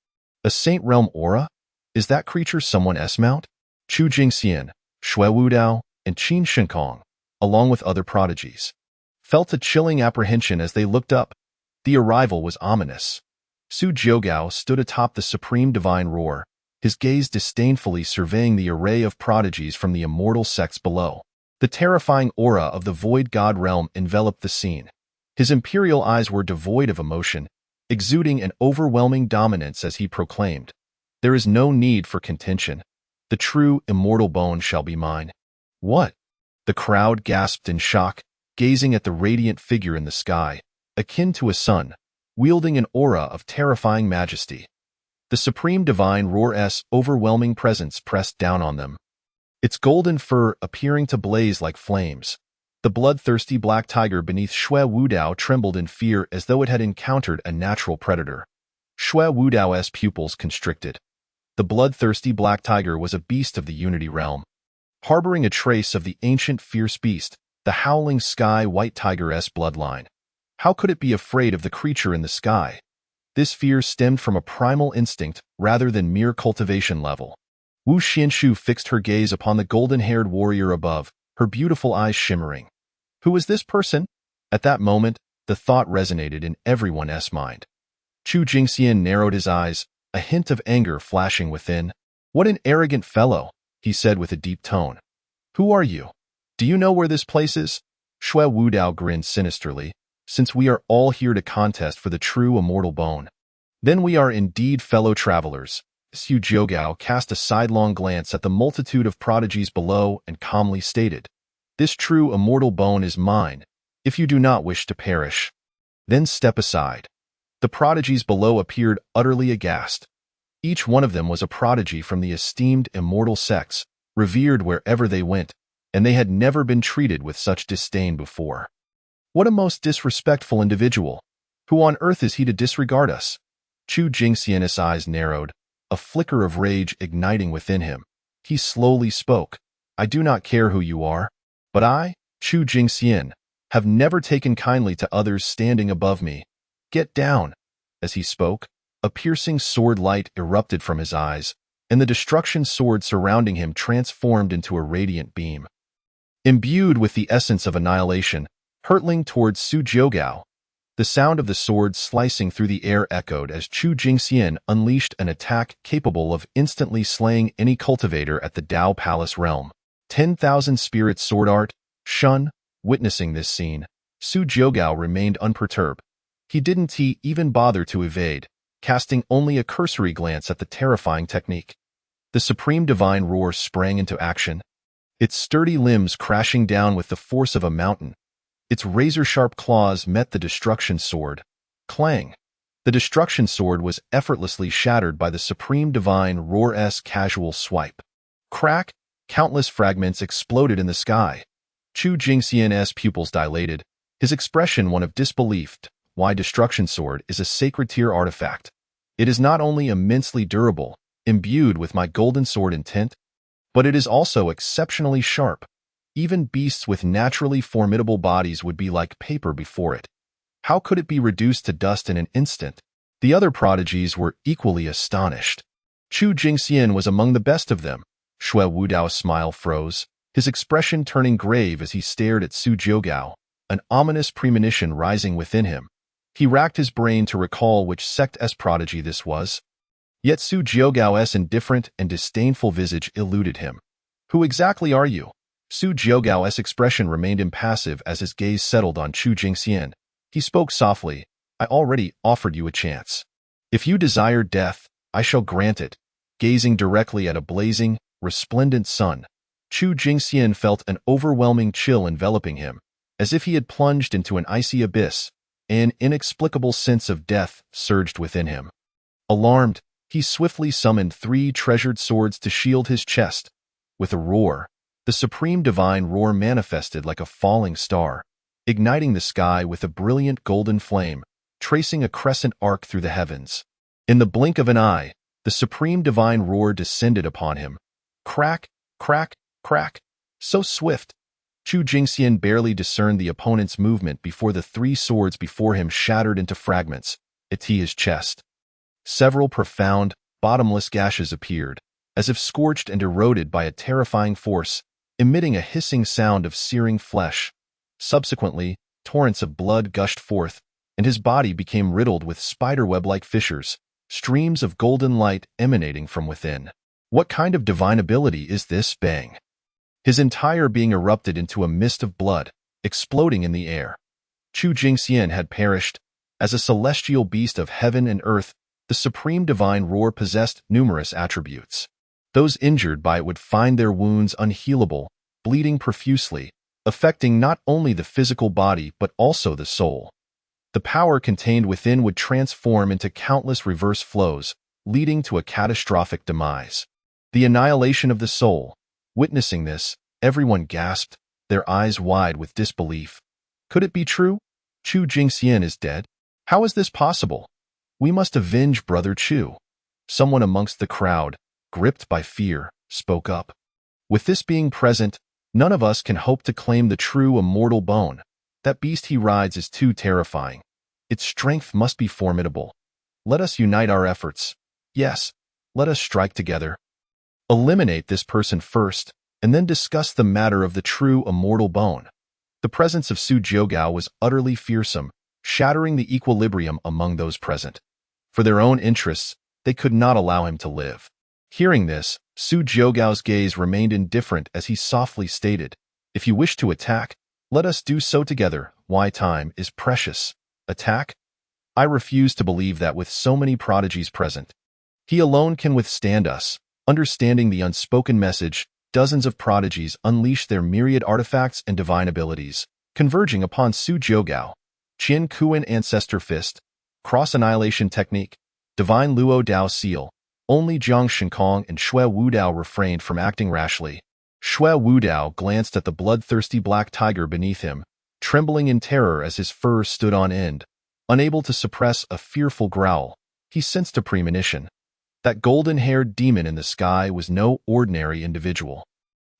A Saint Realm aura? Is that creature someone S-mount? Chu Jingxian, Shui Wudao, and Qin Shenkong, along with other prodigies, felt a chilling apprehension as they looked up. The arrival was ominous. Su Jiugao stood atop the supreme divine roar, his gaze disdainfully surveying the array of prodigies from the immortal sects below. The terrifying aura of the void god realm enveloped the scene. His imperial eyes were devoid of emotion, exuding an overwhelming dominance as he proclaimed, there is no need for contention. The true immortal bone shall be mine. What? The crowd gasped in shock, gazing at the radiant figure in the sky, akin to a sun, wielding an aura of terrifying majesty. The supreme divine roar's overwhelming presence pressed down on them, its golden fur appearing to blaze like flames. The bloodthirsty black tiger beneath Shui Wudao trembled in fear as though it had encountered a natural predator. Shui Wudao's pupils constricted. The bloodthirsty black tiger was a beast of the Unity realm, harboring a trace of the ancient fierce beast, the howling sky white tiger's bloodline. How could it be afraid of the creature in the sky? This fear stemmed from a primal instinct rather than mere cultivation level. Wu Xianshu fixed her gaze upon the golden-haired warrior above, her beautiful eyes shimmering. Who was this person? At that moment, the thought resonated in everyone's mind. Chu Jingxian narrowed his eyes, a hint of anger flashing within. What an arrogant fellow, he said with a deep tone. Who are you? Do you know where this place is? Shui Wudao grinned sinisterly, since we are all here to contest for the true immortal bone, then we are indeed fellow travelers. Su Jiugao cast a sidelong glance at the multitude of prodigies below and calmly stated, "This true immortal bone is mine, if you do not wish to perish. Then step aside." The prodigies below appeared utterly aghast. Each one of them was a prodigy from the esteemed immortal sex, revered wherever they went, and they had never been treated with such disdain before. What a most disrespectful individual! Who on earth is he to disregard us? Chu Jingxian's eyes narrowed, a flicker of rage igniting within him. He slowly spoke, "I do not care who you are, but I, Chu Jingxian, have never taken kindly to others standing above me. Get down." As he spoke, a piercing sword light erupted from his eyes, and the destruction sword surrounding him transformed into a radiant beam. Imbued with the essence of annihilation, hurtling towards Su Jiugao, the sound of the sword slicing through the air echoed as Chu Jingxian unleashed an attack capable of instantly slaying any cultivator at the Dao Palace realm. 10,000 Spirit Sword Art, Shun. Witnessing this scene, Su Jiugao remained unperturbed. He didn't even bother to evade, casting only a cursory glance at the terrifying technique. The supreme divine roar sprang into action, its sturdy limbs crashing down with the force of a mountain. Its razor-sharp claws met the destruction sword. Clang! The destruction sword was effortlessly shattered by the supreme divine roar's casual swipe. Crack! Countless fragments exploded in the sky. Chu Jingxian's pupils dilated, his expression one of disbelief. Why destruction sword is a sacred tier artifact. It is not only immensely durable, imbued with my golden sword intent, but it is also exceptionally sharp. Even beasts with naturally formidable bodies would be like paper before it. How could it be reduced to dust in an instant? The other prodigies were equally astonished. Chu Jingxian was among the best of them. Xue Wudao's smile froze, his expression turning grave as he stared at Su Jiugao, an ominous premonition rising within him. He racked his brain to recall which sect's prodigy this was. Yet Su Jiugao's indifferent and disdainful visage eluded him. "Who exactly are you?" Su Jiugao's expression remained impassive as his gaze settled on Chu Jingxian. He spoke softly, "I already offered you a chance. If you desire death, I shall grant it." Gazing directly at a blazing, resplendent sun, Chu Jingxian felt an overwhelming chill enveloping him, as if he had plunged into an icy abyss. An inexplicable sense of death surged within him. Alarmed, he swiftly summoned 3 treasured swords to shield his chest. With a roar, the supreme divine roar manifested like a falling star, igniting the sky with a brilliant golden flame, tracing a crescent arc through the heavens. In the blink of an eye, the supreme divine roar descended upon him. Crack, crack, crack. So swift, Chu Jingxian barely discerned the opponent's movement before the 3 swords before him shattered into fragments, at his chest. Several profound, bottomless gashes appeared, as if scorched and eroded by a terrifying force, emitting a hissing sound of searing flesh. Subsequently, torrents of blood gushed forth, and his body became riddled with spiderweb-like fissures, streams of golden light emanating from within. What kind of divine ability is this? Bang! His entire being erupted into a mist of blood, exploding in the air. Chu Jingxian had perished. As a celestial beast of heaven and earth, the supreme divine roar possessed numerous attributes. Those injured by it would find their wounds unhealable, bleeding profusely, affecting not only the physical body but also the soul. The power contained within would transform into countless reverse flows, leading to a catastrophic demise. The annihilation of the soul. Witnessing this, everyone gasped, their eyes wide with disbelief. Could it be true? Chu Jingxian is dead? How is this possible? We must avenge Brother Chu. Someone amongst the crowd, gripped by fear, spoke up. With this being present, none of us can hope to claim the true immortal bone. That beast he rides is too terrifying. Its strength must be formidable. Let us unite our efforts. Yes, let us strike together. Eliminate this person first, and then discuss the matter of the true immortal bone. The presence of Su Jiugao was utterly fearsome, shattering the equilibrium among those present. For their own interests, they could not allow him to live. Hearing this, Su Jiugao's gaze remained indifferent as he softly stated, "If you wish to attack, Let us do so together. Why time is precious. Attack? I refuse to believe that with so many prodigies present, he alone can withstand us. Understanding the unspoken message, dozens of prodigies unleash their myriad artifacts and divine abilities, converging upon Su Jiugao. Qin Kuan Ancestor Fist, Cross Annihilation Technique, Divine Luo Dao Seal. Only Jiang Shinkong and Xue Wudao refrained from acting rashly. Xue Wudao glanced at the bloodthirsty black tiger beneath him, trembling in terror as his fur stood on end. Unable to suppress a fearful growl, he sensed a premonition. That golden-haired demon in the sky was no ordinary individual.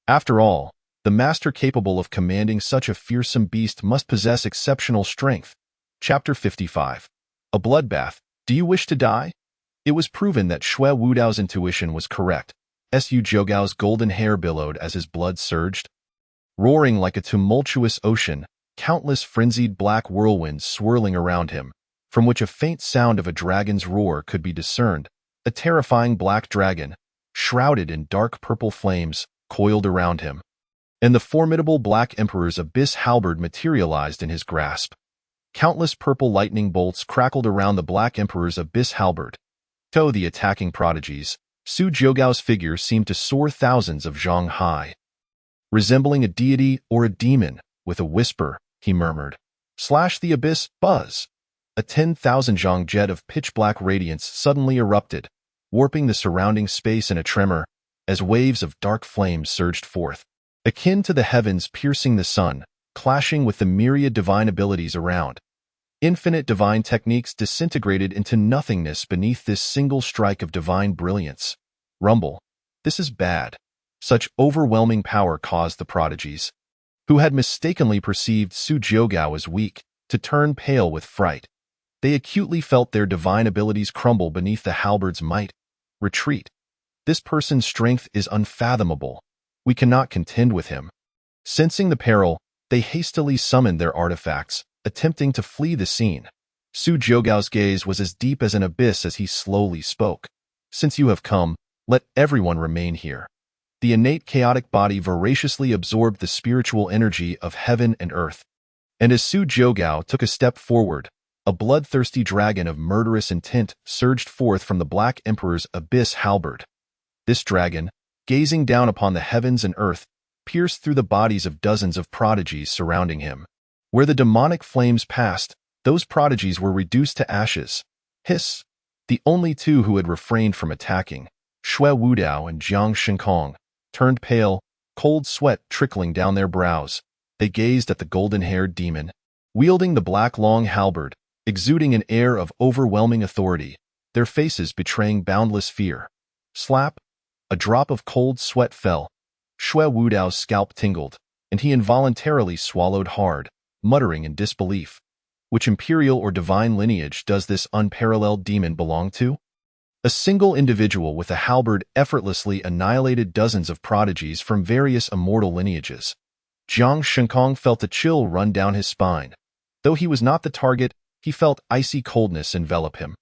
After all, the master capable of commanding such a fearsome beast must possess exceptional strength. Chapter 55. A Bloodbath. Do you wish to die? It was proven that Xue Wudao's intuition was correct. Su Jiugao's golden hair billowed as his blood surged. Roaring like a tumultuous ocean, countless frenzied black whirlwinds swirling around him, from which a faint sound of a dragon's roar could be discerned. A terrifying black dragon, shrouded in dark purple flames, coiled around him. And the formidable Black Emperor's abyss halberd materialized in his grasp. Countless purple lightning bolts crackled around the Black Emperor's abyss halberd. To the attacking prodigies, Su Jiugao's figure seemed to soar thousands of zhang high. Resembling a deity or a demon, with a whisper, he murmured, "Slash the abyss, buzz!" A 10,000 zhang jet of pitch-black radiance suddenly erupted, warping the surrounding space in a tremor, as waves of dark flames surged forth, akin to the heavens piercing the sun, clashing with the myriad divine abilities around. Infinite divine techniques disintegrated into nothingness beneath this single strike of divine brilliance. Rumble. This is bad. Such overwhelming power caused the prodigies, who had mistakenly perceived Su Jiugao as weak, to turn pale with fright. They acutely felt their divine abilities crumble beneath the halberd's might. Retreat. This person's strength is unfathomable. We cannot contend with him. Sensing the peril, they hastily summoned their artifacts, attempting to flee the scene. Su Jiugao's gaze was as deep as an abyss as he slowly spoke. Since you have come, let everyone remain here. The innate chaotic body voraciously absorbed the spiritual energy of heaven and earth. And as Su Jiugao took a step forward, a bloodthirsty dragon of murderous intent surged forth from the Black Emperor's abyss halberd. This dragon, gazing down upon the heavens and earth, pierced through the bodies of dozens of prodigies surrounding him. Where the demonic flames passed, those prodigies were reduced to ashes. Hiss! The only two who had refrained from attacking, Xue Wudao and Jiang Shinkong, turned pale, cold sweat trickling down their brows. They gazed at the golden-haired demon, wielding the black long halberd, exuding an air of overwhelming authority, their faces betraying boundless fear. Slap! A drop of cold sweat fell. Xue Wudao's scalp tingled, and he involuntarily swallowed hard, muttering in disbelief. Which imperial or divine lineage does this unparalleled demon belong to? A single individual with a halberd effortlessly annihilated dozens of prodigies from various immortal lineages. Jiang Shinkong felt a chill run down his spine. Though he was not the target, he felt icy coldness envelop him.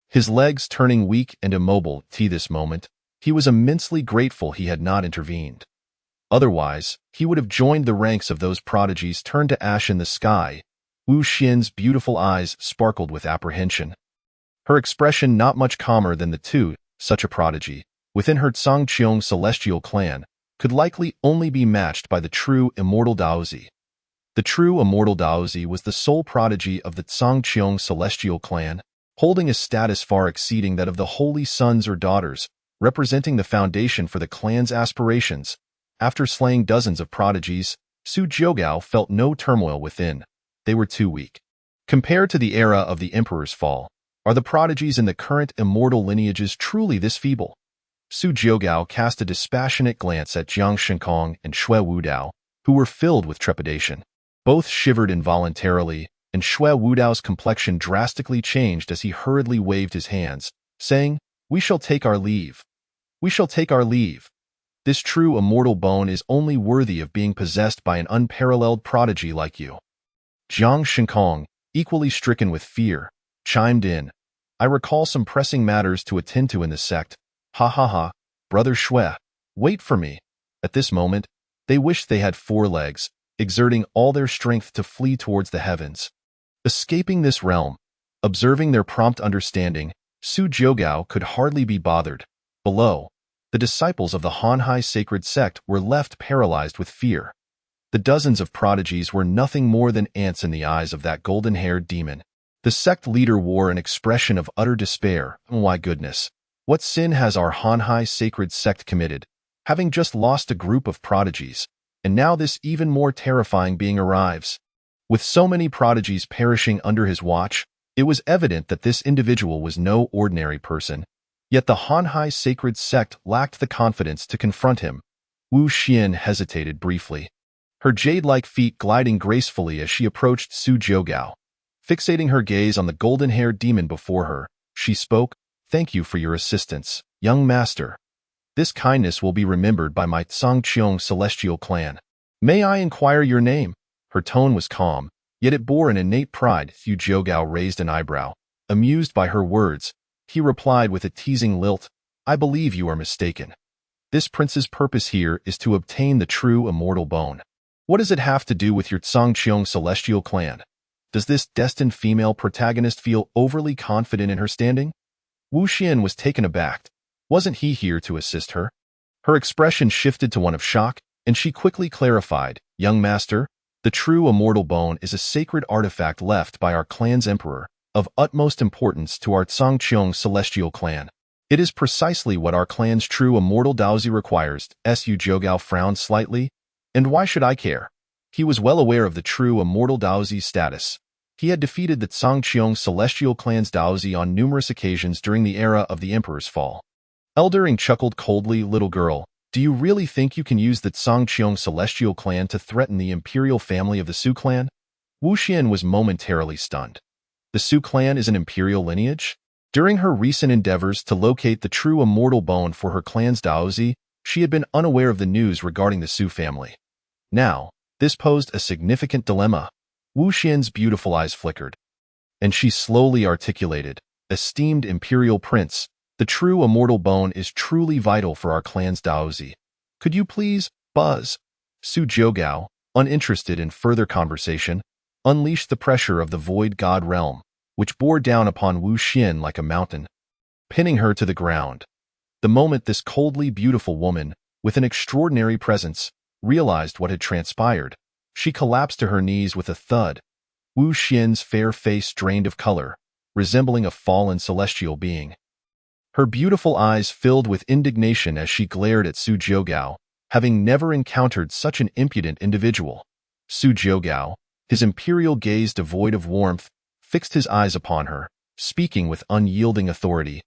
His legs turning weak and immobile to this moment, he was immensely grateful he had not intervened. Otherwise, he would have joined the ranks of those prodigies turned to ash in the sky. Wu Xian's beautiful eyes sparkled with apprehension. Her expression not much calmer than the two, such a prodigy, within her Tsangqiong celestial clan, could likely only be matched by the true immortal Daozi. The true immortal Daozi was the sole prodigy of the Tsangqiong celestial clan, holding a status far exceeding that of the holy sons or daughters, representing the foundation for the clan's aspirations. After slaying dozens of prodigies, Su Jiugao felt no turmoil within. They were too weak. Compared to the era of the Emperor's fall, are the prodigies in the current immortal lineages truly this feeble? Su Jiugao cast a dispassionate glance at Jiang Shinkong and Xue Wudao, who were filled with trepidation. Both shivered involuntarily, and Xue Wudao's complexion drastically changed as he hurriedly waved his hands, saying, "We shall take our leave. We shall take our leave. This true immortal bone is only worthy of being possessed by an unparalleled prodigy like you." Jiang Shinkong, equally stricken with fear, chimed in, "I recall some pressing matters to attend to in the sect. Ha ha ha, Brother Xue, wait for me." At this moment, they wished they had 4 legs. exerting all their strength to flee towards the heavens. Escaping this realm, observing their prompt understanding, Su Jiugao could hardly be bothered. Below, the disciples of the Hanhai sacred sect were left paralyzed with fear. The dozens of prodigies were nothing more than ants in the eyes of that golden-haired demon. The sect leader wore an expression of utter despair. My goodness, what sin has our Hanhai sacred sect committed, having just lost a group of prodigies, and now this even more terrifying being arrives. With so many prodigies perishing under his watch, it was evident that this individual was no ordinary person. Yet the Hanhai sacred sect lacked the confidence to confront him. Wu Xian hesitated briefly, her jade-like feet gliding gracefully as she approached Su Jiugao. Fixating her gaze on the golden-haired demon before her, she spoke, "Thank you for your assistance, young master. This kindness will be remembered by my Tsangqiong celestial clan. May I inquire your name?" Her tone was calm, yet it bore an innate pride. Su Jiugao raised an eyebrow. Amused by her words, he replied with a teasing lilt, "I believe you are mistaken. This prince's purpose here is to obtain the true immortal bone. What does it have to do with your Tsangqiong celestial clan? Does this destined female protagonist feel overly confident in her standing?" Wu Xian was taken aback. Wasn't he here to assist her? Her expression shifted to one of shock, and she quickly clarified, "Young master, the true immortal bone is a sacred artifact left by our clan's emperor, of utmost importance to our Tsangqiong celestial clan. It is precisely what our clan's true immortal Daozi requires." Su Jiugao frowned slightly. "And why should I care?" He was well aware of the true immortal Daozi's status. He had defeated the Tsangqiong celestial clan's Daozi on numerous occasions during the era of the emperor's fall. Eldering chuckled coldly, "Little girl, do you really think you can use the Tsangqiong celestial clan to threaten the imperial family of the Su clan?" Wu Xian was momentarily stunned. The Su clan is an imperial lineage? During her recent endeavors to locate the true immortal bone for her clan's Daozi, she had been unaware of the news regarding the Su family. Now, this posed a significant dilemma. Wu Xian's beautiful eyes flickered, and she slowly articulated, "Esteemed imperial prince, the true immortal bone is truly vital for our clan's Daozi. Could you please, buzz?" Su Jiugao, uninterested in further conversation, unleashed the pressure of the void god realm, which bore down upon Wu Xian like a mountain, pinning her to the ground. The moment this coldly beautiful woman, with an extraordinary presence, realized what had transpired, she collapsed to her knees with a thud. Wu Xian's fair face drained of color, resembling a fallen celestial being. Her beautiful eyes filled with indignation as she glared at Su Jiugao, having never encountered such an impudent individual. Su Jiugao, his imperial gaze devoid of warmth, fixed his eyes upon her, speaking with unyielding authority.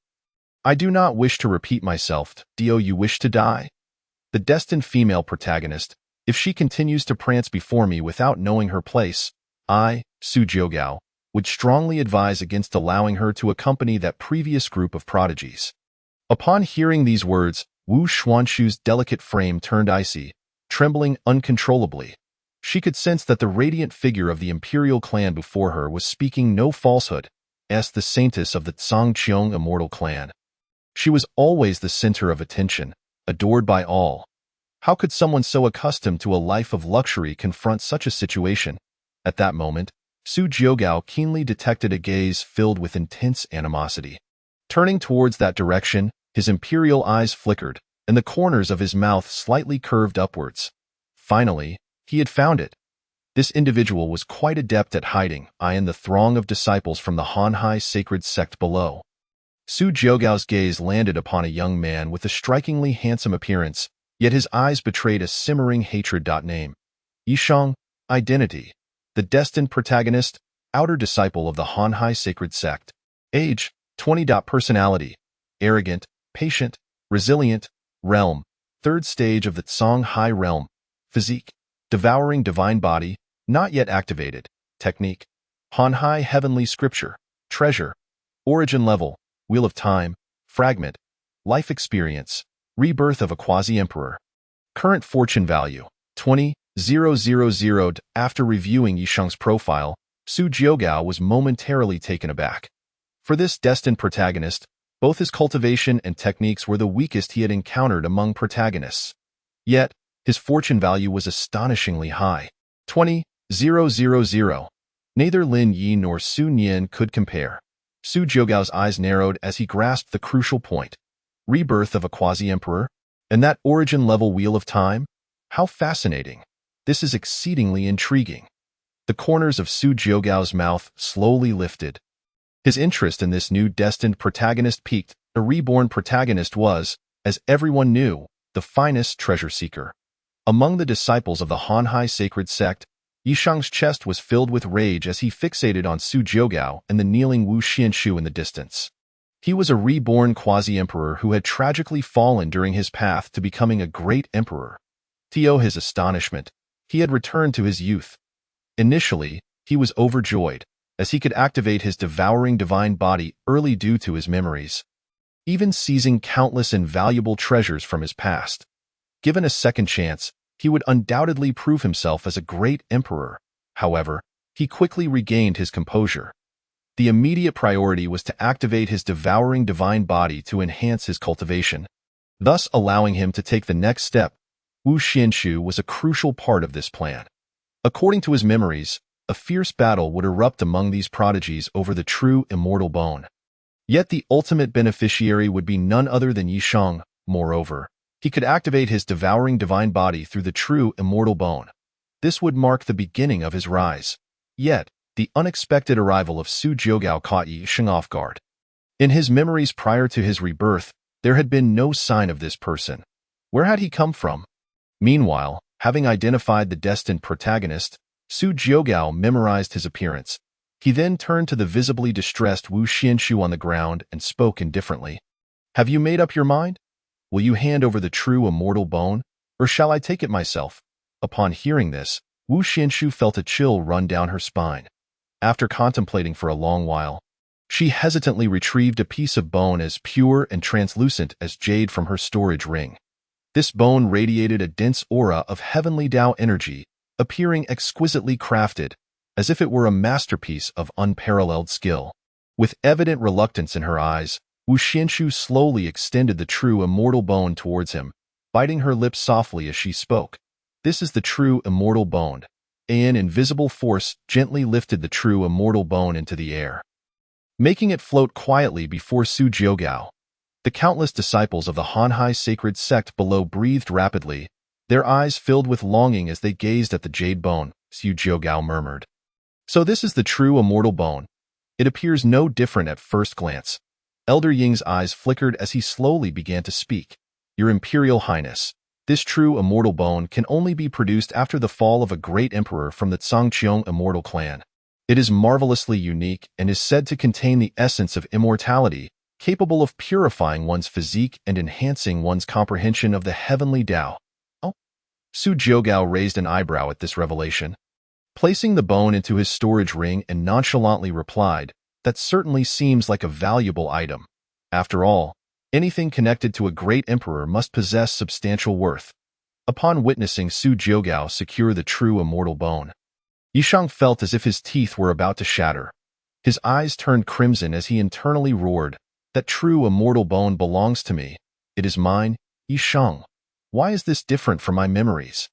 "I do not wish to repeat myself. Do you wish to die? The destined female protagonist, if she continues to prance before me without knowing her place, I, Su Jiugao, would strongly advise against allowing her to accompany that previous group of prodigies." Upon hearing these words, Wu Xuanshu's delicate frame turned icy, trembling uncontrollably. She could sense that the radiant figure of the imperial clan before her was speaking no falsehood, as the saintess of the Tsangqiong immortal clan. She was always the center of attention, adored by all. How could someone so accustomed to a life of luxury confront such a situation? At that moment, Su Jiugao keenly detected a gaze filled with intense animosity. Turning towards that direction, his imperial eyes flickered, and the corners of his mouth slightly curved upwards. Finally, he had found it. This individual was quite adept at hiding in the throng of disciples from the Hanhai sacred sect below. Su Jiugao's gaze landed upon a young man with a strikingly handsome appearance, yet his eyes betrayed a simmering hatred. Name: Yishang, identity: the destined protagonist, outer disciple of the Hanhai sacred sect. Age: 20. Personality: arrogant, patient, resilient. Realm: third stage of the Songhai realm. Physique: devouring divine body, not yet activated. Technique: Hanhai heavenly scripture. Treasure: origin level, wheel of time, fragment. Life experience: rebirth of a quasi-emperor. Current fortune value: 20,000. After reviewing Yishang's profile, Su Jiugao was momentarily taken aback. For this destined protagonist, both his cultivation and techniques were the weakest he had encountered among protagonists. Yet, his fortune value was astonishingly high. 20,000. Neither Lin Yi nor Su Nian could compare. Su Jiugao's eyes narrowed as he grasped the crucial point. Rebirth of a quasi-emperor? And that origin-level wheel of time? How fascinating. This is exceedingly intriguing. The corners of Su Jiugao's mouth slowly lifted. His interest in this new destined protagonist piqued. A reborn protagonist was, as everyone knew, the finest treasure seeker. Among the disciples of the Hanhai sacred sect, Yishang's chest was filled with rage as he fixated on Su Jiugao and the kneeling Wu Xianshu in the distance. He was a reborn quasi-emperor who had tragically fallen during his path to becoming a great emperor. To his astonishment, he had returned to his youth. Initially, he was overjoyed, as he could activate his devouring divine body early due to his memories, even seizing countless invaluable treasures from his past. Given a second chance, he would undoubtedly prove himself as a great emperor. However, he quickly regained his composure. The immediate priority was to activate his devouring divine body to enhance his cultivation, thus allowing him to take the next step. Wu Xianshu was a crucial part of this plan. According to his memories, a fierce battle would erupt among these prodigies over the true immortal bone. Yet the ultimate beneficiary would be none other than Yishang. Moreover, he could activate his devouring divine body through the true immortal bone. This would mark the beginning of his rise. Yet, the unexpected arrival of Su Jiugao caught Yishang off guard. In his memories prior to his rebirth, there had been no sign of this person. Where had he come from? Meanwhile, having identified the destined protagonist, Su Jiugao memorized his appearance. He then turned to the visibly distressed Wu Xianshu on the ground and spoke indifferently. "Have you made up your mind? Will you hand over the true immortal bone, or shall I take it myself?" Upon hearing this, Wu Xianshu felt a chill run down her spine. After contemplating for a long while, she hesitantly retrieved a piece of bone as pure and translucent as jade from her storage ring. This bone radiated a dense aura of heavenly Tao energy, appearing exquisitely crafted, as if it were a masterpiece of unparalleled skill. With evident reluctance in her eyes, Wu Xianshu slowly extended the true immortal bone towards him, biting her lips softly as she spoke. "This is the true immortal bone." An invisible force gently lifted the true immortal bone into the air, making it float quietly before Su Jiugao. The countless disciples of the Hanhai sacred sect below breathed rapidly, their eyes filled with longing as they gazed at the jade bone. Su Jiugao murmured, "So this is the true immortal bone. It appears no different at first glance." Elder Ying's eyes flickered as he slowly began to speak. "Your Imperial Highness, this true immortal bone can only be produced after the fall of a great emperor from the Zhangqiong immortal clan. It is marvelously unique and is said to contain the essence of immortality, capable of purifying one's physique and enhancing one's comprehension of the heavenly Tao." "Oh?" Su Jiugao raised an eyebrow at this revelation, placing the bone into his storage ring and nonchalantly replied, "That certainly seems like a valuable item. After all, anything connected to a great emperor must possess substantial worth." Upon witnessing Su Jiugao secure the true immortal bone, Yishang felt as if his teeth were about to shatter. His eyes turned crimson as he internally roared, "That true immortal bone belongs to me. It is mine, Yishang. Why is this different from my memories?"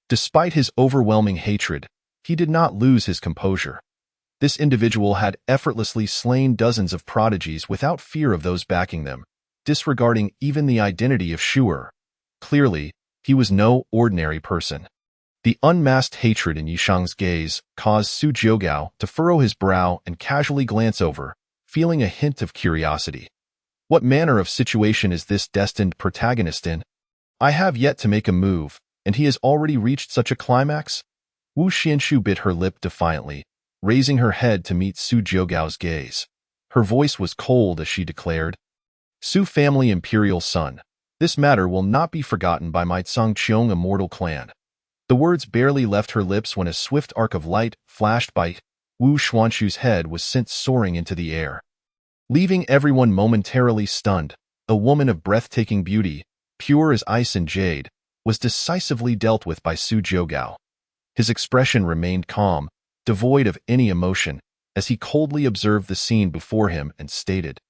Despite his overwhelming hatred, he did not lose his composure. This individual had effortlessly slain dozens of prodigies without fear of those backing them, disregarding even the identity of Shuer. Clearly, he was no ordinary person. The unmasked hatred in Yishang's gaze caused Su Jiugao to furrow his brow and casually glance over, feeling a hint of curiosity. What manner of situation is this destined protagonist in? I have yet to make a move, and he has already reached such a climax? Wu Xianshu bit her lip defiantly, raising her head to meet Su Jiugao's gaze. Her voice was cold as she declared, "Su family Imperial Son, this matter will not be forgotten by my Zhangqiong immortal clan." The words barely left her lips when a swift arc of light flashed by. Wu Xianshu's head was sent soaring into the air, leaving everyone momentarily stunned. A woman of breathtaking beauty, pure as ice and jade, was decisively dealt with by Su Jiugao. His expression remained calm, devoid of any emotion, as he coldly observed the scene before him and stated,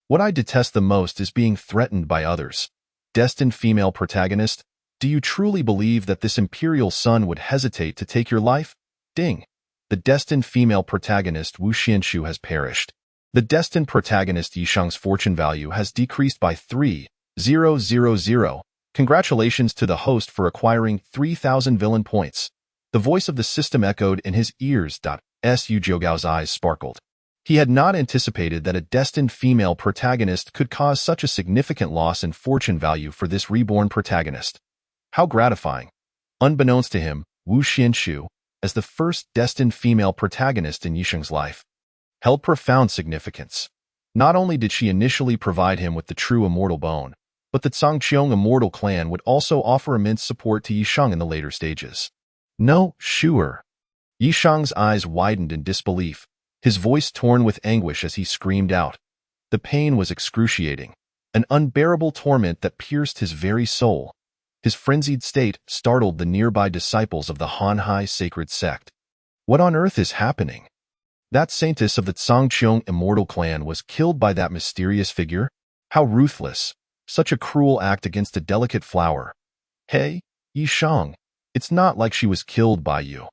"What I detest the most is being threatened by others. Destined female protagonist, Do you truly believe that this Imperial Son would hesitate to take your life? Ding! The destined female protagonist Wu Xianshu has perished. The destined protagonist Yishang's fortune value has decreased by 3,000. Congratulations to the host for acquiring 3,000 villain points. The voice of the system echoed in his ears. Su Jiugao's eyes sparkled. He had not anticipated that a destined female protagonist could cause such a significant loss in fortune value for this reborn protagonist. How gratifying. Unbeknownst to him, Wu Xianshu, as the first destined female protagonist in Yishang's life, held profound significance. Not only did she initially provide him with the true immortal bone, but the Zhangqiong immortal clan would also offer immense support to Yishang in the later stages. No, sure. Yishang's eyes widened in disbelief, his voice torn with anguish as he screamed out. The pain was excruciating, an unbearable torment that pierced his very soul. His frenzied state startled the nearby disciples of the Hanhai sacred sect. What on earth is happening? That saintess of the Zhangqiong immortal clan was killed by that mysterious figure? How ruthless! Such a cruel act against a delicate flower. Hey, Yishang, it's not like she was killed by you.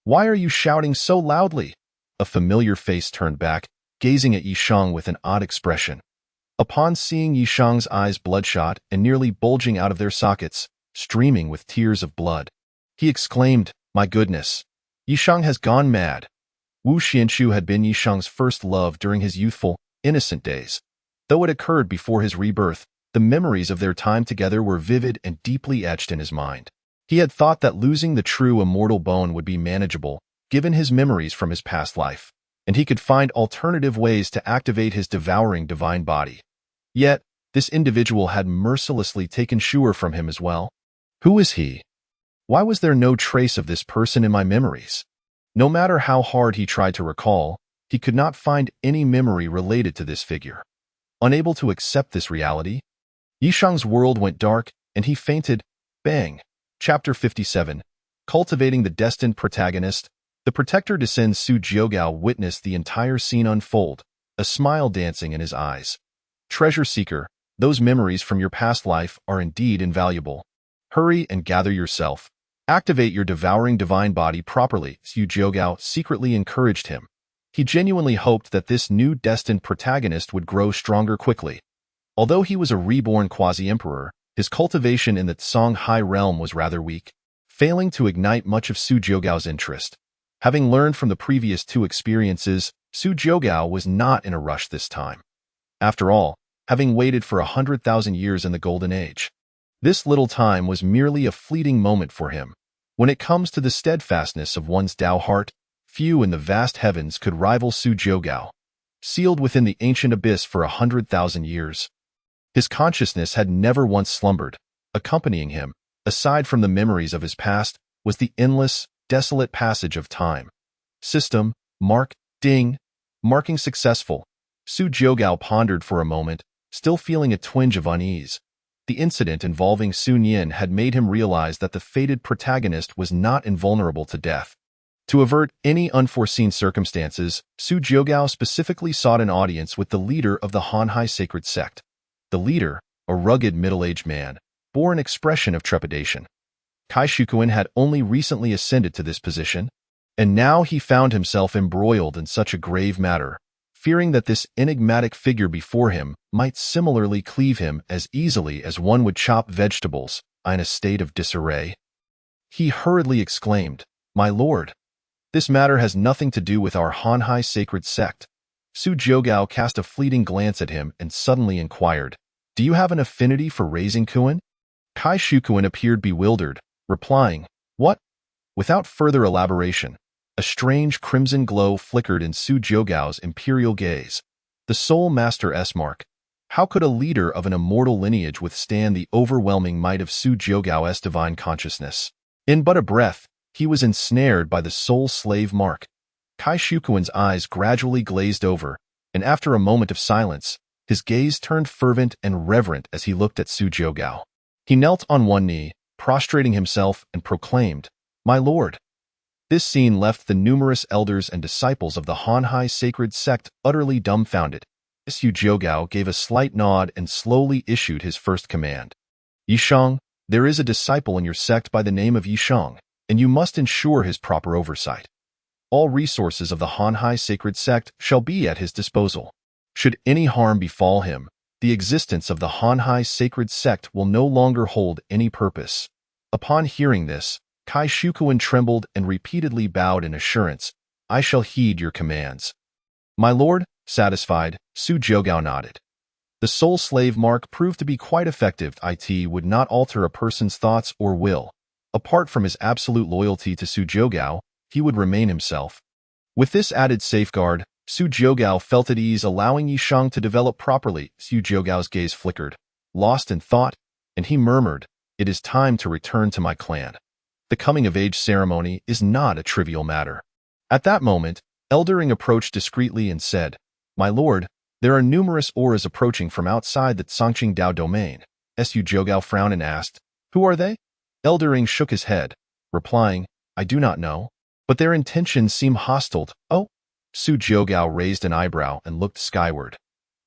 Why are you shouting so loudly? A familiar face turned back, gazing at Yishang with an odd expression. Upon seeing Yishang's eyes bloodshot and nearly bulging out of their sockets, streaming with tears of blood, he exclaimed, "My goodness! Yishang has gone mad." Wu Xianshu had been Yishang's first love during his youthful, innocent days. Though it occurred before his rebirth, the memories of their time together were vivid and deeply etched in his mind. He had thought that losing the true immortal bone would be manageable, given his memories from his past life, and he could find alternative ways to activate his devouring divine body. Yet, this individual had mercilessly taken Shu'er from him as well. Who is he? Why was there no trace of this person in my memories? No matter how hard he tried to recall, he could not find any memory related to this figure. Unable to accept this reality, Yishang's world went dark, and he fainted. Bang! Chapter 57. Cultivating the Destined Protagonist. The protector Descend Su Jiugao witnessed the entire scene unfold, a smile dancing in his eyes. Treasure Seeker, those memories from your past life are indeed invaluable. Hurry and gather yourself. Activate your devouring divine body properly, Su Jiugao secretly encouraged him. He genuinely hoped that this new destined protagonist would grow stronger quickly. Although he was a reborn quasi-emperor, his cultivation in the Songhai realm was rather weak, failing to ignite much of Su Jiugao's interest. Having learned from the previous two experiences, Su Jiugao was not in a rush this time. After all, having waited for 100,000 years in the Golden Age, this little time was merely a fleeting moment for him. When it comes to the steadfastness of one's Tao heart, few in the vast heavens could rival Su Jiugao. Sealed within the ancient abyss for 100,000 years, his consciousness had never once slumbered. Accompanying him, aside from the memories of his past, was the endless, desolate passage of time. System, mark, ding, marking successful. Su Jiugao pondered for a moment, still feeling a twinge of unease. The incident involving Sun Yin had made him realize that the fated protagonist was not invulnerable to death. To avert any unforeseen circumstances, Su Jiugao specifically sought an audience with the leader of the Hanhai sacred sect. The leader, a rugged middle-aged man, bore an expression of trepidation. Kai Shukuan had only recently ascended to this position, and now he found himself embroiled in such a grave matter, fearing that this enigmatic figure before him might similarly cleave him as easily as one would chop vegetables, in a state of disarray. He hurriedly exclaimed, "My lord, this matter has nothing to do with our Hanhai sacred sect." Su Jiugao cast a fleeting glance at him and suddenly inquired, "Do you have an affinity for raising Kuan?" Kai Shukuan appeared bewildered, replying, "What?" Without further elaboration, a strange crimson glow flickered in Su Jiugao's imperial gaze. The Soul Master S-Mark. How could a leader of an immortal lineage withstand the overwhelming might of Su Jiugao's divine consciousness? In but a breath, he was ensnared by the Soul Slave Mark. Kai Shukuan's eyes gradually glazed over, and after a moment of silence, his gaze turned fervent and reverent as he looked at Su Jiugao. He knelt on one knee, prostrating himself, and proclaimed, "My lord." This scene left the numerous elders and disciples of the Hanhai sacred sect utterly dumbfounded. Su Jiugao gave a slight nod and slowly issued his first command. "Yishang, There is a disciple in your sect by the name of Yisheng, and you must ensure his proper oversight. All resources of the Hanhai sacred sect shall be at his disposal. Should any harm befall him, the existence of the Hanhai sacred sect will no longer hold any purpose. Upon hearing this, Kai Shukuan trembled and repeatedly bowed in assurance, I shall heed your commands. My lord, satisfied, Su Jiugao nodded. The soul slave mark proved to be quite effective. It would not alter a person's thoughts or will. Apart from his absolute loyalty to Su Jiugao, he would remain himself. With this added safeguard, Su Jiugao felt at ease, allowing Yisheng to develop properly. Su Jiugao's gaze flickered, lost in thought, and he murmured, It is time to return to my clan. The coming-of-age ceremony is not a trivial matter. At that moment, Eldering approached discreetly and said, My lord, there are numerous auras approaching from outside the Tsangqing Dao domain. Su Jiugao frowned and asked, Who are they? Eldering shook his head, replying, I do not know, but their intentions seem hostile. Oh? Su Jiugao raised an eyebrow and looked skyward.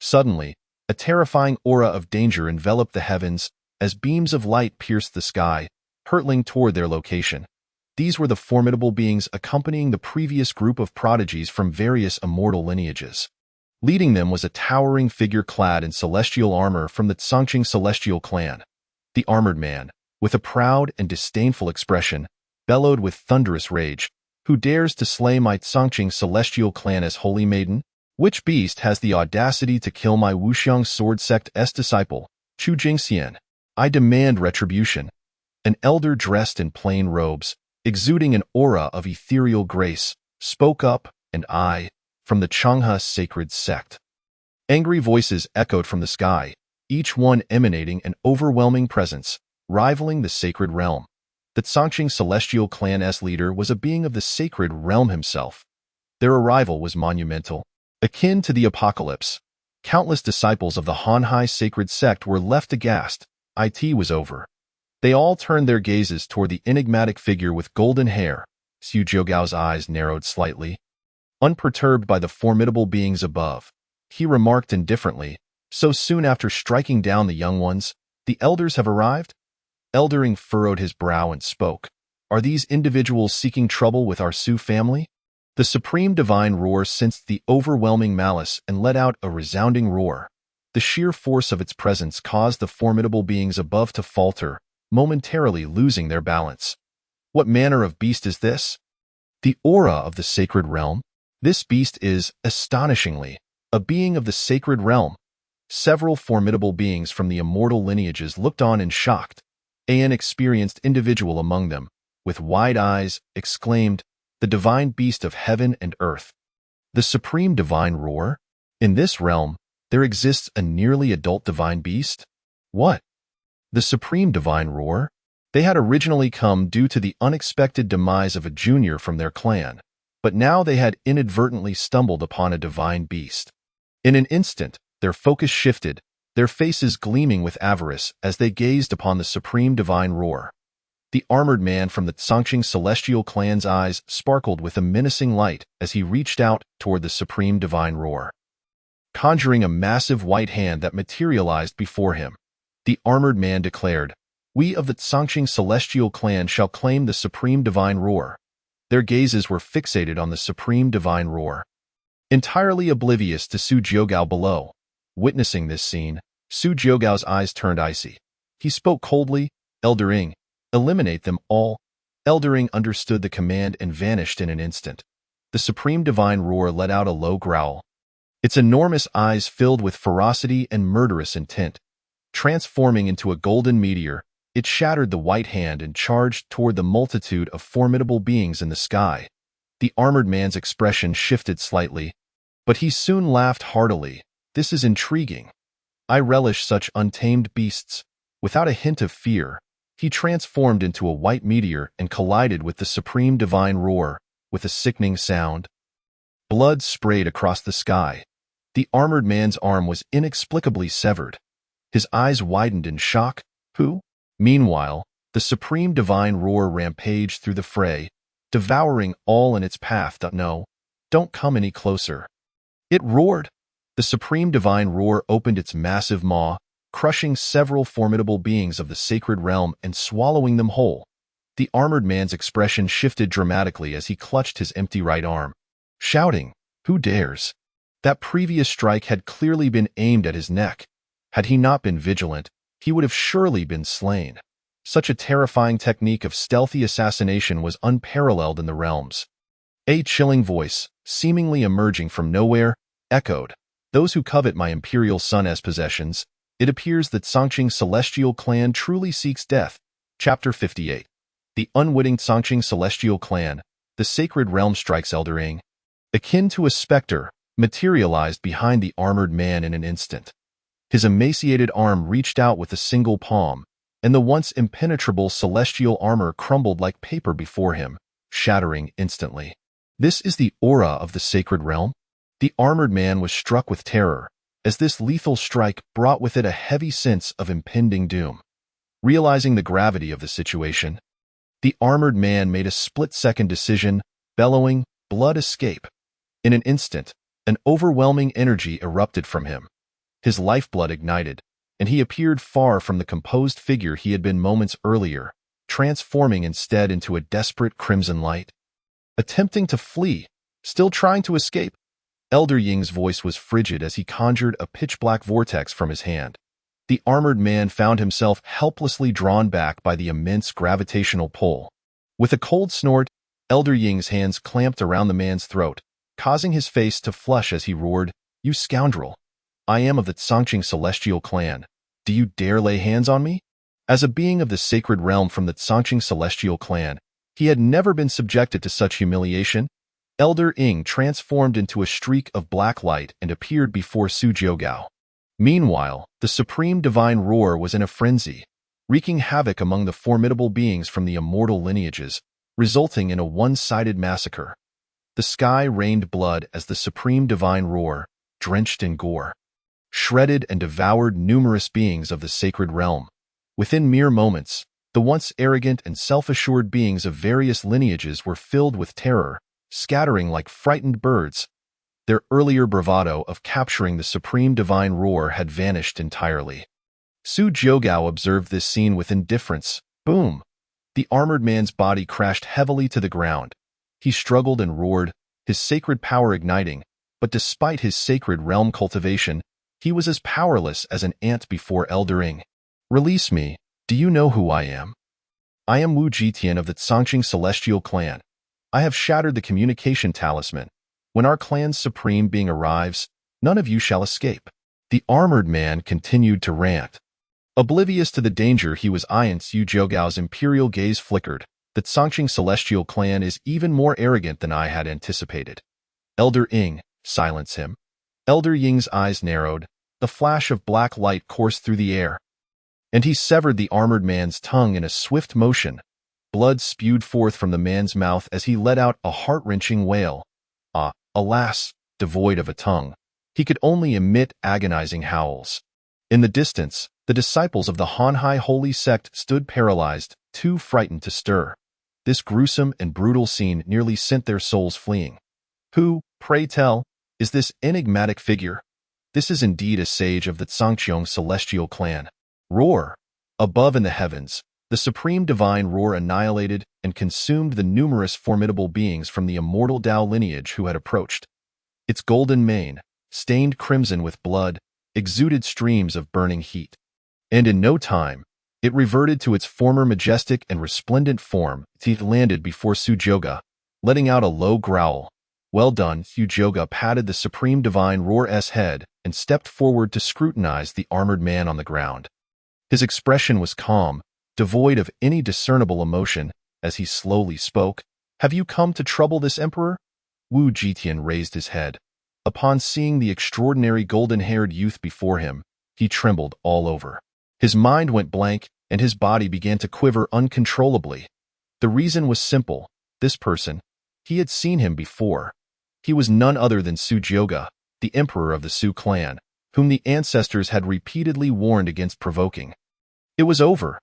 Suddenly, a terrifying aura of danger enveloped the heavens as beams of light pierced the sky, hurtling toward their location. These were the formidable beings accompanying the previous group of prodigies from various immortal lineages. Leading them was a towering figure clad in celestial armor from the Tsangqing celestial clan. The armored man, with a proud and disdainful expression, bellowed with thunderous rage, Who dares to slay my Tsangqing celestial clan as holy maiden? Which beast has the audacity to kill my Wuxiang sword sect's disciple, Chu Jingxian? I demand retribution. An elder dressed in plain robes, exuding an aura of ethereal grace, spoke up, and I, from the Changhe sacred sect. Angry voices echoed from the sky, each one emanating an overwhelming presence, rivaling the sacred realm. The Tsangqing celestial clan's leader was a being of the sacred realm himself. Their arrival was monumental, akin to the apocalypse. Countless disciples of the Hanhai sacred sect were left aghast. It was over. They all turned their gazes toward the enigmatic figure with golden hair. Su Jiugao's eyes narrowed slightly. Unperturbed by the formidable beings above, he remarked indifferently, So soon after striking down the young ones, the elders have arrived? Eldering furrowed his brow and spoke, Are these individuals seeking trouble with our Su family? The supreme divine roar sensed the overwhelming malice and let out a resounding roar. The sheer force of its presence caused the formidable beings above to falter, momentarily losing their balance. What manner of beast is this? The aura of the sacred realm? This beast is, astonishingly, a being of the sacred realm. Several formidable beings from the immortal lineages looked on in shocked. An experienced individual among them, with wide eyes, exclaimed, The divine beast of heaven and earth. The supreme divine roar? In this realm, there exists a nearly adult divine beast? What? The supreme divine roar? They had originally come due to the unexpected demise of a junior from their clan, but now they had inadvertently stumbled upon a divine beast. In an instant, their focus shifted, their faces gleaming with avarice as they gazed upon the supreme divine roar. The armored man from the Tsangqing celestial clan's eyes sparkled with a menacing light as he reached out toward the supreme divine roar. Conjuring a massive white hand that materialized before him, the armored man declared, We of the Tsangqing celestial clan shall claim the supreme divine roar. Their gazes were fixated on the supreme divine roar. Entirely oblivious to Su Jiugao below, witnessing this scene, Su Jiugao's eyes turned icy. He spoke coldly, Eldering, eliminate them all. Eldering understood the command and vanished in an instant. The supreme divine roar let out a low growl. Its enormous eyes filled with ferocity and murderous intent. Transforming into a golden meteor, it shattered the white hand and charged toward the multitude of formidable beings in the sky. The armored man's expression shifted slightly, but he soon laughed heartily. This is intriguing. I relish such untamed beasts. Without a hint of fear, he transformed into a white meteor and collided with the supreme divine roar, with a sickening sound. Blood sprayed across the sky. The armored man's arm was inexplicably severed. His eyes widened in shock. Who? Meanwhile, the supreme divine roar rampaged through the fray, devouring all in its path. No, don't come any closer. It roared. The supreme divine roar opened its massive maw, crushing several formidable beings of the sacred realm and swallowing them whole. The armored man's expression shifted dramatically as he clutched his empty right arm, shouting, "Who dares?" That previous strike had clearly been aimed at his neck. Had he not been vigilant, he would have surely been slain. Such a terrifying technique of stealthy assassination was unparalleled in the realms. A chilling voice, seemingly emerging from nowhere, echoed, "Those who covet my Imperial Son as possessions, it appears that Songqing Celestial Clan truly seeks death." Chapter 58. The unwitting Songqing Celestial Clan, the sacred realm strikes Elder Ying. Akin to a specter, materialized behind the armored man in an instant. His emaciated arm reached out with a single palm, and the once impenetrable celestial armor crumbled like paper before him, shattering instantly. This is the aura of the sacred realm? The armored man was struck with terror, as this lethal strike brought with it a heavy sense of impending doom. Realizing the gravity of the situation, the armored man made a split-second decision, bellowing, "Blood escape." In an instant, an overwhelming energy erupted from him. His lifeblood ignited, and he appeared far from the composed figure he had been moments earlier, transforming instead into a desperate crimson light. Attempting to flee, still trying to escape, Elder Ying's voice was frigid as he conjured a pitch-black vortex from his hand. The armored man found himself helplessly drawn back by the immense gravitational pull. With a cold snort, Elder Ying's hands clamped around the man's throat, causing his face to flush as he roared, "You scoundrel! I am of the Songqing Celestial Clan. Do you dare lay hands on me?" As a being of the sacred realm from the Songqing Celestial Clan, he had never been subjected to such humiliation. Elder Ying transformed into a streak of black light and appeared before Su Jiugao. Meanwhile, the supreme divine roar was in a frenzy, wreaking havoc among the formidable beings from the immortal lineages, resulting in a one-sided massacre. The sky rained blood as the supreme divine roar, drenched in gore, shredded and devoured numerous beings of the sacred realm. Within mere moments, the once arrogant and self-assured beings of various lineages were filled with terror, scattering like frightened birds. Their earlier bravado of capturing the supreme divine roar had vanished entirely. Su Jiugao observed this scene with indifference. Boom! The armored man's body crashed heavily to the ground. He struggled and roared, his sacred power igniting, but despite his sacred realm cultivation, he was as powerless as an ant before Elder Ying. "Release me. Do you know who I am? I am Wu Jitian of the Songqing Celestial Clan. I have shattered the communication talisman. When our clan's supreme being arrives, none of you shall escape." The armored man continued to rant. Oblivious to the danger he was eyeing, Su Jiugao's imperial gaze flickered. The Songqing Celestial Clan is even more arrogant than I had anticipated. Elder Ying, silence him. Elder Ying's eyes narrowed. The flash of black light coursed through the air, and he severed the armored man's tongue in a swift motion. Blood spewed forth from the man's mouth as he let out a heart-wrenching wail. Alas, devoid of a tongue, he could only emit agonizing howls. In the distance, the disciples of the Hanhai holy sect stood paralyzed, too frightened to stir. This gruesome and brutal scene nearly sent their souls fleeing. Who, pray tell, is this enigmatic figure? This is indeed a sage of the Songqing Celestial Clan. Roar! Above in the heavens, the supreme divine roar annihilated and consumed the numerous formidable beings from the immortal Dao lineage who had approached. Its golden mane, stained crimson with blood, exuded streams of burning heat. And in no time, it reverted to its former majestic and resplendent form. It landed before Su Jiuga, letting out a low growl. "Well done." Su Jiuga patted the supreme divine roar's head and stepped forward to scrutinize the armored man on the ground. His expression was calm, devoid of any discernible emotion, as he slowly spoke. "Have you come to trouble this emperor?" Wu Jitian raised his head. Upon seeing the extraordinary golden-haired youth before him, he trembled all over. His mind went blank, and his body began to quiver uncontrollably. The reason was simple. This person, he had seen him before. He was none other than Su Jiuga, the emperor of the Su clan, whom the ancestors had repeatedly warned against provoking. It was over.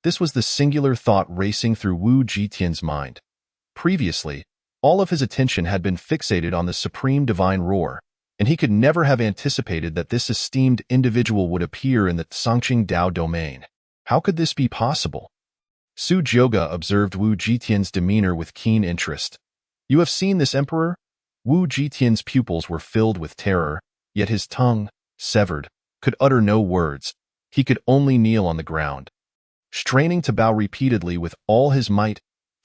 This was the singular thought racing through Wu Jitian's mind. Previously, all of his attention had been fixated on the supreme divine roar, and he could never have anticipated that this esteemed individual would appear in the Songqing Dao domain. How could this be possible? Su Jioge observed Wu Jitian's demeanor with keen interest. You have seen this emperor? Wu Jitian's pupils were filled with terror, yet his tongue, severed, could utter no words. He could only kneel on the ground, straining to bow repeatedly with all his might.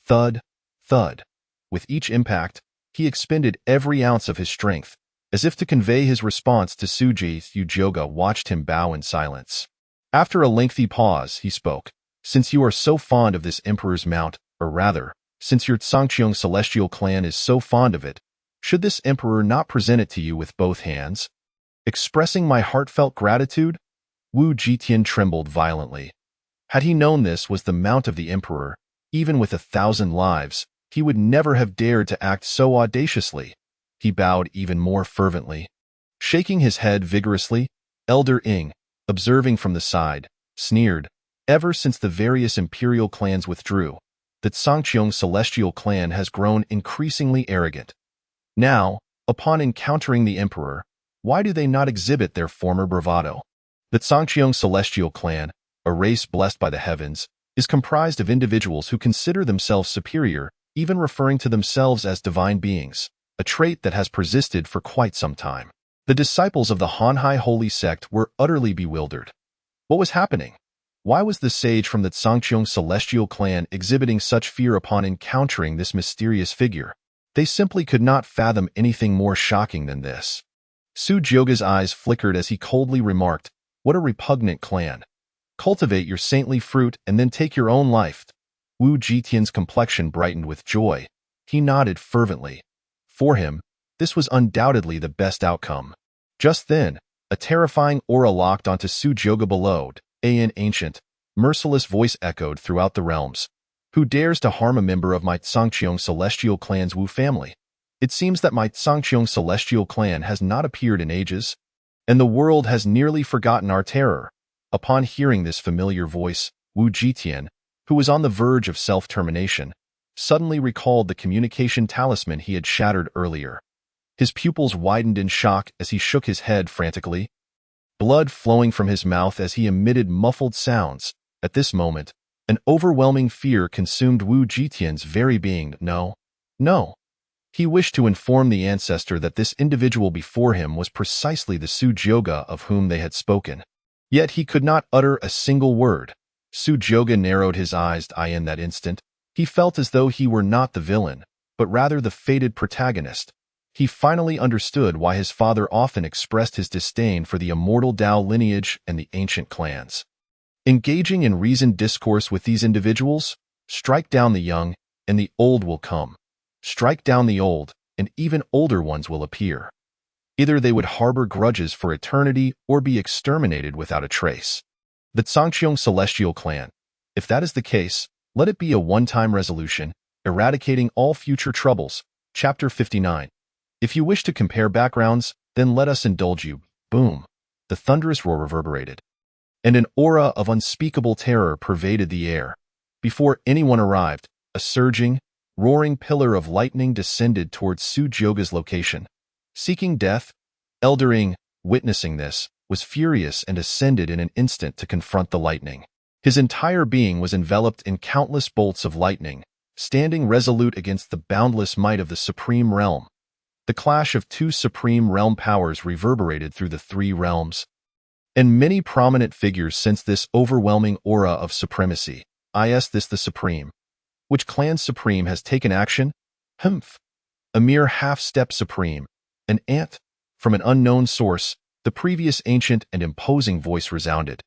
Thud, thud. With each impact, he expended every ounce of his strength, as if to convey his response to Su Jioge watched him bow in silence. After a lengthy pause, he spoke. Since you are so fond of this emperor's mount, or rather, since your Songqiong celestial clan is so fond of it, should this emperor not present it to you with both hands? Expressing my heartfelt gratitude? Wu Jitian trembled violently. Had he known this was the mount of the emperor, even with 1,000 lives, he would never have dared to act so audaciously. He bowed even more fervently. Shaking his head vigorously, Elder Ing, observing from the side, sneered. Ever since the various imperial clans withdrew, the Songqiong celestial clan has grown increasingly arrogant. Now, upon encountering the emperor, why do they not exhibit their former bravado? The Songqiong celestial clan, a race blessed by the heavens, is comprised of individuals who consider themselves superior, even referring to themselves as divine beings, a trait that has persisted for quite some time. The disciples of the Hanhai holy sect were utterly bewildered. What was happening? Why was the sage from the Songqiong celestial clan exhibiting such fear upon encountering this mysterious figure? They simply could not fathom anything more shocking than this. Su Jioge's eyes flickered as he coldly remarked, "What a repugnant clan. Cultivate your saintly fruit and then take your own life." Wu Jitian's complexion brightened with joy. He nodded fervently. For him, this was undoubtedly the best outcome. Just then, a terrifying aura locked onto Su Jioge below. An ancient, merciless voice echoed throughout the realms. Who dares to harm a member of my Songqiong celestial clan's Wu family? It seems that my Songqiong celestial clan has not appeared in ages, and the world has nearly forgotten our terror. Upon hearing this familiar voice, Wu Jitian, who was on the verge of self-termination, suddenly recalled the communication talisman he had shattered earlier. His pupils widened in shock as he shook his head frantically, blood flowing from his mouth as he emitted muffled sounds. At this moment, an overwhelming fear consumed Wu Jitian's very being. No. He wished to inform the ancestor that this individual before him was precisely the Su Jioge of whom they had spoken. Yet he could not utter a single word. Su Jioge narrowed his eyes in that instant. He felt as though he were not the villain, but rather the fated protagonist. He finally understood why his father often expressed his disdain for the immortal Dao lineage and the ancient clans. Engaging in reasoned discourse with these individuals, strike down the young, and the old will come. Strike down the old, and even older ones will appear. Either they would harbor grudges for eternity or be exterminated without a trace. The Songqiong celestial clan. If that is the case, let it be a one-time resolution, eradicating all future troubles. Chapter 59. If you wish to compare backgrounds, then let us indulge you. Boom. The thunderous roar reverberated, and an aura of unspeakable terror pervaded the air. Before anyone arrived, a surging, roaring pillar of lightning descended towards Su Jioge's location. Seeking death, Elder Ing, witnessing this, was furious and ascended in an instant to confront the lightning. His entire being was enveloped in countless bolts of lightning, standing resolute against the boundless might of the supreme realm. The clash of two supreme realm powers reverberated through the three realms, and many prominent figures sensed this overwhelming aura of supremacy. Is this the supreme? Which clan supreme has taken action? Humph! A mere half-step supreme. An ant? From an unknown source, the previous ancient and imposing voice resounded.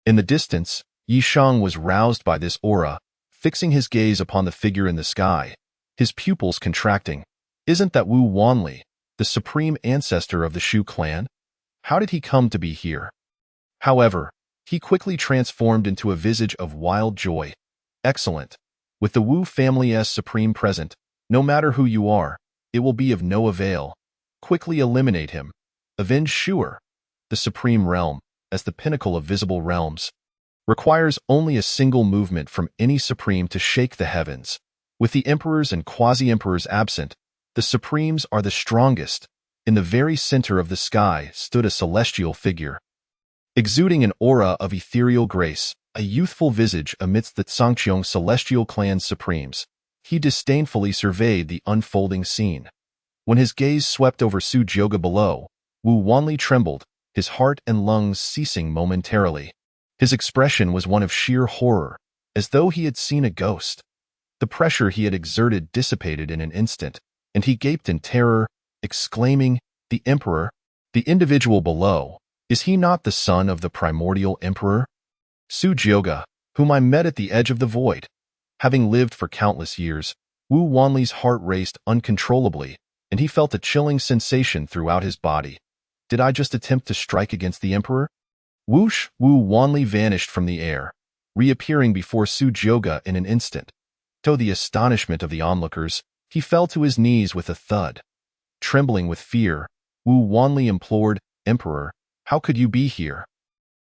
In the distance, Yi Shang was roused by this aura, fixing his gaze upon the figure in the sky, his pupils contracting. Isn't that Wu Wanli, the supreme ancestor of the Shu clan? How did he come to be here? However, he quickly transformed into a visage of wild joy. Excellent. With the Wu family as supreme present, no matter who you are, it will be of no avail. Quickly eliminate him. Avenge Shu'er. The supreme realm, as the pinnacle of visible realms, requires only a single movement from any supreme to shake the heavens. With the emperors and quasi-emperors absent, the supremes are the strongest. In the very center of the sky stood a celestial figure. Exuding an aura of ethereal grace, a youthful visage amidst the Tsangqiang celestial clan's supremes, he disdainfully surveyed the unfolding scene. When his gaze swept over Su Jioga below, Wu Wanli trembled, his heart and lungs ceasing momentarily. His expression was one of sheer horror, as though he had seen a ghost. The pressure he had exerted dissipated in an instant, and he gaped in terror, exclaiming, "The Emperor, the individual below, is he not the son of the primordial Emperor? Su Jioga, whom I met at the edge of the void." Having lived for countless years, Wu Wanli's heart raced uncontrollably, and he felt a chilling sensation throughout his body. Did I just attempt to strike against the Emperor? Whoosh! Wu Wanli vanished from the air, reappearing before Su Jioga in an instant. To the astonishment of the onlookers, he fell to his knees with a thud. Trembling with fear, Wu Wanli implored, "Emperor, how could you be here?"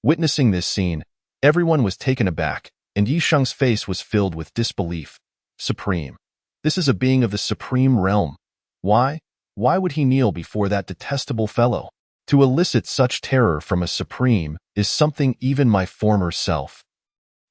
Witnessing this scene, everyone was taken aback, and Yisheng's face was filled with disbelief. Supreme. This is a being of the supreme realm. Why would he kneel before that detestable fellow? To elicit such terror from a supreme is something even my former self,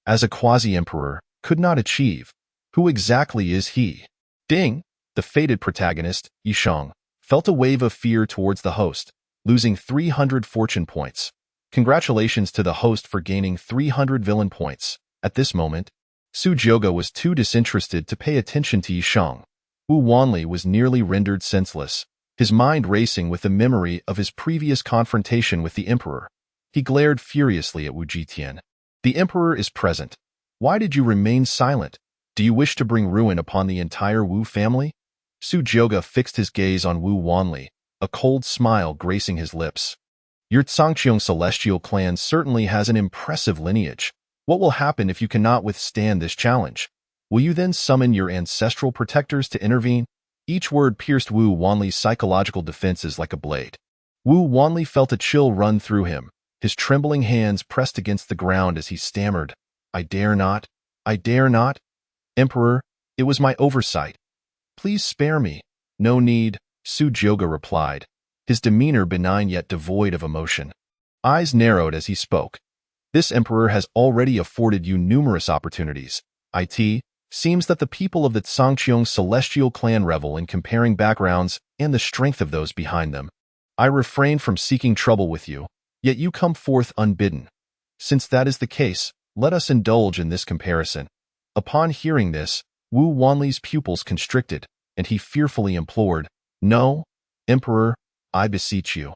as a quasi-emperor, could not achieve. Who exactly is he? Ding! The fated protagonist, Yisheng, felt a wave of fear towards the host, losing 300 fortune points. Congratulations to the host for gaining 300 villain points. At this moment, Su Jioga was too disinterested to pay attention to Yisheng. Wu Wanli was nearly rendered senseless, his mind racing with the memory of his previous confrontation with the Emperor. He glared furiously at Wu Jitian. "The Emperor is present. Why did you remain silent? Do you wish to bring ruin upon the entire Wu family?" Su Jioga fixed his gaze on Wu Wanli, a cold smile gracing his lips. "Your Tsangqiang celestial clan certainly has an impressive lineage. What will happen if you cannot withstand this challenge? Will you then summon your ancestral protectors to intervene?" Each word pierced Wu Wanli's psychological defenses like a blade. Wu Wanli felt a chill run through him, his trembling hands pressed against the ground as he stammered, I dare not. Emperor, it was my oversight. Please spare me." "No need," Su Jioga replied, his demeanor benign yet devoid of emotion. Eyes narrowed as he spoke. "This Emperor has already afforded you numerous opportunities. It seems that the people of the Tsangqiang celestial clan revel in comparing backgrounds and the strength of those behind them. I refrain from seeking trouble with you, yet you come forth unbidden. Since that is the case, let us indulge in this comparison." Upon hearing this, Wu Wanli's pupils constricted, and he fearfully implored, "No, Emperor, I beseech you.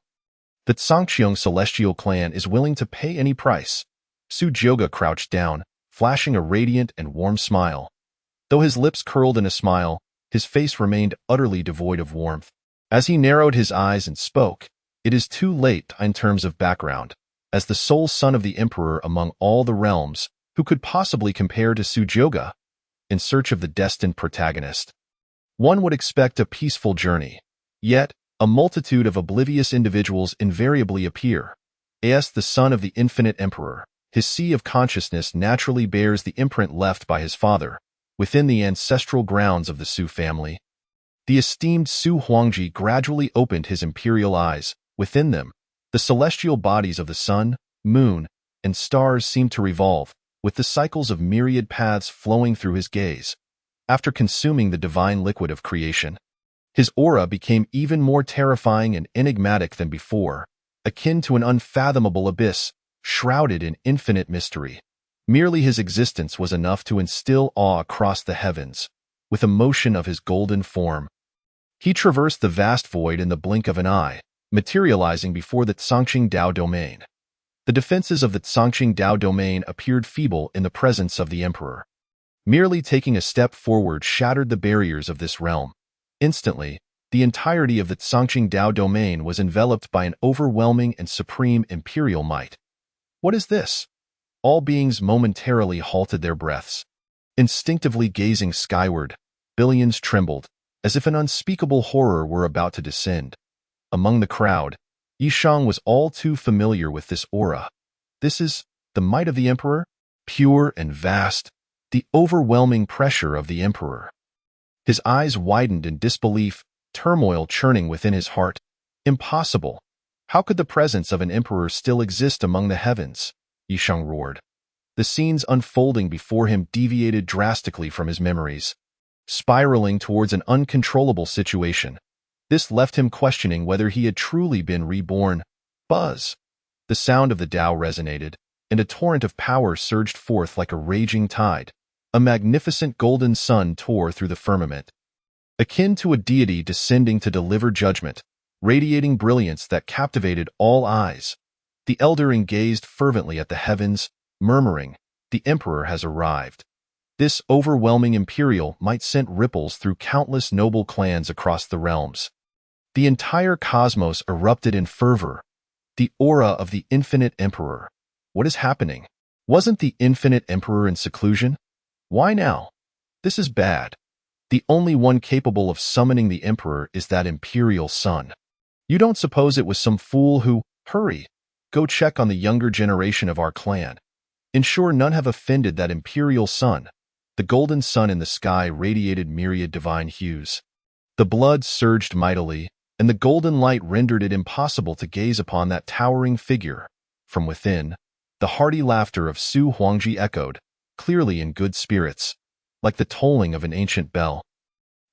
The Tsangqiang celestial clan is willing to pay any price." Su Jioga crouched down, flashing a radiant and warm smile. Though his lips curled in a smile, his face remained utterly devoid of warmth. As he narrowed his eyes and spoke, "It is too late in terms of background. As the sole son of the Emperor among all the realms, who could possibly compare to Su Jioga? In search of the destined protagonist, one would expect a peaceful journey. Yet, a multitude of oblivious individuals invariably appear. As the son of the infinite Emperor, his sea of consciousness naturally bears the imprint left by his father, within the ancestral grounds of the Su family. The esteemed Su Huangji gradually opened his imperial eyes. Within them, the celestial bodies of the sun, moon, and stars seemed to revolve, with the cycles of myriad paths flowing through his gaze. After consuming the divine liquid of creation, his aura became even more terrifying and enigmatic than before, akin to an unfathomable abyss, shrouded in infinite mystery. Merely his existence was enough to instill awe across the heavens. With a motion of his golden form, he traversed the vast void in the blink of an eye, materializing before the Tsangqing Dao domain. The defenses of the Tsangqing Dao domain appeared feeble in the presence of the Emperor. Merely taking a step forward shattered the barriers of this realm. Instantly, the entirety of the Tsangqing Dao domain was enveloped by an overwhelming and supreme imperial might. What is this? All beings momentarily halted their breaths. Instinctively gazing skyward, billions trembled, as if an unspeakable horror were about to descend. Among the crowd, Yisheng was all too familiar with this aura. This is the might of the Emperor, pure and vast, the overwhelming pressure of the Emperor. His eyes widened in disbelief, turmoil churning within his heart. Impossible. How could the presence of an emperor still exist among the heavens? Yisheng roared. The scenes unfolding before him deviated drastically from his memories, spiraling towards an uncontrollable situation. This left him questioning whether he had truly been reborn. Buzz! The sound of the Tao resonated, and a torrent of power surged forth like a raging tide. A magnificent golden sun tore through the firmament, akin to a deity descending to deliver judgment, radiating brilliance that captivated all eyes. The Elder gazed fervently at the heavens, murmuring, "The Emperor has arrived." This overwhelming imperial might send ripples through countless noble clans across the realms. The entire cosmos erupted in fervor. The aura of the infinite emperor. What is happening? Wasn't the infinite emperor in seclusion? Why now? This is bad. The only one capable of summoning the emperor is that Imperial Son. You don't suppose it was some fool who— Hurry! Go check on the younger generation of our clan. Ensure none have offended that Imperial Son. The golden sun in the sky radiated myriad divine hues. The blood surged mightily, and the golden light rendered it impossible to gaze upon that towering figure. From within, the hearty laughter of Su Huangji echoed, clearly in good spirits, like the tolling of an ancient bell.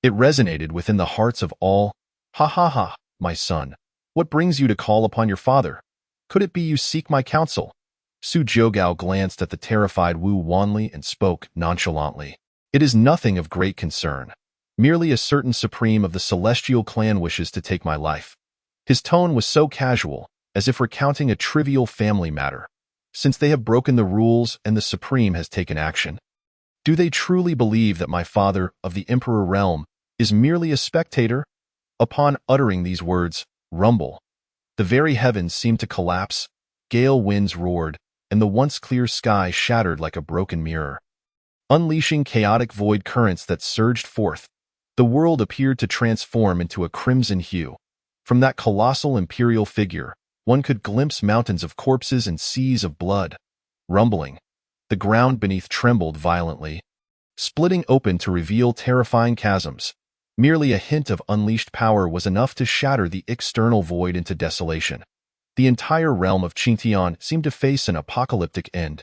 It resonated within the hearts of all. "Ha ha ha, my son. What brings you to call upon your father? Could it be you seek my counsel?" Su Jiugao glanced at the terrified Wu Wanli and spoke nonchalantly. "It is nothing of great concern. Merely a certain supreme of the celestial clan wishes to take my life." His tone was so casual, as if recounting a trivial family matter. "Since they have broken the rules and the supreme has taken action. Do they truly believe that my father, of the Emperor realm, is merely a spectator?" Upon uttering these words, rumble. The very heavens seemed to collapse, gale winds roared, and the once clear sky shattered like a broken mirror. Unleashing chaotic void currents that surged forth, the world appeared to transform into a crimson hue. From that colossal imperial figure, one could glimpse mountains of corpses and seas of blood. Rumbling, the ground beneath trembled violently, splitting open to reveal terrifying chasms. Merely a hint of unleashed power was enough to shatter the external void into desolation. The entire realm of Qingtian seemed to face an apocalyptic end.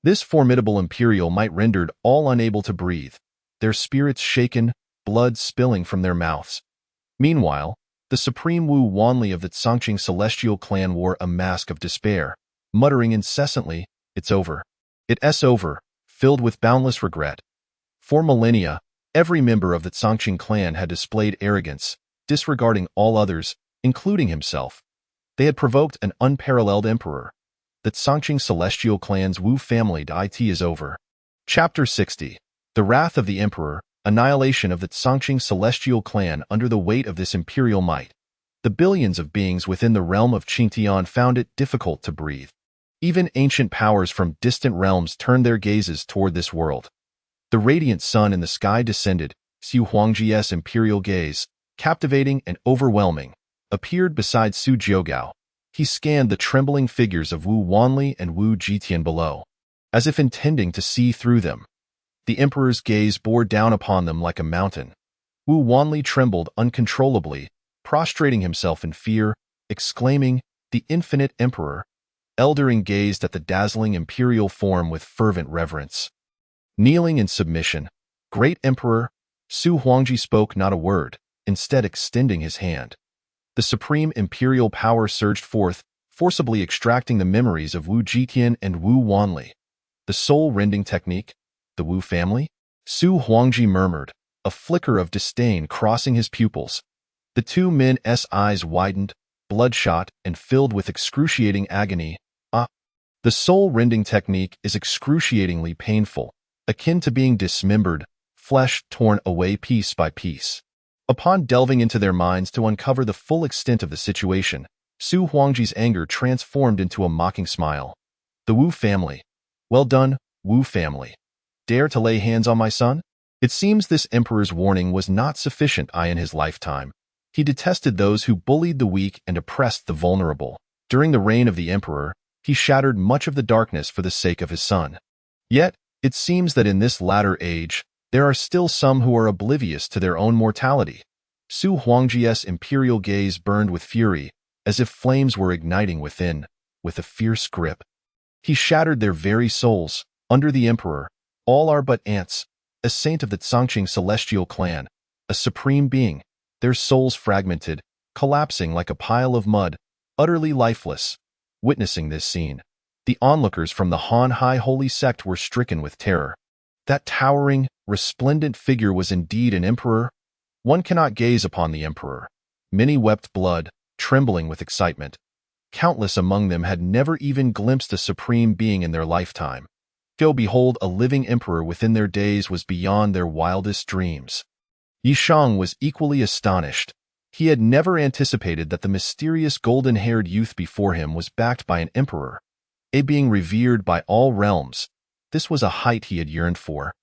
This formidable imperial might rendered all unable to breathe, their spirits shaken, blood spilling from their mouths. Meanwhile, the supreme Wu Wanli of the Tsangqing celestial clan wore a mask of despair, muttering incessantly, "It's over. It's over," filled with boundless regret. For millennia, every member of the Tsangqing clan had displayed arrogance, disregarding all others, including himself. They had provoked an unparalleled emperor. The Tsangqing celestial clan's Wu family it is over. Chapter 60. The Wrath of the Emperor, Annihilation of the Tsangqing celestial clan under the weight of this imperial might. The billions of beings within the realm of Qingtian found it difficult to breathe. Even ancient powers from distant realms turned their gazes toward this world. The radiant sun in the sky descended, Su Huangji's imperial gaze, captivating and overwhelming, appeared beside Su Jiugao. He scanned the trembling figures of Wu Wanli and Wu Jitian below, as if intending to see through them. The emperor's gaze bore down upon them like a mountain. Wu Wanli trembled uncontrollably, prostrating himself in fear, exclaiming, "The infinite emperor!" Elder gazed at the dazzling imperial form with fervent reverence. Kneeling in submission, "Great Emperor," Su Huangji spoke not a word, instead extending his hand. The supreme imperial power surged forth, forcibly extracting the memories of Wu Jitian and Wu Wanli. The soul-rending technique? The Wu family? Su Huangji murmured, a flicker of disdain crossing his pupils. The two men's eyes widened, bloodshot and filled with excruciating agony. "Ah! The soul-rending technique is excruciatingly painful, akin to being dismembered, flesh torn away piece by piece." Upon delving into their minds to uncover the full extent of the situation, Su Huangji's anger transformed into a mocking smile. "The Wu family. Well done, Wu family. Dare to lay hands on my son?" It seems this emperor's warning was not sufficient in his lifetime. He detested those who bullied the weak and oppressed the vulnerable. During the reign of the emperor, he shattered much of the darkness for the sake of his son. Yet, it seems that in this latter age, there are still some who are oblivious to their own mortality. Su Huangji's imperial gaze burned with fury, as if flames were igniting within, with a fierce grip. He shattered their very souls. Under the emperor, all are but ants, a saint of the Tsangqing celestial clan, a supreme being, their souls fragmented, collapsing like a pile of mud, utterly lifeless. Witnessing this scene, the onlookers from the Han High holy sect were stricken with terror. That towering, resplendent figure was indeed an emperor. One cannot gaze upon the emperor. Many wept blood, trembling with excitement. Countless among them had never even glimpsed a supreme being in their lifetime. To behold a living emperor within their days was beyond their wildest dreams. Yishang was equally astonished. He had never anticipated that the mysterious golden-haired youth before him was backed by an emperor, a being revered by all realms. This was a height he had yearned for,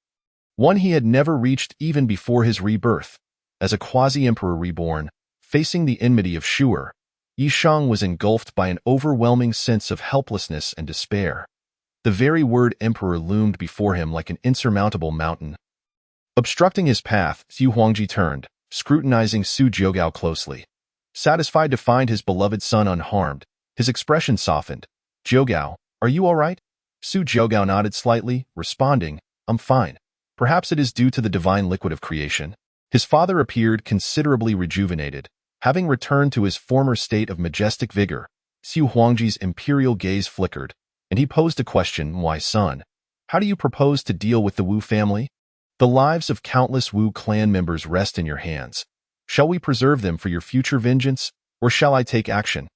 one he had never reached even before his rebirth. As a quasi-emperor reborn, facing the enmity of Shu'er, Yishang was engulfed by an overwhelming sense of helplessness and despair. The very word emperor loomed before him like an insurmountable mountain. Obstructing his path, Su Huangji turned, scrutinizing Su Jiugao closely. Satisfied to find his beloved son unharmed, his expression softened. "Jiugao, are you all right?" Su Jiugao nodded slightly, responding, "I'm fine. Perhaps it is due to the divine liquid of creation." His father appeared considerably rejuvenated, having returned to his former state of majestic vigor. Su Huangji's imperial gaze flickered, and he posed a question. "Why, son? How do you propose to deal with the Wu family? The lives of countless Wu clan members rest in your hands. Shall we preserve them for your future vengeance, or shall I take action?"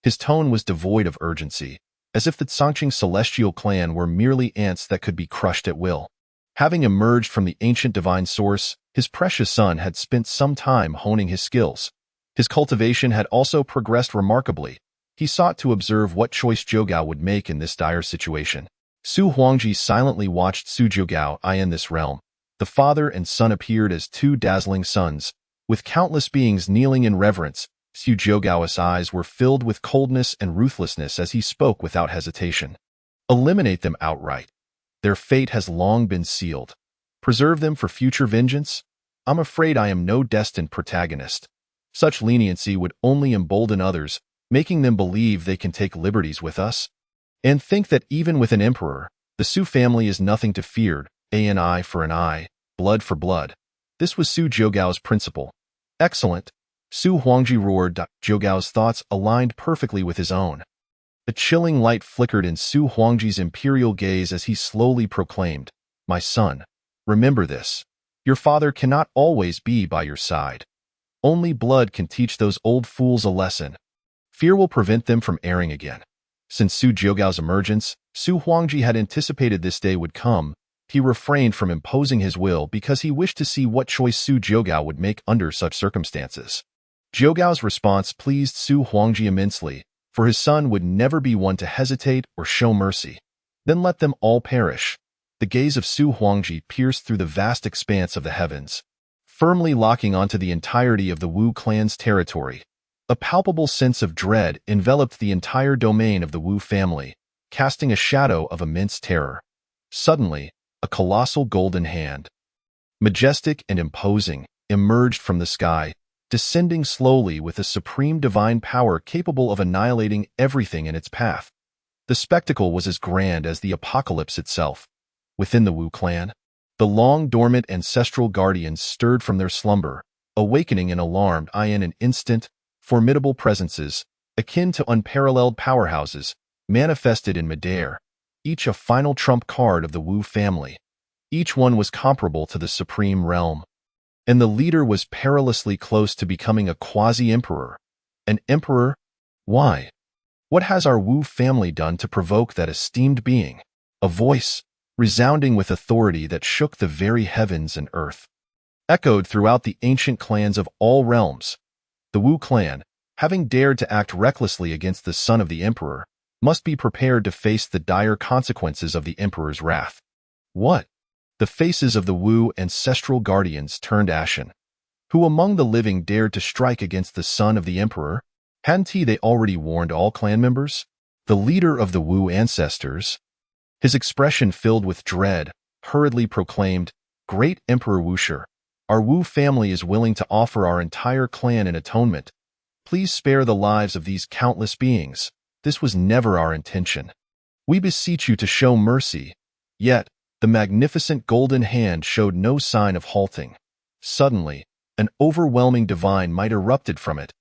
His tone was devoid of urgency, as if the Tsangqing celestial clan were merely ants that could be crushed at will. Having emerged from the ancient divine source, his precious son had spent some time honing his skills. His cultivation had also progressed remarkably. He sought to observe what choice Jiugao would make in this dire situation. Su Huangji silently watched Su Jiugao in this realm. The father and son appeared as two dazzling suns, with countless beings kneeling in reverence. Su Jiugao's eyes were filled with coldness and ruthlessness as he spoke without hesitation. "Eliminate them outright. Their fate has long been sealed. Preserve them for future vengeance? I'm afraid I am no destined protagonist. Such leniency would only embolden others, making them believe they can take liberties with us, and think that even with an emperor, the Su family is nothing to fear. An eye for an eye, blood for blood." This was Su Jiugao's principle. "Excellent," Su Huangji roared. Jiugao's thoughts aligned perfectly with his own. A chilling light flickered in Su Huangji's imperial gaze as he slowly proclaimed, "My son, remember this. Your father cannot always be by your side. Only blood can teach those old fools a lesson. Fear will prevent them from erring again." Since Su Jiugao's emergence, Su Huangji had anticipated this day would come. He refrained from imposing his will because he wished to see what choice Su Jiugao would make under such circumstances. Jiugao's response pleased Su Huangji immensely, for his son would never be one to hesitate or show mercy. "Then let them all perish." The gaze of Su Huangji pierced through the vast expanse of the heavens, firmly locking onto the entirety of the Wu clan's territory. A palpable sense of dread enveloped the entire domain of the Wu family, casting a shadow of immense terror. Suddenly, a colossal golden hand, majestic and imposing, emerged from the sky, descending slowly with a supreme divine power capable of annihilating everything in its path. The spectacle was as grand as the apocalypse itself. Within the Wu clan, the long-dormant ancestral guardians stirred from their slumber, awakening in alarmed in an instant. Formidable presences, akin to unparalleled powerhouses, manifested in midair, each a final trump card of the Wu family. Each one was comparable to the supreme realm. And the leader was perilously close to becoming a quasi-emperor. An emperor? Why? What has our Wu family done to provoke that esteemed being? A voice, resounding with authority that shook the very heavens and earth, echoed throughout the ancient clans of all realms. The Wu clan, having dared to act recklessly against the son of the emperor, must be prepared to face the dire consequences of the emperor's wrath. What? The faces of the Wu ancestral guardians turned ashen. Who among the living dared to strike against the son of the emperor? Hadn't they already warned all clan members? The leader of the Wu ancestors, his expression filled with dread, hurriedly proclaimed, "Great Emperor Wuxia, Our Wu family is willing to offer our entire clan in atonement. Please spare the lives of these countless beings. This was never our intention. We beseech you to show mercy." Yet, the magnificent golden hand showed no sign of halting. Suddenly, an overwhelming divine might erupted from it.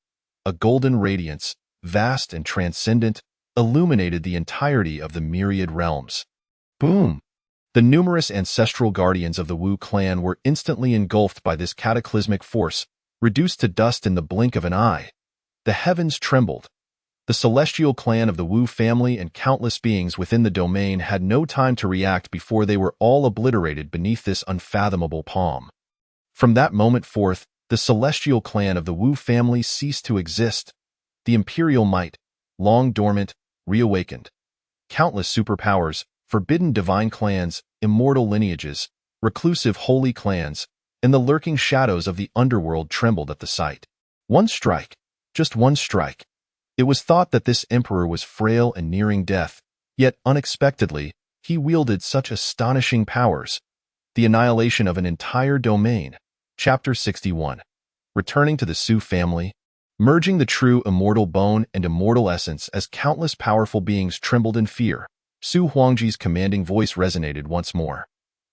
A golden radiance, vast and transcendent, illuminated the entirety of the myriad realms. Boom! The numerous ancestral guardians of the Wu clan were instantly engulfed by this cataclysmic force, reduced to dust in the blink of an eye. The heavens trembled. The celestial clan of the Wu family and countless beings within the domain had no time to react before they were all obliterated beneath this unfathomable palm. From that moment forth, the celestial clan of the Wu family ceased to exist. The imperial might, long dormant, reawakened. Countless superpowers, forbidden divine clans, immortal lineages, reclusive holy clans, and the lurking shadows of the underworld trembled at the sight. One strike, just one strike. It was thought that this emperor was frail and nearing death, yet unexpectedly, he wielded such astonishing powers. The annihilation of an entire domain. Chapter 61. Returning to the Su family, merging the true immortal bone and immortal essence as countless powerful beings trembled in fear. Su Huangji's commanding voice resonated once more.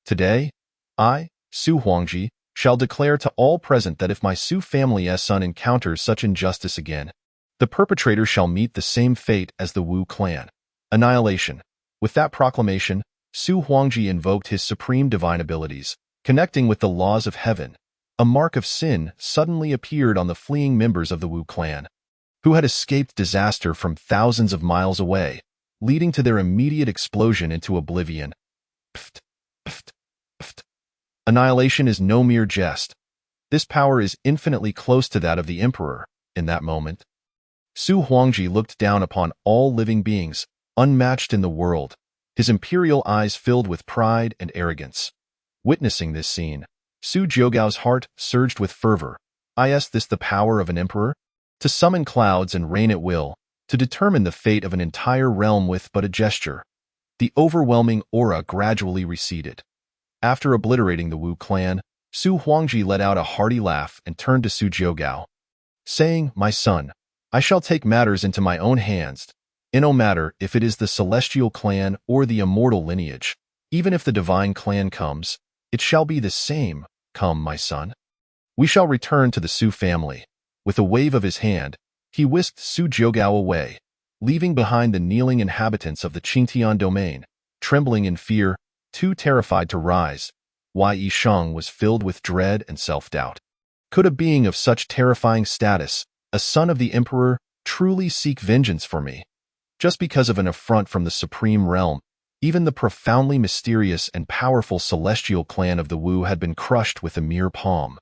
Today, I, Su Huangji, shall declare to all present that if my Su family's son encounters such injustice again, the perpetrator shall meet the same fate as the Wu clan. Annihilation. With that proclamation, Su Huangji invoked his supreme divine abilities, connecting with the laws of heaven. A mark of sin suddenly appeared on the fleeing members of the Wu clan, who had escaped disaster from thousands of miles away, leading to their immediate explosion into oblivion. Pft, pft, pft. Annihilation is no mere jest. This power is infinitely close to that of the emperor. In that moment, Su Huangji looked down upon all living beings, unmatched in the world, his imperial eyes filled with pride and arrogance. Witnessing this scene, Su Jiugao's heart surged with fervor. Is this the power of an emperor? To summon clouds and rain at will, to determine the fate of an entire realm with but a gesture. The overwhelming aura gradually receded. After obliterating the Wu clan, Su Huangji let out a hearty laugh and turned to Su Jiugao, saying, "My son, I shall take matters into my own hands. It no matter if it is the celestial clan or the immortal lineage. Even if the divine clan comes, it shall be the same. Come, my son. We shall return to the Su family." With a wave of his hand, he whisked Su Jiugao away, leaving behind the kneeling inhabitants of the Qingtian domain, trembling in fear, too terrified to rise. Yi Shang was filled with dread and self-doubt. Could a being of such terrifying status, a son of the emperor, truly seek vengeance for me? Just because of an affront from the supreme realm, even the profoundly mysterious and powerful celestial clan of the Wu had been crushed with a mere palm.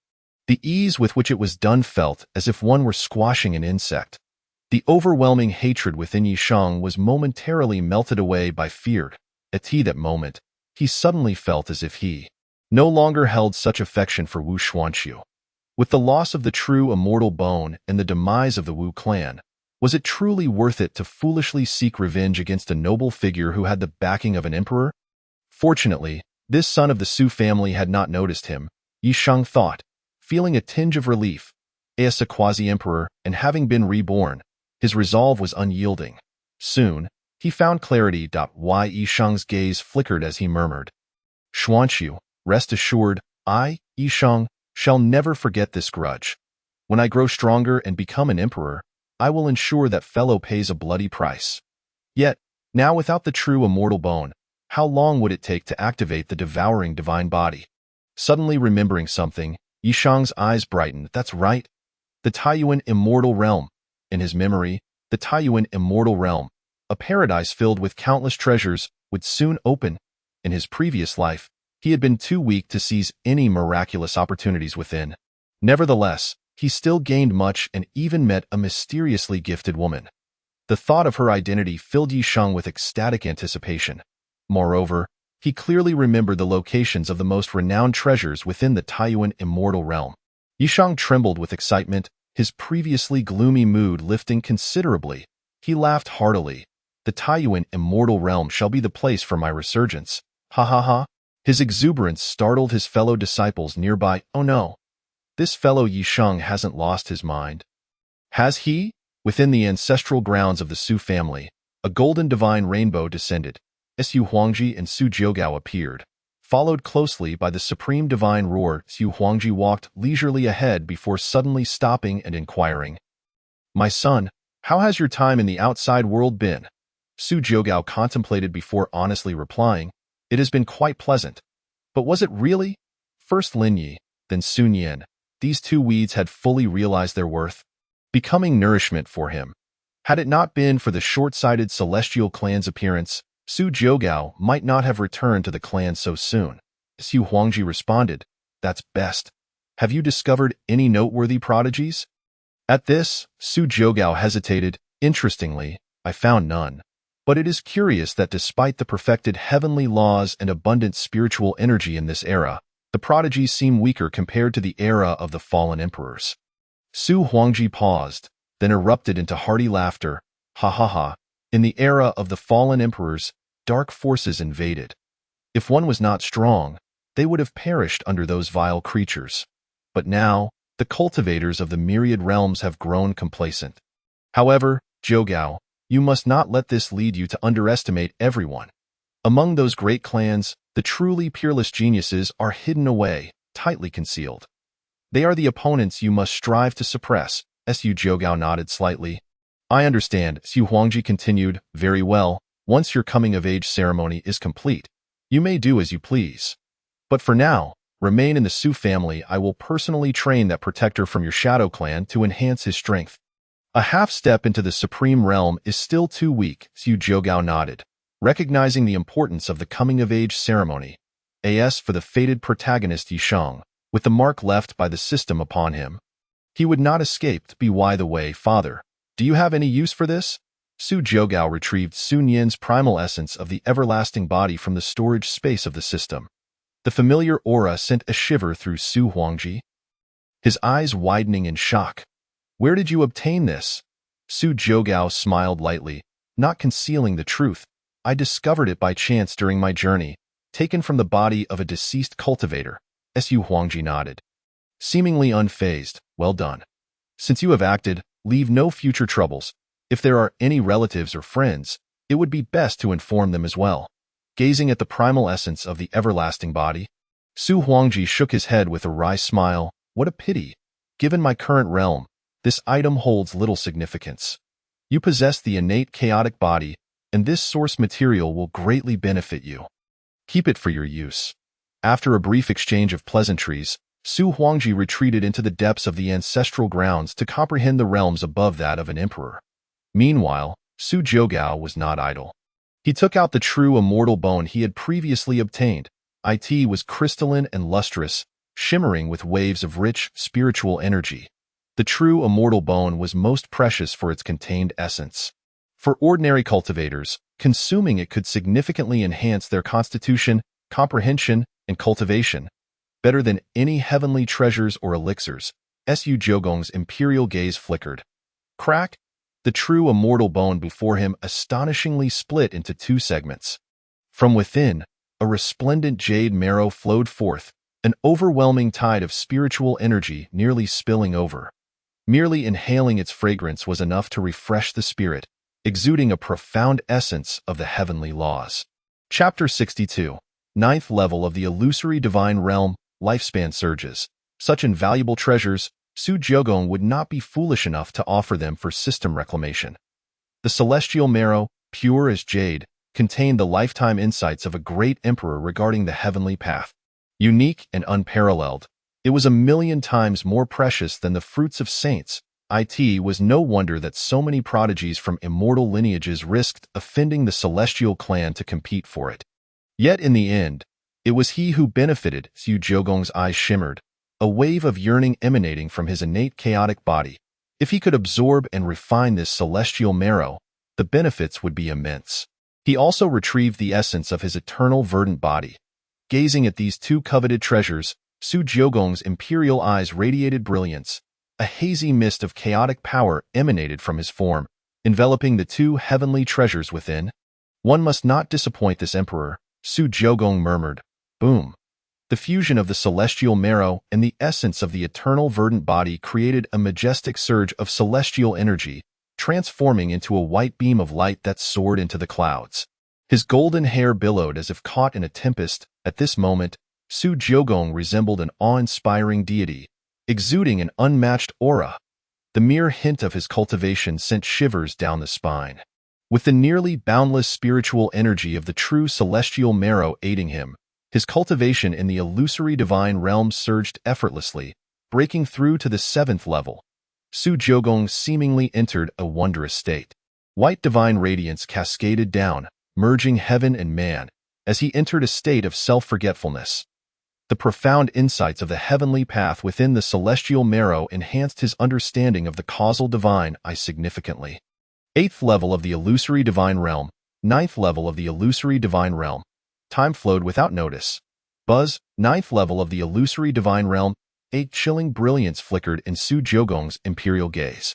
The ease with which it was done felt as if one were squashing an insect. The overwhelming hatred within Yi Shang was momentarily melted away by fear. At that moment, he suddenly felt as if he no longer held such affection for Wu Xuanqiu. With the loss of the true immortal bone and the demise of the Wu clan, was it truly worth it to foolishly seek revenge against a noble figure who had the backing of an emperor? Fortunately, this son of the Su family had not noticed him, Yi Shang thought, feeling a tinge of relief. As a quasi-emperor, and having been reborn, his resolve was unyielding. Soon, he found clarity. Yi Shang's gaze flickered as he murmured, "Xuanqiu, rest assured, I, Yi Shang, shall never forget this grudge. When I grow stronger and become an emperor, I will ensure that fellow pays a bloody price." Yet, now without the true immortal bone, how long would it take to activate the devouring divine body? Suddenly remembering something, Yi Shang's eyes brightened. That's right. The Taiyuan immortal realm. In his memory, the Taiyuan immortal realm, a paradise filled with countless treasures, would soon open. In his previous life, he had been too weak to seize any miraculous opportunities within. Nevertheless, he still gained much and even met a mysteriously gifted woman. The thought of her identity filled Yi Shang with ecstatic anticipation. Moreover, he clearly remembered the locations of the most renowned treasures within the Taiyuan immortal realm. Yi Shang trembled with excitement, his previously gloomy mood lifting considerably. He laughed heartily. The Taiyuan immortal realm shall be the place for my resurgence. Ha ha ha. His exuberance startled his fellow disciples nearby. Oh no, This fellow Yisheng hasn't lost his mind. Has he? Within the ancestral grounds of the Su family, a golden divine rainbow descended. Su Huangji and Su Jiugao appeared. Followed closely by the supreme divine roar, Su Huangji walked leisurely ahead before suddenly stopping and inquiring. My son, how has your time in the outside world been? Su Jiugao contemplated before honestly replying. It has been quite pleasant. But was it really? First Lin Yi, then Sun Yin. These two weeds had fully realized their worth, becoming nourishment for him. Had it not been for the short-sighted celestial clan's appearance, Su Jiugao might not have returned to the clan so soon. Su Huangji responded, That's best. Have you discovered any noteworthy prodigies? At this, Su Jiugao hesitated. Interestingly, I found none. But it is curious that despite the perfected heavenly laws and abundant spiritual energy in this era, the prodigies seem weaker compared to the era of the fallen emperors. Su Huangji paused, then erupted into hearty laughter. Ha ha ha. In the era of the fallen emperors, dark forces invaded. If one was not strong, they would have perished under those vile creatures. But now, the cultivators of the myriad realms have grown complacent. However, Jiugao, you must not let this lead you to underestimate everyone. Among those great clans, the truly peerless geniuses are hidden away, tightly concealed. They are the opponents you must strive to suppress. Su Jiugao nodded slightly. I understand, Su Huangji continued. Very well, once your coming-of-age ceremony is complete, you may do as you please. But for now, remain in the Su family. I will personally train that protector from your shadow clan to enhance his strength. A half-step into the supreme realm is still too weak, Su Jiugao nodded, recognizing the importance of the coming-of-age ceremony. As for the fated protagonist Yisheng, with the mark left by the system upon him, he would not escape. By the way, father, do you have any use for this? Su Jiugao retrieved Sun Yin's primal essence of the everlasting body from the storage space of the system. The familiar aura sent a shiver through Su Huangji, his eyes widening in shock. Where did you obtain this? Su Jiugao smiled lightly, not concealing the truth. I discovered it by chance during my journey, taken from the body of a deceased cultivator. Su Huangji nodded, seemingly unfazed. Well done. Since you have acted, leave no future troubles. If there are any relatives or friends, it would be best to inform them as well. Gazing at the primal essence of the everlasting body, Su Huangji shook his head with a wry smile. What a pity. Given my current realm, this item holds little significance. You possess the innate chaotic body, and this source material will greatly benefit you. Keep it for your use. After a brief exchange of pleasantries, Su Huangji retreated into the depths of the ancestral grounds to comprehend the realms above that of an emperor. Meanwhile, Su Jiugao was not idle. He took out the true immortal bone he had previously obtained. It was crystalline and lustrous, shimmering with waves of rich, spiritual energy. The true immortal bone was most precious for its contained essence. For ordinary cultivators, consuming it could significantly enhance their constitution, comprehension, and cultivation. Better than any heavenly treasures or elixirs. Su Jiugong's imperial gaze flickered. Crack! The true immortal bone before him astonishingly split into two segments. From within, a resplendent jade marrow flowed forth, an overwhelming tide of spiritual energy nearly spilling over. Merely inhaling its fragrance was enough to refresh the spirit, exuding a profound essence of the heavenly laws. Chapter 62. Ninth level of the illusory divine realm, lifespan surges. Such invaluable treasures, Su Jiugong would not be foolish enough to offer them for system reclamation. The celestial marrow, pure as jade, contained the lifetime insights of a great emperor regarding the heavenly path. Unique and unparalleled, it was 1,000,000 times more precious than the fruits of saints. It was no wonder that so many prodigies from immortal lineages risked offending the celestial clan to compete for it. Yet in the end, it was he who benefited. Su Jiugong's eyes shimmered, a wave of yearning emanating from his innate chaotic body. If he could absorb and refine this celestial marrow, the benefits would be immense. He also retrieved the essence of his eternal verdant body. Gazing at these two coveted treasures, Su Jiugong's imperial eyes radiated brilliance. A hazy mist of chaotic power emanated from his form, enveloping the two heavenly treasures within. One must not disappoint this emperor, Su Jiugong murmured. Boom. The fusion of the celestial marrow and the essence of the eternal verdant body created a majestic surge of celestial energy, transforming into a white beam of light that soared into the clouds. His golden hair billowed as if caught in a tempest. At this moment, Su Jiogong resembled an awe-inspiring deity, exuding an unmatched aura. The mere hint of his cultivation sent shivers down the spine. With the nearly boundless spiritual energy of the true celestial marrow aiding him, his cultivation in the illusory divine realm surged effortlessly, breaking through to the 7th level. Su Jiogong seemingly entered a wondrous state. White divine radiance cascaded down, merging heaven and man, as he entered a state of self-forgetfulness. The profound insights of the heavenly path within the celestial marrow enhanced his understanding of the causal divine significantly. 8th level of the illusory divine realm, 9th level of the illusory divine realm. Time flowed without notice. Buzz, 9th level of the illusory divine realm. A chilling brilliance flickered in Su Jiogong's imperial gaze.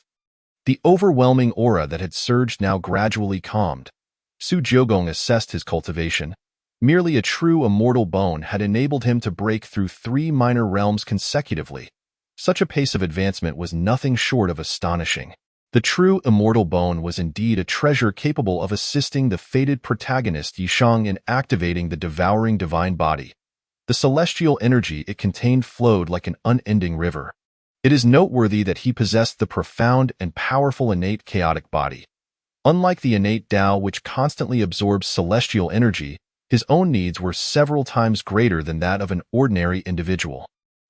The overwhelming aura that had surged now gradually calmed. Su Jiogong assessed his cultivation. Merely a true immortal bone had enabled him to break through 3 minor realms consecutively. Such a pace of advancement was nothing short of astonishing. The true immortal bone was indeed a treasure capable of assisting the fated protagonist Yishang in activating the devouring divine body. The celestial energy it contained flowed like an unending river. It is noteworthy that he possessed the profound and powerful innate chaotic body. Unlike the innate Tao, which constantly absorbs celestial energy, his own needs were several times greater than that of an ordinary individual.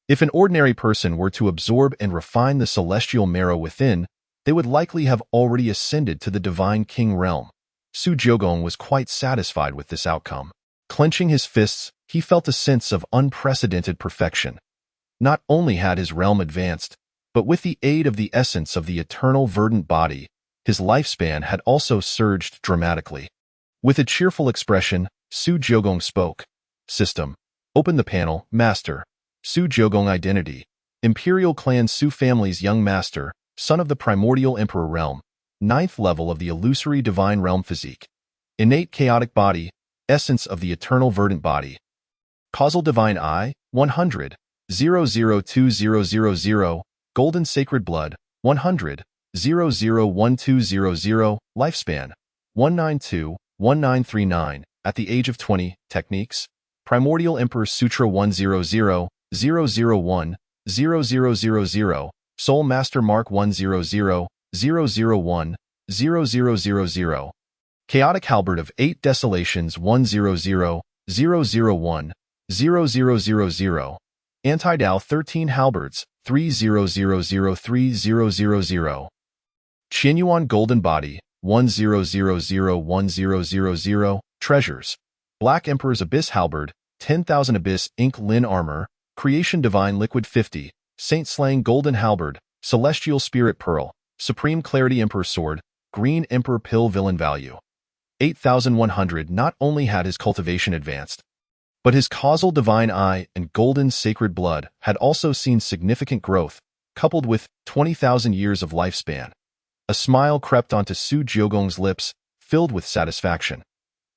If an ordinary person were to absorb and refine the celestial marrow within, they would likely have already ascended to the divine king realm. Su Jiogong was quite satisfied with this outcome. Clenching his fists, he felt a sense of unprecedented perfection. Not only had his realm advanced, but with the aid of the essence of the eternal verdant body, his lifespan had also surged dramatically. With a cheerful expression, Su Jiogong spoke. System. Open the panel, Master. Su Jiogong Identity. Imperial Clan Su family's young master, son of the primordial emperor realm, 9th level of the illusory divine realm physique. Innate chaotic body, essence of the eternal verdant body. Causal divine eye, 100, 002000, golden sacred blood, 100, 001200, lifespan, 192, 1939, at the age of 20, techniques, Primordial Emperor Sutra 100, 001, 0000, Soul Master Mark 100, 001, 0000, Chaotic Halberd of 8 Desolations 100, 001, 0000, Anti-Tao 13 Halberds 30003000, Qianyuan Golden Body 10001000, Treasures, Black Emperor's Abyss Halberd, 10,000 Abyss Ink Lin Armor, Creation Divine Liquid 50, Saint Slaying Golden Halberd, Celestial Spirit Pearl, Supreme Clarity Emperor Sword, Green Emperor Pill Villain Value. 8,100. Not only had his cultivation advanced, but his causal divine eye and golden sacred blood had also seen significant growth, coupled with 20,000 years of lifespan. A smile crept onto Su Jiogong's lips, filled with satisfaction.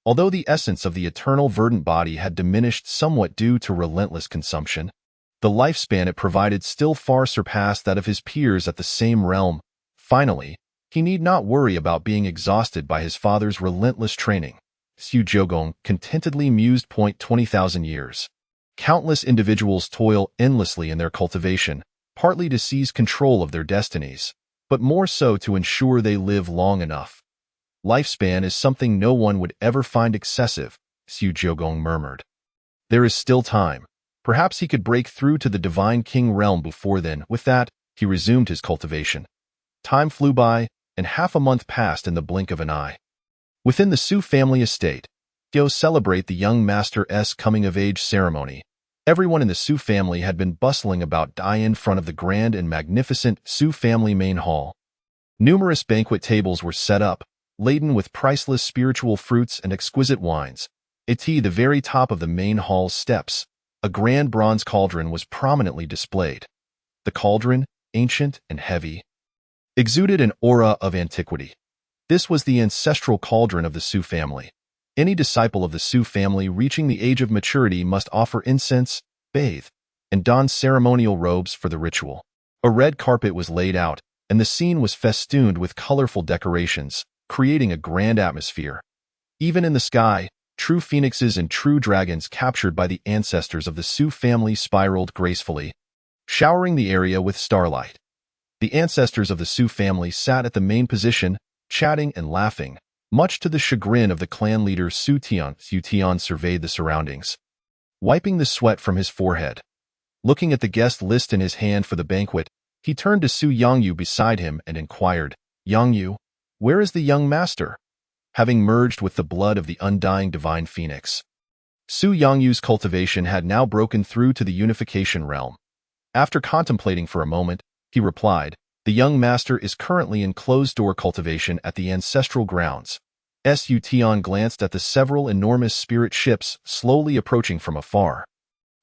Although the essence of the eternal verdant body had diminished somewhat due to relentless consumption, the lifespan it provided still far surpassed that of his peers at the same realm. Finally, he need not worry about being exhausted by his father's relentless training. Su Jiogong contentedly mused. 20,000 years. Countless individuals toil endlessly in their cultivation, partly to seize control of their destinies, but more so to ensure they live long enough. Lifespan is something no one would ever find excessive, Su Jiogong murmured. There is still time. Perhaps he could break through to the Divine King realm before then. With that, he resumed his cultivation. Time flew by, and half a month passed in the blink of an eye. Within the Su family estate, to celebrate the young master's coming-of-age ceremony, everyone in the Su family had been bustling about in front of the grand and magnificent Su family main hall. Numerous banquet tables were set up, laden with priceless spiritual fruits and exquisite wines. At the very top of the main hall's steps, a grand bronze cauldron was prominently displayed. The cauldron, ancient and heavy, exuded an aura of antiquity. This was the ancestral cauldron of the Su family. Any disciple of the Su family reaching the age of maturity must offer incense, bathe, and don ceremonial robes for the ritual. A red carpet was laid out, and the scene was festooned with colorful decorations, creating a grand atmosphere. Even in the sky, true phoenixes and true dragons captured by the ancestors of the Su family spiraled gracefully, showering the area with starlight. The ancestors of the Su family sat at the main position, chatting and laughing, much to the chagrin of the clan leader Su Tian. Su Tian surveyed the surroundings, wiping the sweat from his forehead. Looking at the guest list in his hand for the banquet, he turned to Su Yongyu beside him and inquired, "Yongyu, where is the young master?" Having merged with the blood of the undying divine phoenix, Su Yongyu's cultivation had now broken through to the unification realm. After contemplating for a moment, he replied, "The young master is currently in closed-door cultivation at the ancestral grounds." Su Tian glanced at the several enormous spirit ships slowly approaching from afar.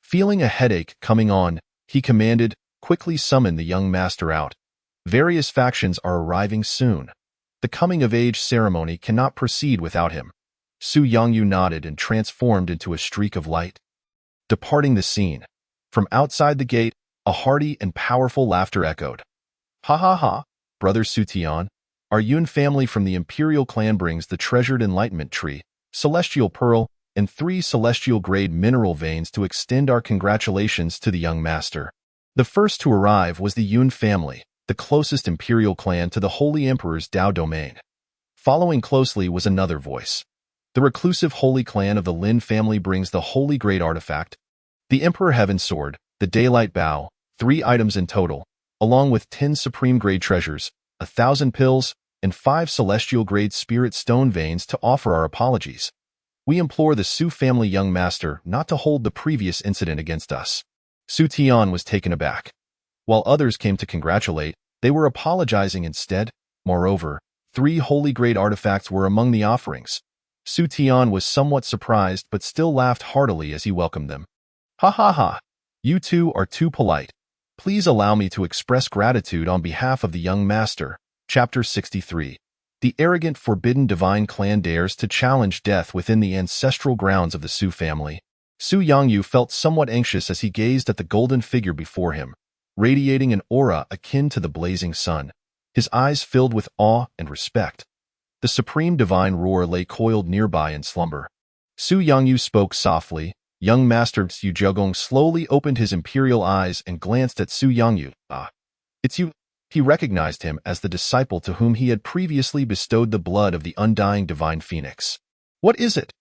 Feeling a headache coming on, he commanded, "Quickly summon the young master out. Various factions are arriving soon. The coming-of-age ceremony cannot proceed without him." Su Yongyu nodded and transformed into a streak of light. Departing the scene, from outside the gate, a hearty and powerful laughter echoed. "Ha ha ha, brother Su Tian, our Yun family from the Imperial clan brings the treasured enlightenment tree, celestial pearl, and 3 celestial-grade mineral veins to extend our congratulations to the young master." The first to arrive was the Yun family, the closest Imperial clan to the Holy Emperor's Dao domain. Following closely was another voice. The reclusive Holy Clan of the Lin family brings the Holy Great Artifact, the Emperor Heaven Sword, the Daylight Bow, 3 items in total, along with 10 supreme-grade treasures, 1,000 pills, and 5 celestial-grade spirit stone veins to offer our apologies. We implore the Su family young master not to hold the previous incident against us. Su Tian was taken aback. While others came to congratulate, they were apologizing instead. Moreover, 3 holy great artifacts were among the offerings. Su Tian was somewhat surprised but still laughed heartily as he welcomed them. "Ha ha ha! You two are too polite. Please allow me to express gratitude on behalf of the young master." Chapter 63. The arrogant forbidden divine clan dares to challenge death within the ancestral grounds of the Su family. Su Yongyu felt somewhat anxious as he gazed at the golden figure before him, radiating an aura akin to the blazing sun. His eyes filled with awe and respect. The supreme divine roar lay coiled nearby in slumber. Su Yongyu spoke softly. Young Master Su Jiugong slowly opened his imperial eyes and glanced at Su Yongyu. "Ah, it's you." He recognized him as the disciple to whom he had previously bestowed the blood of the undying divine phoenix. "What is it?"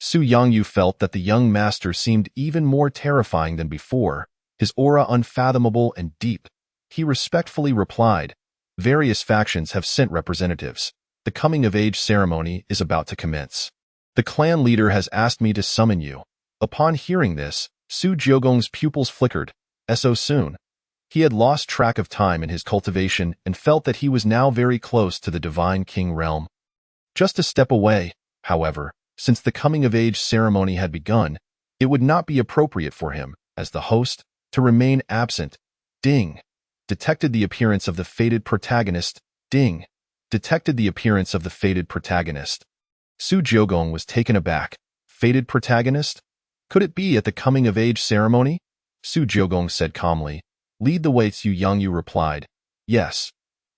Su Yongyu felt that the young master seemed even more terrifying than before, his aura unfathomable and deep. He respectfully replied, "Various factions have sent representatives. The coming-of-age ceremony is about to commence. The clan leader has asked me to summon you." Upon hearing this, Su Jiugong's pupils flickered. So soon. He had lost track of time in his cultivation and felt that he was now very close to the divine king realm. Just a step away, however, since the coming-of-age ceremony had begun, it would not be appropriate for him, as the host, to remain absent. Ding! Detected the appearance of the fated protagonist. Ding! Detected the appearance of the fated protagonist. Su Jiugong was taken aback. Fated protagonist? Could it be at the coming-of-age ceremony? Su Jiugong said calmly. "Lead the way." Su Yongyu replied. Yes.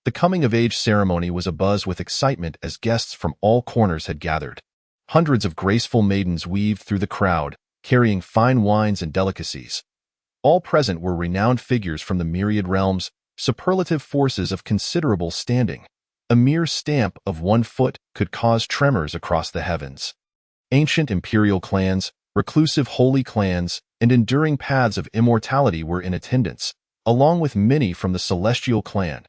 The coming-of-age ceremony was abuzz with excitement as guests from all corners had gathered. Hundreds of graceful maidens weaved through the crowd, carrying fine wines and delicacies. All present were renowned figures from the myriad realms, superlative forces of considerable standing. A mere stamp of 1 foot could cause tremors across the heavens. Ancient imperial clans, reclusive holy clans, and enduring paths of immortality were in attendance, along with many from the celestial clan.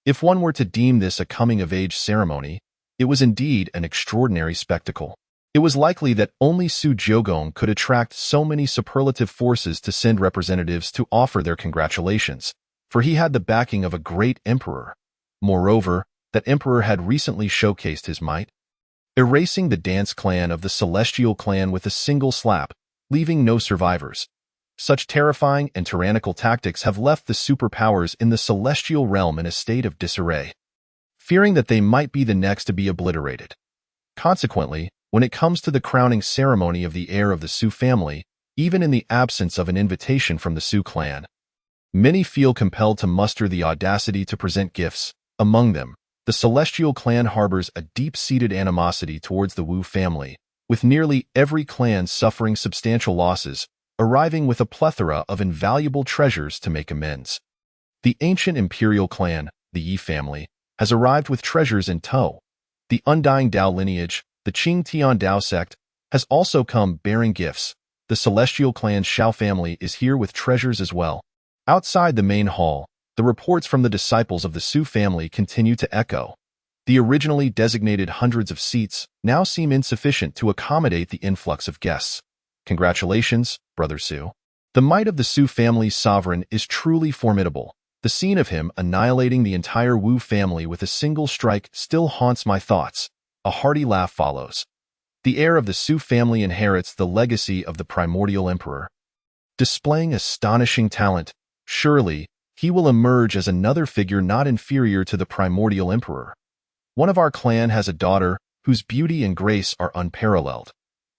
If one were to deem this a coming-of-age ceremony, it was indeed an extraordinary spectacle. It was likely that only Su Jiugong could attract so many superlative forces to send representatives to offer their congratulations, for he had the backing of a great emperor. Moreover, that emperor had recently showcased his might, erasing the dance clan of the celestial clan with a single slap, leaving no survivors. Such terrifying and tyrannical tactics have left the superpowers in the celestial realm in a state of disarray, fearing that they might be the next to be obliterated. Consequently, when it comes to the crowning ceremony of the heir of the Su family, even in the absence of an invitation from the Su clan. Many feel compelled to muster the audacity to present gifts. Among them, the Celestial clan harbors a deep-seated animosity towards the Wu family, with nearly every clan suffering substantial losses, arriving with a plethora of invaluable treasures to make amends. The ancient Imperial clan, the Yi family, has arrived with treasures in tow. The undying Dao lineage, the Qing Tian Dao sect, has also come bearing gifts. The Celestial clan's Shao family is here with treasures as well. Outside the main hall, the reports from the disciples of the Su family continue to echo. The originally designated hundreds of seats now seem insufficient to accommodate the influx of guests. Congratulations, Brother Su. The might of the Su family's sovereign is truly formidable. The scene of him annihilating the entire Wu family with a single strike still haunts my thoughts. A hearty laugh follows. The heir of the Su family inherits the legacy of the primordial emperor. Displaying astonishing talent, surely he will emerge as another figure not inferior to the primordial emperor. One of our clan has a daughter whose beauty and grace are unparalleled.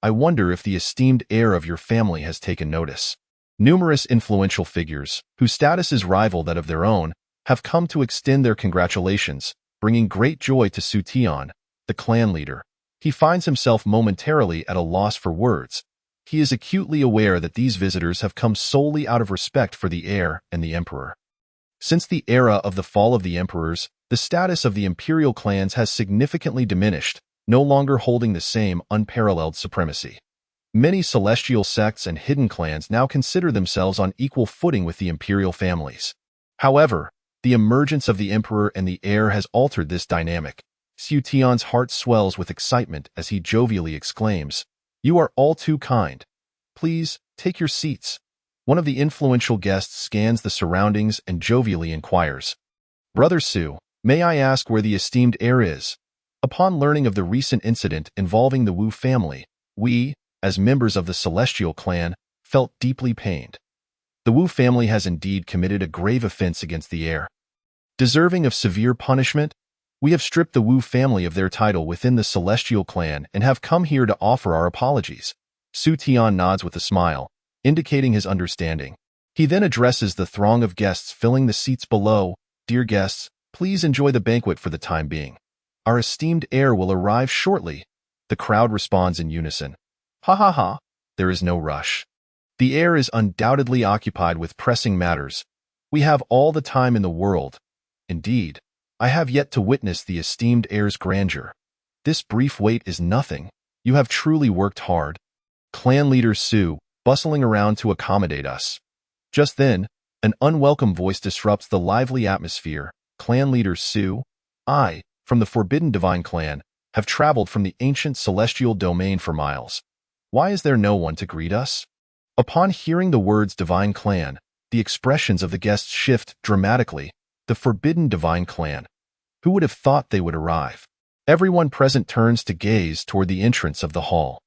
I wonder if the esteemed heir of your family has taken notice. Numerous influential figures, whose statuses rival that of their own, have come to extend their congratulations, bringing great joy to Su Tian, the clan leader. He finds himself momentarily at a loss for words. He is acutely aware that these visitors have come solely out of respect for the heir and the emperor. Since the era of the fall of the emperors, the status of the imperial clans has significantly diminished, no longer holding the same unparalleled supremacy. Many celestial sects and hidden clans now consider themselves on equal footing with the imperial families. However, the emergence of the emperor and the heir has altered this dynamic. Su Tian's heart swells with excitement as he jovially exclaims, "You are all too kind. Please, take your seats." One of the influential guests scans the surroundings and jovially inquires, "Brother Su, may I ask where the esteemed heir is?" Upon learning of the recent incident involving the Wu family, we, as members of the Celestial clan, felt deeply pained. The Wu family has indeed committed a grave offense against the heir. Deserving of severe punishment, we have stripped the Wu family of their title within the Celestial clan and have come here to offer our apologies. Su Tian nods with a smile, indicating his understanding. He then addresses the throng of guests filling the seats below. "Dear guests, please enjoy the banquet for the time being. Our esteemed heir will arrive shortly." The crowd responds in unison. "Ha ha ha, there is no rush. The heir is undoubtedly occupied with pressing matters. We have all the time in the world. Indeed, I have yet to witness the esteemed heir's grandeur. This brief wait is nothing. You have truly worked hard." Clan leader Su, bustling around to accommodate us. Just then, an unwelcome voice disrupts the lively atmosphere. Clan leader Su, I, from the Forbidden Divine Clan, have traveled from the ancient celestial domain for miles. Why is there no one to greet us? Upon hearing the words Divine Clan, the expressions of the guests shift dramatically. The Forbidden Divine Clan. Who would have thought they would arrive? Everyone present turns to gaze toward the entrance of the hall.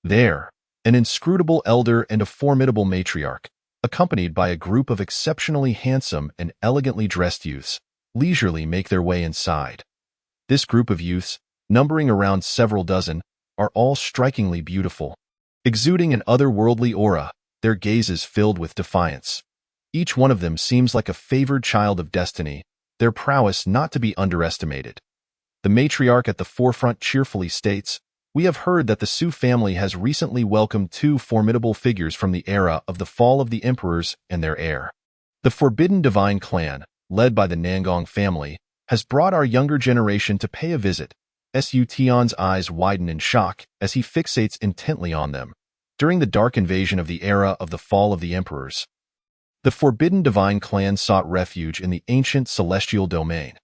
There, an inscrutable elder and a formidable matriarch, accompanied by a group of exceptionally handsome and elegantly dressed youths, leisurely make their way inside. This group of youths, numbering around several dozen, are all strikingly beautiful. Exuding an otherworldly aura, their gazes filled with defiance. Each one of them seems like a favored child of destiny, their prowess not to be underestimated. The matriarch at the forefront cheerfully states, "We have heard that the Su family has recently welcomed two formidable figures from the era of the fall of the emperors and their heir. The Forbidden Divine Clan, led by the Nangong family, has brought our younger generation to pay a visit." Su Tian's eyes widen in shock as he fixates intently on them. During the dark invasion of the era of the fall of the emperors, the Forbidden Divine Clan sought refuge in the ancient celestial domain.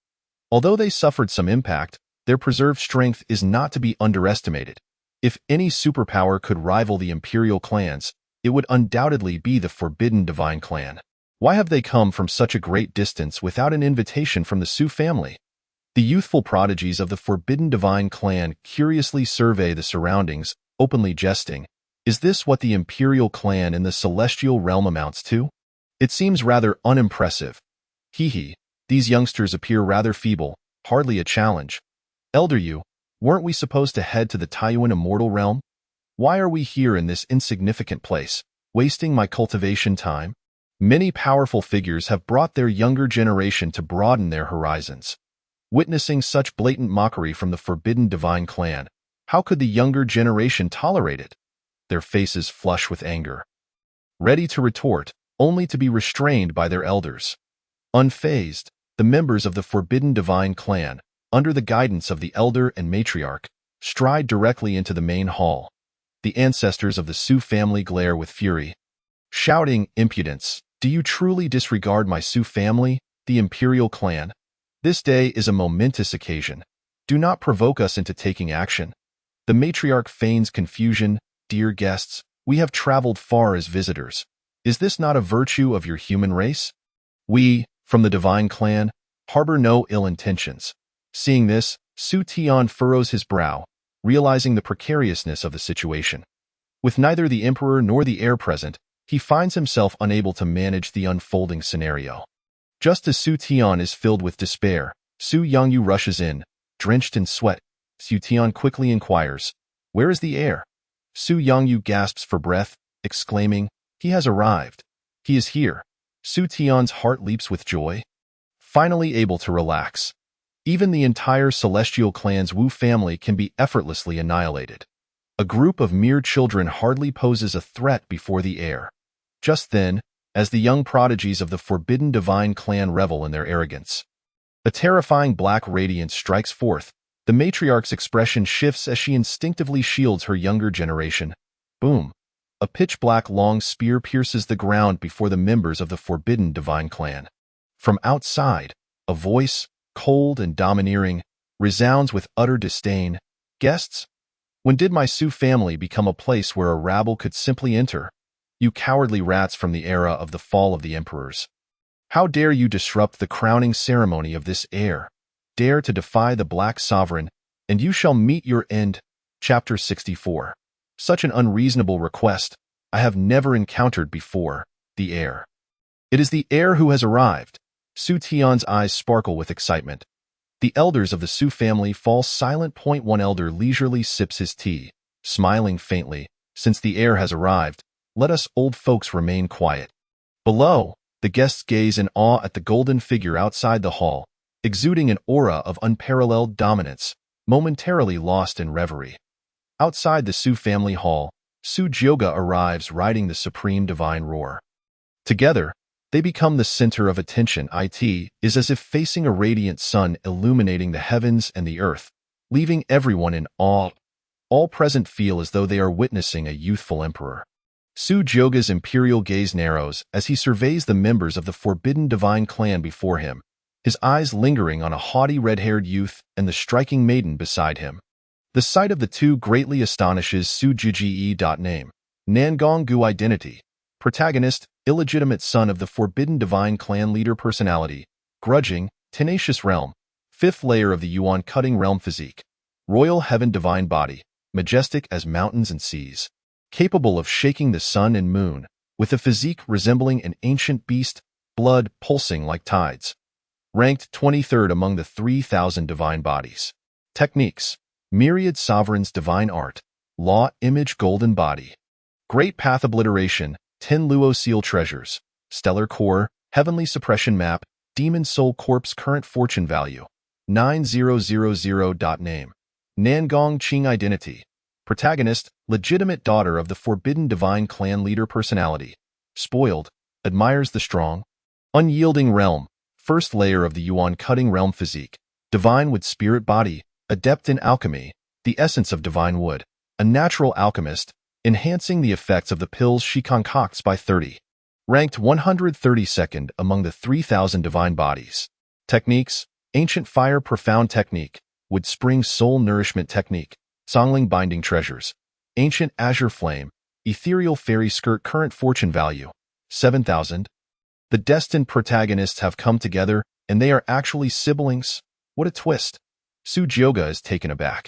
Although they suffered some impact, their preserved strength is not to be underestimated. If any superpower could rival the imperial clans, it would undoubtedly be the Forbidden Divine Clan. Why have they come from such a great distance without an invitation from the Su family? The youthful prodigies of the Forbidden Divine Clan curiously survey the surroundings, openly jesting. Is this what the imperial clan in the celestial realm amounts to? It seems rather unimpressive. Hee, these youngsters appear rather feeble, hardly a challenge. Elder Yu, weren't we supposed to head to the Taiyuan immortal realm? Why are we here in this insignificant place? wasting my cultivation time? Many powerful figures have brought their younger generation to broaden their horizons. Witnessing such blatant mockery from the forbidden divine clan, how could the younger generation tolerate it? Their faces flush with anger, ready to retort, only to be restrained by their elders. Unfazed, the members of the forbidden divine clan, under the guidance of the elder and matriarch, stride directly into the main hall. The ancestors of the Su family glare with fury, shouting, "Impudence! Do you truly disregard my Su family, the Imperial clan? This day is a momentous occasion. Do not provoke us into taking action." The matriarch feigns confusion. "Dear guests, we have traveled far as visitors. Is this not a virtue of your human race? We, from the divine clan, harbor no ill intentions." Seeing this, Su Tian furrows his brow, realizing the precariousness of the situation. With neither the emperor nor the heir present, he finds himself unable to manage the unfolding scenario. Just as Su Tian is filled with despair, Su Yangyu rushes in, drenched in sweat. Su Tian quickly inquires, "Where is the heir?" Su Yangyu gasps for breath, exclaiming, "He has arrived. He is here." Su Tian's heart leaps with joy, finally able to relax. Even the entire celestial clan's Wu family can be effortlessly annihilated. A group of mere children hardly poses a threat before the heir. Just then, as the young prodigies of the forbidden divine clan revel in their arrogance, a terrifying black radiance strikes forth. The matriarch's expression shifts as she instinctively shields her younger generation. Boom! A pitch-black long spear pierces the ground before the members of the forbidden divine clan. From outside, a voice, cold and domineering, resounds with utter disdain. "Guests? When did my Su family become a place where a rabble could simply enter? You cowardly rats from the era of the fall of the emperors. How dare you disrupt the crowning ceremony of this heir? Dare to defy the Black Sovereign, and you shall meet your end." Chapter 64. Such an unreasonable request I have never encountered before. The heir. It is the heir who has arrived. Su Tian's eyes sparkle with excitement. The elders of the Su family fall silent. One elder leisurely sips his tea, smiling faintly. "Since the heir has arrived, let us old folks remain quiet." Below, the guests gaze in awe at the golden figure outside the hall, exuding an aura of unparalleled dominance, momentarily lost in reverie. Outside the Su family hall, Su Jioga arrives riding the supreme divine roar. Together, they become the center of attention. It is as if facing a radiant sun illuminating the heavens and the earth, leaving everyone in awe. All present feel as though they are witnessing a youthful emperor. Su Jioga's imperial gaze narrows as he surveys the members of the forbidden divine clan before him, his eyes lingering on a haughty red-haired youth and the striking maiden beside him. The sight of the two greatly astonishes Su Jige. Name: Nangong Gu. Identity: protagonist, illegitimate son of the forbidden divine clan leader. Personality: grudging, tenacious realm. Fifth layer of the Yuan cutting realm. Physique: royal heaven divine body, majestic as mountains and seas, capable of shaking the sun and moon, with a physique resembling an ancient beast, blood pulsing like tides. Ranked 23rd among the 3,000 divine bodies. Techniques: myriad sovereigns divine art, law image golden body, great path obliteration, 10 Luo seal treasures, stellar core, heavenly suppression map, demon soul corpse current fortune value, 9000. Name: Nangong Qing. Identity: protagonist, legitimate daughter of the forbidden divine clan leader. Personality: spoiled, admires the strong. Unyielding realm: first layer of the Yuan cutting realm. Physique: divine wood spirit body, adept in alchemy, the essence of divine wood, a natural alchemist, enhancing the effects of the pills she concocts by 30. Ranked 132nd among the 3,000 divine bodies. Techniques: ancient fire profound technique, wood spring soul nourishment technique, songling binding treasures, ancient azure flame, ethereal fairy skirt current fortune value, 7,000. The destined protagonists have come together, and they are actually siblings. What a twist. Su Jioga is taken aback.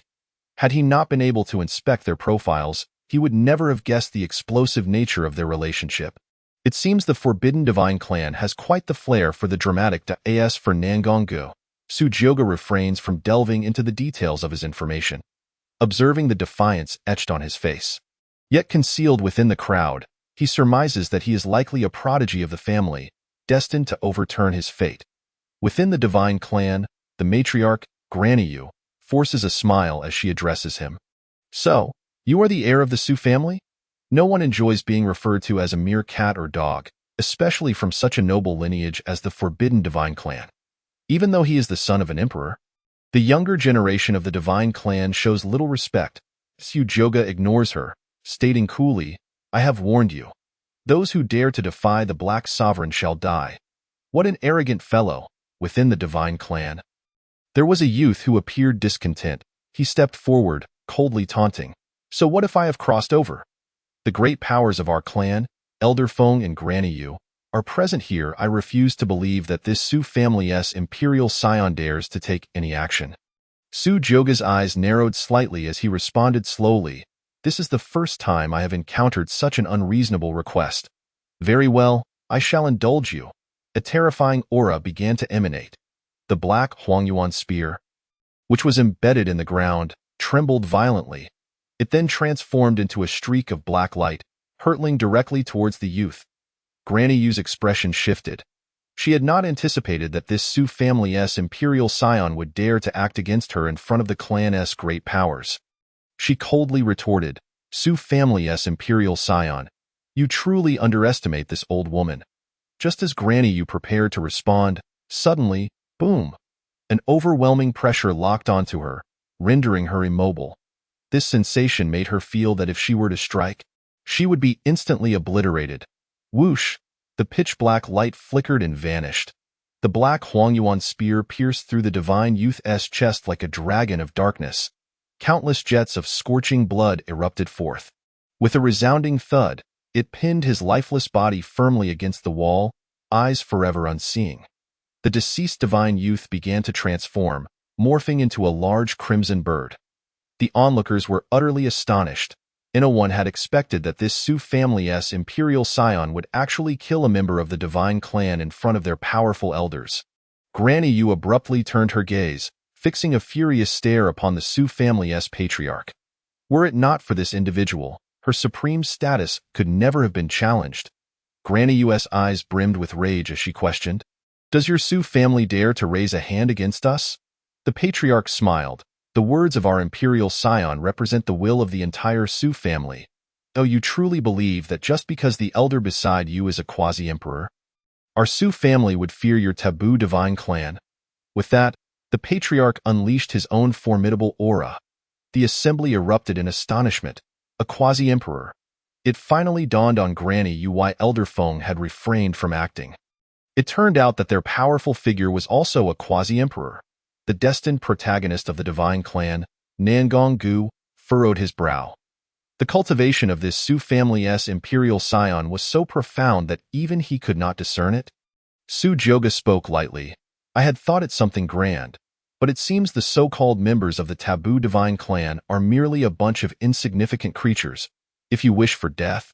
Had he not been able to inspect their profiles, he would never have guessed the explosive nature of their relationship. It seems the forbidden divine clan has quite the flair for the dramatic. As for Nangong Gu, Su Jioga refrains from delving into the details of his information, observing the defiance etched on his face. Yet concealed within the crowd, He surmises that he is likely a prodigy of the family, destined to overturn his fate. Within the divine clan, the matriarch, Granny Yu, forces a smile as she addresses him. So, you are the heir of the Su family? No one enjoys being referred to as a mere cat or dog, especially from such a noble lineage as the Forbidden Divine Clan. Even though he is the son of an emperor, the younger generation of the Divine Clan shows little respect. Su Joga ignores her, stating coolly, I have warned you. Those who dare to defy the Black Sovereign shall die. What an arrogant fellow, within the Divine Clan. There was a youth who appeared discontent. He stepped forward, coldly taunting. So what if I have crossed over? The great powers of our clan, Elder Feng and Granny Yu, are present here. I refuse to believe that this Su family's Imperial Son dares to take any action. Su Joga's eyes narrowed slightly as he responded slowly. This is the first time I have encountered such an unreasonable request. Very well, I shall indulge you. A terrifying aura began to emanate. The black Huangyuan spear, which was embedded in the ground, trembled violently. It then transformed into a streak of black light, hurtling directly towards the youth. Granny Yu's expression shifted. She had not anticipated that this Su family's Imperial Son would dare to act against her in front of the clan's great powers. She coldly retorted, Su family's Imperial Son, you truly underestimate this old woman. Just as Granny Yu prepared to respond, suddenly, boom! An overwhelming pressure locked onto her, rendering her immobile. This sensation made her feel that if she were to strike, she would be instantly obliterated. Whoosh! The pitch-black light flickered and vanished. The black Huangyuan spear pierced through the divine youth's chest like a dragon of darkness. Countless jets of scorching blood erupted forth. With a resounding thud, it pinned his lifeless body firmly against the wall, eyes forever unseeing. The deceased divine youth began to transform, morphing into a large crimson bird. The onlookers were utterly astonished. No one had expected that this Su family's Imperial Son would actually kill a member of the Divine Clan in front of their powerful elders. Granny Yu abruptly turned her gaze, fixing a furious stare upon the Su family's patriarch. Were it not for this individual, her supreme status could never have been challenged. Granny Yu's eyes brimmed with rage as she questioned, Does your Su family dare to raise a hand against us? The patriarch smiled. The words of our Imperial Son represent the will of the entire Su family. Though you truly believe that just because the elder beside you is a quasi-emperor, our Su family would fear your taboo divine clan. With that, the patriarch unleashed his own formidable aura. The assembly erupted in astonishment. A quasi-emperor. It finally dawned on Granny Yu why Elder Feng had refrained from acting. It turned out that their powerful figure was also a quasi-emperor. The destined protagonist of the Divine Clan, Nangong Gu, furrowed his brow. The cultivation of this Su family's Imperial Son was so profound that even he could not discern it. Su Joga spoke lightly. I had thought it something grand, but it seems the so-called members of the taboo Divine Clan are merely a bunch of insignificant creatures. If you wish for death,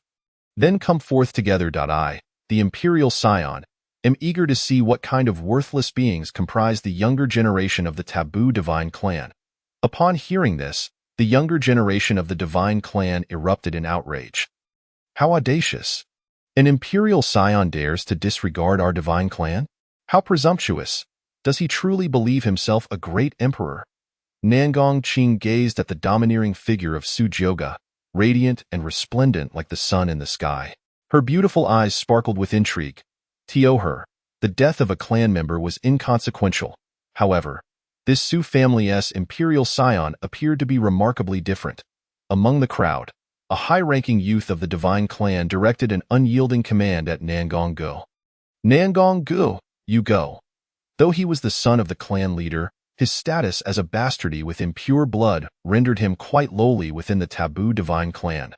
then come forth together. I, the Imperial Son, am eager to see what kind of worthless beings comprise the younger generation of the taboo Divine Clan. Upon hearing this, the younger generation of the Divine Clan erupted in outrage. How audacious! An Imperial Son dares to disregard our Divine Clan? How presumptuous! Does he truly believe himself a great emperor? Nangong Qing gazed at the domineering figure of Su Joga, radiant and resplendent like the sun in the sky. Her beautiful eyes sparkled with intrigue. To her, the death of a clan member was inconsequential. However, this Su family's Imperial Son appeared to be remarkably different. Among the crowd, a high-ranking youth of the Divine Clan directed an unyielding command at Nangong Gu. Nangong Gu, you go. Though he was the son of the clan leader, his status as a bastardy with impure blood rendered him quite lowly within the taboo Divine Clan.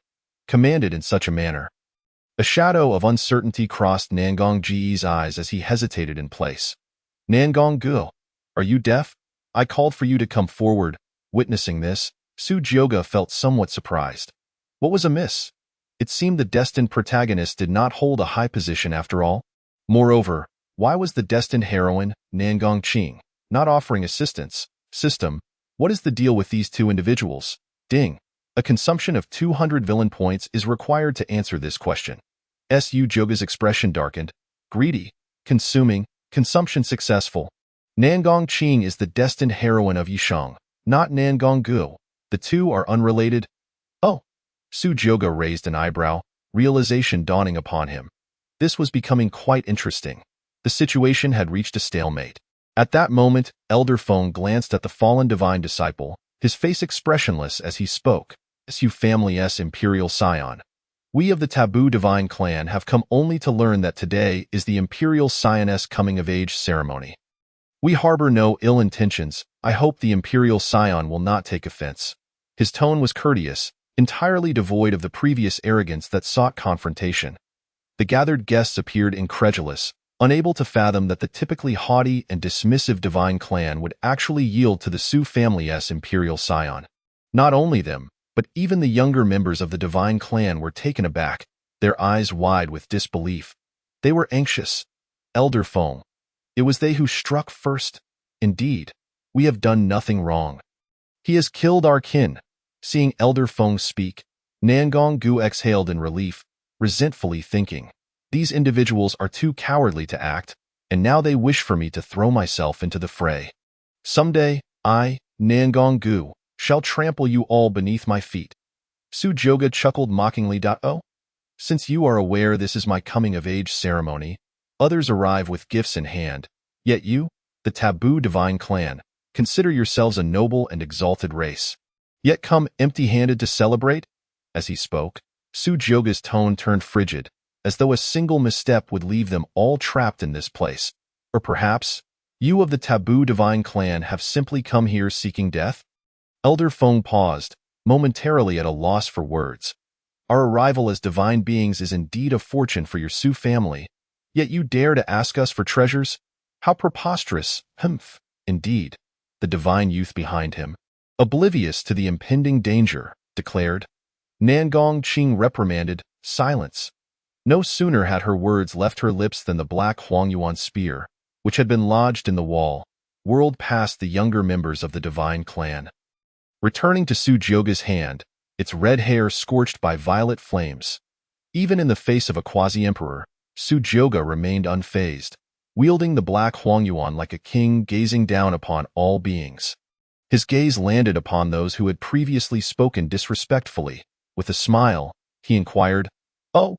Commanded in such a manner, a shadow of uncertainty crossed Nangong Ji's eyes as he hesitated in place. Nangong Gu, are you deaf? I called for you to come forward. Witnessing this, Su Joga felt somewhat surprised. What was amiss? It seemed the destined protagonist did not hold a high position after all. Moreover, why was the destined heroine, Nangong Qing, not offering assistance? System, what is the deal with these two individuals? Ding. A consumption of 200 villain points is required to answer this question. Su Joga's expression darkened. Greedy, consuming, consumption successful. Nangong Qing is the destined heroine of Yisheng, not Nangong Gu. The two are unrelated. Oh. Su Joga raised an eyebrow, realization dawning upon him. This was becoming quite interesting. The situation had reached a stalemate. At that moment, Elder Feng glanced at the fallen divine disciple, his face expressionless as he spoke. Su family's Imperial Son. We of the Taboo Divine Clan have come only to learn that today is the Imperial Son's coming-of-age ceremony. We harbor no ill intentions. I hope the Imperial Son will not take offense. His tone was courteous, entirely devoid of the previous arrogance that sought confrontation. The gathered guests appeared incredulous, unable to fathom that the typically haughty and dismissive Divine Clan would actually yield to the Su family's Imperial Son. Not only them, but even the younger members of the Divine Clan were taken aback, their eyes wide with disbelief. They were anxious. Elder Feng. It was they who struck first. Indeed, we have done nothing wrong. He has killed our kin. Seeing Elder Feng speak, Nangong Gu exhaled in relief, resentfully thinking, these individuals are too cowardly to act, and now they wish for me to throw myself into the fray. Someday, I, Nangong Gu, shall trample you all beneath my feet. Su Joga chuckled mockingly. Oh? Since you are aware this is my coming-of-age ceremony, others arrive with gifts in hand, yet you, the Taboo Divine Clan, consider yourselves a noble and exalted race. Yet come empty-handed to celebrate? As he spoke, Su Joga's tone turned frigid, as though a single misstep would leave them all trapped in this place. Or perhaps, you of the Taboo Divine Clan have simply come here seeking death? Elder Feng paused, momentarily at a loss for words. Our arrival as divine beings is indeed a fortune for your Su family, yet you dare to ask us for treasures? How preposterous! Humph! Indeed, the divine youth behind him, oblivious to the impending danger, declared. Nangong Qing reprimanded, silence. No sooner had her words left her lips than the black Huangyuan spear, which had been lodged in the wall, whirled past the younger members of the Divine Clan. Returning to Su Joga's hand, its red hair scorched by violet flames. Even in the face of a quasi-emperor, Su Joga remained unfazed, wielding the black Huangyuan like a king gazing down upon all beings. His gaze landed upon those who had previously spoken disrespectfully. With a smile, he inquired, "Oh,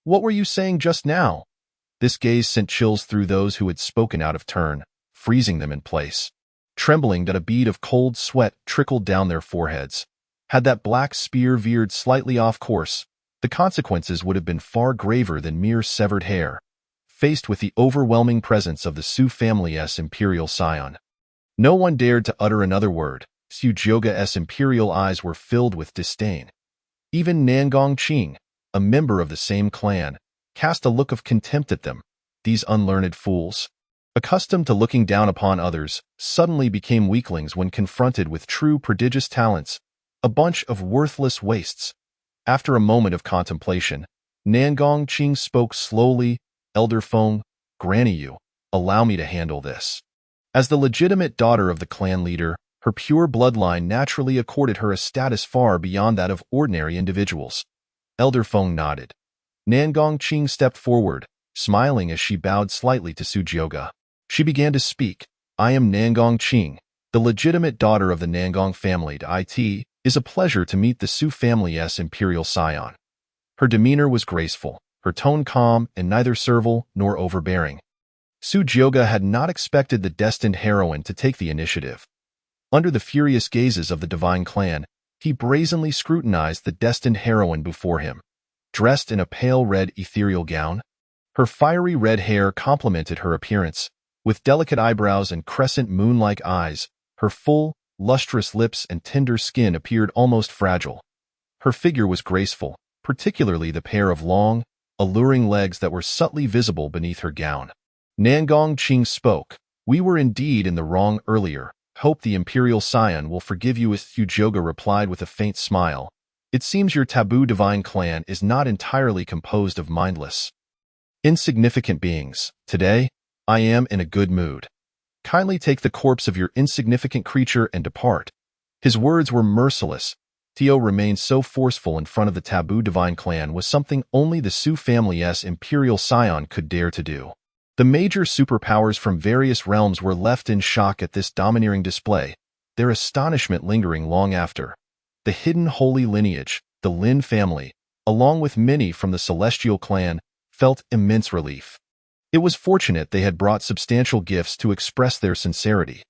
what were you saying just now?" This gaze sent chills through those who had spoken out of turn, freezing them in place. Trembling that a bead of cold sweat trickled down their foreheads. Had that black spear veered slightly off course, the consequences would have been far graver than mere severed hair. Faced with the overwhelming presence of the Su family's Imperial Son, no one dared to utter another word. Su Joga's imperial eyes were filled with disdain. Even Nangong Qing, a member of the same clan, cast a look of contempt at them. These unlearned fools, accustomed to looking down upon others, suddenly became weaklings when confronted with true prodigious talents, a bunch of worthless wastes. After a moment of contemplation, Nangong Qing spoke slowly, "Elder Feng, Granny Yu, allow me to handle this." As the legitimate daughter of the clan leader, her pure bloodline naturally accorded her a status far beyond that of ordinary individuals. Elder Feng nodded. Nangong Qing stepped forward, smiling as she bowed slightly to Su Joga. She began to speak. "I am Nangong Qing, the legitimate daughter of the Nangong family. It is a pleasure to meet the Su family's Imperial Son." Her demeanor was graceful, her tone calm and neither servile nor overbearing. Su Joga had not expected the destined heroine to take the initiative. Under the furious gazes of the Divine Clan, he brazenly scrutinized the destined heroine before him. Dressed in a pale red ethereal gown, her fiery red hair complemented her appearance. With delicate eyebrows and crescent moon-like eyes, her full, lustrous lips and tender skin appeared almost fragile. Her figure was graceful, particularly the pair of long, alluring legs that were subtly visible beneath her gown. Nangong Qing spoke. "We were indeed in the wrong earlier. Hope the Imperial Son will forgive you." Su Joga replied with a faint smile. "It seems your Taboo Divine Clan is not entirely composed of mindless, insignificant beings. Today, I am in a good mood. Kindly take the corpse of your insignificant creature and depart." His words were merciless, Tio remained so forceful in front of the taboo divine clan was something only the Su family's Imperial Scion could dare to do. The major superpowers from various realms were left in shock at this domineering display, their astonishment lingering long after. The hidden holy lineage, the Lin family, along with many from the Celestial clan, felt immense relief. It was fortunate they had brought substantial gifts to express their sincerity.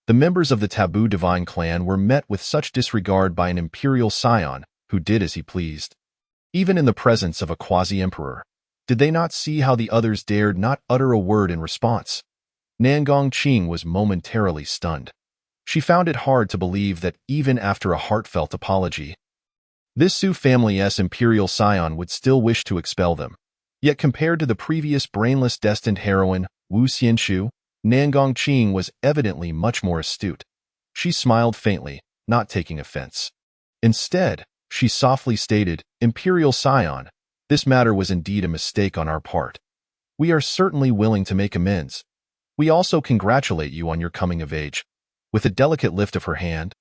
The members of the taboo divine clan were met with such disregard by an Imperial Scion who did as he pleased. Even in the presence of a quasi-emperor, did they not see how the others dared not utter a word in response? Nangong Qing was momentarily stunned. She found it hard to believe that even after a heartfelt apology, this Su family's Imperial Scion would still wish to expel them. Yet compared to the previous brainless destined heroine, Wu Xianxu, Nangong Qing was evidently much more astute. She smiled faintly, not taking offense. Instead, she softly stated, "Imperial Scion, this matter was indeed a mistake on our part. We are certainly willing to make amends. We also congratulate you on your coming of age." With a delicate lift of her hand,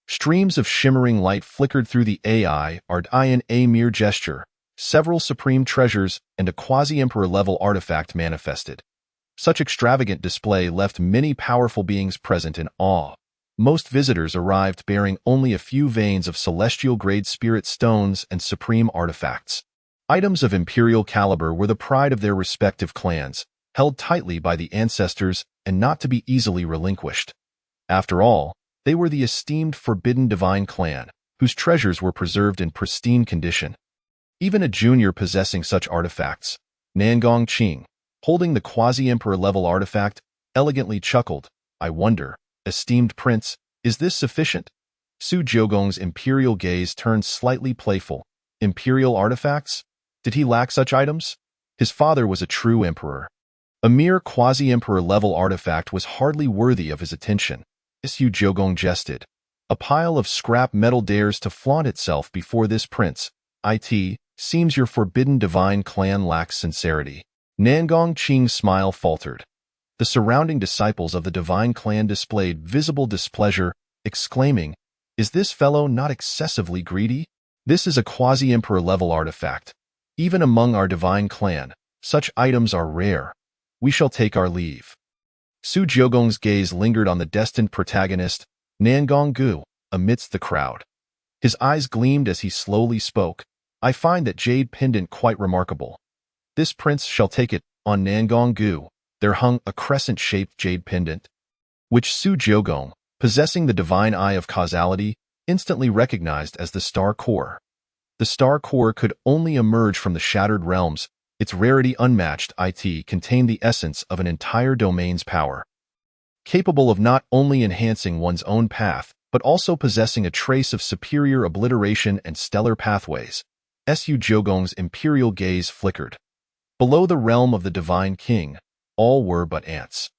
streams of shimmering light flickered through the AI art in a mere gesture. Several supreme treasures and a quasi-emperor level artifact manifested. Such extravagant display left many powerful beings present in awe. Most visitors arrived bearing only a few veins of celestial-grade spirit stones and supreme artifacts. Items of imperial caliber were the pride of their respective clans, held tightly by the ancestors and not to be easily relinquished. After all, they were the esteemed Forbidden Divine Clan, whose treasures were preserved in pristine condition. Even a junior possessing such artifacts, Nangong Qing, holding the quasi-emperor level artifact, elegantly chuckled, "I wonder, esteemed prince, is this sufficient?" Su Jiogong's imperial gaze turned slightly playful. Imperial artifacts? Did he lack such items? His father was a true emperor. A mere quasi-emperor level artifact was hardly worthy of his attention. Su Jiogong jested. A pile of scrap metal dares to flaunt itself before this prince. It seems your Forbidden Divine Clan lacks sincerity. Nangong Qing's smile faltered. The surrounding disciples of the Divine Clan displayed visible displeasure, exclaiming, "Is this fellow not excessively greedy? This is a quasi-emperor level artifact. Even among our Divine Clan, such items are rare. We shall take our leave." Su Jiogong's gaze lingered on the destined protagonist, Nangong Gu, amidst the crowd. His eyes gleamed as he slowly spoke. "I find that jade pendant quite remarkable. This prince shall take it." On Nangong Gu, there hung a crescent-shaped jade pendant, which Su Jiogong, possessing the divine eye of causality, instantly recognized as the star core. The star core could only emerge from the shattered realms. Its rarity unmatched, it contained the essence of an entire domain's power, capable of not only enhancing one's own path, but also possessing a trace of superior obliteration and stellar pathways. Su Jiogong's imperial gaze flickered. Below the realm of the Divine King, all were but ants.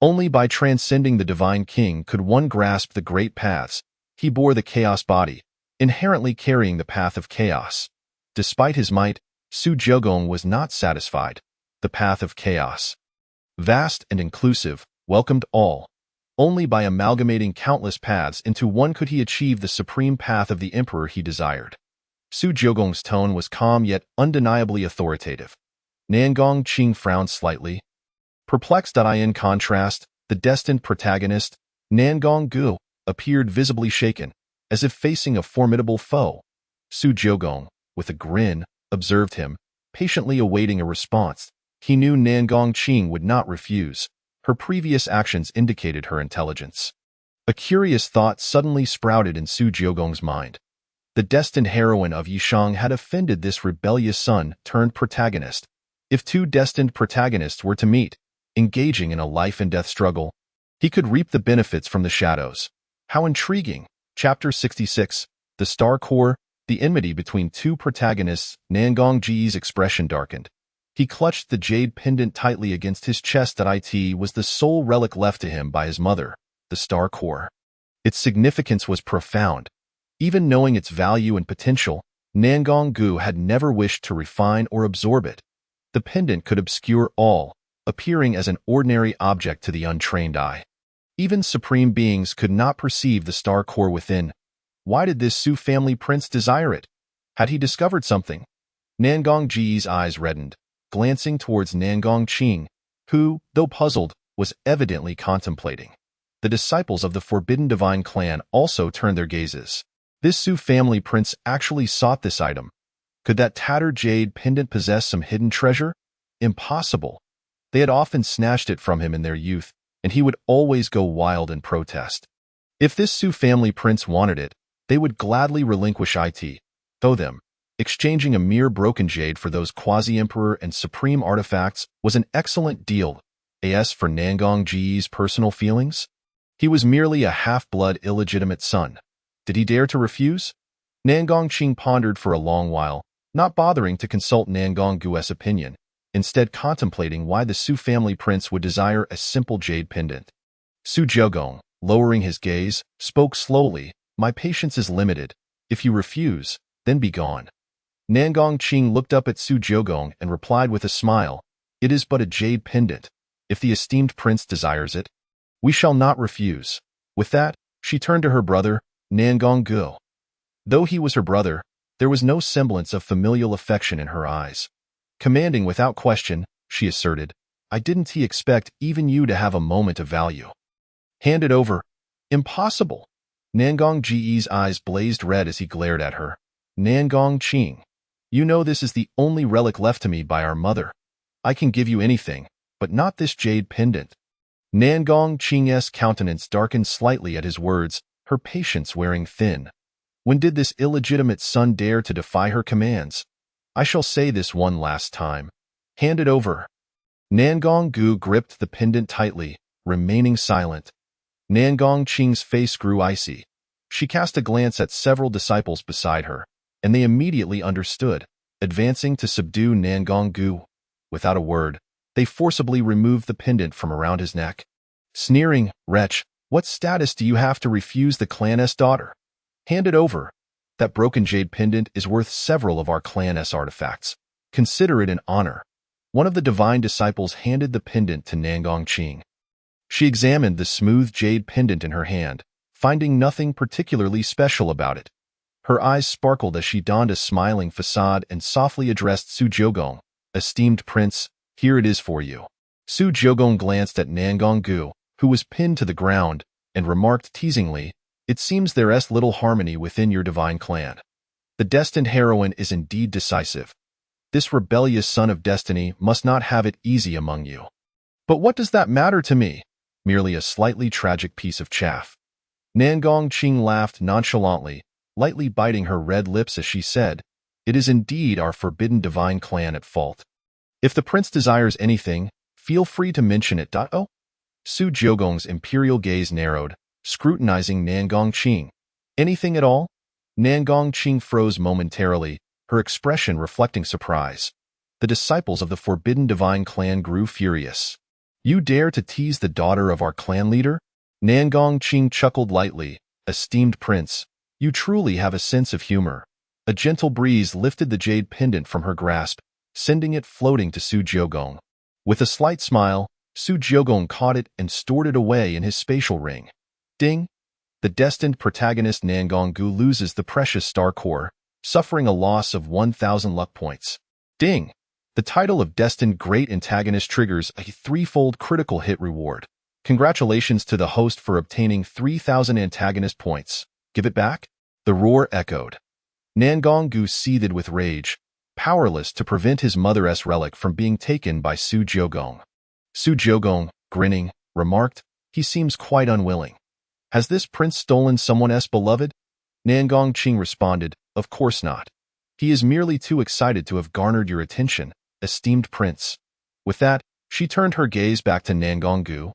Only by transcending the Divine King could one grasp the great paths. He bore the chaos body, inherently carrying the path of chaos. Despite his might, Su Jiogong was not satisfied. The path of chaos, vast and inclusive, welcomed all. Only by amalgamating countless paths into one could he achieve the supreme path of the emperor he desired. Su Jiogong's tone was calm yet undeniably authoritative. Nangong Qing frowned slightly. Perplexed. In contrast, the destined protagonist, Nangong Gu, appeared visibly shaken, as if facing a formidable foe. Su Jiogong, with a grin, observed him, patiently awaiting a response. He knew Nangong Qing would not refuse. Her previous actions indicated her intelligence. A curious thought suddenly sprouted in Su Jiogong's mind. The destined heroine of Yishang had offended this rebellious son-turned-protagonist. If two destined protagonists were to meet, engaging in a life-and-death struggle, he could reap the benefits from the shadows. How intriguing! Chapter 66, The Star Core, the enmity between two protagonists. Nangong Ji's expression darkened. He clutched the jade pendant tightly against his chest. That it was the sole relic left to him by his mother, the Star Core. Its significance was profound. Even knowing its value and potential, Nangong Gu had never wished to refine or absorb it. The pendant could obscure all, appearing as an ordinary object to the untrained eye. Even supreme beings could not perceive the star core within. Why did this Su family prince desire it? Had he discovered something? Nangong Ji's eyes reddened, glancing towards Nangong Qing, who, though puzzled, was evidently contemplating. The disciples of the Forbidden Divine Clan also turned their gazes. This Su family prince actually sought this item. Could that tattered jade pendant possess some hidden treasure? Impossible. They had often snatched it from him in their youth, and he would always go wild in protest. If this Su family prince wanted it, they would gladly relinquish it, though them. Exchanging a mere broken jade for those quasi-emperor and supreme artifacts was an excellent deal. As for Nangong Ji's personal feelings, he was merely a half-blood illegitimate son. Did he dare to refuse? Nangong Qing pondered for a long while, not bothering to consult Nangong Gu's opinion, instead contemplating why the Su family prince would desire a simple jade pendant. Su Jiugong, lowering his gaze, spoke slowly, "My patience is limited. If you refuse, then be gone." Nangong Qing looked up at Su Jiugong and replied with a smile, "It is but a jade pendant. If the esteemed prince desires it, we shall not refuse." With that, she turned to her brother, Nangong Gu. Though he was her brother, there was no semblance of familial affection in her eyes. Commanding without question, she asserted, "I didn't expect even you to have a moment of value." "Hand it over." "Impossible." Nangong Ji's eyes blazed red as he glared at her. "Nangong Qing, you know this is the only relic left to me by our mother. I can give you anything, but not this jade pendant." Nangong Qing's countenance darkened slightly at his words, her patience wearing thin. When did this illegitimate son dare to defy her commands? "I shall say this one last time. Hand it over." Nangong Gu gripped the pendant tightly, remaining silent. Nangong Qing's face grew icy. She cast a glance at several disciples beside her, and they immediately understood, advancing to subdue Nangong Gu. Without a word, they forcibly removed the pendant from around his neck. Sneering, "Wretch, what status do you have to refuse the clan's daughter? Hand it over. That broken jade pendant is worth several of our clan's artifacts. Consider it an honor." One of the divine disciples handed the pendant to Nangong Qing. She examined the smooth jade pendant in her hand, finding nothing particularly special about it. Her eyes sparkled as she donned a smiling facade and softly addressed Su Jiugong, "Esteemed prince, here it is for you." Su Jiugong glanced at Nangong Gu, who was pinned to the ground, and remarked teasingly, "It seems there is little harmony within your divine clan. The destined heroine is indeed decisive. This rebellious son of destiny must not have it easy among you." "But what does that matter to me? Merely a slightly tragic piece of chaff." Nangong Qing laughed nonchalantly, lightly biting her red lips as she said, "It is indeed our forbidden divine clan at fault. If the prince desires anything, feel free to mention it." Oh? Su Jiugong's imperial gaze narrowed, scrutinizing Nangong Qing. "Anything at all?" Nangong Qing froze momentarily, her expression reflecting surprise. The disciples of the Forbidden Divine Clan grew furious. "You dare to tease the daughter of our clan leader?" Nangong Qing chuckled lightly. "Esteemed prince, you truly have a sense of humor." A gentle breeze lifted the jade pendant from her grasp, sending it floating to Su Jiugong. With a slight smile, Su Jiugong caught it and stored it away in his spatial ring. Ding! The destined protagonist Nangong Gu loses the precious star core, suffering a loss of 1,000 luck points. Ding! The title of destined great antagonist triggers a threefold critical hit reward. Congratulations to the host for obtaining 3,000 antagonist points. Give it back? The roar echoed. Nangong Gu seethed with rage, powerless to prevent his mother's relic from being taken by Su Jiugong. Su Jiugong, grinning, remarked, "He seems quite unwilling. Has this prince stolen someone's beloved?" Nangong Qing responded, "Of course not. He is merely too excited to have garnered your attention, esteemed prince." With that, she turned her gaze back to Nangong Gu,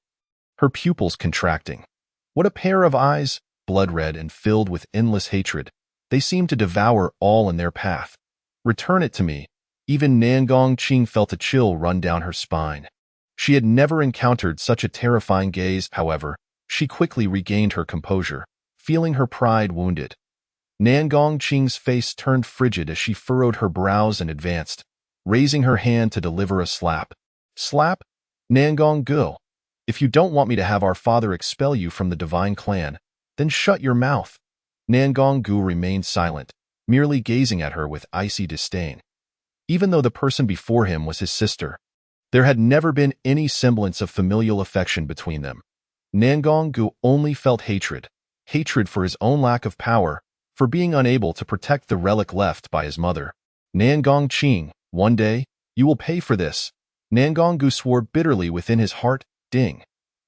her pupils contracting. What a pair of eyes, blood-red and filled with endless hatred. They seemed to devour all in their path. "Return it to me." Even Nangong Qing felt a chill run down her spine. She had never encountered such a terrifying gaze, however. She quickly regained her composure, feeling her pride wounded. Nangong Qing's face turned frigid as she furrowed her brows and advanced, raising her hand to deliver a slap. "Slap? Nangong Gu, if you don't want me to have our father expel you from the divine clan, then shut your mouth." Nangong Gu remained silent, merely gazing at her with icy disdain. Even though the person before him was his sister, there had never been any semblance of familial affection between them. Nangong Gu only felt hatred for his own lack of power, for being unable to protect the relic left by his mother. Nangong Qing, one day, you will pay for this. Nangong Gu swore bitterly within his heart. Ding.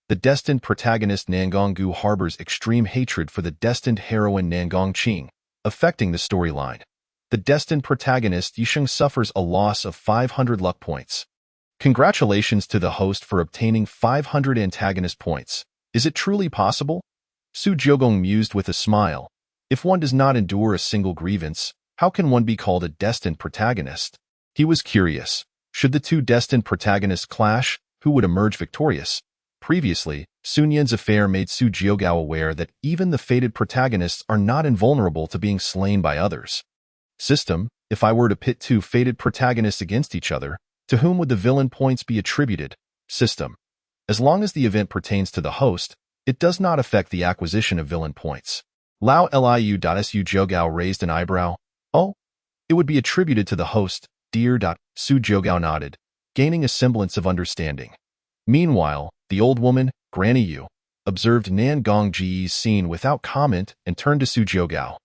The destined protagonist Nangong Gu harbors extreme hatred for the destined heroine Nangong Qing, affecting the storyline. The destined protagonist Yisheng suffers a loss of 500 luck points. Congratulations to the host for obtaining 500 antagonist points. Is it truly possible? Su Jiogong mused with a smile. If one does not endure a single grievance, how can one be called a destined protagonist? He was curious. Should the two destined protagonists clash, who would emerge victorious? Previously, Sun Yan's affair made Su Jiogao aware that even the fated protagonists are not invulnerable to being slain by others. System, if I were to pit two fated protagonists against each other, to whom would the villain points be attributed? System. As long as the event pertains to the host, it does not affect the acquisition of villain points. Lao Liu.Su Jiogao raised an eyebrow. Oh? It would be attributed to the host, dear. Su Jiogao nodded, gaining a semblance of understanding. Meanwhile, the old woman, Granny Yu, observed Nangong Ji's scene without comment and turned to Su Jiogao,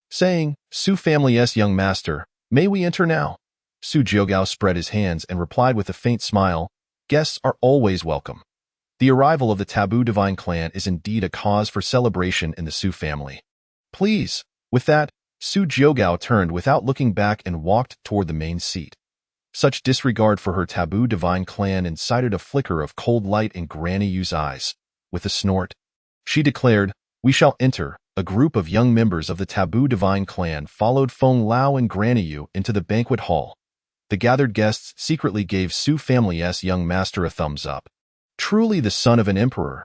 saying, Su family's young master, may we enter now? Su Jiogao spread his hands and replied with a faint smile, guests are always welcome. The arrival of the Taboo Divine Clan is indeed a cause for celebration in the Su family. Please. With that, Su Jiogao turned without looking back and walked toward the main seat. Such disregard for her Taboo Divine Clan incited a flicker of cold light in Granny Yu's eyes. With a snort, she declared, we shall enter. A group of young members of the Taboo Divine Clan followed Feng Lao and Granny Yu into the banquet hall. The gathered guests secretly gave Su family's young master a thumbs up. Truly the son of an emperor.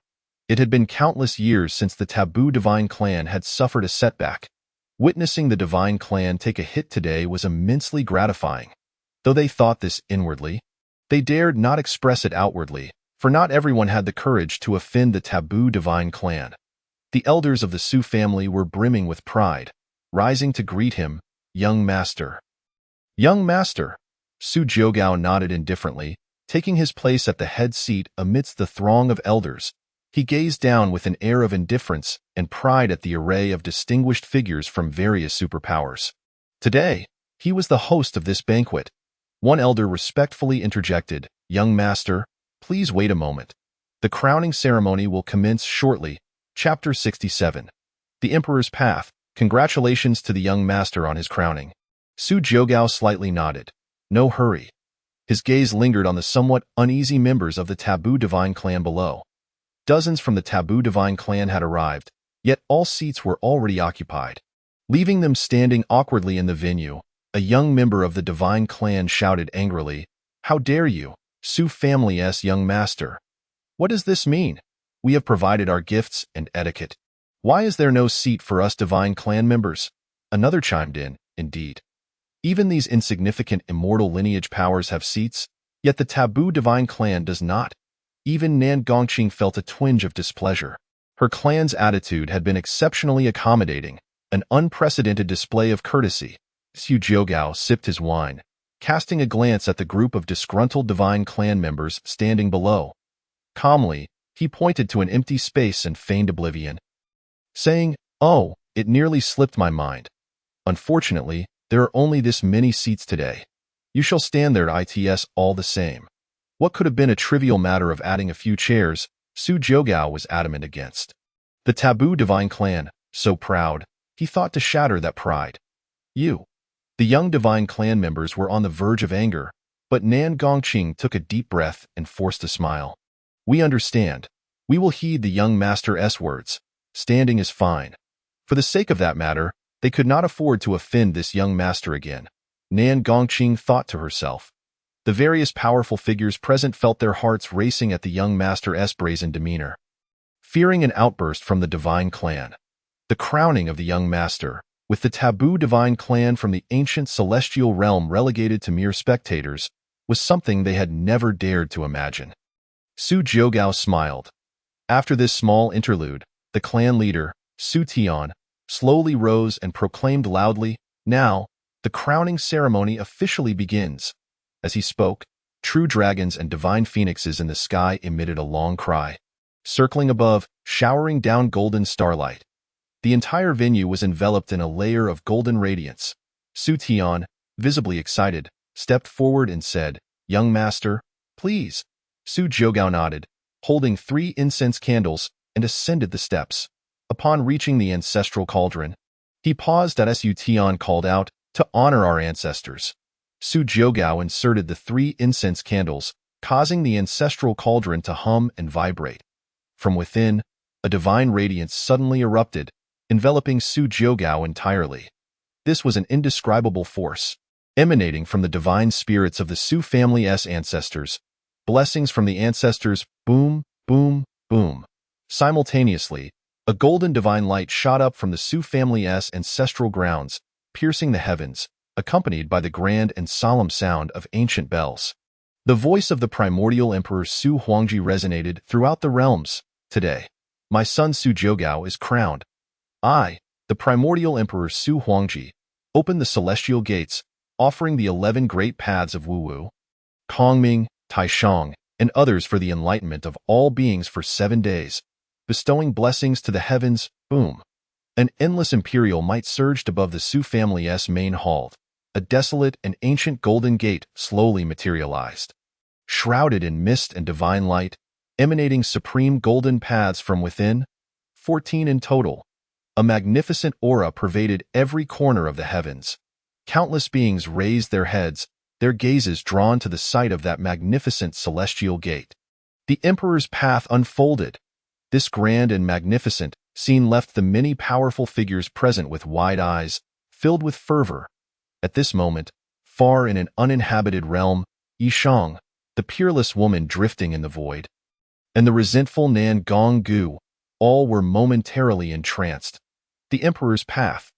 It had been countless years since the Taboo Divine Clan had suffered a setback. Witnessing the Divine Clan take a hit today was immensely gratifying. Though they thought this inwardly, they dared not express it outwardly, for not everyone had the courage to offend the Taboo Divine Clan. The elders of the Su family were brimming with pride, rising to greet him, young master. Young master. Su Jiogao nodded indifferently, taking his place at the head seat amidst the throng of elders. He gazed down with an air of indifference and pride at the array of distinguished figures from various superpowers. Today, he was the host of this banquet. One elder respectfully interjected, young master, please wait a moment. The crowning ceremony will commence shortly. Chapter 67. The Emperor's Path. Congratulations to the young master on his crowning. Su Jiogao slightly nodded. No hurry. His gaze lingered on the somewhat uneasy members of the Taboo Divine Clan below. Dozens from the Taboo Divine Clan had arrived, yet all seats were already occupied. Leaving them standing awkwardly in the venue, a young member of the Divine Clan shouted angrily, how dare you, Su family's young master? What does this mean? We have provided our gifts and etiquette. Why is there no seat for us Divine Clan members? Another chimed in, indeed. Even these insignificant immortal lineage powers have seats, yet the Taboo Divine Clan does not. Even Nan Gongqing felt a twinge of displeasure. Her clan's attitude had been exceptionally accommodating, an unprecedented display of courtesy. Su Jiogao sipped his wine, casting a glance at the group of disgruntled Divine Clan members standing below. Calmly, he pointed to an empty space and feigned oblivion, saying, oh, it nearly slipped my mind. Unfortunately, there are only this many seats today. You shall stand there at ITS all the same. What could have been a trivial matter of adding a few chairs, Su Jiogao was adamant against. The Taboo Divine Clan, so proud, he thought to shatter that pride. You. The young Divine Clan members were on the verge of anger, but Nan Gongqing took a deep breath and forced a smile. We understand. We will heed the young master's words. Standing is fine. For the sake of that matter, they could not afford to offend this young master again. Nan Gongqing thought to herself. The various powerful figures present felt their hearts racing at the young master's brazen demeanor. Fearing an outburst from the Divine Clan, the crowning of the young master, with the Taboo Divine Clan from the ancient celestial realm relegated to mere spectators, was something they had never dared to imagine. Su Jiogao smiled. After this small interlude, the clan leader, Su Tian, slowly rose and proclaimed loudly, "Now, the crowning ceremony officially begins." As he spoke, true dragons and divine phoenixes in the sky emitted a long cry, circling above, showering down golden starlight. The entire venue was enveloped in a layer of golden radiance. Su Tian, visibly excited, stepped forward and said, "Young master, please." Su Jiugao nodded, holding 3 incense candles, and ascended the steps. Upon reaching the ancestral cauldron, he paused as Su Tian called out, "To honor our ancestors." Su Jiugao inserted the 3 incense candles, causing the ancestral cauldron to hum and vibrate. From within, a divine radiance suddenly erupted, enveloping Su Jiugao entirely. This was an indescribable force, emanating from the divine spirits of the Su family's ancestors. Blessings from the ancestors, boom, boom, boom. Simultaneously, a golden divine light shot up from the Su family's ancestral grounds, piercing the heavens, accompanied by the grand and solemn sound of ancient bells. The voice of the primordial emperor Su Huangji resonated throughout the realms. "Today, my son Su Jiugao is crowned. I, the primordial emperor Su Huangji, open the celestial gates, offering the 11 great paths of Wu-Wu, Kongming, Taishang, and others for the enlightenment of all beings for 7 days, bestowing blessings to the heavens." Boom. An endless imperial might surged above the Su family's main hall. A desolate and ancient golden gate slowly materialized, shrouded in mist and divine light, emanating supreme golden paths from within, 14 in total. A magnificent aura pervaded every corner of the heavens. Countless beings raised their heads, their gazes drawn to the sight of that magnificent celestial gate. The emperor's path unfolded. This grand and magnificent scene left the many powerful figures present with wide eyes, filled with fervor. At this moment, far in an uninhabited realm, Yishang, the peerless woman drifting in the void, and the resentful Nan Gonggu, all were momentarily entranced. The emperor's path.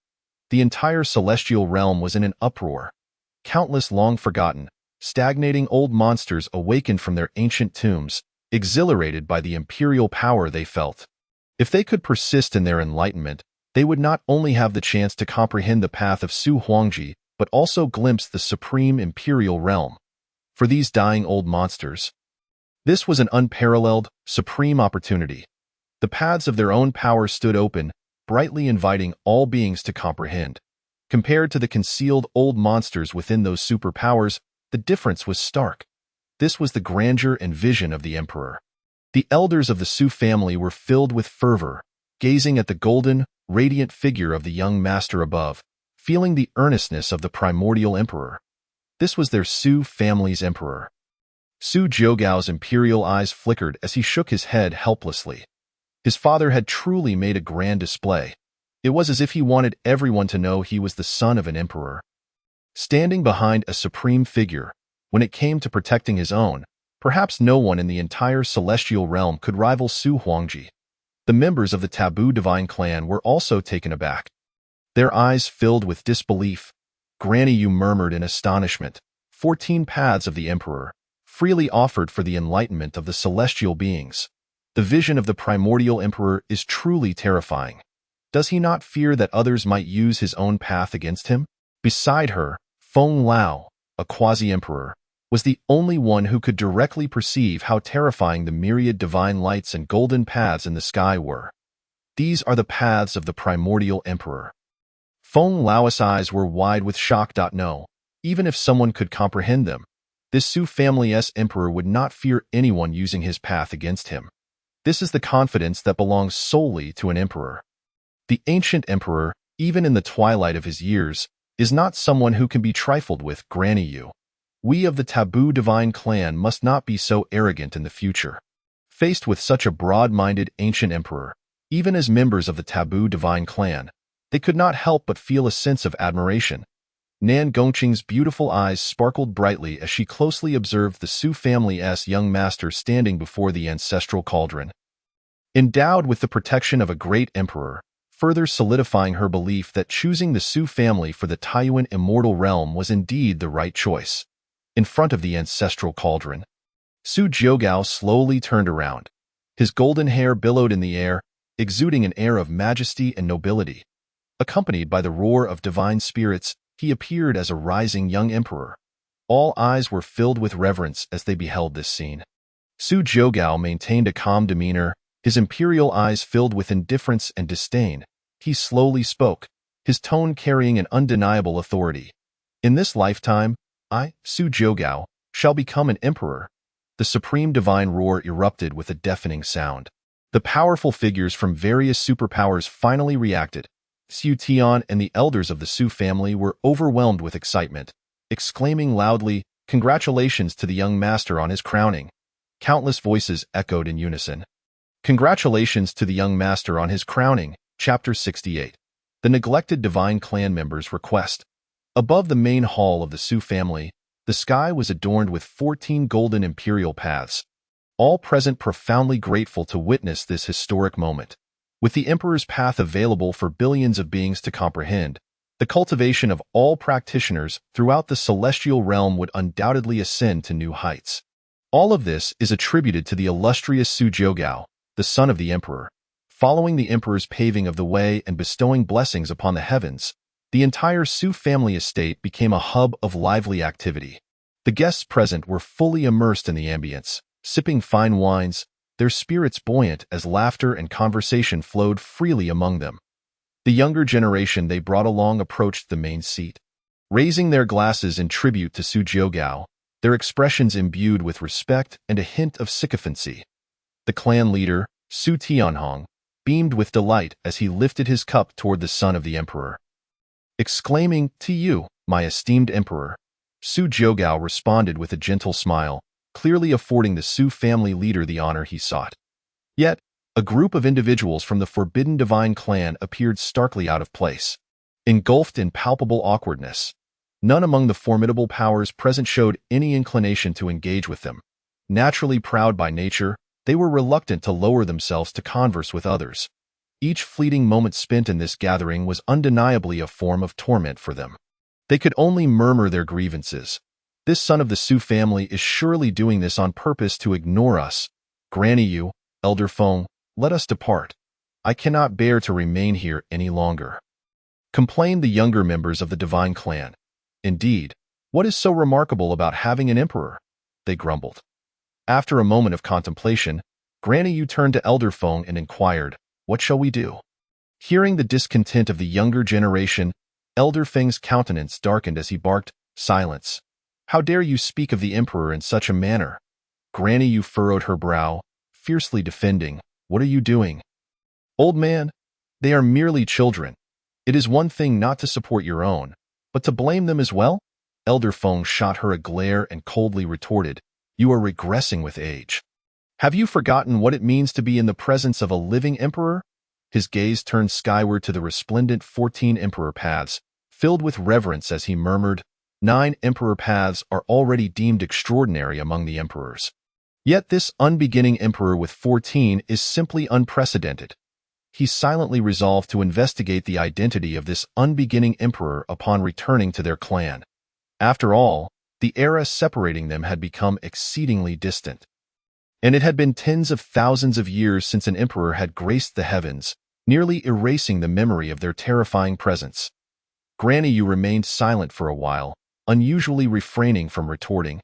The entire celestial realm was in an uproar. Countless long-forgotten, stagnating old monsters awakened from their ancient tombs, exhilarated by the imperial power they felt. If they could persist in their enlightenment, they would not only have the chance to comprehend the path of Su Huangji, but also glimpse the supreme imperial realm. For these dying old monsters, this was an unparalleled, supreme opportunity. The paths of their own power stood open, brightly inviting all beings to comprehend. Compared to the concealed old monsters within those superpowers, the difference was stark. This was the grandeur and vision of the emperor. The elders of the Su family were filled with fervor, gazing at the golden, radiant figure of the young master above, feeling the earnestness of the primordial emperor. This was their Su family's emperor. Su Jiugao's imperial eyes flickered as he shook his head helplessly. His father had truly made a grand display. It was as if he wanted everyone to know he was the son of an emperor. Standing behind a supreme figure, when it came to protecting his own, perhaps no one in the entire celestial realm could rival Su Huangji. The members of the taboo divine clan were also taken aback. Their eyes filled with disbelief. "Granny," Yu murmured in astonishment, 14 paths of the emperor, freely offered for the enlightenment of the celestial beings. The vision of the primordial emperor is truly terrifying. Does he not fear that others might use his own path against him? Beside her, Feng Lao, a quasi-emperor, was the only one who could directly perceive how terrifying the myriad divine lights and golden paths in the sky were. These are the paths of the primordial emperor. Feng Lao's eyes were wide with shock. No, even if someone could comprehend them, this Su family's emperor would not fear anyone using his path against him. This is the confidence that belongs solely to an emperor. The ancient emperor, even in the twilight of his years, is not someone who can be trifled with. Granny Yu. We of the taboo divine clan must not be so arrogant in the future. Faced with such a broad-minded ancient emperor, even as members of the taboo divine clan, they could not help but feel a sense of admiration. Nan Gongqing's beautiful eyes sparkled brightly as she closely observed the Su family's young master standing before the ancestral cauldron. Endowed with the protection of a great emperor, further solidifying her belief that choosing the Su family for the Taiyuan immortal realm was indeed the right choice. In front of the ancestral cauldron, Su Jiugao slowly turned around. His golden hair billowed in the air, exuding an air of majesty and nobility. Accompanied by the roar of divine spirits, he appeared as a rising young emperor. All eyes were filled with reverence as they beheld this scene. Su Jiugao maintained a calm demeanor, his imperial eyes filled with indifference and disdain. He slowly spoke, his tone carrying an undeniable authority. In this lifetime, I, Su Jiugao, shall become an emperor. The supreme divine roar erupted with a deafening sound. The powerful figures from various superpowers finally reacted. Su Tian and the elders of the Su family were overwhelmed with excitement, exclaiming loudly, "Congratulations to the young master on his crowning." Countless voices echoed in unison. Congratulations to the young master on his crowning. Chapter 68. The neglected divine clan members' request. Above the main hall of the Su family, the sky was adorned with 14 golden imperial paths, all present profoundly grateful to witness this historic moment. With the emperor's path available for billions of beings to comprehend, the cultivation of all practitioners throughout the celestial realm would undoubtedly ascend to new heights. All of this is attributed to the illustrious Su Jiugao, the son of the emperor. Following the emperor's paving of the way and bestowing blessings upon the heavens, the entire Su family estate became a hub of lively activity. The guests present were fully immersed in the ambience, sipping fine wines, their spirits buoyant as laughter and conversation flowed freely among them. The younger generation they brought along approached the main seat, raising their glasses in tribute to Su Jiugao, their expressions imbued with respect and a hint of sycophancy. The clan leader, Su Tianhong, beamed with delight as he lifted his cup toward the son of the emperor. Exclaiming, "To you, my esteemed emperor," Su Jiugao responded with a gentle smile, clearly affording the Su family leader the honor he sought. Yet, a group of individuals from the forbidden divine clan appeared starkly out of place, engulfed in palpable awkwardness. None among the formidable powers present showed any inclination to engage with them. Naturally proud by nature, they were reluctant to lower themselves to converse with others. Each fleeting moment spent in this gathering was undeniably a form of torment for them. They could only murmur their grievances. This son of the Su family is surely doing this on purpose to ignore us. Granny Yu, Elder Feng, let us depart. I cannot bear to remain here any longer, complained the younger members of the divine clan. Indeed, what is so remarkable about having an emperor? They grumbled. After a moment of contemplation, Granny Yu turned to Elder Feng and inquired, "What shall we do?" Hearing the discontent of the younger generation, Elder Feng's countenance darkened as he barked, "Silence! How dare you speak of the emperor in such a manner?" Granny Yu furrowed her brow, fiercely defending, "What are you doing? Old man, they are merely children. It is one thing not to support your own, but to blame them as well?" Elder Feng shot her a glare and coldly retorted, "You are regressing with age. Have you forgotten what it means to be in the presence of a living emperor?" His gaze turned skyward to the resplendent 14 emperor paths, filled with reverence as he murmured, "9 emperor paths are already deemed extraordinary among the emperors. Yet this unbeginning emperor with 14 is simply unprecedented." He silently resolved to investigate the identity of this unbeginning emperor upon returning to their clan. After all, the era separating them had become exceedingly distant, and it had been tens of thousands of years since an emperor had graced the heavens, nearly erasing the memory of their terrifying presence. Granny Yu remained silent for a while, unusually refraining from retorting.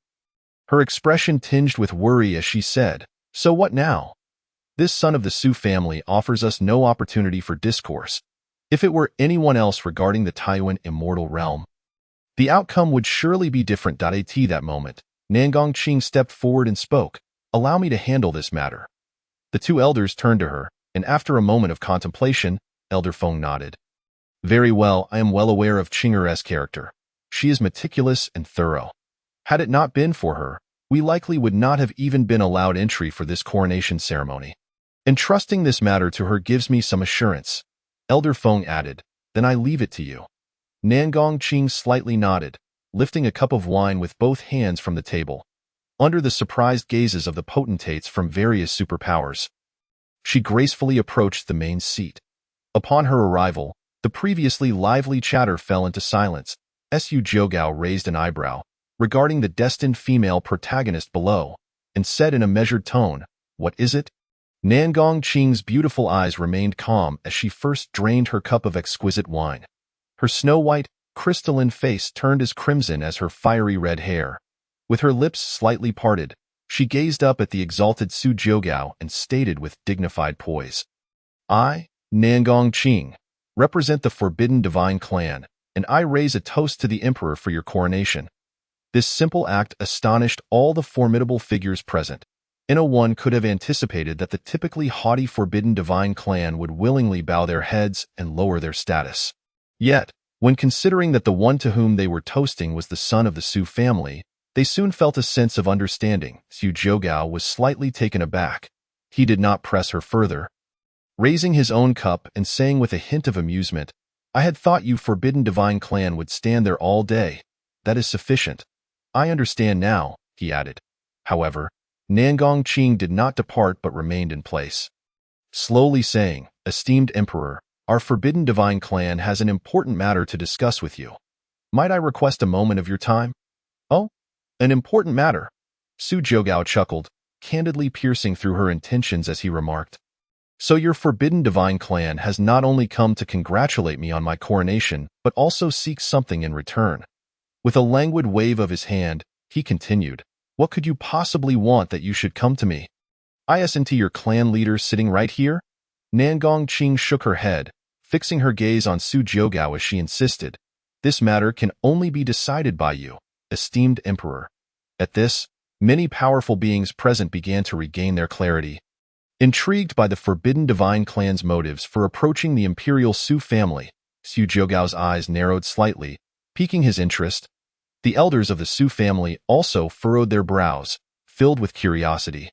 Her expression tinged with worry as she said, "So what now? This son of the Su family offers us no opportunity for discourse. If it were anyone else regarding the Taiwan immortal realm, the outcome would surely be different." At that moment, Nangong Qing stepped forward and spoke, "Allow me to handle this matter." The two elders turned to her, and after a moment of contemplation, Elder Feng nodded. "Very well, I am well aware of Qing'er's character. She is meticulous and thorough. Had it not been for her, we likely would not have even been allowed entry for this coronation ceremony. Entrusting this matter to her gives me some assurance." Elder Feng added, "Then I leave it to you." Nangong Qing slightly nodded, lifting a cup of wine with both hands from the table. Under the surprised gazes of the potentates from various superpowers, she gracefully approached the main seat. Upon her arrival, the previously lively chatter fell into silence. Su Jiugao raised an eyebrow, regarding the destined female protagonist below, and said in a measured tone, "What is it?" Nangong Qing's beautiful eyes remained calm as she first drained her cup of exquisite wine. Her snow-white, crystalline face turned as crimson as her fiery red hair. With her lips slightly parted, she gazed up at the exalted Su Jiugao and stated with dignified poise, "I, Nangong Qing, represent the Forbidden Divine Clan, and I raise a toast to the Emperor for your coronation." This simple act astonished all the formidable figures present. No one could have anticipated that the typically haughty Forbidden Divine Clan would willingly bow their heads and lower their status. Yet, when considering that the one to whom they were toasting was the son of the Su family, they soon felt a sense of understanding. Su Jiugao was slightly taken aback. He did not press her further. Raising his own cup and saying with a hint of amusement, "I had thought you Forbidden Divine Clan would stand there all day. That is sufficient. I understand now," he added. However, Nangong Qing did not depart but remained in place. Slowly saying, "Esteemed Emperor, our Forbidden Divine Clan has an important matter to discuss with you. Might I request a moment of your time?" "Oh, an important matter." Su Jiugao chuckled, candidly piercing through her intentions as he remarked, "So your Forbidden Divine Clan has not only come to congratulate me on my coronation, but also seeks something in return." With a languid wave of his hand, he continued, "What could you possibly want that you should come to me? Isn't your clan leader sitting right here?" Nangong Qing shook her head, fixing her gaze on Su Jiugao as she insisted, "This matter can only be decided by you, esteemed Emperor." At this, many powerful beings present began to regain their clarity. Intrigued by the Forbidden Divine Clan's motives for approaching the Imperial Su family, Su Jiugao's eyes narrowed slightly, piquing his interest. The elders of the Su family also furrowed their brows, filled with curiosity.